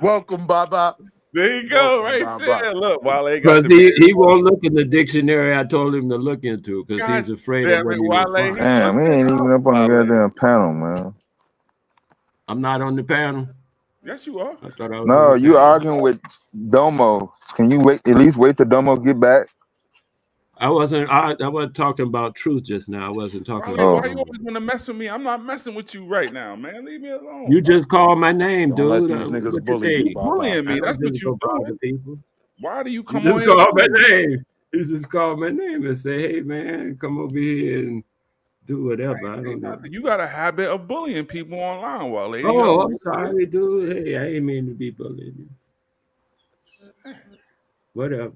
S8: Welcome, Baba.
S1: There you go,
S8: Welcome,
S1: right
S8: Baba.
S1: there. Look, Wale got
S16: Because
S1: the
S16: he won't look in the dictionary I told him to look into because
S1: God
S16: he's afraid of
S1: damn
S16: what
S1: it,
S16: he will
S1: Wale. He
S16: find.
S17: Damn, he
S1: fucked
S17: ain't
S1: it
S17: even
S1: up,
S17: up on the
S1: Wale.
S17: goddamn panel, man.
S16: I'm not on the panel.
S1: Yes, you are.
S16: I thought I was on
S17: No,
S16: the
S17: you
S16: panel.
S17: arguing with Domo. Can you wait? At least wait till Domo get back.
S16: I wasn't talking about truth just now. I wasn't talking
S1: Wale,
S16: about
S1: why you
S16: Domo.
S1: always want to mess with me? I'm not messing with you right now, man. Leave me alone.
S16: You just called my name,
S8: Don't let
S16: dude.
S8: these niggas
S16: What you
S8: bully you,
S16: think?
S1: You
S8: Baba.
S1: bullying
S16: I
S1: me.
S16: don't
S1: That's what
S16: just
S1: you
S16: go bother
S1: doing.
S16: people.
S1: Why do you
S16: You
S1: come on
S16: just
S1: here
S16: called my
S1: bullying me?
S16: name. You just called my name and say, "Hey, man, come over here and do whatever." I don't know.
S1: You got a habit of bullying people online, Wale. You know
S16: Oh,
S1: what
S16: I'm sorry, dude. Hey, I ain't mean to be bullying you. Whatever.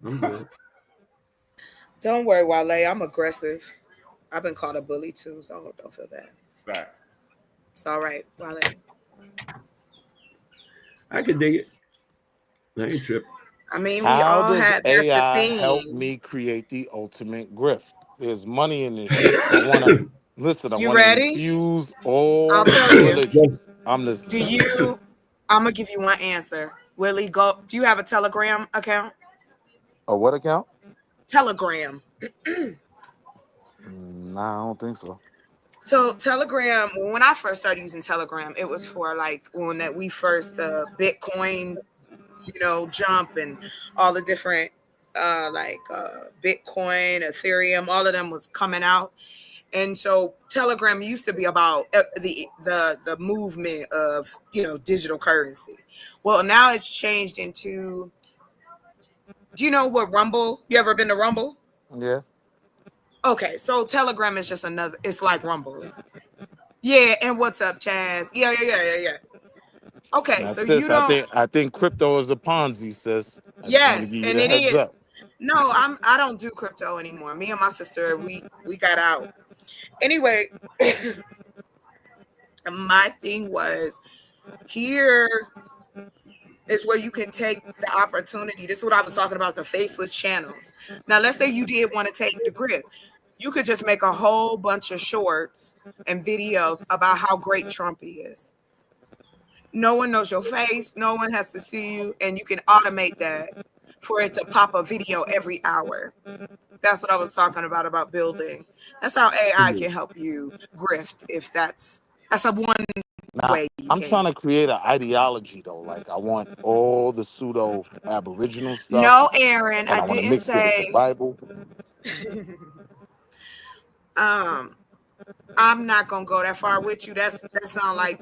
S16: I'm good.
S14: Don't worry, Wale. I'm aggressive. I've been called a bully too, so don't feel bad.
S1: Fact.
S14: It's all right, Wale.
S16: I can dig it. I ain't tripping.
S14: I mean, we
S8: How
S14: all
S8: does
S14: had. That's the
S8: AI help
S14: thing.
S8: me create the ultimate grift? There's money in this shit. I want to listen. I
S14: You
S8: want to
S14: ready?
S8: infuse
S14: I'll
S8: all
S14: tell
S8: the
S14: you.
S8: religions. I'm
S14: Do
S8: listening.
S14: you? I'm gonna give you one answer. Willie, go. Do you have a Telegram account?
S8: A what account?
S14: Telegram.
S8: Nah, I don't think so.
S14: So Telegram, when I first started using Telegram, it was for like when that we first Bitcoin, jump and all the different Bitcoin, Ethereum, all of them was coming out. And so Telegram used to be about the movement of digital currency. Well, now it's changed into. Do you know what Rumble? You ever been to Rumble?
S8: Yeah.
S14: Okay, so Telegram is just another. It's like Rumble. Yeah, and what's up, Chaz? Yeah. Okay,
S8: Now,
S14: so
S8: sis,
S14: you don't.
S8: I think crypto is a Ponzi, sis. I just wanted to
S14: Yes,
S8: give you
S14: and
S8: the
S14: it
S8: heads
S14: is.
S8: up.
S14: No, I don't do crypto anymore. Me and my sister, we got out. Anyway, my thing was here is where you can take the opportunity. This is what I was talking about, the faceless channels. Now, let's say you did want to take the grip. You could just make a whole bunch of shorts and videos about how great Trump is. No one knows your face. No one has to see you. And you can automate that for it to pop a video every hour. That's what I was talking about building. That's how AI can help you grift, if that's a one
S8: Now,
S14: way you
S8: I'm trying
S14: can.
S8: to create an ideology though. Like I want all the pseudo Aboriginal stuff,
S14: No, Aaron,
S8: and
S14: I
S8: I want to
S14: didn't
S8: mix it with the
S14: say.
S8: Bible.
S14: I'm not gonna go that far with you. That sounds like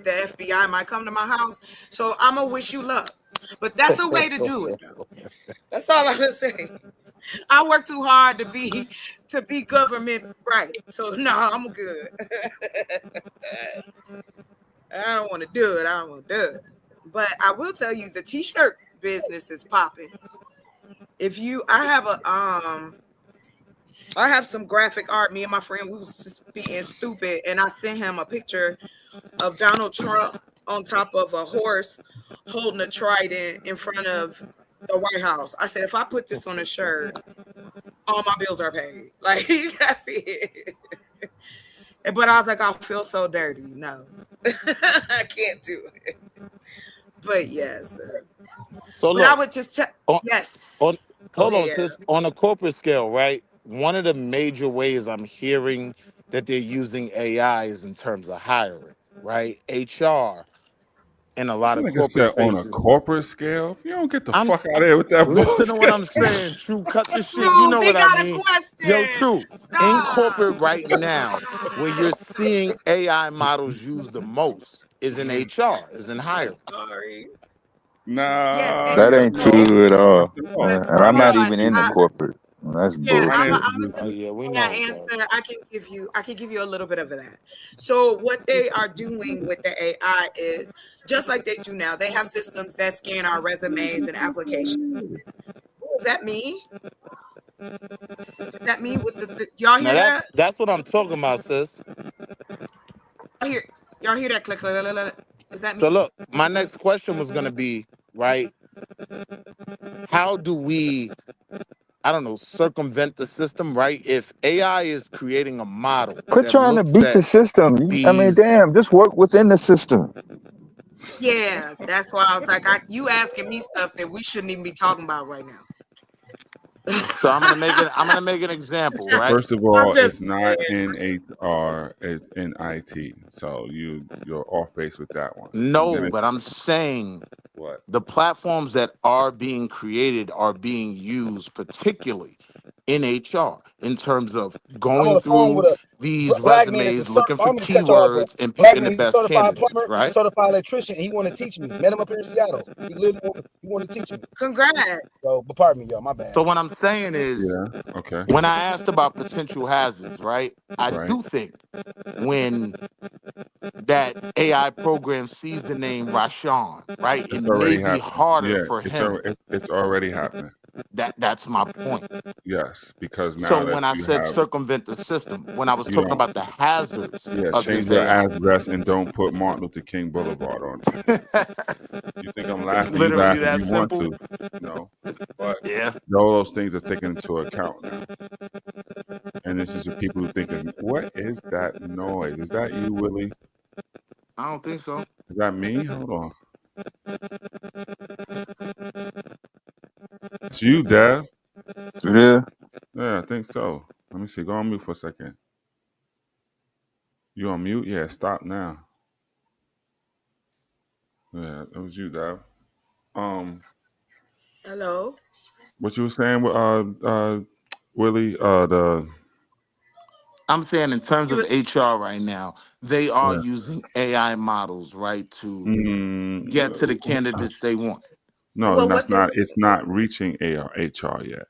S14: the FBI might come to my house. So I'm gonna wish you luck. But that's a way to do it though. That's all I'm gonna say. I work too hard to be government right. So no, I'm good. I don't want to do it. I don't want to do it. But I will tell you, the t-shirt business is popping. I have some graphic art. Me and my friend, we was just being stupid, and I sent him a picture of Donald Trump on top of a horse holding a trident in front of the White House. I said, if I put this on a shirt, all my bills are paid. Like, that's it. But I was like, I feel so dirty. No, I can't do it. But yes.
S8: So
S14: But I
S8: look,
S14: would just yes.
S8: hold
S14: Go
S8: on,
S14: ahead.
S8: sis. On a corporate scale, right? One of the major ways I'm hearing that they're using AI is in terms of hiring, right? HR in a
S1: This
S8: lot of
S1: nigga
S8: corporate
S1: said on a
S8: spaces.
S1: corporate scale. If you don't get the
S8: I'm
S1: fuck out of here with that
S8: listen to what
S1: bullshit.
S8: I'm saying. True, cut the shit. You
S14: Truth,
S8: know
S14: he
S8: what I
S14: got a
S8: mean. Yo,
S14: question.
S8: True. In
S14: Stop.
S8: corporate right now, where you're seeing AI models used the most is in HR, is in hiring.
S14: Sorry. Yes,
S1: Nah,
S14: and
S17: That
S1: yes
S17: ain't
S1: and no.
S17: true at
S1: Yes
S17: all.
S1: and
S14: but
S1: no.
S17: And I'm
S14: hold
S17: not
S14: on.
S17: even in the corporate. That's
S14: Yeah, I'm
S17: bullshit.
S14: gonna
S8: Oh
S14: just
S8: yeah, we
S14: that
S8: know, bro.
S14: answer. I can give you a little bit of that. So what they are doing with the AI is just like they do now. They have systems that scan our resumes and applications. Is that me? Is that me with y'all
S8: Now
S14: hear that?
S8: that's what I'm talking about, sis.
S14: Y'all hear that click, click, click, click, click? Is that
S8: So
S14: me?
S8: look, my next question was gonna be, right? How do we, I don't know, circumvent the system, right? If AI is creating a model
S17: Quit
S8: that
S17: trying to
S8: looks
S17: beat the
S8: at
S17: system. I mean,
S8: these.
S17: damn, just work within the system.
S14: Yeah, that's why I was like, you asking me stuff that we shouldn't even be talking about right now.
S8: So I'm gonna make an example,
S1: So
S8: right?
S1: first of
S14: I'm
S1: all,
S14: just
S1: it's not in HR, it's in IT. So you're off base with that one. And then
S8: No,
S1: it's
S8: but I'm saying
S1: what?
S8: the platforms that are being created are being used particularly in HR in terms of
S12: I'm on
S8: going
S12: the phone
S8: through
S12: with a
S8: these
S12: black man that's a
S8: resumes, looking for
S12: I'm gonna cut y'all off, but
S8: keywords and
S12: black
S8: picking
S12: man,
S8: the
S12: he's a
S8: best
S12: certified
S8: candidates,
S12: plumber, a
S8: right?
S12: certified electrician, and he wanted to teach me. Met him up here in Seattle. He wanted to teach me.
S14: congrats.
S12: So, but pardon me, y'all, my bad.
S8: So what I'm saying is
S1: Yeah. Okay.
S8: when I asked about potential hazards, right? I
S1: Right.
S8: do think when that AI program sees the name Rashawn, right? It
S1: It's
S8: may
S1: already
S8: be
S1: happening.
S8: harder
S1: Yeah,
S8: for him.
S1: it's already happening.
S8: That's my point.
S1: Yes, because
S8: So
S1: now that
S8: when I
S1: you
S8: said
S1: have
S8: circumvent the system, when I was
S1: you
S8: talking
S1: don't
S8: about the hazards of
S1: change
S8: this
S1: your
S8: AI,
S1: address and don't put Martin Luther King Boulevard on it. You think I'm
S8: it's
S1: laughing? You
S8: literally
S1: laugh if
S8: that
S1: you want
S8: simple.
S1: to. No. But
S8: Yeah.
S1: all those things are taken into account now. And this is for people who think, what is that noise? Is that you, Willie?
S8: I don't think so.
S1: Is that me? Hold on. It's you, Dev.
S17: Yeah.
S1: Yeah, I think so. Let me see. Go on mute for a second. You on mute? Yeah, stop now. Yeah, it was you, Dev.
S14: Hello.
S1: What you were saying, Willie?
S8: I'm saying in terms
S14: You
S8: of
S14: was
S8: HR right now, they are using AI models, right, to get to the candidates they want.
S1: No,
S14: well,
S1: that's
S14: what they
S1: not. It's not reaching HR yet.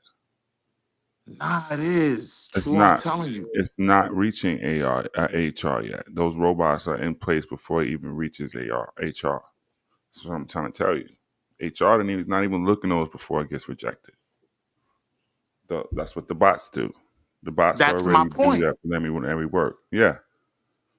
S8: Nah, it is.
S1: It's
S8: True, I'm
S1: not.
S8: telling you.
S1: It's not reaching HR yet. Those robots are in place before it even reaches HR. That's what I'm trying to tell you. HR is not even looking at those before it gets rejected. That's what the bots do. The bots
S8: That's my
S1: already do
S8: point.
S1: that for every work. Yeah.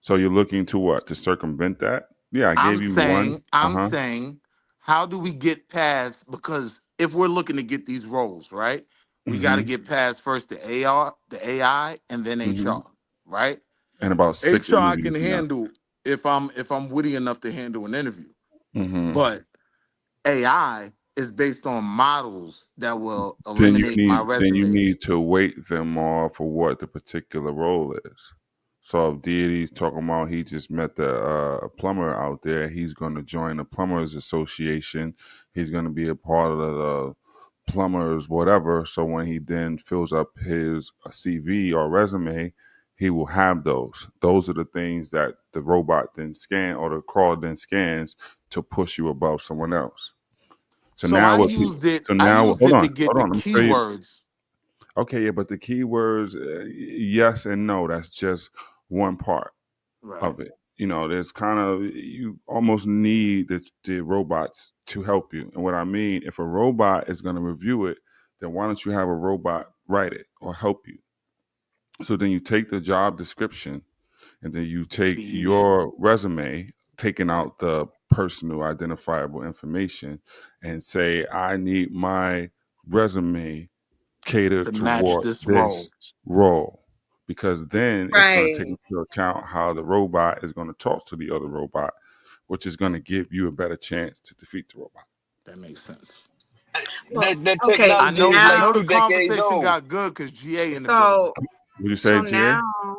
S1: So you're looking to what? To circumvent that? Yeah, I gave
S8: I'm
S1: you one.
S8: saying, how do we get past? Because if we're looking to get these roles, right, we got to
S1: Mm-hmm.
S8: get past first the AI, and then
S1: Mm-hmm.
S8: HR, right?
S1: And about 6
S8: HR I can
S1: interviews now.
S8: handle if I'm witty enough to handle an interview,
S1: Mm-hmm.
S8: but AI is based on models that will eliminate my
S1: Then you
S8: resume.
S1: need to weight them all for what the particular role is. So if Deity's talking about he just met the plumber out there, he's going to join the plumbers association. He's going to be a part of the plumbers whatever. So when he then fills up his CV or resume, he will have those. Those are the things that the robot then scan or the crawl then scans to push you above someone else. So
S8: So
S1: now
S8: I
S1: what?
S8: used it.
S1: So
S8: I
S1: now
S8: used it to
S1: hold
S8: get the
S1: on. Let me tell you.
S8: keywords.
S1: Okay, yeah, but the keywords, yes and no. That's just one part
S8: Right.
S1: of it. There's kind of you almost need the robots to help you. And what I mean, if a robot is going to review it, then why don't you have a robot write it or help you? So then you take the job description and then you take
S8: Feed it
S1: your resume, taking out the personal identifiable information, and say, I need my resume cater
S8: to match
S1: toward
S8: this role.
S1: this role, because then it's going to take
S14: Right.
S1: into account how the robot is going to talk to the other robot, which is going to give you a better chance to defeat the robot.
S8: That makes sense.
S14: Well,
S4: That
S14: okay,
S8: I
S4: technology
S8: know.
S4: is
S8: I
S4: like
S8: know
S14: now,
S8: the
S4: 2 decades
S8: conversation
S4: old.
S8: got good because GA in the building.
S14: so
S1: Would you say,
S14: so
S1: GA?
S14: now,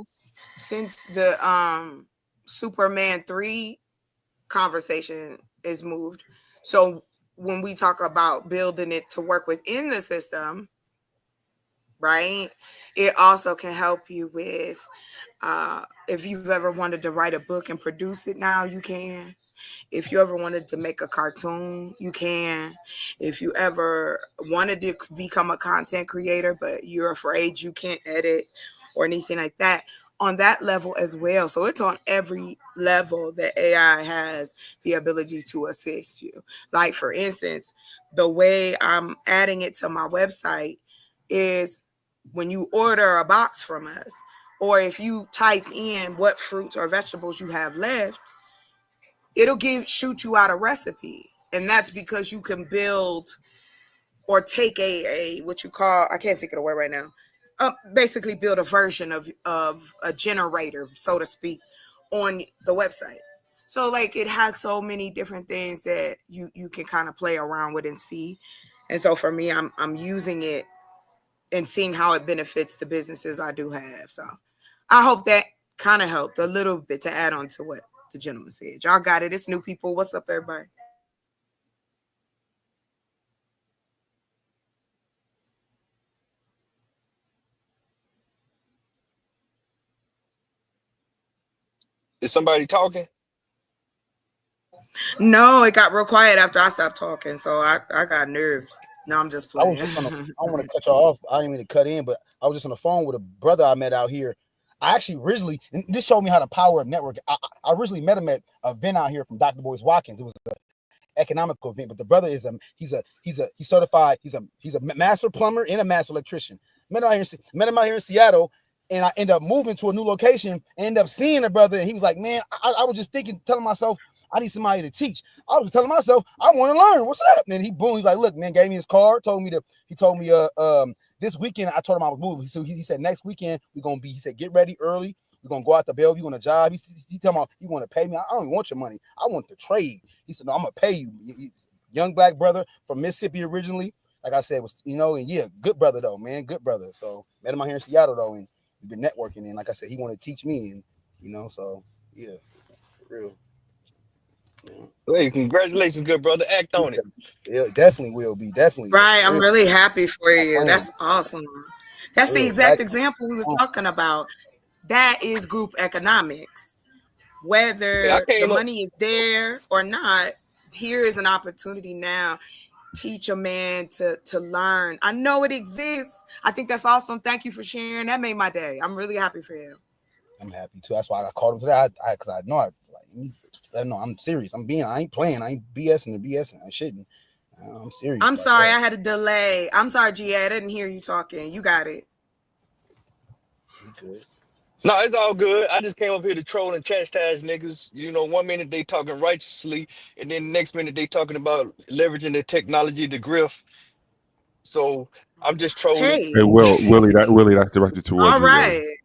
S14: since the Superman 3 conversation is moved, so when we talk about building it to work within the system, right, it also can help you with if you've ever wanted to write a book and produce it, now you can. If you ever wanted to make a cartoon, you can. If you ever wanted to become a content creator, but you're afraid you can't edit or anything like that, on that level as well. So it's on every level that AI has the ability to assist you. Like, for instance, the way I'm adding it to my website is when you order a box from us, or if you type in what fruits or vegetables you have left, it'll shoot you out a recipe. And that's because you can build or take a what you call, I can't think of the word right now, basically build a version of a generator, so to speak, on the website. So like it has so many different things that you can kind of play around with and see. And so for me, I'm using it and seeing how it benefits the businesses I do have. So I hope that kind of helped a little bit to add on to what the gentleman said. Y'all got it. It's new people. What's up, everybody?
S4: Is somebody talking?
S14: No, it got real quiet after I stopped talking, so I got nerves. No, I'm just
S12: I was
S14: playing.
S12: just on. I don't want to cut y'all off. I didn't mean to cut in, but I was just on the phone with a brother I met out here. I actually originally, and this showed me how the power of network. I originally met him at an event out here from Dr. Boyce Watkins. It was an economical event, but the brother is he's certified. He's a master plumber and a master electrician. Met him out here in Seattle, and I end up moving to a new location. And end up seeing the brother, and he was like, "Man, I was just telling myself, I need somebody to teach." I was telling myself, I want to learn. What's up? And he's like, "Look, man," gave me his card, told me this weekend. I told him I was moving. So he said next weekend we're gonna be. He said get ready early. We're gonna go out to Bellevue on a job. He told me, you want to pay me? I don't even want your money. I want the trade. He said, no, I'm gonna pay you. He's young black brother from Mississippi originally. Like I said, was and yeah, good brother though, man, good brother. So met him out here in Seattle though, and we've been networking. And like I said, he wanted to teach me, and so yeah, for real. Yeah.
S4: Hey, congratulations, good brother. Act on it.
S12: Yeah, definitely will be. Definitely.
S14: Right, I'm really happy for you. That's awesome. That's the exact example we was talking about. That is group economics.
S4: Hey, I
S14: Whether the
S4: came up.
S14: money is there or not, here is an opportunity now. Teach a man to learn. I know it exists. I think that's awesome. Thank you for sharing. That made my day. I'm really happy for you.
S12: I'm happy too. That's why I called him today. Because I know I'm serious. I ain't playing. I ain't BSing and BSing. I shouldn't. I'm serious.
S14: I'm sorry, I had a delay. I'm sorry, GA. I didn't hear you talking. You got it.
S12: Okay.
S4: No, it's all good. I just came up here to troll and chastise niggas. You know, 1 minute they talking righteously, and then the next minute they talking about leveraging the technology to grift. So I'm just trolling.
S14: Hey.
S1: Hey, Willie, that's directed towards
S14: All
S1: you, Willie.
S14: right.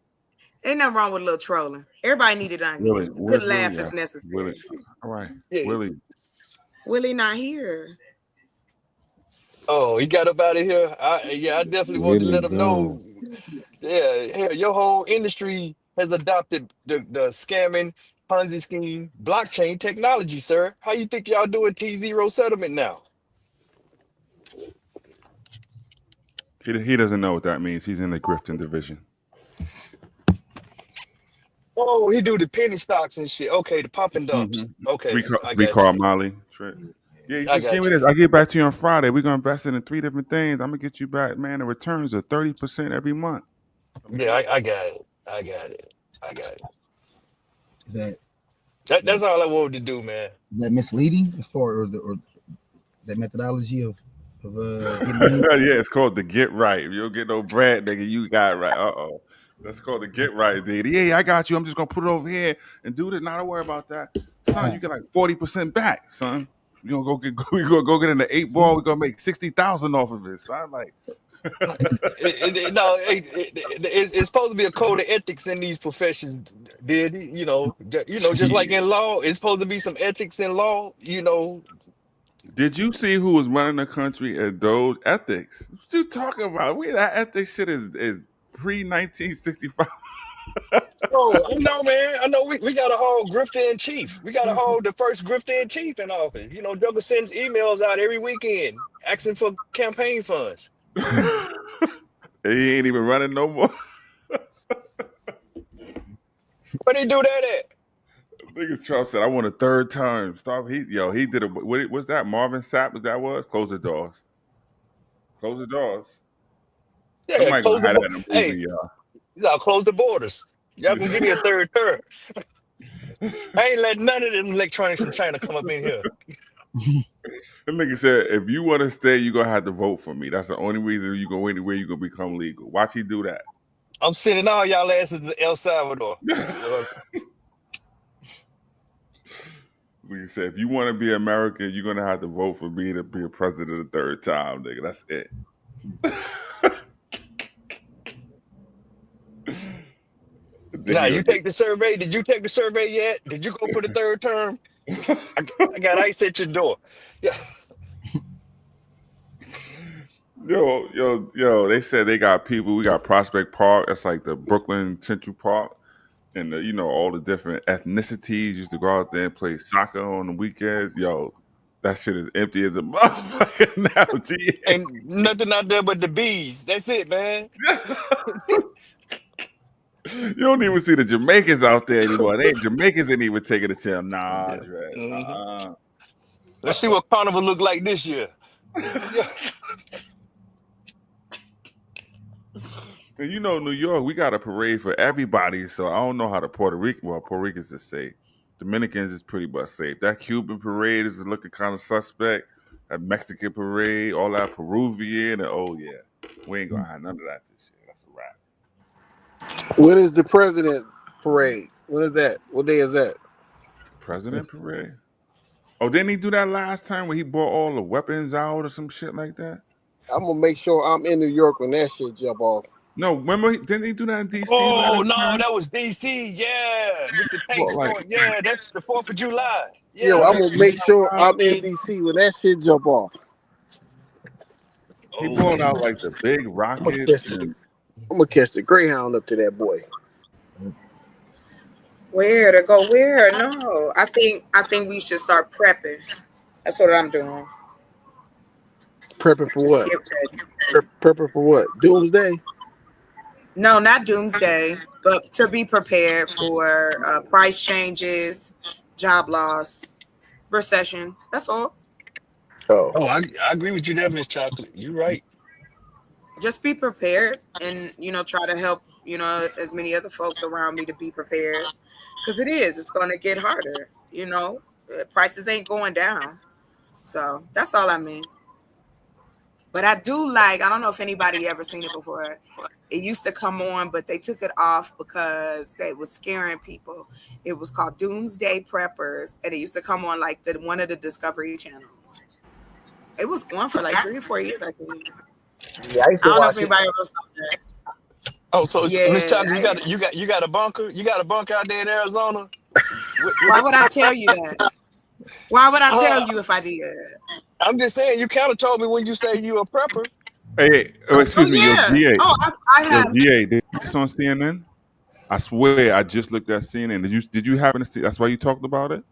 S14: Ain't nothing wrong with a little trolling. Everybody needed onion.
S1: Willie,
S14: Good
S1: where's
S14: laugh
S1: Willie
S14: is
S1: at? Willie,
S14: necessary.
S1: all right,
S4: Yeah.
S1: Willie.
S14: Willie not here.
S4: Oh, he got up out of here. I definitely wanted to
S16: Really
S4: let him
S16: gone.
S4: know. Yeah, hell, your whole industry has adopted the scamming Ponzi scheme blockchain technology, sir. How you think y'all doing T0 settlement now?
S1: He doesn't know what that means. He's in the grifting division.
S4: Oh, he do the penny stocks and shit. Okay, the pump and dumps. Okay, I got
S1: Recall
S4: you.
S1: Molly trick. Yeah, you
S4: I
S1: just give
S4: got
S1: me
S4: you.
S1: this. I get back to you on Friday. We're gonna invest it in 3 different things. I'm gonna get you back, man. The returns are 30% every month.
S4: Yeah, I got it. I got it. I got it.
S12: Is that
S4: That's all I wanted to do, man.
S12: misleading as far as or that methodology of getting money?
S1: Yeah, it's called the get right. If you don't get no bread, nigga, you got it right. That's called the get right, dude. Yeah, I got you. I'm just gonna put it over here and do this. Not to worry about that, son. You get like 40% back, son. You gonna go get we gonna go get in the 8 ball. We're gonna make 60,000 off of it, son. Like,
S4: No, it's supposed to be a code of ethics in these professions. Did just like in law, it's supposed to be some ethics in law.
S1: did you see who was running the country at those ethics? What you talking about? That ethics shit is pre 1965.
S4: Oh, I know, man. I know we got a whole grifter in chief. We got a whole the first grifter in chief in office. Joker sends emails out every weekend asking for campaign funds.
S1: He ain't even running no more.
S4: Where they do that at?
S1: Niggas Trump said, "I want a third term." Stop. He did a. What's that? Marvin Sapp? Was that was? Close the doors. Close the doors.
S4: Yeah,
S1: Somebody
S4: close
S1: gonna
S4: the
S1: have that
S4: board.
S1: in a
S4: Hey,
S1: movie, y'all.
S4: y'all close the borders. Y'all can give me a third term. I ain't letting none of them electronics from China come up in here.
S1: The nigga said, "If you want to stay, you gonna have to vote for me. That's the only reason you go anywhere. You gonna become legal. Watch he do that."
S4: I'm sending all y'all asses to El Salvador.
S1: We said, if you want to be American, you're gonna have to vote for me to be a president the third time, nigga. That's it.
S4: Now, you take the survey. Did you take the survey yet? Did you go for the third term? I got ice at your door. Yeah.
S1: Yo, they said they got people. We got Prospect Park. That's like the Brooklyn Central Park. And all the different ethnicities used to go out there and play soccer on the weekends. Yo, that shit is empty as a motherfucker now. GA.
S4: Ain't nothing out there but the bees. That's it, man.
S1: You don't even see the Jamaicans out there anymore. Jamaicans ain't even taking a chance. Nah,
S4: Yeah.
S1: Dre.
S4: Mm-hmm. Let's see what Carnival look like this year. Yeah.
S1: And New York, we got a parade for everybody. So I don't know how the Puerto Ricans is safe. Dominicans is pretty much safe. That Cuban parade is looking kind of suspect. That Mexican parade, all that Peruvian, and we ain't gonna have none of that this year. That's a wrap.
S20: When is the president parade? When is that? What day is that?
S1: President parade? Oh, didn't he do that last time when he brought all the weapons out or some shit like that?
S20: I'm gonna make sure I'm in New York when that shit jump off.
S1: No, remember, didn't he do that in DC?
S4: Oh, no, that was DC. Yeah, with the tank store. Yeah, that's the 4th of July. Yeah,
S20: Yo, I'm gonna make sure I'm in DC when that shit jump off.
S1: He brought out like the big rockets.
S20: I'm gonna catch the Greyhound up to that boy.
S14: Where to go? Where? No, I think we should start prepping. That's what I'm doing.
S20: Prepping for what? Prepping for what? Doomsday?
S14: No, not doomsday, but to be prepared for price changes, job loss, recession. That's all.
S4: Oh, I agree with you there, Miss Chocolate. You're right.
S14: Just be prepared and, try to help, as many other folks around me to be prepared. Because it's going to get harder, prices ain't going down. So that's all I mean. But I do like, I don't know if anybody ever seen it before. It used to come on, but they took it off because they was scaring people. It was called Doomsday Preppers, and it used to come on like one of the Discovery channels. It was on for like 3 or 4 years, I think.
S12: Yeah, I used to
S14: I don't know if
S12: watch it.
S14: anybody ever saw that.
S4: Oh, so Miss
S14: Yeah.
S4: Chocolate, you got a bunker? You got a bunker out there in Arizona?
S14: Why would I tell you that? Why would I tell you if I did?
S4: I'm just saying, you kind of told me when you say you a prepper.
S1: Hey, excuse me, yo,
S14: Yeah.
S1: GA.
S14: Oh, I
S1: Yo,
S14: have.
S1: GA, did this on CNN? I swear, I just looked at CNN. Did you happen to see? That's why you talked about it.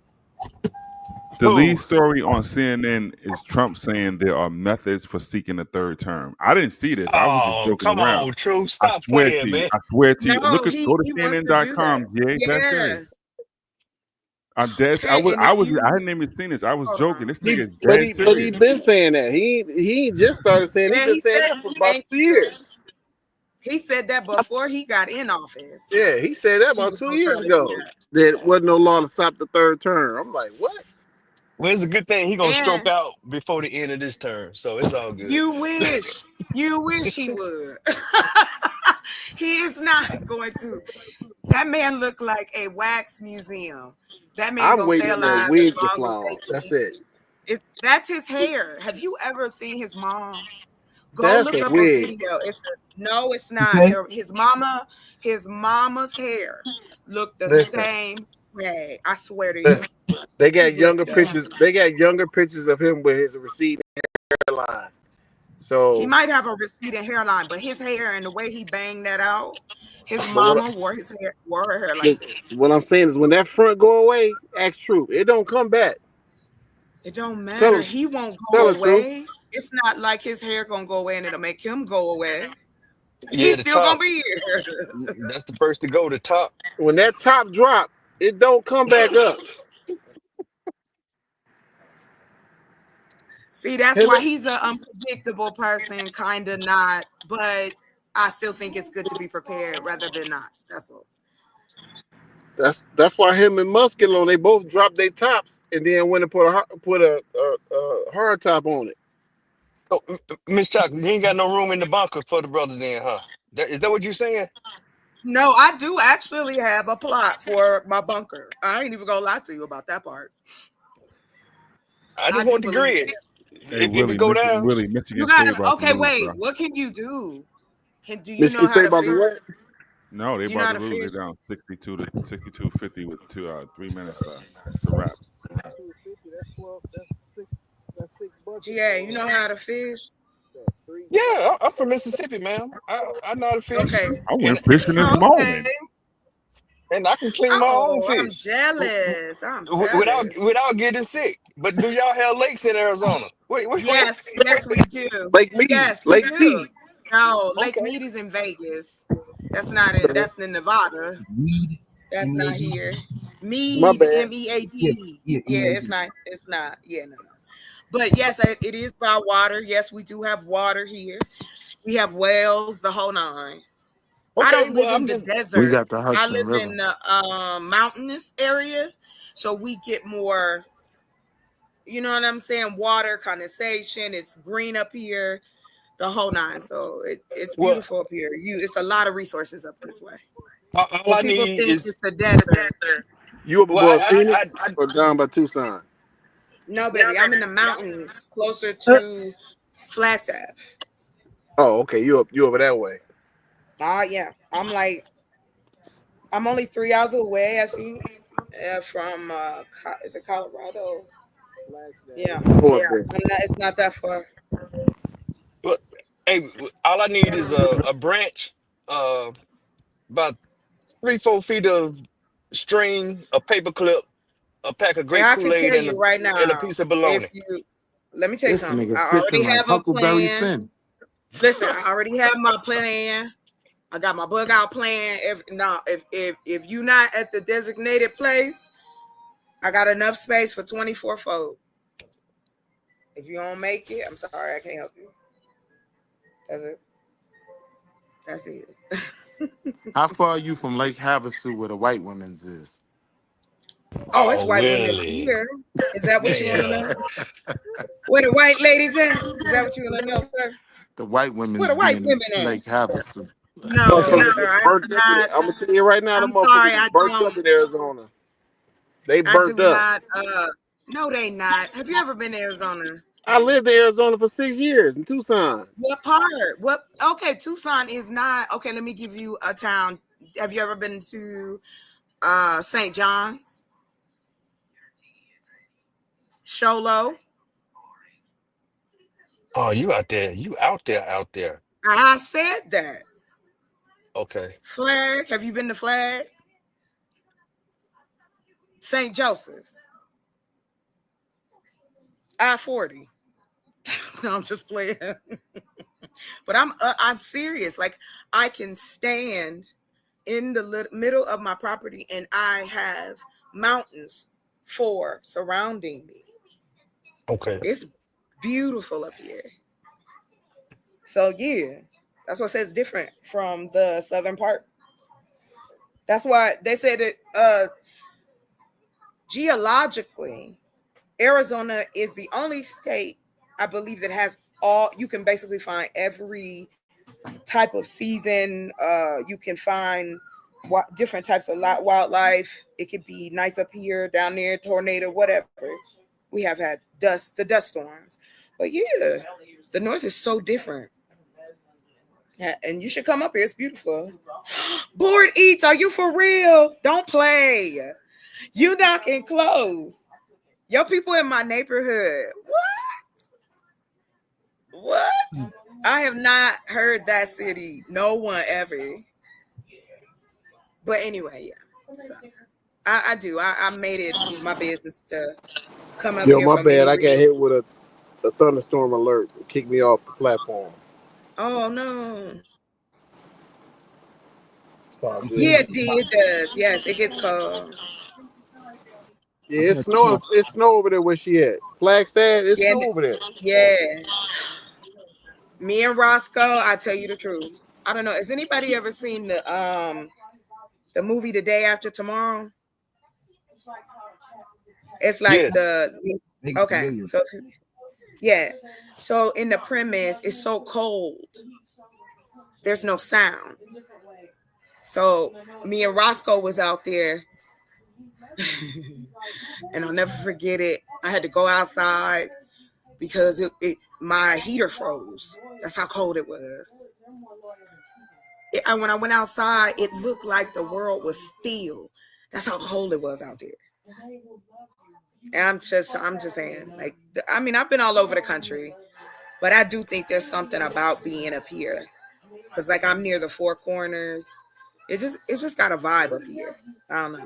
S1: The lead story on CNN is Trump saying there are methods for seeking a third term. I didn't see this. I was just
S4: Oh,
S1: joking
S4: come
S1: around.
S4: on, True.
S1: I
S4: Stop
S1: swear to
S4: playing,
S1: you.
S4: man.
S1: I swear to you.
S14: No,
S1: Go to
S14: he wants to do that.
S1: CNN.com, GA.
S14: Yeah.
S1: That's serious. I'm dead.
S14: Okay, and if you,
S1: I hadn't even seen this. I was joking. This nigga is
S20: But
S1: dead
S20: he
S1: serious.
S20: been saying that. He ain't just started saying.
S14: yeah,
S20: He been
S14: he
S20: saying
S14: said,
S20: that for about
S14: thank
S20: 2
S14: you.
S20: years.
S14: He said that before he got in office.
S20: Yeah, he said that
S14: He
S20: about
S14: was
S20: 2
S14: gonna
S20: years
S14: try to do
S20: ago. That wasn't no law to stop the third term. I'm like, what?
S4: Well, it's a good thing he gonna
S14: that.
S4: stroke
S14: And
S4: out before the end of this term, so it's all good.
S14: you wish he would. He is not going to. That man looked like a wax museum. That man
S20: I'm
S14: gonna stay
S20: waiting on that
S14: alive as
S20: wig to
S14: long as
S20: fall.
S14: they
S20: That's
S14: can.
S20: it.
S14: That's his hair. Have you ever seen his mom? Go
S20: That's
S14: look
S20: a
S14: up a
S20: wig.
S14: video. No, it's
S12: You
S14: not.
S12: say?
S14: His mama's hair looked the
S20: Listen,
S14: same way. I swear to you.
S20: they got
S14: He's looking
S20: younger
S14: it up.
S20: pictures. They got younger pictures of him with his receding hairline.
S14: He
S20: So,
S14: might have a receding hairline, but his hair and the way he banged that out, his
S20: but
S14: mama wore her hair like that.
S20: what I'm saying is, when that front go away, act true. It don't come back.
S14: It don't matter.
S20: Tell
S14: He won't
S20: tell
S14: go
S20: the truth.
S14: away. It's not like his hair gonna go away and it'll make him go away.
S4: Yeah,
S14: He's
S4: the
S14: still gonna
S4: top.
S14: be here.
S4: That's the first to go. The top.
S20: When that top drop, it don't come back up.
S14: See, that's why he's an unpredictable person, kind of not, but I still think it's good to be prepared rather than not. That's all.
S20: That's why him and Musk get along. They both dropped their tops and then went and put a hard top on it.
S4: Oh, Miss Chocolate, you ain't got no room in the bunker for the brother then, huh? Is that what you're saying?
S14: No, I do actually have a plot for my bunker. I ain't even gonna lie to you about that part.
S4: I just want the grid.
S1: Hey,
S4: If it go down,
S1: Michigan
S14: You
S1: State
S14: gotta.
S1: about to
S14: Okay,
S1: lose,
S14: wait.
S1: bro.
S14: What can you do? Do you know
S20: Michigan
S14: how
S20: State
S14: to
S20: about
S14: fish?
S20: to what?
S1: No, they
S14: Do you know how
S1: about to
S14: to
S1: lose.
S14: fish?
S1: They're down 62-50 with 3 minutes left. It's a wrap.
S14: GA, you know how to fish?
S4: yeah, I'm from Mississippi, man. I know how to fish,
S14: Okay.
S1: I went
S4: and
S1: fishing this
S14: Okay.
S1: morning.
S4: I can clean my own
S14: Oh, I'm
S4: fish
S14: jealous. I'm
S4: without
S14: jealous.
S4: getting sick. But do y'all have lakes in Arizona? Wait.
S14: Yes, we do.
S20: Lake Mead.
S14: Yes, we
S20: Lake
S14: do.
S20: Mead.
S14: No, Lake
S4: Okay.
S14: Mead is in Vegas. That's not it. That's in Nevada.
S12: Mead.
S14: That's not
S12: M-E-A-D.
S14: here.
S20: My
S14: Mead,
S20: bad.
S14: M-E-A-D.
S12: Yeah,
S14: Yeah,
S12: M-E-A-D.
S14: it's not. It's not. Yeah, no. But yes, it is by water. Yes, we do have water here. We have wells, the whole nine. I
S4: Okay,
S14: don't live
S4: well,
S14: in
S4: I'm
S14: the
S4: just
S14: desert.
S8: We got the
S14: I
S8: Hudson
S14: live
S8: River.
S14: in the mountainous area, so we get more. You know what I'm saying? Water, condensation. It's green up here, the whole nine. So it's
S4: well.
S14: beautiful up here. It's a lot of resources up this way.
S4: All
S14: But
S4: I
S14: people
S4: need
S14: think
S4: is
S14: it's the desert.
S20: You up
S4: well,
S20: above Phoenix or down by Tucson?
S14: No, baby, I'm in the mountains, closer to Flagstaff.
S20: Oh, okay. You over that way.
S14: Yeah. I'm only 3 hours away, I think, from is it Colorado? Yeah. It's not that far.
S4: well, hey, all I need is a branch, about 3-4 feet of string, a paper clip, a pack of
S14: And
S4: grape
S14: I can
S4: Kool-Aid,
S14: tell you right
S4: and a
S14: now,
S4: piece of bologna.
S14: let me tell you
S8: This
S14: something.
S8: nigga
S14: I
S8: fishing
S14: already
S8: like
S14: have a
S8: Huckleberry
S14: plan.
S8: Finn.
S14: Listen, I already have my plan. I got my bug out plan. If you're not at the designated place, I got enough space for 24 folk. If you don't make it, I'm sorry, I can't help you. That's it.
S8: How far are you from Lake Havasu where the white women's is?
S14: Oh, it's white women's
S4: really?
S14: here. Is that what you want to
S4: Damn.
S14: know? Where the white ladies at? Is that what you want to know, sir?
S8: The white
S14: Where
S8: women's
S14: the white
S8: being
S14: women at?
S8: Lake Havasu.
S14: No, sir, I do
S21: Burnt up.
S14: not.
S21: I'm gonna tell you right now, the
S14: I'm sorry,
S21: motherfuckers is
S14: I
S21: burnt
S14: don't.
S21: up in Arizona. They
S14: I
S21: burnt
S14: do
S21: up.
S14: not. No, they not. Have you ever been to Arizona?
S21: I lived in Arizona for 6 years in Tucson.
S14: What part? What? Okay, Tucson is not. Okay, let me give you a town. Have you ever been to St. John's? Sholo?
S4: Oh, you out there. You out there, out there.
S14: I said that.
S4: Okay.
S14: Flag. Have you been to Flag? St. Joseph's. I-40. No, I'm just playing. But I'm serious. Like, I can stand in the middle of my property and I have mountains surrounding me.
S4: Okay.
S14: It's beautiful up here. So yeah, that's what says different from the southern part. That's why they said that geologically, Arizona is the only state I believe that has you can basically find every type of season. You can find different types of wildlife. It could be nice up here, down there, tornado, whatever. We have had the dust storms. But yeah, the north is so different. Yeah, and you should come up here. It's beautiful. Board Eats, are you for real? Don't play. You knocking close. Your people in my neighborhood. What? I have not heard that city. No one ever. But anyway, yeah. So, I do. I made it my business to come up
S21: Yo,
S14: here
S21: my
S14: for
S21: bad.
S14: many
S21: I got hit
S14: reasons.
S21: with a thunderstorm alert. It kicked me off the platform.
S14: Oh no.
S21: It's all good.
S14: Yeah, it does. Yes, it gets cold.
S21: Yeah, it's snow. It's snow over there where she at. Flagstaff, it's
S14: Yeah,
S21: snow over there.
S14: yeah. Me and Roscoe, I tell you the truth. I don't know. Has anybody ever seen the movie The Day After Tomorrow? It's like
S4: Yes.
S14: okay. So yeah. So in the premise, it's so cold. There's no sound. So me and Roscoe was out there, and I'll never forget it. I had to go outside because my heater froze. That's how cold it was. When I went outside, it looked like the world was still. That's how cold it was out there. And I'm just saying, like, I mean, I've been all over the country, but I do think there's something about being up here, because like I'm near the Four Corners. It's just got a vibe up here. I don't know,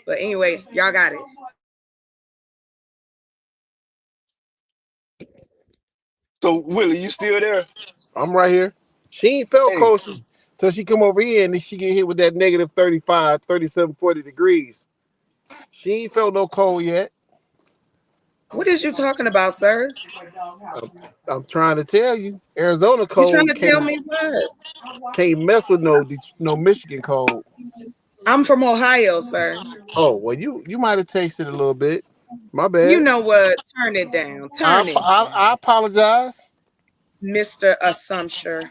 S14: but anyway, y'all got it.
S4: So Willie, you still there?
S21: I'm right here. She ain't felt
S4: Hey,
S21: cold till she come over here and then she get hit with that negative 35, 37, 40 degrees. She ain't felt no cold yet.
S14: What is you talking about, sir?
S21: I'm trying to tell you, Arizona
S14: You trying
S21: cold
S14: to tell me what?
S21: can't mess with no Michigan cold.
S14: I'm from Ohio, sir.
S21: Oh well, you might have tasted a little bit. My
S14: You
S21: bad.
S14: know what? Turn it down. Turn it down.
S21: I apologize.
S14: Mr. Assumption.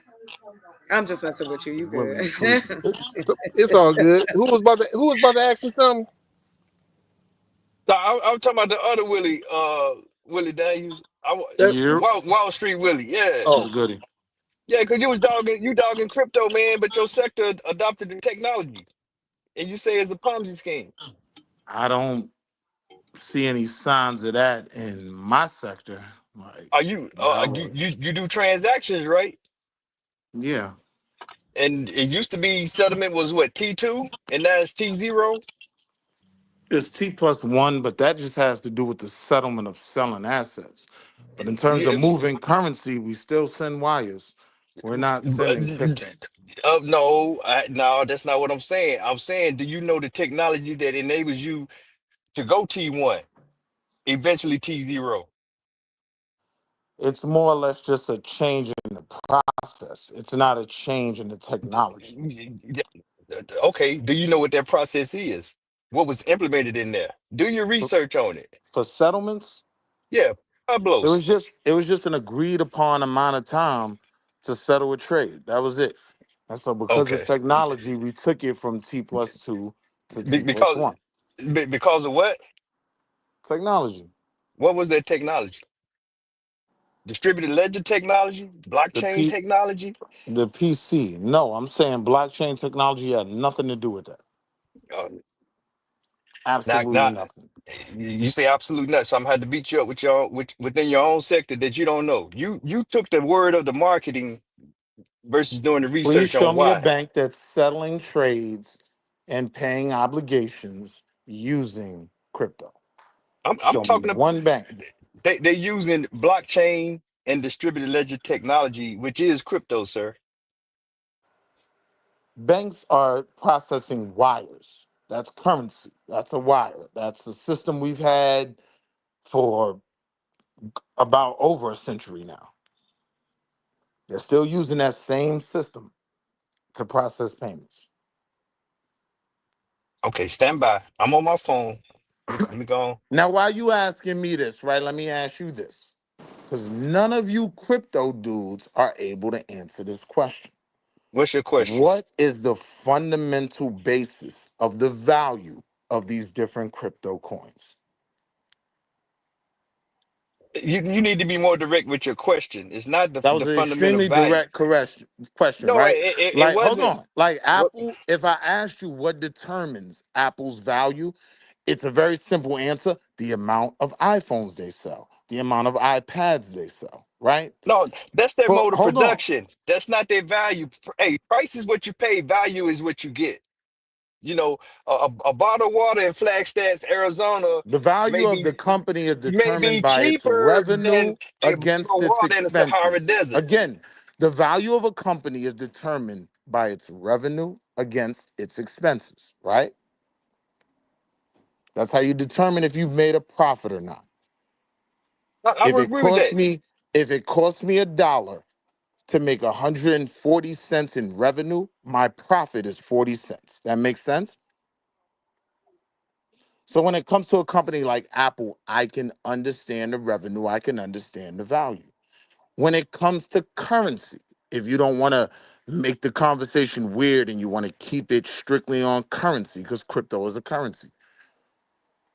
S14: I'm just messing with you. You
S8: Willie
S14: good.
S8: tweaking.
S21: It's all good. Who was about to ask me something?
S4: no, I'm talking about the other Willie, Willie Daniels.
S8: Yeah,
S4: Wall Street Willie, yeah.
S8: was a
S21: Oh,
S8: goodie.
S4: Yeah, because you dogging crypto, man, but your sector adopted the technology. And you say it's a Ponzi scheme.
S8: I don't see any signs of that in my sector. Like,
S4: Are you
S8: I
S4: you,
S8: would,
S4: you do transactions, right?
S8: yeah.
S4: And it used to be settlement was what, T2, and now it's T0.
S8: It's T+1, but that just has to do with the settlement of selling assets. But in terms of
S4: Yeah,
S8: moving currency, we still send wires. We're not
S4: but,
S8: sending crypto.
S4: no, no, that's not what I'm saying. I'm saying, do you know the technology that enables you to go T1, eventually T0?
S8: It's more or less just a change in the process. It's not a change in the technology.
S4: Okay, do you know what that process is? What was implemented in there? Do your research on it.
S8: For settlements,
S4: Yeah. It blows.
S8: It was just an agreed upon amount of time to settle a trade. That was it. And so because of
S4: Okay.
S8: technology, we took it from T+2 to
S4: Be- because
S8: T+1.
S4: because of what?
S8: Technology.
S4: What was that technology? Distributed ledger technology,
S8: The
S4: blockchain
S8: P
S4: technology.
S8: the PC. No, I'm saying blockchain technology had nothing to do with that.
S4: Uh, now,
S8: Absolutely nothing.
S4: you say absolute nuts. So I'm gonna have to beat you up with within your own sector that you don't know. You took the word of the marketing versus doing the
S8: Please
S4: research
S8: show
S4: on
S8: me a
S4: why.
S8: bank that's settling trades and paying obligations using crypto.
S4: I'm
S8: Show me
S4: talking about
S8: one bank.
S4: they're using blockchain and distributed ledger technology, which is crypto, sir.
S8: Banks are processing wires. That's currency. That's a wire. That's a system we've had for about over a century now. They're still using that same system to process payments.
S4: Okay, stand by. I'm on my phone. Let me go on.
S8: Now, why you asking me this, right? Let me ask you this. Because none of you crypto dudes are able to answer this question.
S4: What's your question?
S8: What is the fundamental basis of the value of these different crypto coins?
S4: You need to be more direct with your question. It's not
S8: That was
S4: the
S8: an
S4: fundamental
S8: extremely
S4: value.
S8: direct question,
S4: No,
S8: right?
S4: it
S8: Like, hold
S4: wasn't.
S8: on. Like
S4: What?
S8: Apple, if I asked you what determines Apple's value, it's a very simple answer: the amount of iPhones they sell, the amount of iPads they sell, right?
S4: No, that's their
S8: But
S4: mode of
S8: hold on.
S4: production. That's not their value. Hey, price is what you pay. Value is what you get. You know, a bottle of water in Flagstaff, Arizona,
S8: The value
S4: may
S8: of
S4: be
S8: the company is
S4: may
S8: determined
S4: be
S8: by its
S4: cheaper than
S8: revenue
S4: a bottle
S8: against
S4: of
S8: its
S4: water in the Sahara
S8: expenses.
S4: Desert.
S8: Again, the value of a company is determined by its revenue against its expenses, right? That's how you determine if you've made a profit or not.
S4: I
S8: If
S4: would
S8: it
S4: agree with
S8: costs
S4: that.
S8: me, if it costs me $1 to make 140 cents in revenue, my profit is 40 cents. That makes sense? So when it comes to a company like Apple, I can understand the revenue, I can understand the value. When it comes to currency, if you don't want to make the conversation weird and you want to keep it strictly on currency, because crypto is a currency,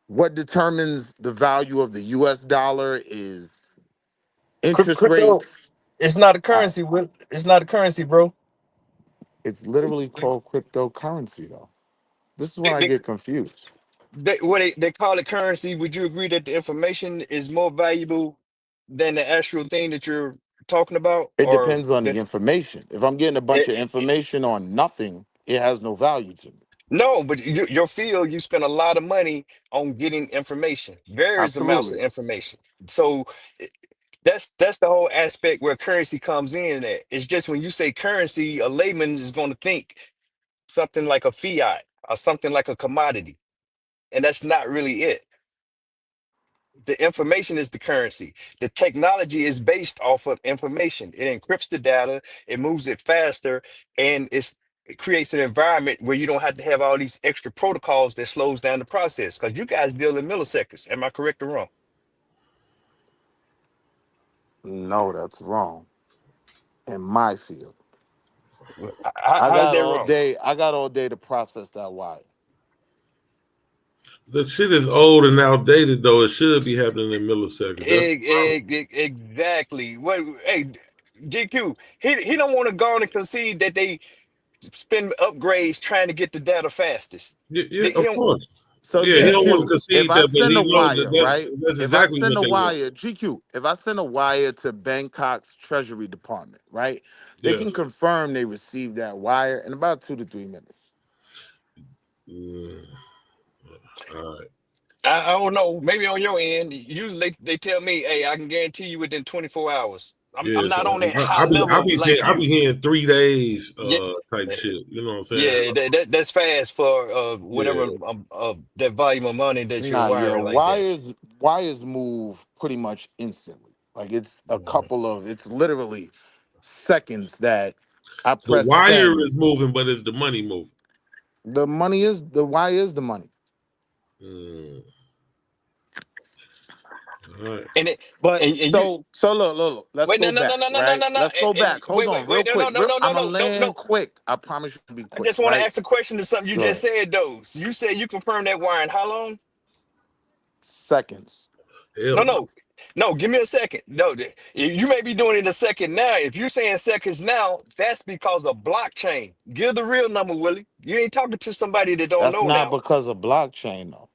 S8: what determines the value of the US dollar is interest
S4: Crypto,
S8: rates.
S4: it's not a
S8: Uh,
S4: currency. It's not a currency, bro.
S8: it's literally called cryptocurrency, though. This is when I get confused.
S4: They call it currency. Would you agree that the information is more valuable than the actual thing that you're talking about,
S8: It
S4: or
S8: depends on the
S4: that?
S8: information. If I'm getting a bunch of information on nothing, it has no value to me.
S4: No, but your field, you spend a lot of money on getting information, various amounts of
S8: Absolutely.
S4: information. So that's the whole aspect where currency comes in. At. It's just when you say currency, a layman is going to think something like a fiat or something like a commodity, and that's not really it. The information is the currency. The technology is based off of information. It encrypts the data, it moves it faster, and it creates an environment where you don't have to have all these extra protocols that slows down the process. Because you guys deal in milliseconds. Am I correct or wrong?
S8: No, that's wrong in my field.
S4: How's that wrong?
S8: I got all day to process that wire.
S20: The shit is old and outdated, though. It should be happening in milliseconds.
S4: Exactly. What? Hey, GQ. He don't want to go on and concede that they spend upgrades trying to get the data fastest.
S20: Yeah,
S4: He
S20: of
S4: don't.
S20: course.
S8: So
S20: Yeah, he don't want to
S8: GQ, if
S20: concede
S8: I
S20: that, but
S8: send a
S20: he knows
S8: wire,
S20: that
S8: right?
S20: that's
S8: If I
S20: exactly
S8: send
S20: what
S8: a
S20: they want.
S8: wire, GQ, if I send a wire to Bangkok's Treasury Department, right? They
S20: Yeah.
S8: can confirm they received that wire in about 2 to 3 minutes.
S20: All right.
S4: I don't know. Maybe on your end, usually they tell me, "Hey, I can guarantee you within 24 hours." I'm
S20: Yeah,
S4: not
S20: so
S4: on that high
S20: I
S4: level
S20: be saying
S4: like
S20: I be
S4: you.
S20: hearing 3 days
S4: Yeah,
S20: type shit. You know what I'm saying?
S4: yeah. That's fast for
S20: Yeah.
S4: whatever that volume of money that you're
S8: Nah, yeah,
S4: wiring like that.
S8: wires move pretty much instantly. Like
S4: Mhm.
S8: it's literally seconds that I
S20: The
S8: press
S20: wire
S8: send.
S20: is moving, but is the money moving?
S8: The wire is the money.
S20: Mm. Right.
S4: And it,
S2: But
S4: and you
S2: so look, let's
S4: wait, no,
S2: go
S4: no, no,
S2: back,
S4: no, no, no,
S2: right?
S4: no, no,
S2: Let's go
S4: and
S2: back. Hold
S4: wait,
S2: on, real
S4: wait, no, no,
S2: quick.
S4: no, no, no,
S2: I'm
S4: no,
S2: gonna
S4: no, no.
S2: land quick. I promise you to be
S4: I
S2: quick,
S4: just want to
S2: right?
S4: ask a question to something you
S2: Go
S4: just
S2: ahead.
S4: said, though. You said you confirmed that wire in how long?
S2: Seconds.
S4: No,
S20: Hell no.
S4: no, no. Give me a second. No, you may be doing it in a second now. If you're saying seconds now, that's because of blockchain. Give the real number, Willie. You ain't talking to somebody that don't
S2: That's
S4: know
S2: not
S4: now.
S2: because of blockchain, though.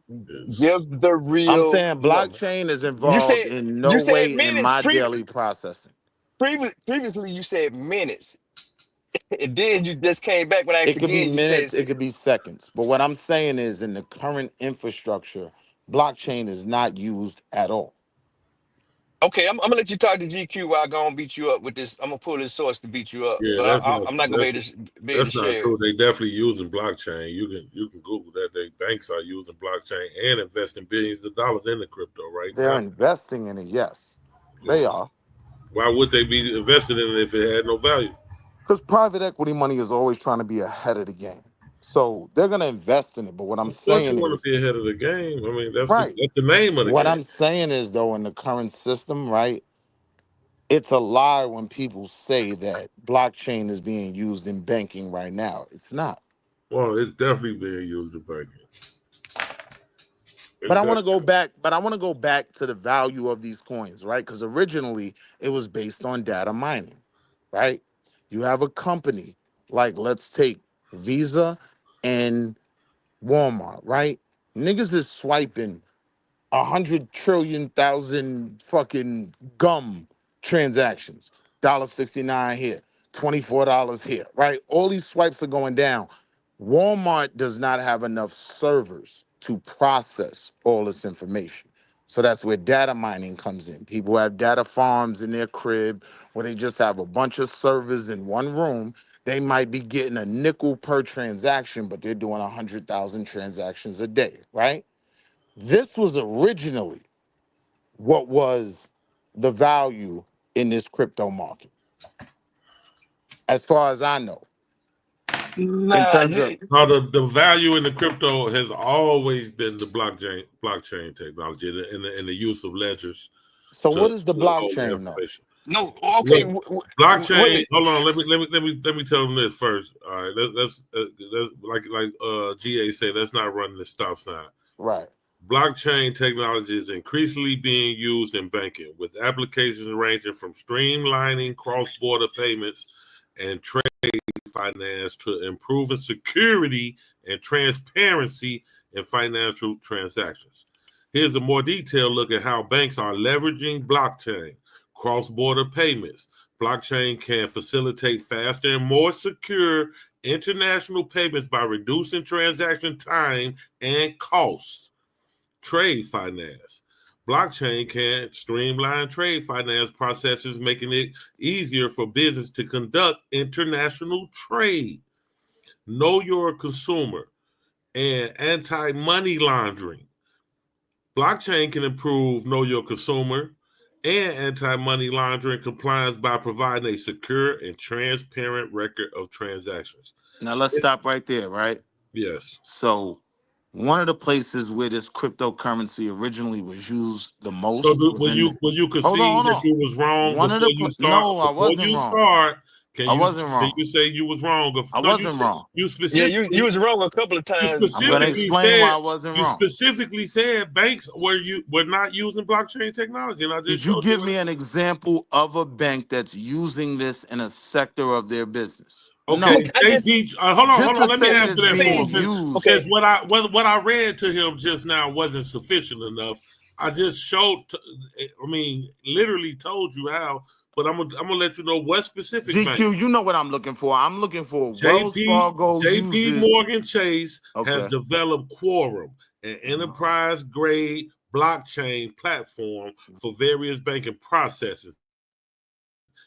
S20: Yes.
S4: Give the
S2: I'm
S4: real
S2: saying
S4: number.
S2: blockchain is
S4: You
S2: involved
S4: said
S2: in
S4: you
S2: no
S4: said
S2: way in
S4: minutes.
S2: my daily processing.
S4: Previously, you said minutes, and then you just came back when I asked
S2: It could be
S4: again. You said
S2: minutes, it could be seconds. But what I'm saying is, in the current infrastructure, blockchain is not used at all.
S4: okay. I'm gonna let you talk to GQ while I go and beat you up with this. I'm gonna pull this source to beat you up,
S20: Yeah,
S4: but
S20: that's not
S4: I'm not gonna be able to
S20: that's not
S4: share it.
S20: true. They definitely using blockchain. You can Google that. They banks are using blockchain and investing billions of dollars in the crypto right
S2: They're
S20: now.
S2: investing in it, yes.
S20: Yeah.
S2: They are.
S20: Why would they be invested in it if it had no value?
S2: Because private equity money is always trying to be ahead of the game. So they're going to invest in it. But what I'm
S20: Of course, you
S2: saying
S20: want to
S2: is,
S20: be ahead of the game. I mean,
S2: right.
S20: that's the name of the
S2: What
S20: game.
S2: I'm saying is, though, in the current system, right, it's a lie when people say that blockchain is being used in banking right now. It's not.
S20: Well, it's definitely being used in banking.
S2: But
S20: It's
S2: I want
S20: definitely.
S2: to go back, to the value of these coins, right? Because originally it was based on data mining, right? You have a company like, let's take Visa and Walmart, right? Niggas is swiping 100 trillion fucking gum transactions. $1.69 here, $24 here, right? All these swipes are going down. Walmart does not have enough servers to process all this information. So that's where data mining comes in. People have data farms in their crib where they just have a bunch of servers in one room. They might be getting a nickel per transaction, but they're doing 100,000 transactions a day, right? This was originally what was the value in this crypto market, as far as I know, in
S4: Nah,
S2: terms of.
S20: Now, the value in the crypto has always been the blockchain technology and the use of ledgers
S2: So
S20: to
S2: what is the
S20: hold the
S2: blockchain though?
S20: information.
S4: no. Okay,
S20: Look, blockchain.
S4: Willie.
S20: Hold on. Let me tell them this first. All right. Let's like GA said. Let's not run the stop sign.
S2: Right.
S20: Blockchain technology is increasingly being used in banking, with applications ranging from streamlining cross-border payments and trade finance to improving security and transparency in financial transactions. Here's a more detailed look at how banks are leveraging blockchain, cross-border payments. Blockchain can facilitate faster and more secure international payments by reducing transaction time and costs. Trade finance. Blockchain can streamline trade finance processes, making it easier for business to conduct international trade. Know your consumer and anti-money laundering. Blockchain can improve know your consumer and anti-money laundering compliance by providing a secure and transparent record of transactions.
S2: Now let's stop right there, right?
S20: Yes.
S2: So one of the places where this cryptocurrency originally was used the
S20: So
S2: most was in the.
S20: will you
S2: Hold on,
S20: concede
S2: hold
S20: that
S2: on.
S20: you was wrong
S2: One of
S20: before
S2: the
S20: you start?
S2: no, I
S20: Before
S2: wasn't
S20: you
S2: wrong.
S20: start,
S2: I wasn't
S20: can
S2: wrong.
S20: you say you was wrong?
S2: I
S20: No,
S2: wasn't wrong.
S20: you
S4: Yeah, you
S20: specifically
S4: was wrong a couple of
S20: you
S4: times,
S2: I'm gonna
S4: Willie.
S2: explain why I wasn't
S20: you
S2: wrong.
S20: specifically said banks were not using blockchain technology, and I just
S2: Did you
S20: showed you.
S2: give me an example of a bank that's using this in a sector of their business?
S20: Okay,
S2: No.
S4: I just,
S20: JP,
S2: Just
S20: hold on.
S2: to
S20: Let me
S2: say that
S20: answer
S2: it's
S20: that
S4: I
S20: for
S2: being
S20: him.
S4: mean,
S2: used.
S20: Since
S4: okay.
S20: what I read to him just now wasn't sufficient enough, I just showed. I mean, literally told you how. But I'm gonna let you know what specific bank.
S2: GQ, you know what I'm looking for. I'm looking for Wells
S20: JP
S2: Fargo
S20: JP
S2: uses.
S20: Morgan Chase has
S2: Okay.
S20: developed Quorum, an enterprise grade blockchain platform for various banking processes,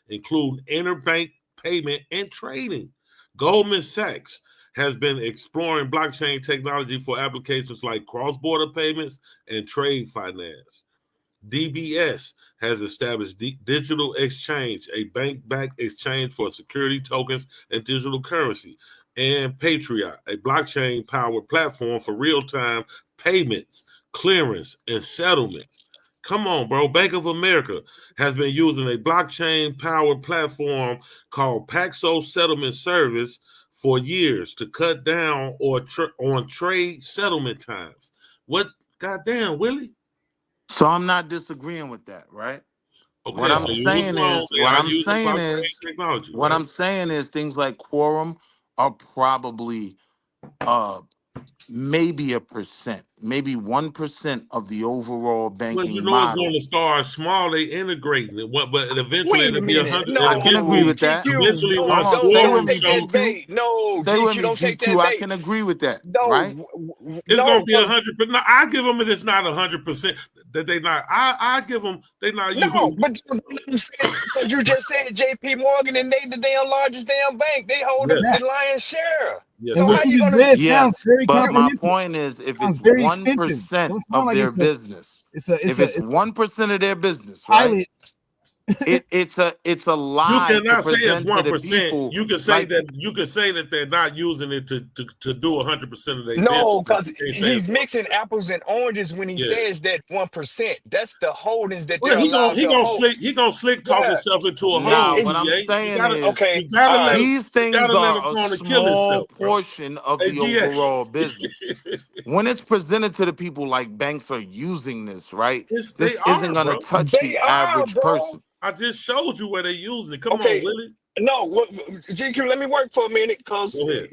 S20: including interbank payment and trading. Goldman Sachs has been exploring blockchain technology for applications like cross-border payments and trade finance. DBS has established Digital Exchange, a bank-backed exchange for security tokens and digital currency, and Patriot, a blockchain-powered platform for real-time payments, clearance, and settlements. Come on, bro. Bank of America has been using a blockchain-powered platform called Paxos Settlement Service for years to cut down on trade settlement times. What? Goddamn, Willie?
S8: So I'm not disagreeing with that, right?
S20: Okay,
S8: What I'm
S20: so you was
S8: saying
S20: wrong.
S8: is,
S20: They are using blockchain technology,
S8: what
S20: right?
S8: I'm saying is things like quorum are probably maybe 1%, maybe 1% of the overall
S20: Well,
S8: banking
S20: you know it's going
S8: model.
S20: to start small. They integrating it, but eventually
S4: Wait a
S20: it'll be
S4: minute.
S20: 100.
S8: I
S20: It'll
S8: can
S20: get
S8: agree
S20: to
S8: with that.
S4: GQ,
S20: eventually
S8: Hold
S20: once
S8: on, stay with
S20: quorum
S4: don't
S8: me,
S4: take that
S20: shows
S8: GQ.
S4: bait. No,
S8: Stay with
S4: GQ,
S8: me,
S4: don't take
S8: GQ.
S4: that
S8: I
S4: bait.
S8: can agree with that,
S4: No,
S8: right?
S20: it's going
S4: no,
S20: to be 100%. No, I give them it's not 100% that they not. I give them they not
S4: no,
S20: using.
S4: but I'm saying because you just said J.P. Morgan and they the damn largest damn bank. They hold
S20: Yes,
S4: the lion's share.
S20: yes,
S12: And
S4: So
S12: what
S4: how
S20: sir.
S12: you
S4: you
S12: just
S4: gonna?
S12: read sounds
S8: Yes,
S12: very
S8: but my
S12: comprehensive.
S8: point is, if it's
S12: Sounds very
S8: one
S12: extensive.
S8: percent
S12: Don't sound
S8: of
S12: like
S8: their
S12: it's a
S8: business,
S12: it's a it's
S8: if
S12: a
S8: it's
S12: it's a
S8: 1% of their business, right?
S12: pilot.
S8: It's a
S20: You
S8: lie to
S20: cannot say it's
S8: present to the
S20: 1%.
S8: people
S20: You can say
S8: like
S20: that they're not using it to do 100% of their business,
S4: No,
S20: but
S4: because
S20: you can't say it's
S4: he's
S20: 1%.
S4: mixing apples and oranges when he
S20: Yeah.
S4: says that 1%. That's the holdings that
S20: Well,
S4: they're allowed to hold.
S20: he gonna slick talk
S4: Yeah,
S20: himself into a
S8: nah.
S20: hole,
S8: What
S4: it's
S8: I'm
S20: GA.
S8: saying is
S4: okay. All right.
S8: these
S20: You
S8: things
S20: gotta let him
S8: are a
S20: go on and kill
S8: small
S20: himself, bro.
S8: portion of
S20: Hey,
S8: the
S20: GA.
S8: overall business. When it's presented to the people like banks are using this, right?
S20: They
S8: This isn't
S20: are,
S8: gonna
S20: bro.
S8: touch
S4: They
S8: the
S4: are,
S8: average
S4: bro.
S8: person.
S20: I just showed you where they using it. Come on,
S4: Okay.
S20: Willie.
S4: No, GQ, let me work for a minute because,
S20: Go ahead.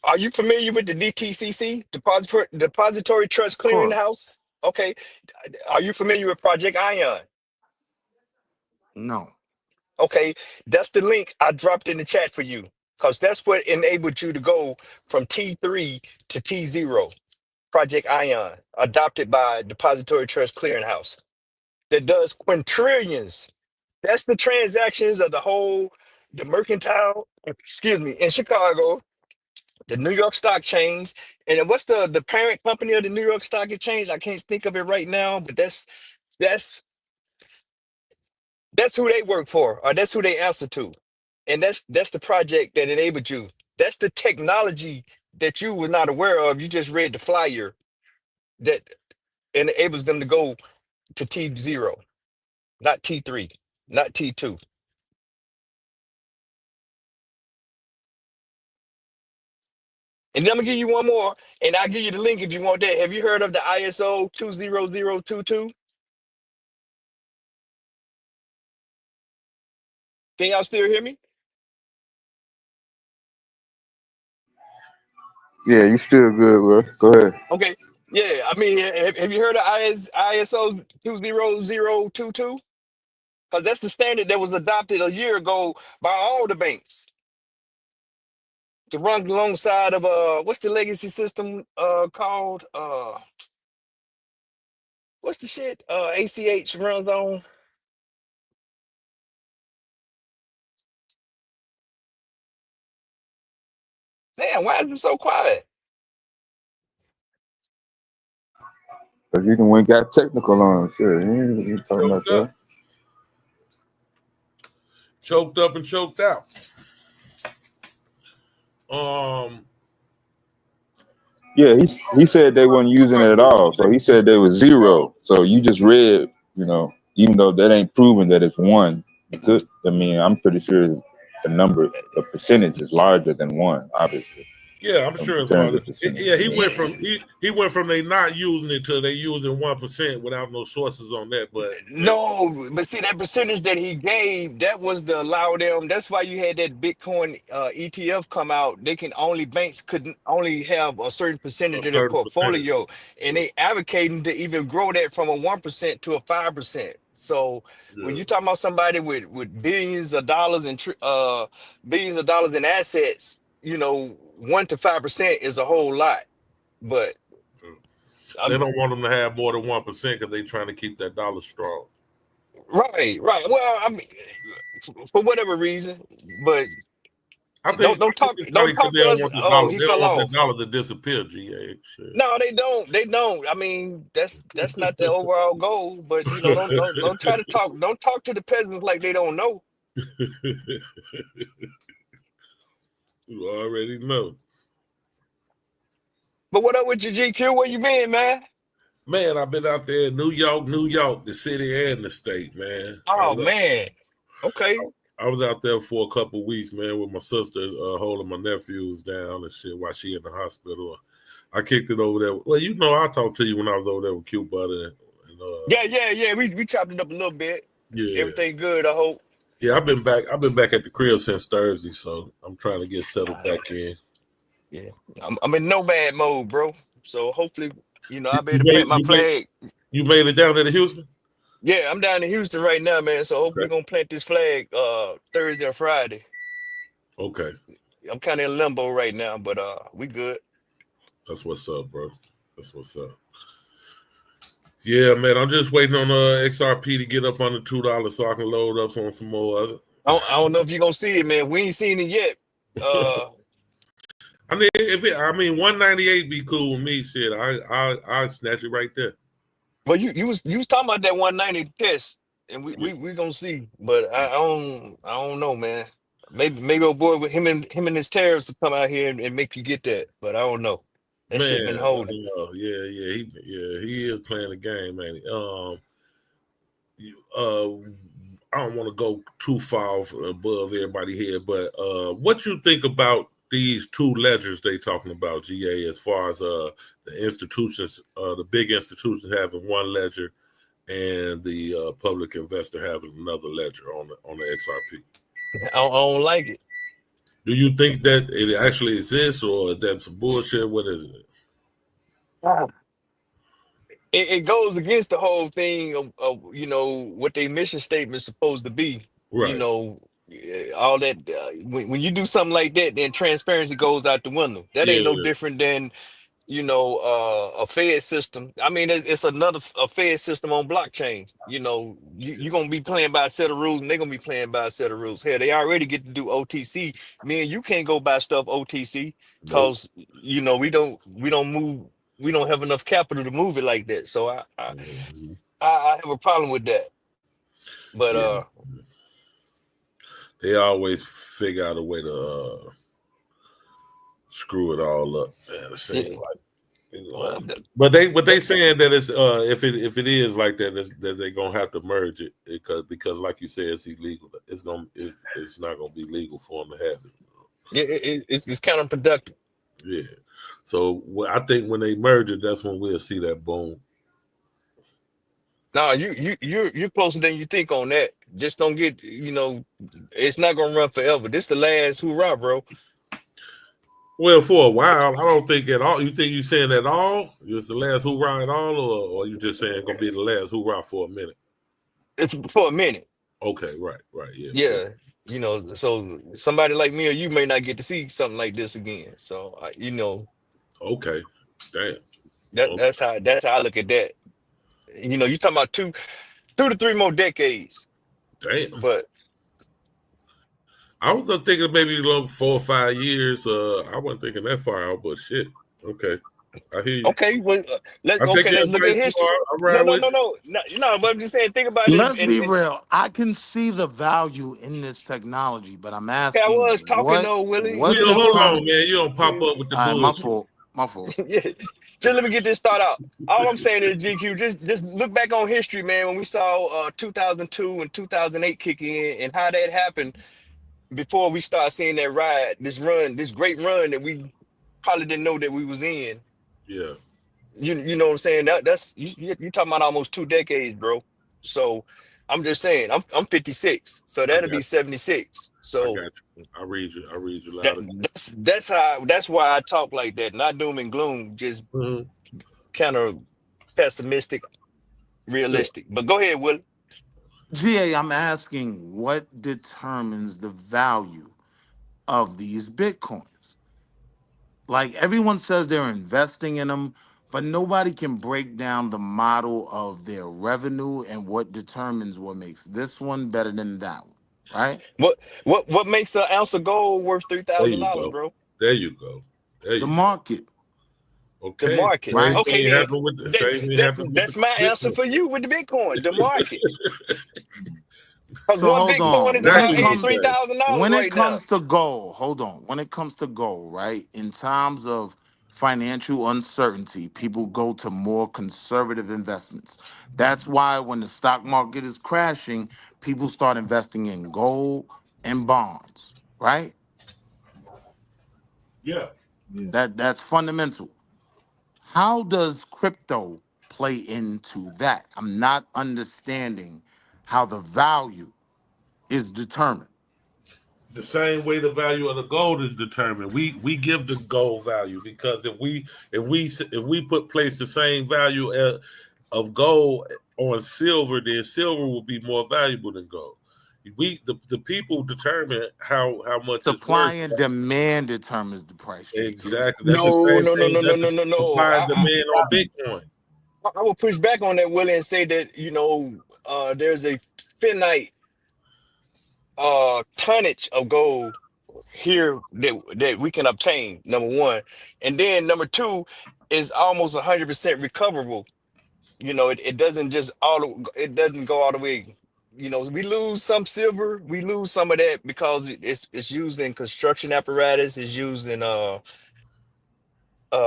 S4: are you familiar with the DTCC, Depository Trust
S8: Of course.
S4: Clearinghouse? Okay. Are you familiar with Project Ion?
S8: No.
S4: Okay. That's the link I dropped in the chat for you because that's what enabled you to go from T3 to T0. Project Ion, adopted by Depository Trust Clearinghouse, that does quintillions. That's the transactions of the mercantile, excuse me, in Chicago, the New York Stock Exchange, and then what's the parent company of the New York Stock Exchange? I can't think of it right now, but that's that's who they work for, or that's who they answer to, and that's the project that enabled you. That's the technology that you were not aware of. You just read the flyer that enables them to go to T0, not T3, not T2. And then I'm gonna give you one more, and I'll give you the link if you want that. Have you heard of the ISO 20022? Can y'all still hear me?
S17: Yeah, you still good, bro. Go ahead.
S4: Okay. Yeah, I mean, have you heard of ISO 20022? Because that's the standard that was adopted a year ago by all the banks to run alongside of what's the legacy system called? What's the shit ACH runs on? Damn, why is it so quiet?
S17: Cause you can went got technical on shit. You talking about that?
S20: Choked up and choked out.
S17: Yeah, he said they weren't using it at all. So he said there was zero. So you just read, even though that ain't proven that it's one. I mean, I'm pretty sure the percentage is larger than one, obviously.
S20: Yeah, I'm sure it's
S17: Percentage
S20: larger.
S17: of percentage.
S20: Yeah, he
S17: Yeah.
S20: went from they not using it to they using 1% without no sources on that. But
S4: No, but see that percentage that he gave, that was to allow them. That's why you had that Bitcoin ETF come out. Banks couldn't only have a certain percentage
S20: a
S4: in their
S20: certain percentage.
S4: portfolio, and they advocating to even grow that from a 1% to a 5%. So when you talk about somebody with billions of dollars and billions of dollars in assets, 1 to 5% is a whole lot. But
S20: They don't want them to have more than 1% because they're trying to keep that dollar strong.
S4: right. Well, I mean, for whatever reason, but
S20: I think
S4: don't talk
S20: it's probably because
S4: to us. Oh, he
S20: they don't
S4: fell
S20: want the
S4: off.
S20: dollar to disappear, GA. Shit.
S4: No, they don't. They don't. I mean, that's not the overall goal. But don't try to talk. Don't talk to the peasants like they don't know.
S20: You already know.
S4: But what up with your GQ? Where you been, man?
S20: Man, I've been out there in New York, the city and the state, man.
S4: Oh man. Okay.
S20: I was out there for a couple of weeks, man, with my sister holding my nephews down and shit while she in the hospital. I kicked it over there. Well, you know, I talked to you when I was over there with Q Butter.
S4: Yeah. We chopped it up a little bit.
S20: Yeah.
S4: Everything good, I hope.
S20: Yeah, I've been back at the crib since Thursday, so I'm trying to get settled back in.
S4: Yeah. I'm in nomad mode, bro. So hopefully, I'll be able to plant my flag.
S20: You made it down there to Houston?
S4: Yeah, I'm down in Houston right now, man. So hopefully we're gonna plant this flag Thursday or Friday.
S20: Okay.
S4: I'm kind of in limbo right now, but we good.
S20: That's what's up, bro. That's what's up. Yeah, man, I'm just waiting on XRP to get up under $2 so I can load up on some more other.
S4: I don't know if you're gonna see it, man. We ain't seen it yet.
S20: I mean, 198 be cool with me. Shit, I snatch it right there.
S4: Well, you was talking about that 190 test, and we gonna see, but I don't know, man. Maybe old boy with him and his terrorists will come out here and make you get that, but I don't know. That shit been holding.
S20: He is playing the game, man. I don't want to go too far above everybody's head, but what you think about these two ledgers they talking about, GA, as far as the institutions, the big institutions having one ledger and the public investor having another ledger on the XRP?
S4: I don't like it.
S20: Do you think that it actually exists, or that's bullshit? What is it?
S4: It goes against the whole thing of what their mission statement is supposed to be.
S20: Right.
S4: All that when you do something like that, then transparency goes out the window. That ain't no different than a Fed system. I mean, it's a Fed system on blockchain. You're gonna be playing by a set of rules, and they're gonna be playing by a set of rules. Hell, they already get to do OTC. Me and you can't go buy stuff OTC because we don't move. We don't have enough capital to move it like that. So I have a problem with that. But
S20: they always figure out a way to screw it all up. Man, it seems like. But they saying that it's if it is like that, that they're gonna have to merge it because like you said, it's illegal. It's not gonna be legal for them to have it.
S4: It's counterproductive.
S20: Yeah. So I think when they merge it, that's when we'll see that boom.
S4: No, you're closer than you think on that. Just don't get it's not gonna run forever. This the last hoorah, bro.
S20: Well, for a while, I don't think at all. You think you saying at all? It's the last hoorah at all, or you just saying it's gonna be the last hoorah for a minute?
S4: It's for a minute.
S20: Okay, right, yeah.
S4: Yeah, so somebody like me or you may not get to see something like this again. So
S20: Okay, damn.
S4: That's how I look at that. You're talking about 2 to 3 more decades.
S20: Damn.
S4: But
S20: I was thinking maybe 4 or 5 years. I wasn't thinking that far out, but shit. Okay, I hear you.
S4: Okay, well, let's look at history. No. But I'm just saying, think about it.
S8: Let's be real. I can see the value in this technology, but I'm asking.
S4: I was talking though, Willie.
S20: Hold on, man. You don't pop up with the bullshit.
S8: My fault.
S4: Yeah. Just let me get this thought out. All I'm saying is, GQ, just look back on history, man. When we saw 2002 and 2008 kick in, and how that happened before we start seeing that ride, this great run that we probably didn't know that we was in.
S20: Yeah.
S4: You know what I'm saying? That's you talking about almost 2 decades, bro. So I'm just saying, I'm 56, so that'll be 76. So
S20: I got you. I read you loud.
S4: That's why I talk like that. Not doom and gloom, just kind of pessimistic, realistic. But go ahead, Will.
S8: GA, I'm asking, what determines the value of these Bitcoins? Like, everyone says they're investing in them, but nobody can break down the model of their revenue and what determines what makes this one better than that one, right?
S4: What makes an ounce of gold worth $3,000, bro?
S20: There you go.
S8: The market.
S20: Okay.
S4: The market.
S8: Right?
S4: Okay, then. That's my answer for you with the Bitcoin. The market.
S8: So
S4: one Bitcoin is about $83,000
S8: when
S4: right
S8: it comes
S4: now.
S8: to gold, hold on. When it comes to gold, right? In times of
S2: financial uncertainty, people go to more conservative investments. That's why when the stock market is crashing, people start investing in gold and bonds, right?
S20: Yeah.
S2: That's fundamental. How does crypto play into that? I'm not understanding how the value is determined.
S20: The same way the value of the gold is determined. We give the gold value because if we place the same value of gold on silver, then silver will be more valuable than gold. The people determine how much it's
S2: Supply
S20: worth.
S2: and demand determines the price, GQ.
S20: Exactly. That's the
S4: No,
S20: same
S4: no, no,
S20: thing
S4: no, no,
S20: that
S4: no,
S20: the
S4: no, no.
S20: supply and demand on Bitcoin.
S4: I will push back on that, Willie, and say that there's a finite tonnage of gold here that we can obtain. Number one, and then number two is almost 100% recoverable. It doesn't it doesn't go all the way. We lose some silver, we lose some of that because it's used in construction apparatus, it's used in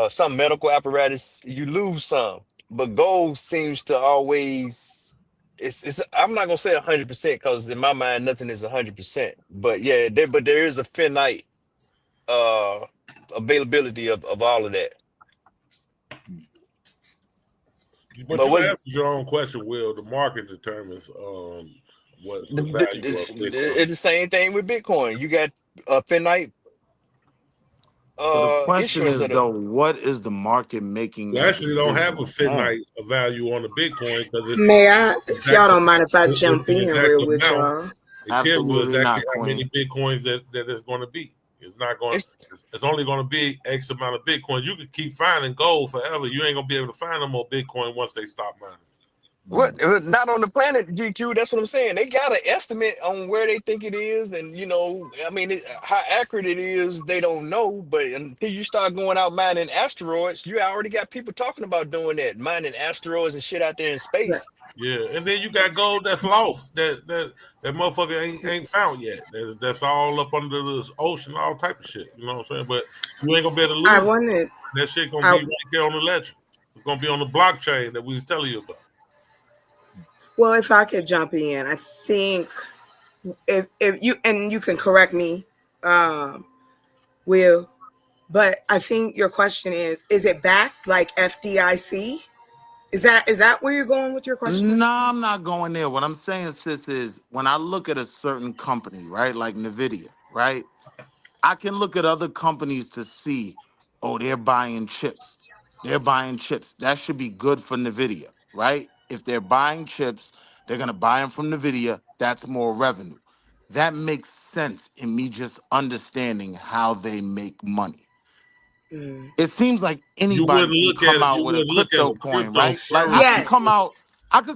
S4: some medical apparatus. You lose some, but gold seems to always. It's. I'm not gonna say 100% because in my mind nothing is 100%. But yeah, there is a finite uh availability of all of that.
S20: But
S4: But
S20: you
S4: what's
S20: answered your own question, Will. The market determines what the value of Bitcoin.
S4: it's the same thing with Bitcoin. You got a finite
S2: So the question
S4: issuance
S2: is
S4: of the.
S2: though, what is the market making
S20: You
S2: that
S20: actually don't have
S2: decision
S20: a
S2: on?
S20: finite value on the Bitcoin because
S14: May I, if y'all
S20: exact
S14: don't mind if I
S20: the
S14: jump in
S20: exact
S14: real with
S20: amount.
S14: y'all?
S20: It tells you
S2: Absolutely
S20: exactly
S2: not,
S20: how many
S2: Queen.
S20: Bitcoins that it's going to be. It's not going. It's only going to be X amount of Bitcoin. You can keep finding gold forever. You ain't gonna be able to find no more Bitcoin once they stop mining.
S4: What? Not on the planet, GQ. That's what I'm saying. They got an estimate on where they think it is, and I mean, how accurate it is, they don't know. But until you start going out mining asteroids, you already got people talking about doing that, mining asteroids and shit out there in space.
S20: Yeah, and then you got gold that's lost that motherfucker ain't found yet. That's all up under the ocean, all type of shit. You know what I'm saying? But you ain't gonna be able to
S14: I
S20: lose it.
S14: wanted.
S20: That shit gonna
S14: I
S20: be right there on the ledger. It's gonna be on the blockchain that we was telling you about.
S14: Well, if I could jump in, I think if you, and you can correct me, Will, but I think your question is it backed like FDIC? Is that where you're going with your question?
S2: No, I'm not going there. What I'm saying, sis, is when I look at a certain company, right, like Nvidia, right, I can look at other companies to see, oh, they're buying chips. They're buying chips. That should be good for Nvidia, right? If they're buying chips, they're gonna buy them from Nvidia. That's more revenue. That makes sense in me just understanding how they make money.
S14: Mm.
S2: It seems like
S20: You
S2: anybody
S20: wouldn't
S2: can
S20: look at
S2: come
S20: it.
S2: out
S20: You
S2: with a
S20: wouldn't look at
S2: crypto
S20: a
S2: coin, right? Like I
S20: cryptocurrency
S2: could
S14: Yes.
S2: come out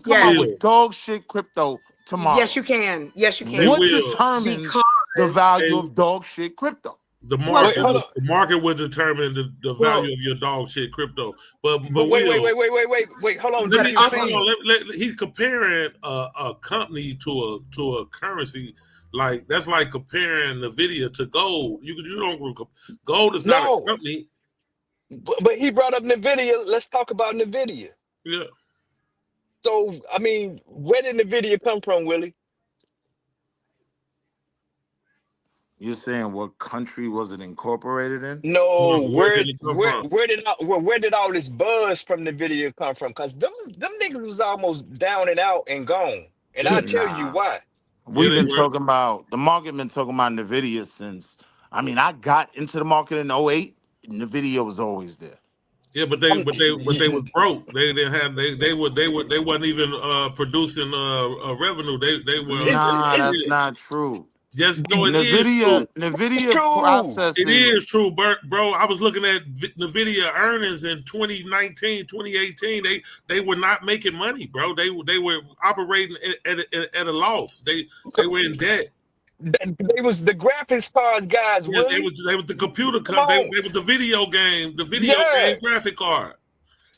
S14: Yes.
S2: with
S20: will.
S2: dog shit crypto
S14: Yes,
S2: tomorrow.
S14: you can. Yes, you
S20: They
S14: can.
S2: What
S20: will.
S2: determines the
S14: Because
S2: value of dog shit crypto?
S20: The
S14: well,
S4: Wait,
S20: market,
S4: hold on.
S20: the market will determine the
S14: well,
S20: value of your dog shit crypto. But
S4: But wait, wait,
S20: Will,
S4: wait, wait, wait, wait. Hold on,
S20: let
S14: but
S20: me
S4: GQ,
S14: also
S20: hold on.
S4: please.
S20: He's comparing a company to a currency. Like that's like comparing Nvidia to gold. You don't gold is not a
S4: No,
S20: company.
S4: but he brought up Nvidia. Let's talk about Nvidia.
S20: Yeah,
S4: So, I mean, where did Nvidia come from, Willie?
S2: You're saying what country was it incorporated in?
S4: No,
S20: where did it come from?
S4: where did all this buzz from Nvidia come from? Because them niggas was almost down and out and gone. And I'll tell you
S2: Nah.
S4: why.
S20: Yeah,
S2: We've
S20: they
S2: been
S20: were.
S2: talking about the market been talking about Nvidia since I got into the market in '08. Nvidia was always there.
S20: Yeah, but
S4: I'm,
S20: they was broke. They didn't have they wasn't even producing revenue. They were
S2: Nah, that's
S20: yeah.
S2: not true.
S20: Yes, no, it is true.
S4: it's
S2: Nvidia
S4: true.
S20: It
S2: processes.
S20: is true, bro. I was looking at Nvidia earnings in 2019, 2018. They were not making money, bro. They were operating at a loss. They were in debt.
S4: They was the graphics card guys,
S20: Yeah,
S4: Willie.
S20: they was the computer
S4: Come on.
S20: they was the video
S4: Yeah.
S20: game graphic card,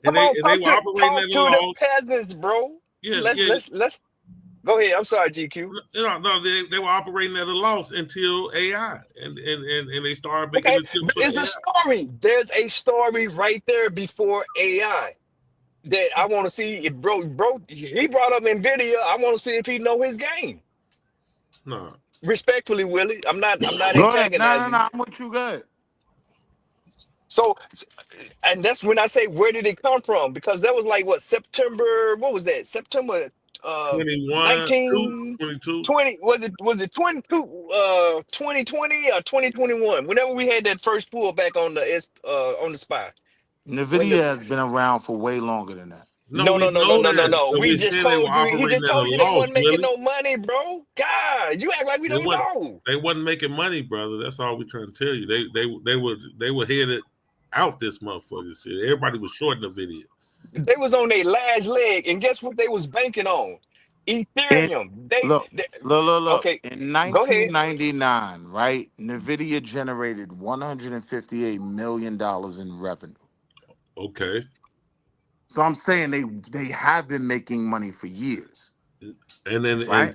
S4: Come on,
S20: and they were operating
S4: talk
S20: at a
S4: to the
S20: loss.
S4: peasants, bro.
S20: Yeah,
S4: Let's
S20: yeah.
S4: let's let's Go ahead. I'm sorry, GQ.
S20: No, they were operating at a loss until AI, and they started making
S4: Okay,
S20: the chips
S4: but
S20: for the
S4: it's a
S20: AI.
S4: story. There's a story right there before AI that I want to see. If he brought up Nvidia. I want to see if he know his game.
S20: No.
S4: Respectfully, Willie, I'm not
S2: Go ahead.
S4: antagonizing you.
S2: I'm with you. Good.
S4: So, and that's when I say, where did it come from? Because that was like what, September? What was that? September
S20: 21,
S4: 19,
S20: 22.
S4: 20. Was it 22 2020 or 2021? Whenever we had that first pullback on the SPY. When
S2: Nvidia
S4: the
S2: has been around for way longer than that.
S20: No, we know that,
S4: no.
S20: but
S4: We
S20: we
S4: just
S20: said they were
S4: told you. He
S20: operating
S4: just
S20: at a
S4: told you they
S20: loss,
S4: wasn't making
S20: Willie.
S4: no money, bro. God, you act like we don't know.
S20: They wasn't making money, brother. That's all we're trying to tell you. They were headed out this motherfucker. Shit. Everybody was shorting the video.
S4: They was on their last leg, and guess what they was banking on?
S2: And
S4: Ethereum.
S2: look.
S4: Okay,
S2: In
S4: go ahead.
S2: 1999, right? Nvidia generated $158 million in revenue.
S20: Okay.
S2: So I'm saying they have been making money for years.
S20: And then
S2: right?
S20: in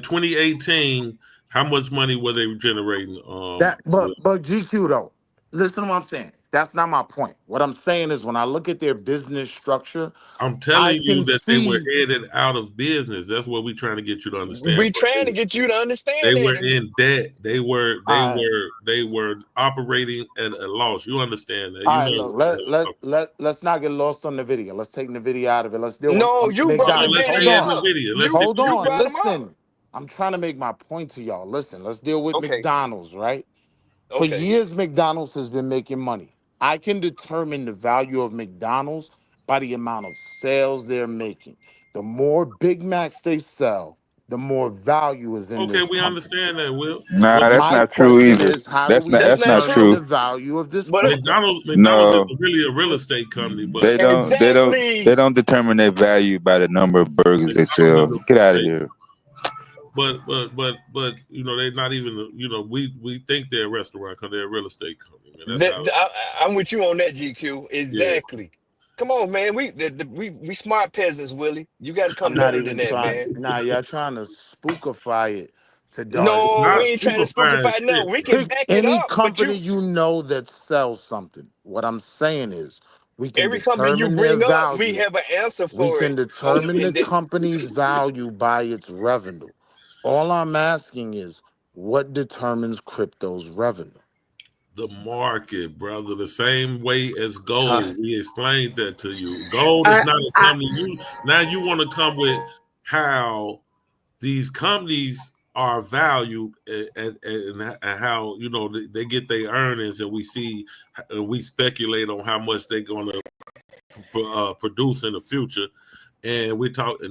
S20: 2018, how much money were they generating?
S2: But GQ though, listen to what I'm saying. That's not my point. What I'm saying is when I look at their business structure,
S20: I'm
S2: I
S20: telling you
S2: can
S20: that they were
S2: see.
S20: headed out of business. That's what we're trying to get you to understand.
S4: We trying to get you to
S20: They
S4: understand
S20: were
S4: that.
S20: in debt. They were
S2: All
S20: operating at a loss. You understand that? You
S2: right,
S20: know.
S2: look, let's not get lost on the video. Let's take the video out of it. Let's deal with
S4: No, you brought
S20: Okay,
S4: the
S2: McDonald's.
S20: let's
S2: Hold
S20: stay
S4: video
S20: in the
S2: on.
S4: up.
S20: video. Let's
S4: You
S20: stick
S2: Hold
S20: with the
S4: you
S2: on.
S4: brought
S20: video.
S4: them up.
S2: Listen. I'm trying to make my point to y'all. Listen, let's deal with
S4: Okay.
S2: McDonald's, right? For
S4: Okay.
S2: years, McDonald's has been making money. I can determine the value of McDonald's by the amount of sales they're making. The more Big Macs they sell, the more value is in
S20: Okay,
S2: this
S20: we
S2: company.
S20: understand that, Will.
S17: Nah,
S20: But
S17: that's
S2: My
S17: not true
S2: question
S17: either.
S2: is, how do we
S4: That's
S17: That's
S4: not
S17: not
S2: determine
S4: true.
S2: the
S17: true.
S2: value of this
S4: But
S2: crypto?
S20: McDonald's
S17: No,
S20: is really a real estate company, but
S17: they
S4: exactly.
S17: don't determine their value by the number of burgers they
S20: McDonald's
S17: sell.
S20: is a
S17: Get
S20: real
S17: out of
S20: estate.
S17: here.
S20: But they're not even we think they're a restaurant because they're a real estate company, man. That's how.
S4: I'm with you on that, GQ.
S20: Yeah.
S4: Exactly. Come on, man. We smart peasants, Willie. You got to
S2: I'm
S4: come
S2: not
S4: better than
S2: even
S4: that,
S2: trying.
S4: man.
S2: Nah, y'all trying to spookify it to
S20: It's
S4: No,
S20: not
S4: we
S2: Darby.
S4: ain't trying to
S20: stupefying
S4: spookify. No,
S20: shit,
S4: we
S20: bro.
S4: can
S2: Pick
S4: back it
S2: any
S4: up. But
S2: company you know that sells something. What I'm saying is, we can
S4: every company you
S2: determine their
S4: bring up, we
S2: value.
S4: have an answer
S2: We
S4: for
S2: can
S4: it. Oh,
S2: determine the company's value by its revenue. All I'm asking is, what determines crypto's revenue?
S20: The market, brother, the same way as gold. We explained that to you. Gold is not a company. You want to come with how these companies are valued and how they get their earnings, and we speculate on how much they're going to produce in the future. And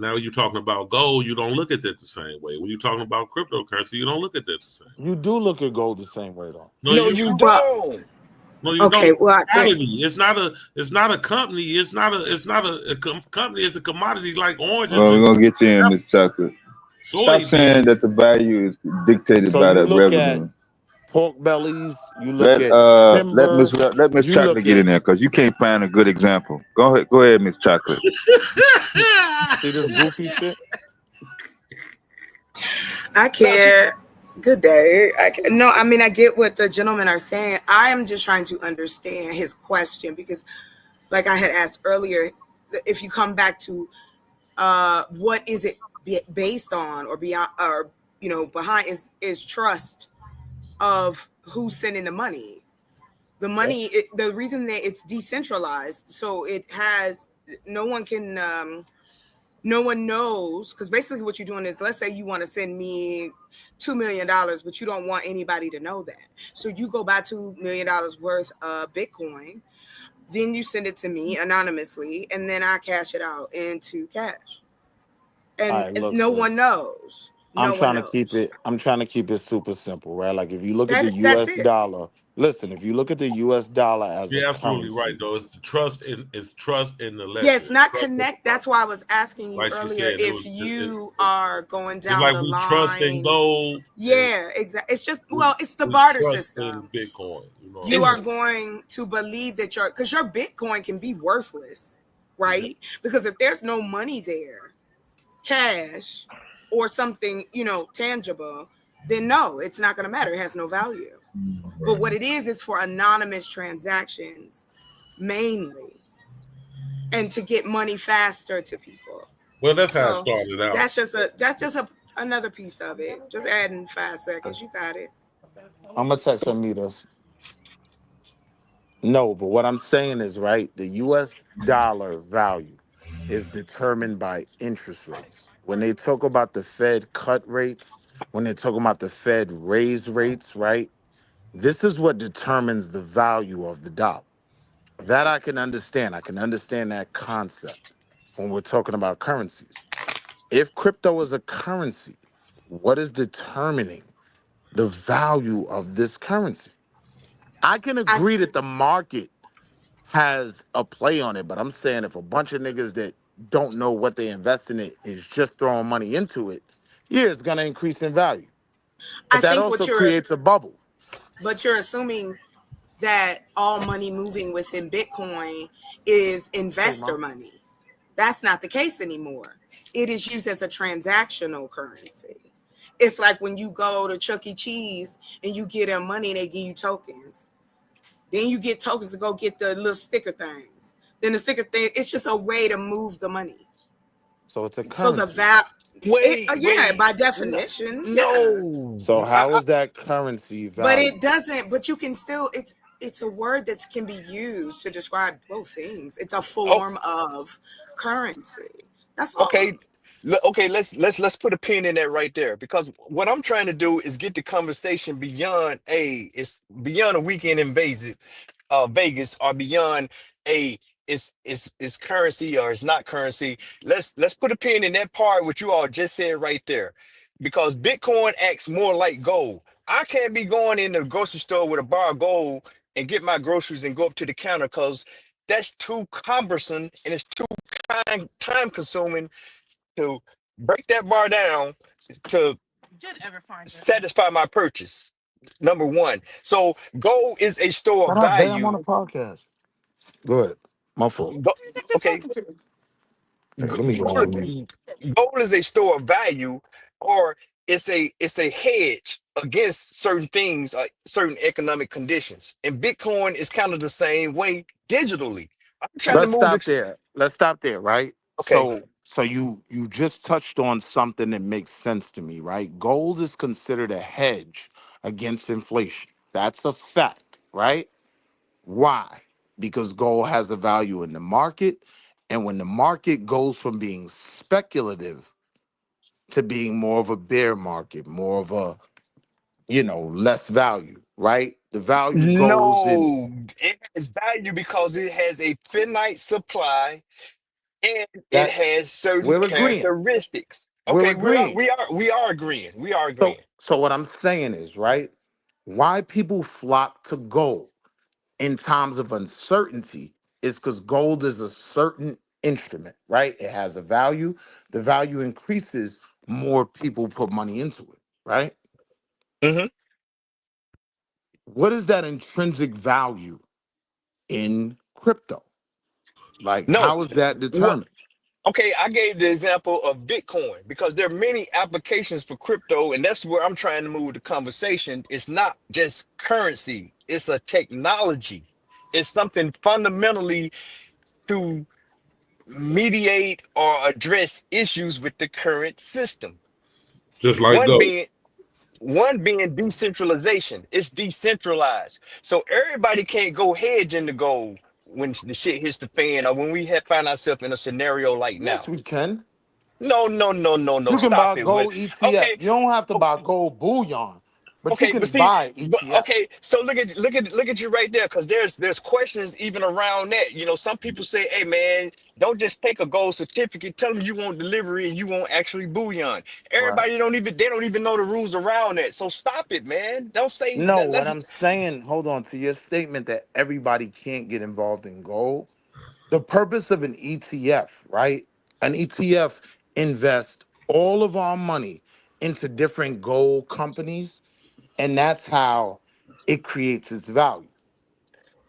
S20: now you're talking about gold. You don't look at that the same way. When you're talking about cryptocurrency, you don't look at that the same way.
S2: You do look at gold the same way, though.
S20: No,
S4: No,
S20: you
S4: you
S20: don't.
S4: don't.
S20: No, you don't. Commodity. It's not a company. It's not a company. It's a commodity like oranges
S17: Well, we're
S20: and
S17: gonna get you in, Miss Chocolate. Stop saying
S20: soybeans.
S17: that the value is dictated
S2: So
S17: by
S2: you
S17: the
S2: look at
S17: revenue.
S2: pork bellies, you look
S17: Let
S2: at timber,
S17: Miss
S2: you
S17: Chocolate
S2: look
S17: get
S2: at.
S17: in there because you can't find a good example. Go ahead, Miss Chocolate.
S2: See this goofy shit?
S14: I can't. Good day. No, I mean, I get what the gentlemen are saying. I am just trying to understand his question because, like I had asked earlier, if you come back to what is it based on or beyond or behind is trust of who's sending the money. The money, the reason that it's decentralized, so it has no one can. No one knows, because basically what you're doing is, let's say you want to send me $2 million, but you don't want anybody to know that. So you go buy $2 million worth of Bitcoin, then you send it to me anonymously, and then I cash it out into cash.
S2: All
S14: And
S2: right, look,
S14: no
S2: sis.
S14: one knows. No one knows.
S2: I'm trying to keep it super simple, right? Like if you look at the
S14: That's
S2: US
S14: it.
S2: dollar, listen, if you look at the US dollar as a
S20: You're absolutely right,
S2: currency.
S20: though. It's trust in the ledger.
S14: Yes, not
S20: Trust in the
S14: connect. That's
S20: market.
S14: why I was asking you
S20: Like she
S14: earlier
S20: said,
S14: if you are going
S20: it's
S14: down
S20: like
S14: the
S20: we trust in
S14: line.
S20: gold.
S14: Yeah, exactly. It's just,
S20: We,
S14: it's the
S20: we
S14: barter
S20: trust in
S14: system.
S20: Bitcoin. You know what I'm
S14: You are
S20: saying?
S14: going to believe that because your Bitcoin can be worthless, right? Because if there's no money there, cash, or something, tangible, then no, it's not going to matter. It has no value. But what it is for anonymous transactions mainly, and to get money faster to people.
S20: Well, that's how it
S14: So
S20: started out.
S14: that's just another piece of it. Just adding 5 seconds. You got it.
S2: I'm gonna text Amitas. No, but what I'm saying is right. The U.S. dollar value is determined by interest rates. When they talk about the Fed cut rates, when they talk about the Fed raise rates, right? This is what determines the value of the dollar. That I can understand. I can understand that concept when we're talking about currencies. If crypto is a currency, what is determining the value of this currency? I can
S14: I
S2: agree that the market has a play on it, but I'm saying if a bunch of niggas that don't know what they invest in it is just throwing money into it, yeah, it's gonna increase in value. But
S14: I
S2: that
S14: think
S2: also creates a bubble.
S14: but you're assuming that all money moving within Bitcoin is
S2: Hey,
S14: investor
S2: mom.
S14: money. That's not the case anymore. It is used as a transactional currency. It's like when you go to Chuck E. Cheese and you get them money and they give you tokens. Then you get tokens to go get the little sticker things. Then the sticker thing, it's just a way to move the money.
S2: So it's a
S14: So the
S2: currency.
S14: yeah,
S4: Wait,
S14: by
S4: no,
S14: definition, yeah.
S4: no.
S2: So how is that currency
S14: But
S2: valued?
S14: it doesn't. But you can still. It's a word that can be used to describe both things. It's a
S4: Oh,
S14: form of currency. That's all.
S4: okay. Okay, let's put a pin in that right there because what I'm trying to do is get the conversation beyond it's beyond a weekend invasive Vegas or beyond a it's currency or it's not currency. Let's put a pin in that part what you all just said right there, because Bitcoin acts more like gold. I can't be going in the grocery store with a bar of gold and get my groceries and go up to the counter because that's too cumbersome and it's too time consuming to break that bar down to satisfy my purchase. Number one. So gold is a store of
S2: What up, babe? I'm on
S4: value.
S2: a podcast. Good. My fault.
S4: Go, okay,
S2: Hey, let me go on mute.
S4: gold, gold is a store of value, or it's a hedge against certain things, like certain economic conditions. And Bitcoin is kind of the same way digitally. I'm trying to
S2: Let's
S4: move
S2: stop
S4: this.
S2: there. Let's stop there, right?
S4: Okay,
S2: So you just touched on something that makes sense to me, right? Gold is considered a hedge against inflation. That's a fact, right? Why? Because gold has a value in the market, and when the market goes from being speculative to being more of a bear market, more of a, less value, right? The value goes in
S4: no, it has value because it has a finite supply and it
S2: that
S4: has certain
S2: we're agreeing.
S4: characteristics.
S2: We're
S4: Okay,
S2: agreeing.
S4: we are agreeing. We are
S2: So
S4: agreeing.
S2: so what I'm saying is, right? Why people flock to gold in times of uncertainty is because gold is a certain instrument, right? It has a value. The value increases, more people put money into it, right?
S4: Hmm.
S2: What is that intrinsic value in crypto? Like,
S4: No,
S2: how is that
S4: well,
S2: determined?
S4: okay, I gave the example of Bitcoin because there are many applications for crypto, and that's where I'm trying to move the conversation. It's not just currency, it's a technology. It's something fundamentally to mediate or address issues with the current system.
S20: Just like
S4: One
S20: gold.
S4: being one being decentralization. It's decentralized. So everybody can't go hedge in the gold when the shit hits the fan or when find ourselves in a scenario like
S2: Yes,
S4: now.
S2: we can.
S4: No, no, no, no, no.
S2: You can
S4: Stop
S2: buy
S4: it. What?
S2: gold ETF.
S4: Okay,
S2: You don't have to
S4: o-
S2: buy gold bullion, but you
S4: okay, but
S2: can
S4: see,
S2: buy
S4: but
S2: ETF.
S4: okay, so look at you right there, because there's questions even around that. Some people say, hey man, don't just take a gold certificate, tell them you want delivery and you want actually bullion.
S2: Right.
S4: Everybody they don't even know the rules around that. So stop it, man. Don't say
S2: No,
S4: that.
S2: what
S4: Let's
S2: I'm saying, hold on to your statement that everybody can't get involved in gold. The purpose of an ETF, right? An ETF invests all of our money into different gold companies, and that's how it creates its value,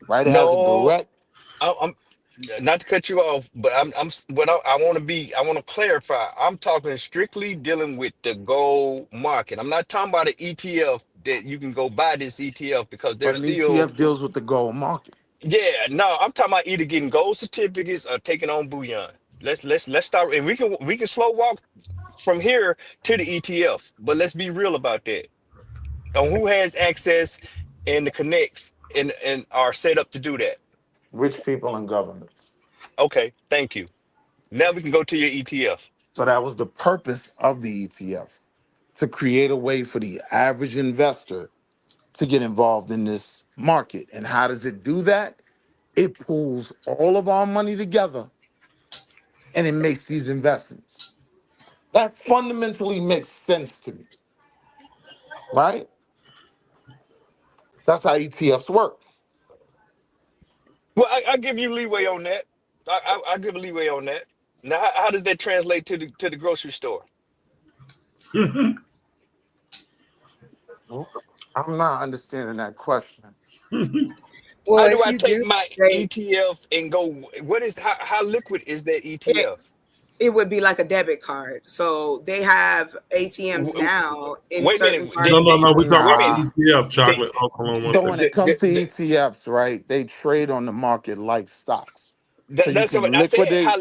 S2: right? It has a
S4: no.
S2: direct.
S4: not to cut you off, but I want to clarify. I'm talking strictly dealing with the gold market. I'm not talking about an ETF that you can go buy this ETF because
S8: But
S4: there's
S8: an
S4: still,
S8: ETF deals with the gold market.
S4: yeah, no, I'm talking about either getting gold certificates or taking on bullion. Let's start, and we can slow walk from here to the ETF, but let's be real about that. On who has access and the connects and are set up to do that.
S8: Rich people and governments.
S4: Okay, thank you. Now we can go to your ETF.
S8: So that was the purpose of the ETF, to create a way for the average investor to get involved in this market. And how does it do that? It pulls all of our money together and it makes these investments. That fundamentally makes sense to me, right? That's how ETFs work.
S4: Well, I give you leeway on that. I give a leeway on that. Now, how does that translate to the grocery store?
S8: I'm not understanding that question.
S14: Well,
S4: How do
S14: if
S4: I
S14: you
S4: take
S14: do,
S4: my
S14: they
S4: ETF and go? What is how liquid is that
S14: it,
S4: ETF?
S14: it would be like a debit card. So they have ATMs
S4: W-
S14: now in
S4: Wait a
S14: certain
S4: minute.
S14: parts
S20: No, no,
S14: of
S20: no. We talking
S4: Wait a
S20: about
S8: Nah.
S4: minute.
S20: ETF
S4: They,
S20: chocolate. Oh, hold on one
S8: So when
S20: second.
S8: it comes to
S4: the,
S8: ETFs, right, they trade on the market like stocks. So you
S4: that's what
S8: can
S4: I said.
S8: liquidate,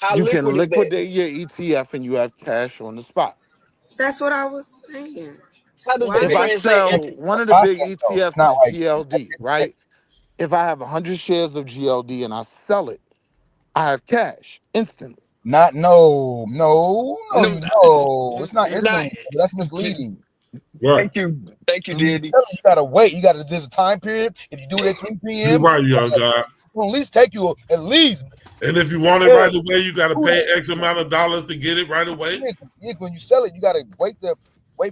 S4: How
S8: you can
S4: liquid is that?
S8: liquidate your ETF and you have cash on the spot.
S14: That's what I was saying.
S4: How does
S14: Why
S4: that
S8: If I
S14: they
S4: translate
S8: sell,
S4: into?
S8: one
S12: The
S8: of the big
S12: process though, it's
S8: ETFs
S12: not
S8: is
S12: like
S8: GLD, right? If I have 100 shares of GLD and I sell it, I have cash instantly.
S12: not no,
S4: No,
S12: you know. It's not
S4: not.
S12: instantly. That's misleading.
S20: Right.
S4: Thank you,
S12: When you
S4: Diddy.
S12: sell it, you gotta wait. You gotta there's a time period. If you do it at 3
S20: You're
S12: p.m.,
S20: right, young guy.
S12: it'll at least take you at least
S20: And if you want it
S12: yeah,
S20: right away, you got to
S12: 2
S20: pay
S12: days.
S20: X amount of dollars to get it right away.
S12: Yeah, yeah, when you sell it, you gotta wait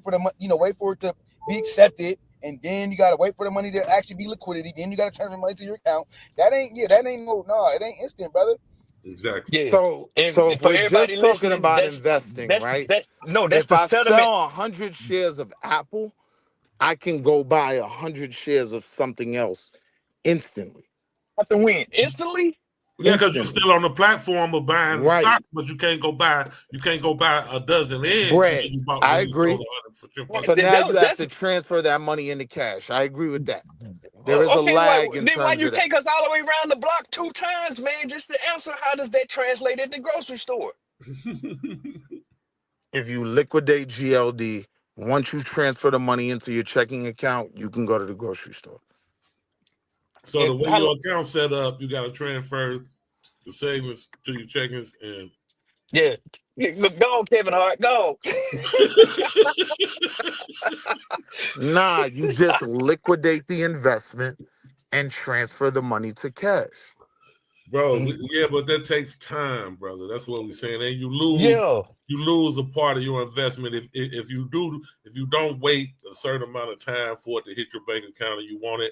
S12: for the wait for it to be accepted, and then you gotta wait for the money to actually be liquidity. Then you gotta transfer money to your account. That ain't it ain't instant, brother.
S20: Exactly.
S4: Yeah, and
S8: So if
S4: for
S8: we're
S4: everybody
S8: just talking
S4: listening,
S8: about investing, right?
S4: that's no, that's
S8: If
S4: the
S8: I
S4: settlement.
S8: sell 100 shares of Apple, I can go buy 100 shares of something else instantly.
S4: Have to win instantly.
S20: Yeah, because you're
S8: Instantly.
S20: still on the platform of buying the
S8: Right.
S20: stocks, but you can't go buy a dozen eggs when
S8: Bread.
S20: you bought
S8: I
S20: when you sold
S8: agree.
S20: 100 for your
S4: Right,
S8: So
S20: fucking.
S8: now you have
S4: that's
S8: to transfer that money into cash. I agree with that. There is a
S4: okay.
S8: lag in
S4: Then why
S8: terms
S4: you
S8: of that.
S4: take us all the way around the block two times, man? Just to answer, how does that translate at the grocery store?
S8: If you liquidate GLD, once you transfer the money into your checking account, you can go to the grocery store.
S20: So
S4: And
S20: the way
S4: how?
S20: your account's set up, you got to transfer the savings to your checkings, and
S4: Yeah, look, go on, Kevin Hart, go.
S8: Nah, you just liquidate the investment and transfer the money to cash.
S20: bro, yeah, but that takes time, brother. That's what we're saying, and
S4: Yeah,
S20: you lose a part of your investment if you don't wait a certain amount of time for it to hit your bank account and you want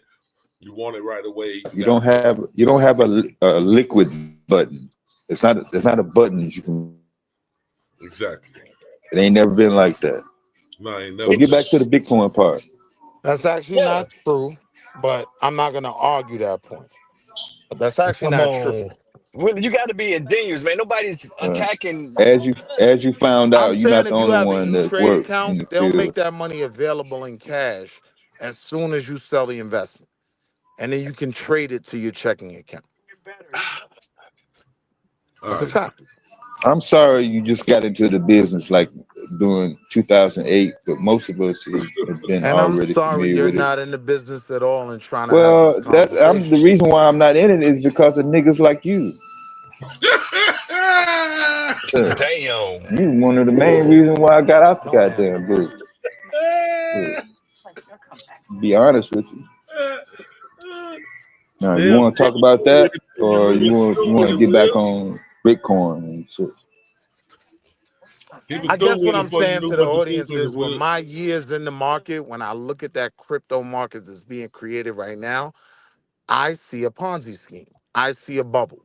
S20: it right away.
S17: You don't have a liquid button. It's not a button that you can.
S20: Exactly.
S17: It ain't never been like that.
S20: No, I ain't
S17: So
S20: never
S17: get
S20: been.
S17: back to the Bitcoin part.
S8: That's actually
S4: yeah.
S8: not true, but I'm not going to argue that point. But that's actually
S4: Come
S8: not true.
S4: on, well, you got to be ingenious, man. Nobody's
S17: Uh,
S4: attacking.
S17: as you found
S8: I'm
S17: out, you're
S8: saying
S17: not the
S8: if you
S17: only
S8: have an
S17: one that
S8: E-Trade
S17: works in
S8: account,
S17: the
S8: they'll make
S17: field.
S8: that money available in cash as soon as you sell the investment. And then you can trade it to your checking account.
S20: All
S8: That's a
S20: right.
S8: fact.
S17: I'm sorry you just got into the business like during 2008, but most of us have been
S8: And I'm
S17: already
S8: sorry
S17: familiar
S8: you're
S17: with it.
S8: not in the business at all and trying to have this
S17: Well, I'm the
S8: conversation.
S17: reason why I'm not in it is because of niggas like you. Yeah.
S4: Damn.
S17: You one of the main reasons why I got out the goddamn group. Yeah. Be honest with you. Now, you
S20: Damn,
S17: want to talk about that,
S20: you
S17: or
S20: knew
S17: you
S20: what
S17: want
S20: you
S17: to
S20: was
S17: get
S20: doing,
S17: back
S20: Will.
S17: on Bitcoin and shit?
S20: He was
S8: I
S20: through
S8: guess what
S20: with it
S8: I'm
S20: before you
S8: saying
S20: knew
S8: to the
S20: what to do
S8: audience
S20: with it,
S8: is with
S20: Will.
S8: my years in the market, when I look at that crypto market that's being created right now, I see a Ponzi scheme. I see a bubble.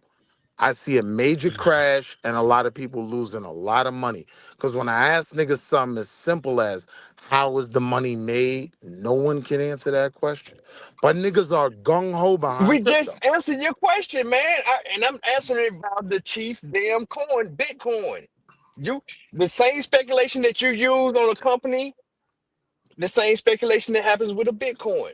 S8: I see a major crash and a lot of people losing a lot of money. Because when I ask niggas something as simple as How is the money made? No one can answer that question. But niggas are gung ho
S4: We
S8: behind crypto.
S4: just answered your question, man. And I'm answering it about the chief damn coin, Bitcoin. You the same speculation that you use on a company, the same speculation that happens with a Bitcoin.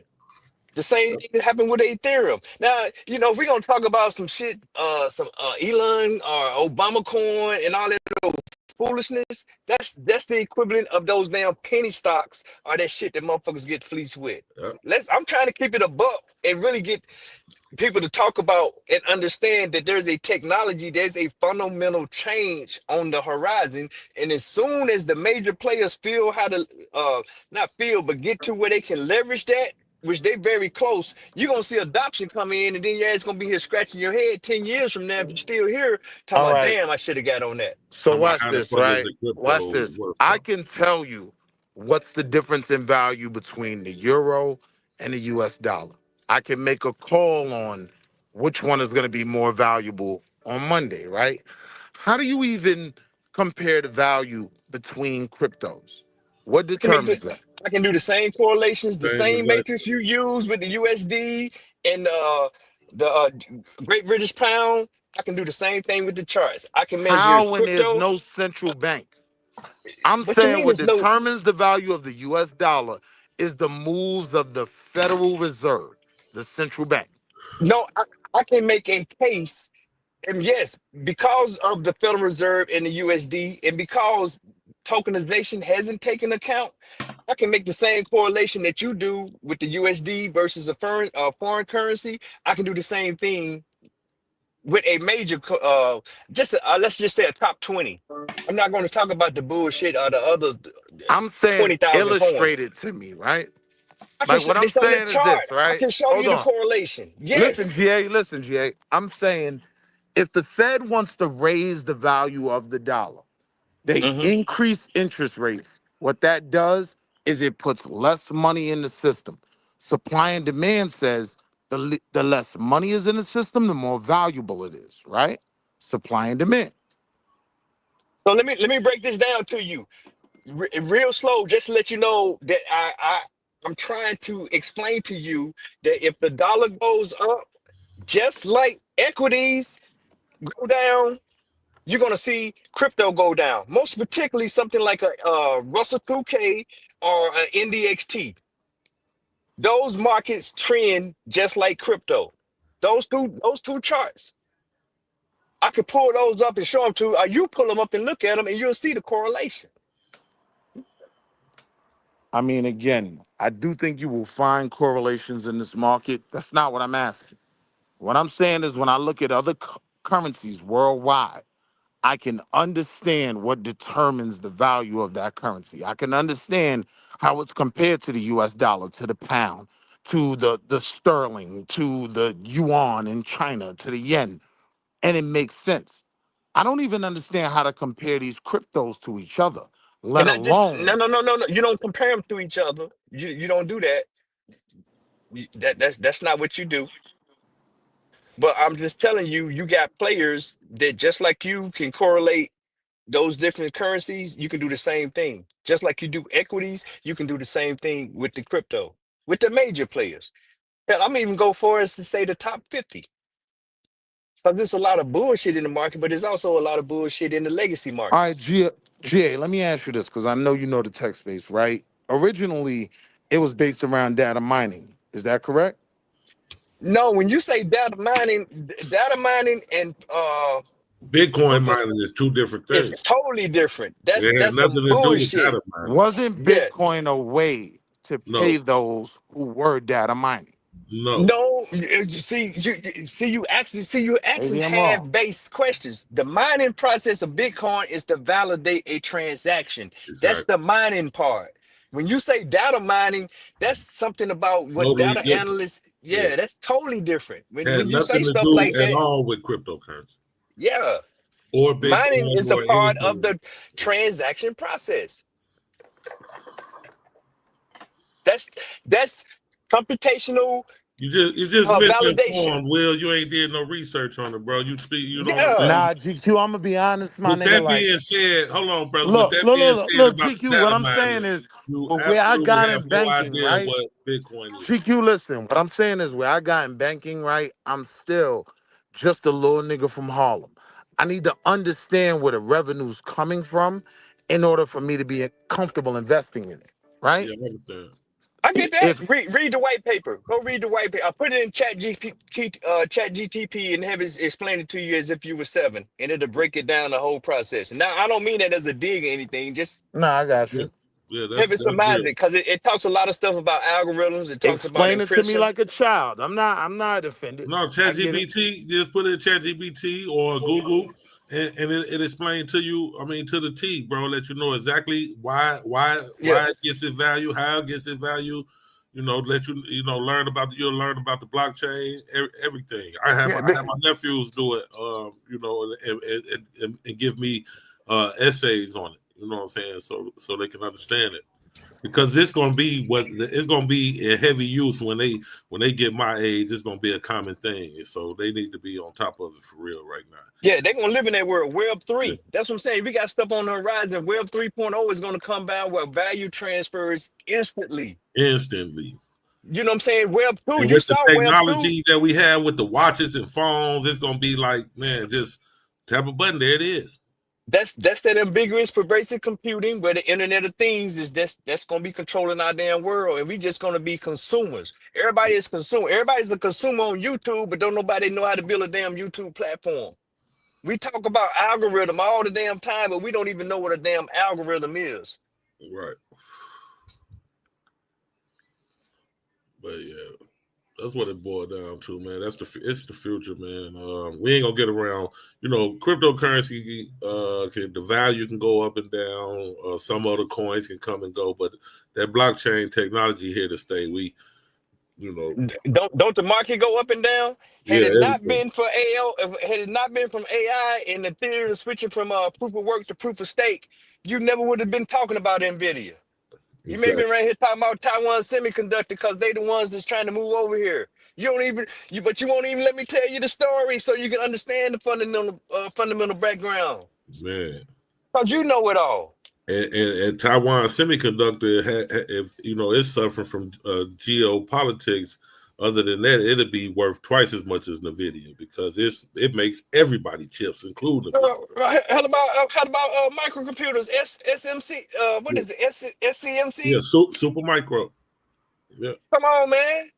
S4: The same thing that happened with Ethereum. Now, we're gonna talk about some shit, some Elon or Obama coin and all that foolishness. That's the equivalent of those damn penny stocks or that shit that motherfuckers get fleeced with. I'm trying to keep it a buck and really get people to talk about and understand that there's a technology, there's a fundamental change on the horizon. And as soon as the major players feel how to not feel, but get to where they can leverage that, which they very close, you're gonna see adoption come in, and then your ass gonna be here scratching your head 10 years from now if you're still here talking
S8: All
S4: about,
S8: right.
S4: damn, I should have got on that.
S8: So watch this, right? Watch this. I can tell you what's the difference in value between the euro and the US dollar. I can make a call on which one is going to be more valuable on Monday, right? How do you even compare the value between cryptos? What
S4: I can make
S8: determines
S4: the
S8: that?
S4: I can do the same correlations, the same matrix you use with the USD and the Great British Pound. I can do the same thing with the charts. I can measure
S8: How when there's
S4: crypto.
S8: no central bank? I'm
S4: What you
S8: saying
S4: mean?
S8: what
S4: It's no
S8: determines the value of the US dollar is the moves of the Federal Reserve, the central bank.
S4: no. I can make a case, and yes, because of the Federal Reserve and the USD, and because tokenization hasn't taken account, I can make the same correlation that you do with the USD versus a foreign currency. I can do the same thing with a major, just let's just say a top 20. I'm not going to talk about the bullshit or the other
S8: I'm saying
S4: 20,000 coins.
S8: illustrate it to me, right?
S4: I can
S8: Like
S4: show
S8: what I'm
S4: this on the
S8: saying is this,
S4: chart. I
S8: right?
S4: can show
S8: Hold
S4: you the
S8: on.
S4: correlation.
S8: Listen,
S4: Yes.
S8: GA, listen, GA. I'm saying if the Fed wants to raise the value of the dollar, they
S4: Hmm.
S8: increase interest rates. What that does is it puts less money in the system. Supply and demand says the less money is in the system, the more valuable it is, right? Supply and demand.
S4: So let me break this down to you real slow, just to let you know that I'm trying to explain to you that if the dollar goes up, just like equities go down, you're going to see crypto go down. Most particularly something like a Russell 2K or an NDXT. Those markets trend just like crypto. Those two charts. I could pull those up and show them to you. Or you pull them up and look at them, and you'll see the correlation.
S8: I mean, again, I do think you will find correlations in this market. That's not what I'm asking. What I'm saying is when I look at other currencies worldwide, I can understand what determines the value of that currency. I can understand how it's compared to the US dollar, to the pound, to the sterling, to the yuan in China, to the yen, and it makes sense. I don't even understand how to compare these cryptos to each other, let
S4: And I just no
S8: alone
S4: no no no no. You don't compare them to each other. You don't do that. That's not what you do. But I'm just telling you, you got players that just like you can correlate those different currencies. You can do the same thing. Just like you do equities, you can do the same thing with the crypto, with the major players. Hell, I'm even go for as to say the top 50. Because there's a lot of bullshit in the market, but there's also a lot of bullshit in the legacy
S8: all right,
S4: markets.
S8: GA, let me ask you this because I know you know the tech space, right? Originally, it was based around data mining. Is that correct?
S4: No, when you say data mining and
S20: Bitcoin
S4: proof of,
S20: mining is two different
S4: is
S20: things.
S4: totally different.
S20: It has
S4: That's some
S20: nothing to do with
S4: bullshit.
S20: data mining.
S8: Wasn't
S4: Yeah.
S8: Bitcoin a way to pay
S20: No,
S8: those who were data mining?
S20: no.
S4: No, you asking
S8: Maybe I'm wrong.
S4: half-based questions. The mining process of Bitcoin is to validate a transaction. That's
S20: Exactly.
S4: the mining part. When you say data mining, that's something about what
S20: Totally
S4: data
S20: different.
S4: analysts,
S20: Yeah.
S4: yeah, that's totally different.
S20: It
S4: When
S20: has
S4: you say
S20: nothing to
S4: stuff
S20: do
S4: like
S20: at
S4: that,
S20: all with cryptocurrency
S4: yeah,
S20: or
S4: mining
S20: Bitcoin
S4: is a
S20: or
S4: part of
S20: anything.
S4: the transaction process. That's that's computational.
S20: You just
S4: validation.
S20: misinformed, Will. You ain't did no research on it, bro. You don't know.
S4: Yeah.
S2: Nah, GQ, I'm gonna be honest, my
S20: With
S2: nigga.
S20: that
S2: Like,
S20: being said, hold on, brother. With
S2: look,
S20: that
S2: look,
S20: being
S2: look, look,
S20: said
S2: look,
S20: about the
S2: GQ. What
S20: data
S2: I'm saying
S20: mining,
S2: is,
S20: you
S2: well, where I
S20: absolutely
S2: got
S20: have
S2: in
S20: no
S2: banking,
S20: idea
S2: right?
S20: what Bitcoin is.
S2: GQ, listen. What I'm saying is, where I got in banking, right? I'm still just a little nigga from Harlem. I need to understand where the revenue's coming from in order for me to be comfortable investing in it, right?
S20: Yeah, I understand.
S4: I get that.
S2: If
S4: Read the white paper. Go read the white paper. I put it in Chat GTP and have it explain it to you as if you were 7, and it'll break it down the whole process. Now I don't mean that as a dig or anything. Just
S2: nah, I got
S20: Yeah,
S2: you.
S20: yeah,
S4: have it
S20: that's
S4: surmise
S20: real.
S4: it because it talks a lot of stuff about algorithms. It talks about
S2: Explain it to me
S4: encryption.
S2: like a child. I'm not offended.
S20: No,
S2: I get it.
S20: ChatGPT, just put it in ChatGPT or Google, and it explains to you. I mean, to the T, bro. Let you know exactly
S4: Yeah,
S20: why it gets its value, how it gets its value. Learn about you'll learn about the blockchain, everything. I have
S4: yeah.
S20: my nephews do it. And give me essays on it. You know what I'm saying? So they can understand it. Because it's gonna be in heavy use when they get my age. It's gonna be a common thing, so they need to be on top of it for real right now.
S4: Yeah, they're gonna live in that world. Web
S20: Yeah.
S4: 3. That's what I'm saying. We got stuff on the horizon. Web 3.0 is gonna come down where value transfers instantly.
S20: Instantly.
S4: You know what I'm saying? Web 2,
S20: And
S4: you
S20: with the
S4: saw Web 2.
S20: technology that we have with the watches and phones, it's gonna be like, man, just tap a button. There it is.
S4: That's that ambiguous pervasive computing where the Internet of Things is that's gonna be controlling our damn world, and we just gonna be consumers. Everybody is consumer. Everybody's a consumer on YouTube, but don't nobody know how to build a damn YouTube platform. We talk about algorithm all the damn time, but we don't even know what a damn algorithm is.
S20: Right. But yeah, that's what it boiled down to, man. It's the future, man. We ain't gonna get around. Cryptocurrency, the value can go up and down. Some other coins can come and go, but that blockchain technology here to stay.
S4: Don't the market go up and down? Had
S20: Yeah,
S4: it not
S20: everything.
S4: been for had it not been from AI and the theory of switching from proof of work to proof of stake, you never would have been talking about Nvidia. You may be
S20: Exactly,
S4: right here talking about Taiwan Semiconductor because they the ones that's trying to move over here. You don't even but you won't even let me tell you the story so you can understand the fundamental background.
S20: man.
S4: Cause you know it all.
S20: And Taiwan Semiconductor, it's suffering from geopolitics. Other than that, it'll be worth twice as much as Nvidia because it makes everybody chips, including Nvidia.
S4: How about microcomputers? SMC. What
S20: Yeah,
S4: is it? SCMC.
S20: yeah, super micro. Yeah,
S4: Come on, man.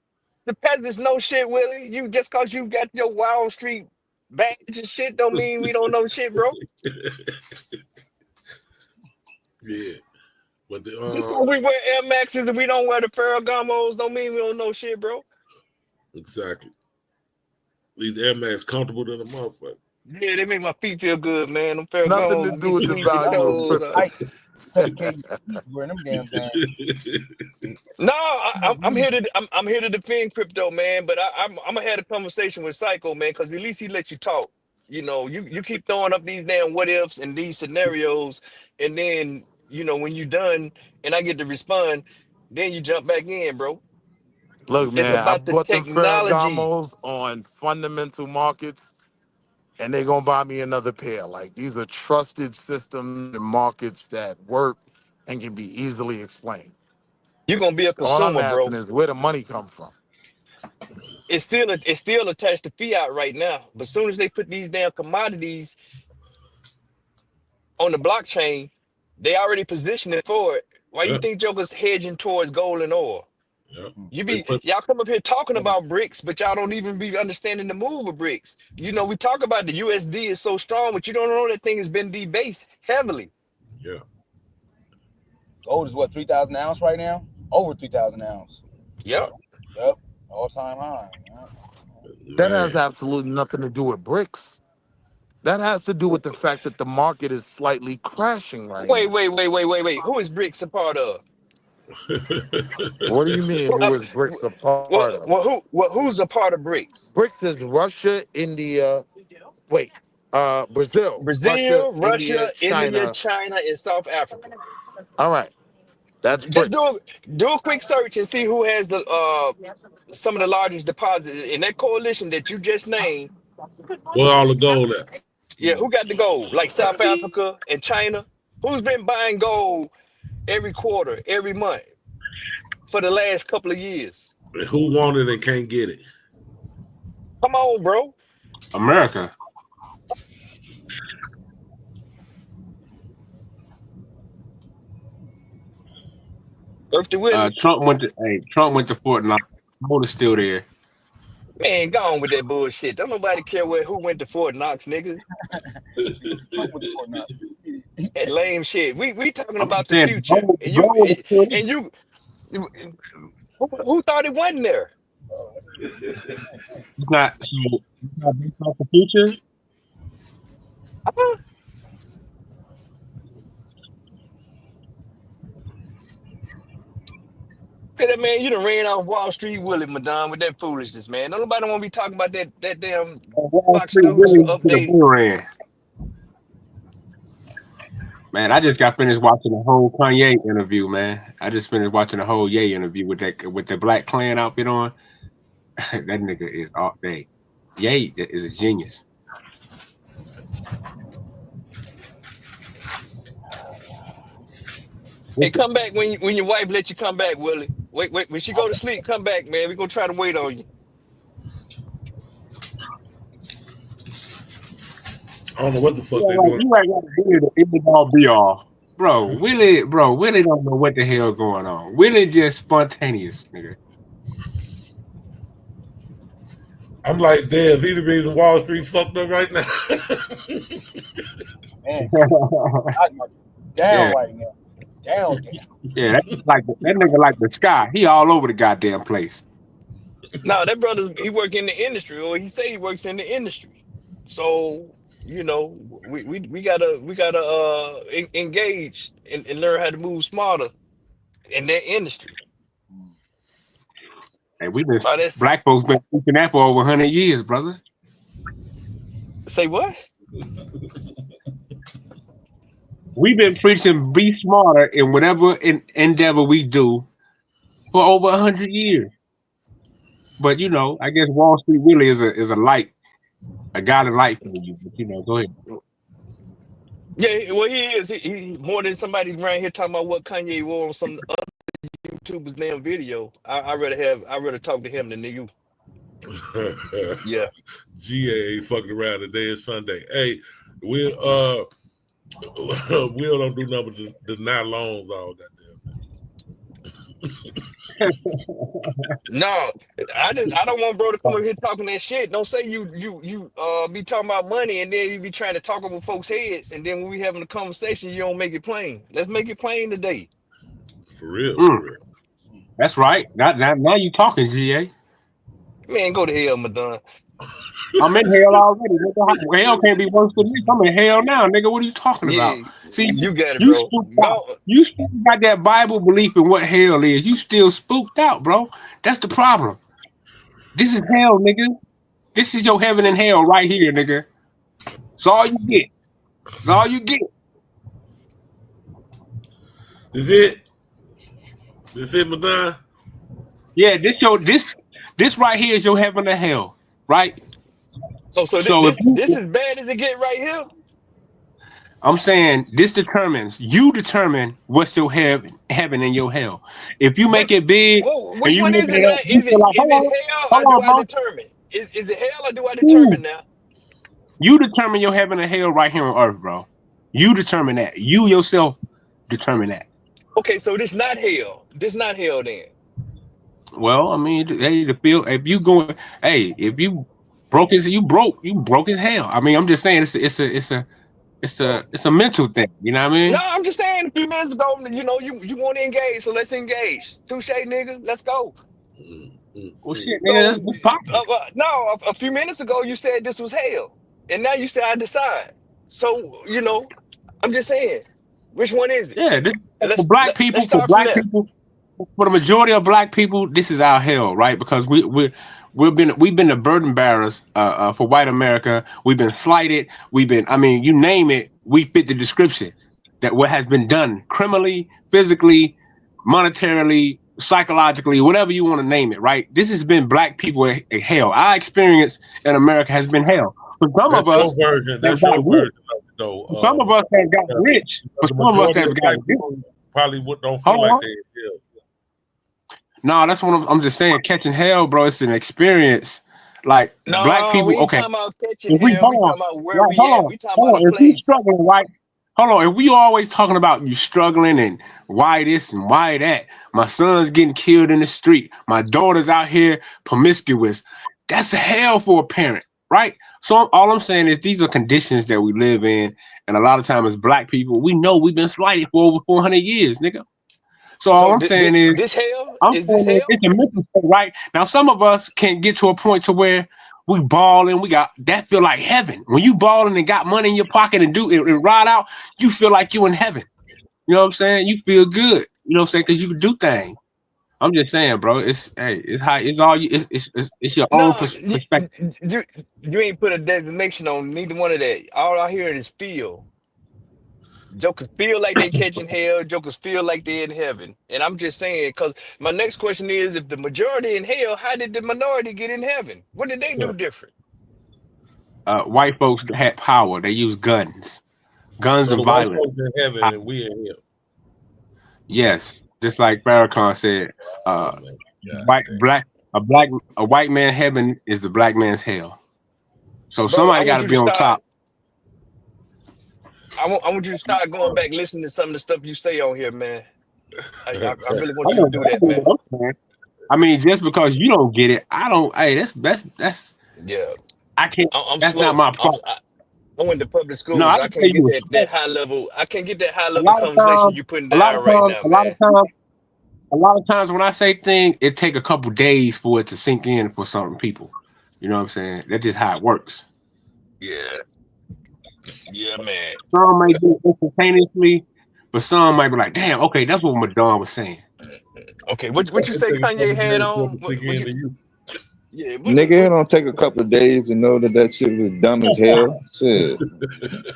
S4: The peasants know shit, Willie. You just cause you got your Wall Street badge and shit don't mean we don't know shit, bro.
S20: yeah. But
S4: Just cause we wear Air Maxes and we don't wear the Ferragamos don't mean we don't know shit, bro.
S20: exactly. These Air Max comfortable than a motherfucker.
S4: Yeah, they make my feet feel good, man. Them
S2: Nothing to
S4: Ferragamos
S2: do
S4: get
S2: with the
S4: squeeze your
S2: value of
S4: toes.
S2: crypto.
S12: Suffocate your feet wearing them damn things.
S4: No, I'm here to defend crypto, man. But I'm gonna have a conversation with Psycho, man, because at least he let you talk. You keep throwing up these damn what ifs and these scenarios, and then when you done and I get to respond, then you jump back in, bro.
S2: Look,
S4: It's
S2: man, I
S4: about the
S2: bought them
S4: technology.
S2: Ferragamos on fundamental markets, and they gonna buy me another pair. Like, these are trusted systems and markets that work and can be easily explained.
S4: You're gonna be a
S2: All I'm
S4: consumer,
S2: asking
S4: bro.
S2: is where the money come from.
S4: It's still attached to fiat right now. But as soon as they put these damn commodities on the blockchain, they already positioned it for it. Why you
S20: Yeah,
S4: think Joker's hedging towards gold and oil?
S20: yeah.
S4: You
S20: They
S4: be
S20: put
S4: y'all come up here talking about bricks, but y'all don't even be understanding the move of bricks. We talk about the USD is so strong, but you don't know that thing has been debased heavily.
S20: yeah.
S12: Gold is what, 3,000 ounce right now? Over 3,000 ounce.
S20: Yeah.
S4: Yep.
S12: Yep, all time high.
S2: That has
S20: Man.
S2: absolutely nothing to do with bricks. That has to do with the fact that the market is slightly crashing right
S4: Wait,
S2: now.
S4: wait, wait, wait, wait, wait. Who is bricks a part of?
S2: What do you mean?
S4: Who, uh,
S2: Who is BRICS a
S4: well,
S2: part of?
S4: who's a part of bricks?
S2: BRICS is Russia, India, wait, Brazil, Russia,
S4: Brazil,
S2: India,
S4: Russia, India,
S2: China.
S4: China, and South Africa.
S2: All right. That's
S4: Just do a quick search and see who has the some of the largest deposits in that coalition that you just named.
S20: Where all the gold at?
S4: Yeah, who got the gold? Like South Africa and China. Who's been buying gold every quarter, every month for the last couple of years?
S20: And who want it and can't get it?
S4: Come on, bro.
S11: America.
S4: Earth to Willie.
S11: Trump went to Fort Knox. Gold is still there.
S4: Man, go on with that bullshit. Don't nobody care who went to Fort Knox, nigga. That lame shit. We talking
S11: I'm
S4: about the
S11: saying
S4: future, and you
S11: gold is still
S4: and you who thought it wasn't there?
S11: It's not based off the future.
S4: Say that, man, you done ran off Wall Street Willie, madame, with that foolishness, man. Don't nobody want to be talking about that damn
S11: Wall
S4: Fox
S11: Street
S4: News
S11: really
S4: update.
S11: ran. Man, I just got finished watching the whole Kanye interview, man. I just finished watching the whole Ye interview with the Black Klan outfit on. That nigga is all day. Ye is a genius.
S4: Hey, come back when your wife let you come back, Willie. Wait, when she go to sleep, come back, man. We gonna try to wait on you.
S20: I don't know what the fuck they doing.
S11: You ain't got to do it. It all be all. Bro, Willie don't know what the hell going on. Willie just spontaneous, nigga.
S20: I'm like, damn, these are the reason Wall Street fucked up right now.
S12: Man, down right now. Down.
S11: Yeah, that nigga like the sky. He all over the goddamn place.
S4: No, that brother, he work in the industry, or he say he works in the industry. So, you know, we gotta engage and learn how to move smarter in that industry.
S11: Hey, black folks been speaking that for over 100 years, brother.
S4: Say what?
S11: We've been preaching be smarter in whatever endeavor we do for over 100 years. But you know, I guess Wall Street really is a light, a guiding light for you. But you know, go ahead.
S4: Yeah, well, he is. He more than somebody around here talking about what Kanye wore on some other YouTuber's damn video. I rather talk to him than to you. Yeah.
S20: GA ain't fucking around. Today is Sunday. Hey, Will don't do nothing but deny loans all goddamn.
S4: No, I don't want bro to come over here talking that shit. Don't say you be talking about money and then you be trying to talk over folks' heads, and then when we having a conversation, you don't make it plain. Let's make it plain today.
S20: For real, for real.
S11: That's right. Now you talking, GA.
S4: Man, go to hell, Madonna.
S11: I'm in hell already. Nigga. Hell can't be worse than this. I'm in hell now, nigga. What are you talking about? See,
S4: you got it, bro.
S11: You still got that Bible belief in what hell is. You still spooked out, bro. That's the problem. This is hell, nigga. This is your heaven and hell right here, nigga. It's all you get. It's all you get.
S20: Is it? Is it, Madonna?
S11: Yeah, this right here is your heaven and hell, right?
S4: Oh, so this is bad as it get right here?
S11: I'm saying you determine what's your heaven and your hell. If you make it big,
S4: which one is it? Is it hell or do I determine? Is it hell or do I determine now?
S11: You determine your heaven and hell right here on earth, bro. You determine that. You yourself determine that.
S4: Okay, so this not hell. This not hell then.
S11: Well, I mean, hey, if you broke his hell. I mean, I'm just saying it's a mental thing. You know what I mean?
S4: No, I'm just saying a few minutes ago, you know, you want to engage, so let's engage. Touche, nigga. Let's go.
S11: Well, shit, nigga, that's popular.
S4: No, a few minutes ago you said this was hell, and now you say I decide. So you know, I'm just saying, which one is it?
S11: Yeah, for black people, for the majority of black people, this is our hell, right? Because we've been the burden bearers for white America. We've been slighted. You name it, we fit the description that what has been done criminally, physically, monetarily, psychologically, whatever you want to name it, right? This has been black people in hell. Our experience in America has been hell. For some of
S20: That's
S11: us
S20: your version.
S11: that
S20: That's
S11: got
S20: your
S11: rich,
S20: version of it, though.
S11: some of us that got rich, for
S20: the
S11: some of us
S20: majority
S11: that
S20: of
S11: got
S20: black
S11: rich,
S20: people probably don't feel like they in hell.
S11: No, that's what I'm just saying. Catching hell, bro, it's an experience. Like black
S4: No, we
S11: people,
S4: ain't
S11: okay.
S4: talking about catching
S11: If we
S4: hell. We
S11: hold on,
S4: talking about where
S11: right,
S4: we at. We talking about a
S11: If we
S4: place.
S11: struggling, right? Hold on. If we always talking about you struggling and why this and why that, my son's getting killed in the street, my daughter's out here promiscuous, that's a hell for a parent, right? So all I'm saying is these are conditions that we live in, and a lot of times as black people, we know we've been slighted for over 400 years, nigga. So all
S4: So
S11: I'm saying is,
S4: this hell?
S11: I'm
S4: Is this
S11: saying that
S4: hell?
S11: it's a mental state, right? Now, some of us can get to a point to where we balling, we got that feel like heaven. When you balling and got money in your pocket and do it and ride out, you feel like you in heaven. You know what I'm saying? You feel good. You know what I'm saying? Because you can do things. I'm just saying, bro. It's high. It's all you. It's your own
S4: No,
S11: perspective.
S4: you ain't put a designation on neither one of that. All I hear is feel. Jokers feel like they catching hell. Jokers feel like they're in heaven. And I'm just saying, because my next question is, if the majority in hell, how did the minority get in heaven? What did they do different?
S11: White folks had power. They use guns
S20: So
S11: and
S20: the white
S11: violence.
S20: folks in heaven and we in hell.
S11: Yes, just like Farrakhan said,
S20: Oh, man.
S11: a white man heaven is the black man's hell. So
S4: Bro, I
S11: somebody got
S4: want
S11: to
S4: you
S11: be
S4: to
S11: on
S4: start.
S11: top.
S4: I want you to start going back, listening to some of the stuff you say on here, man. I really want
S11: I
S4: you to
S11: know
S4: do that,
S11: exactly
S4: man.
S11: what I'm saying. I mean, just because you don't get it, I don't. Hey, that's.
S4: Yeah,
S11: I can't.
S4: I'm
S11: That's not
S4: slow.
S11: my problem.
S4: I went to public
S11: No,
S4: schools.
S11: I
S4: I
S11: can tell
S4: can't get
S11: you
S4: that high level. I can't get that high
S11: a
S4: level
S11: lot of
S4: conversation
S11: times.
S4: you putting
S11: A lot of
S4: down right
S11: times.
S4: now,
S11: A lot of
S4: man.
S11: times. A lot of times when I say things, it take a couple days for it to sink in for certain people. You know what I'm saying? That's just how it works.
S4: Yeah, yeah, man.
S11: Some might do it instantaneously, but some might be like, "Damn, okay, that's what Madonna was saying."
S4: Okay, what you say
S20: It take a
S4: Kanye
S20: couple
S4: had
S20: days for it
S4: on?
S20: to sink
S4: What you?
S20: into you.
S4: Yeah,
S13: Nigga, it don't take a couple of days to know that shit was dumb as hell. Shit,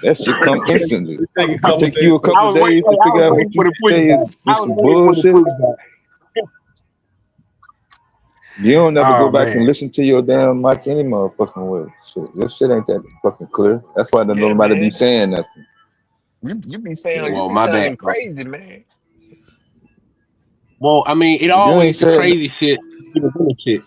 S13: that shit come instantly.
S20: It take a
S11: I
S20: couple
S13: Take
S20: days
S13: you a
S20: for
S13: couple of days to figure
S11: was
S13: out
S11: waiting
S13: what
S11: for
S13: you
S11: the
S13: say
S11: pushback. I
S13: is
S11: was
S13: some
S11: waiting for the
S13: bullshit.
S11: pushback.
S13: You don't never go
S11: Oh
S13: back and
S11: man.
S13: listen to your damn mic any motherfucking way. Shit, your shit ain't that fucking clear. That's why don't
S4: Yeah,
S13: nobody be
S4: man.
S13: saying nothing.
S4: You
S11: Well,
S4: be
S11: my bad,
S4: sounding
S11: bro.
S4: crazy, man.
S11: Well, I mean, it
S13: You ain't
S11: always the
S13: said,
S11: crazy shit, be the real shit.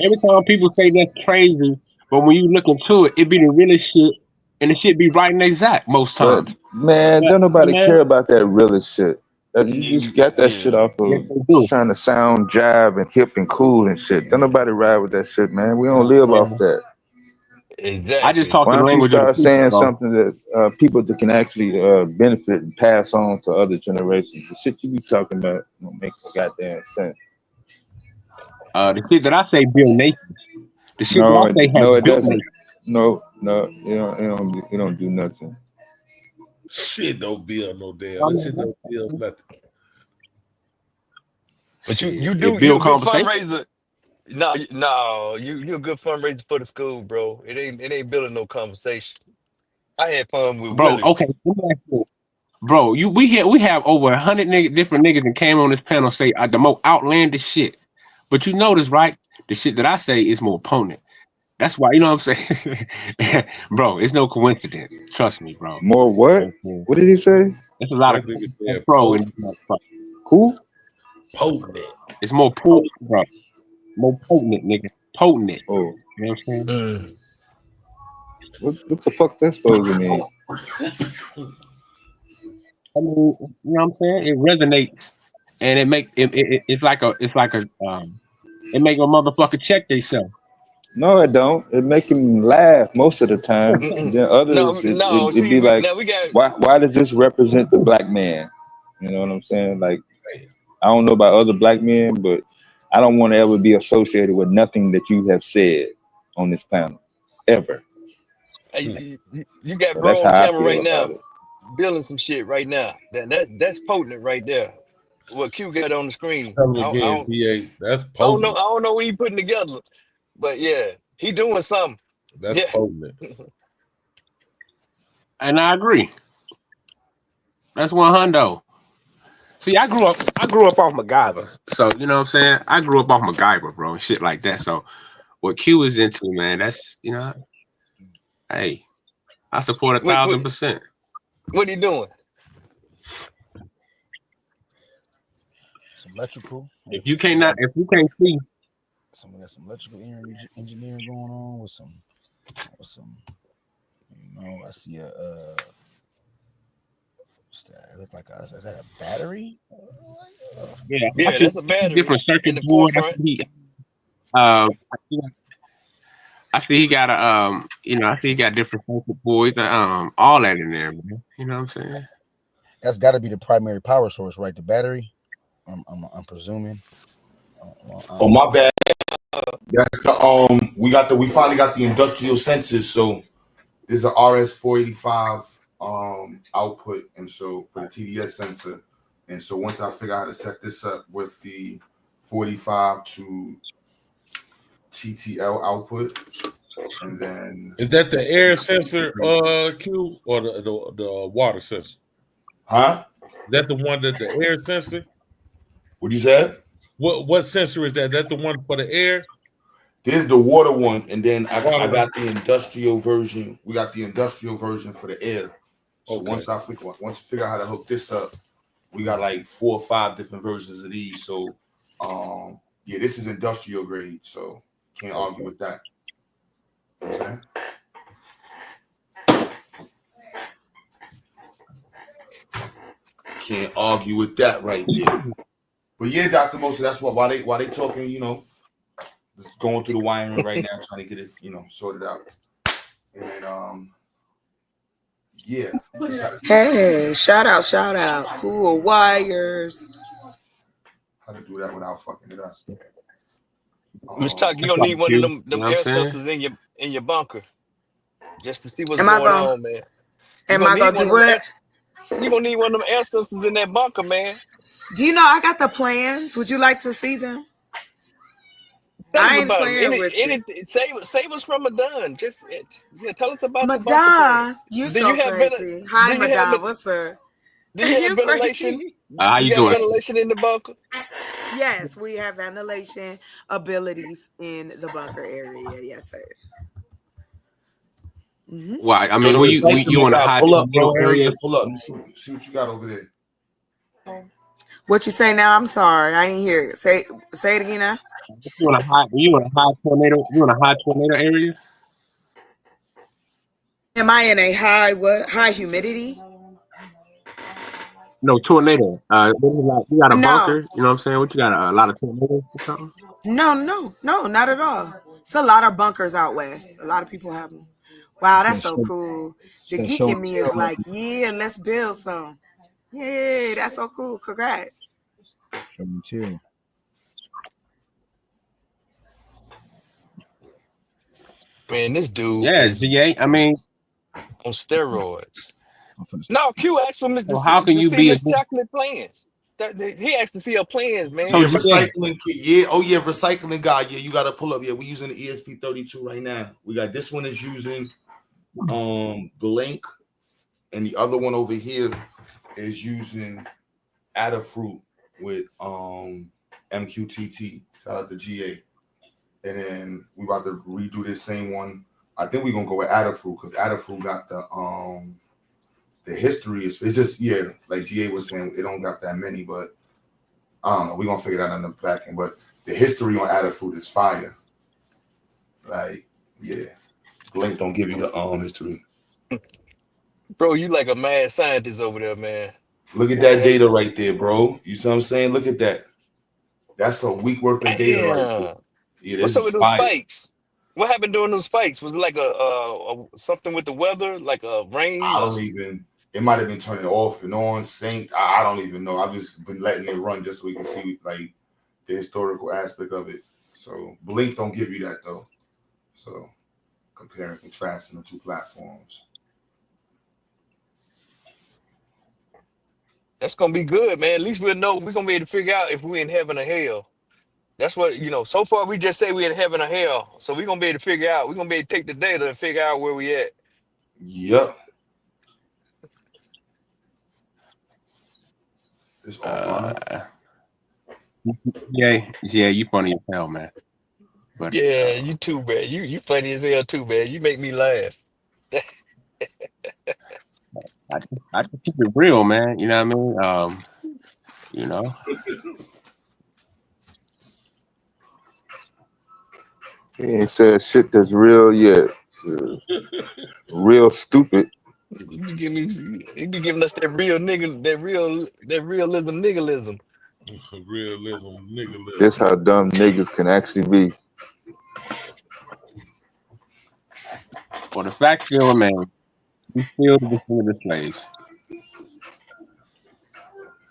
S11: Every time people say that's crazy, but when you look into it, it be the realest shit, and the shit be right and exact most
S13: but
S11: times.
S13: man,
S11: But
S13: don't
S11: hey,
S13: nobody
S11: man,
S13: care about that realest shit. You just got that shit
S4: Yeah,
S13: off
S11: yes,
S13: of
S11: they do.
S13: trying to sound jive and hip and cool and shit. Don't nobody ride with that shit, man. We don't
S11: No,
S13: live off
S11: man.
S13: that.
S11: I just
S4: exactly.
S11: talk
S13: Why
S11: the
S13: don't you
S11: language of the
S13: start
S11: people,
S13: saying
S11: bro.
S13: something that people that can actually benefit and pass on to other generations? The shit you be talking about don't make goddamn sense.
S11: The shit that I say build nations. The shit that I say has
S13: No, it
S11: built
S13: doesn't.
S11: nations.
S13: No, you don't do nothing.
S20: Shit don't build no damn.
S11: I
S20: That
S11: mean,
S20: shit don't build nothing.
S4: But
S11: shit,
S4: you
S11: it
S4: you a
S11: build
S4: good
S11: conversation.
S4: fundraiser. No, no, you a good fundraiser for the school, bro. It ain't building no conversation. I had fun with
S11: Bro,
S4: Willie.
S11: okay. Let me ask you, bro, we have over 100 different niggas that came on this panel say the most outlandish shit. But you notice, right? The shit that I say is more potent. That's why, you know what I'm saying? Bro, it's no coincidence. Trust me, bro.
S13: More
S11: You
S13: what?
S11: know what I'm saying?
S13: What did he say?
S11: There's a lot of
S20: That nigga said
S11: pro in
S20: potent.
S11: this motherfucker.
S13: Who?
S20: Potent.
S11: It's more potent, bro. More potent, nigga. Potent. You
S13: Oh,
S11: know what I'm saying?
S4: Mm.
S13: what the fuck that's supposed to mean?
S11: I mean, you know what I'm saying? It resonates, and it make a motherfucker check themselves.
S13: No, it don't. It make him laugh most of the time. And
S4: Mm-mm.
S13: then
S4: No,
S13: others,
S4: no.
S13: it
S4: See,
S13: be like,
S4: now we got.
S13: why does this represent the black man? You know what I'm saying? Like, I don't know about other black men, but I don't want to ever be associated with nothing that you have said on this panel, ever.
S4: You got
S13: So that's
S4: bro on
S13: how I
S4: camera
S13: feel
S4: right
S13: about
S4: now,
S13: it.
S4: building some shit right now. That's potent right there. What Q got on the screen.
S20: Tell him again, BA. That's
S4: I don't know.
S20: potent.
S4: I don't know what he putting together, but yeah, he doing something.
S20: That's
S4: Yeah.
S20: potent.
S11: And I agree. That's 100. See, I grew up off MacGyver. So, you know what I'm saying? I grew up off MacGyver, bro, and shit like that. So what Q is into, man, that's, hey, I support 1,000%.
S4: What are you doing?
S12: Some electrical.
S11: If you can't see,
S12: got some electrical engineering going on with some, I see a what's that? It look like is that a battery?
S11: Yeah,
S4: that's a battery
S11: different circuit
S4: in the
S11: board.
S4: forefront.
S11: I see he got I see he got different circuit boards, all that in there, man. You know what I'm saying?
S12: That's got to be the primary power source, right? The battery. I'm presuming.
S9: Oh my bad. That's the we finally got the industrial sensors. So there's a RS485 output, and so for the TDS sensor, and so once I figure out how to set this up with the 45 to TTL output, and then
S20: is that the air sensor, Q, or the water sensor?
S9: Huh?
S20: Is that the one that the air sensor?
S9: What you said?
S20: What sensor is that? That's the one for the air?
S9: There's the water one, and then I got the industrial version. We got the industrial version for the air. So once I figure out how to hook this up, we got like 4 or 5 different versions of these. So yeah, this is industrial grade, so can't argue with that. You know what I'm saying? Can't argue with that right there. But yeah, Dr. Moser, that's why they talking, just going through the wiring right now, trying to get it, sorted out. And then yeah.
S14: Hey, shout out. Cool wires.
S9: How to do that without fucking it up.
S4: Let's talk. You gonna need one of them air sensors in your bunker, just to see what's going on, man.
S14: Am I gonna do what?
S4: You gonna need one of them air sensors in that bunker, man.
S14: Do you know I got the plans? Would you like to see them?
S4: Tell us about them. Save us from Madon. Tell us about the bunker plans.
S14: You so crazy. Hi, Madon. What's up?
S4: Do you have ventilation?
S11: How you doing?
S4: Ventilation in the bunker?
S14: Yes, we have ventilation abilities in the bunker area. Yes, sir.
S11: Mm-hmm. Why? I mean, you want to hide
S9: pull up, bro? Area, pull up. See what you got over there.
S14: What you say now? I'm sorry, I didn't hear it. Say it again now.
S11: You want a high tornado? You want a high tornado area?
S14: Am I in a high humidity?
S11: No, tornado. You got a bunker? You know what I'm saying? What you got? A lot of tornadoes or something?
S14: No, not at all. It's a lot of bunkers out west. A lot of people have them. Wow, that's so cool. The geek in me is like, yeah, let's build some. Yeah, that's so cool. Congrats.
S12: Me too.
S4: Man, this dude
S11: is GA. I mean,
S4: on steroids. No, Q asked for Mr.
S11: How can you be
S4: Miss Chocolate plans? He asked to see her plans, man.
S9: Yeah, recycling kit. Yeah, recycling guy. Yeah, you gotta pull up. Yeah, we're using the ESP32 right now. We got this one is using Blink, and the other one over here is using Adafruit with MQTT. Shout out to GA. And then we about to redo this same one. I think we're gonna go with Adafruit because Adafruit got the history it's just like GA was saying, it don't got that many, but I don't know. We're gonna figure that out in the back end. But the history on Adafruit is fire. Like, yeah. Blink don't give you the history.
S4: Bro, you like a mad scientist over there, man.
S9: Look at that data right there, bro. You see what I'm saying? Look at that. That's a week worth of data right there. Yeah,
S4: what's up with those spikes? What happened during those spikes? Was it like a something with the weather, like a rain?
S9: I don't even. It might have been turning off and on, synced. I don't even know. I've just been letting it run just so we can see like the historical aspect of it. So Blink don't give you that though. So compare and contrast in the two platforms.
S4: That's gonna be good, man. At least we'll know. We're gonna be able to figure out if we're in heaven or hell. That's what so far we just say we're in heaven or hell. So we're gonna be able to figure out. We're gonna be able to take the data and figure out where we at.
S9: Yep. It's offline.
S11: Yeah, you funny as hell, man. But
S4: Yeah, you too, man. You funny as hell too, man. You make me laugh.
S11: I just keep it real, man. You know what I mean? You know.
S17: He ain't said shit that's real yet. Real stupid.
S4: You be giving us that real nigga, that realism niggalism.
S20: Realism, nigga.
S17: That's how dumb niggas can actually be.
S11: For the fact still remains, we still the descendant of the slaves.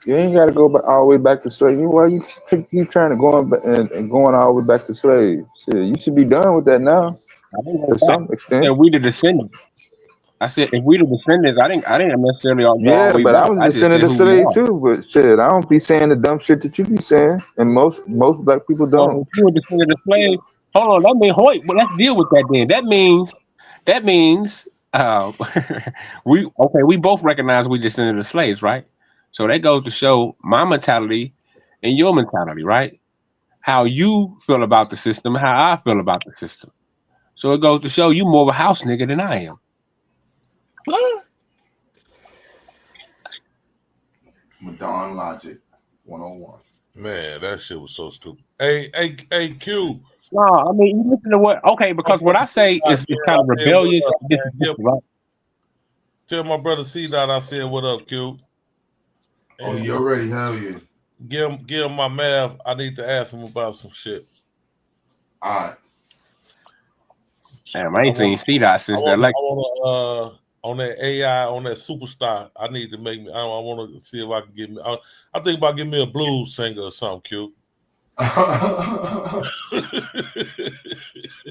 S17: You ain't got to go back, all the way back to slaves. Why you keep trying to go and going all the way back to slaves? Shit, you should be done with that now,
S11: I didn't go
S17: to
S11: back.
S17: some
S11: I said
S17: extent.
S11: we the descendants. I said if we the descendants, I didn't necessarily go all the
S17: Yeah,
S11: way
S17: but I
S11: back.
S17: was
S11: I just
S17: descendant
S11: said
S17: of
S11: who we
S17: slave
S11: are.
S17: too. But shit, I don't be saying the dumb shit that you be saying, and most black people
S11: Oh,
S17: don't.
S11: if you were descendant of slaves, hold on, that means wait, well, let's deal with that then. That means we both recognize we descended of slaves, right? So that goes to show my mentality and your mentality, right? How you feel about the system, how I feel about the system. So it goes to show you more of a house nigga than I am.
S9: Madon Logic 101.
S20: Man, that shit was so stupid. Hey, Q.
S11: No, I mean you listen to what because what I say is kind of rebellious and disrespectful, right?
S20: Tell my brother C Dot I said what up, Q.
S9: Oh, you already hell yeah.
S20: Give him my math. I need to ask him about some shit.
S9: All right.
S11: Damn, I ain't seen C Dot since the election.
S20: I want on that AI, on that superstar. I need to make me. I want to see if I can get me. I think about getting me a blues singer or something, Q.
S11: There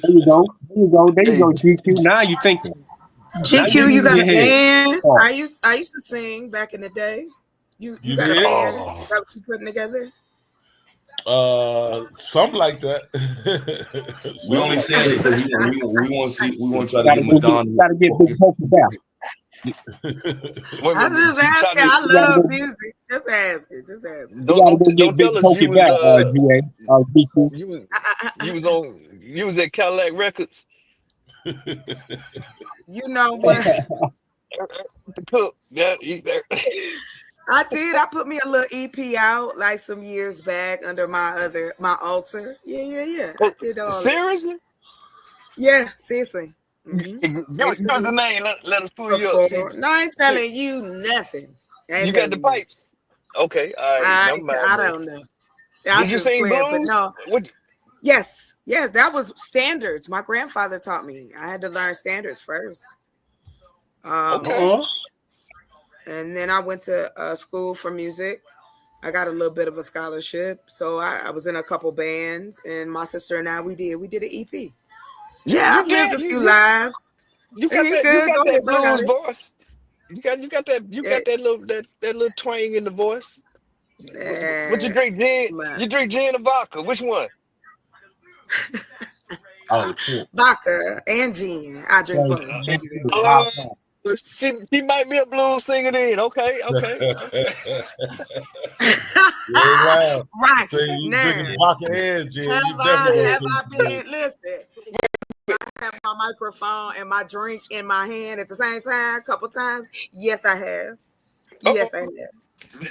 S11: you go. There you go, GQ. Now you thinking.
S14: GQ, you got a band? I used to sing back in the day. You got a band that what you putting together?
S20: Something like that.
S9: We only saying it because we want to see. We want to try to get
S11: Madonna. You gotta get Big Pokey back.
S14: I just asking. I love music. Just asking.
S4: Don't tell us you was
S11: GQ.
S4: you was at Cadillac Records.
S14: You know what?
S4: Yeah,
S14: I did. I put me a little EP out like some years back under my altar. Yeah. I did all
S4: seriously?
S14: That. Yeah, seriously.
S4: Mm-hmm. Give us the name. Let us pull you up. See,
S14: no, I ain't telling you nothing.
S4: You got the pipes. Okay, all right. Never mind.
S14: I don't know.
S4: Did you sing blues?
S14: But no. Yes, that was standards. My grandfather taught me. I had to learn standards first.
S4: Okay.
S14: And then I went to school for music. I got a little bit of a scholarship, so I was in a couple bands. And my sister and I, we did an EP. I've lived a few lives.
S4: You got that blues voice. You got that little twang in the voice. What you drink, gin? You drink gin or vodka? Which one?
S14: Vodka and gin. I drink both.
S4: She might be a blues singer then. Okay.
S14: Right.
S20: So you drinking vodka and gin.
S14: Have I been listen? I have my microphone and my drink in my hand at the same time a couple times. Yes, I have. Yes, I have.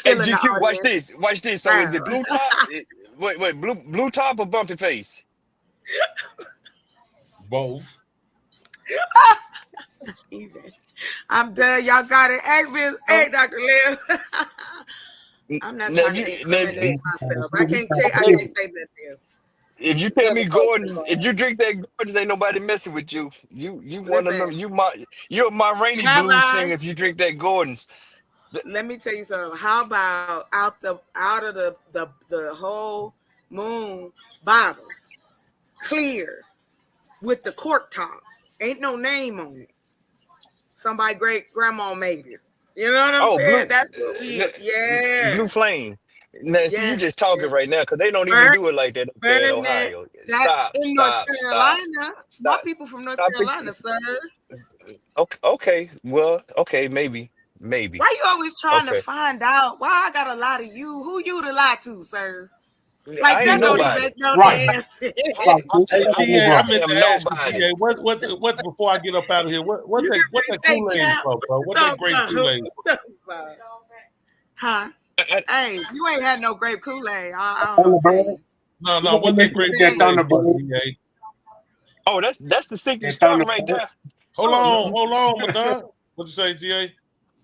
S4: Hey, GQ, watch this. So is it blue top? Wait, blue top or bumpy face?
S20: Both.
S14: Even. I'm done. Y'all got it. Hey, Dr. Liv. I'm not trying to incriminate myself. I can't say nothing else.
S4: If you tell me Gordon's, if you drink that Gordon's, ain't nobody messing with you. You want to know you're my rainy blues singer if you drink that Gordon's.
S14: Let me tell you something. How about out of the whole moon bottle, clear, with the cork top, ain't no name on it. Somebody great grandma made it. You know what I'm saying? That's what we
S4: Blue Flame. Now, see, you just talking right now because they don't even do it like that up there in Ohio. Stop.
S14: North Carolina. My people from North Carolina, sir.
S4: Okay. Well, okay, maybe. Maybe.
S14: Why you always trying to find out? Why I gotta lie to you? Who you to lie to, sir? Like
S4: I
S14: that
S4: ain't
S14: don't
S4: nobody.
S14: even no
S11: Right.
S14: damn sense.
S9: Hey, GA, I meant
S4: I am
S9: to ask you,
S4: nobody.
S9: GA, what before I get up out of here, what
S14: You
S9: that
S14: can
S9: Kool-Aid for, bro? What that grape Kool-Aid?
S14: Huh? Hey, you ain't had no grape Kool-Aid. I don't know what to tell you.
S9: No, what's that grape Kool-Aid for, GA?
S4: Oh, that's the secret spot right there.
S9: Hold on, madam. What you say, GA?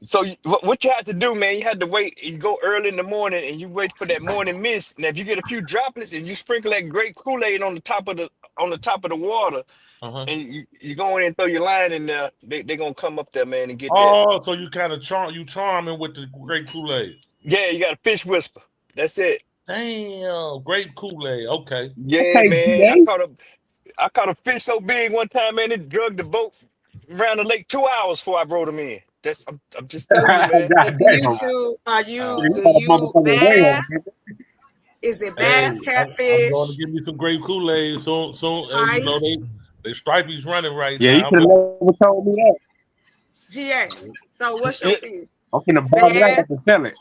S4: So what you had to do, man, you had to wait. You go early in the morning and you wait for that morning mist. Now, if you get a few droplets and you sprinkle that grape Kool-Aid on the top of the water, and you go in and throw your line in there, they gonna come up there, man, and get that.
S9: Oh, so you kind of charming with the grape Kool-Aid.
S4: Yeah, you got a fish whisper. That's it.
S9: Damn, grape Kool-Aid. Okay.
S4: Yeah, man. I caught a fish so big one time, man, it drugged the boat around the lake 2 hours before I brought him in. I'm just telling you, man.
S14: So do you two? Do you bass? Is it bass, catfish?
S9: I'm going to give me some grape Kool-Aid soon. You know they stripey's running right
S11: Yeah,
S9: now.
S11: you could have never told me that.
S14: GA. So what's your fish?
S11: I'm finna bottle that up and sell it.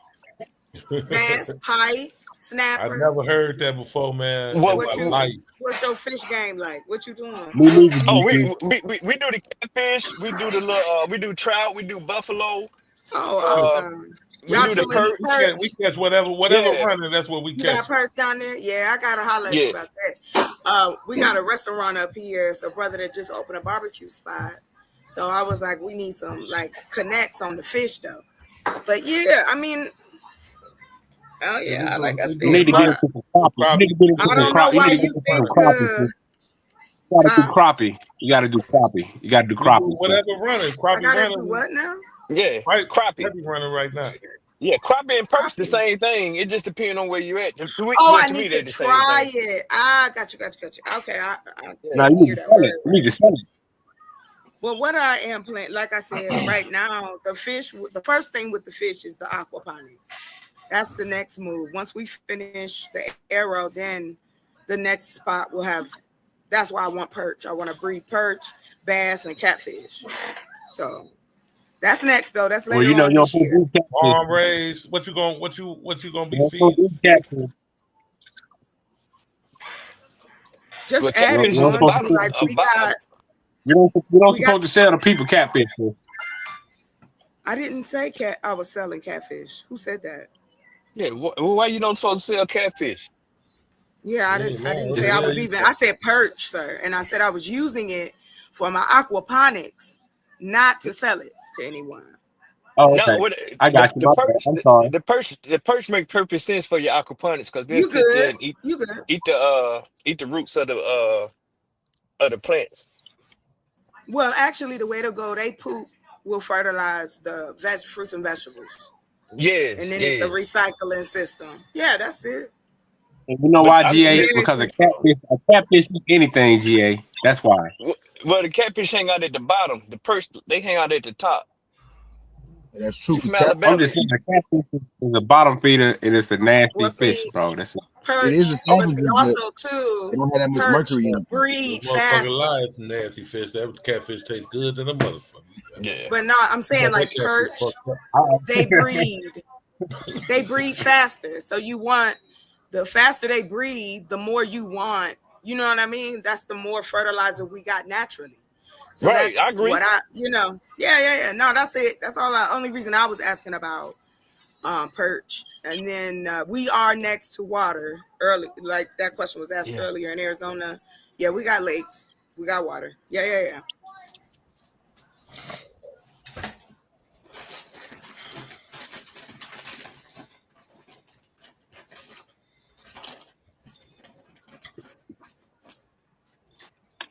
S14: Bass, pike, snapper.
S9: I've never heard that before, man.
S14: What's your fish game like? What you doing?
S4: Oh, we do the catfish. We do we do trout. We do buffalo.
S14: Oh, awesome.
S4: We do the perch.
S9: We catch whatever running. That's what we catch.
S14: You got perch down there? Yeah, I gotta holler at you about that. We got a restaurant up here. It's a brother that just opened a barbecue spot. So I was like, we need some like connects on the fish though. But yeah, I mean, oh yeah, like I said,
S11: you need to get into some crappie. You need to get into some crappie. You need to get into some crappie. You gotta do crappie. You gotta do crappie. You gotta do crappie.
S9: Whatever running. Crappie running.
S14: Do what now?
S4: Yeah,
S9: right.
S4: Crappie
S9: running right now.
S4: Yeah, crappie and perch the same thing. It just depends on where you at.
S14: I need to try it. Got you. Okay,
S11: now you need to sell it. You need to sell it.
S14: Well, what I am planning, like I said, right now, the first thing with the fish is the aquaponics. That's the next move. Once we finish the arrow, then the next spot will have, that's why I want perch. I want to breed perch, bass, and catfish. So that's next though. That's later on this year.
S9: Farm raised. What you gonna be feeding?
S14: Just add one. Like we got.
S11: You don't supposed to sell the people catfish.
S14: I didn't say I was selling catfish. Who said that?
S4: Yeah, why you not supposed to sell catfish?
S14: Yeah, I didn't say I was even. I said perch, sir, and I said I was using it for my aquaponics, not to sell it to anyone.
S11: Oh, okay. No, I got you. I'm sorry.
S4: The perch make perfect sense for your aquaponics because they'll sit there and eat the roots of the plants.
S14: Well, actually, the way to go, they poop will fertilize the fruits and vegetables.
S4: Yes,
S14: and then it's the recycling system. Yeah, that's it.
S11: And you know why, GA? Because a catfish eat anything, GA. That's why.
S4: Well, the catfish hang out at the bottom. The perch, they hang out at the top.
S12: That's true.
S11: I'm just saying, the catfish is a bottom feeder, and it's a nasty fish, bro. That's it.
S12: It is a
S14: scavengers, also too.
S12: They don't have that much mercury in it.
S14: Breed faster.
S9: Nasty fish. That catfish tastes good than a motherfucker.
S4: Yeah.
S14: But no, I'm saying like perch, they breed. They breed faster. So you want the faster they breed, the more you want. You know what I mean? That's the more fertilizer we got naturally. So
S4: right,
S14: that's
S4: I agree.
S14: What yeah. No, that's it. That's all. Only reason I was asking about perch, and then we are next to water. Early, like that question was asked earlier in Arizona. Yeah, we got lakes, we got water. Yeah.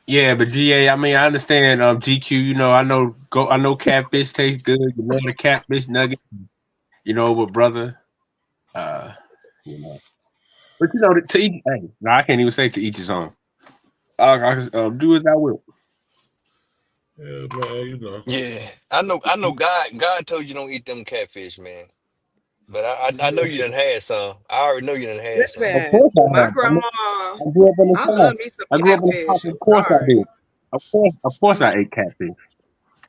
S11: Yeah, but GA, I mean, I understand GQ, you know, I know catfish tastes good. You know the catfish nugget, you know, but brother, you know. But you know, to each, hey, no, I can't even say to each his own. I do as I will.
S9: Yeah, man, you know.
S4: Yeah, I know. God told you don't eat them catfish, man. But I know you done had some. I already know you done had some.
S14: Listen,
S11: Of course I
S14: my
S11: have.
S14: grandma.
S11: I grew up in the
S14: I
S11: South.
S14: love me some
S11: I grew up in the
S14: catfish.
S11: South. Of course I did. Of course I ate catfish.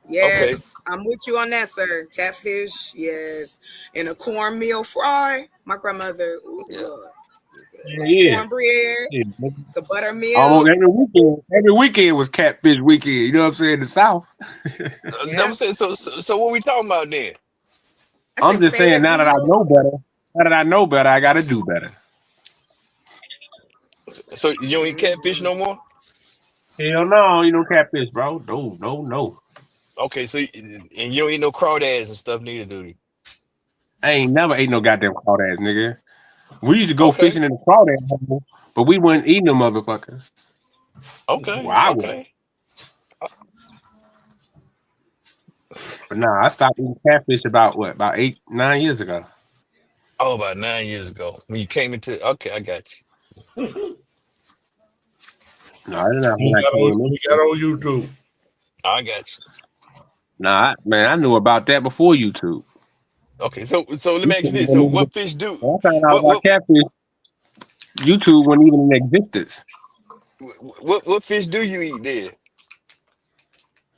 S14: Yes, I'm with you on that, sir. Catfish, yes. And a cornmeal fry. My grandmother, ooh, Lord. Some cornbread, some buttermilk.
S11: Almost every weekend was catfish weekend. You know what I'm saying? In the South.
S4: I'm saying, so what we talking about then?
S11: I'm just saying now that I know better, I gotta do better.
S4: So you don't eat catfish no more?
S11: Hell no, you know catfish, bro. No.
S4: Okay, so and you don't eat no crawdads and stuff neither, do you?
S11: I ain't never ate no goddamn crawdads, nigga. We used to go
S4: Okay.
S11: fishing in the crawdad hole, but we wasn't eating them motherfuckers.
S4: Okay.
S11: Well, I was.
S4: Okay.
S11: But nah, I stopped eating catfish about 8-9 years ago.
S4: Oh, about 9 years ago when you came into. Okay, I got you.
S11: No, that's not when I
S20: We
S11: came in.
S20: got on YouTube.
S4: I got you.
S11: Nah, man, I knew about that before YouTube.
S4: Okay, so let me ask you this: so what fish do?
S11: When I found out about
S4: What
S11: catfish, YouTube wasn't even in existence.
S4: what fish do you eat then?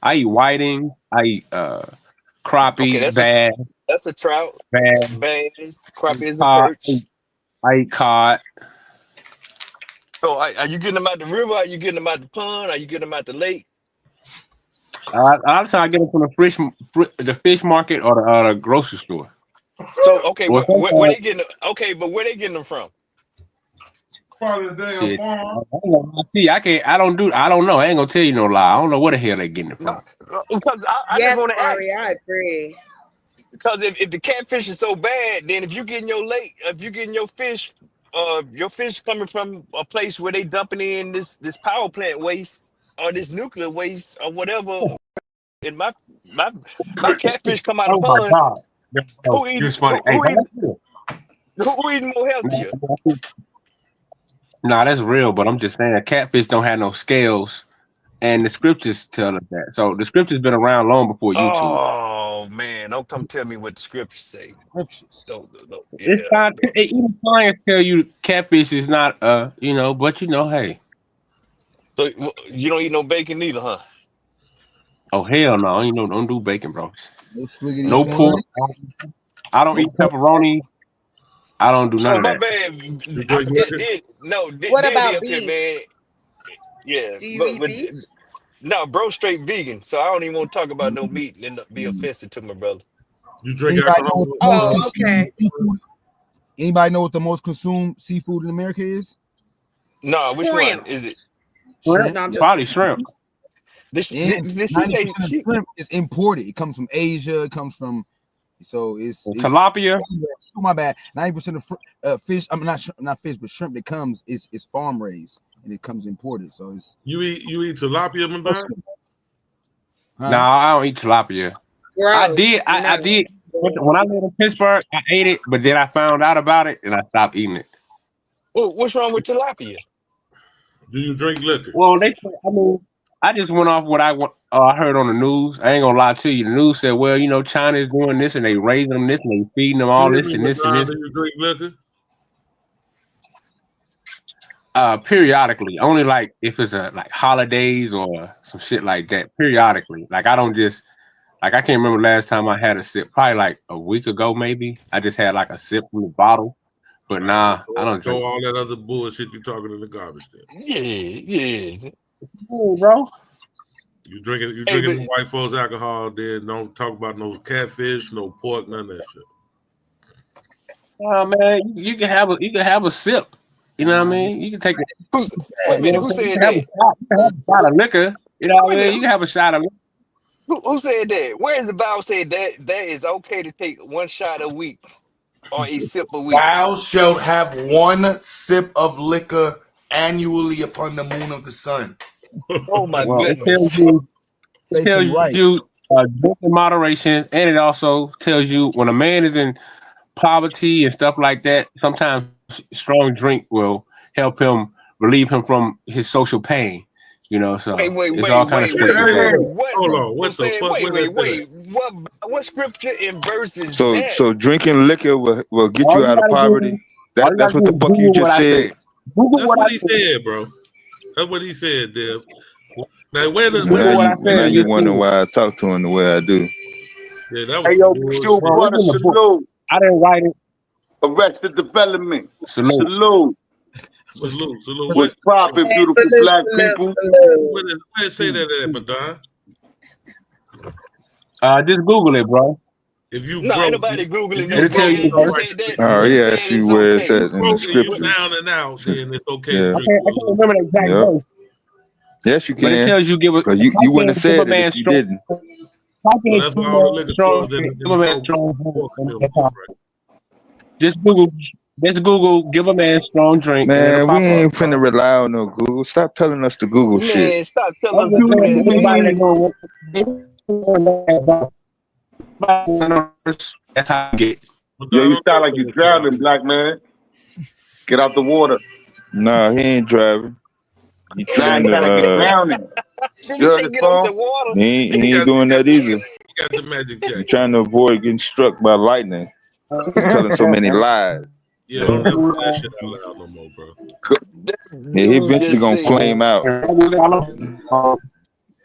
S11: I eat whiting. I eat
S4: Okay,
S11: crappie,
S4: that's a trout,
S11: bass,
S4: bass, crappie is a
S11: cod.
S4: perch.
S11: I eat cod.
S4: So are you getting them out the river? Are you getting them out the pond? Are you getting them out the lake?
S11: A lot of times I get them from the fish market or the grocery store.
S4: So okay,
S11: Well,
S4: where
S11: sometimes
S4: they getting them? Okay, but where they getting them from?
S20: Probably the damn
S11: shit.
S20: farm.
S11: I don't know. I ain't gonna tell you no lie. I don't know where the hell they getting it
S4: No,
S11: from.
S4: because I just
S14: Yes,
S4: want to
S14: Ari,
S4: ask.
S14: I agree.
S4: Because if the catfish is so bad, then if you getting your lake, if you getting your fish coming from a place where they dumping in this power plant waste or this nuclear waste or whatever, and my catfish come out of
S11: Oh my
S4: pond,
S11: god.
S4: who eat
S11: It's funny. Hey, but that's real.
S4: who eating more healthier?
S11: Nah, that's real, but I'm just saying catfish don't have no scales. And the scriptures tell us that. So the scriptures been around long before YouTube.
S4: Oh man, don't come tell me what the scriptures say. Don't.
S11: It's
S4: Yeah.
S11: not even science tell you catfish is not but hey.
S4: So you don't eat no bacon either, huh?
S11: Oh hell no, don't do bacon, bro.
S12: No swiggity
S11: No
S12: swine.
S11: pork. I don't eat pepperoni. I don't do none
S4: Oh
S11: of
S4: my
S11: that.
S4: bad. I forget.
S14: What
S4: Did be
S14: about
S4: up here,
S14: beef?
S4: man. Yeah,
S14: Do you
S4: but
S14: eat beef?
S4: no, bro, straight vegan. So I don't even want to talk about no meat and be offensive to my brother.
S20: You drink
S12: Anybody know
S20: alcohol?
S12: what the most
S14: Oh,
S12: consumed
S14: okay.
S12: seafood? Anybody know what the most consumed seafood in America is?
S4: No, which one
S14: Shrimp.
S4: is it?
S11: Shrimp?
S12: Shrimp.
S14: No, I'm
S12: Yep.
S14: just
S11: Probably shrimp.
S12: And
S4: Did she say
S12: 90% of
S4: she?
S12: shrimp is imported. It comes from Asia. It comes from it's
S11: Tilapia.
S12: oh, my bad. 90% of fish. I'm not fish, but shrimp that comes is farm raised and it comes imported. So it's
S20: You eat tilapia, my dog?
S11: No, I don't eat tilapia. I did.
S14: gross.
S11: I
S14: No.
S11: did when I lived in Pittsburgh. I ate it, but then I found out about it and I stopped eating it.
S4: Well, what's wrong with tilapia?
S20: Do you drink liquor?
S11: Well, I just went off what I heard on the news. I ain't gonna lie to you. The news said, well, China is doing this and they raising them this and they feeding them
S20: You
S11: all
S20: hear
S11: this
S20: me,
S11: and this and
S20: Madonna?
S11: this.
S20: Do you drink liquor?
S11: Periodically, only like if it's like holidays or some shit like that. Periodically, like I don't just like I can't remember last time I had a sip. Probably like a week ago, maybe. I just had like a sip from the bottle. But
S20: All right, so
S11: I don't
S20: throw
S11: drink.
S20: all that other bullshit you talking in the garbage then.
S4: Yeah.
S11: Hey, bro.
S20: You drinking
S4: Hey, but
S20: the white folks alcohol, then don't talk about no catfish, no pork, none of that shit.
S11: Oh man, you can have a sip. You know what I mean? You can take it.
S4: wait a
S11: You know
S4: minute.
S11: what
S4: Who
S11: I'm saying? You
S4: said
S11: can have a
S4: that?
S11: shot. You can have a shot of liquor. You know what
S4: Wait
S11: I
S4: a
S11: mean?
S4: minute.
S11: You can have a shot of liquor.
S4: Who said that? Where is the Bible said that is okay to take one shot a week or a sip a week?
S3: Thou shalt have one sip of liquor annually upon the moon of the sun.
S4: Oh my
S11: Well,
S4: goodness.
S12: say some right.
S11: Drink in moderation, and it also tells you when a man is in poverty and stuff like that. Sometimes strong drink will help him relieve him from his social pain. So it's all kind of scriptures
S20: Hey,
S11: saying
S20: wait,
S11: that.
S4: What?
S20: hold on.
S4: Who
S20: What the
S4: said?
S20: fuck? Where that been at?
S4: Wait. What scripture and verse is
S17: So
S4: that?
S17: so drinking liquor will get
S11: All
S17: you
S11: you
S17: out of
S11: gotta
S17: poverty.
S11: do, all you
S17: That's
S11: gotta
S17: what
S11: do
S17: the
S11: is
S17: fuck you
S11: Google what
S17: just
S11: I
S17: said.
S11: said. Google
S20: That's
S11: what
S20: what
S11: I
S20: he
S11: said.
S20: said, bro. That's what he said, Deb. Now, where the
S17: Now you wonder why I talk to him the way I do.
S20: Yeah, that
S19: Hey,
S20: was
S19: yo,
S20: some
S19: Q
S20: bullshit.
S19: brother, salute.
S11: I didn't write it.
S19: Arrested Development.
S11: Salute.
S19: Salute.
S20: Salute.
S19: What's poppin', beautiful black people?
S20: Where it say that at, Madonna?
S11: Just Google it, bro.
S20: If you
S4: No, ain't
S20: broke,
S4: nobody Googling
S20: if you
S4: that,
S11: It'll tell
S20: broke,
S11: you
S20: it's
S11: the
S4: man.
S20: all
S4: You
S11: verse.
S20: right
S4: said
S20: to
S4: that.
S20: drink a
S19: Oh,
S4: You
S20: little.
S19: yeah,
S4: said
S19: that's you
S4: it's
S19: where it
S4: okay.
S19: said in the
S20: Broke and you
S19: scriptures.
S20: down and out, then it's okay
S19: Yeah.
S20: to
S11: I
S20: drink a
S11: can't
S20: little.
S11: remember the exact
S19: Yep.
S11: verse,
S19: Yes, you
S11: but it
S19: can.
S11: tells you
S19: Because
S11: type
S19: you wouldn't
S11: in
S19: have
S11: give a
S19: said it if
S11: man
S19: you
S11: strong.
S19: didn't.
S11: Type
S20: So
S11: in
S20: that's
S11: give
S20: why
S11: a
S20: all the
S11: man
S20: liquor
S11: strong
S20: stores
S11: drink.
S20: in
S11: Give a man strong drink. And it'll pop up. Just Google give a man strong drink and it'll
S19: Man, we
S11: pop up,
S19: ain't finna
S11: bro.
S19: rely on no Google. Stop telling us to Google shit.
S4: Man, stop telling
S11: I'm
S4: us to
S11: just
S4: do
S11: saying
S4: that,
S11: to anybody that
S4: man.
S11: knows that's how I get.
S19: Yeah, you sound like you're drowning, black man. Get out the water. Nah, he ain't driving. He
S4: Did
S19: trying
S4: he
S19: to drowning. You heard
S4: say
S19: the
S4: get off the
S19: song?
S4: water?
S19: He ain't doing that either.
S20: He got the magic
S19: He
S20: jack.
S19: trying to avoid getting struck by lightning. He telling so many lies.
S20: Yeah, don't never say that shit out loud no more, bro.
S19: Yeah, he
S4: Dude
S19: eventually
S4: just
S19: gonna
S4: said.
S19: flame out.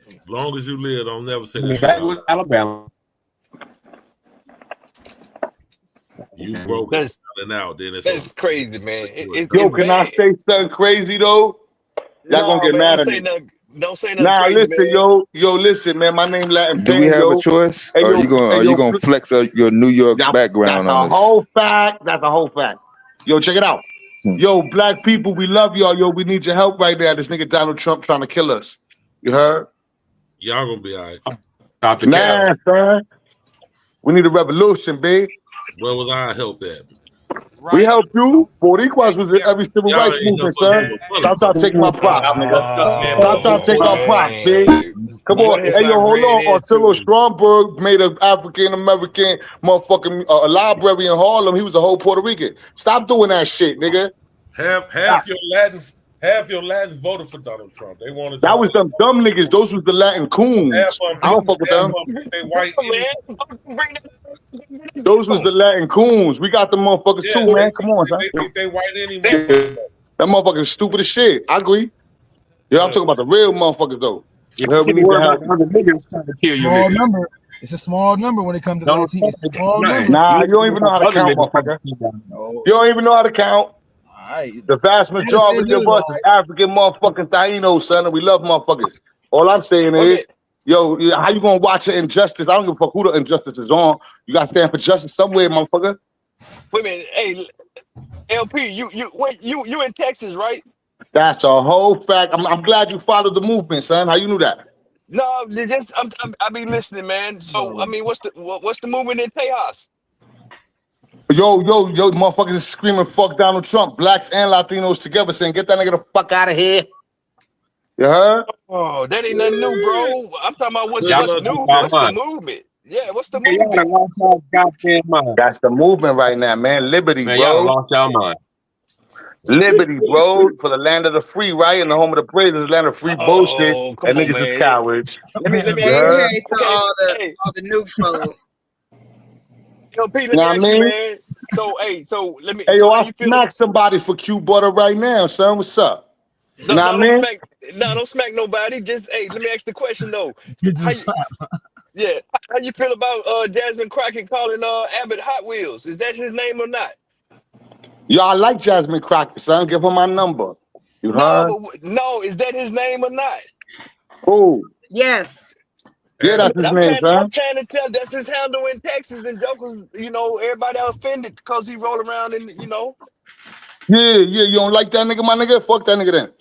S20: As long as you live, don't never say that shit out loud.
S11: Alabama.
S20: You broke and
S4: That's
S20: down and out, then it's
S4: that's
S20: over.
S4: crazy, man.
S19: Yo,
S4: It's
S19: can I
S4: bad.
S19: say something crazy though? Y'all gonna
S4: No,
S19: get
S4: man,
S19: mad
S4: don't
S19: at
S4: say
S19: me.
S4: nothing. Don't say nothing
S19: Nah,
S4: crazy,
S19: listen,
S4: man.
S19: listen, man. My name Latin
S17: Do we
S19: Pain,
S17: have a
S19: yo.
S17: choice?
S19: Hey,
S17: Or
S19: yo,
S17: are you gonna flex your New York
S19: that's
S17: background on
S19: a
S17: us?
S19: whole fact. That's a whole fact. Yo, check it out. Yo, black people, we love y'all. Yo, we need your help right now. This nigga Donald Trump trying to kill us. You heard?
S20: Y'all gonna be all right.
S11: Stop the cap.
S19: Nah, son. We need a revolution, babe.
S20: Where was I help at?
S19: We
S21: Right.
S19: helped you. Boricuas was in every civil
S20: Y'all
S19: rights
S20: ain't help
S19: movement,
S20: us
S19: son.
S20: with no mother,
S19: Stop trying to
S20: bro.
S19: take my props, nigga. Stop trying to take our props, big.
S4: Man,
S19: Come
S4: what
S19: on.
S4: have
S19: Hey,
S4: I
S19: yo, hold
S4: ran
S19: on. Arturo
S4: into?
S19: Stromberg made an African-American motherfucking library in Harlem. He was a whole Puerto Rican. Stop doing that shit, nigga.
S20: Half your Latins voted for Donald Trump. They wanted
S19: That
S20: y'all.
S19: was them dumb niggas. Those was the Latin
S20: Half
S19: coons.
S20: of
S19: I don't fuck with them.
S20: them think they white anyway.
S19: Those was the Latin coons. We got the motherfuckers
S20: Yeah,
S19: too, man. Come on, son.
S20: they think they white any motherfucker.
S19: That motherfucker is stupid as shit. I agree. Yeah, I'm talking about the real motherfuckers though.
S11: Yeah,
S19: Well, we
S11: you
S19: need to
S11: worry
S19: help.
S11: about the other niggas trying to kill you,
S12: Small
S11: nigga.
S12: number. It's a small number when it comes to
S11: Don't
S12: Latin. It's a small
S11: nothing.
S12: number.
S19: Nah,
S11: You
S19: you don't
S11: worry
S19: even know
S11: about
S19: how
S11: the
S19: to
S11: other
S19: count,
S11: niggas trying to
S19: motherfucker.
S11: kill you.
S12: No.
S19: You don't even know how to count.
S12: All right.
S19: The vast
S12: Gotta say a
S19: majority of
S12: little,
S19: us
S12: all
S19: is
S12: right.
S19: African motherfucking Tainos, son, and we love motherfuckers. All I'm saying
S4: Okay,
S19: is, yo, how you gonna watch an injustice? I don't give a fuck who the injustice is on. You gotta stand for justice somewhere, motherfucker.
S4: wait a minute. Hey, LP, you in Texas, right?
S19: That's a whole fact. I'm glad you followed the movement, son. How you knew that?
S4: No, they just I be listening, man. So I mean, what's the movement in Tejas?
S19: Yo, motherfuckers is screaming fuck Donald Trump. Blacks and Latinos together saying, get that nigga the fuck out of here. You heard?
S4: Oh, that ain't nothing new, bro. I'm talking about
S20: Good
S11: Y'all
S4: what's
S20: luck
S11: lost
S20: with
S4: new.
S11: y'all
S20: that.
S4: What's the
S11: mind.
S4: movement? Yeah, what's the
S11: Man, y'all
S4: movement?
S11: done lost y'all goddamn mind.
S19: That's the movement right now, man. Liberty,
S11: Man, y'all done
S19: bro.
S11: lost y'all mind.
S19: Liberty, bro, for the land of the free, right? And the home of the brave is the land of free bullshit.
S4: Oh, come
S19: And
S4: on,
S19: niggas is
S4: man.
S19: cowards.
S4: Let me
S19: You
S14: Hey,
S4: ask you.
S19: heard?
S14: hey to
S4: Okay, hey,
S14: all the new folk.
S4: LP,
S19: You
S4: let
S19: know
S4: me
S19: what I
S4: ask you,
S19: mean?
S4: man. So, hey, so let me.
S19: Hey,
S4: So,
S19: yo,
S4: how
S19: I
S4: you feel?
S19: smack somebody for Q butter right now, son. What's up? You
S4: No,
S19: know
S4: no,
S19: what I
S4: don't
S19: mean?
S4: smack. No, don't smack nobody. Just hey, let me ask the question though. How you? Yeah, how you feel about Jasmine Crockett calling Abbott Hot Wheels? Is that his name or not?
S19: Yo, I like Jasmine Crockett, son. Give her my number. You
S4: No,
S19: heard?
S4: but no, is that his name or not?
S19: Cool.
S14: Yes.
S19: Yeah, that's his name,
S4: I'm
S19: son.
S4: trying to tell. That's his handle in Texas, and jokers, everybody offended because he roll around in.
S19: Yeah, you don't like that nigga, my nigga? Fuck that nigga then.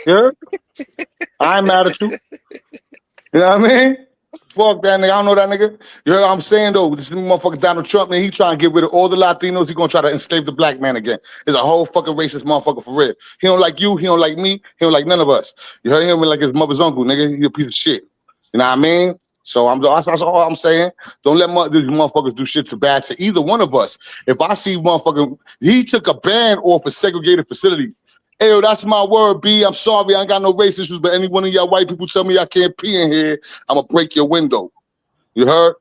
S19: Yeah? I ain't mad at you. You know what I mean? Fuck that nigga. I don't know that nigga. You know what I'm saying though? This motherfucker Donald Trump, man, he trying to get rid of all the Latinos. He gonna try to enslave the black man again. He's a whole fucking racist motherfucker for real. He don't like you. He don't like me. He don't like none of us. You heard him like his mother's uncle, nigga. He a piece of shit. You know what I mean? So that's all I'm saying. Don't let these motherfuckers do shit to bad to either one of us. If I see motherfucking, he took a ban off a segregated facility. Hey, yo, that's my word, B. I'm sorry, I ain't got no race issues, but any one of y'all white people tell me I can't pee in here, I'm gonna break your window. You heard?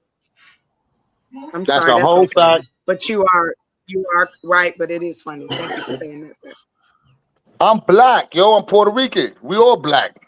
S14: I'm
S19: That's
S14: sorry,
S19: a
S14: that's so
S19: whole fact.
S14: funny. But you are right, but it is funny. Thank you for saying that, sir.
S19: I'm black, yo. I'm Puerto Rican. We all black.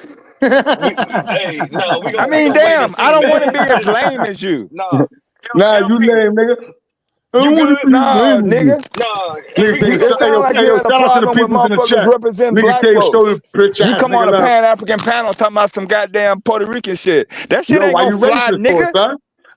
S4: Hey, no, we
S17: I
S4: gonna
S17: mean,
S4: wait and
S17: damn, I
S4: see,
S17: don't want to
S4: man.
S17: be as lame as you.
S4: Nah,
S19: Nah, you
S4: LP,
S19: lame, nigga. I
S4: you
S19: don't want
S4: good?
S19: to be
S17: No,
S19: lame with you.
S17: nigga.
S4: Nah, hey,
S19: Nigga,
S4: we
S17: It
S4: gonna
S19: hey,
S17: sounds
S19: yo,
S17: like
S19: hey,
S17: you
S19: yo,
S17: had a
S19: shout out to the
S17: problem with
S19: peoples in the
S17: motherfuckers
S19: chat.
S17: representing
S19: Nigga
S17: black
S19: came show
S17: folks.
S19: the bitch
S17: You
S19: ass
S17: come on
S19: nigga
S17: a
S19: love.
S17: Pan-African panel talking about some goddamn Puerto Rican shit. That shit
S19: Yo,
S17: ain't
S19: why
S17: gonna
S19: you
S17: fly,
S19: racist for,
S17: nigga.
S19: son?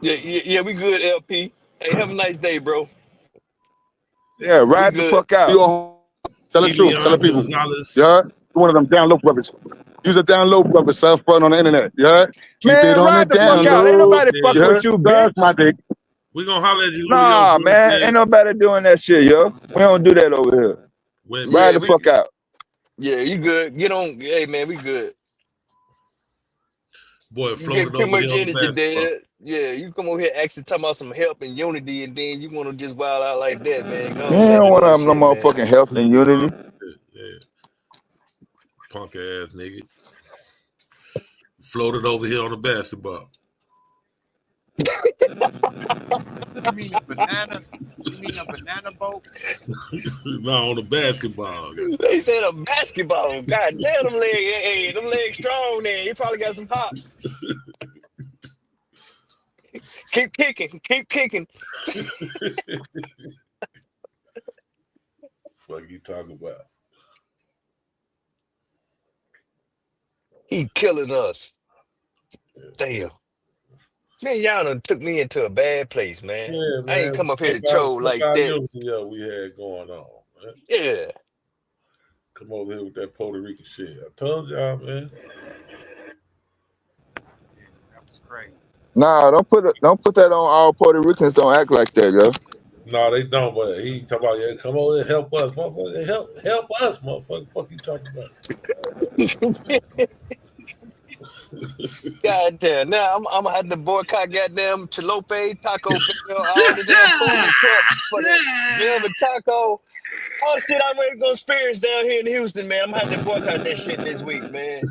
S4: Yeah, we good, LP. Hey, have a nice day, bro.
S17: Yeah, ride the fuck out.
S19: Tell the truth. Tell the people.
S7: Gonzalez.
S19: You heard? One of them down low brothers. Use a down low brother, self-run on the internet. You heard? Keep it
S17: Man,
S19: on the
S17: ride the fuck
S19: down
S17: out. Ain't
S19: low.
S17: nobody fucking
S19: You
S17: with
S19: heard?
S17: you,
S19: Suck
S17: bitch.
S19: my dick.
S7: We gonna holler at you over
S17: Nah,
S7: here.
S17: man. Ain't nobody doing that shit, yo. We don't do that over here. Ride
S4: Yeah,
S17: the fuck out.
S4: Yeah, you good. Get on. Hey, man, we good.
S7: Boy,
S4: You get
S7: floated
S4: too
S7: over
S4: much
S7: here on the
S4: energy,
S7: basketball.
S4: Dad. Yeah, you come over here asking, talking about some help and unity, and then you want to just wild out like that, man. Go on
S17: You
S4: back
S17: don't
S4: to
S17: want
S4: doing
S17: to have no
S4: shit, man.
S17: motherfucking health and unity.
S7: Yeah. Punk ass nigga. Floated over here on the basketball.
S21: You mean a banana? You mean a banana boat?
S7: No, on the basketball.
S4: They said a basketball. God damn, them legs. Hey, them legs strong. Then he probably got some hops. Keep kicking. Keep kicking.
S7: Fuck you talking about?
S4: He killing us. Damn. Man, y'all done took me into a bad place, man.
S7: Yeah,
S4: I
S7: man.
S4: ain't come up here
S7: Fuck
S4: to troll like
S7: our
S4: that.
S7: unity we had going on, man.
S4: Yeah.
S7: Come over here with that Puerto Rican shit. I told y'all, man.
S21: That was crazy.
S17: Nah, don't put that on all Puerto Ricans. Don't act like that, yo.
S7: No, they don't. But he talk about, yeah, come over and help us, motherfucker. Help us, motherfucker. Fuck you talking about?
S4: Goddamn. Now I'm gonna have to boycott goddamn Chilope, Taco Bell, all the damn food trucks for the Velvet Taco. All the shit I'm ready to go experience down here in Houston, man. I'm gonna have to boycott that shit this week, man.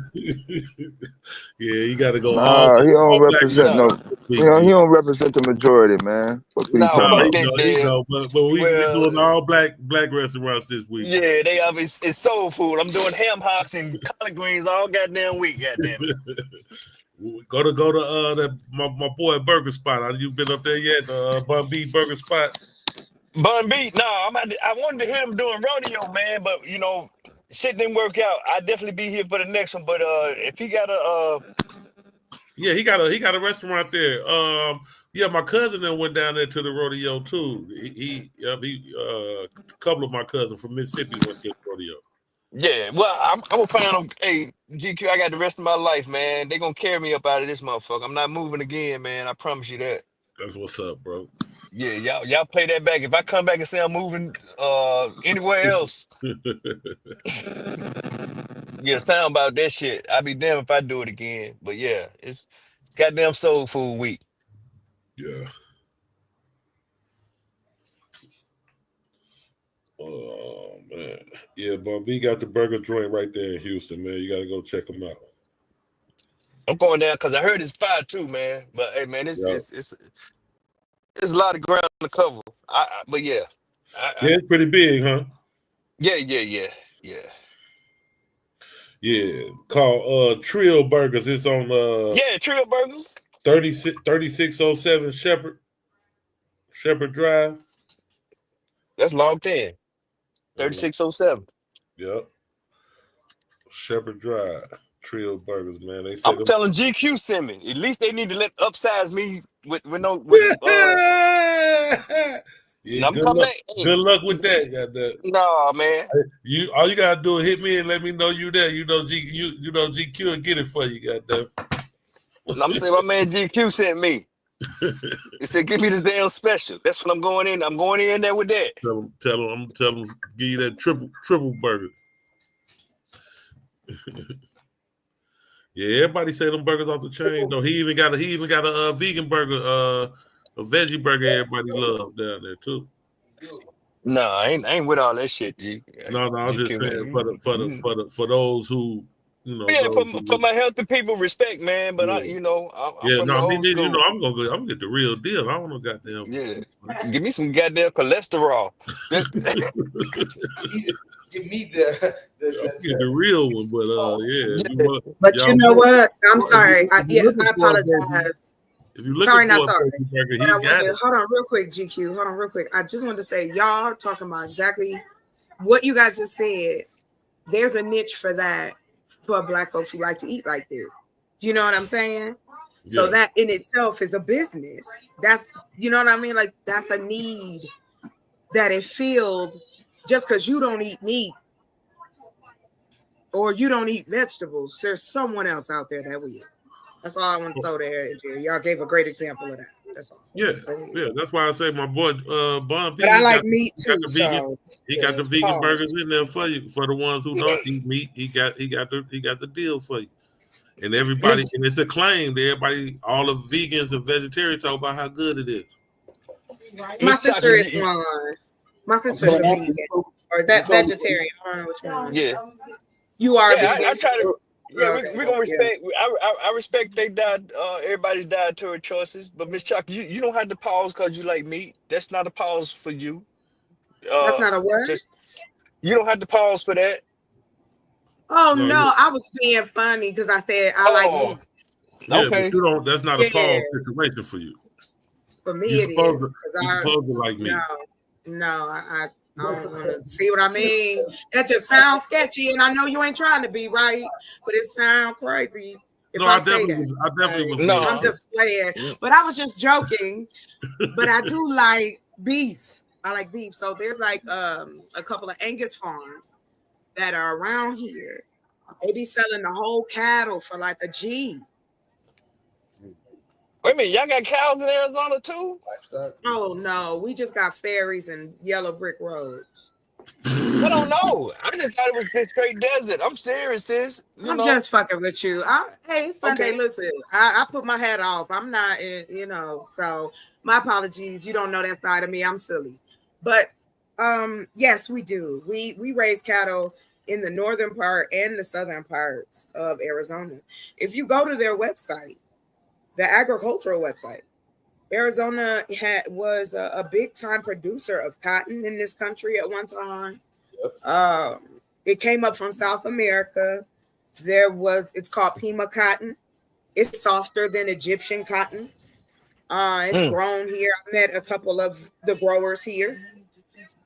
S7: Yeah, you got to go
S17: Nah, he don't
S7: all black
S17: represent no.
S4: No.
S7: restaurant this
S17: You
S7: week,
S17: know, he
S7: G.
S17: don't represent the majority, man. What are you
S4: No,
S17: talking
S7: No,
S4: fuck
S17: about?
S4: that
S7: he
S4: deal.
S7: know. But we
S4: Well,
S7: doing all black restaurants this week.
S4: yeah, they have it's soul food. I'm doing ham hocks and collard greens all goddamn week, goddamn it.
S7: Go to my boy Burger Spot. You been up there yet? Bun B Burger Spot.
S4: Bun B, no, I wanted to hear him doing rodeo, man, but you know, shit didn't work out. I'd definitely be here for the next one. But if he got a
S7: Yeah, he got a restaurant there. Yeah, my cousin then went down there to the rodeo too. A couple of my cousins from Mississippi went to the rodeo.
S4: yeah, well, I'm gonna find him. Hey, GQ, I got the rest of my life, man. They gonna carry me up out of this motherfucker. I'm not moving again, man. I promise you that.
S7: That's what's up, bro.
S4: Yeah, y'all play that back. If I come back and say I'm moving anywhere else, yeah, sound about that shit. I'd be damned if I do it again. But yeah, it's goddamn soul food week.
S7: Yeah. Oh man, yeah, but we got the burger joint right there in Houston, man. You got to go check them out.
S4: I'm going down because I heard it's fire too, man. But hey, man, it's a lot of ground to cover. But yeah,
S7: Yeah, it's pretty big, huh?
S4: Yeah.
S7: Yeah, called Trill Burgers. It's on
S4: Yeah, Trill Burgers.
S7: 3607 Shepherd Drive.
S4: That's logged in. 3607.
S7: Yep. Shepherd Drive. Trill Burgers, man. They
S4: I'm
S7: said them.
S4: telling GQ send me. At least they need to let upsize me with no
S7: Yeah,
S4: I'm coming back. Hey.
S7: Good luck with that. Goddamn.
S4: Nah, man.
S7: All you gotta do is hit me and let me know you there. You know GQ will get it for you, goddamn.
S4: I'm saying my man GQ sent me. He said, "Give me the damn special." That's what I'm going in. I'm going in there with that.
S7: Tell him, give you that triple burger. Yeah, everybody say them burgers off the chain. Though he even got a vegan burger, a veggie burger. Everybody love down there too.
S4: No, I ain't with all that shit, G.
S7: No, I'm just saying for those who
S4: Yeah,
S7: those
S4: for my healthy people, respect, man. But
S7: yeah.
S4: I'm from the
S7: Me
S4: old
S7: neither.
S4: school.
S7: I'm gonna get the real deal. I don't know goddamn.
S4: Yeah, give me some goddamn cholesterol.
S12: Give me the
S7: get the real one, but
S14: yeah. But you know what? I'm sorry. I apologize.
S7: If you looking for a burger, he got it.
S14: Hold on, real quick, GQ. Hold on, real quick. I just wanted to say, y'all talking about exactly what you guys just said. There's a niche for that for Black folks who like to eat like this. Do you know what I'm saying? Yeah. So that in itself is a business. That's, you know what I mean? Like, that's a need that is filled just because you don't eat meat or you don't eat vegetables. There's someone else out there that will. That's all I want to throw there. Y'all gave a great example of that. That's all.
S7: Yeah. That's why I say my boy Bun B.
S14: But I like meat too.
S7: He got the vegan burgers in there for you. For the ones who don't eat meat, he got the deal for you. And everybody, and it's acclaimed. Everybody, all the vegans and vegetarians talk about how good it is.
S14: My sister is one. My sister is a vegan, or is that vegetarian? I don't know which one.
S4: Yeah,
S14: you are.
S4: Yeah, I try to. Yeah, we're gonna respect. Yeah. I respect they everybody's dietary choices. But Miss Chuck, you don't have to pause because you like meat. That's not a pause for you.
S14: That's not a word.
S4: You don't have to pause for that.
S14: Oh no, I was being funny because I said I like meat.
S7: Yeah, okay. But you don't. That's not a pause situation for you.
S14: For me, it is.
S7: You're supposed to like me.
S14: No, I don't want to see what I mean. That just sounds sketchy, and I know you ain't trying to be right, but it sounds crazy. If I definitely
S7: was.
S14: No, I'm just playing. But I was just joking. But I do like beef. I like beef. So there's like a couple of Angus farms that are around here. They be selling the whole cattle for like a G.
S4: Wait a minute, y'all got cows in Arizona too?
S14: Oh no, we just got ferries and yellow brick roads.
S4: I don't know. I just thought it was just straight desert. I'm serious, sis.
S14: I'm just fucking with you. Hey, Sunday, okay. Listen, I put my hat off. I'm not, so my apologies. You don't know that side of me. I'm silly. But yes, we do. We raise cattle in the northern part and the southern parts of Arizona. If you go to their website, the agricultural website, Arizona was a big time producer of cotton in this country at one time. Yep. It came up from South America. It's called Pima cotton. It's softer than Egyptian cotton. It's grown here. I met a couple of the growers here.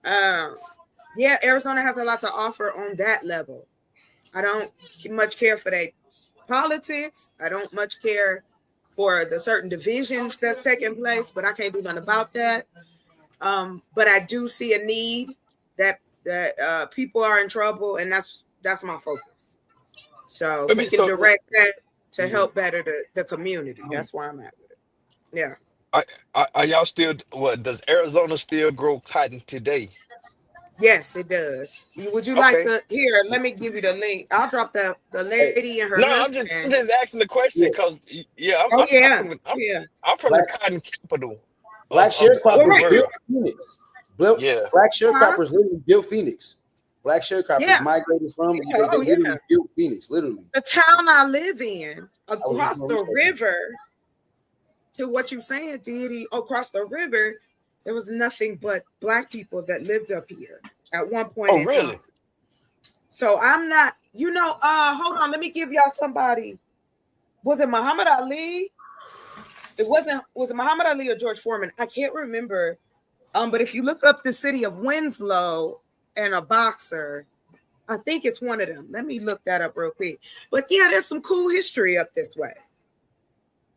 S14: Arizona has a lot to offer on that level. I don't much care for their politics. I don't much care for the certain divisions that's taking place, but I can't do nothing about that. But I do see a need that people are in trouble, and that's my focus. So we can direct that to help better the community. That's where I'm at with it. Yeah.
S4: Are y'all still? What does Arizona still grow cotton today?
S14: Yes, it does. Would you like to here? Let me give you the link. I'll drop the lady and her husband.
S4: I'm just asking the question because I'm from the cotton capital.
S15: Black sharecroppers built Phoenix. Black sharecroppers literally built Phoenix. Black sharecroppers migrated from they literally built Phoenix, literally.
S14: The town I live in, across the river, to what you're saying, Diddy, across the river, there was nothing but Black people that lived up here at one point in time. So I'm not, hold on, let me give y'all somebody. Was it Muhammad Ali? Was it Muhammad Ali or George Foreman? I can't remember. But if you look up the city of Winslow and a boxer, I think it's one of them. Let me look that up real quick. But yeah, there's some cool history up this way.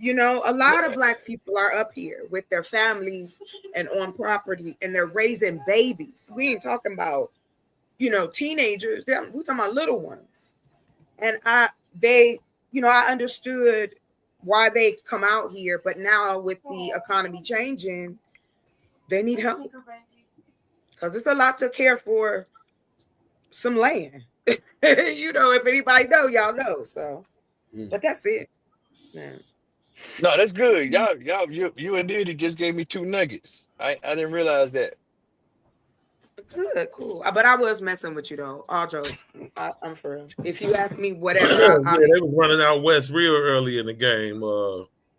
S14: A lot of Black people are up here with their families and on property, and they're raising babies. We ain't talking about, teenagers. We're talking about little ones. And I understood why they come out here, but now with the economy changing, they need help because it's a lot to care for some land. If anybody know, y'all know. So, but that's it. Yeah.
S4: No, that's good. You and Diddy just gave me 2 nuggets. I didn't realize that.
S14: Good, cool. But I was messing with you though. All jokes. I'm for real. If you ask me whatever,
S7: they was running out west real early in the game.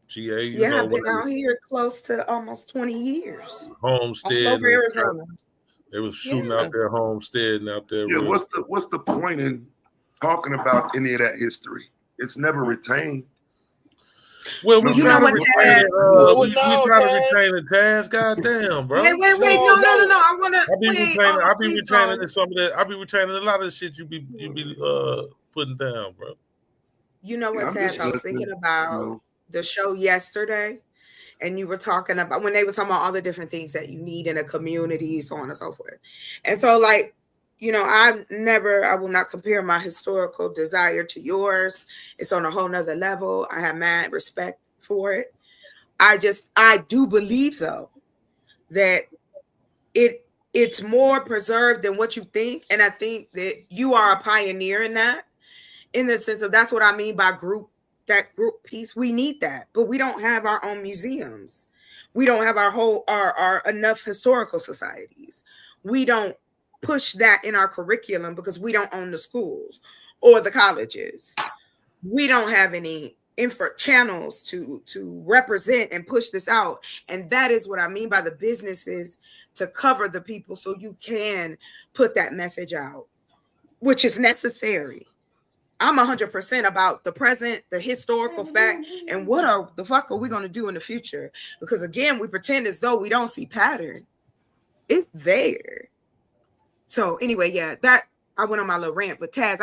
S7: GA,
S14: I've been out here close to almost 20 years.
S7: Homestead,
S14: all over Arizona.
S7: They was shooting out there, homesteading out there.
S9: Yeah, what's the point in talking about any of that history? It's never retained.
S7: Well, we trying to retain the task. Goddamn, bro.
S14: Wait. No. I want to.
S7: I be retaining some of that. I be retaining a lot of the shit you be putting down, bro.
S14: You know what, Taz? I was thinking about the show yesterday, and you were talking about when they were talking about all the different things that you need in a community, so on and so forth. And so, I will not compare my historical desire to yours. It's on a whole nother level. I have mad respect for it. I do believe though that it's more preserved than what you think. And I think that you are a pioneer in that, in the sense of that's what I mean by group piece. We need that, but we don't have our own museums. We don't have our enough historical societies. We don't push that in our curriculum because we don't own the schools or the colleges. We don't have any channels to represent and push this out. And that is what I mean by the businesses to cover the people so you can put that message out, which is necessary. I'm 100% about the present, the historical fact, and what the fuck are we going to do in the future? Because again, we pretend as though we don't see pattern. It's there. So anyway, yeah, that I went on my little rant, but Taz,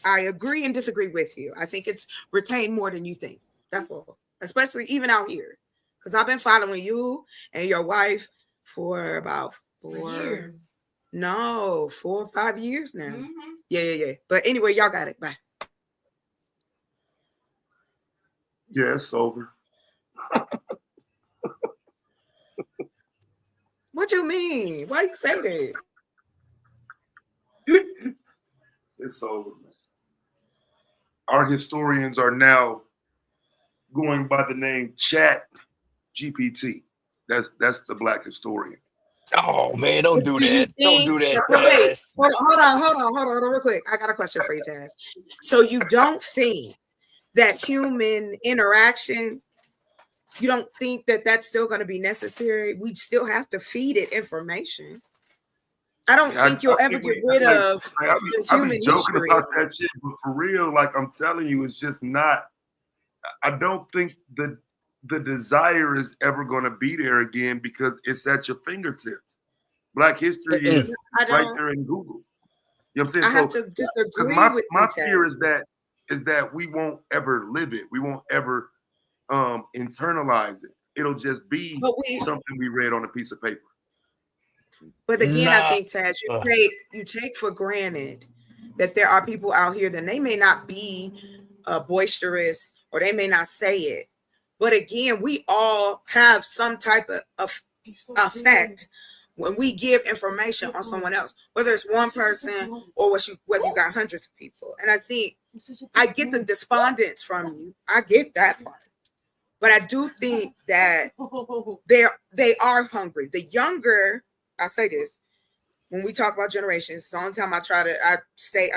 S14: I agree and disagree with you. I think it's retained more than you think. That's all. Especially even out here. Because I've been following you and your wife for about 4 or 5 years now. Mm-hmm. Yeah. But anyway, y'all got it. Bye.
S19: Yeah, it's over.
S14: What you mean? Why you say that?
S19: It's over, man. Our historians are now going by the name Chat GPT. That's the black historian.
S4: Oh man, don't do that. Don't do that,
S14: Wait,
S4: Taz.
S14: hold on, real quick. I got a question for you, Taz. So you don't think that human interaction, you don't think that that's still going to be necessary? We still have to feed it information. I don't think you'll ever get rid of the human issue.
S19: I'm joking about that shit, but for real, like I'm telling you, it's just not. I don't think the desire is ever going to be there again because it's at your fingertips. Black history is right there in Google. You know what I'm saying?
S14: I have to disagree with
S19: my fear is that we won't ever live it. We won't ever internalize it. It'll just be something we read on a piece of paper.
S14: But again, I think, Taz, you take for granted that there are people out here that they may not be boisterous or they may not say it. But again, we all have some type of effect when we give information on someone else, whether it's one person or whether you got hundreds of people. And I think I get the despondence from you. I get that part. But I do think that they are hungry. The younger, I'll say this, when we talk about generations, it's the only time I try to stay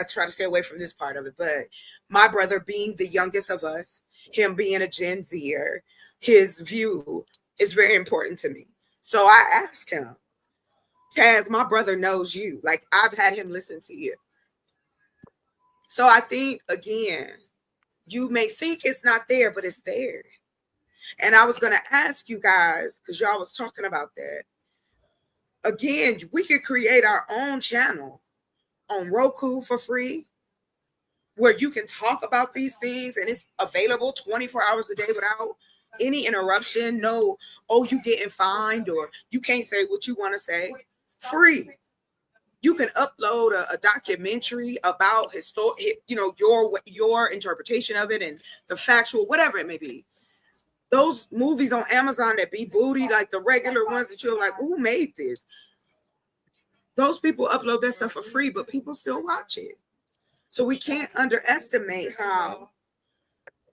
S14: away from this part of it. But my brother being the youngest of us, him being a Gen Zer, his view is very important to me. So I asked him, Taz, my brother knows you. Like, I've had him listen to you. So I think, again, you may think it's not there, but it's there. And I was going to ask you guys, because y'all was talking about that. Again, we could create our own channel on Roku for free, where you can talk about these things and it's available 24 hours a day without any interruption. No, you getting fined or you can't say what you want to say. Free. You can upload a documentary about your interpretation of it and the factual, whatever it may be. Those movies on Amazon that be booty, like the regular ones that you're like, who made this? Those people upload that stuff for free, but people still watch it. So we can't underestimate how,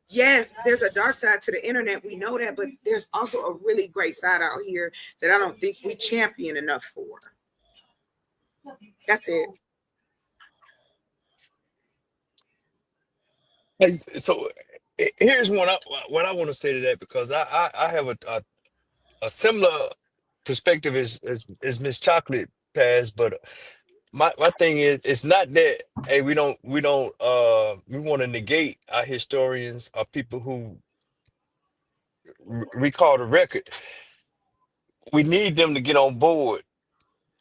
S14: yes, there's a dark side to the internet. We know that, but there's also a really great side out here that I don't think we champion enough for. That's it.
S4: So here's what I want to say to that, because I have a similar perspective as Miss Chocolate Taz, but my thing is, it's not that we want to negate our historians or people who recall the record. We need them to get on board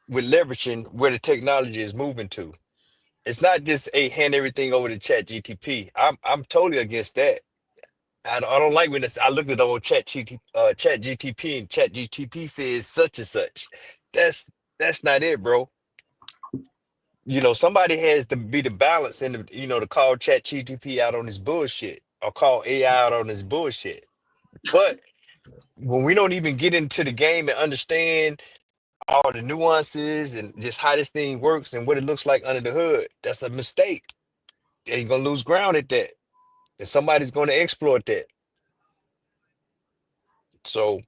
S4: with leveraging where the technology is moving to. It's not just hand everything over to Chat GTP. I'm totally against that. I don't like when I looked at the old Chat GTP and Chat GTP says such and such. That's not it, bro. Somebody has to be the balance and to call Chat GTP out on this bullshit or call AI out on this bullshit. But when we don't even get into the game and understand all the nuances and just how this thing works and what it looks like under the hood, that's a mistake. They ain't gonna lose ground at that. And somebody's gonna exploit that. So,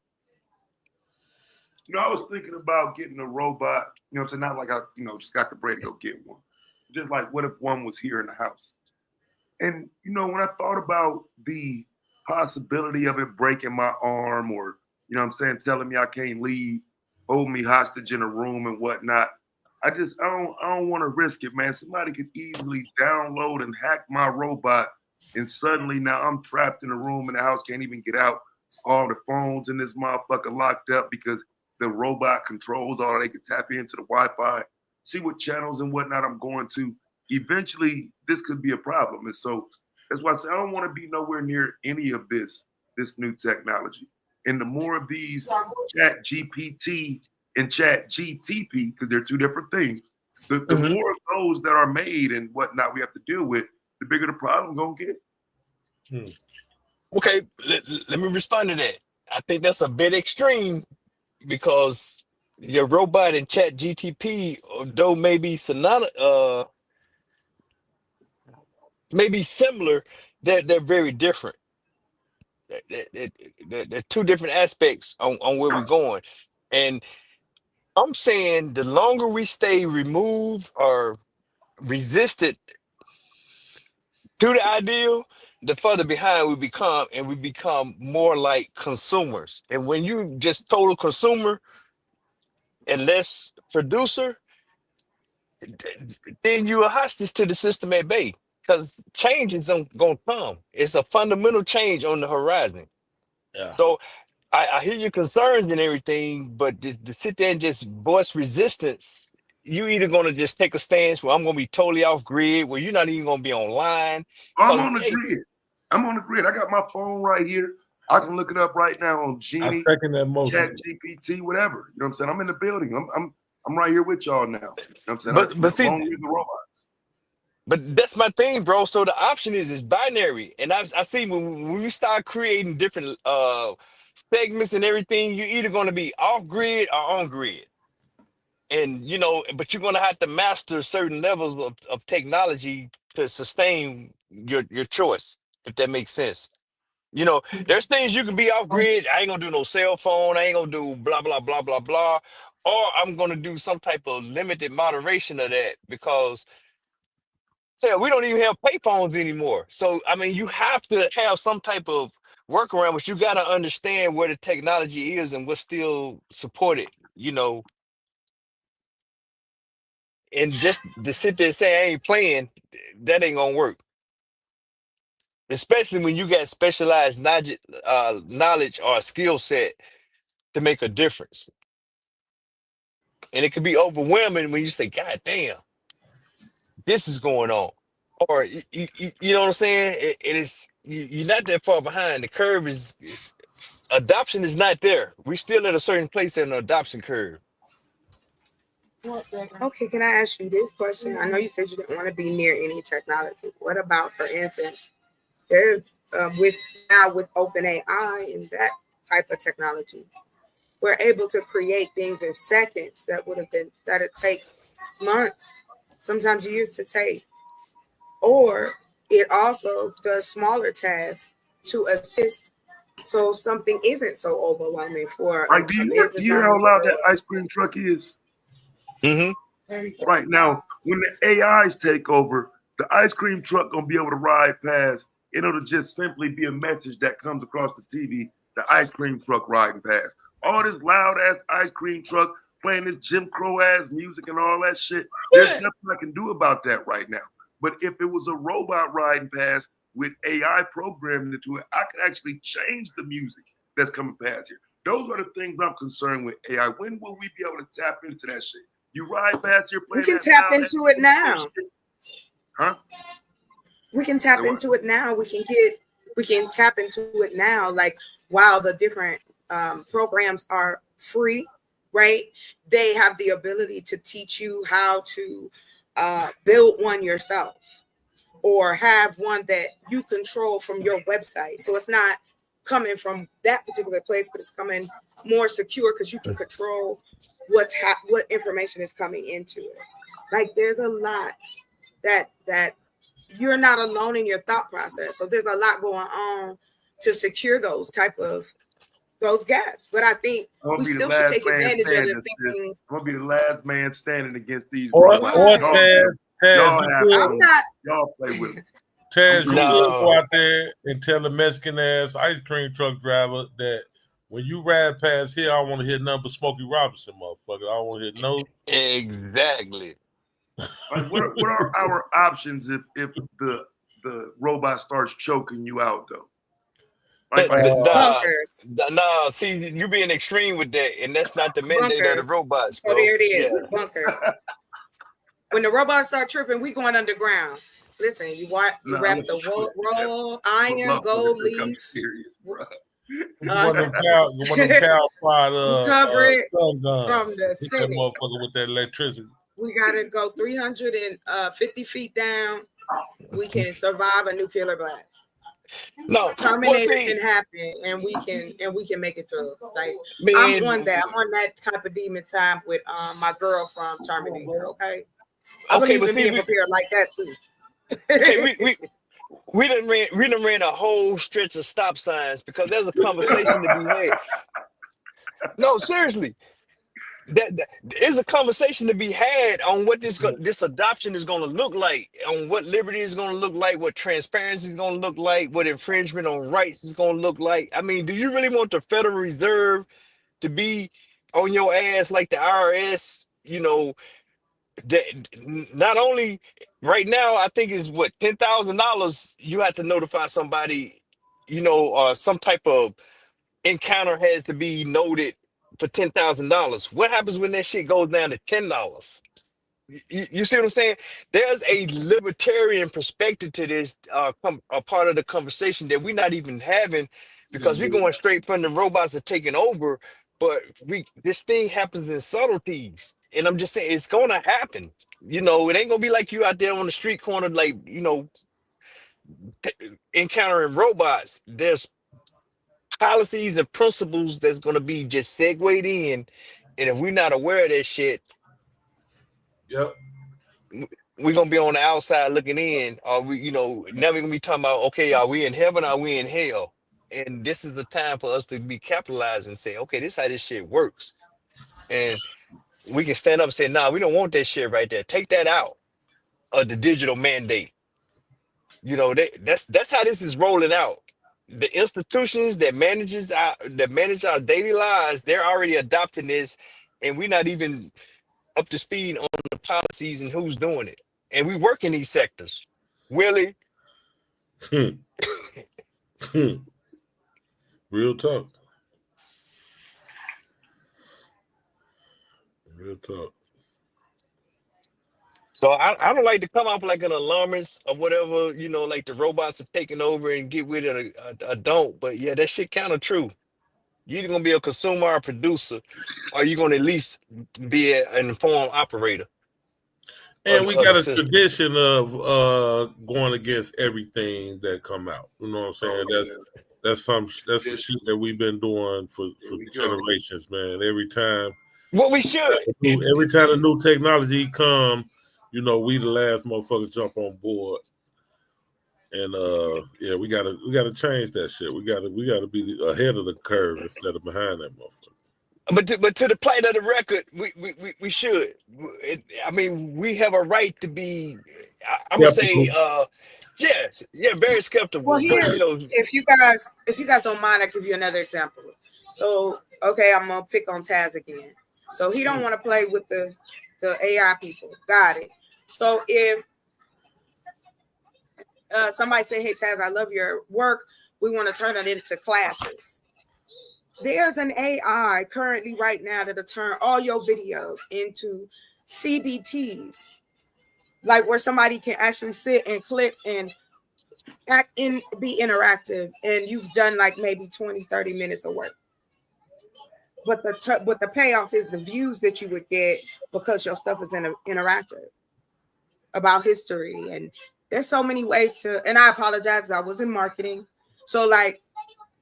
S19: I was thinking about getting a robot, so not like I, just got the bread to go get one. Just like, what if one was here in the house? And, when I thought about the possibility of it breaking my arm or, telling me I can't leave, hold me hostage in a room and whatnot,
S5: I don't want to risk it, man. Somebody could easily download and hack my robot, and suddenly now I'm trapped in a room in the house, can't even get out. All the phones in this motherfucker locked up because the robot controls all. They can tap into the Wi-Fi, see what channels and whatnot I'm going to. Eventually, this could be a problem, and so that's why I say I don't want to be nowhere near any of this new technology. And the more of these Chat GPT and Chat GTP, because they're two different things, the more of those that are made and whatnot we have to deal with, the bigger the problem gonna get.
S4: Okay, let me respond to that. I think that's a bit extreme because your robot and Chat GTP, though maybe maybe similar, they're very different. They're two different aspects on where we're going. And I'm saying the longer we stay removed or resisted to the ideal, the further behind we become, and we become more like consumers. And when you just total consumer and less producer, then you're a hostage to the system at bay because change is going to come. It's a fundamental change on the horizon.
S20: Yeah.
S4: So I hear your concerns and everything, but to sit there and just voice resistance, you either going to just take a stance where I'm going to be totally off grid, where you're not even going to be online.
S5: I'm on the grid. I'm on the grid. I got my phone right here. I can look it up right now on Genie, Chat GPT, whatever. You know what I'm saying? I'm in the building. I'm right here with y'all now. You know what I'm saying?
S4: But see,
S5: along with the robots.
S4: But that's my thing, bro. So the option is binary, and I see when we start creating different segments and everything, you're either going to be off grid or on grid, and but you're going to have to master certain levels of technology to sustain your choice, if that makes sense. There's things you can be off grid. I ain't gonna do no cell phone. I ain't gonna do blah blah blah blah blah, or I'm gonna do some type of limited moderation of that because. Hell, we don't even have payphones anymore. So, I mean, you have to have some type of workaround, but you got to understand where the technology is and what's still supported, And just to sit there and say, I ain't playing, that ain't going to work. Especially when you got specialized knowledge or a skill set to make a difference. And it could be overwhelming when you say, God damn, this is going on. Or you know what I'm saying? You're not that far behind. The curve is adoption is not there. We're still at a certain place in the adoption curve.
S14: Okay, can I ask you this question? I know you said you didn't want to be near any technology. What about, for instance, there's with OpenAI and that type of technology, we're able to create things in seconds that'd take months, sometimes years to take. Or it also does smaller tasks to assist so something isn't so overwhelming for a business.
S5: Do you hear how loud that ice cream truck is? Right now, when the AIs take over, the ice cream truck gonna be able to ride past, and it'll just simply be a message that comes across the TV, the ice cream truck riding past. All this loud ass ice cream truck playing this Jim Crow ass music and all that shit. There's nothing I can do about that right now. But if it was a robot riding past with AI programming into it, I could actually change the music that's coming past here. Those are the things I'm concerned with AI. When will we be able to tap into that shit? You ride past your plane.
S14: We can tap into it now.
S5: Huh?
S14: We can tap into it now. We can tap into it now. Like while the different programs are free, right? They have the ability to teach you how to build one yourself or have one that you control from your website. So it's not coming from that particular place, but it's coming more secure because you can control what information is coming into it. Like there's a lot that you're not alone in your thought process. So there's a lot going on to secure those gaps. But I think we still should take advantage of the things.
S5: I'm gonna be the last man standing against these
S20: robots.
S5: Y'all play with them.
S20: Taz, you could go out there and tell the Mexican ass ice cream truck driver that
S7: when you ride past here, I don't want to hear nothing but Smokey Robinson, motherfucker. I don't want to hear no.
S4: Exactly.
S5: Like, what are our options if the robot starts choking you out though?
S4: No, see, you're being extreme with that, and that's not the mandate of the robots, bro.
S14: So there it is, bunkers. When the robots start tripping, we going underground. Listen, you wrap the roll iron, gold leaf.
S5: Serious, bro.
S7: One of them cow
S14: cover it
S7: stun guns.
S14: from the
S7: Hit
S14: Senate.
S7: that motherfucker with that electricity.
S14: We gotta go 350 feet down. We can survive a nuclear blast.
S4: No,
S14: Terminator can happen, and we can make it through. Like, I'm on that. I'm on that type of demon time with my girl from Terminator. Okay. I believe in being prepared like that too.
S4: Okay, we done ran a whole stretch of stop signs because there's a conversation to be had. No, seriously. That is a conversation to be had on what this adoption is going to look like, on what liberty is going to look like, what transparency is going to look like, what infringement on rights is going to look like. I mean, do you really want the Federal Reserve to be on your ass like the IRS? You know, that not only right now, I think is what $10,000 you have to notify somebody. You know, some type of encounter has to be noted for $10,000. What happens when that shit goes down to $10? You see what I'm saying? There's a libertarian perspective to this, a part of the conversation that we're not even having, because we're going straight from the robots are taking over. But this thing happens in subtleties, and I'm just saying it's gonna happen. You know, it ain't gonna be like you out there on the street corner, like, you know, encountering robots. There's policies and principles that's going to be just segued in, and if we're not aware of that shit, we're going to be on the outside looking in. Or we, you know, never going to be talking about, okay, are we in heaven or are we in hell? And this is the time for us to be capitalized and say, okay, this is how this shit works. And we can stand up and say, nah, we don't want that shit right there. Take that out of the digital mandate. You know, that's how this is rolling out. The institutions that manage our daily lives, they're already adopting this, and we're not even up to speed on the policies and who's doing it. And we work in these sectors. Willie.
S7: Real talk. Real talk.
S4: So I don't like to come off like an alarmist or whatever, you know, like the robots are taking over and get rid of a don't. But yeah, that shit kind of true. You're either gonna be a consumer or a producer, or you're gonna at least be an informed operator.
S7: And we got a tradition of going against everything that come out. You know what I'm saying? That's some shit that we've been doing for generations, man. Every time.
S4: What we should.
S7: Every time a new technology come, you know, we the last motherfucker jump on board. And yeah, we gotta change that shit. We gotta be ahead of the curve instead of behind that motherfucker.
S4: But to the plight of the record, we should. I mean, we have a right to be. I'm gonna say, very skeptical.
S14: Well, here,
S4: but, you know,
S14: if you guys don't mind, I'll give you another example. So, okay, I'm gonna pick on Taz again. So he don't want to play with the AI people. Got it. So if somebody say, "Hey Taz, I love your work. We want to turn it into classes." There's an AI currently right now that'll turn all your videos into CBTs, like where somebody can actually sit and click and be interactive, and you've done like maybe 20-30 minutes of work. But the payoff is the views that you would get because your stuff is interactive about history. And there's so many ways to, and I apologize, I was in marketing. So like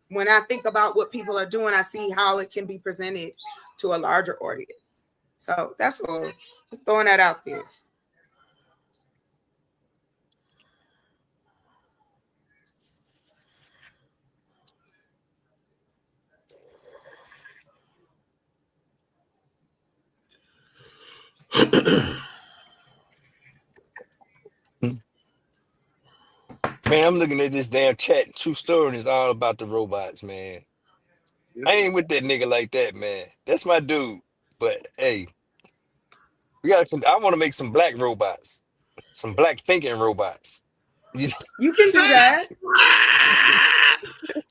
S14: when I think about what people are doing, I see how it can be presented to a larger audience. So that's all, just throwing that out there.
S4: Man, I'm looking at this damn chat. True story is all about the robots, man. I ain't with that nigga like that, man. That's my dude. But hey, I want to make some black robots, some black thinking robots.
S14: You can do that.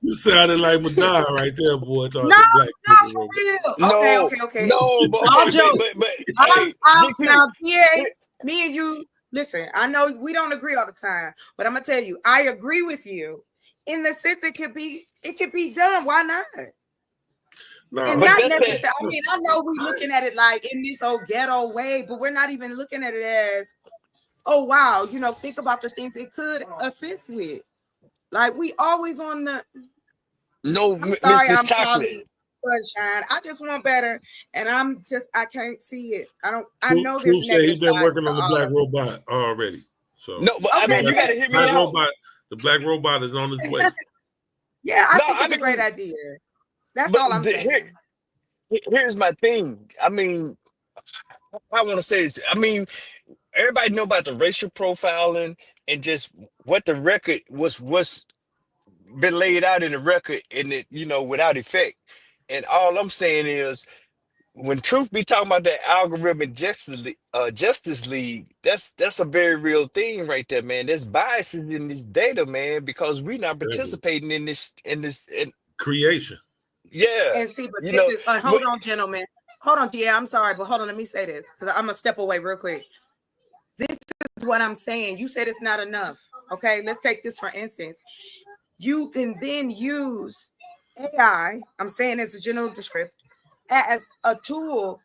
S7: You sounded like Madonna right there, boy. Talking
S14: No,
S7: some black
S14: no, for real. Okay.
S4: No, but
S14: I'll
S4: okay,
S14: joke.
S4: but hey,
S14: Now, PA, me and you, listen, I know we don't agree all the time, but I'm gonna tell you, I agree with you in the sense it could be done. Why not?
S7: No,
S14: and not necessarily. I mean, I know we're looking at it like in this old ghetto way, but we're not even looking at it as, oh wow, think about the things it could assist with. Like we always on the.
S4: No,
S14: I'm sorry,
S4: Miss
S14: I'm
S4: Chocolate.
S14: foggy, sunshine. I just want better, and I can't see it. I know there's
S7: Truth said he's been
S14: sides
S7: working on the black robot already. So
S4: no, but I mean, you got to hear me
S7: black
S4: out.
S7: Robot, the black robot is on its way.
S14: Yeah, I think it's a great idea. That's all I'm saying.
S4: Here's my thing. I mean, I want to say this. I mean, everybody know about the racial profiling and just what the record was been laid out in the record and it, without effect. And all I'm saying is when Truth be talking about that algorithm Justice League, that's a very real thing right there, man. There's biases in this data, man, because we're not participating in this
S7: creation.
S4: Yeah.
S14: And see, but this is hold on, gentlemen. Hold on, yeah, I'm sorry, but hold on, let me say this because I'm gonna step away real quick. This is what I'm saying. You said it's not enough. Okay, let's take this for instance. You can then use AI, I'm saying as a general description, as a tool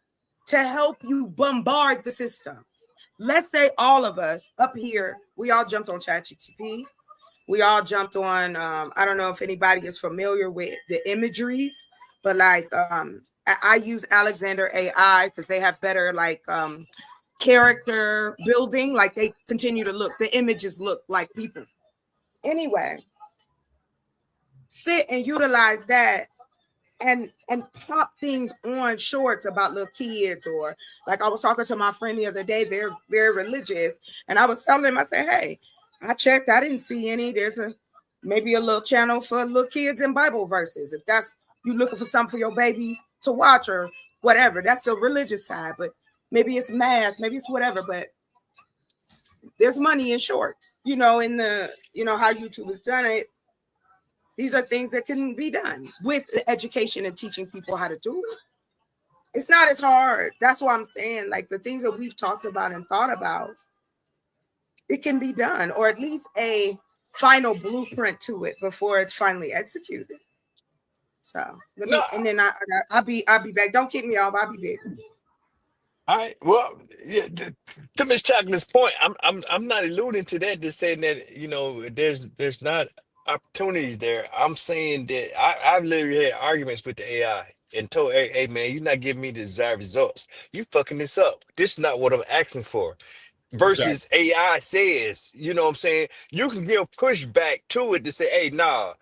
S14: to help you bombard the system. Let's say all of us up here, we all jumped on ChatGPT. We all jumped on, I don't know if anybody is familiar with the imageries, but like I use Alexander AI because they have better like character building. Like they continue to look, the images look like people. Anyway, sit and utilize that and pop things on shorts about little kids, or like I was talking to my friend the other day, they're very religious, and I was telling them, I said, hey, I checked, I didn't see any. There's maybe a little channel for little kids and Bible verses. If that's you looking for something for your baby to watch or whatever, that's the religious side, but maybe it's math, maybe it's whatever, but there's money in shorts, in the, how YouTube has done it. These are things that can be done with the education and teaching people how to do it. It's not as hard. That's what I'm saying. Like the things that we've talked about and thought about, it can be done, or at least a final blueprint to it before it's finally executed. So and then I'll be back. Don't keep me off. I'll be back.
S4: All right. Well, yeah, to Ms. Chocolate's point, I'm not alluding to that. Just saying that there's not opportunities there. I'm saying that I've literally had arguments with the AI and told, hey man, you're not giving me the desired results. You fucking this up. This is not what I'm asking for. Versus AI says, you know what I'm saying? You can give pushback to it to say, hey, nah,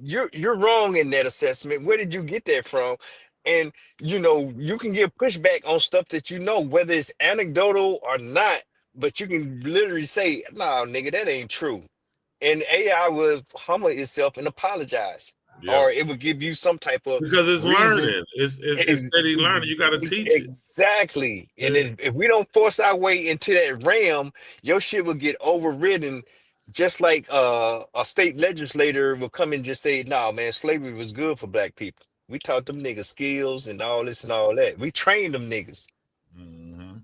S4: you're wrong in that assessment. Where did you get that from? And you can give pushback on stuff that whether it's anecdotal or not, but you can literally say, nah, nigga, that ain't true. And AI will humble itself and apologize. Yeah. Or it would give you some type of
S7: because it's
S4: reason.
S7: Learning. It's steady learning. You got to teach it.
S4: Exactly. And then if we don't force our way into that realm, your shit will get overridden. Just like a state legislator will come and just say, "Nah, man, slavery was good for black people. We taught them niggas skills and all this and all that. We trained them niggas." Mm-hmm.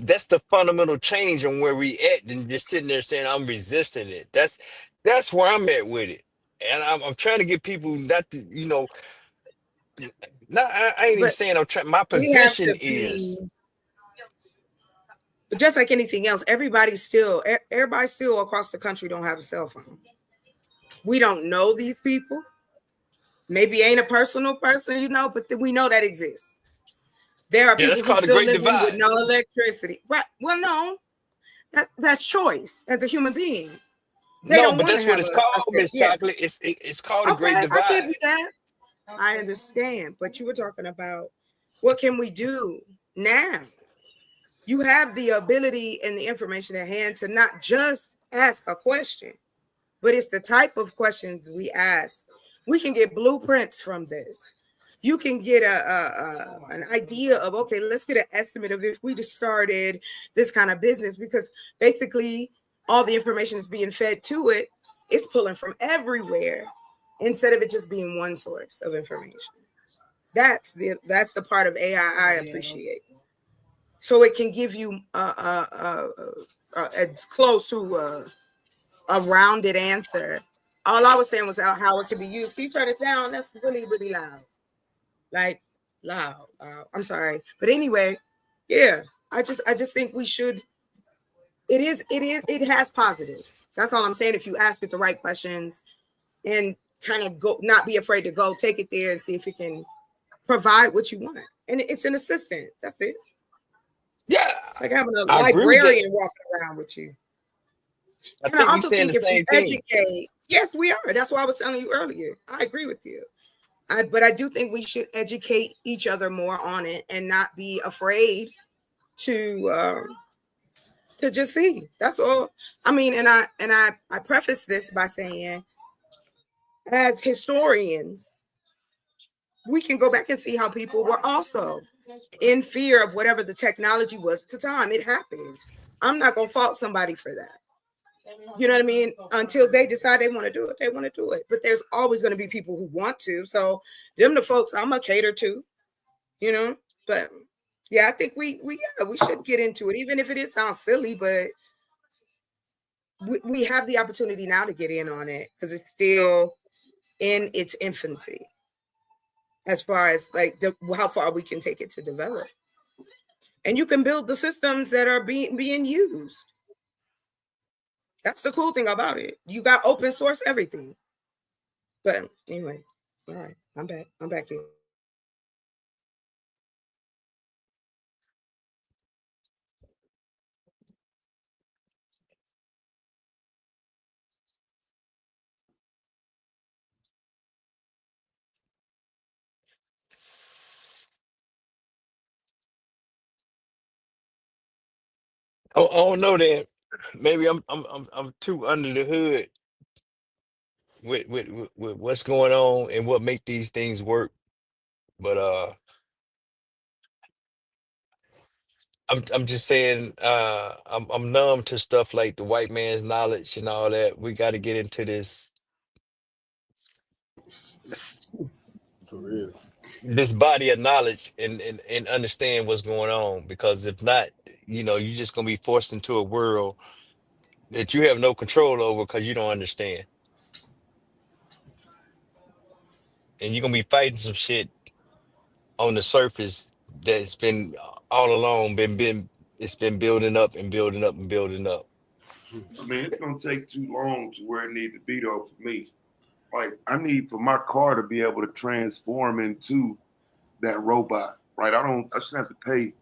S4: That's the fundamental change on where we at, and just sitting there saying I'm resisting it. That's where I'm at with it, and I'm trying to get people not to, I ain't even saying I'm trying. My position is.
S14: But just like anything else, everybody still across the country don't have a cell phone. We don't know these people. Maybe ain't a personal person, but we know that exists. There are people who still live with no electricity. Right? Well, no, that's choice as a human being.
S4: No, but that's what it's called, Miss Chocolate. It's called a great divide.
S14: I give you that. I understand, but you were talking about what can we do now? You have the ability and the information at hand to not just ask a question, but it's the type of questions we ask We can get blueprints from this. You can get an idea of, okay, let's get an estimate of if we just started this kind of business, because basically all the information is being fed to it. It's pulling from everywhere instead of it just being one source of information. That's the part of AI I appreciate. So it can give you as close to a rounded answer. All I was saying was how it can be used. Can you turn it down? That's really, really loud. Like loud. I'm sorry. But anyway, yeah. I just think we should. It has positives. That's all I'm saying. If you ask it the right questions and kind of go, not be afraid to go take it there and see if it can provide what you want. And it's an assistant. That's it.
S4: Yeah.
S14: It's like having a librarian walking around with you. And I also think if we educate, yes, we are. That's what I was telling you earlier. I agree with you. But I do think we should educate each other more on it and not be afraid to just see. That's all. I mean, and I preface this by saying, as historians, we can go back and see how people were also in fear of whatever the technology was at the time. It happens. I'm not going to fault somebody for that. You know what I mean? Until they decide they want to do it, they want to do it. But there's always going to be people who want to. So them the folks I'm going to cater to, you know? But yeah, I think we should get into it, even if it sounds silly, but we have the opportunity now to get in on it because it's still in its infancy as far as like how far we can take it to develop. And you can build the systems that are being used. That's the cool thing about it. You got open source everything. But anyway, all right, I'm back here.
S4: I don't know that. Maybe I'm too under the hood with what's going on and what make these things work. But I'm just saying I'm numb to stuff like the white man's knowledge and all that. We got to get into
S15: For real.
S4: this body of knowledge and understand what's going on, because if not, you're just gonna be forced into a world that you have no control over because you don't understand, and you're gonna be fighting some shit on the surface that's been all along it's been building up and building up and building up.
S5: I mean, it's gonna take too long to where it need to be though for me. Like, I need for my car to be able to transform into that robot, right? I shouldn't have to pay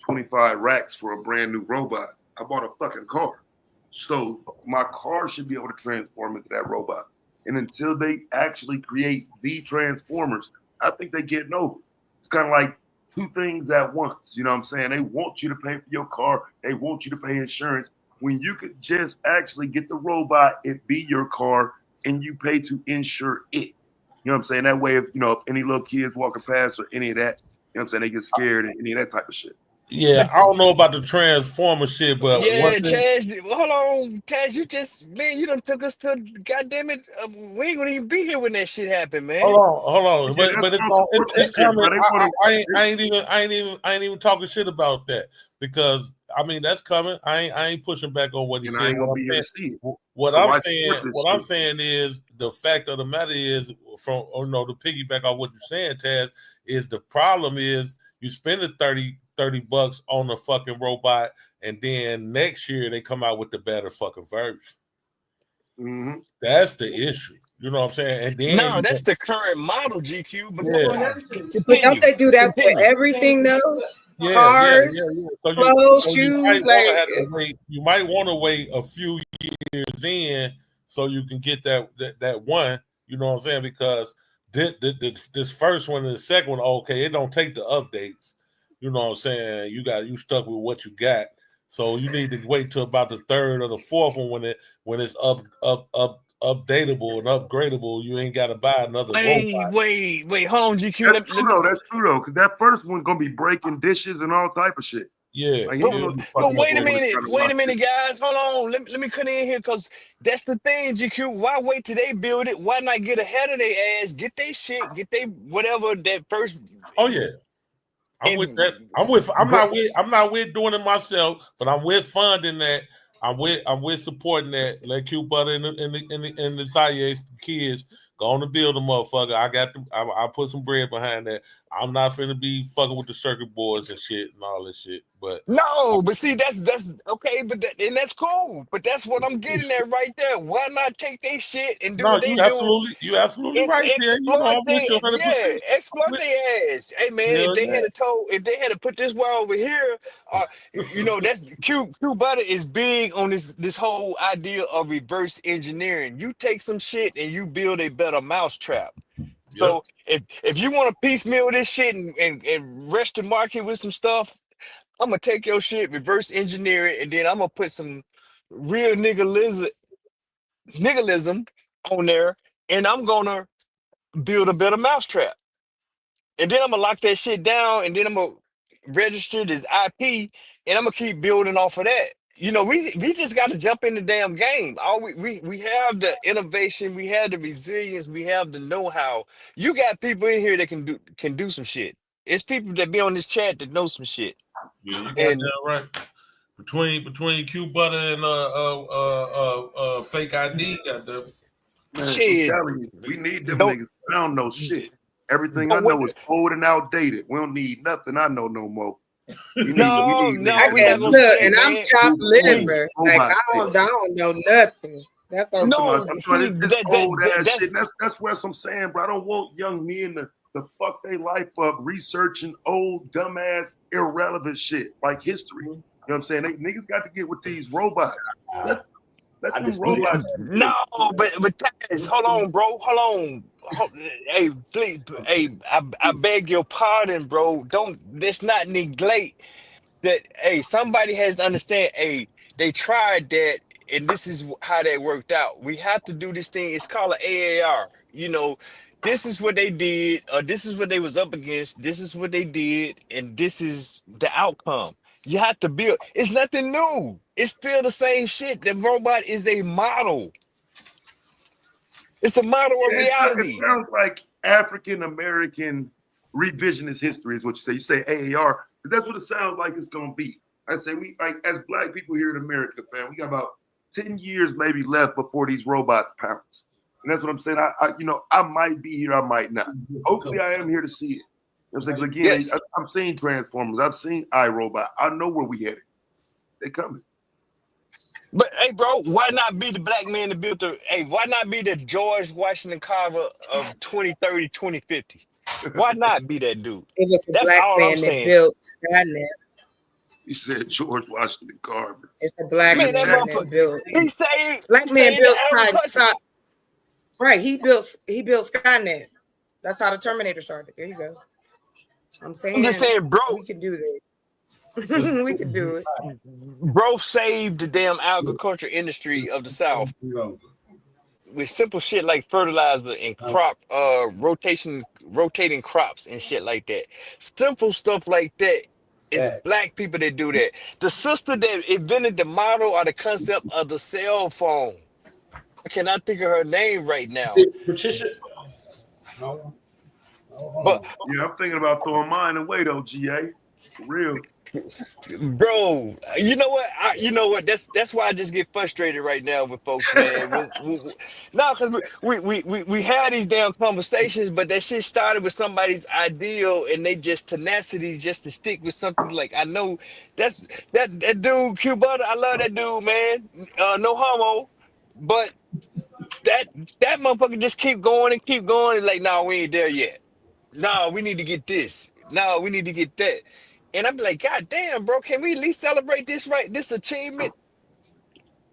S5: 25 racks for a brand new robot. I bought a fucking car. So my car should be able to transform into that robot. And until they actually create the transformers, I think they're getting over. It's kind of like two things at once. You know what I'm saying? They want you to pay for your car. They want you to pay insurance. When you could just actually get the robot, it be your car, and you pay to insure it. You know what I'm saying? That way, if any little kids walking past or any of that, you know what I'm saying, they get scared and any of that type of shit.
S20: Yeah, I don't know about the Transformer shit, but
S4: yeah, Chaz, hold on, Chaz, you done took us to, goddamn it, we ain't gonna even be here when that shit happened, man.
S20: Hold on, but it's coming. I ain't even talking shit about that, because I mean that's coming. I ain't pushing back on what he said. What I'm saying is the fact of the matter is, to piggyback on what you're saying, Taz, is the problem is you spend $30 on the fucking robot, and then next year they come out with the better fucking version.
S5: Mm-hmm.
S20: That's the issue. You know what I'm saying? And then
S4: no, that's the current model, GQ. But
S14: But don't they do that for everything though? Cars, clothes, shoes.
S20: You might want to wait a few years in so you can get that one. You know what I'm saying? Because this first one and the second one, okay, it don't take the updates. You know what I'm saying? You stuck with what you got. So you need to wait till about the third or the fourth one when it's updatable and upgradable, you ain't got to buy another robot.
S4: Wait, hold on, GQ.
S5: That's true though. That's true though, because that first one gonna be breaking dishes and all type of shit.
S20: Yeah.
S5: Like,
S4: but wait a minute, guys. Hold on. Let me cut in here because that's the thing, GQ. Why wait till they build it? Why not get ahead of their ass? Get their shit. Get they whatever that first.
S20: Oh yeah. I'm with that. I'm not with doing it myself, but I'm with funding that. I'm with supporting that. Let Q Butter and the Zaye kids go on to build a motherfucker. I put some bread behind that. I'm not finna be fucking with the circuit boards and shit and all this shit. But
S4: no, but see, that's okay, but and that's cool. But that's what I'm getting at right there. Why not take their shit and do what they do?
S20: You absolutely right there. You know, I'm with you 100%.
S4: Exploit their ass. Hey man, if they had to put this wire over here, you know, that's Q Butter is big on this whole idea of reverse engineering. You take some shit and you build a better mousetrap. So if you want to piecemeal this shit and rush to market with some stuff, I'm gonna take your shit, reverse engineer it, and then I'm gonna put some real niggalism on there, and I'm gonna build a better mousetrap. And then I'm gonna lock that shit down, and then I'm gonna register this IP, and I'm gonna keep building off of that. You know, we just got to jump in the damn game. We have the innovation, we have the resilience, we have the know-how. You got people in here that can do some shit. It's people that be on this chat that know some shit.
S20: Yeah, you got that right. Between Q Butter and fake ID, got the
S5: shit. I'm telling you, we need them niggas. I don't know shit. Everything I know is old and outdated. We don't need nothing I know no more. We need
S14: I guess look, and I'm chopped liver. Like I don't know nothing. That's what
S5: I'm trying to old ass shit. That's what I'm saying, bro. I don't want young men to fuck their life up researching old, dumbass, irrelevant shit like history. You know what I'm saying? Niggas got to get with these robots. Let them robots.
S4: No, but Taz, hold on, bro. Hold on. Hey, please, hey, I beg your pardon, bro. Let's not neglect that. Hey, somebody has to understand. Hey, they tried that, and this is how that worked out. We have to do this thing. It's called an AAR. You know, this is what they did. This is what they was up against. This is what they did, and this is the outcome. You have to build. It's nothing new. It's still the same shit. The robot is a model. It's a model of reality.
S5: It sounds like African American revisionist history is what you say. You say AAR, but that's what it sounds like it's gonna be. I say we like as black people here in America, fam, we got about 10 years maybe left before these robots pounce. And that's what I'm saying. I might be here, I might not. Hopefully I am here to see it. You know what I'm saying? Again, yes. I'm seeing Transformers, I've seen iRobot. I know where we headed. They coming.
S4: But hey, bro, why not be the black man that built why not be the George Washington Carver of 2030, 2050? Why not be that dude?
S14: It was the
S4: That's
S14: black
S4: all
S14: man
S4: I'm saying.
S14: that built Skynet.
S5: He said George Washington Carver.
S14: It's the black man that built.
S4: He say
S14: black man built Skynet. Right, he built Skynet. That's how the Terminator started. There you go. I'm just saying,
S4: bro,
S14: we can do that. We can do it.
S4: Bro saved the damn agriculture industry of the South with simple shit like fertilizer and crop rotating crops and shit like that. Simple stuff like that. It's black people that do that. The sister that invented the model or the concept of the cell phone. I cannot think of her name right now.
S15: Patricia.
S4: But
S5: yeah, I'm thinking about throwing mine away though, GA. For real.
S4: Bro, you know what? That's why I just get frustrated right now with folks, man. Because we had these damn conversations, but that shit started with somebody's ideal, and they just tenacity just to stick with something. Like I know that dude Q Butter. I love that dude, man. No homo, but that motherfucker just keep going and keep going. Like, no, we ain't there yet. No, we need to get this. No, we need to get that. And I'm like, God damn, bro, can we at least celebrate this achievement?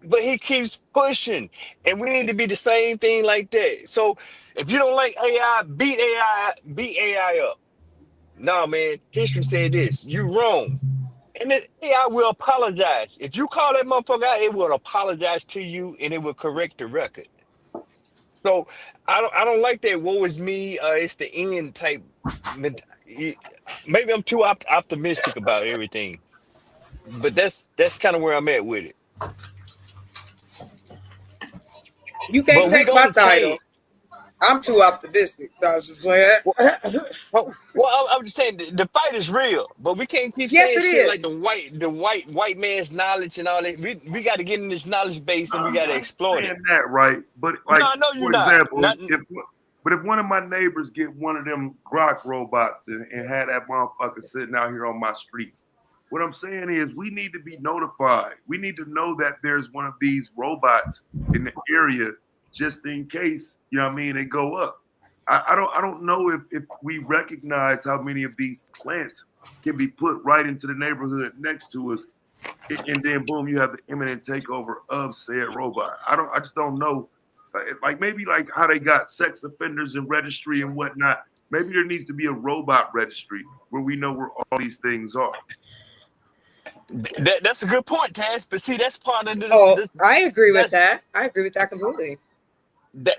S4: But he keeps pushing, and we need to be the same thing like that. So if you don't like AI, beat AI up. No, man, history said this. You wrong. And then AI will apologize. If you call that motherfucker out, it will apologize to you, and it will correct the record. So I don't like that. Woe is me. It's the end type. Maybe I'm too optimistic about everything, but that's kind of where I'm at with it.
S14: You can't
S4: But we
S14: take my
S4: gonna
S14: title.
S4: change.
S14: I'm too optimistic. I was just playing.
S4: Well, I'm just saying the fight is real, but we can't keep
S14: Yes,
S4: saying
S14: it
S4: shit like
S14: is.
S4: the white man's knowledge and all that. We got to get in this knowledge base and we got to
S5: I'm
S4: exploit it.
S5: saying that, right? But
S4: No,
S5: like,
S4: I know you're
S5: for
S4: not.
S5: example,
S4: Not
S5: if one of my neighbors get one of them Grok robots and had that motherfucker sitting out here on my street, what I'm saying is we need to be notified. We need to know that there's one of these robots in the area just in case, you know what I mean, they go up. I don't know if we recognize how many of these plants can be put right into the neighborhood next to us, and then boom, you have the imminent takeover of said robot. I just don't know. Like maybe like how they got sex offenders and registry and whatnot. Maybe there needs to be a robot registry where we know where all these things are.
S4: that's a good point, Taz. But see, that's part of
S14: Oh, I agree with
S4: that's
S14: that. I agree with that completely.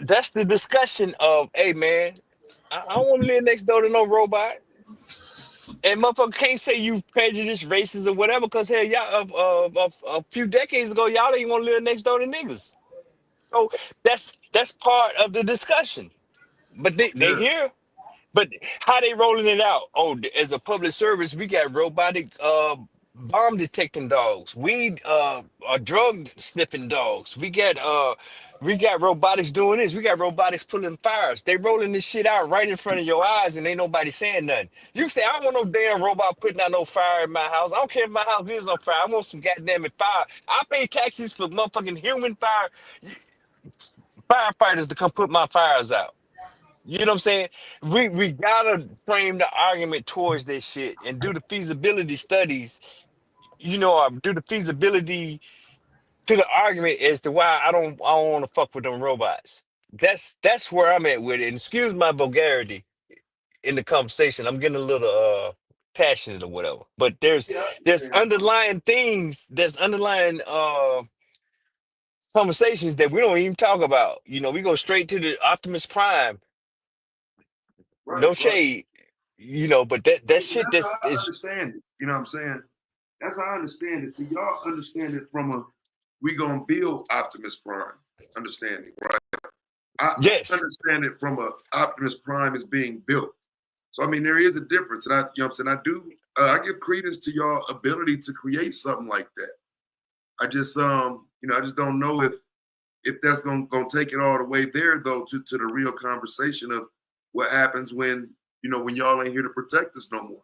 S4: that's the discussion of, hey man, I don't want to live next door to no robot. And motherfucker can't say you prejudiced, racist, or whatever, because hell, y'all a few decades ago, y'all didn't want to live next door to niggas. So that's part of the discussion. But they
S5: Yeah.
S4: here. But how they rolling it out? Oh, as a public service, we got robotic bomb detecting dogs. We are drug sniffing dogs. We got robotics doing this. We got robotics pulling fires. They rolling this shit out right in front of your eyes, and ain't nobody saying nothing. You say, I don't want no damn robot putting out no fire in my house. I don't care if my house is on fire. I want some goddamn fire. I pay taxes for motherfucking human firefighters to come put my fires out. You know what I'm saying? We gotta frame the argument towards this shit and do the feasibility studies, or do the feasibility to the argument as to why I don't want to fuck with them robots. That's where I'm at with it. And excuse my vulgarity in the conversation. I'm getting a little passionate or whatever. But there's underlying things, there's underlying conversations that we don't even talk about. We go straight to the Optimus Prime.
S5: Right,
S4: No
S5: right.
S4: shade, but that
S5: And
S4: shit
S5: that's how
S4: that's
S5: I
S4: is
S5: understand it. You know what I'm saying? That's how I understand it. See, y'all understand it from a we gonna build Optimus Prime understanding, right? I
S4: yes.
S5: understand it from a Optimus Prime is being built. So I mean, there is a difference, and you know what I'm saying. I give credence to y'all ability to create something like that. I just I just don't know if that's gonna take it all the way there though to the real conversation of what happens when when y'all ain't here to protect us no more.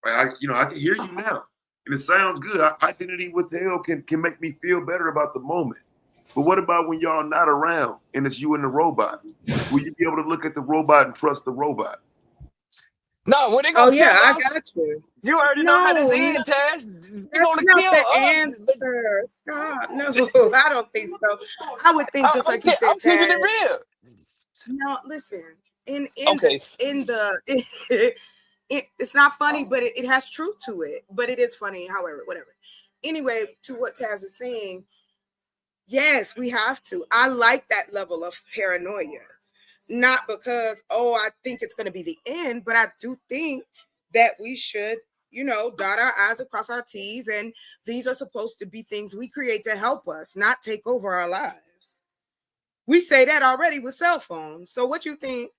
S5: Like I can hear you now, and it sounds good. Identity with the hell can make me feel better about the moment. But what about when y'all not around and it's you and the robot? Will you be able to look at the robot and trust the robot?
S4: No, when they
S14: Oh
S4: gonna kill
S14: yeah, I
S4: us?
S14: got you.
S4: You already know how this
S14: No,
S4: ends, Taz. They
S14: that's
S4: gonna
S14: not
S4: kill
S14: the
S4: us.
S14: answer. Stop. No, I don't think so. I would think just like you said,
S4: I'm keeping it
S14: Taz.
S4: real.
S14: No, listen. In
S4: Okay.
S14: it's not funny, but it has truth to it. But it is funny, however, whatever. Anyway, to what Taz is saying, yes, we have to. I like that level of paranoia. Not because, I think it's going to be the end, but I do think that we should, dot our I's across our T's. And these are supposed to be things we create to help us, not take over our lives. We say that already with cell phones. So what you think?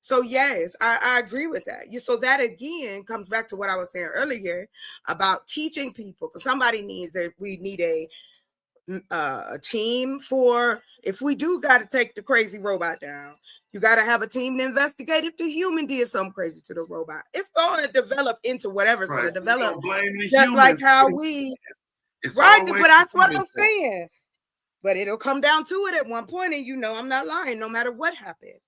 S14: So yes, I agree with that. So that again comes back to what I was saying earlier about teaching people, because somebody needs that. We need a team for if we do got to take the crazy robot down. You got to have a team to investigate if the human did something crazy to the robot. It's going to develop into whatever's going to develop. Just like how right, but that's what I'm saying. But it'll come down to it at one point, and I'm not lying, no matter what happens.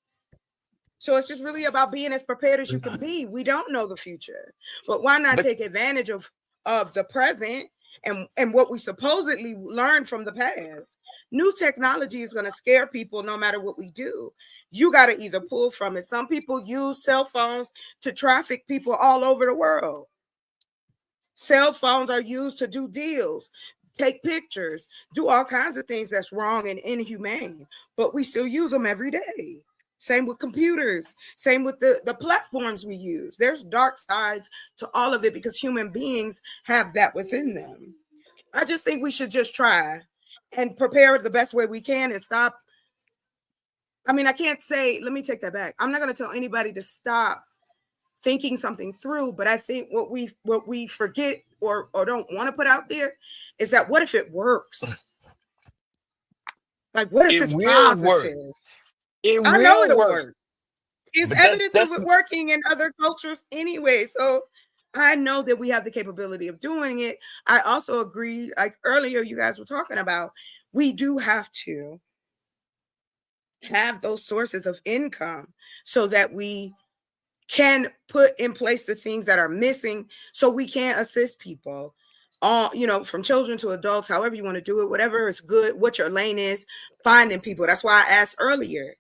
S14: So it's just really about being as prepared as you can be. We don't know the future, but why not take advantage of the present and what we supposedly learned from the past? New technology is going to scare people no matter what we do. You got to either pull from it. Some people use cell phones to traffic people all over the world. Cell phones are used to do deals. take pictures, do all kinds of things that's wrong and inhumane, but we still use them every day. Same with computers, same with the platforms we use. There's dark sides to all of it because human beings have that within them. I just think we should just try and prepare the best way we can and stop. I mean, I can't say, let me take that back. I'm not going to tell anybody to stop thinking something through, but I think what we forget or don't want to put out there is that what if it works? Like, what if
S4: It
S14: it's
S4: will work.
S14: positive?
S4: It
S14: I know
S4: will
S14: it'll
S4: work.
S14: work. It's
S4: But
S14: evidence
S4: that's
S14: of it working in other cultures anyway. So I know that we have the capability of doing it. I also agree, like earlier you guys were talking about, we do have to have those sources of income so that we can put in place the things that are missing so we can assist people, all, you know, from children to adults, however you want to do it, whatever is good, what your lane is, finding people. That's why I asked earlier,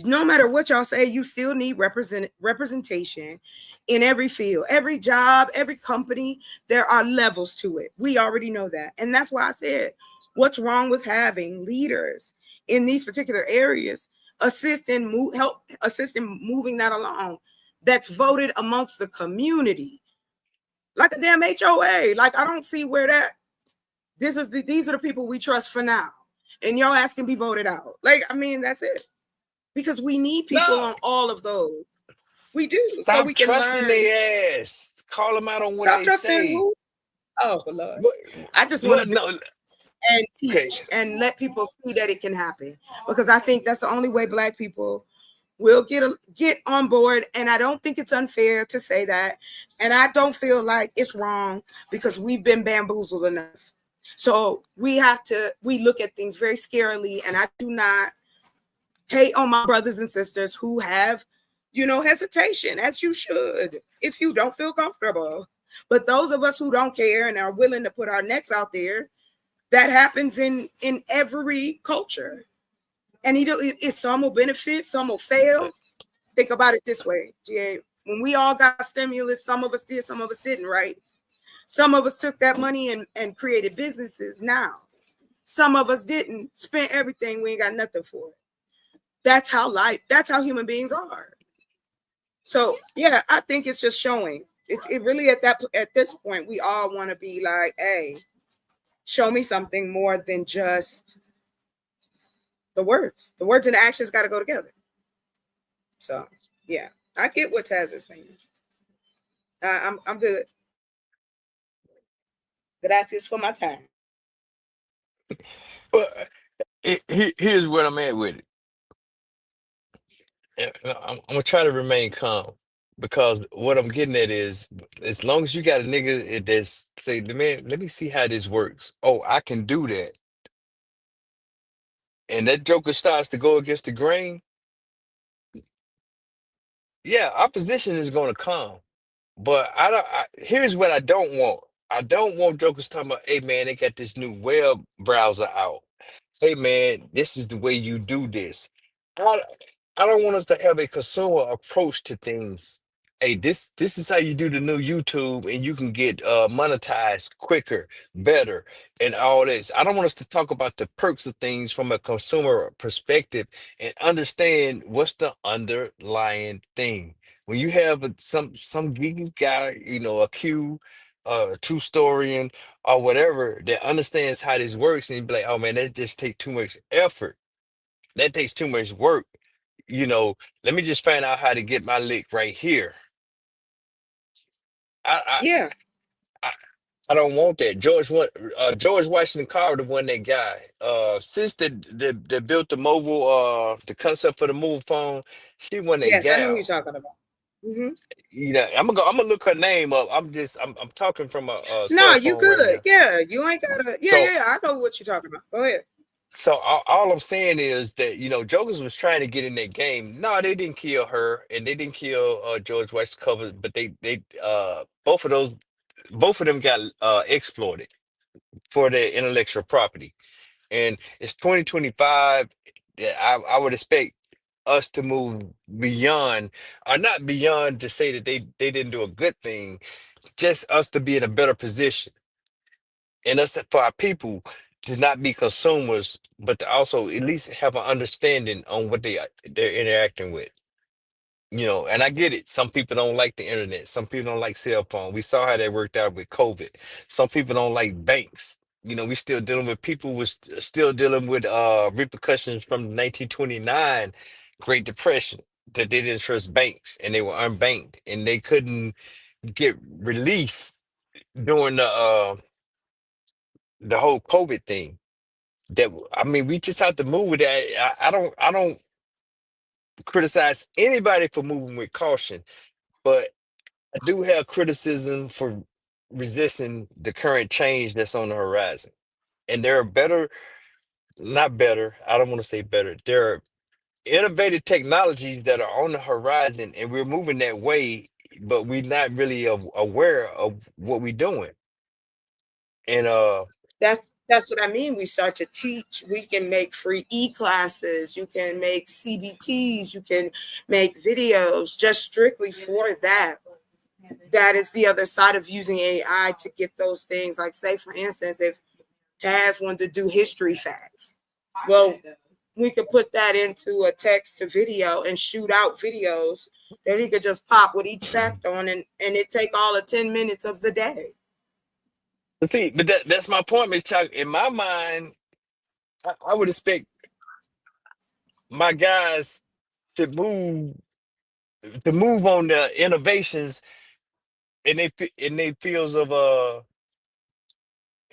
S14: no matter what y'all say, you still need representation in every field, every job, every company. There are levels to it. We already know that. And that's why I said, what's wrong with having leaders in these particular areas help assist in moving that along, that's voted amongst the community, like a damn HOA. Like, I don't see where that these are the people we trust for now, and y'all ass can be voted out. Like, I mean, that's it, because we need people on all of those. We do. So
S4: Stop
S14: we can
S4: trusting
S14: learn.
S4: their ass. Call them out on what
S14: Stop
S4: they
S14: trusting
S4: say.
S14: who? Oh Lord. I just want to and teach and let people see that it can happen, because I think that's the only way Black people will get on board. And I don't think it's unfair to say that, and I don't feel like it's wrong, because we've been bamboozled enough. So we look at things very scarily, and I do not hate on my brothers and sisters who have, you know, hesitation, as you should, if you don't feel comfortable. But those of us who don't care and are willing to put our necks out there, that happens in every culture. And some will benefit, some will fail. Think about it this way, GA. When we all got stimulus, some of us did, some of us didn't, right? Some of us took that money and created businesses now. Some of us didn't, spent everything, we ain't got nothing for it. That's how human beings are. So yeah, I think it's just showing. It really at this point, we all want to be like, hey, show me something more than just the words. The words and the actions got to go together. So yeah, I get what Taz is saying. I'm good. Gracias for my time.
S4: But here's what I'm at with it. I'm gonna try to remain calm, because what I'm getting at is, as long as you got a nigga that's say, man, let me see how this works. Oh, I can do that. And that joker starts to go against the grain. Yeah, opposition is gonna come. But here's what I don't want. I don't want jokers talking about, hey man, they got this new web browser out. Hey man, this is the way you do this. I, I don't want us to have a consumer approach to things. Hey, this is how you do the new YouTube, and you can get monetized quicker, better, and all this. I don't want us to talk about the perks of things from a consumer perspective and understand what's the underlying thing. When you have some geeky guy, you know, a Q, true historian, or whatever, that understands how this works, and you be like, oh man, that just take too much effort. That takes too much work. You know, let me just find out how to get my lick right here.
S14: Yeah.
S4: I don't want that. George Washington Carver won that guy. Since they built the mobile, the concept for the mobile phone, she won that
S14: Yes, I know who
S4: gal.
S14: you're talking about. Mm-hmm.
S4: You know, I'm gonna look her name up. I'm talking from a
S14: No,
S4: cell
S14: you
S4: phone right
S14: good.
S4: now.
S14: Yeah, you ain't gotta.
S4: So
S14: Yeah. I know what you're talking about. Go ahead.
S4: so all I'm saying is that, you know, Jokers was trying to get in that game. No, they didn't kill her, and they didn't kill George Washington Carver, but they both of them got exploited for their intellectual property. And it's 2025. I would expect us to move beyond, or not beyond to say that they didn't do a good thing, just us to be in a better position. And that's for our people to not be consumers, but to also at least have an understanding on what they're interacting with. You know, and I get it. Some people don't like the internet. Some people don't like cell phone. We saw how that worked out with COVID. Some people don't like banks. You know, we still dealing with people was still dealing with repercussions from the 1929 Great Depression, that they didn't trust banks and they were unbanked and they couldn't get relief during the whole COVID thing. That, I mean, we just have to move with that. I don't criticize anybody for moving with caution, but I do have criticism for resisting the current change that's on the horizon. And there are better, not better, I don't want to say better. There are innovative technologies that are on the horizon and we're moving that way, but we're not really aware of what we're doing. And
S14: that's what I mean. We start to teach. We can make free e-classes. You can make CBTs. You can make videos just strictly for that. That is the other side of using AI to get those things. Like, say, for instance, if Taz wanted to do history facts, well, we could put that into a text to video and shoot out videos that he could just pop with each fact on, and it take all of 10 minutes of the day.
S4: See, but that's my point, Ms. Chuck. In my mind, I would expect my guys to move on the innovations in their fields of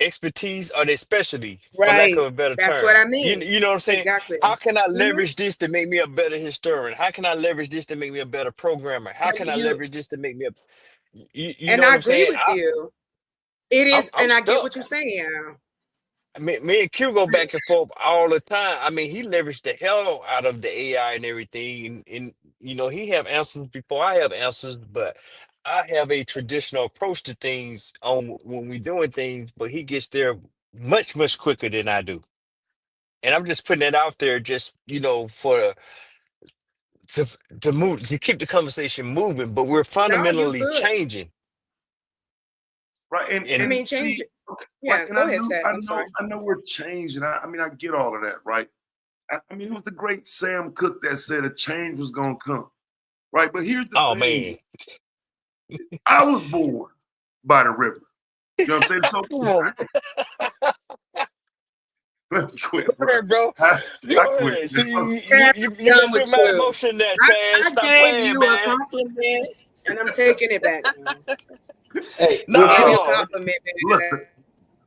S4: expertise or their specialty, for lack
S14: Right.
S4: of a better
S14: That's
S4: term.
S14: what I mean.
S4: You know what I'm saying?
S14: Exactly.
S4: How can I leverage this to make me a better historian? How can I leverage this to make me a better programmer? How can I leverage this to make me a you
S14: and
S4: know what
S14: I
S4: I'm
S14: agree
S4: saying?
S14: with you. It is,
S4: I'm
S14: and I get
S4: stuck.
S14: what you're saying.
S4: I mean, me and Q go back and forth all the time. I mean, he leveraged the hell out of the AI and everything, and you know, he have answers before I have answers, but I have a traditional approach to things on when we doing things, but he gets there much quicker than I do. And I'm just putting it out there, just you know, for to move to keep the conversation moving. But we're
S14: No, you
S4: fundamentally
S14: good.
S4: changing,
S5: right? And
S14: I mean, change.
S5: see, okay,
S14: Yeah,
S5: like, and
S14: go ahead, Ted. I'm sorry.
S5: I know we're changing. I mean, I get all of that, right? I mean, it was the great Sam Cooke that said a change was gonna come, right? But here's the thing: I was born by the river. You know what I'm saying? So let me quit,
S4: Go
S5: bro.
S4: ahead, bro.
S5: I
S4: Go
S5: quit.
S4: ahead. See,
S14: Ted,
S4: you
S14: I'm done
S4: messed with
S14: with
S4: my
S14: you.
S4: emotion there, Taz.
S14: I
S4: Stop
S14: gave
S4: playing,
S14: you a
S4: man.
S14: compliment, and I'm taking it back.
S15: Hey,
S4: No,
S14: I gave you a compliment, man.
S5: Listen,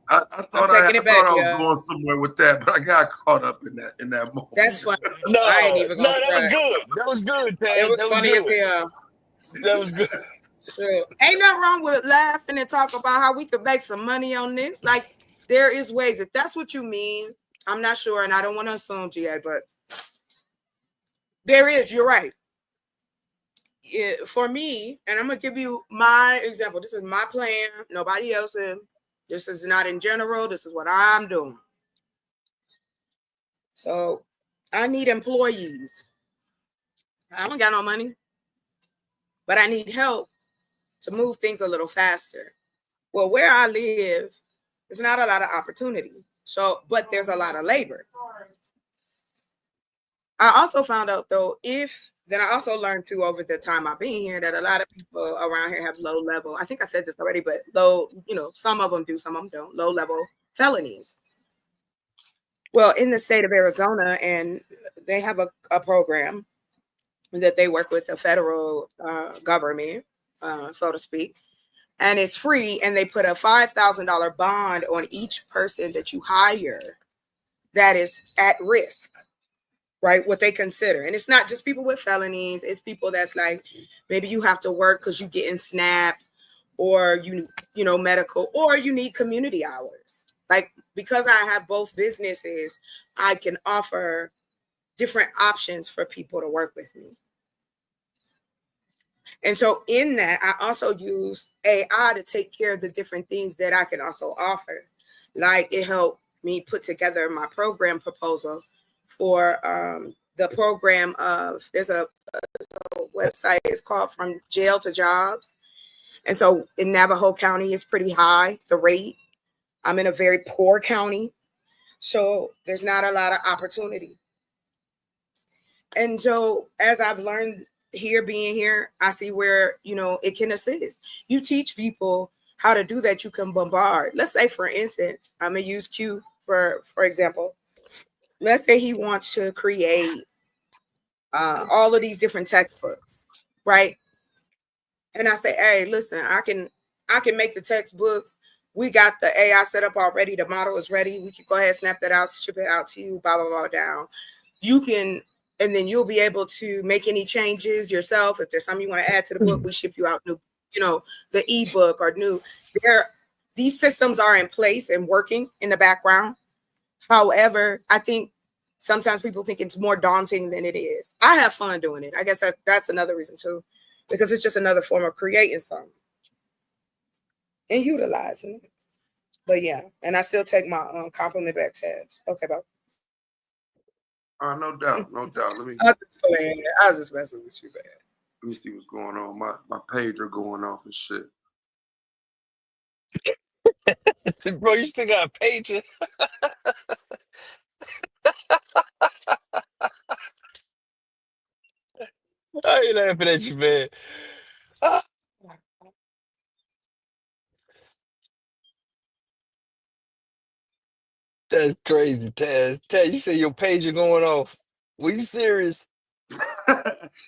S5: I
S14: I'm taking it back,
S5: I was
S14: yeah.
S5: going somewhere with that, but I got caught up in that moment.
S14: That's funny. I ain't even gonna
S4: that was
S14: front.
S4: good. That was good, Taz.
S14: It was
S4: That was
S14: funny as
S4: good.
S14: hell.
S4: That was good.
S14: Sure. Ain't nothing wrong with laughing and talk about how we could make some money on this. Like, there is ways. If that's what you mean, I'm not sure, and I don't want to assume, GA, but there is. You're right. For me, and I'm gonna give you my example. This is my plan. Nobody else's. This is not in general. This is what I'm doing. So I need employees. I don't got no money, but I need help to move things a little faster. Well, where I live, there's not a lot of opportunity. So, but there's a lot of labor. I also found out though, then I also learned too over the time I've been here that a lot of people around here have low level. I think I said this already, but low, some of them do, some of them don't. Low level felonies. Well, in the state of Arizona, and they have a program that they work with the federal government, so to speak, and it's free. And they put a $5,000 bond on each person that you hire that is at risk. Right, what they consider. And it's not just people with felonies, it's people that's like, maybe you have to work because you getting SNAP, or you know, medical, or you need community hours. Like, because I have both businesses, I can offer different options for people to work with me. And so in that, I also use AI to take care of the different things that I can also offer. Like, it helped me put together my program proposal for the program of, there's a website, it's called From Jail to Jobs. And so in Navajo County, it's pretty high, the rate. I'm in a very poor county, so there's not a lot of opportunity. And so as I've learned here, being here, I see where, it can assist. You teach people how to do that. You can bombard. Let's say, for instance, I'm going to use Q for example. Let's say he wants to create all of these different textbooks, right? And I say, hey, listen, I can make the textbooks. We got the AI set up already. The model is ready. We can go ahead, snap that out, ship it out to you, blah, blah, blah, down. You can, and then you'll be able to make any changes yourself. If there's something you want to add to the book, we ship you out new, the ebook or new. These systems are in place and working in the background. However, I think sometimes people think it's more daunting than it is. I have fun doing it. I guess that's another reason too, because it's just another form of creating something and utilizing it. But yeah, and I still take my compliment back tabs. Okay, bro.
S5: No doubt, no doubt. Let me.
S14: I was just messing with you, man.
S5: Let me see what's going on. My pager going off and shit.
S4: Bro, you still got a pager? I ain't laughing at you, man. That's crazy, Taz. Taz, you said your pager going off. Were you serious?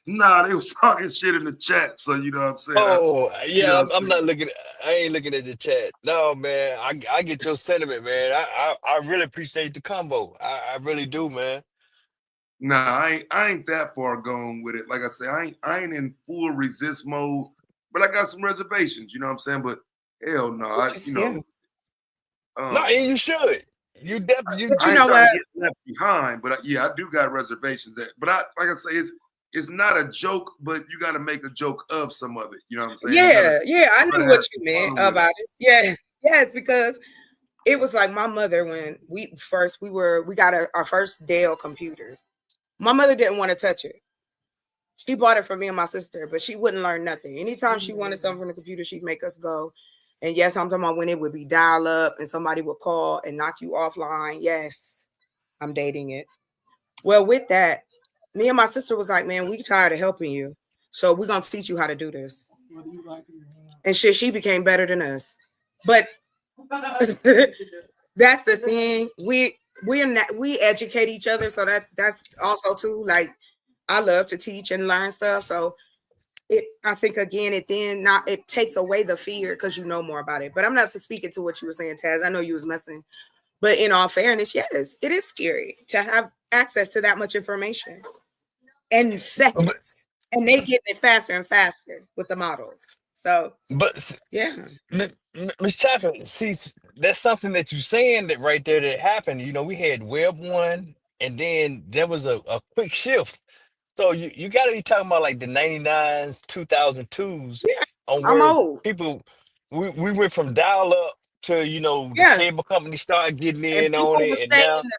S5: Nah, they was talking shit in the chat, so you know what I'm saying.
S4: Oh, yeah, I'm not looking. I ain't looking at the chat. No, man, I get your sentiment, man. I really appreciate the combo. I really do, man.
S5: Nah, I ain't that far gone with it. Like I say, I ain't in full resist mode, but I got some reservations. You know what I'm saying? But hell no,
S4: no, and you should. You definitely.
S14: But you know what?
S5: Get left behind, but yeah, I do got reservations. But like I say, it's not a joke, but you got to make a joke of some of it. You know what I'm saying?
S14: Yeah, I knew what you meant about it. Yeah, yes, because it was like my mother when we got our first Dell computer. My mother didn't want to touch it. She bought it for me and my sister, but she wouldn't learn nothing. Anytime she wanted something from the computer, she'd make us go. And yes, I'm talking about when it would be dial up and somebody would call and knock you offline. Yes, I'm dating it. Well, with that, me and my sister was like, man, we tired of helping you. So we're going to teach you how to do this. And shit, she became better than us. But that's the thing. We educate each other. So that's also too, like, I love to teach and learn stuff. So I think again, it takes away the fear because you know more about it. But I'm not speaking to what you were saying, Taz. I know you was messing. But in all fairness, yes, it is scary to have access to that much information in seconds. And they get it faster and faster with the models. So,
S4: but
S14: yeah.
S4: Ms. Chapman, see, that's something that you're saying that right there that happened. We had Web 1, and then there was a quick shift. So you got to be talking about like the 99s, 2002s, on
S14: I'm
S4: where
S14: old.
S4: people, we went from dial up to, the cable company started getting in on it. And now
S14: the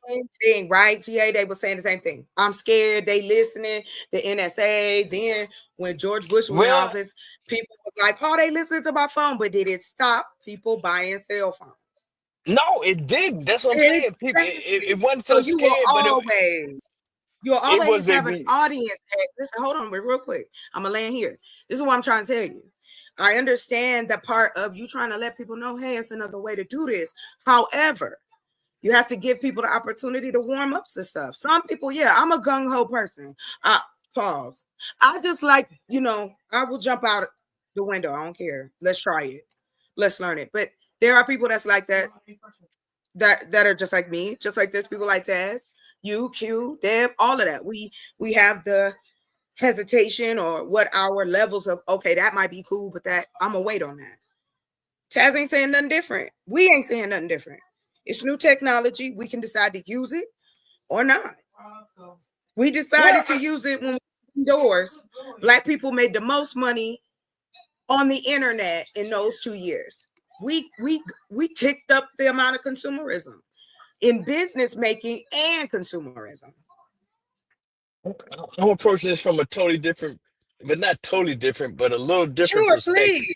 S14: same thing, right? GA, they were saying the same thing. I'm scared. They listening. The NSA. Then when George Bush was in office, people was like, "Oh, they listening to my phone," but did it stop people buying cell phones?
S4: No, it didn't. That's what I'm saying. People, it wasn't so
S14: you
S4: scared,
S14: will
S4: but
S14: you'll always have an audience. Listen, hold on real quick. I'm gonna land here. This is what I'm trying to tell you. I understand that part of you trying to let people know, hey, it's another way to do this. However, you have to give people the opportunity to warm up to stuff. Some people, I'm a gung-ho person. Pause. I just like, I will jump out the window. I don't care. Let's try it. Let's learn it. But there are people that's like that are just like me, just like there's people like Taz, you, Q, Deb, all of that. We have the hesitation or what our levels of, okay, that might be cool, but that I'm gonna wait on that. Taz ain't saying nothing different. We ain't saying nothing different. It's new technology. We can decide to use it or not. We decided to use it when we were indoors. Black people made the most money on the internet in those 2 years. We ticked up the amount of consumerism in business making and consumerism.
S4: I'm approaching this from a totally different, but not totally different, but a little different perspective.
S14: Please.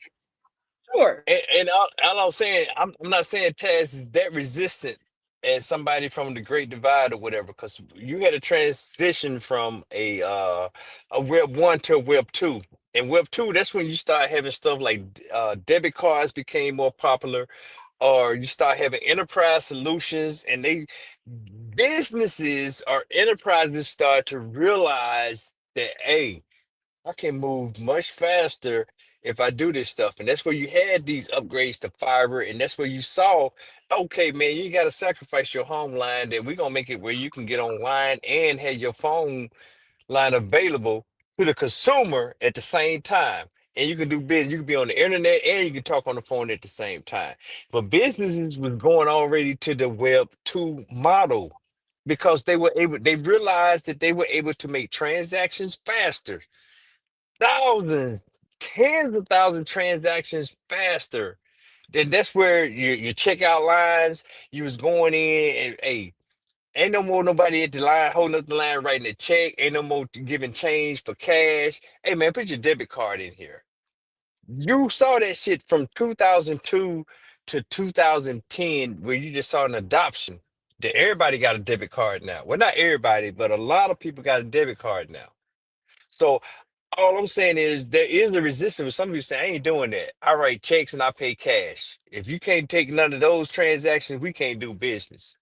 S14: Sure.
S4: And all I'm saying, I'm not saying Taz is that resistant as somebody from the Great Divide or whatever, because you had a transition from a Web 1 to a Web 2. And Web 2, that's when you start having stuff like debit cards became more popular, or you start having enterprise solutions, and businesses or enterprises start to realize that, hey, I can move much faster if I do this stuff. And that's where you had these upgrades to fiber. And that's where you saw, okay, man, you got to sacrifice your home line, that we're going to make it where you can get online and have your phone line available to the consumer at the same time. And you can do business. You can be on the internet and you can talk on the phone at the same time. But businesses was going already to the Web 2 model because they realized that they were able to make transactions faster, thousands, tens of thousands transactions faster. Then that's where your checkout lines, you was going in and, hey, ain't no more nobody at the line holding up the line writing the check. Ain't no more giving change for cash. Hey man, put your debit card in here. You saw that shit from 2002 to 2010, where you just saw an adoption that everybody got a debit card now. Well, not everybody, but a lot of people got a debit card now. So all I'm saying is there is a resistance. Some people say, I ain't doing that. I write checks and I pay cash. If you can't take none of those transactions, we can't do business.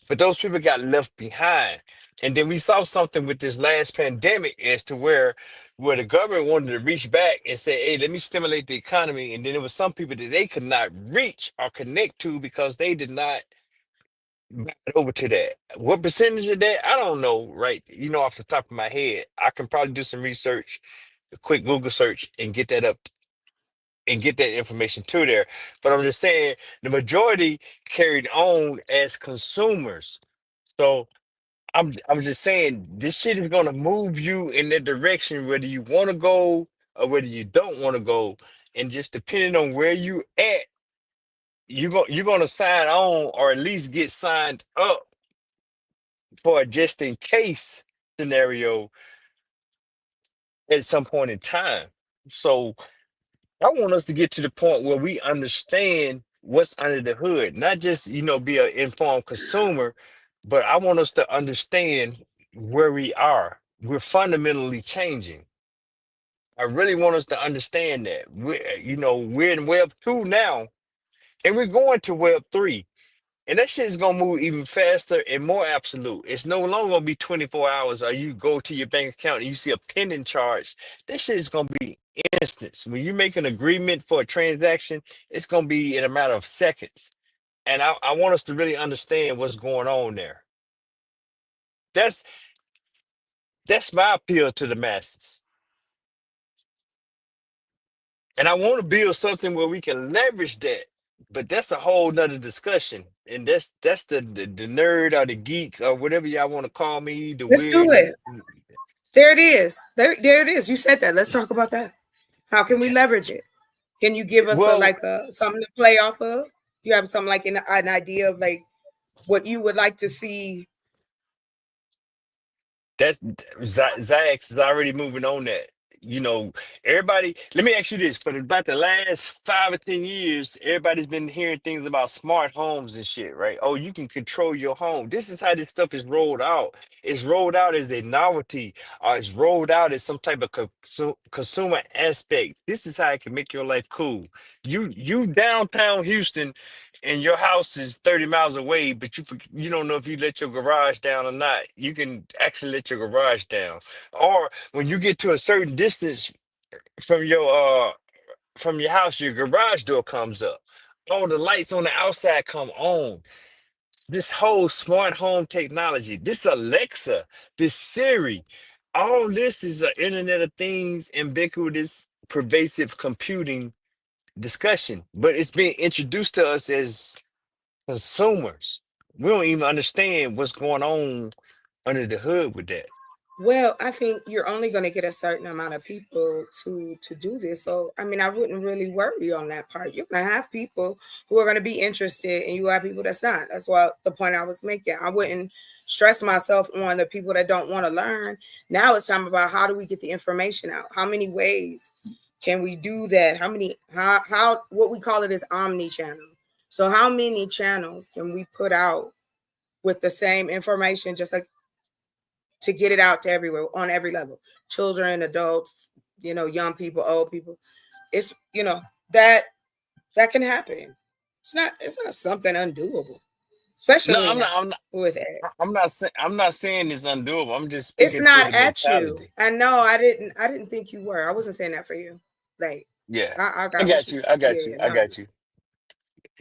S4: But those people got left behind. And then we saw something with this last pandemic as to where the government wanted to reach back and say, hey, let me stimulate the economy. And then there was some people that they could not reach or connect to because they did not back over to that. What percentage of that? I don't know, right? Off the top of my head. I can probably do some research, a quick Google search, and get that up and get that information to there. But I'm just saying the majority carried on as consumers. So I'm just saying this shit is gonna move you in that direction, whether you want to go or whether you don't want to go. And just depending on where you at, you're gonna sign on or at least get signed up for a just in case scenario at some point in time. So I want us to get to the point where we understand what's under the hood, not just, be an informed consumer, but I want us to understand where we are. We're fundamentally changing. I really want us to understand that. We're in Web 2 now, and we're going to Web 3. And that shit is gonna move even faster and more absolute. It's no longer gonna be 24 hours or you go to your bank account and you see a pending charge. That shit is gonna be instance. When you make an agreement for a transaction, it's gonna be in a matter of seconds. And I want us to really understand what's going on there. That's my appeal to the masses. And I want to build something where we can leverage that. But that's a whole nother discussion. And that's the nerd or the geek or whatever y'all want to call me.
S14: Let's do it. There it is. There it is. You said that. Let's talk about that. How can we leverage it? Can you give us something to play off of? Do you have something like an idea of like what you would like to see?
S4: That's Zax is already moving on that. Everybody, let me ask you this. For about the last 5 or 10 years, everybody's been hearing things about smart homes and shit, right? Oh, you can control your home. This is how this stuff is rolled out. It's rolled out as a novelty, or it's rolled out as some type of consumer aspect. This is how it can make your life cool. You downtown Houston, and your house is 30 miles away, but you don't know if you let your garage down or not. You can actually let your garage down. Or when you get to a certain distance from your house, your garage door comes up. All the lights on the outside come on. This whole smart home technology, this Alexa, this Siri, all this is an Internet of Things, ubiquitous, pervasive computing discussion. But it's being introduced to us as consumers. We don't even understand what's going on under the hood with that.
S14: Well, I think you're only going to get a certain amount of people to do this. So, I mean, I wouldn't really worry on that part. You're going to have people who are going to be interested, and you have people that's not. That's what the point I was making. I wouldn't stress myself on the people that don't want to learn. Now it's time about how do we get the information out? How many ways Can we do that? How what we call it is omni-channel. So how many channels can we put out with the same information, just like to get it out to everywhere on every level? Children, adults, young people, old people. It's that can happen. It's not something undoable. Especially with it.
S4: I'm not saying it's undoable. I'm just
S14: It's
S4: speaking to
S14: not
S4: the
S14: at you.
S4: mentality.
S14: I know. I didn't think you were. I wasn't saying that for you. Like,
S4: Yeah,
S14: I
S4: I
S14: got what
S4: got
S14: you
S4: you.
S14: said.
S4: I got you.
S14: Yeah,
S4: I
S14: no.
S4: got you.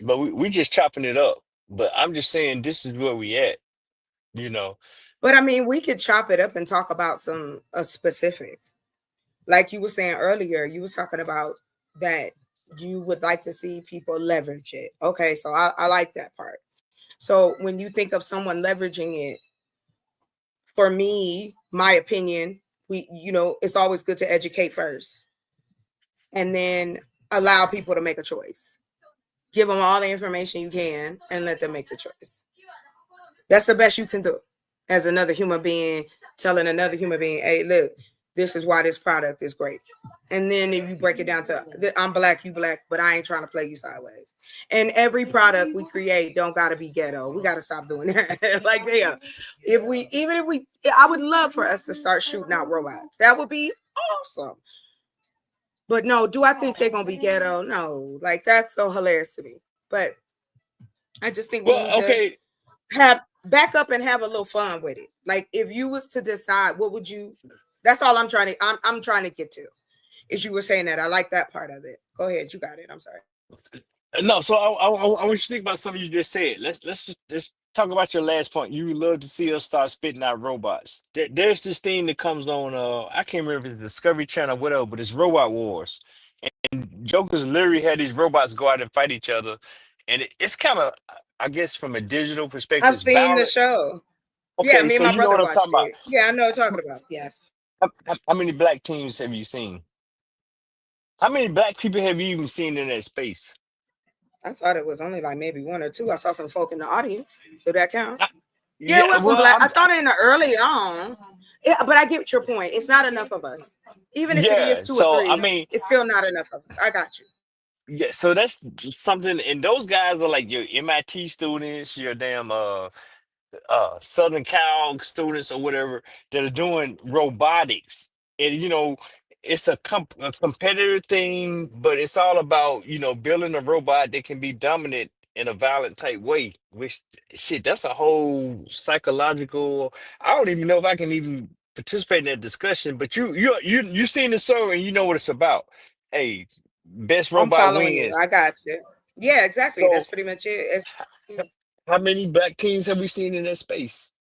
S4: But we just chopping it up. But I'm just saying this is where we at.
S14: But I mean, we could chop it up and talk about a specific. Like you were saying earlier, you were talking about that you would like to see people leverage it. Okay, so I like that part. So when you think of someone leveraging it, for me, my opinion, it's always good to educate first and then allow people to make a choice. Give them all the information you can and let them make the choice. That's the best you can do as another human being, telling another human being, hey, look, this is why this product is great. And then if you break it down to, I'm black, you black, but I ain't trying to play you sideways. And every product we create don't got to be ghetto. We got to stop doing that. Like, damn, I would love for us to start shooting out robots. That would be awesome. But no, do I think they're going to be ghetto? No, like that's so hilarious to me. But I just think we need to have back up and have a little fun with it. Like if you was to decide, what would you, that's all I'm trying to get to. Is you were saying that. I like that part of it. Go ahead. You got it. I'm sorry.
S4: No, so I want you to think about something you just said. Let's talk about your last point. You would love to see us start spitting out robots. There's this thing that comes on. I can't remember if it's Discovery Channel or whatever, but it's Robot Wars. And Jokers literally had these robots go out and fight each other, and it's kind of, I guess, from a digital perspective,
S14: I've
S4: it's
S14: seen the
S4: violent.
S14: show. Yeah,
S4: Okay,
S14: me and
S4: so
S14: my
S4: you know
S14: brother
S4: what I'm
S14: watched
S4: talking about.
S14: it. Yeah, I know what you're talking about. Yes.
S4: How many black teams have you seen? How many black people have you even seen in that space?
S14: I thought it was only like maybe one or two. I saw some folk in the audience. Did that count? Yeah,
S4: Yeah,
S14: it was some
S4: well,
S14: black. I thought in the early on. Yeah, but I get your point. It's not enough of us. Even if it is two or
S4: so I
S14: three,
S4: mean,
S14: it's still not enough of us. I got you.
S4: yeah, so that's something, and those guys are like your MIT students, your damn Southern Cal students or whatever that are doing robotics. And it's a competitive thing, but it's all about building a robot that can be dominant in a violent type way. Which shit, that's a whole psychological. I don't even know if I can even participate in that discussion. But you seen the show and you know what it's about. Hey, best
S14: I'm
S4: robot
S14: following you.
S4: wins.
S14: I got you. Yeah, exactly.
S4: So
S14: That's pretty much it.
S4: how many black teams have we seen in that space?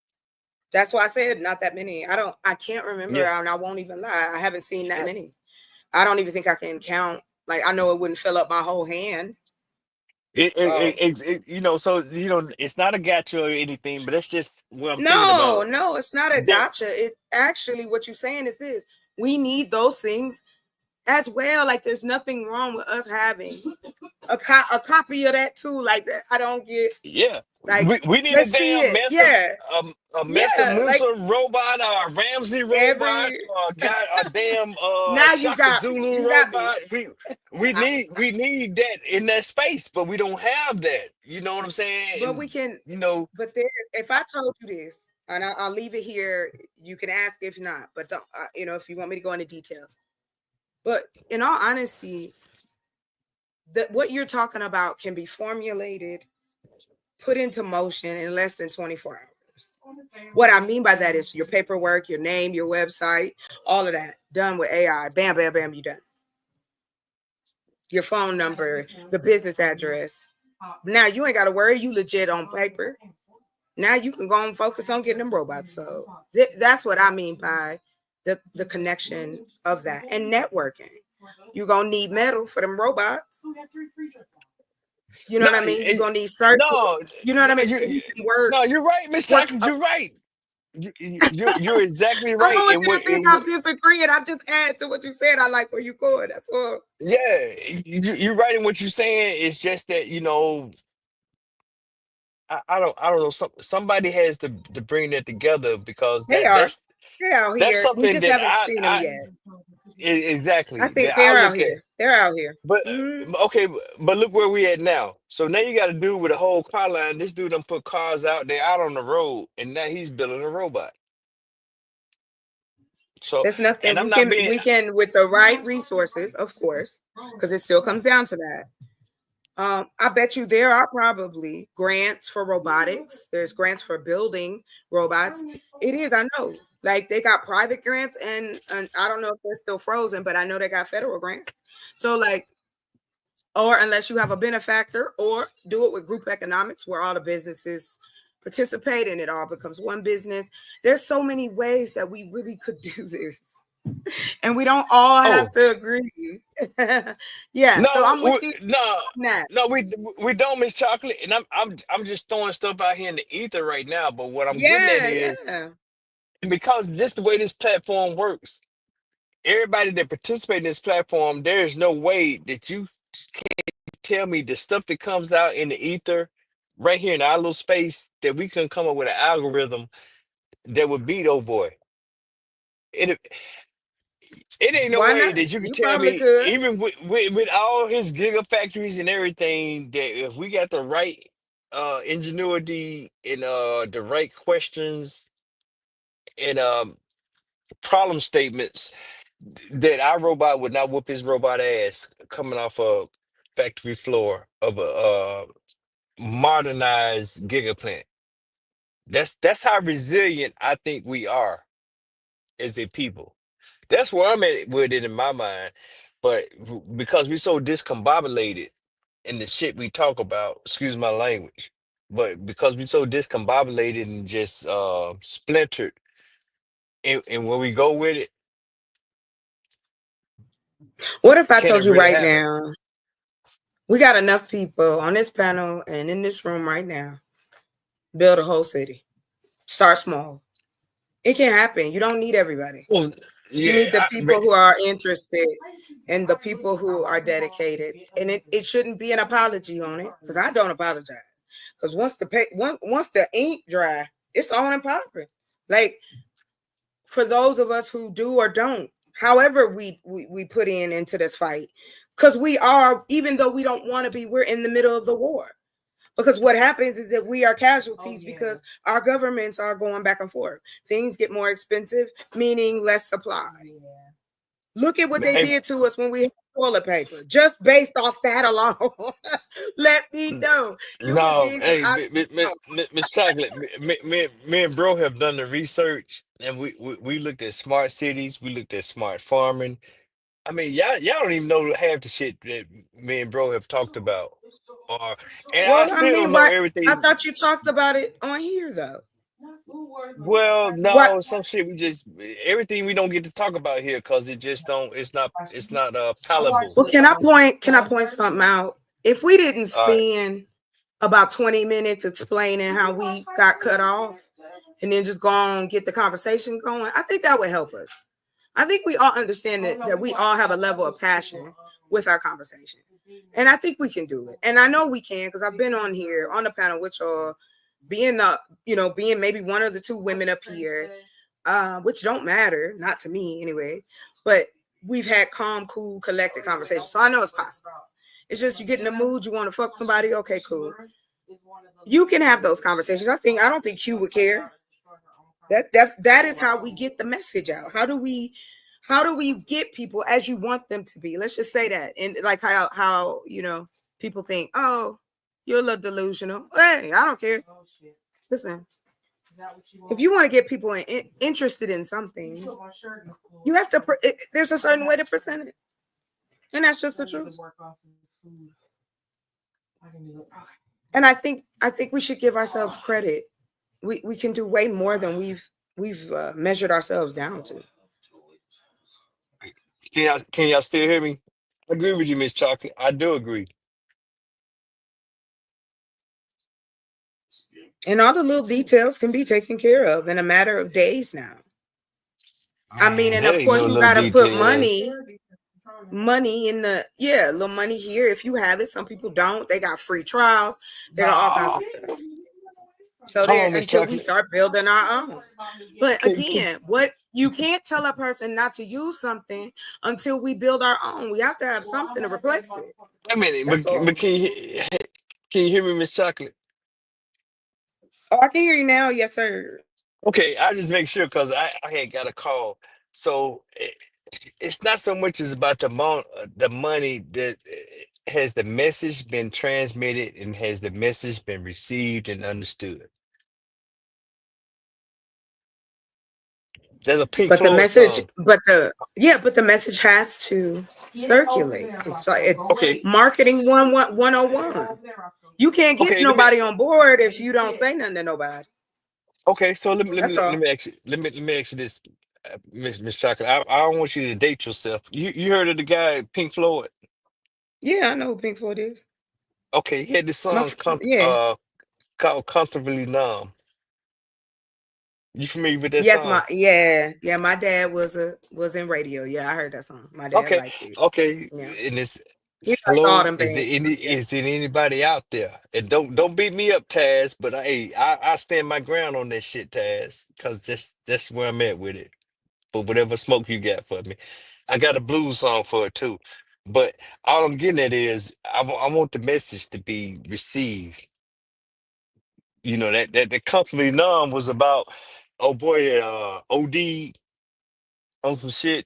S14: That's why I said not that many. I can't remember, and I won't even lie. I haven't seen that many. I don't even think I can count. Like I know it wouldn't fill up my whole hand.
S4: So it's not a gotcha or anything, but that's just what I'm thinking about.
S14: No, it's not a gotcha. It actually, what you're saying is this: we need those things as well. Like there's nothing wrong with us having a copy of that too. Like that, I don't get.
S4: Yeah,
S14: like
S4: we need a
S14: let's see
S4: damn
S14: it.
S4: Mensa,
S14: Yeah,
S4: a Mensa
S14: like
S4: Musa robot, or a Ramsey robot, or a damn
S14: now
S4: Shaka Zulu
S14: you got me.
S4: robot. We need that in that space, but we don't have that. You know what I'm saying?
S14: But we can. But if I told you this, and I'll leave it here, you can ask if not. But don't, if you want me to go into detail. But in all honesty, what you're talking about can be formulated, put into motion in less than 24 hours. What I mean by that is your paperwork, your name, your website, all of that done with AI. Bam, bam, bam, you done. Your phone number, the business address. Now you ain't got to worry. You legit on paper. Now you can go and focus on getting them robots. So that's what I mean by the connection of that and networking. You're going to need metal for them robots. You know what I mean? You're going to need circuits.
S4: No,
S14: you know what I mean? So you can work.
S4: No, you're right, Miss Tockins. You're right. You're exactly right.
S14: I don't want you to think I'm disagreeing. I just add to what you said. I like where you're going. That's all.
S4: Yeah, you're right in what you're saying. It's just that I don't know. Somebody has to bring that together because
S14: They are here.
S4: that's
S14: We
S4: something
S14: just
S4: that
S14: haven't seen them yet.
S4: Exactly.
S14: I think they're out here. They're out here.
S4: But okay, but look where we at now. So now you got a dude with a whole car line. This dude done put cars out there out on the road, and now he's building a robot. So,
S14: there's nothing
S4: and I'm
S14: we
S4: not
S14: can
S4: being.
S14: we can with the right resources, of course, because it still comes down to that. I bet you there are probably grants for robotics. There's grants for building robots. It is, I know. Like they got private grants and I don't know if they're still frozen, but I know they got federal grants. So like, or unless you have a benefactor, or do it with group economics where all the businesses participate and it all becomes one business. There's so many ways that we really could do this. And we don't all have to agree. Yeah.
S4: No,
S14: so I'm with you.
S4: No, we don't, Miss Chocolate. And I'm just throwing stuff out here in the ether right now. But what I'm getting at is because just the way this platform works, everybody that participates in this platform, there is no way that you can tell me the stuff that comes out in the ether right here in our little space that we can come up with an algorithm that would beat old boy. It ain't no way that you can tell me, even with all his gigafactories and everything, that if we got the right ingenuity and the right questions and problem statements, that our robot would not whoop his robot ass coming off a factory floor of a modernized gigaplant. That's how resilient I think we are as a people. That's where I'm at with it in my mind. But because we're so discombobulated in the shit we talk about, excuse my language, but because we're so discombobulated and just splintered, and where we go with it,
S14: what if I
S4: can
S14: told
S4: it
S14: you
S4: really
S14: right
S4: happen?
S14: now, we got enough people on this panel and in this room right now, build a whole city. Start small. It can happen. You don't need everybody.
S4: Well,
S14: you need the people who are interested and the people who are dedicated. And it shouldn't be an apology on it, because I don't apologize. Because once the ink dry, it's on and popping. Like for those of us who do or don't, however we put into this fight, because we are, even though we don't want to be, we're in the middle of the war. Because what happens is that we are casualties because our governments are going back and forth. Things get more expensive, meaning less supply. Look at what they did to us when we had toilet paper. Just based off that alone, let me know.
S4: No, hey, Miss Chocolate, me and bro have done the research, and we looked at smart cities, we looked at smart farming. I mean, y'all don't even know half the shit that me and bro have talked about. And I still don't know everything.
S14: I thought you talked about it on here though.
S4: Well, no, some shit we just everything we don't get to talk about here because it just don't. It's not palatable.
S14: Well, can I point something out? If we didn't spend about 20 minutes explaining how we got cut off, and then just go on get the conversation going, I think that would help us. I think we all understand that we all have a level of passion with our conversation. And I think we can do it. And I know we can, because I've been on here on the panel with y'all, being maybe one of the two women up here, which don't matter, not to me anyway, but we've had calm, cool, collected conversations. So I know it's possible. It's just you get in the mood, you want to fuck somebody, okay, cool. You can have those conversations. I don't think Q would care. That is how we get the message out. How do we get people as you want them to be? Let's just say that. And like how people think, oh, you're a little delusional. Hey, I don't care. Listen, if you want to get people interested in something, you have to. There's a certain way to present it, and that's just the truth. And I think we should give ourselves credit. We can do way more than we've measured ourselves down to.
S4: Can y'all still hear me? I agree with you, Miss Chocolate. I do agree.
S14: And all the little details can be taken care of in a matter of days now. I mean, and of course you gotta put money in the little money here if you have it. Some people don't. They got free trials. They got all kinds of stuff. So until we start building our own. But again, what You can't tell a person not to use something until we build our own. We have to have something to replace it.
S4: I mean, but can you hear me, Miss Chocolate?
S14: Oh, I can hear you now. Yes, sir.
S4: Okay, I just make sure because I had got a call. So it's not so much as about the money that has the message been transmitted and has the message been received and understood. There's a Pink Floyd song.
S14: But the message has to circulate. It's
S4: Okay.
S14: Marketing 101. You can't get nobody on board if you don't say nothing to nobody.
S4: Okay, so let me ask you this, Miss Chocolate. I don't want you to date yourself. You heard of the guy Pink Floyd?
S14: Yeah, I know who Pink Floyd is.
S4: Okay, he had this song called "Comfortably Numb." You familiar with that song?
S14: My dad was in radio. Yeah, I heard that song. My dad liked it.
S4: Okay,
S14: yeah.
S4: And it's
S14: hello.
S4: Is there anybody out there? And don't beat me up, Taz. But I stand my ground on that shit, Taz, because that's where I'm at with it. For whatever smoke you got for me, I got a blues song for it too. But all I'm getting at is I want the message to be received. You know that Comfortably Numb was about boy OD on some shit,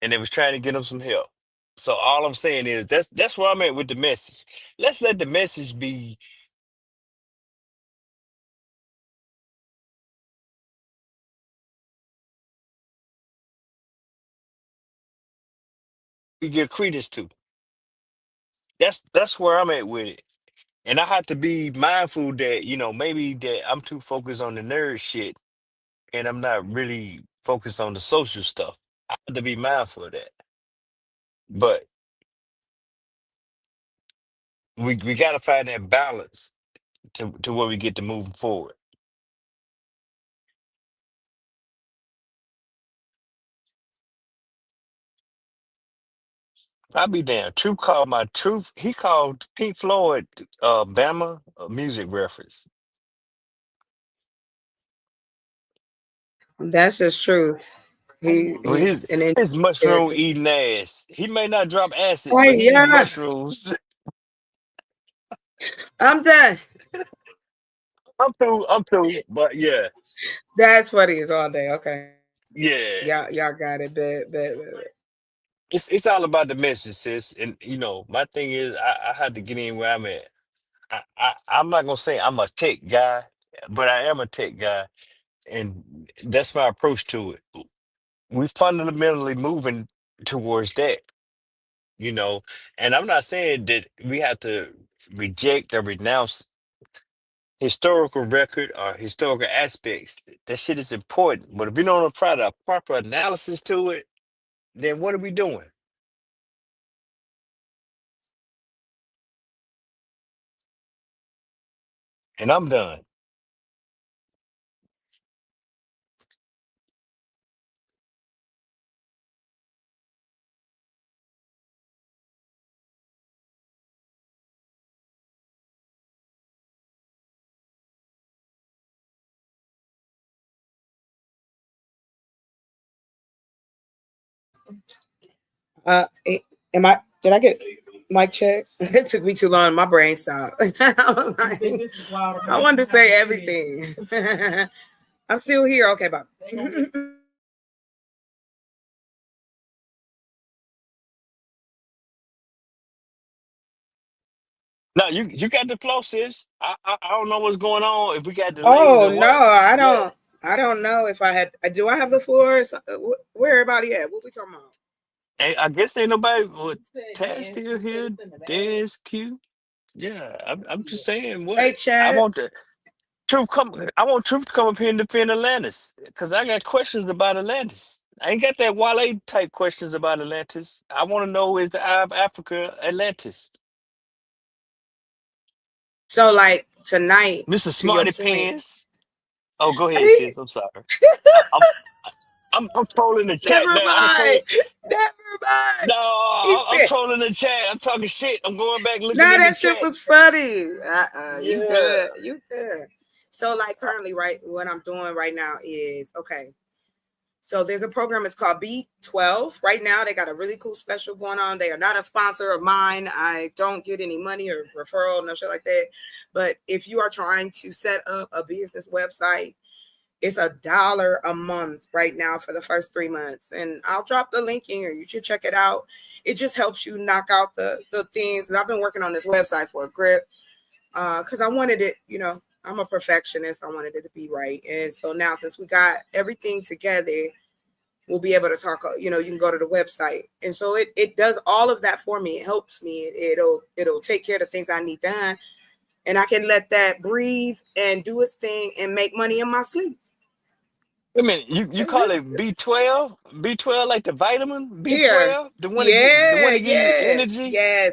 S4: and they was trying to get him some help. So all I'm saying is that's where I'm at with the message. Let's let the message be. We give credence to. That's where I'm at with it. And I have to be mindful that, maybe that I'm too focused on the nerd shit and I'm not really focused on the social stuff. I have to be mindful of that. But we gotta find that balance to where we get to moving forward. I'll be damn. Truth. He called Pink Floyd Bama a music reference.
S14: That's just true. He's
S4: his mushroom eating ass. He may not drop acid,
S14: but
S4: he eat mushrooms.
S14: I'm done.
S4: I'm through. But yeah.
S14: That's what he is all day. Okay.
S4: Yeah.
S14: Y'all got it. Bet.
S4: It's all about the message, sis. And my thing is I had to get in where I'm at. I'm not gonna say I'm a tech guy, but I am a tech guy. And that's my approach to it. We're fundamentally moving towards that, and I'm not saying that we have to reject or renounce historical record or historical aspects. That shit is important. But if we don't apply the proper analysis to it, then what are we doing? And I'm done.
S14: Did I get mic check? It took me too long. My brain stopped. I wanted to say everything. I'm still here. Okay, bye.
S4: No, you got the flow, sis. I don't know what's going on. If we got delays or what.
S14: No, I don't. Yeah. I don't know if I had. Do I have the floor? Where everybody at? What we talking about?
S4: I guess ain't nobody. Taz still here. Dez Q. Yeah, I'm just saying. What
S14: hey, Chad.
S4: I want Truth to come up here and defend Atlantis because I got questions about Atlantis. I ain't got that Wale type questions about Atlantis. I want to know, is the Eye of Africa Atlantis?
S14: So like tonight,
S4: Mr. Smarty Pants. Oh, go ahead, sis. I'm sorry. I'm trolling the chat now.
S14: Never mind.
S4: No, I'm trolling the chat. I'm talking shit. I'm going back looking at the chat.
S14: That shit was funny. You good. So like currently, right, what I'm doing right now is, okay, So there's a program, it's called B12. Right now, they got a really cool special going on. They are not a sponsor of mine. I don't get any money or referral, no shit like that. But if you are trying to set up a business website, it's $1 a month right now for the first 3 months. And I'll drop the link in here. You should check it out. It just helps you knock out the things. And I've been working on this website for a grip because I wanted it, you know, I'm a perfectionist. I wanted it to be right. And so now since we got everything together, we'll be able to talk, you know, you can go to the website. And so it does all of that for me. It helps me. It'll take care of the things I need done. And I can let that breathe and do its thing and make money in my sleep.
S4: Wait a minute, you call it B12? B12 like the vitamin? B12?
S14: Here.
S4: The one to give you energy?
S14: Yes.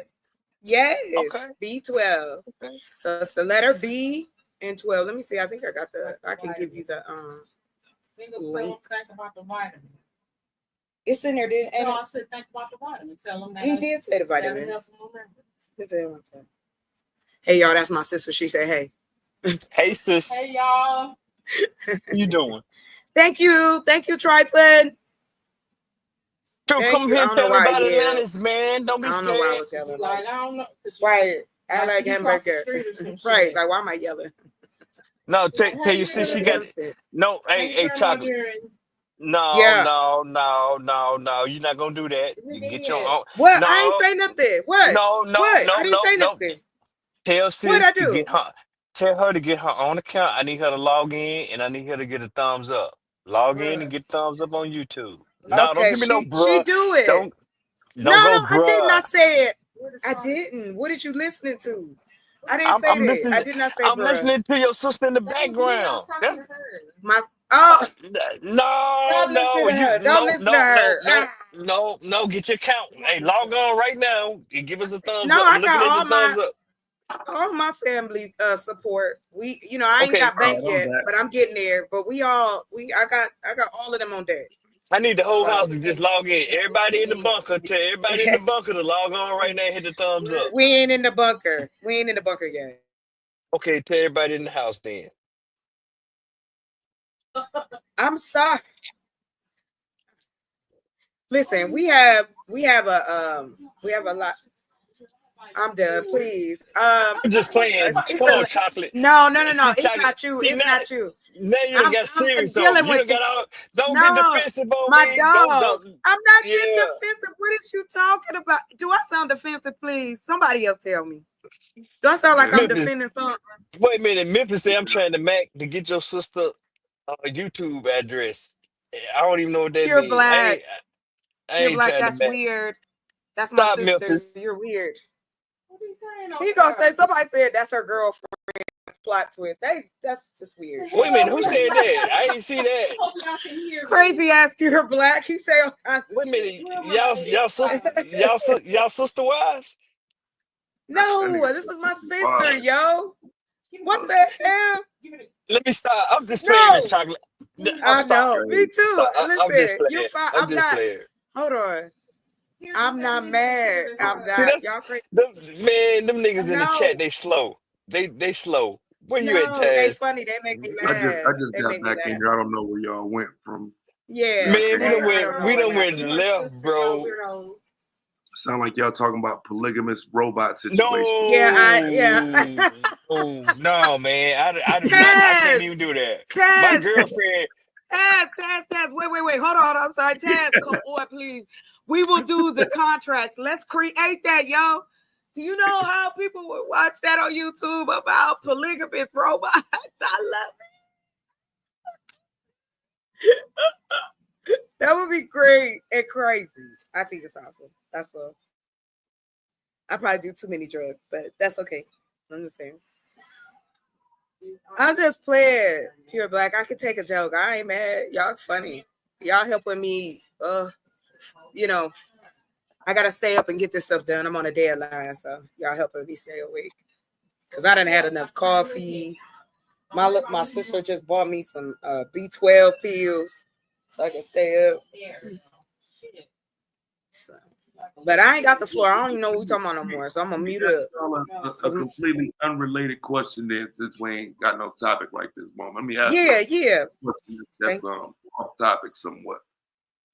S4: Okay.
S14: B12.
S4: Okay.
S14: So it's the letter B and 12. Let me see. I think I got I can give you the link.
S10: Think about the vitamin.
S14: It's in there, didn't it?
S10: No, I said think about the vitamin. Tell them that.
S14: He did say the vitamin. Hey y'all, that's my sister. She said, hey.
S4: Hey sis.
S10: Hey y'all.
S4: How you doing?
S14: Thank you, Triflin.
S4: Dude, come here and tell me about Atlantis, man. Don't be scared.
S14: I don't know why I was yelling.
S10: Like, I don't know.
S14: Right. I like hamburger. Right. Like, why am I yelling?
S4: No, tell your sis she got no. Hey, chocolate. No. You're not gonna do that. You get your own.
S14: What?
S4: No,
S14: I ain't say nothing. What?
S4: No.
S14: I didn't say nothing.
S4: Tell sis
S14: What'd I do?
S4: to get her. Tell her to get her own account. I need her to log in, and I need her to get a thumbs up. Log in and get thumbs up on YouTube. No,
S14: Okay,
S4: don't give me no bruh.
S14: she do it.
S4: Don't
S14: No,
S4: go,
S14: I did
S4: bruh.
S14: not say it. I didn't. What did you listening to? I didn't say
S4: I'm
S14: that.
S4: listening.
S14: I did not say
S4: I'm
S14: bruh.
S4: listening to your sister in the background. That's
S14: my
S4: no.
S14: Don't listen to her.
S4: No. Get your account. Hey, log on right now and give us a thumbs
S14: No,
S4: up.
S14: I
S4: I'm looking
S14: got
S4: at the thumbs up.
S14: all my family support. We, you know, I ain't got bank yet, but I'm getting there. But I got all of them on deck.
S4: I need the whole house to just log in. Everybody in the bunker. Tell everybody in the bunker to log on right now and hit the thumbs up.
S14: We ain't in the bunker. We ain't in the bunker yet.
S4: Okay, tell everybody in the house then.
S14: I'm sorry. Listen, we have a lot. I'm done, please.
S4: I'm just playing. Come on, chocolate.
S14: No.
S4: See,
S14: It's not you.
S4: See,
S14: It's not you.
S4: Now you done got serious on me. You done got all. Don't get defensive on
S14: my
S4: me.
S14: Dog. I'm not getting defensive. What is you talking about? Do I sound defensive, please? Somebody else tell me. Do I sound like I'm defending something?
S4: Wait a minute. Memphis say I'm trying to get your sister a YouTube address. I don't even know what that means.
S14: Black.
S4: I ain't
S14: Black,
S4: trying
S14: that's
S4: to
S14: weird. That's my sister.
S4: Memphis.
S14: You're weird. What are you saying? She gonna say somebody said that's her girlfriend. Plot twist. That's just weird.
S4: Wait a minute. Who said that? I ain't see that.
S14: Crazy ass pure black. He said.
S4: Wait a minute. Y'all sister wives?
S14: No, this is my sister, yo. What the hell?
S4: Let me stop. I'm just playing this chocolate.
S14: I know. Me too. Listen,
S4: you're fine. I'm just playing.
S14: Hold on. I'm not mad. I'm not. Y'all crazy.
S4: Them niggas in the chat, they slow. They slow. Where you at, Taz?
S14: They funny. They make me laugh.
S5: I just got back in here. I don't know where y'all went from.
S14: Yeah.
S4: Man, we done went left, bro.
S5: Sound like y'all talking about polygamous robot situation.
S4: No.
S14: Yeah.
S4: No, man. I can't even do that. My girlfriend.
S14: Taz. Wait. Hold on. I'm sorry. Taz, come on, please. We will do the contracts. Let's create that, yo. Do you know how people would watch that on YouTube about polygamous robots? I love it. That would be great and crazy. I think it's awesome. That's all. I probably do too many drugs, but that's okay. I'm just saying. I'm just playing. Pure black. I could take a joke. I ain't mad. Y'all funny. Y'all helping me. You know, I gotta stay up and get this stuff done. I'm on a deadline, so y'all helping me stay awake. Cause I done had enough coffee. My sister just bought me some B12 pills so I can stay up. So, but I ain't got the floor. I don't even know what we're talking about no more. So I'm gonna mute up.
S5: A completely unrelated question then, since we ain't got no topic right this moment. Let me ask.
S14: Yeah.
S5: off topic somewhat.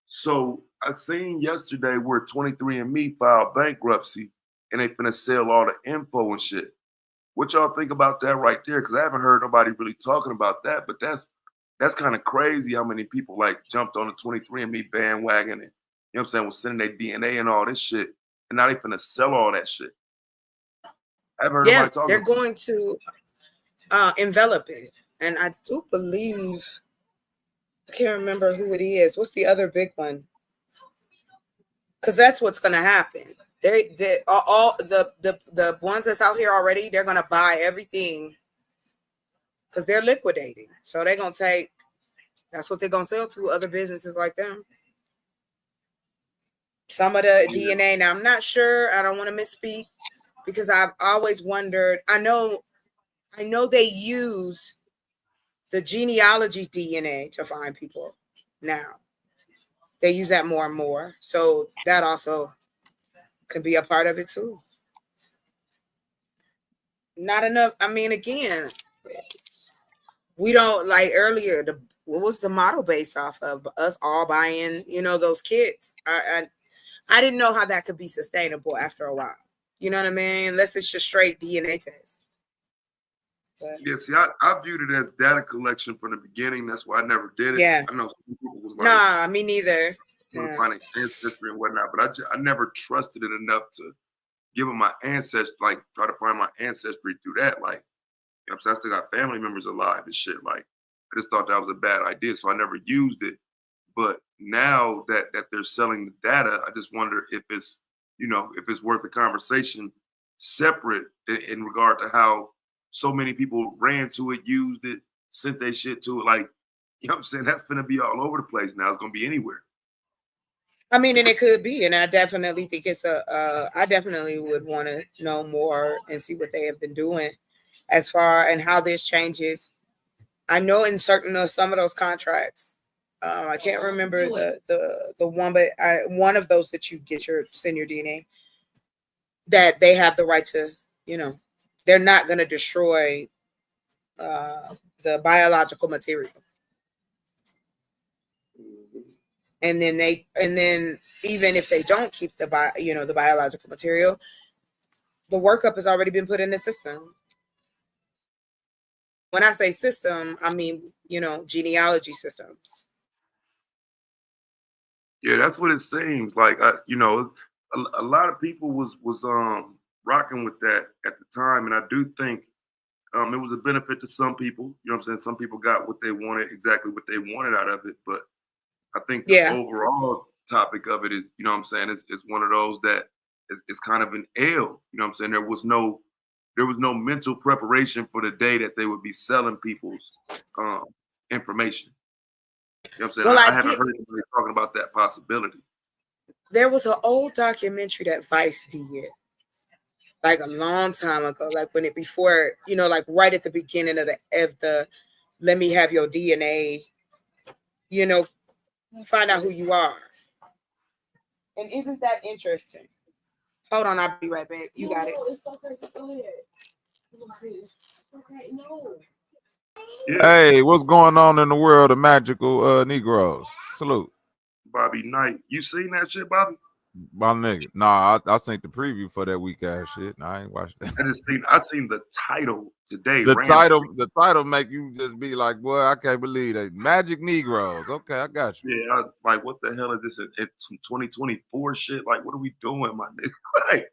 S5: So I seen yesterday where 23andMe filed bankruptcy and they finna sell all the info and shit. What y'all think about that right there? Because I haven't heard nobody really talking about that, but that's kind of crazy how many people like jumped on the 23andMe bandwagon and, you know what I'm saying, was sending their DNA and all this shit, and now they finna sell all that shit. I haven't heard nobody talking
S14: they're
S5: about
S14: going to envelop it, and I do believe, I can't remember who it is. What's the other big one? Because that's what's going to happen. They all the ones that's out here already. They're going to buy everything because they're liquidating. So they're going to take. That's what they're going to sell to other businesses like them. Some of the DNA. Now I'm not sure. I don't want to misspeak because I've always wondered. I know they use the genealogy DNA to find people now. They use that more and more. So that also could be a part of it too. Not enough. I mean, again, we don't like earlier. What was the model based off of? Us all buying, those kits. I didn't know how that could be sustainable after a while. You know what I mean? Unless it's just straight DNA test.
S5: But, yeah, see, I viewed it as data collection from the beginning. That's why I never did it.
S14: Yeah.
S5: I know some people was like,
S14: nah, me neither.
S5: Finding ancestry and whatnot, but I never trusted it enough to give them my ancestry, like try to find my ancestry through that. Like, you know what I'm saying? I still got family members alive and shit. Like, I just thought that was a bad idea, so I never used it. But now that they're selling the data, I just wonder if it's, if it's worth a conversation separate in regard to how so many people ran to it, used it, sent their shit to it. Like, you know what I'm saying? That's gonna be all over the place now. It's gonna be anywhere.
S14: I mean, and it could be, and I definitely think it's I definitely would want to know more and see what they have been doing as far and how this changes. I know in some of those contracts, I can't remember the one, but one of those that you send your DNA, that they have the right to, they're not going to destroy the biological material. And then even if they don't keep the biological material, the workup has already been put in the system. When I say system, I mean, genealogy systems.
S5: Yeah, that's what it seems like. A lot of people was rocking with that at the time, and I do think it was a benefit to some people. You know what I'm saying? Some people got what they wanted, exactly what they wanted out of it, but I think the overall topic of it is, you know what I'm saying, it's one of those that is kind of an L. You know what I'm saying? There was no mental preparation for the day that they would be selling people's information. You know what I'm saying?
S14: Well,
S5: I haven't heard anybody talking about that possibility.
S14: There was an old documentary that Vice did, like a long time ago, like when before, like right at the beginning of the let me have your DNA, find out who you are. And isn't that interesting? Hold on, I'll be right back. You got it.
S10: It's okay. Go ahead. Okay, no.
S1: Hey, what's going on in the world of magical Negroes? Salute.
S5: Bobby Knight. You seen that shit, Bobby?
S1: My nigga. Nah, I seen the preview for that weak ass shit. Nah, I ain't watched that.
S5: I seen the title today.
S1: The title make you just be like, boy, I can't believe that. Magic Negroes. Okay, I got you.
S5: Yeah, like what the hell is this? It's some 2024 shit. Like, what are we doing, my nigga? Like,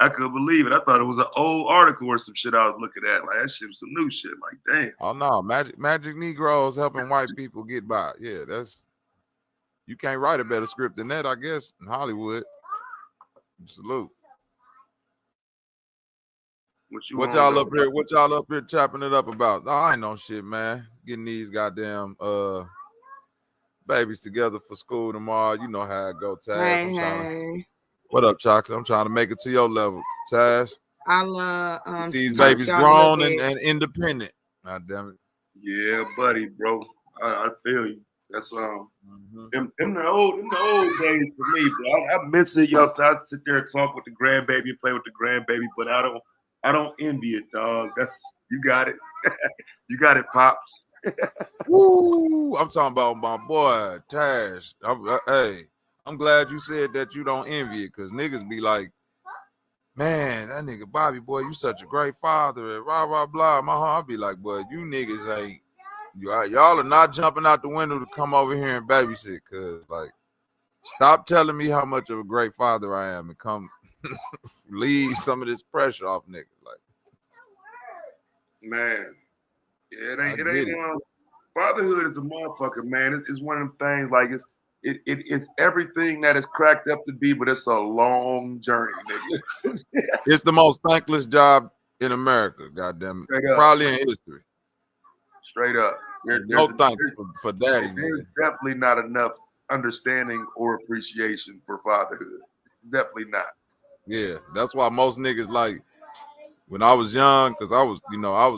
S5: I couldn't believe it. I thought it was an old article or some shit I was looking at. Like, that shit was some new shit. Like, damn.
S1: Oh no, Magic Negroes helping white people get by. Yeah, you can't write a better script than that, I guess, in Hollywood. Salute. What y'all up here? What y'all up here chopping it up about? Oh, I ain't no shit, man. Getting these goddamn babies together for school tomorrow. You know how it go, Taz.
S14: Hey.
S1: What up, Chocolate? I'm trying to make it to your level, Taz.
S14: I'll
S1: these babies grown and independent. God damn it.
S5: Yeah, buddy, bro. I feel you. That's them the old days for me, bro. I miss it, y'all. I sit there and talk with the grandbaby, play with the grandbaby, but I don't envy it, dog. You got it. You got it, Pops.
S6: Woo! I'm talking about my boy Tash. Hey, I'm glad you said that you don't envy it, because niggas be like, man, that nigga Bobby, boy, you such a great father, and blah, blah, blah. My heart be like, boy, you niggas ain't, y'all are not jumping out the window to come over here and babysit, because, like, stop telling me how much of a great father I am and come leave some of this pressure off niggas. Like,
S5: man, yeah, it ain't fatherhood is a motherfucker, man. It's one of them things, like it's everything that is cracked up to be, but it's a long journey, nigga.
S6: It's the most thankless job in America, goddamn it. Probably in history.
S5: Straight up.
S6: No thanks for daddy, nigga.
S5: There's definitely not enough understanding or appreciation for fatherhood. Definitely not.
S6: Yeah, that's why most niggas, like, when I was young, because I was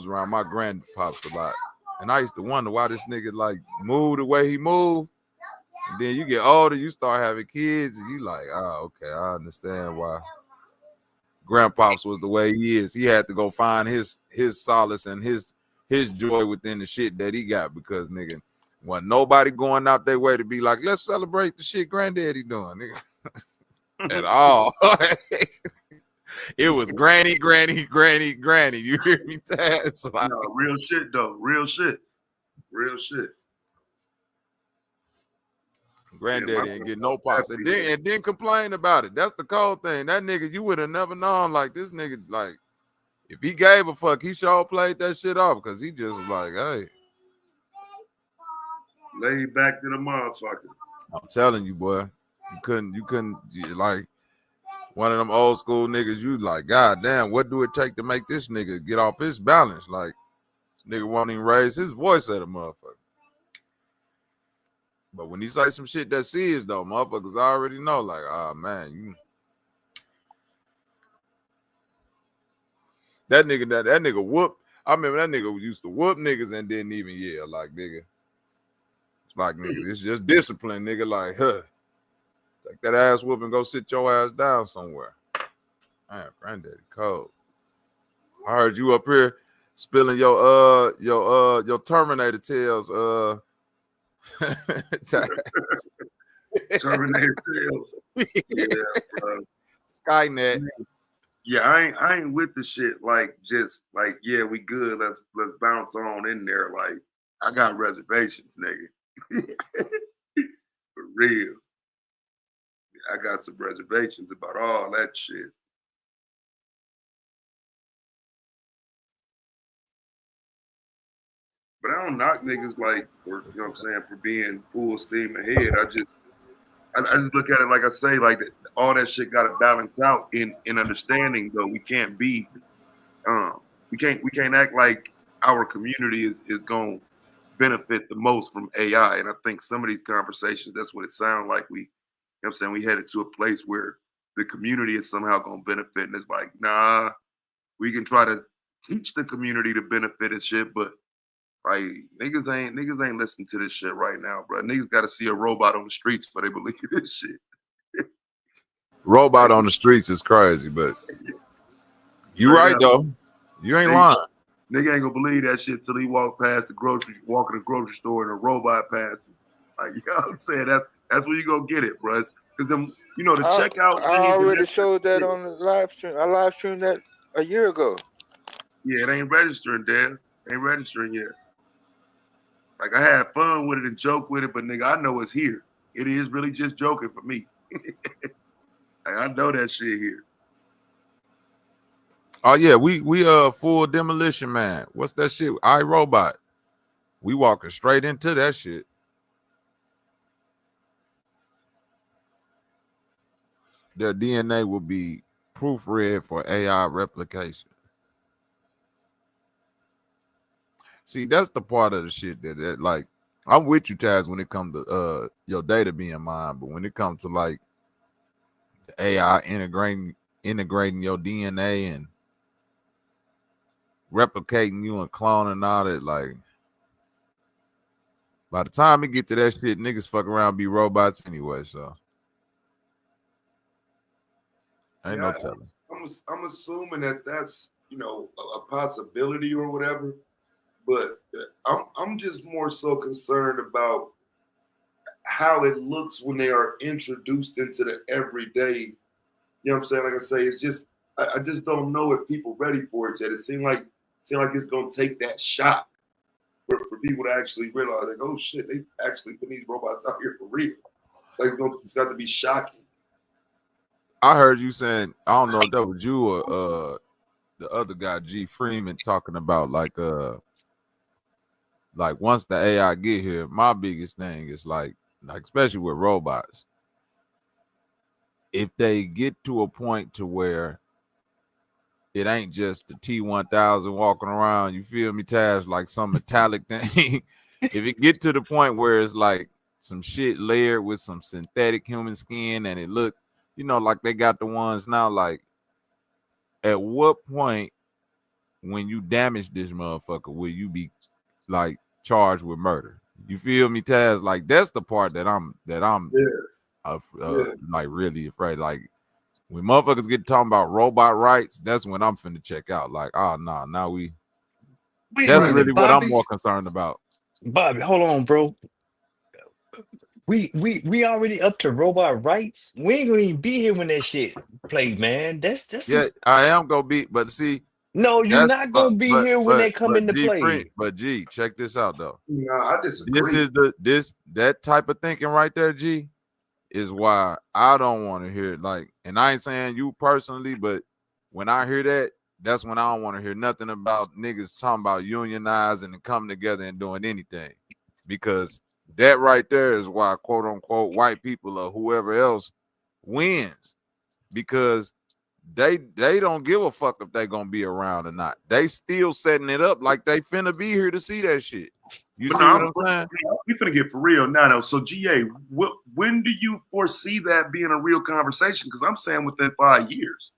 S6: around my grandpops a lot, and I used to wonder why this nigga like moved the way he moved. And then you get older, you start having kids, and you like, oh, okay, I understand why grandpops was the way he is. He had to go find his solace and his joy within the shit that he got, because nigga, wasn't nobody going out their way to be like, let's celebrate the shit granddaddy doing, nigga. At all. It was granny. You hear me, Taz? Like,
S5: no, real shit though. Real shit.
S6: Granddaddy ain't get no pops, and then complain about it. That's the cold thing. That nigga, you would have never known. Like, this nigga, like, if he gave a fuck, he sure played that shit off, because he just was like, hey,
S5: lay back to the motherfucker.
S6: I'm telling you, boy, you couldn't like one of them old school niggas. You like, god damn, what do it take to make this nigga get off his balance? Like, this nigga won't even raise his voice at a motherfucker. But when he say some shit that serious though, motherfuckers already know, like, oh man, that nigga whoop. I remember that nigga used to whoop niggas and didn't even yell. Like, nigga, it's like, nigga, it's just discipline, nigga. Like, take that ass whoop and go sit your ass down somewhere. Man, granddaddy cold. I heard you up here spilling your Terminator tales.
S5: Terminator tales. Yeah, bro.
S6: Skynet.
S5: Yeah, I ain't with the shit. Like, just like, yeah, we good. Let's bounce on in there. Like, I got reservations, nigga. For real. I got some reservations about all that shit. But I don't knock niggas like, for, you know what I'm saying, for being full steam ahead. I just look at it like I say, like all that shit got to balance out in understanding. Though we can't be, we can't act like our community is going to benefit the most from AI. And I think some of these conversations, that's what it sounds like. We, you know what I'm saying, we headed to a place where the community is somehow going to benefit, and it's like, nah, we can try to teach the community to benefit and shit, but like niggas ain't listening to this shit right now, bro. Niggas got to see a robot on the streets before they believe this shit.
S6: Robot on the streets is crazy, but you right though. You ain't lying.
S5: Nigga ain't gonna believe that shit till he walk in the grocery store and a robot passing. Like, you know what I'm saying? That's where you go get it, bro. Because them, you know, the checkout.
S17: I already showed that on the live stream. I live streamed that a year ago.
S5: Yeah, it ain't registering, Dad. Ain't registering yet. Like, I had fun with it and joke with it, but nigga, I know it's here. It is really just joking for me. Like, I know that shit here.
S6: Oh yeah, we full demolition man. What's that shit? iRobot. We walking straight into that shit. Their DNA will be proofread for AI replication. See, that's the part of the shit that like, I'm with you, Taz, when it comes to your data being mined, but when it comes to like the AI integrating your DNA and replicating you and cloning all that, like, by the time it get to that shit, niggas fuck around be robots anyway, so ain't no telling.
S5: I'm assuming that that's, you know, a possibility or whatever. but I'm just more so concerned about how it looks when they are introduced into the everyday. You know what I'm saying? Like I say, it's just I just don't know if people ready for it yet. It seems like it's gonna take that shock for people to actually realize, like, oh shit, they actually put these robots out here for real. Like it's got to be shocking.
S6: I heard you saying, I don't know if that was you or the other guy, G Freeman, talking about like once the AI get here, my biggest thing is like especially with robots, if they get to a point to where it ain't just the T-1000 walking around, you feel me, Taz, like some metallic thing. If it get to the point where it's like some shit layered with some synthetic human skin and it look, you know, like they got the ones now, like at what point when you damage this motherfucker will you be like charged with murder? You feel me, Taz? Like that's the part that I'm like really afraid. Like when motherfuckers get talking about robot rights, that's when I'm finna check out. Like, oh no, now
S4: Wait
S6: that's
S4: a minute,
S6: really what I'm
S4: Bobby.
S6: more concerned about.
S4: Bobby, hold on, bro. We already up to robot rights. We ain't gonna even be here when that shit play, man. That's some.
S6: Yeah, I am gonna be, but see,
S4: No, you're
S6: that's
S4: not gonna be here when they come into play.
S6: G, check this out though.
S5: No, I disagree.
S6: This is that type of thinking right there, G, is why I don't want to hear it. Like, and I ain't saying you personally, but when I hear that, that's when I don't want to hear nothing about niggas talking about unionizing and coming together and doing anything. Because that right there is why quote unquote white people or whoever else wins. Because they don't give a fuck if they gonna be around or not. They still setting it up like they finna be here to see that shit. You see what I'm saying?
S5: We finna get for real now though. So GA, when do you foresee that being a real conversation? Because I'm saying within 5 years.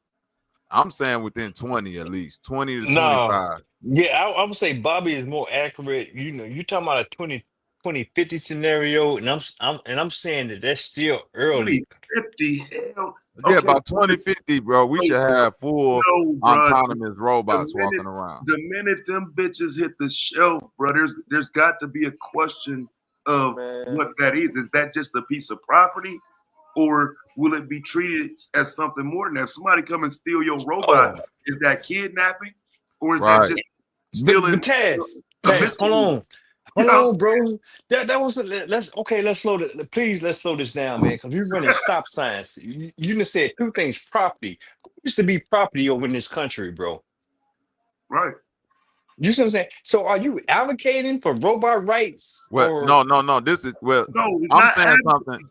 S6: I'm saying within 20 at least, 20 to 25.
S4: Yeah, I would say Bobby is more accurate. You know, you're talking about a 2050 scenario, and I'm saying that that's still early.
S5: 2050, hell.
S6: Yeah, by 2050, bro, we should have full autonomous robots walking around.
S5: The minute them bitches hit the shelf, bro, there's got to be a question of what that is. Is that just a piece of property? Or will it be treated as something more than that? If somebody come and steal your robot, is that kidnapping? Or is that just stealing?
S4: Taz, hold on, bro. That was let's slow this. Please, let's slow this down, man. Because we're running stop signs. You just said two things: property. Who used to be property over in this country, bro?
S5: Right.
S4: You see what I'm saying? So, are you allocating for robot rights?
S6: Well, no. This is I'm saying something.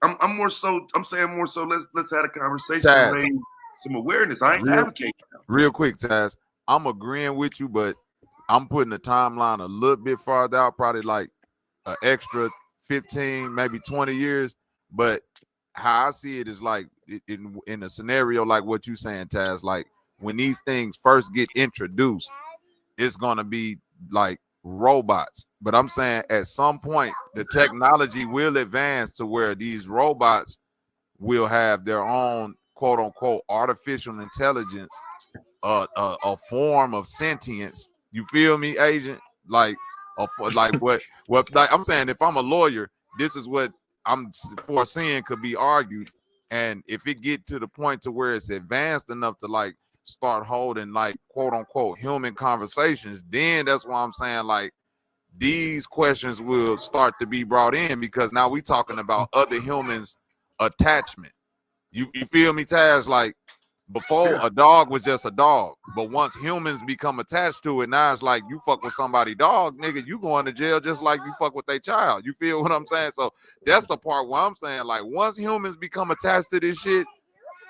S5: I'm more so. I'm saying more so. Let's have a conversation and raise some awareness. I ain't advocating.
S6: Real quick, Taz. I'm agreeing with you, but I'm putting the timeline a little bit farther out, probably like an extra 15, maybe 20 years. But how I see it is like in a scenario like what you saying, Taz, like when these things first get introduced, it's gonna be like robots. But I'm saying at some point the technology will advance to where these robots will have their own quote unquote artificial intelligence, a form of sentience. You feel me, agent? Like what like I'm saying, if I'm a lawyer, this is what I'm foreseeing could be argued. And if it get to the point to where it's advanced enough to like start holding like quote unquote human conversations, then that's why I'm saying like these questions will start to be brought in, because now we talking about other humans attachment. You feel me, Taz? Like before a dog was just a dog, but once humans become attached to it, now it's like you fuck with somebody dog, nigga, you going to jail just like you fuck with their child. You feel what I'm saying? So that's the part where I'm saying like once humans become attached to this shit,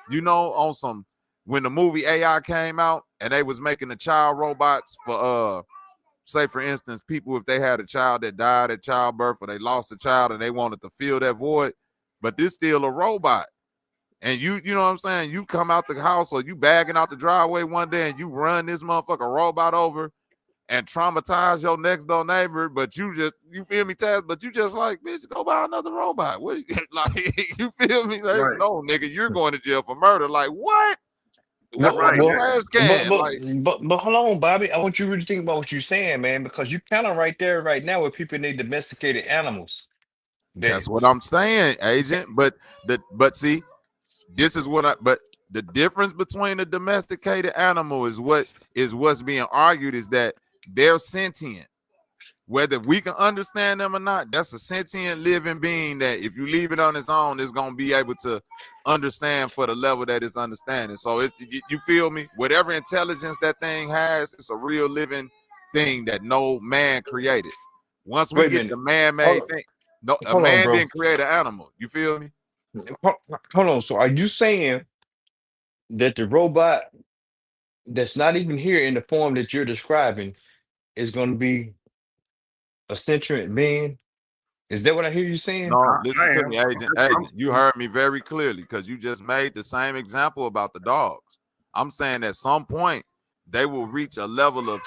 S6: you know, on some, when the movie AI came out and they was making the child robots for say for instance, people if they had a child that died at childbirth or they lost a child and they wanted to fill that void, but this still a robot. And you know what I'm saying? You come out the house or you bagging out the driveway one day and you run this motherfucker robot over and traumatize your next door neighbor, but you feel me, Taz? But you just like, bitch, go buy another robot. What like you feel me? Like, no, nigga, you're going to jail for murder. Like, what? That's like a trash can.
S4: But hold on, Bobby. I want you to really think about what you're saying, man, because you kind of right there right now with people need domesticated animals.
S6: That's what I'm saying, agent. But see, this is but the difference between a domesticated animal is what's being argued is that they're sentient. Whether we can understand them or not, that's a sentient living being that if you leave it on its own, it's gonna be able to understand for the level that it's understanding. So you feel me? Whatever intelligence that thing has, it's a real living thing that no man created. Once we get the man-made thing, no, a man didn't create an animal. You feel me?
S4: Hold on. So are you saying that the robot that's not even here in the form that you're describing is going to be a sentient being? Is that what I hear you saying?
S6: No, listen to me, agent. You heard me very clearly because you just made the same example about the dogs. I'm saying at some point they will reach a level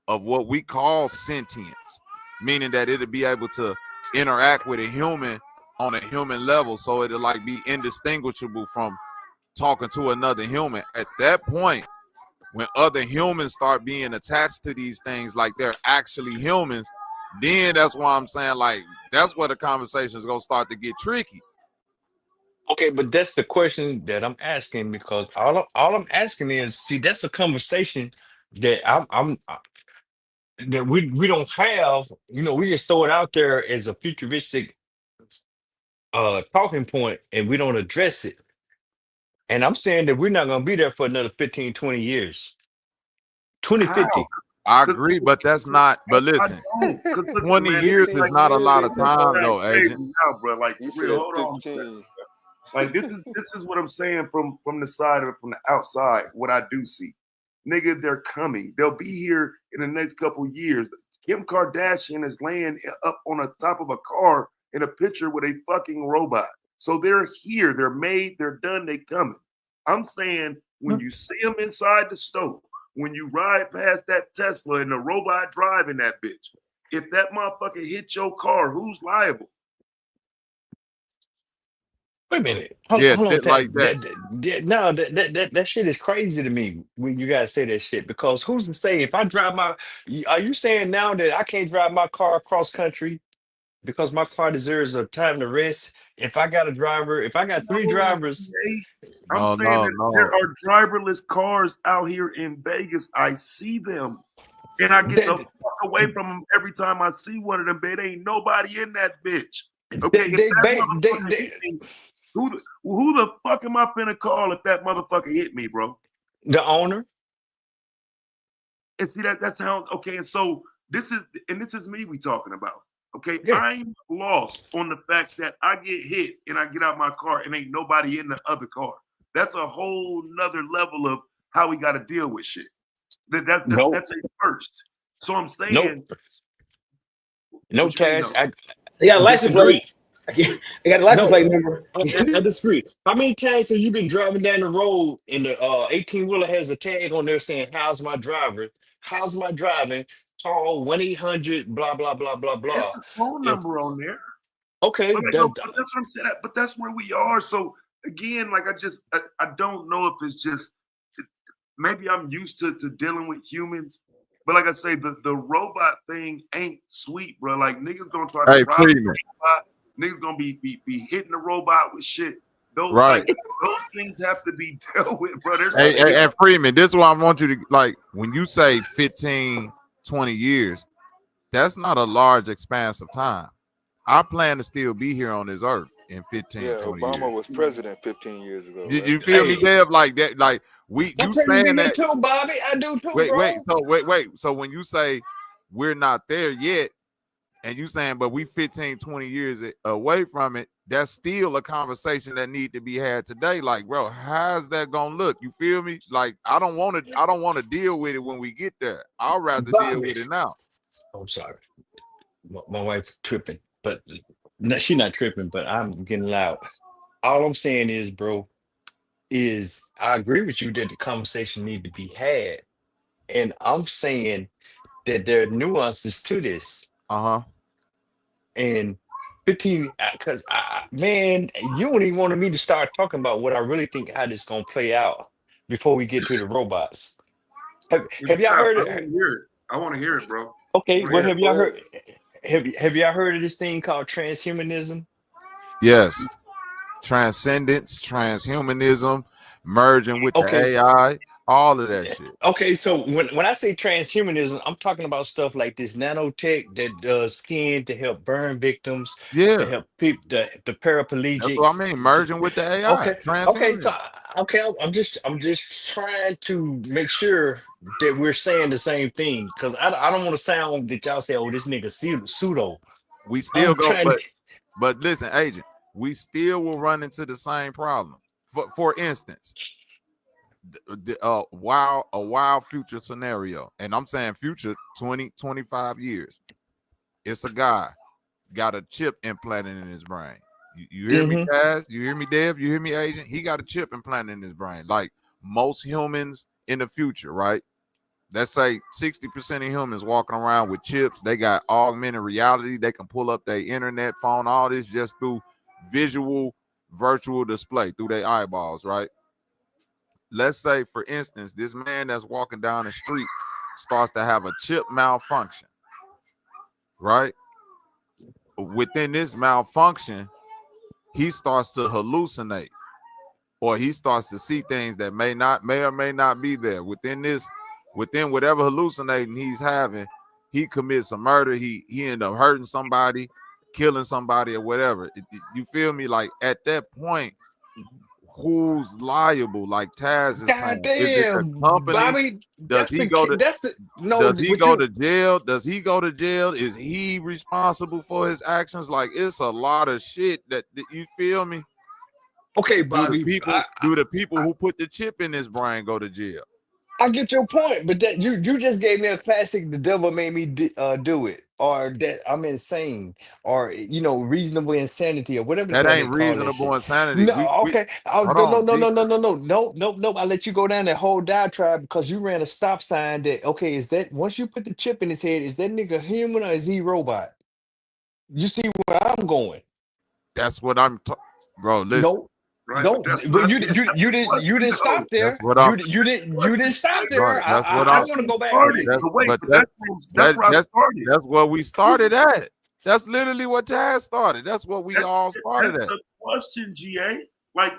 S6: of what we call sentience, meaning that it'll be able to interact with a human on a human level, so it'll like be indistinguishable from talking to another human. At that point, when other humans start being attached to these things like they're actually humans, then that's why I'm saying like that's where the conversation is gonna start to get tricky.
S4: Okay, but that's the question that I'm asking because all I'm asking is, see, that's a conversation that that we don't have. You know, we just throw it out there as a futuristic talking point, and we don't address it. And I'm saying that we're not going to be there for another 15, 20 years. 2050.
S6: I agree, but that's not. But listen, 20 years is not a lot of time, though, agent.
S5: Now, bro, like real, hold on. Like this is what I'm saying from the side of it, from the outside. What I do see, nigga, they're coming. They'll be here in the next couple years. Kim Kardashian is laying up on the top of a car in a picture with a fucking robot. So they're here. They're made. They're done. They coming. I'm saying when you see them inside the stove, when you ride past that Tesla and the robot driving that bitch, if that motherfucker hit your car, who's liable?
S4: Wait a minute. Hold on. Like that shit is crazy to me when you guys say that shit, because who's to say if I drive are you saying now that I can't drive my car across country because my car deserves a time to rest? If I got a driver, if I got three drivers.
S5: I'm saying that there are driverless cars out here in Vegas. I see them. And I get the fuck away from them every time I see one of them, but ain't nobody in that bitch. Okay, who the fuck am I finna call if that motherfucker hit me, bro?
S4: The owner.
S5: And see that's how. Okay, and so this is me we talking about. Okay, I'm lost on the fact that I get hit and I get out my car and ain't nobody in the other car. That's a whole nother level of how we got to deal with shit. That's a first. So I'm saying,
S4: no Taz.
S15: They got a license plate. They got a license plate number.
S4: I disagree. How many times have you been driving down the road and the 18-wheeler has a tag on there saying, "How's my driver? How's my driving? Call 1-800 blah blah blah blah blah."
S5: It's a phone number on there.
S4: Okay,
S5: but that's what I'm saying. But that's where we are. So again, like I don't know if it's just maybe I'm used to dealing with humans. But like I say, the robot thing ain't sweet, bro. Like niggas gonna try to rob the robot. Niggas gonna be hitting the robot with shit. Those things have to be dealt with, bro.
S6: Hey, Freeman, this is what I want you to like. When you say 15, 20 years, that's not a large expanse of time. I plan to still be here on this earth in 15, 20
S18: Obama
S6: years.
S18: was president 15 years ago. Right?
S6: You feel me, Deb? Like that, like you saying that
S4: too, Bobby. I do too.
S6: Wait. So when you say we're not there yet, and you saying but we 15, 20 years away from it, that's still a conversation that need to be had today. Like, bro, how's that gonna look? You feel me? Like, I don't want to deal with it when we get there. I'd rather deal with it now.
S4: I'm sorry. My wife's tripping, but no, she's not tripping, but I'm getting loud. All I'm saying is, bro, is I agree with you that the conversation need to be had. And I'm saying that there are nuances to this. And 15, because man, you don't even want me to start talking about what I really think how this gonna play out before we get to the robots. Have y'all
S5: I
S4: heard
S5: want
S4: it?
S5: to hear it. I want to hear it, bro. I
S4: Okay,
S5: want to
S4: well,
S5: hear
S4: have
S5: it.
S4: y'all heard? Have y'all heard of this thing called transhumanism?
S6: Yes. Transcendence, transhumanism, merging with the
S4: Okay,
S6: AI, all of that shit.
S4: okay. So when I say transhumanism, I'm talking about stuff like this nanotech that does skin to help burn victims, to
S6: Yeah.
S4: help people, the
S6: That's what I
S4: paraplegics.
S6: mean. Merging with the AI.
S4: Okay, okay. So
S6: Transhumanism.
S4: okay, I'm just trying to make sure that we're saying the same thing because I don't want to sound that y'all say, oh, this nigga pseudo.
S6: We still
S4: I'm
S6: go,
S4: trying.
S6: but listen, agent, we still will run into the same problem. For instance, a wild future scenario, and I'm saying future 20, 25 years. It's a guy got a chip implanted in his brain. You hear me,
S4: Mm-hmm.
S6: Taz? You hear me, Dev? You hear me, agent? He got a chip implanted in his brain, like most humans in the future, right? Let's say 60% of humans walking around with chips. They got augmented reality. They can pull up their internet, phone, all this just through visual, virtual display through their eyeballs, right? Let's say, for instance, this man that's walking down the street starts to have a chip malfunction, right? Within this malfunction, he starts to hallucinate, or he starts to see things that may or may not be there. Within whatever hallucinating he's having, he commits a murder. He end up hurting somebody, killing somebody, or whatever. You feel me? Like at that point, who's liable? Like Taz is
S4: God
S6: saying, is it the
S4: damn,
S6: company?
S4: Bobby.
S6: Does he go to
S4: No.
S6: does he
S4: What
S6: go
S4: you?
S6: to jail? Does he go to jail? Is he responsible for his actions? Like it's a lot of shit that you feel me?
S4: Okay,
S6: Do the
S4: Bobby.
S6: people who put the chip in his brain go to jail?
S4: I get your point, but that you just gave me a classic. The devil made me do it, or that I'm insane, or reasonable insanity, or whatever the
S6: That
S4: hell they
S6: ain't
S4: call that
S6: reasonable
S4: shit.
S6: insanity.
S4: No,
S6: We
S4: okay.
S6: hold
S4: No, no,
S6: on,
S4: no, no, no,
S6: deeper.
S4: no, no, no, no, no. I let you go down that whole diatribe because you ran a stop sign. That okay? Is that once you put the chip in his head, is that nigga human or is he robot? You see where I'm going?
S6: That's what I'm bro. Listen.
S4: No,
S5: Right, but
S4: no.
S5: that's
S4: But
S5: not
S4: you
S5: the
S4: you you didn't you
S5: question,
S4: didn't
S5: though.
S4: stop
S6: That's
S4: there.
S6: what I'm
S4: You didn't stop there.
S6: right.
S4: I
S6: That's
S4: I,
S6: what
S4: I
S6: I'm
S4: want to
S5: Where I
S4: go back.
S5: started.
S6: that's
S5: But wait,
S6: but
S5: but
S6: that
S5: that's where I started.
S6: that's where we
S5: This
S6: started at. That's literally what Taz started. That's what we all started
S5: that's
S6: at.
S5: the question, GA. Like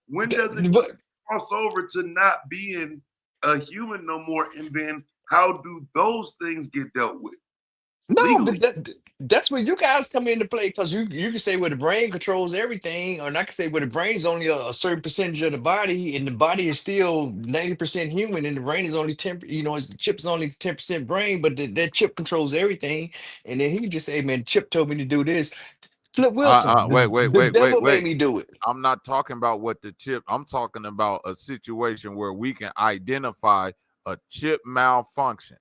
S5: when does it
S4: But
S5: cross over to not being a human no more? And then how do those things get dealt with
S4: no, but
S5: legally?
S4: that's where you guys come into play because you can say where the brain controls everything, or I can say where the brain is only a certain percentage of the body, and the body is still 90% human, and the brain is only 10. The chip is only 10% brain, but that chip controls everything. And then he can just say, "Man, chip told me to do this." Flip Wilson,
S6: Wait,
S4: the devil made
S6: wait.
S4: me do it.
S6: I'm not talking about what the chip. I'm talking about a situation where we can identify a chip malfunction.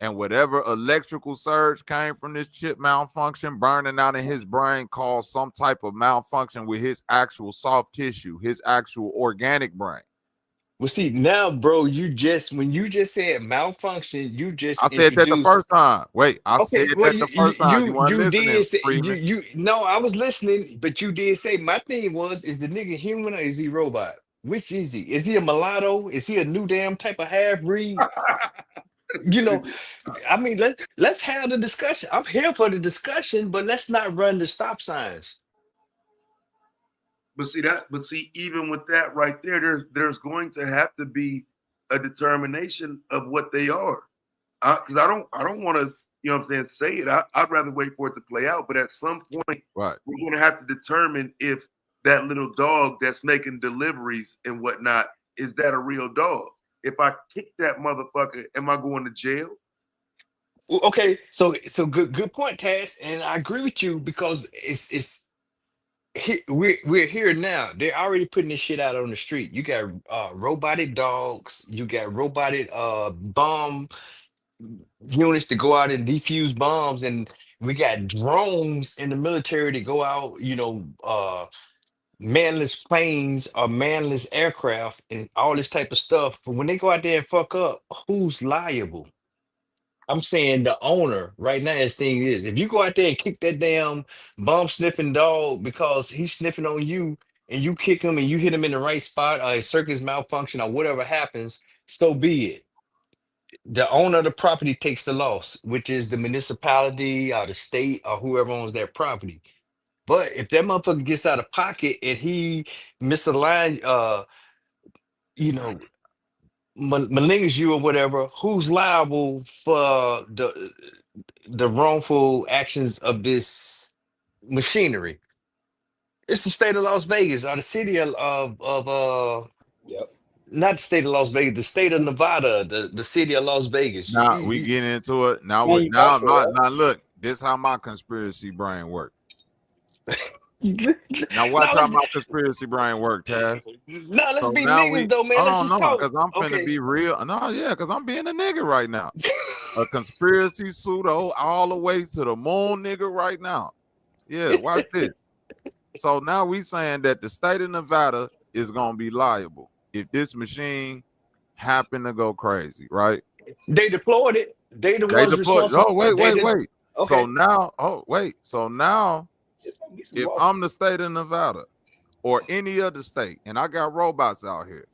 S6: And whatever electrical surge came from this chip malfunction burning out in his brain caused some type of malfunction with his actual soft tissue, his actual organic brain.
S4: Well, see, now, bro, when you just said malfunction, you
S6: I
S4: just
S6: said that the first
S4: introduced.
S6: time. Wait, I said
S4: Okay, well,
S6: that the first time. You weren't
S4: you
S6: listening,
S4: did say
S6: Freeman.
S4: no, I was listening, but you did say my thing was is the nigga human or is he robot? Which is he? Is he a mulatto? Is he a new damn type of half breed? You know, I mean, let's have the discussion. I'm here for the discussion, but let's not run the stop signs.
S5: But see, even with that right there, there's going to have to be a determination of what they are. Because I don't want to, what I'm saying, say it. I'd rather wait for it to play out. But at some point,
S6: right,
S5: we're going to have to determine if that little dog that's making deliveries and whatnot is that a real dog. If I kick that motherfucker, am I going to jail?
S4: Well, okay, so good point, Taz, and I agree with you because we're here now. They're already putting this shit out on the street. You got robotic dogs, you got robotic bomb units to go out and defuse bombs, and we got drones in the military to go out, manless planes or manless aircraft and all this type of stuff. But when they go out there and fuck up, who's liable? I'm saying the owner right now. His thing is, if you go out there and kick that damn bomb sniffing dog because he's sniffing on you, and you kick him and you hit him in the right spot, or his circuits malfunction, or whatever happens, so be it. The owner of the property takes the loss, which is the municipality or the state or whoever owns that property. But if that motherfucker gets out of pocket and he misaligned, you know, malingers you or whatever, who's liable for the wrongful actions of this machinery? It's the state of Las Vegas or the city of
S15: Yep.
S4: not the state of Las Vegas, the state of Nevada, the city of Las Vegas.
S6: Now we get into it. Now look, this how my conspiracy brain work. Now watch how my conspiracy brain work, Taz.
S4: No, let's be niggas though, man. Let's just talk.
S6: Because I'm finna be real. No, yeah, because I'm being a nigga right now. A conspiracy pseudo all the way to the moon, nigga, right now. Yeah, watch this. So now we saying that the state of Nevada is gonna be liable if this machine happen to go crazy, right?
S4: They deployed it. They deployed.
S6: Oh, wait. Okay. So now, if I'm the state of Nevada or any other state, and I got robots out here,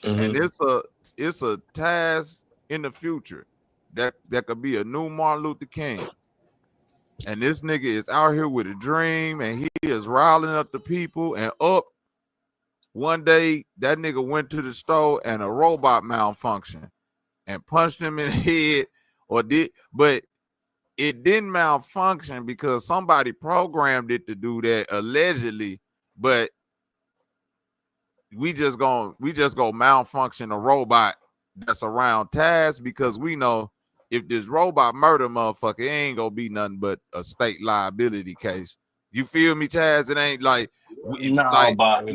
S6: and it's a task in the future that could be a new Martin Luther King. And this nigga is out here with a dream, and he is riling up the people. And one day, that nigga went to the store, and a robot malfunctioned and punched him in the head, but it didn't malfunction because somebody programmed it to do that allegedly. But we just go malfunction a robot that's around Taz, because we know if this robot murder motherfucker, it ain't gonna be nothing but a state liability case. You feel me, Taz? It ain't like hold on,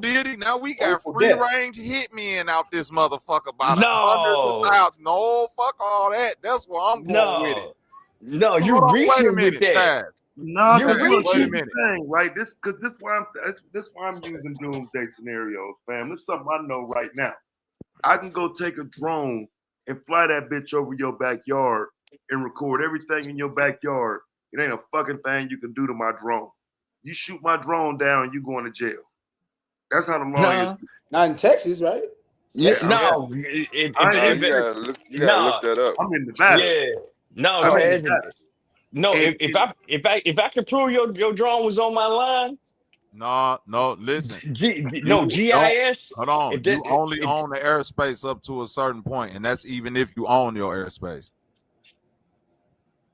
S6: Diddy. Now we got free range hitmen out this motherfucker by the hundreds of thousands. No, fuck all that. That's where I'm going with it.
S4: No, you're reaching with that.
S5: No,
S4: wait
S5: a minute. Right? This why I'm using doomsday scenarios, fam. This is something I know right now. I can go take a drone and fly that bitch over your backyard and record everything in your backyard. It ain't a fucking thing you can do to my drone. You shoot my drone down, you going to jail. That's how the law is.
S15: Not in Texas, right?
S4: Yeah,
S15: Texas?
S4: No.
S18: You gotta look that up.
S5: I'm in Nevada.
S4: Yeah. No, no. If I can prove your drone was on my line.
S6: No, listen.
S4: GIS.
S6: Hold on. You only own the airspace up to a certain point, and that's even if you own your airspace.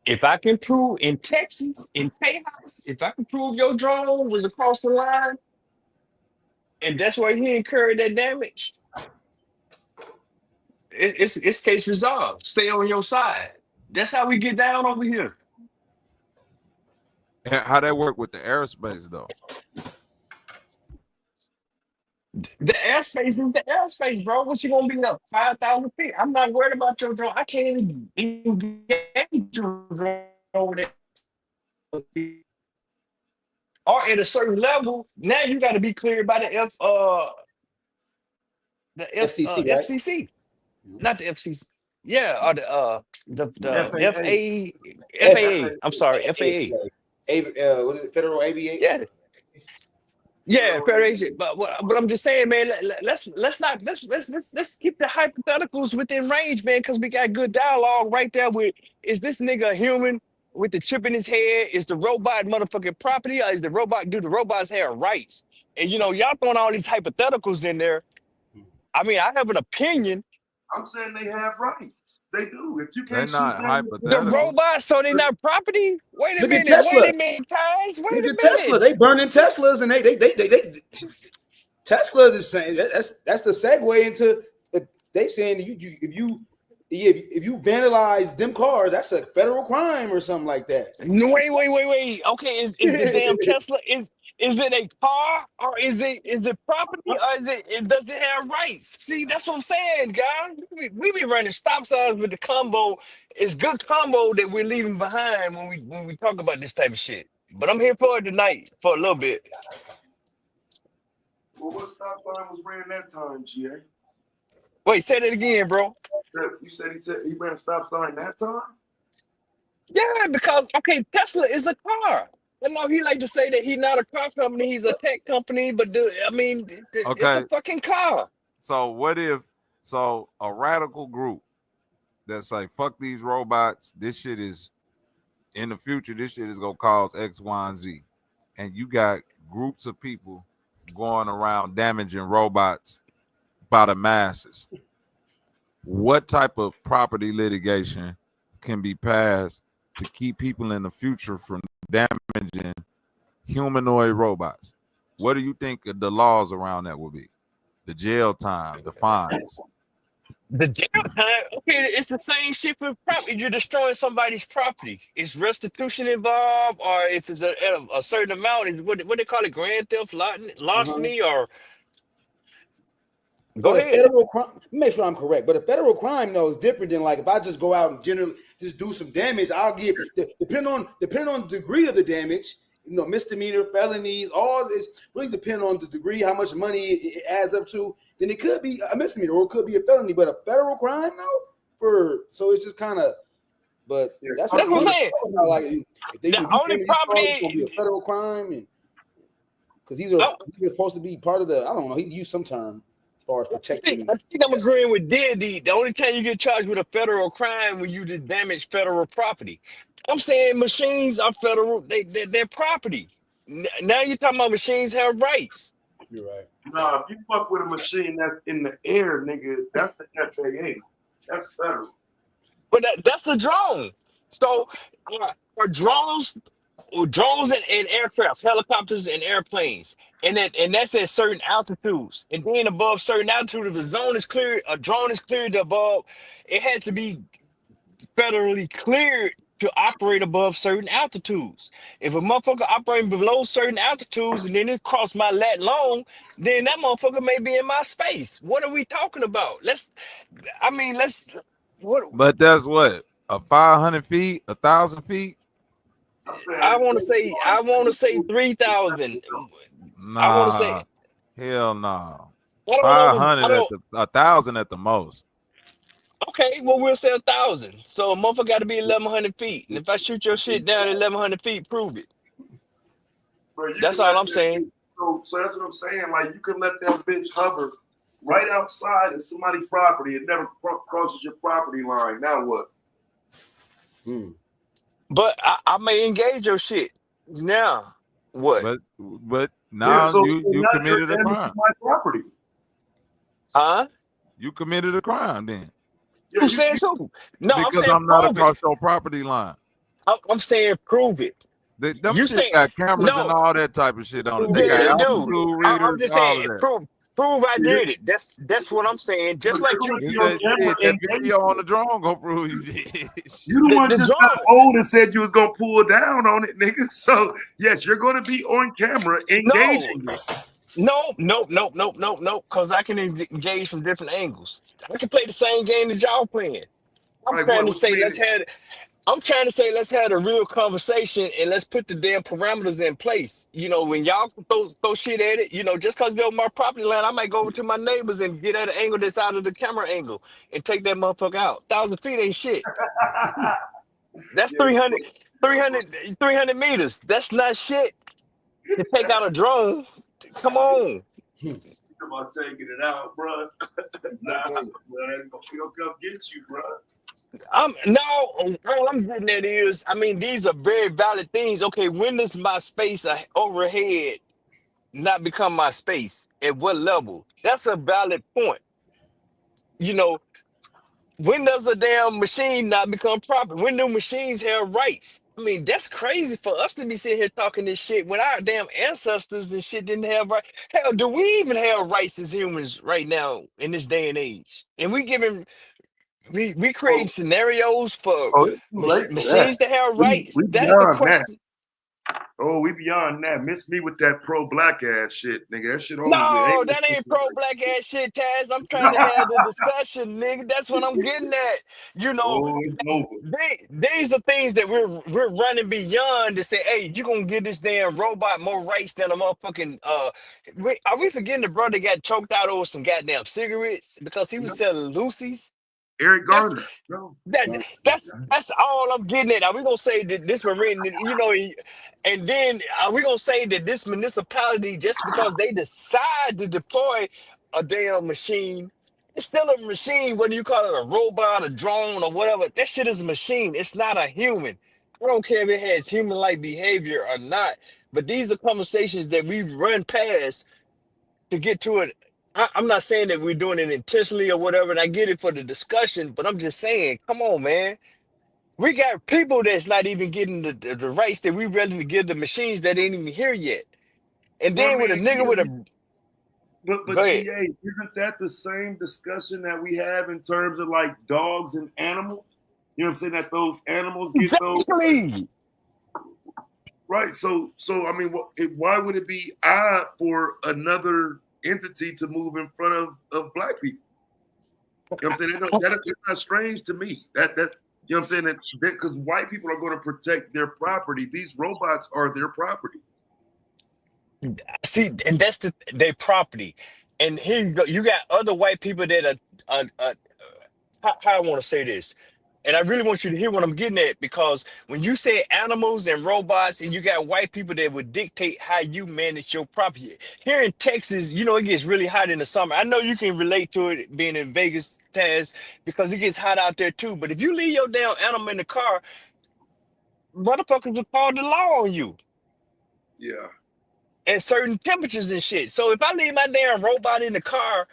S4: If I can prove in Texas, in Tejas, if I can prove your drone was across the line, and that's where he incurred that damage, it's case resolved. Stay on your side. That's how we get down over here.
S6: How that work with the airspace though?
S4: The airspace is the airspace, bro. What you gonna be up 5,000 feet? I'm not worried about your drone. I can't even engage your drone over there. Or at a certain level, now you got to be cleared by the
S15: FCC, right?
S4: FCC, not the FCC. Yeah, or the FAA. I'm sorry, FAA.
S15: What is it? Federal Aviation.
S4: Yeah, Federation. But I'm just saying, man. Let's keep the hypotheticals within range, man, because we got good dialogue right there. With is this nigga a human with the chip in his head? Is the robot motherfucking property, or is the robot? Do the robots have rights? And y'all throwing all these hypotheticals in there. I mean, I have an opinion.
S5: I'm saying they have rights. They do. If you can't
S6: shoot them,
S4: the robots, so they're not property. Wait a minute, Taz. Wait a minute.
S15: Tesla. They burning Teslas, and they Tesla is saying that's the segue into they saying if you vandalize them cars, that's a federal crime or something like that.
S4: Wait. Okay, is the damn Tesla is it a car, or is it property, or does it have rights? See, that's what I'm saying, guys. We be running stop signs with the combo. It's good combo that we're leaving behind when we talk about this type of shit. But I'm here for it tonight for a little bit.
S5: Well, what stop sign was ran that time, GA?
S4: Wait, say that again, bro.
S5: You said he ran a stop sign that time?
S4: Yeah, because Tesla is a car. I know he like to say that he's not a car company, he's a tech company, but it's a
S6: Okay.
S4: fucking car.
S6: So what if a radical group that say fuck these robots, this shit is in the future, this shit is gonna cause X, Y, and Z. And you got groups of people going around damaging robots by the masses. What type of property litigation can be passed to keep people in the future from damaging humanoid robots? What do you think the laws around that will be? The jail time, the fines.
S4: The jail time, okay, it's the same shit with property. You're destroying somebody's property. Is restitution involved, or if it's a certain amount, is what they call it, grand theft, larceny, or go
S15: But a
S4: ahead.
S15: federal crime, make sure I'm correct. But a federal crime though is different than like if I just go out and generally just do some damage. I'll get depending on the degree of the damage. You know, misdemeanor, felonies, all this really depend on the degree, how much money it adds up to. Then it could be a misdemeanor or it could be a felony. But a federal crime, so it's just kind of. But that's
S4: what I'm saying.
S15: Like if
S4: the only property
S15: it's gonna be a federal crime, and because these are supposed to be part of the. I don't know. He used some term. As far as protecting
S4: I think I'm agreeing with Diddy. The only time you get charged with a federal crime when you just damage federal property. I'm saying machines are federal. They're property. Now you're talking about machines have rights.
S15: You're right.
S5: Nah, if you fuck with a machine that's in the air, nigga, that's the FAA. That's federal.
S4: But that's a drone. So are drones and aircrafts, helicopters and airplanes, and that's at certain altitudes. And then above certain altitude, if a drone is cleared above, it has to be federally cleared to operate above certain altitudes. If a motherfucker operating below certain altitudes and then it crossed my lat long, then that motherfucker may be in my space. What are we talking about?
S6: But that's what, 500 feet, 1,000 feet.
S4: I want to say 3,000.
S6: Nah,
S4: I want to say
S6: hell no.
S4: I don't
S6: 500
S4: know.
S6: 1,000 at the most.
S4: Okay, well we'll say 1,000. So a motherfucker got to be 1,100 feet. And if I shoot your shit down at 1,100 feet, prove it.
S5: Bro,
S4: that's all I'm saying.
S5: So that's what I'm saying. Like you can let that bitch hover right outside of somebody's property. It never crosses your property line. Now what?
S4: But I may engage your shit. Now what?
S6: But now you committed a crime.
S5: My property.
S4: Huh?
S6: You committed a crime then.
S4: Who said so? No,
S6: because I'm not across your property line.
S4: I'm saying prove it.
S6: Them shit got cameras and all that type of shit on it. They got altitude readers.
S4: I'm just saying prove I did it. That's what I'm saying. Just like you.
S5: That
S6: video on the drone gonna prove you did.
S5: You the one just got old and said you was gonna pull down on it, nigga. So yes, you're gonna be on camera engaging.
S4: No. Because I can engage from different angles. I can play the same game that y'all playing. I'm trying to say let's have a real conversation and let's put the damn parameters in place. You know, when y'all throw shit at it, you know, just because they're on my property line, I might go over to my neighbors and get at an angle that's out of the camera angle and take that motherfucker out. 1,000 feet ain't shit. That's 300 meters. That's not shit to take out a drone. Come on.
S5: Come on, taking it out, bro. Nah, bro, he'll come get you, bro.
S4: All I'm getting at is, I mean, these are very valid things. Okay, when does my space overhead not become my space? At what level? That's a valid point. You know, when does a damn machine not become property? When do machines have rights? I mean, that's crazy for us to be sitting here talking this shit when our damn ancestors and shit didn't have rights. Hell, do we even have rights as humans right now in this day and age? And we create scenarios for machines to have rights. That's the question.
S5: Oh, we beyond that. Miss me with that pro-black ass shit, nigga. That shit over
S4: No,
S5: with.
S4: that ain't pro-black ass shit, Taz. I'm trying to have the discussion, nigga. That's what I'm getting at. You know, these are things that we're running beyond to say, hey, you gonna give this damn robot more rights than a motherfucking are we forgetting the brother got choked out over some goddamn cigarettes because he was selling loosies?
S5: Eric Garner.
S4: That's all I'm getting at. Are we gonna say that this marine, and then are we gonna say that this municipality, just because they decide to deploy a damn machine, it's still a machine, whether you call it a robot, a drone, or whatever, that shit is a machine. It's not a human. I don't care if it has human-like behavior or not, but these are conversations that we run past to get to it. I'm not saying that we're doing it intentionally or whatever, and I get it for the discussion, but I'm just saying, come on, man. We got people that's not even getting the rights that we ready to give the machines that ain't even here yet. And
S5: Well,
S4: then
S5: I
S4: with a
S5: mean,
S4: nigga with a
S5: but
S4: go ahead.
S5: GA, isn't that the same discussion that we have in terms of like dogs and animals? You know what I'm saying? That those animals get
S4: Exactly.
S5: Right. So I mean, why would it be odd for another entity to move in front of black people? You know what I'm saying? It's not strange to me. That you know what I'm saying? Because white people are going to protect their property. These robots are their property.
S4: See, and that's their property. And here you go. You got other white people that are how I want to say this. And I really want you to hear what I'm getting at, because when you say animals and robots and you got white people that would dictate how you manage your property. Here in Texas, it gets really hot in the summer. I know you can relate to it being in Vegas, Taz, because it gets hot out there too. But if you leave your damn animal in the car, motherfuckers will call the law on you.
S5: Yeah.
S4: At certain temperatures and shit. So if I leave my damn robot in the car,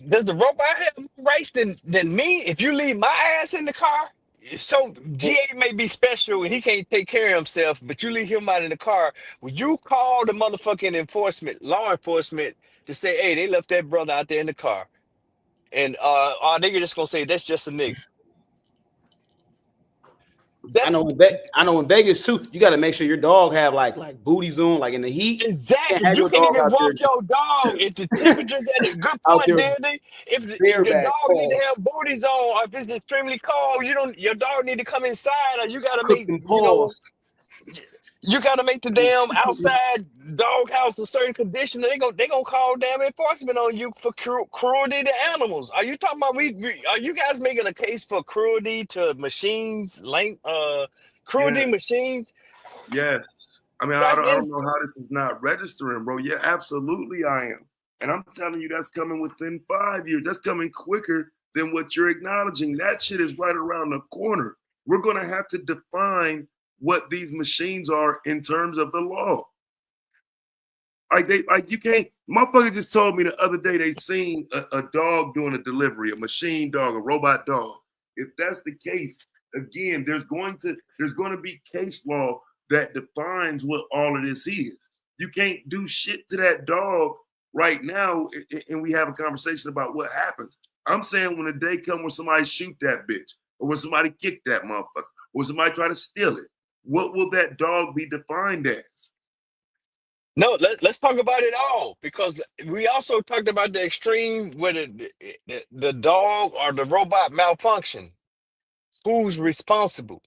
S4: does the robot have more rights than me? If you leave my ass in the car, so GA may be special and he can't take care of himself, but you leave him out in the car. Will you call the motherfucking law enforcement, to say, hey, they left that brother out there in the car? And are they just gonna say that's just a nigga?
S15: I know in Vegas too, you got to make sure your dog have like booties on, like in the heat.
S4: Exactly. You can't even walk your dog if the temperature's at a good point, Dandy. If your dog need to have booties on, or if it's extremely cold, your dog need to come inside, or you gotta make, you gotta make the damn outside doghouse a certain condition. They gonna call damn enforcement on you for cruelty to animals. Are you talking about are you guys making a case for cruelty to machines, cruelty machines?
S5: Yes. I mean, I don't know how this is not registering, bro. Yeah, absolutely I am. And I'm telling you, that's coming within 5 years. That's coming quicker than what you're acknowledging. That shit is right around the corner. We're going to have to define what these machines are in terms of the law. You can't, motherfucker just told me the other day they seen a dog doing a delivery, a machine dog, a robot dog. If that's the case, again, there's going to be case law that defines what all of this is. You can't do shit to that dog right now, and we have a conversation about what happens. I'm saying when the day comes when somebody shoot that bitch, or when somebody kick that motherfucker, or somebody try to steal it, what will that dog be defined as?
S4: No, let's talk about it all, because we also talked about the extreme where the dog or the robot malfunction. Who's responsible?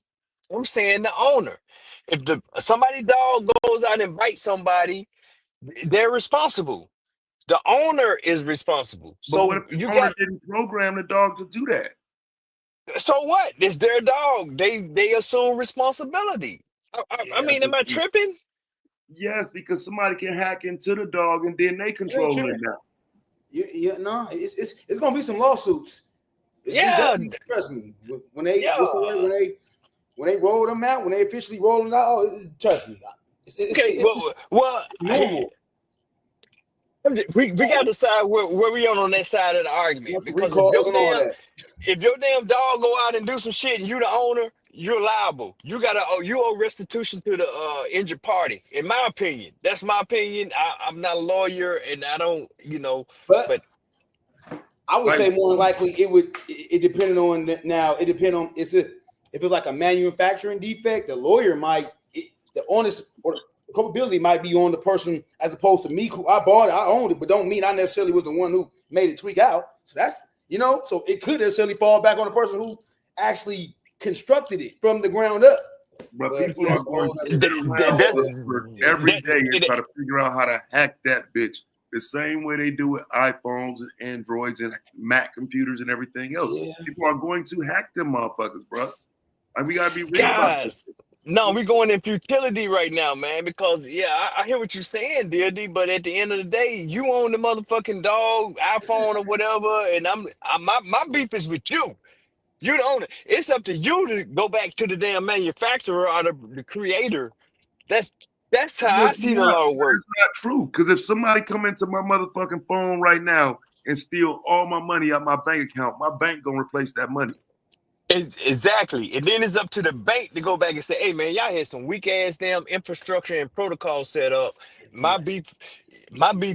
S4: I'm saying the owner. If somebody dog goes out and bites somebody, they're responsible. The owner is responsible.
S5: But what
S4: So
S5: if the owner didn't program the dog to do that?
S4: So what? It's their dog. They assume responsibility. I mean, am I tripping?
S5: Yes, because somebody can hack into the dog and then they control it now.
S15: No, it's gonna be some lawsuits. Trust me. When they roll them out, when they officially roll them out, trust me.
S4: Normal. We got to decide where we on that side of the argument. Because if your damn dog go out and do some shit and you the owner, you're liable. You owe restitution to the injured party. In my opinion, that's my opinion. I'm not a lawyer, and I don't, but
S15: I would say more likely it depended on it depends on if it's like a manufacturing defect, the lawyer the honest or the culpability might be on the person as opposed to me who I bought it, I owned it, but don't mean I necessarily was the one who made it tweak out. So that's so it could necessarily fall back on the person who actually constructed it from the ground up.
S5: But people are going every day and try to figure out how to hack that bitch the same way they do with iPhones and Androids and Mac computers and everything else.
S4: Yeah.
S5: People are going to hack them motherfuckers, bro. Like, we gotta be real about this.
S4: Guys, no, we're going in futility right now, man, because I hear what you're saying, Dildy, but at the end of the day, you own the motherfucking dog, iPhone or whatever, and my beef is with you. You don't own it. It's up to you to go back to the damn manufacturer or the creator. That's how I see the law work.
S5: That's not true. Because if somebody come into my motherfucking phone right now and steal all my money out my bank account, my bank gonna replace that money.
S4: Exactly. And then it's up to the bank to go back and say, hey man, y'all had some weak ass damn infrastructure and protocol set up. My beef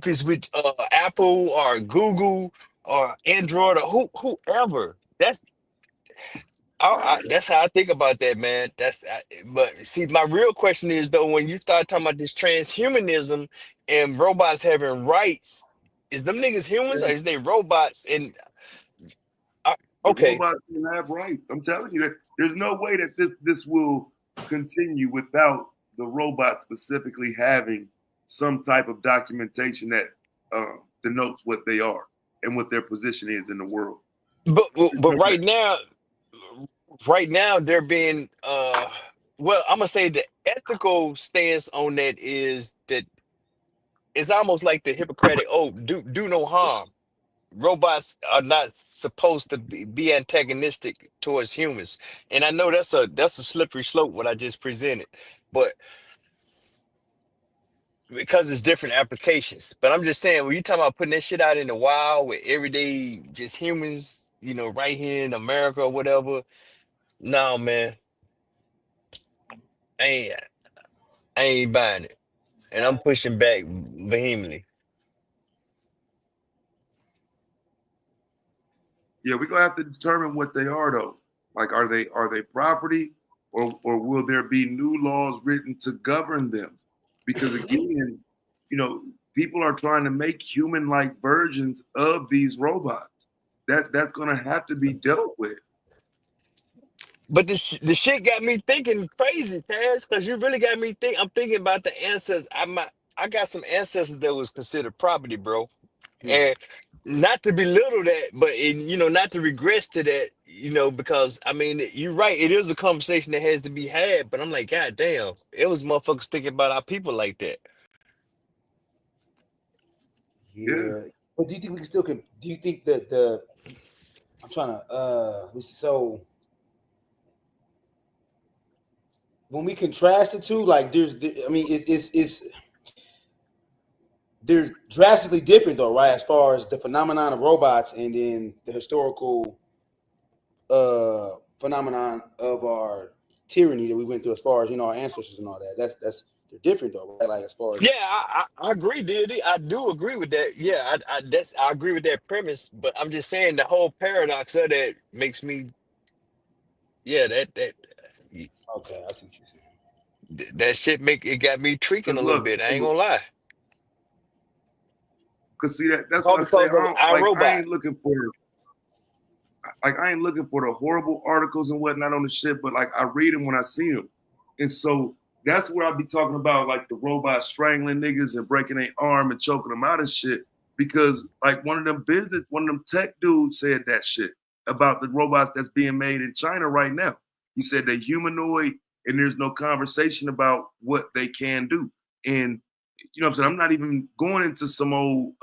S4: is with Apple or Google or Android or whoever. That's how I think about that, man. But see, my real question is though, when you start talking about this transhumanism and robots having rights, is them niggas humans or is they robots? And okay,
S5: robots can have rights. I'm telling you that there's no way that this will continue without the robot specifically having some type of documentation that denotes what they are and what their position is in the world.
S4: But right now they're being well, I'm gonna say the ethical stance on that is that it's almost like the Hippocratic do no harm. Robots are not supposed to be antagonistic towards humans, and I know that's a slippery slope what I just presented, but because it's different applications. But I'm just saying, when you talking about putting that shit out in the wild with everyday just humans, right here in America or whatever, no man, I ain't buying it, and I'm pushing back vehemently.
S5: Yeah, we're gonna have to determine what they are though. Like, are they property, or will there be new laws written to govern them? Because again, people are trying to make human-like versions of these robots. That's gonna have to be dealt with.
S4: But the shit got me thinking crazy, Taz, because you really got me think. I'm thinking about the ancestors. I got some ancestors that was considered property, bro, and not to belittle that, but not to regress to that, because I mean, you're right. It is a conversation that has to be had. But I'm like, God damn, it was motherfuckers thinking about our people like that.
S15: Yeah. But do you think we can still? Do you think that I'm trying to so when we contrast the two, like it's they're drastically different though, right? As far as the phenomenon of robots and then the historical phenomenon of our tyranny that we went through, as far as our ancestors and all that. That's they're different though, right? Like as far as
S4: I agree, Diddy. I do agree with that. Yeah, I agree with that premise. But I'm just saying the whole paradox of that makes me. Yeah, that.
S15: Okay, I see what you're saying.
S4: That shit got me tweaking a little bit. I ain't gonna lie.
S5: Cause see that's what I say. I ain't looking for the horrible articles and whatnot on the shit, but like I read them when I see them, and so that's where I'll be talking about like the robot strangling niggas and breaking their arm and choking them out and shit. Because like one of them tech dudes said that shit about the robots that's being made in China right now. He said they're humanoid and there's no conversation about what they can do. And you know what I'm saying? I'm not even going into some old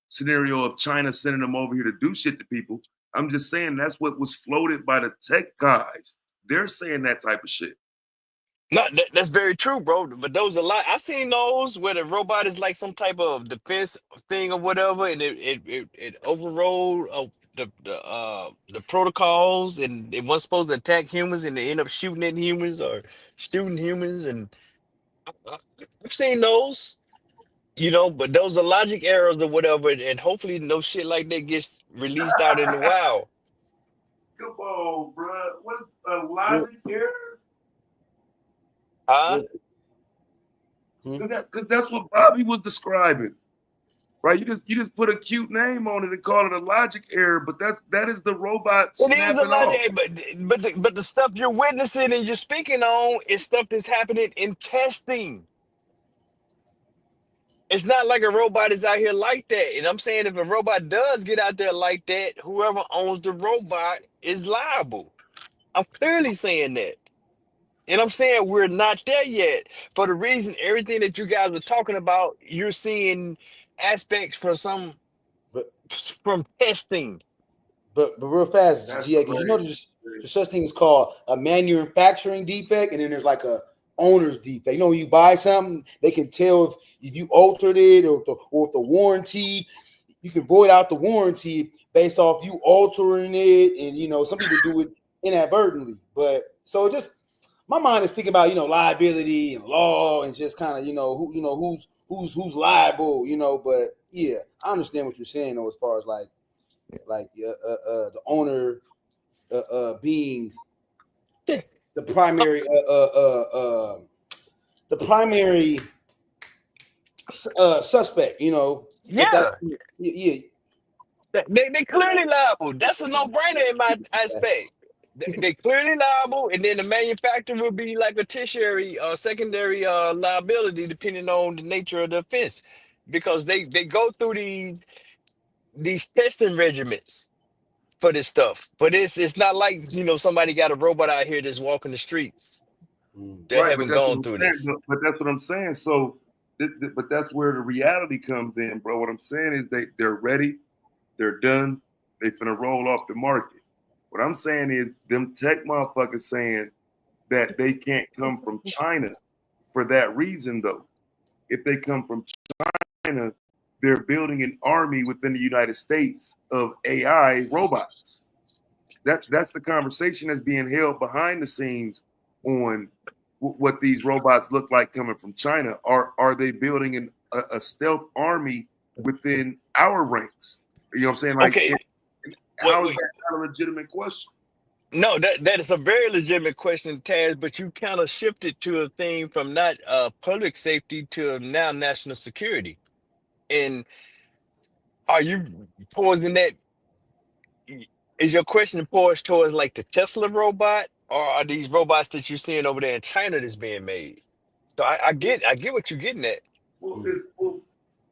S5: scenario of China sending them over here to do shit to people. I'm just saying that's what was floated by the tech guys. They're saying that type of shit.
S4: No, that's very true, bro. But those a lot. I seen those where the robot is like some type of defense thing or whatever, and it overrode the protocols, and it wasn't supposed to attack humans, and they end up shooting at humans or shooting humans, and I've seen those. But those are logic errors or whatever, and hopefully no shit like that gets released out in the wild.
S5: Come on, bro. What's a logic error?
S4: Huh?
S5: Because that's what Bobby was describing, right? You just put a cute name on it and call it a logic error, but that is the robot snapping
S4: It is a logic,
S5: off.
S4: but the stuff you're witnessing and you're speaking on is stuff that's happening in testing. It's not like a robot is out here like that. And I'm saying if a robot does get out there like that, whoever owns the robot is liable. I'm clearly saying that. And I'm saying we're not there yet. For the reason everything that you guys were talking about, you're seeing aspects from testing.
S15: But real fast,
S5: That's
S15: GA, because you know there's such thing as called a manufacturing defect, and then there's like a owner's defect. You know, when you buy something, they can tell if you altered it or if the warranty, you can void out the warranty based off you altering it, and you know some people do it inadvertently. But so just my mind is thinking about liability and law and just kind of who's liable, But yeah, I understand what you're saying though, as far as like the owner being the primary suspect, If
S4: Yeah.
S15: that's yeah.
S4: They clearly liable. That's a no-brainer in my aspect. They clearly liable, and then the manufacturer will be like a tertiary or secondary liability depending on the nature of the offense. Because they go through these testing regimens for this stuff. But it's not like somebody got a robot out here that's walking the streets that
S5: Right, but
S4: haven't
S5: that's what
S4: gone
S5: I'm
S4: through
S5: saying.
S4: this.
S5: But that's what I'm saying. So, but that's where the reality comes in, bro. What I'm saying is they're ready, they're done, they finna roll off the market. What I'm saying is them tech motherfuckers saying that they can't come from China for that reason, though. If they come from China, they're building an army within the United States of AI robots. That's the conversation that's being held behind the scenes on what these robots look like coming from China. Are they building a stealth army within our ranks? You know what I'm saying? Like,
S4: Okay.
S5: how is that not a legitimate question?
S4: No, that is a very legitimate question, Taz, but you kind of shifted to a theme from not public safety to now national security. And are you posing that? Is your question poised towards like the Tesla robot, or are these robots that you're seeing over there in China that's being made? So I get what you're getting at.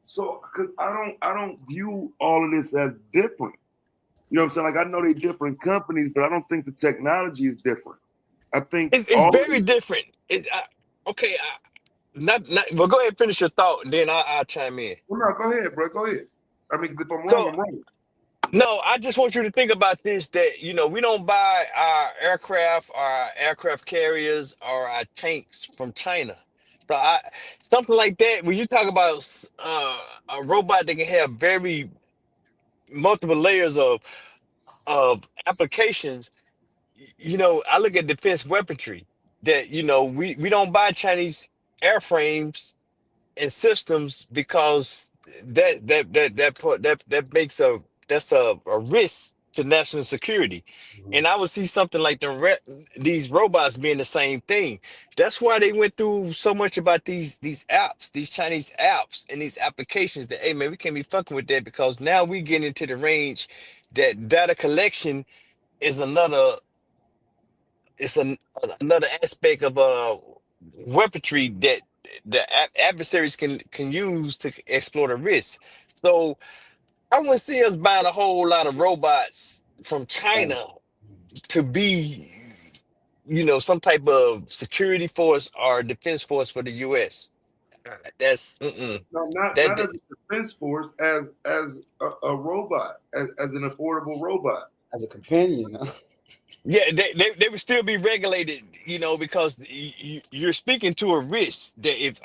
S5: So because I don't view all of this as different. You know what I'm saying? Like, I know they're different companies, but I don't think the technology is different. I think
S4: It's very different. Okay, well, go ahead and finish your thought, and then I'll chime in.
S5: Well, no, go ahead, bro. Go ahead. I mean, if I'm wrong,
S4: So
S5: I'm wrong.
S4: no, I just want you to think about this: that we don't buy our aircraft, our aircraft carriers, or our tanks from China. So something like that. When you talk about a robot that can have very multiple layers of applications, I look at defense weaponry. That we don't buy Chinese airframes and systems because that makes that's a risk to national security. And I would see something like these robots being the same thing. That's why they went through so much about these apps, these Chinese apps and these applications that, hey man, we can't be fucking with that because now we get into the range that data collection is another aspect of weaponry that the adversaries can use to explore the risk. So I wouldn't see us buying a whole lot of robots from China to be, some type of security force or defense force for the U.S. That's
S5: No, not as a defense force, as a robot, as an affordable robot,
S15: as a companion.
S4: Yeah, they would still be regulated, because you're speaking to a risk that if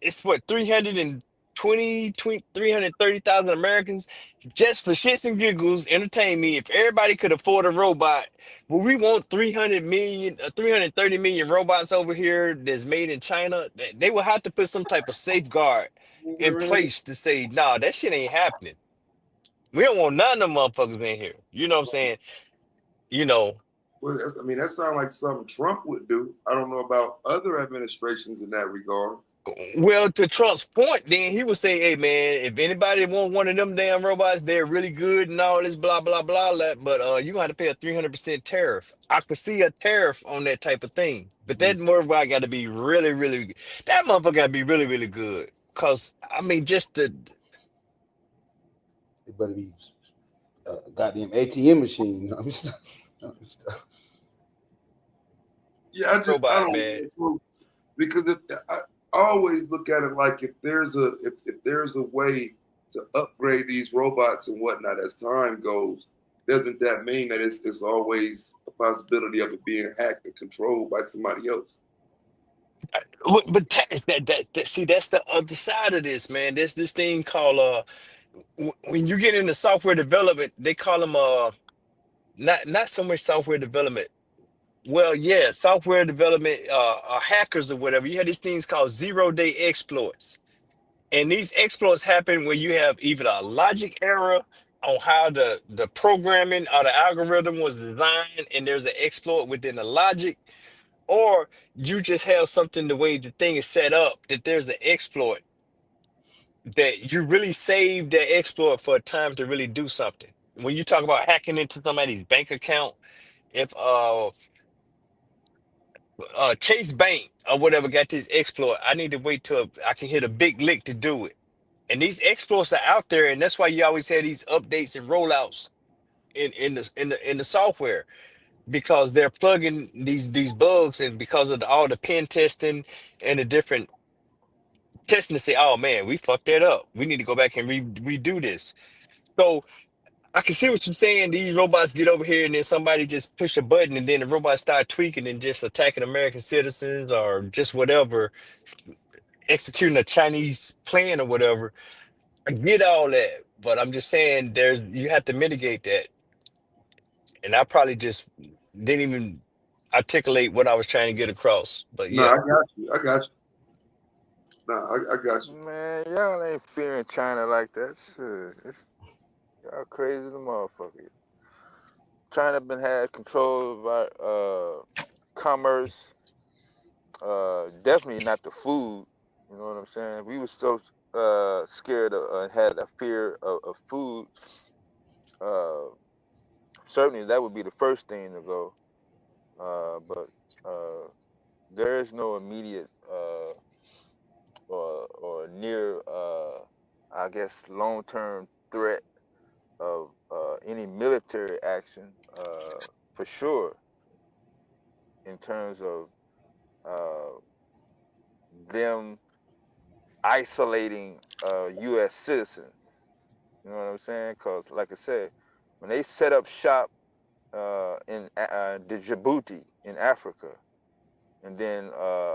S4: it's what 330,000 Americans just for shits and giggles entertain me. If everybody could afford a robot, well, we want 330 million robots over here that's made in China. They will have to put some type of safeguard in place to say, nah, that shit ain't happening. We don't want none of them motherfuckers in here. You know what I'm saying?
S5: Well, I mean, that sounds like something Trump would do. I don't know about other administrations in that regard.
S4: Well, to Trump's point, then he would say, "Hey, man, if anybody want one of them damn robots, they're really good and all this blah blah blah. But you gonna have to pay a 300% tariff. I could see a tariff on that type of thing, but that robot got to be really, really. That motherfucker got to be really, really good. Cause I mean, just the
S15: It better be a goddamn ATM machine.
S5: Yeah, I
S4: robot,
S5: don't
S4: man.
S5: know. Because I always look at it like if there's a way to upgrade these robots and whatnot as time goes, doesn't that mean that it's always a possibility of it being hacked and controlled by somebody else?
S4: But that see, that's the other side of this, man. There's this thing called when you get into software development, they call them not so much software development. Well, yeah, software development, hackers or whatever. You have these things called zero-day exploits. And these exploits happen when you have either a logic error on how the programming or the algorithm was designed, and there's an exploit within the logic, or you just have something the way the thing is set up that there's an exploit that you really save that exploit for a time to really do something. When you talk about hacking into somebody's bank account, if Chase Bank or whatever got this exploit, I need to wait till I can hit a big lick to do it. And these exploits are out there, and that's why you always have these updates and rollouts in the software, because they're plugging these bugs, and because of all the pen testing and the different testing to say, oh man, we fucked that up. We need to go back and redo this. So I can see what you're saying. These robots get over here, and then somebody just push a button, and then the robots start tweaking and just attacking American citizens or just whatever, executing a Chinese plan or whatever. I get all that, but I'm just saying you have to mitigate that. And I probably just didn't even articulate what I was trying to get across. But
S5: No,
S4: yeah.
S5: I got you. I got you. No, I got you.
S18: Man, y'all ain't fearing China like that. Shit. Y'all crazy the motherfucker. China been had control of our commerce. Definitely not the food. You know what I'm saying? We was so scared of, had a fear of food. Uh, Certainly that would be the first thing to go. But there is no immediate or near, I guess, long term threat of any military action, for sure, in terms of uh, them isolating U.S. citizens. You know what I'm saying? Because, like I said, when they set up shop in the Djibouti in Africa, and then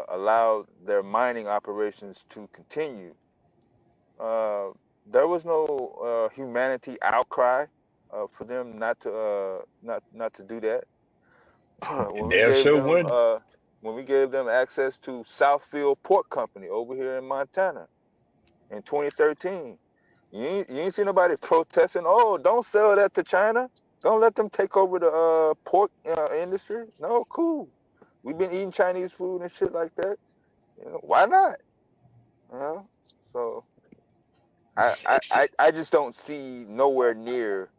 S18: allowed their mining operations to continue, there was no humanity outcry for them not to do that. when we
S4: Damn
S18: gave
S4: sure
S18: them
S4: would.
S18: access to Southfield Port Company over here in Montana in 2013, you ain't see nobody protesting. Oh, don't sell that to China. Don't let them take over the pork industry. No, cool. We've been eating Chinese food and shit like that. You know, why not? You know? So I just don't see nowhere near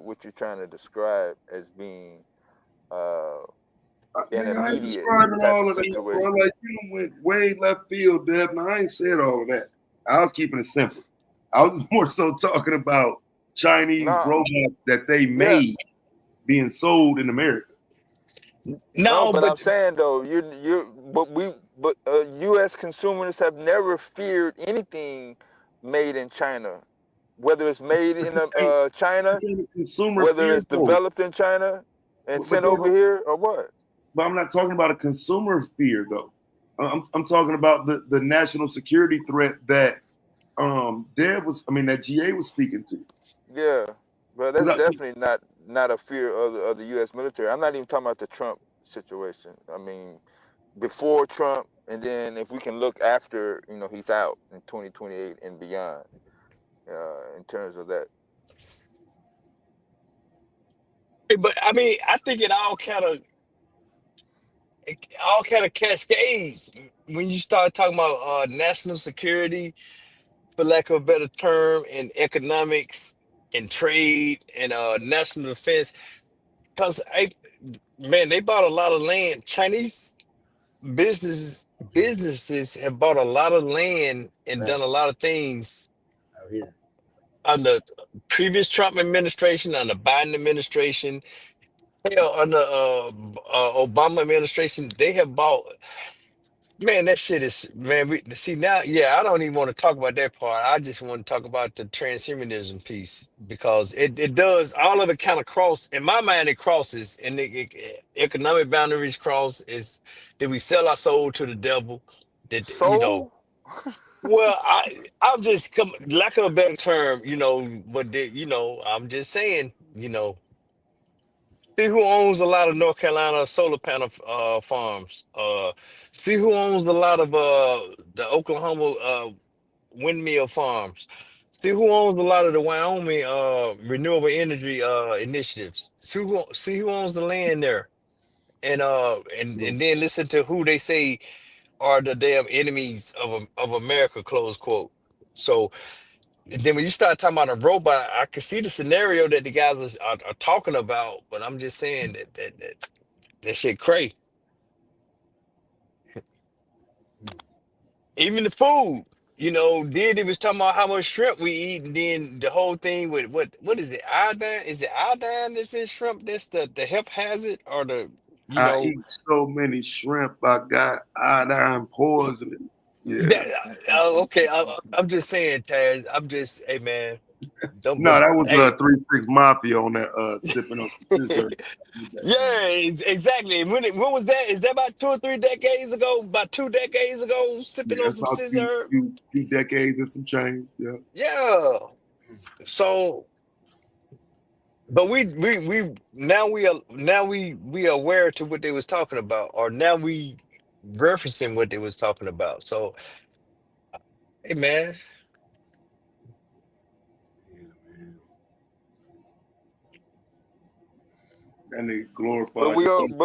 S18: what you're trying to describe as being uh, an
S5: Nigga, I ain't
S18: immediate
S5: describing
S18: type of
S5: all of that, bro.
S18: situation.
S5: Like you went way left field, Deb. Now I ain't said all of that. I was keeping it simple. I was more so talking about Chinese
S18: No,
S5: robots that they
S18: yeah,
S5: made being sold in America.
S18: no,
S4: No,
S18: but I'm
S4: but
S18: saying though, but U.S. consumers have never feared anything made in China, whether it's made in China,
S5: Consumer
S18: whether
S5: fear
S18: it's
S5: though.
S18: developed in China and
S5: But
S18: sent over here, or what.
S5: I'm not talking about a consumer fear though. I'm talking about the national security threat that that GA was speaking to.
S18: Yeah, but that's
S5: Because
S18: definitely not a fear of the U.S. military. I'm not even talking about the Trump situation. I mean, before Trump, and then if we can look after, he's out in 2028 and beyond, in terms of that.
S4: I mean, I think it all kind of cascades when you start talking about national security, for lack of a better term, and economics and trade and national defense. Because man, they bought a lot of land. Chinese businesses have bought a lot of land and done a lot of things
S15: out here
S4: under previous Trump administration, under Biden administration, hell, under Obama administration. They have bought. Man, that shit is man. We see now. Yeah, I don't even want to talk about that part. I just want to talk about the transhumanism piece because it does all of it kind of cross in my mind. It crosses and economic boundaries cross. Is did we sell our soul to the devil? Did you know?
S18: So
S4: Well, I'm just come lack of a better term, but I'm just saying, see who owns a lot of North Carolina solar panel farms. See who owns a lot of the Oklahoma windmill farms. See who owns a lot of the Wyoming renewable energy initiatives. See who owns the land there, and and then listen to who they say are the damn enemies of America. Close quote. So then when you start talking about a robot, I can see the scenario that the guys are talking about, but I'm just saying that shit cray. Even the food, then it was talking about how much shrimp we eat, and then the whole thing with what is it, iodine? Is it iodine that's in shrimp? That's the health hazard or the you
S5: I
S4: know
S5: eat so many shrimp, I got iodine poisoning. Yeah.
S4: that okay. I'm just saying, Taz. I'm just hey man, don't
S5: No,
S4: but
S5: that was
S4: hey.
S5: 3-6 Mafia on that sipping on scissor.
S4: Yeah, exactly. When was that? Is that about 2 or 3 decades ago? About 2 decades ago, sipping
S5: Yeah,
S4: on
S5: that's
S4: some
S5: about
S4: scissor.
S5: few decades and some change. Yeah.
S4: Yeah. So, but we now we aware to what they was talking about, or now we referencing what they was talking about. So, hey man,
S5: And they
S18: but
S5: glorified
S18: we
S5: the
S18: are,
S5: beast.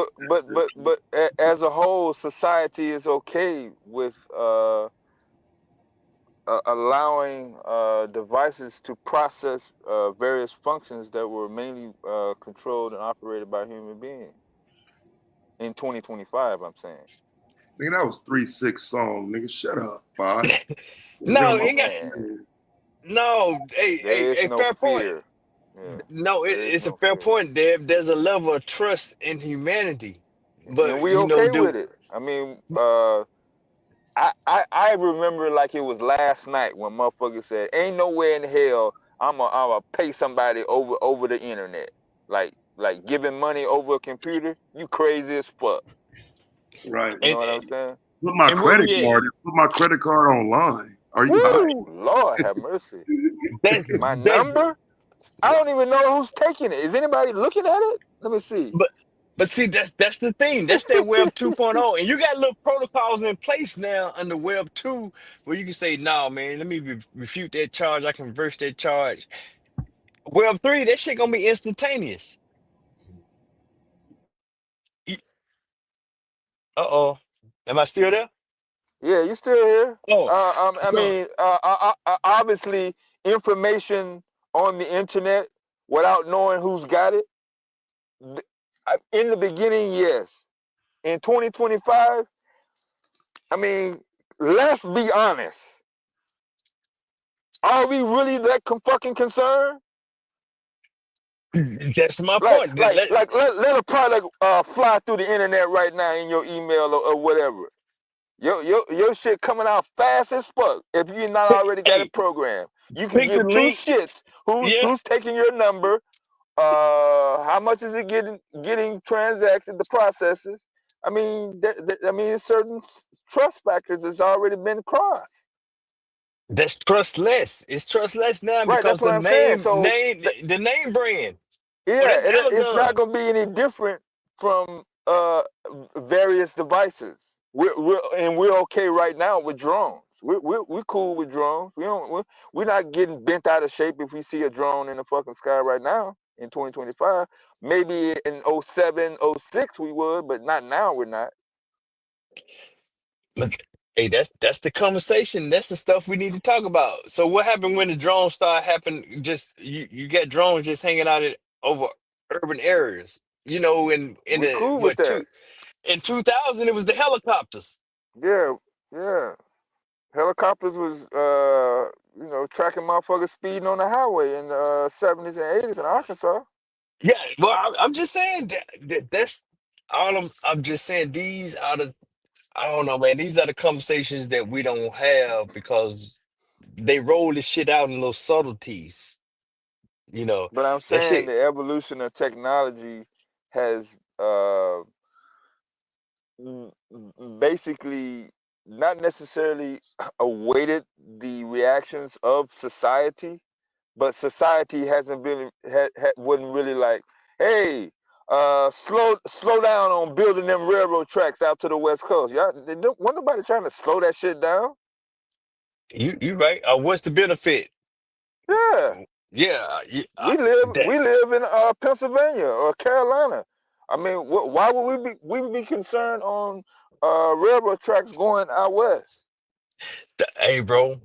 S18: as a whole, society is okay with allowing devices to process various functions that were mainly controlled and operated by human beings in 2025. I'm saying.
S5: Nigga, that was 3-6 song. Nigga, shut up, bye.
S4: no,
S5: Grandma.
S4: it got
S18: Man,
S4: no. Hey,
S18: there
S4: hey,
S18: is
S4: hey,
S18: no
S4: fair point.
S18: fear. Yeah,
S4: No,
S18: there is
S4: it's a
S18: no
S4: fair
S18: fear,
S4: point, Deb. There's a level of trust in humanity,
S18: and
S4: but
S18: we okay with it. I mean, I remember like it was last night when motherfuckers said, "Ain't nowhere in hell I'ma pay somebody over the internet, like giving money over a computer. You crazy as fuck."
S5: Right.
S18: You know what I'm saying?
S5: Put my
S4: and where
S5: credit
S4: we
S5: card.
S4: at?
S5: Put my credit card online. Are you high?
S18: Woo, Lord have mercy.
S4: That
S18: My
S4: that
S18: number? I don't even know who's taking it. Is anybody looking at it? Let me see.
S4: but see that's the thing. That's that Web 2.0, and you got little protocols in place now under Web 2 where you can say, "No, man, let me refute that charge. I can reverse that charge." Web 3, that shit gonna be instantaneous. Uh-oh, am I still there?
S18: Yeah, you still here?
S4: Oh,
S18: I
S4: so
S18: mean, obviously, information on the internet without knowing who's got it. In the beginning, yes. In 2025, I mean, let's be honest. Are we really that fucking concerned?
S4: that's my
S18: Like,
S4: point.
S18: like, like, let a product fly through the internet right now in your email or whatever. Your shit coming out fast as fuck. If you not already got
S4: Hey,
S18: it programmed, you can
S4: click the
S18: give two
S4: link.
S18: shits.
S4: Yeah,
S18: Who's taking your number? How much is it getting transacted? The processes. I mean, I mean, certain trust factors has already been crossed.
S4: that's trustless. It's trustless now
S18: Right. That's
S4: because the
S18: what I'm saying.
S4: name
S18: So
S4: name the name brand. Oh,
S18: yeah,
S4: that's
S18: it's not
S4: Amazon.
S18: going to be any different from various devices. We're okay right now with drones. We're cool with drones. We're not getting bent out of shape if we see a drone in the fucking sky right now in 2025. Maybe in '07, '06 we would, but not now. We're not.
S4: Look, hey, that's the conversation. That's the stuff we need to talk about. So what happened when the drones start happening? Just you get drones just hanging out over urban areas. In
S18: We
S4: the
S18: cool with
S4: what
S18: that.
S4: In 2000, it was the helicopters.
S18: Yeah, yeah. Helicopters was tracking motherfuckers speeding on the highway in the 70s and 80s in Arkansas.
S4: Yeah, well, I'm just saying that's all. I'm just saying these are the. I don't know, man. These are the conversations that we don't have because they roll this shit out in little subtleties. You know,
S18: But I'm
S4: that
S18: saying
S4: shit.
S18: the evolution of technology has basically not necessarily awaited the reactions of society, but society hasn't been wasn't really like, hey, slow down on building them railroad tracks out to the West Coast. Y'all, wasn't nobody trying to slow that shit down.
S4: You right. What's the benefit?
S18: Yeah,
S4: Yeah,
S18: we live in Pennsylvania or Carolina. I mean, why would we be concerned on railroad tracks going out west?
S4: hey, bro,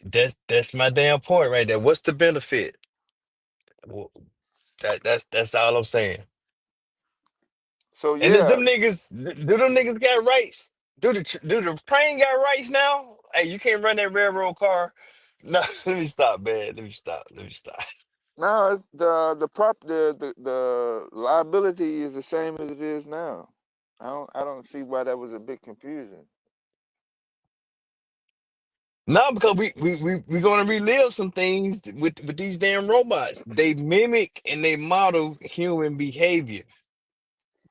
S4: that's my damn point right there. What's the benefit? Well, that's all I'm saying.
S18: So
S4: And is
S18: yeah,
S4: them niggas? Do them niggas got rights? Do the train got rights now? Hey, you can't run that railroad car. No, let me stop, man. Let me stop. Let me stop.
S18: now the liability is the same as it is now. I don't see why that was a big confusion.
S4: No, because we gonna relive some things with these damn robots. They mimic and they model human behavior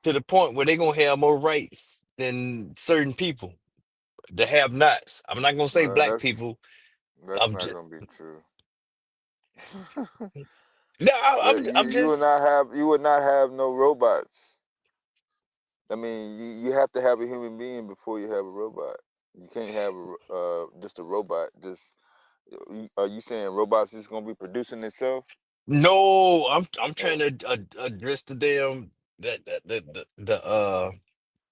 S4: to the point where they're gonna have more rights than certain people. The have nots. I'm not gonna say
S18: Well,
S4: black
S18: that's
S4: people.
S18: that's
S4: I'm
S18: not
S4: just
S18: gonna be true.
S4: no.
S18: Yeah,
S4: I'm just
S18: you would not have no robots. I mean, you have to have a human being before you have a robot. You can't have just a robot. Are you saying robots just gonna be producing itself?
S4: no. I'm trying
S18: Oh,
S4: to address the damn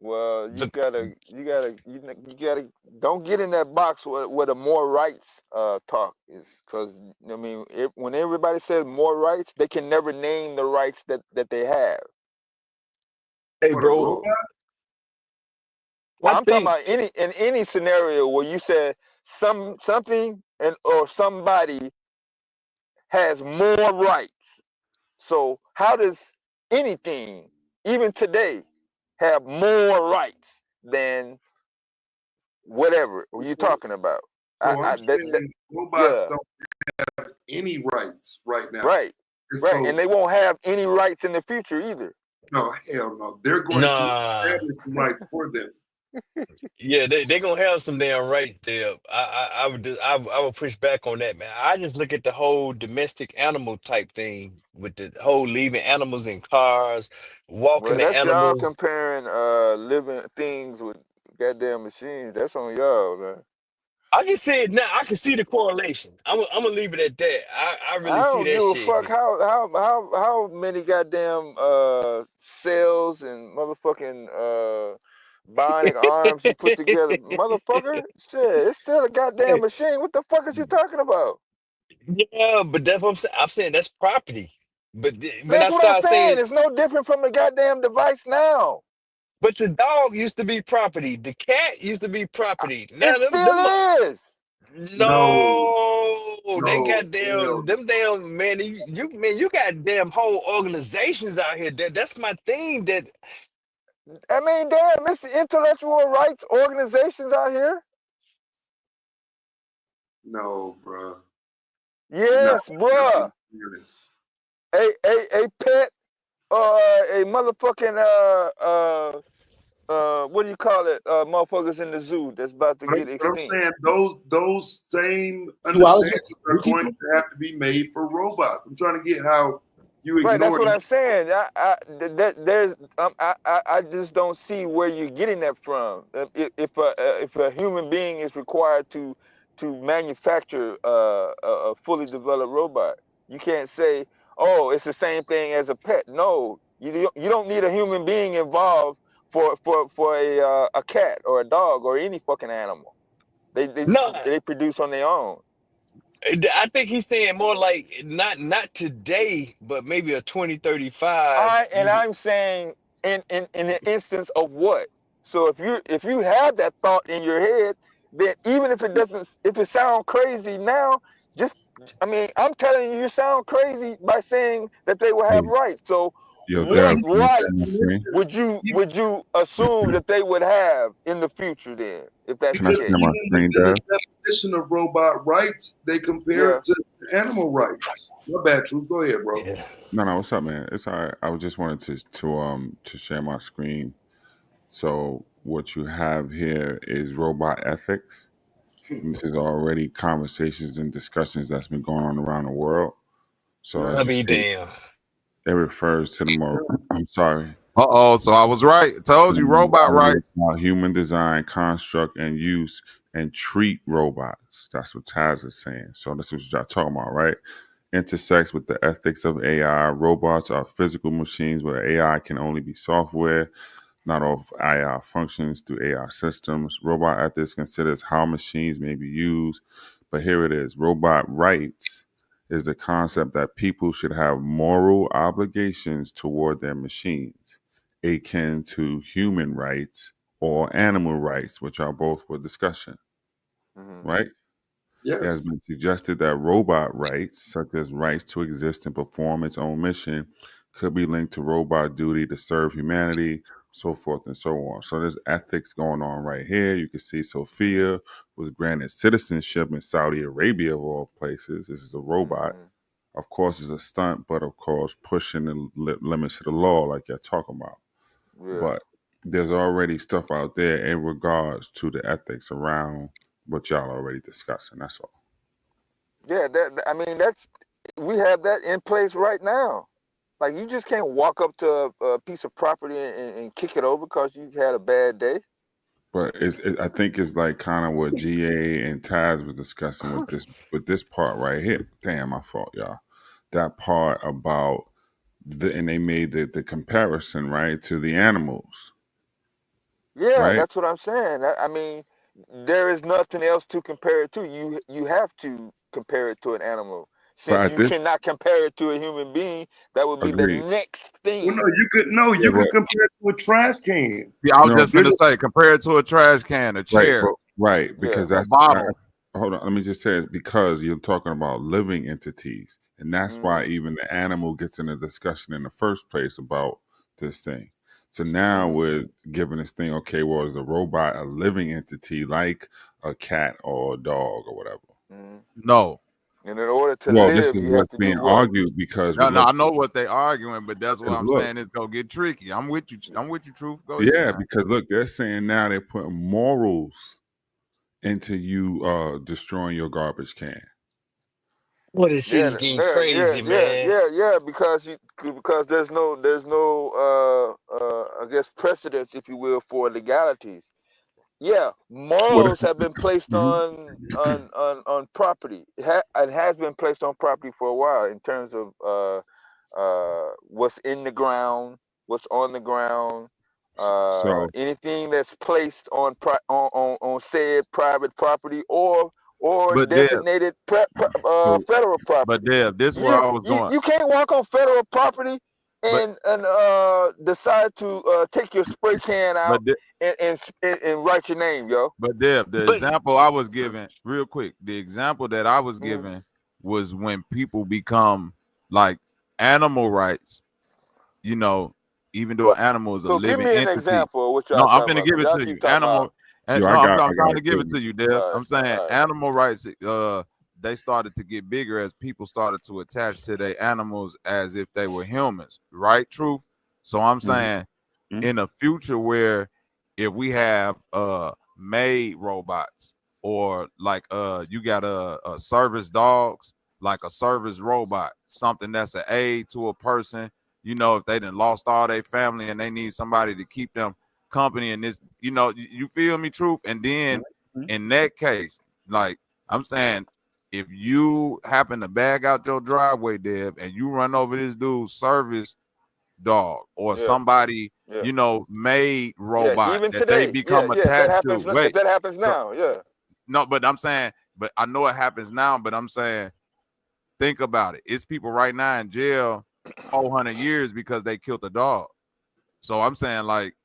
S18: well,
S4: the
S18: you gotta don't get in that box where the more rights talk is, because I mean, when everybody says more rights, they can never name the rights that they have.
S4: hey,
S5: For the
S4: bro.
S18: So,
S5: robot?
S18: well,
S4: I
S18: I'm talking
S4: think
S18: about any scenario where you said something or somebody has more rights. So how does anything, even today, have more rights than whatever you're talking about?
S5: So I'm
S18: That
S5: saying robots
S18: yeah,
S5: don't have any rights right now.
S18: right,
S5: And
S18: right, and
S5: so,
S18: they won't have any rights in the future either.
S5: no, hell no. They're going to
S4: nah.
S5: establish some rights for them.
S4: Yeah, they gonna have some damn rights there. I would push back on that, man. I just look at the whole domestic animal type thing with the whole leaving animals in cars, walking
S18: Well,
S4: the
S18: that's y'all
S4: animals.
S18: comparing living things with goddamn machines. That's on y'all, man.
S4: I just said now I can see the correlation. I'm gonna leave it at that. I
S18: I
S4: really see
S18: don't
S4: that
S18: give a
S4: shit
S18: fuck
S4: here.
S18: how many goddamn cells and motherfucking bionic arms you put together, motherfucker. Shit, it's still a goddamn machine. What the fuck is you talking about?
S4: Yeah, but that's what I'm saying. I'm saying that's property. But when
S18: That's
S4: I
S18: what I'm
S4: start
S18: saying.
S4: saying,
S18: It's no different from the goddamn device now.
S4: but the dog used to be property, the cat used to be property.
S18: It
S4: Now them
S18: still is.
S5: No,
S4: no, they
S5: no,
S4: got
S5: hell
S4: damn
S5: no.
S4: them damn man. You got damn whole organizations out here. That's my thing. That
S18: I mean, damn, it's intellectual rights organizations out here.
S5: No, bro. You're not
S18: Yes,
S5: being
S18: bruh.
S5: serious.
S18: A pet or a motherfucking what do you call it? Motherfuckers in the zoo that's about to get
S5: But I'm
S18: extinct.
S5: saying those same understandings
S19: Zoologists,
S5: are going
S19: zookeeper.
S5: to have to be made for robots. I'm trying to get how you
S18: Right, that's
S5: ignore
S18: what
S5: that.
S18: I'm saying. I just don't see where you're getting that from. If a human being is required to manufacture a fully developed robot, you can't say, oh, it's the same thing as a pet. No, you don't need a human being involved for a cat or a dog or any fucking animal.
S4: no,
S18: They produce on their own.
S4: I think he's saying more like not today, but maybe a 2035.
S18: And I'm saying in the instance of what? So if you have that thought in your head, then even if it sounds crazy now, I'm telling you sound crazy by saying that they will have rights. So
S1: Yo,
S18: what
S1: Dev, can you share my
S18: rights
S1: screen?
S18: would you assume that they would have in the future then, if that's
S1: Can
S18: the
S1: I
S18: case?
S1: share my screen, Dev?
S5: The definition of robot rights, they compare
S18: Yeah.
S5: it to animal rights. My bad, Truth. Go ahead, bro.
S4: Yeah.
S1: No, what's up, man? It's all right. I just wanted to share my screen. So what you have here is robot ethics. And this is already conversations and discussions that's been going on around the world. So as
S4: I'll
S1: you
S4: be
S1: see,
S4: damn.
S1: it refers to the more. I'm sorry.
S6: So I was right. Told you, robot rights.
S1: Human design, construct, and use and treat robots. That's what Taz is saying. So this is what y'all talking about, right? Intersects with the ethics of AI. Robots are physical machines where AI can only be software. Not all AI functions through AI systems. Robot ethics considers how machines may be used. But here it is. Robot rights is the concept that people should have moral obligations toward their machines, akin to human rights or animal rights, which are both for discussion, right? It has been suggested that robot rights, such as rights to exist and perform its own mission, could be linked to robot duty to serve humanity, so forth and so on. So there's ethics going on right here. You can see Sophia was granted citizenship in Saudi Arabia, of all places. This is a robot. Of course, it's a stunt, but of course, pushing the limits of the law, like you're talking about.
S18: Yeah.
S1: But there's already stuff out there in regards to the ethics around what y'all already discussing. That's all.
S18: Yeah, we have that in place right now. Like, you just can't walk up to a piece of property and kick it over because you had a bad day.
S1: But I think it's like kind of what GA and Taz was discussing with this part right here. Damn, my fault, y'all. That part about and they made the comparison, right, to the animals.
S18: Yeah,
S1: Right?
S18: that's what I'm saying. I mean, there is nothing else to compare it to. You have to compare it to an animal.
S1: But
S18: Since
S1: at
S18: you
S1: this
S18: cannot compare it to a human being, that would be the
S1: agreed.
S18: next thing.
S5: Well, you could compare it to a trash can.
S6: Yeah, I was just gonna say, compare it to a trash can, a chair,
S1: right, because
S6: a bottle.
S1: Hold on, let me just say it's because you're talking about living entities, and that's why even the animal gets in a discussion in the first place about this thing. So now we're giving this thing, okay, well, is the robot a living entity like a cat or a dog or whatever?
S6: No.
S18: And in order to
S1: Well, this
S18: live,
S1: is
S18: you have
S1: what's
S18: to do
S1: being
S18: what?
S1: argued because
S6: No, I know what they arguing, but that's what I'm
S1: look,
S6: saying. It's gonna get tricky. I'm with you. Truth. Go
S1: yeah,
S6: ahead, man.
S1: because look, they're saying now they're putting morals into you destroying your garbage can.
S4: Well, this shit is getting crazy, man.
S18: Yeah, because there's no I guess precedence, if you will, for legalities. Yeah, morals have been placed on property. It has been placed on property for a while in terms of what's in the ground, what's on the ground, anything that's placed on said private property or
S6: But
S18: designated federal property.
S6: Dev, this is where I was going.
S18: You can't walk on federal property and decide to take your spray can out and write your name, yo.
S6: But Dev, the example I was giving, real quick, the example that I was giving was when people become like animal rights, you know, even though an animal is a living
S18: give me an
S6: entity.
S18: example of what
S6: No,
S18: y'all
S6: I'm
S18: talking
S6: gonna
S18: about.
S6: give it
S18: Y'all
S6: to
S18: keep
S6: you.
S18: talking
S6: Animal.
S1: Yo,
S6: No, I'm trying
S1: got
S6: to give it to you, Dev. I'm saying animal rights. They started to get bigger as people started to attach to their animals as if they were humans, right? Truth. So I'm saying, in a future where if we have made robots or like you got a service dogs, like a service robot, something that's an aid to a person, you know, if they done lost all their family and they need somebody to keep them company, and this, you know, you feel me, Truth? And then in that case, like I'm saying, if you happen to bag out your driveway, Dev, and you run over this dude's service dog or somebody, you know, made robot
S18: even
S6: that they
S18: today,
S6: become
S18: if that
S6: attached to.
S18: happens, if that happens now,
S6: No, but I'm saying, but I know it happens now, but I'm saying, think about it. It's people right now in jail 400 years because they killed a dog. So I'm saying, like,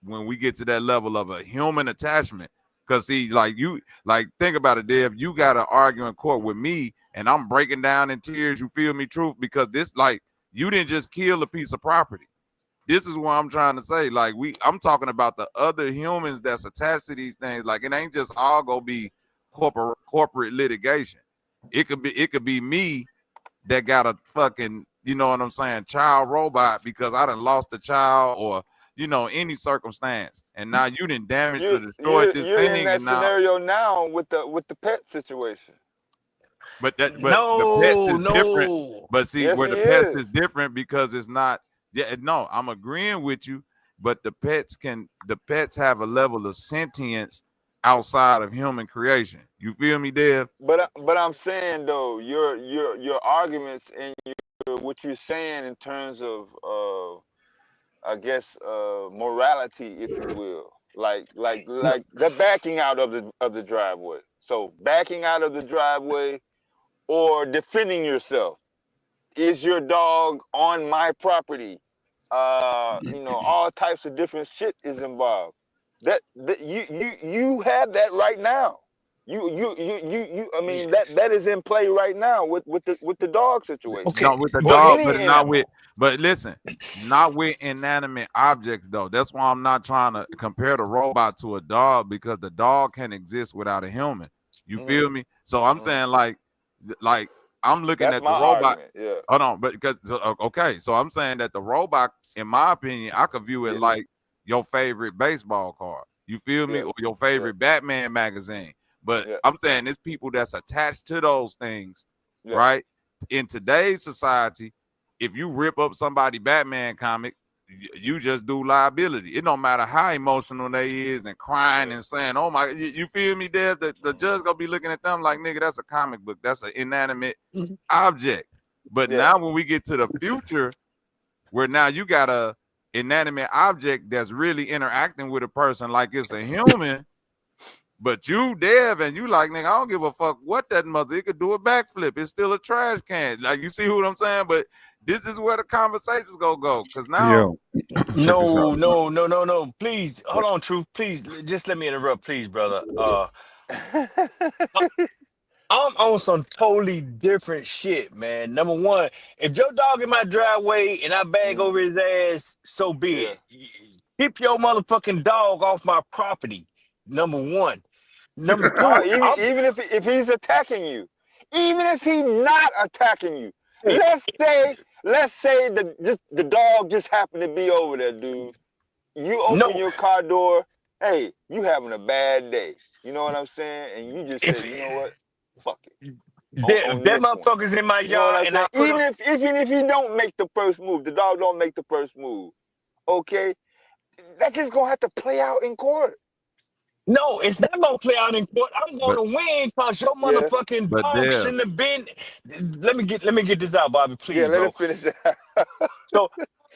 S6: when we get to that level of a human attachment, because see, like, you, like, think about it, Dev. You got to argue in court with me, and I'm breaking down in tears. You feel me, truth? Because this, like, you didn't just kill a piece of property. This is what I'm trying to say. Like, I'm talking about the other humans that's attached to these things. Like, it ain't just all gonna be corporate litigation. It could be me that got a fucking, you know what I'm saying, child robot because I done lost a child, or, you know, any circumstance, and now you done damaged or destroyed this
S18: You're in
S6: thing,
S18: that
S6: and now.
S18: scenario now with the pet situation.
S6: But the pets
S4: No,
S6: is different.
S4: no.
S6: But see,
S18: Yes,
S6: where
S18: he
S6: the pets
S18: is.
S6: is different because it's not. Yeah, no, I'm agreeing with you. But the pets have a level of sentience outside of human creation. You feel me, Dev?
S18: But I'm saying though, your arguments and what you're saying in terms of I guess morality, if you will, like the backing out of the driveway. So backing out of the driveway or defending yourself. Is your dog on my property? You know, all types of different shit is involved. That you have that right now. I mean, that is in play right now with the dog situation.
S4: Okay,
S6: Not with the
S18: Or
S4: but
S6: dog,
S18: any
S6: but not with.
S18: animal.
S6: But listen, not with inanimate objects though. That's why I'm not trying to compare the robot to a dog, because the dog can exist without a human. You feel me? So I'm saying, like I'm looking
S18: That's
S6: at
S18: my
S6: the robot.
S18: argument. Yeah.
S6: Hold on, but because okay, so I'm saying that the robot, in my opinion, I could view it
S18: Yeah.
S6: like your favorite baseball card. You feel me?
S18: Yeah.
S6: Or your
S18: Yeah.
S6: favorite Batman magazine. But
S18: Yeah.
S6: I'm saying there's people that's attached to those things,
S18: Yeah.
S6: right? In today's society, if you rip up somebody Batman comic, you just do liability. It don't matter how emotional they is and crying and saying, "Oh my," you feel me, Dev? The judge gonna be looking at them like, "Nigga, that's a comic book. That's an inanimate object." But
S18: Yeah.
S6: now when we get to the future, where now you got a inanimate object that's really interacting with a person like it's a human, but you, Dev, and you like, nigga, I don't give a fuck what that mother. It could do a backflip. It's still a trash can. Like, you see what I'm saying? But this is where the conversation's gonna go. Cause now,
S1: Check this out.
S4: no. Please, hold on, Truth. Please, just let me interrupt, please, brother. I'm on some totally different shit, man. Number one, if your dog in my driveway and I bag over his ass, so be
S18: Yeah.
S4: it. Keep your motherfucking dog off my property. Number one. Number two,
S18: Even if he's attacking you, even if he's not attacking you,
S4: hey,
S18: let's say the dog just happened to be over there, dude. You open
S4: no,
S18: your car door, hey, you having a bad day. You know what I'm saying? And you just
S4: if
S18: say, you know what? Fuck it.
S4: that,
S18: On
S4: that
S18: this one.
S4: motherfucker's in my
S18: You know what
S4: yard
S18: I'm
S4: and I
S18: saying?
S4: put him,
S18: Even if he don't make the first move, the dog don't make the first move. Okay, that's just gonna have to play out in court.
S4: no, it's not gonna play out in court. I'm
S6: but
S4: gonna win because your
S18: Yeah,
S4: motherfucking
S6: but
S4: dog
S6: Dev,
S4: shouldn't have been. Let me get this out, Bobby,
S18: yeah.
S4: please,
S18: Let it
S4: bro.
S18: finish
S4: So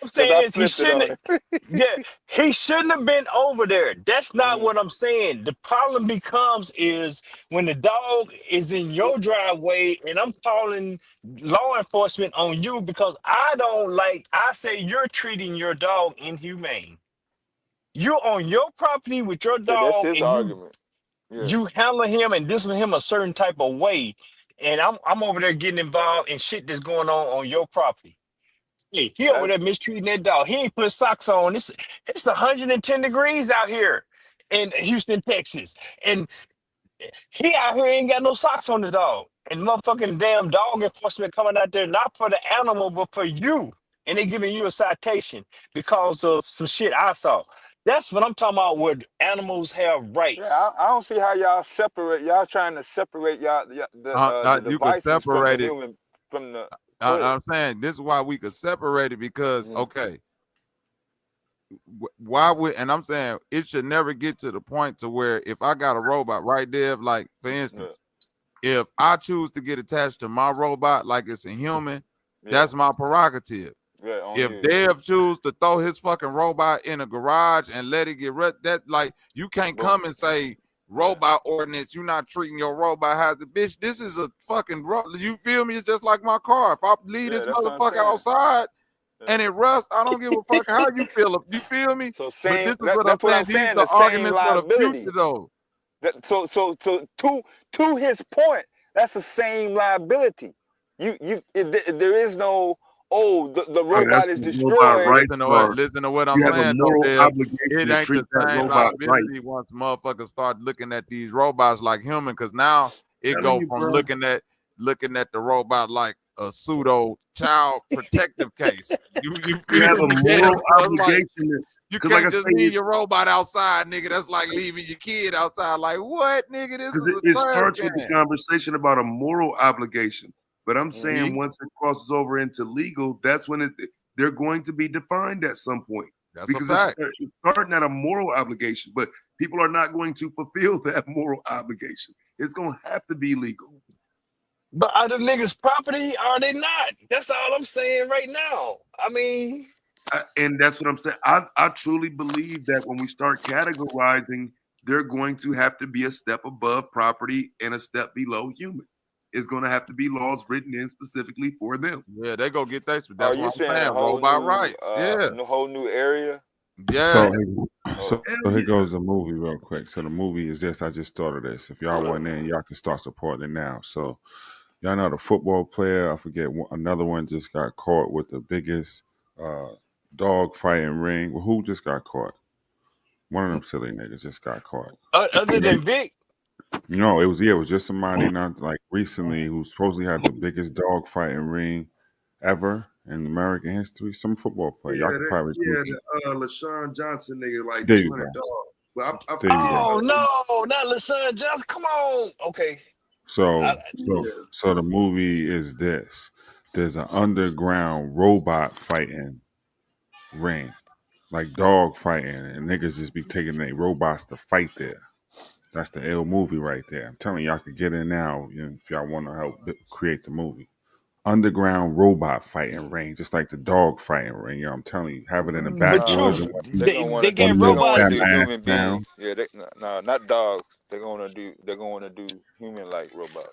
S4: I'm
S18: because
S4: saying
S18: I
S4: is he
S18: flipped it on
S4: shouldn't.
S18: it.
S4: Yeah, he shouldn't have been over there. That's not what I'm saying. The problem becomes is when the dog is in your driveway and I'm calling law enforcement on you because I don't like. I say you're treating your dog inhumane. You're on your property with your
S18: Yeah, that's
S4: dog
S18: his
S4: and you
S18: argument. Yeah.
S4: you handle him and discipline him a certain type of way, and I'm over there getting involved in shit that's going on your property. Hey, he over
S18: That
S4: there mistreating that dog. He ain't put socks on. It's 110 degrees out here in Houston, Texas, and he out here ain't got no socks on the dog. And motherfucking damn dog enforcement coming out there not for the animal but for you, and they giving you a citation because of some shit I saw. That's what I'm talking about. Where animals have
S18: yeah,
S4: rights.
S18: I don't see how y'all separate. Y'all trying to separate the
S6: you could
S18: devices from the
S6: separate it.
S18: human from the. Go ahead.
S6: I'm saying this is why we could separate it, because okay, why would, and I'm saying it should never get to the point to where if I got a robot right there, like for instance, if I choose to get attached to my robot like it's a human, that's my prerogative.
S18: Yeah, on
S6: If
S18: you. Yeah.
S6: Dev choose to throw his fucking robot in a garage and let it get that, like, you can't come and say robot ordinance, you're not treating your robot how the bitch. This is a fucking you feel me? It's just like my car. If I leave this
S18: That's what I'm
S6: motherfucker
S18: saying.
S6: outside, and it rusts, I don't give a fuck how you feel. You feel me?
S18: So
S6: But
S18: same.
S6: this is what I'm
S18: That's what I'm
S6: saying. These
S18: saying.
S6: are
S18: The same
S6: arguments for the
S18: liability.
S6: future, though.
S18: So to his point, that's the same liability. There is no the robot is destroyed.
S6: Listen to what I'm
S5: you have a
S6: saying, though,
S5: moral
S6: Dev.
S5: obligation
S6: It
S5: to
S6: ain't
S5: treat
S6: the
S5: that
S6: same
S5: robot right.
S6: liability once motherfuckers start looking at these robots like human, because now it
S5: Telling
S6: go
S5: you,
S6: from
S5: bro.
S6: looking at the robot like a pseudo child protective case. You
S5: You
S6: feel
S5: have a
S6: me?
S5: moral
S6: So it's like
S5: obligation.
S6: you
S5: Because, like
S6: can't
S5: I
S6: just
S5: say,
S6: leave your robot outside, nigga. That's like leaving your kid outside. Like, what, nigga? This is a
S5: it
S6: trash
S5: starts with the
S6: can.
S5: conversation about a moral obligation. But I'm saying
S6: See?
S5: once it crosses over into legal, that's when they're going to be defined at some point.
S6: That's
S5: because
S6: a fact.
S5: it's starting at a moral obligation, but people are not going to fulfill that moral obligation. It's going to have to be legal.
S4: But are the niggas property? Are they not? That's all I'm saying right now. I mean,
S5: and that's what I'm saying. I truly believe that when we start categorizing, they're going to have to be a step above property and a step below human. It's going to have to be laws written in specifically for them.
S6: Yeah, they go get that.
S18: Are
S6: That's
S18: you
S6: what I'm
S18: saying
S6: saying.
S18: a whole
S6: Robot
S18: new,
S6: rights. Yeah.
S18: a whole new area?
S6: Yeah.
S1: So here goes the movie real quick. So the movie is this. I just thought of this. If y'all wasn't in, y'all can start supporting it now. So y'all know the football player. I forget another one just got caught with the biggest dog fighting ring. Well, who just got caught? One of them silly niggas just got caught.
S4: other than Vic,
S1: No, it was just somebody not like recently who supposedly had the biggest dog fighting ring ever in American history. Some football player. Y'all could probably
S5: the LaShawn Johnson nigga, like
S1: there you
S5: 200
S1: go.
S5: dollars. But
S1: There you go.
S4: oh no, not LaShawn Johnson. Come on. Okay.
S1: So the movie is this. There's an underground robot fighting ring. Like dog fighting, and niggas just be taking their robots to fight there. That's the ill movie right there. I'm telling y'all could get in now if y'all want to help create the movie. Underground robot fighting ring, just like the dog fighting ring. You know, I'm telling you, have it in the
S4: But
S1: backwoods
S4: truth,
S1: and
S4: they
S1: one
S4: get
S1: of your
S4: robots.
S1: fat ass
S18: Human
S1: down.
S18: beings. Yeah, no, not dogs. They're gonna do human-like robots.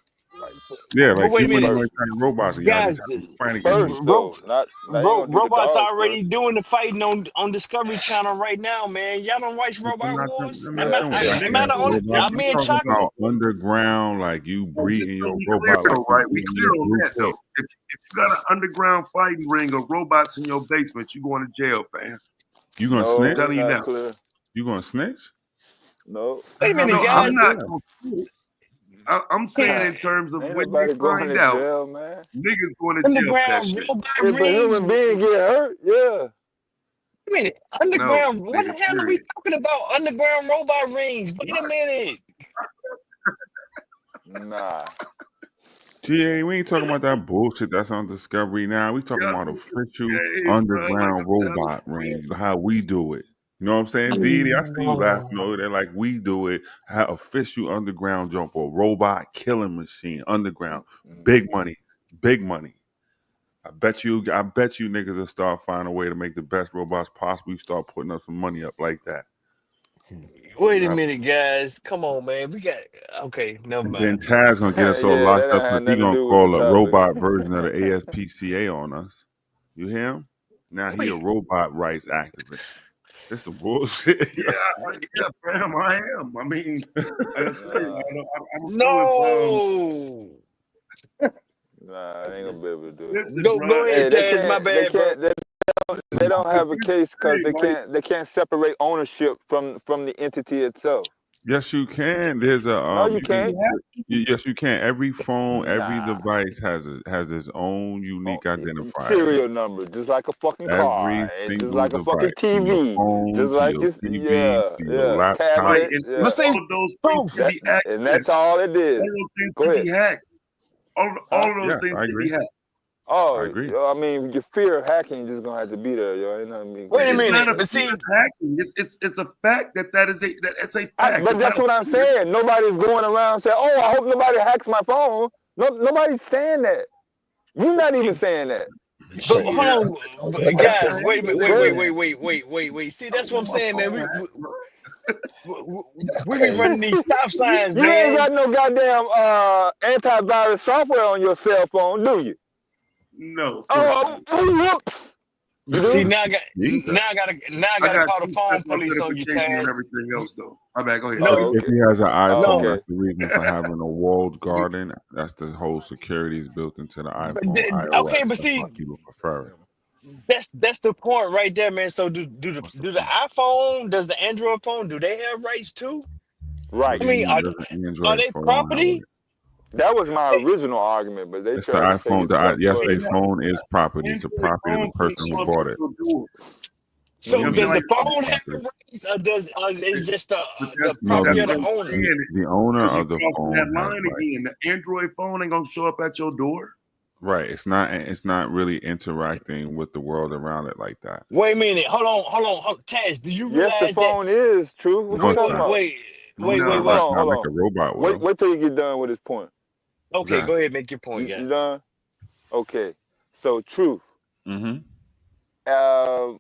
S1: Yeah,
S4: But
S1: like
S4: wait a minute,
S1: humanoid type robots, and y'all just
S4: guys.
S1: have to fight against each
S18: First
S1: other.
S18: though, not now. You ain't gonna do the
S4: Robots
S18: dogs first.
S4: already doing the fighting on Discovery Channel right now, man. Y'all don't watch
S1: I'm
S4: Robot
S1: not
S4: Wars?
S1: doing that.
S4: Am I the only?
S1: Robot. I'm
S4: Me and
S1: talking
S4: Chocolate.
S1: about underground, like you breeding
S5: So
S1: your
S5: we clear
S1: robot, like
S5: though,
S1: you
S5: right? We
S1: breeding
S5: clear
S1: your
S5: on that
S1: blueprint.
S5: though. If you got an underground fighting ring of robots in your basement, you going to jail, fam.
S1: You gonna
S18: No,
S1: snitch?
S18: we're
S5: Telling you
S18: not
S5: now.
S18: clear.
S1: You gonna snitch?
S18: No.
S4: Wait a minute,
S5: No, I'm
S4: guys.
S5: not going to. I'm saying in terms of
S18: Ain't
S5: when they
S18: nobody going
S5: find
S18: to
S5: out,
S18: jail, man.
S5: niggas going to jail for that
S4: Underground
S5: shit.
S4: robot
S18: If a
S4: rings.
S18: human being get hurt, yeah.
S4: Wait a minute,
S5: No,
S4: underground. What
S5: nigga,
S4: the hell are we
S5: period.
S4: talking about? Underground robot rings. Wait a minute.
S18: Nah.
S1: GA, we ain't talking about that bullshit that's on Discovery now. We talking about official
S5: Bro, like
S1: underground
S5: I'm telling
S1: robot rings, how we do it. You know what I'm saying, Didi? I see you laughing over there like we do it. How official underground jump or robot killing machine underground, big money, big money. I bet you niggas will start finding a way to make the best robots possible. You start putting up some money up like that.
S4: Wait a minute, guys. Come on, man. We got okay. Never
S1: And then
S4: mind.
S1: Taz gonna get us all
S18: Yeah, that
S1: locked
S18: don't
S1: up
S18: have
S1: because he
S18: nothing to
S1: gonna
S18: do with the
S1: call a
S18: topic.
S1: robot version of the ASPCA on us. You hear him? Now he a robot rights activist. This some bullshit.
S5: yeah, fam, I am. I mean, like I say, I don't know
S4: No.
S18: Nah, I ain't gonna be able to do it.
S5: listen,
S4: Go
S5: bro.
S4: ahead,
S18: Hey, they
S4: Taz. My
S18: can't. They
S4: bad, bro.
S18: can't. They don't have a case because they
S5: Right?
S18: can't separate ownership from the entity itself.
S1: Yes, you can. There's a
S18: No, you can't.
S1: yes, you can. Every phone, every
S18: Nah.
S1: device has its own unique identifier.
S18: Serial number, just like a fucking car,
S1: Every
S18: and just
S1: single
S18: like a fucking
S1: device, from your
S18: TV,
S1: phone
S18: just
S1: to
S18: like
S1: your
S18: it's
S1: TV to your laptop.
S5: Right,
S18: tablet,
S5: and
S4: But
S18: yeah.
S4: see,
S5: all of those things
S4: proof.
S5: can be
S18: And that's
S5: accessed.
S18: all it
S5: All
S18: is.
S5: of those things
S18: Go
S5: can
S18: ahead.
S5: be hacked. All of those
S1: Yes,
S5: things
S1: I
S5: can be
S1: agree.
S5: hacked.
S1: I agree.
S18: I mean, your fear of hacking just gonna have to be there, yo. Ain't nothing you can
S4: Wait a
S18: do
S5: It's
S18: about
S5: not
S4: minute.
S5: a
S18: that.
S4: But
S5: fear
S4: see,
S5: of hacking. It's a fact that's a fact.
S18: But
S5: It's not
S18: that's
S5: a
S18: what I'm
S5: fear.
S18: saying. Nobody's going around saying, "Oh, I hope nobody hacks my phone." No, nobody's saying that. You're not even saying that.
S4: but
S5: Shit,
S4: hold on, guys. Wait a minute.
S18: Go ahead.
S4: Wait. See, that's what I'm
S5: My
S4: saying, man.
S5: phone hacked, bro.
S4: We be running these stop signs,
S18: You ain't
S4: man.
S18: got no goddamn antivirus software on your cell phone, do you?
S5: No, of course
S18: Oh,
S5: not.
S18: whoops. You
S4: See,
S18: do?
S4: now I gotta call the phone
S5: two-step
S4: police on you,
S5: authentication and
S4: Taz.
S5: everything else, though. My bad. Go ahead.
S4: No,
S5: Go ahead.
S18: Oh,
S1: If
S18: okay.
S1: he has an
S18: Oh,
S1: iPhone,
S4: no.
S18: okay.
S1: that's the reason for having a walled garden. That's the whole security is built into the iPhone
S4: Okay,
S1: iOS.
S4: but
S1: That's why
S4: see,
S1: people prefer it.
S4: that's the point right there, man. So
S1: What's the
S4: do the
S1: point?
S4: iPhone, does the Android phone, do they have rights too?
S1: What
S4: I
S1: do
S18: Right.
S1: you
S4: mean,
S1: mean? Does an
S4: are
S1: Android
S4: they
S1: phone have
S4: property?
S1: it?
S18: That was my
S4: They,
S18: original argument, but they
S1: It's the
S18: tried to take
S1: iPhone.
S18: it a step
S1: Yes, a
S18: further.
S1: phone is property. It's a
S5: Android
S1: property of the
S5: phone can't
S1: person who
S5: show up
S1: bought
S5: at
S1: it.
S5: your door.
S1: What do
S4: so
S5: You
S1: you
S5: know what I'm
S4: does
S1: mean?
S4: the
S5: saying?
S1: It's
S4: phone have
S1: property?
S4: rights, or does is just
S5: But
S4: the
S1: No,
S4: property
S5: that's
S4: of
S5: what
S4: the
S5: I'm
S4: owner?
S5: saying.
S1: the owner
S5: Because you're
S1: of the
S5: crossing that
S1: phone has
S5: line
S1: rights.
S5: again. The Android phone ain't gonna show up at your door.
S1: Right. It's not really interacting with the world around it like that.
S4: Wait a minute, hold on, Taz. Do you
S18: Yes, the
S4: realize that?
S18: phone is true. What
S1: No,
S18: you
S4: Wait,
S1: it's
S18: talking
S4: wait,
S1: not.
S18: about?
S4: wait,
S1: No, it's
S4: wait,
S1: not.
S5: No.
S18: Hold
S1: Like
S4: wait.
S18: on,
S1: not
S18: hold
S1: like
S18: on.
S1: a robot
S18: Wait,
S1: will.
S18: wait till you get done with this point.
S4: Okay,
S1: Okay.
S4: go ahead, make your point, yeah.
S18: You done? Okay. So, truth.
S1: Mm-hmm.
S18: Uh,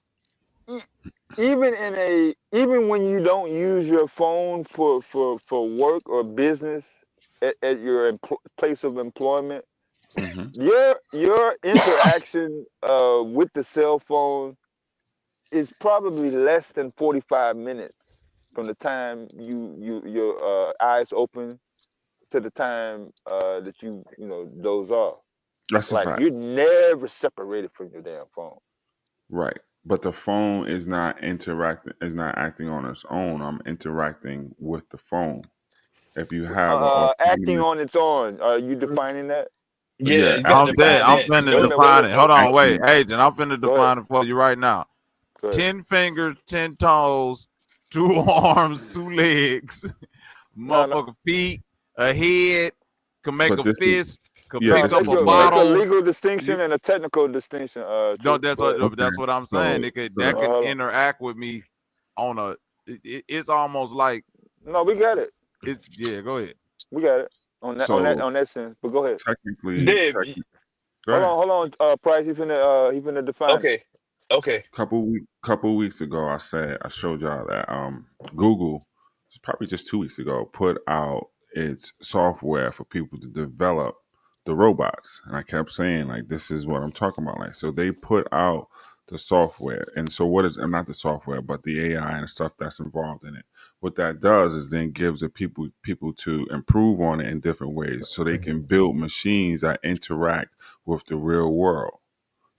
S18: e- even when you don't use your phone for work or business at your place of employment,
S1: Mm-hmm.
S18: your interaction with the cell phone is probably less than 45 minutes from the time your eyes open to the time that you doze off.
S1: That's a
S18: Like
S1: fact.
S18: you're never separated from your damn phone.
S1: Right. But the phone is not interacting, is not acting on its own. I'm interacting with the phone. If you have an
S18: Acting
S1: autonomous,
S18: on its own. Are you defining that?
S4: Yeah,
S1: yeah,
S4: you gotta
S6: I'm dead.
S4: define
S1: acting,
S6: I'm
S4: that.
S6: finna
S18: Wait a
S4: Go.
S18: minute. Wait,
S6: define
S18: wait,
S6: it. Hold
S18: wait.
S6: on, wait,
S1: acting,
S6: agent. I'm finna
S18: Go ahead.
S6: define it for you right now.
S18: Go ahead.
S6: 10 fingers, 10 toes, 2 arms, 2 legs,
S18: No, no,
S6: motherfucker feet, a head, can make
S1: but
S6: a
S1: this is,
S6: fist, could
S1: yeah,
S18: no.
S6: pick
S1: this
S6: up
S1: is
S6: a
S18: Make a
S6: bottle.
S18: legal
S1: you,
S18: distinction and a technical distinction.
S6: No,
S18: Truth. Go ahead.
S1: okay.
S6: that's what I'm saying.
S1: So,
S6: It could, that
S1: so,
S6: can
S18: Hold on.
S6: interact with me on a. It's almost like
S18: No, we got it.
S6: it's. Yeah, go ahead.
S18: We got it on that on that
S1: so
S18: on that sense. But go ahead.
S4: Dave,
S1: go ahead.
S18: Hold on. Price. He finna define it.
S4: okay, okay.
S1: Couple weeks ago, I showed y'all that Google, it's probably just 2 weeks ago, put out its software for people to develop the robots, and I kept saying like, this is what I'm talking about. Like, so they put out the software, and so what is not the software, but the AI and stuff that's involved in it. What that does is then gives the people to improve on it in different ways, so they can build machines that interact with the real world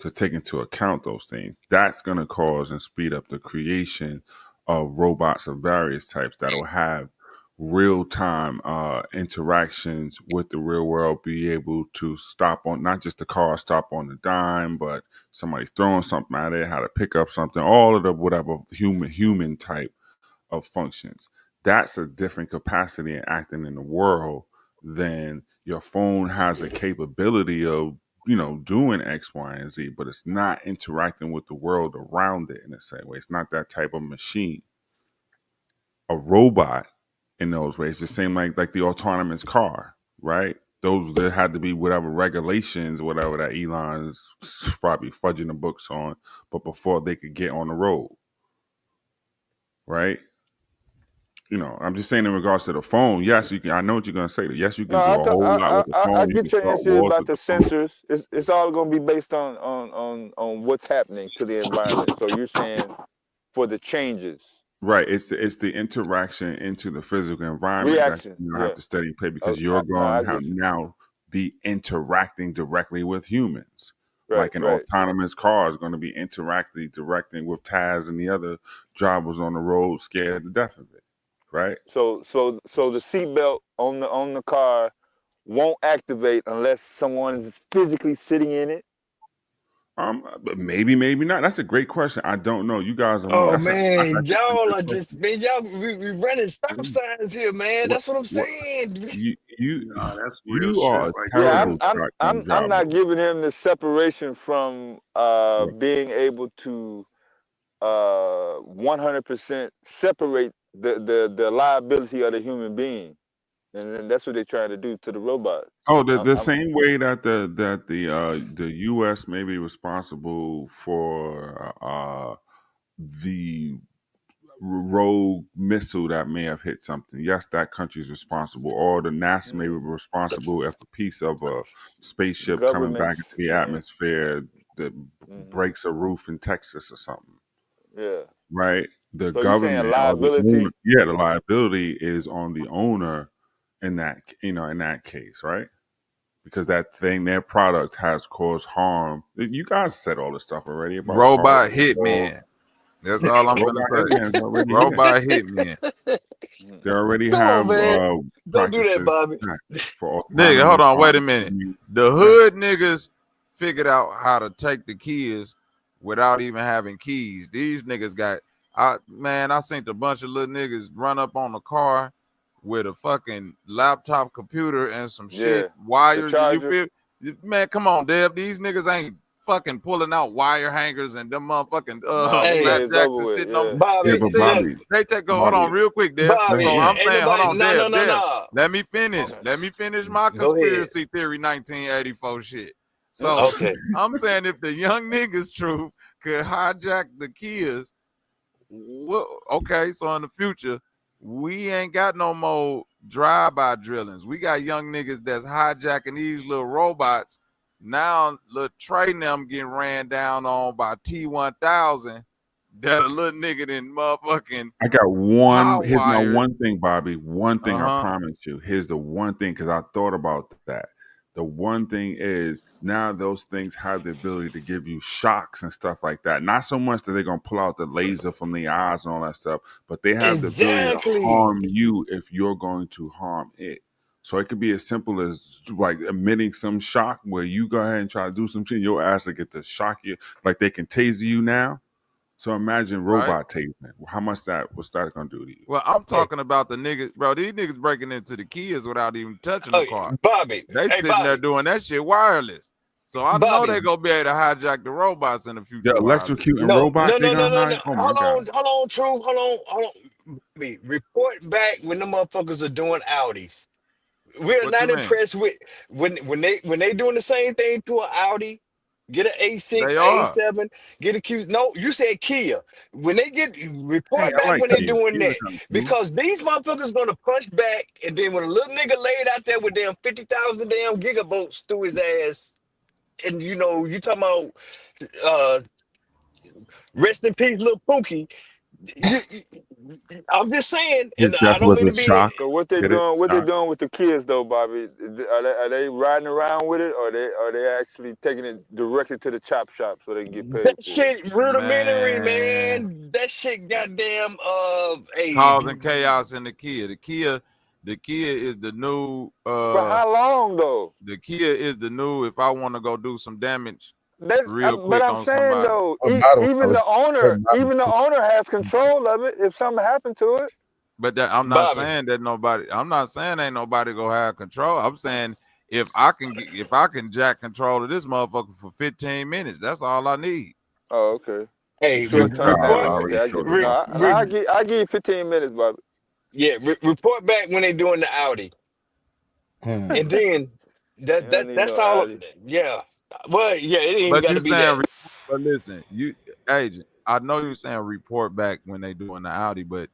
S1: to take into account those things. That's going to cause and speed up the creation of robots of various types that'll have real time interactions with the real world, be able to stop on not just the car stop on the dime, but somebody throwing something at it, how to pick up something, all of the whatever human type of functions. That's a different capacity in acting in the world than your phone has a capability of, doing X, Y, and Z, but it's not interacting with the world around it in the same way. It's not that type of machine. A robot in those ways, the same like the autonomous car, right? Those there had to be whatever regulations, whatever that Elon's probably fudging the books on, but before they could get on the road, right? I'm just saying in regards to the phone. Yes, you can. I know what you're gonna say. Yes, you
S18: No,
S1: can do a whole lot with the
S18: I
S1: phone. You can
S18: get your
S1: start
S18: answer
S1: wars
S18: about
S1: with
S18: the
S1: the phone.
S18: sensors. It's all going to be based on what's happening to the environment. So you're saying for the changes,
S1: Right. It's the interaction into the physical environment that
S18: reaction.
S1: you have
S18: Yeah.
S1: to study play because you're
S18: No,
S1: going
S18: I
S1: to have
S18: get you.
S1: now be interacting directly with humans.
S18: Right,
S1: Like an
S18: right.
S1: autonomous car is going to be directing with Taz and the other drivers on the road, scared to death of it. Right.
S18: So the seatbelt on the car won't activate unless someone is physically sitting in it.
S1: But maybe not. That's a great question. I don't know. You guys are more.
S4: Oh
S1: That's
S4: man,
S1: actually a
S4: y'all
S1: good
S4: are
S1: question.
S4: just man, we running stop signs here, man.
S1: What
S4: That's what I'm
S1: what
S4: saying.
S1: you
S5: Nah, that's real
S1: you
S5: shit
S1: are a
S5: right
S18: Yeah,
S5: there.
S1: terrible shotgun
S18: I'm
S1: driver.
S18: not giving him the separation from
S1: Right.
S18: being able to 100% separate the liability of the human being, and then that's what they're trying to do to the robots.
S1: Oh, the
S18: I'm
S1: same way that the U.S. may be responsible for the rogue missile that may have hit something. Yes, that country is responsible, or the NASA may be responsible if a piece of a spaceship coming back
S18: governments.
S1: into the
S18: Yeah,
S1: atmosphere that breaks a roof in Texas or something.
S18: Yeah.
S1: Right? The
S18: So you saying
S1: government or the
S18: liability?
S1: owner, yeah, the liability is on the owner in that, in that case, right? Because that thing, their product has caused harm. You guys said all this stuff already about cars.
S6: Robot hitman. That's all I'm gonna
S1: Robot
S6: say.
S1: hitman's already here.
S6: Robot hitman.
S1: They already
S4: Come on,
S1: have
S4: man. Don't do that,
S1: practices
S4: Bobby.
S1: for
S6: Nigga, hold
S1: autonomous
S6: on, wait a
S1: cars.
S6: minute. The hood niggas figured out how to take the kids without even having keys. These niggas got, I seen a bunch of little niggas run up on the car with a fucking laptop computer and some shit, wires. You feel, man, come on, Deb. These niggas ain't fucking pulling out wire hangers and them motherfucking flapjacks and shit. No,
S4: Bobby.
S6: They take hold on real quick, Deb.
S4: Bobby,
S6: So I'm
S4: ain't
S6: saying, hold
S4: nobody.
S6: on,
S4: No.
S6: Deb. Let me finish. Let me finish my
S4: Go ahead.
S6: conspiracy theory 1984 shit. So
S4: Okay.
S6: I'm saying if the young niggas truth could hijack the kids, well, okay, so in the future, we ain't got no more drive-by drillings. We got young niggas that's hijacking these little robots. Now, little Trey and them getting ran down on by T-1000. That a little nigga in motherfucking.
S1: I got one. Here's my
S6: wired.
S1: one thing, Bobby. One thing I promise you. Here's the one thing, because I thought about that. The one thing is now those things have the ability to give you shocks and stuff like that. Not so much that they're gonna pull out the laser from the eyes and all that stuff, but they have the ability to harm you if you're going to harm it. So it could be as simple as like emitting some shock where you go ahead and try to do some shit, your ass will get to shock you, like they can taser you now. So imagine robot tasing. What's that gonna do to you?
S6: Well, I'm talking about the niggas, bro. These niggas breaking into the kids without even touching the car.
S4: Bobby,
S6: they sitting there doing that shit wireless. So I know they gonna be able to hijack the robots in the future.
S1: The electrocuting robots.
S4: No.
S1: Oh my God.
S4: Hold on, True. Hold on. Bobby, report back when the motherfuckers are doing Audis. We're
S6: What
S4: not
S6: you mean?
S4: impressed with when they doing the same thing to an Audi. Get an A6,
S6: They are.
S4: A7, get a Q. No, you said Kia. When they report
S1: Hey, I
S4: back
S1: like
S4: when they
S1: Kia.
S4: doing
S1: Kia's
S4: that.
S1: kinda cool.
S4: Because these motherfuckers gonna punch back, and then when a little nigga laid out there with damn 50,000 damn gigabolts through his ass, and you talking about rest in peace, little Pookie. I'm just saying,
S1: His
S4: and I
S1: death
S4: don't
S1: was
S4: mean
S1: a
S4: to be.
S1: shock.
S18: So what they
S1: Get it?
S18: doing? What they
S1: Shock.
S18: doing with the kids though, Bobby? Are they riding around with it, or are they actually taking it directly to the chop shop so they can get paid
S4: That
S18: for it?
S4: shit rudimentary, man. That shit goddamn
S6: causing chaos in the Kia. The Kia is the new
S18: For how long though?
S6: The Kia is the new if I want to go do some damage real
S18: But
S6: quick
S18: I'm
S6: on
S18: saying
S6: somebody.
S18: though, even the owner has control of it if something happened to it.
S6: But I'm not saying that nobody. I'm not saying ain't nobody gonna have control. I'm saying if I can jack control of this motherfucker for 15 minutes, that's all I need.
S18: Oh, okay.
S4: Hey,
S18: Short term
S4: report.
S18: damage. Okay, I get it. No, I give you 15 minutes, Bobby.
S4: Yeah, report back when they doing the Audi, and then that's all. Yeah, well, yeah, it ain't even
S6: But
S4: got
S6: you
S4: to be that.
S6: saying, but listen, you agent. I know you're saying report back when they doing the Audi, but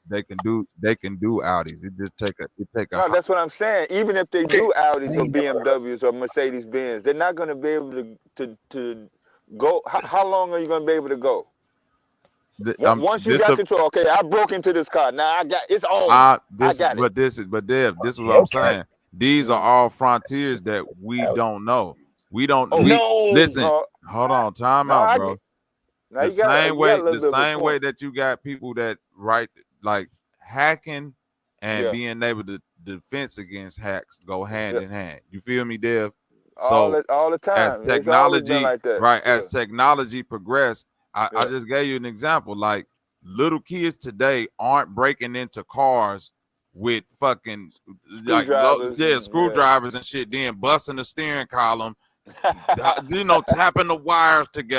S6: they can do Audis. It just take a.
S18: No, that's what I'm saying. Even if they do Audis or BMWs or Mercedes Benz, they're not going to be able to go. How long are you going to be able to go? Once you got control, okay, I broke into this car. Now I got it's on. I got it.
S6: But Dev, this is what I'm saying. These are all frontiers that we don't know. We don't. Listen. Hold on. Time out, bro. The same way that you got people that like hacking and being able to defense against hacks go hand in hand. You feel me, Dev? So
S18: all the time.
S6: As technology,
S18: like that.
S6: As technology progress, I just gave you an example. Like little kids today aren't breaking into cars with fucking screwdrivers and shit, then busting the steering column, tapping the wires together.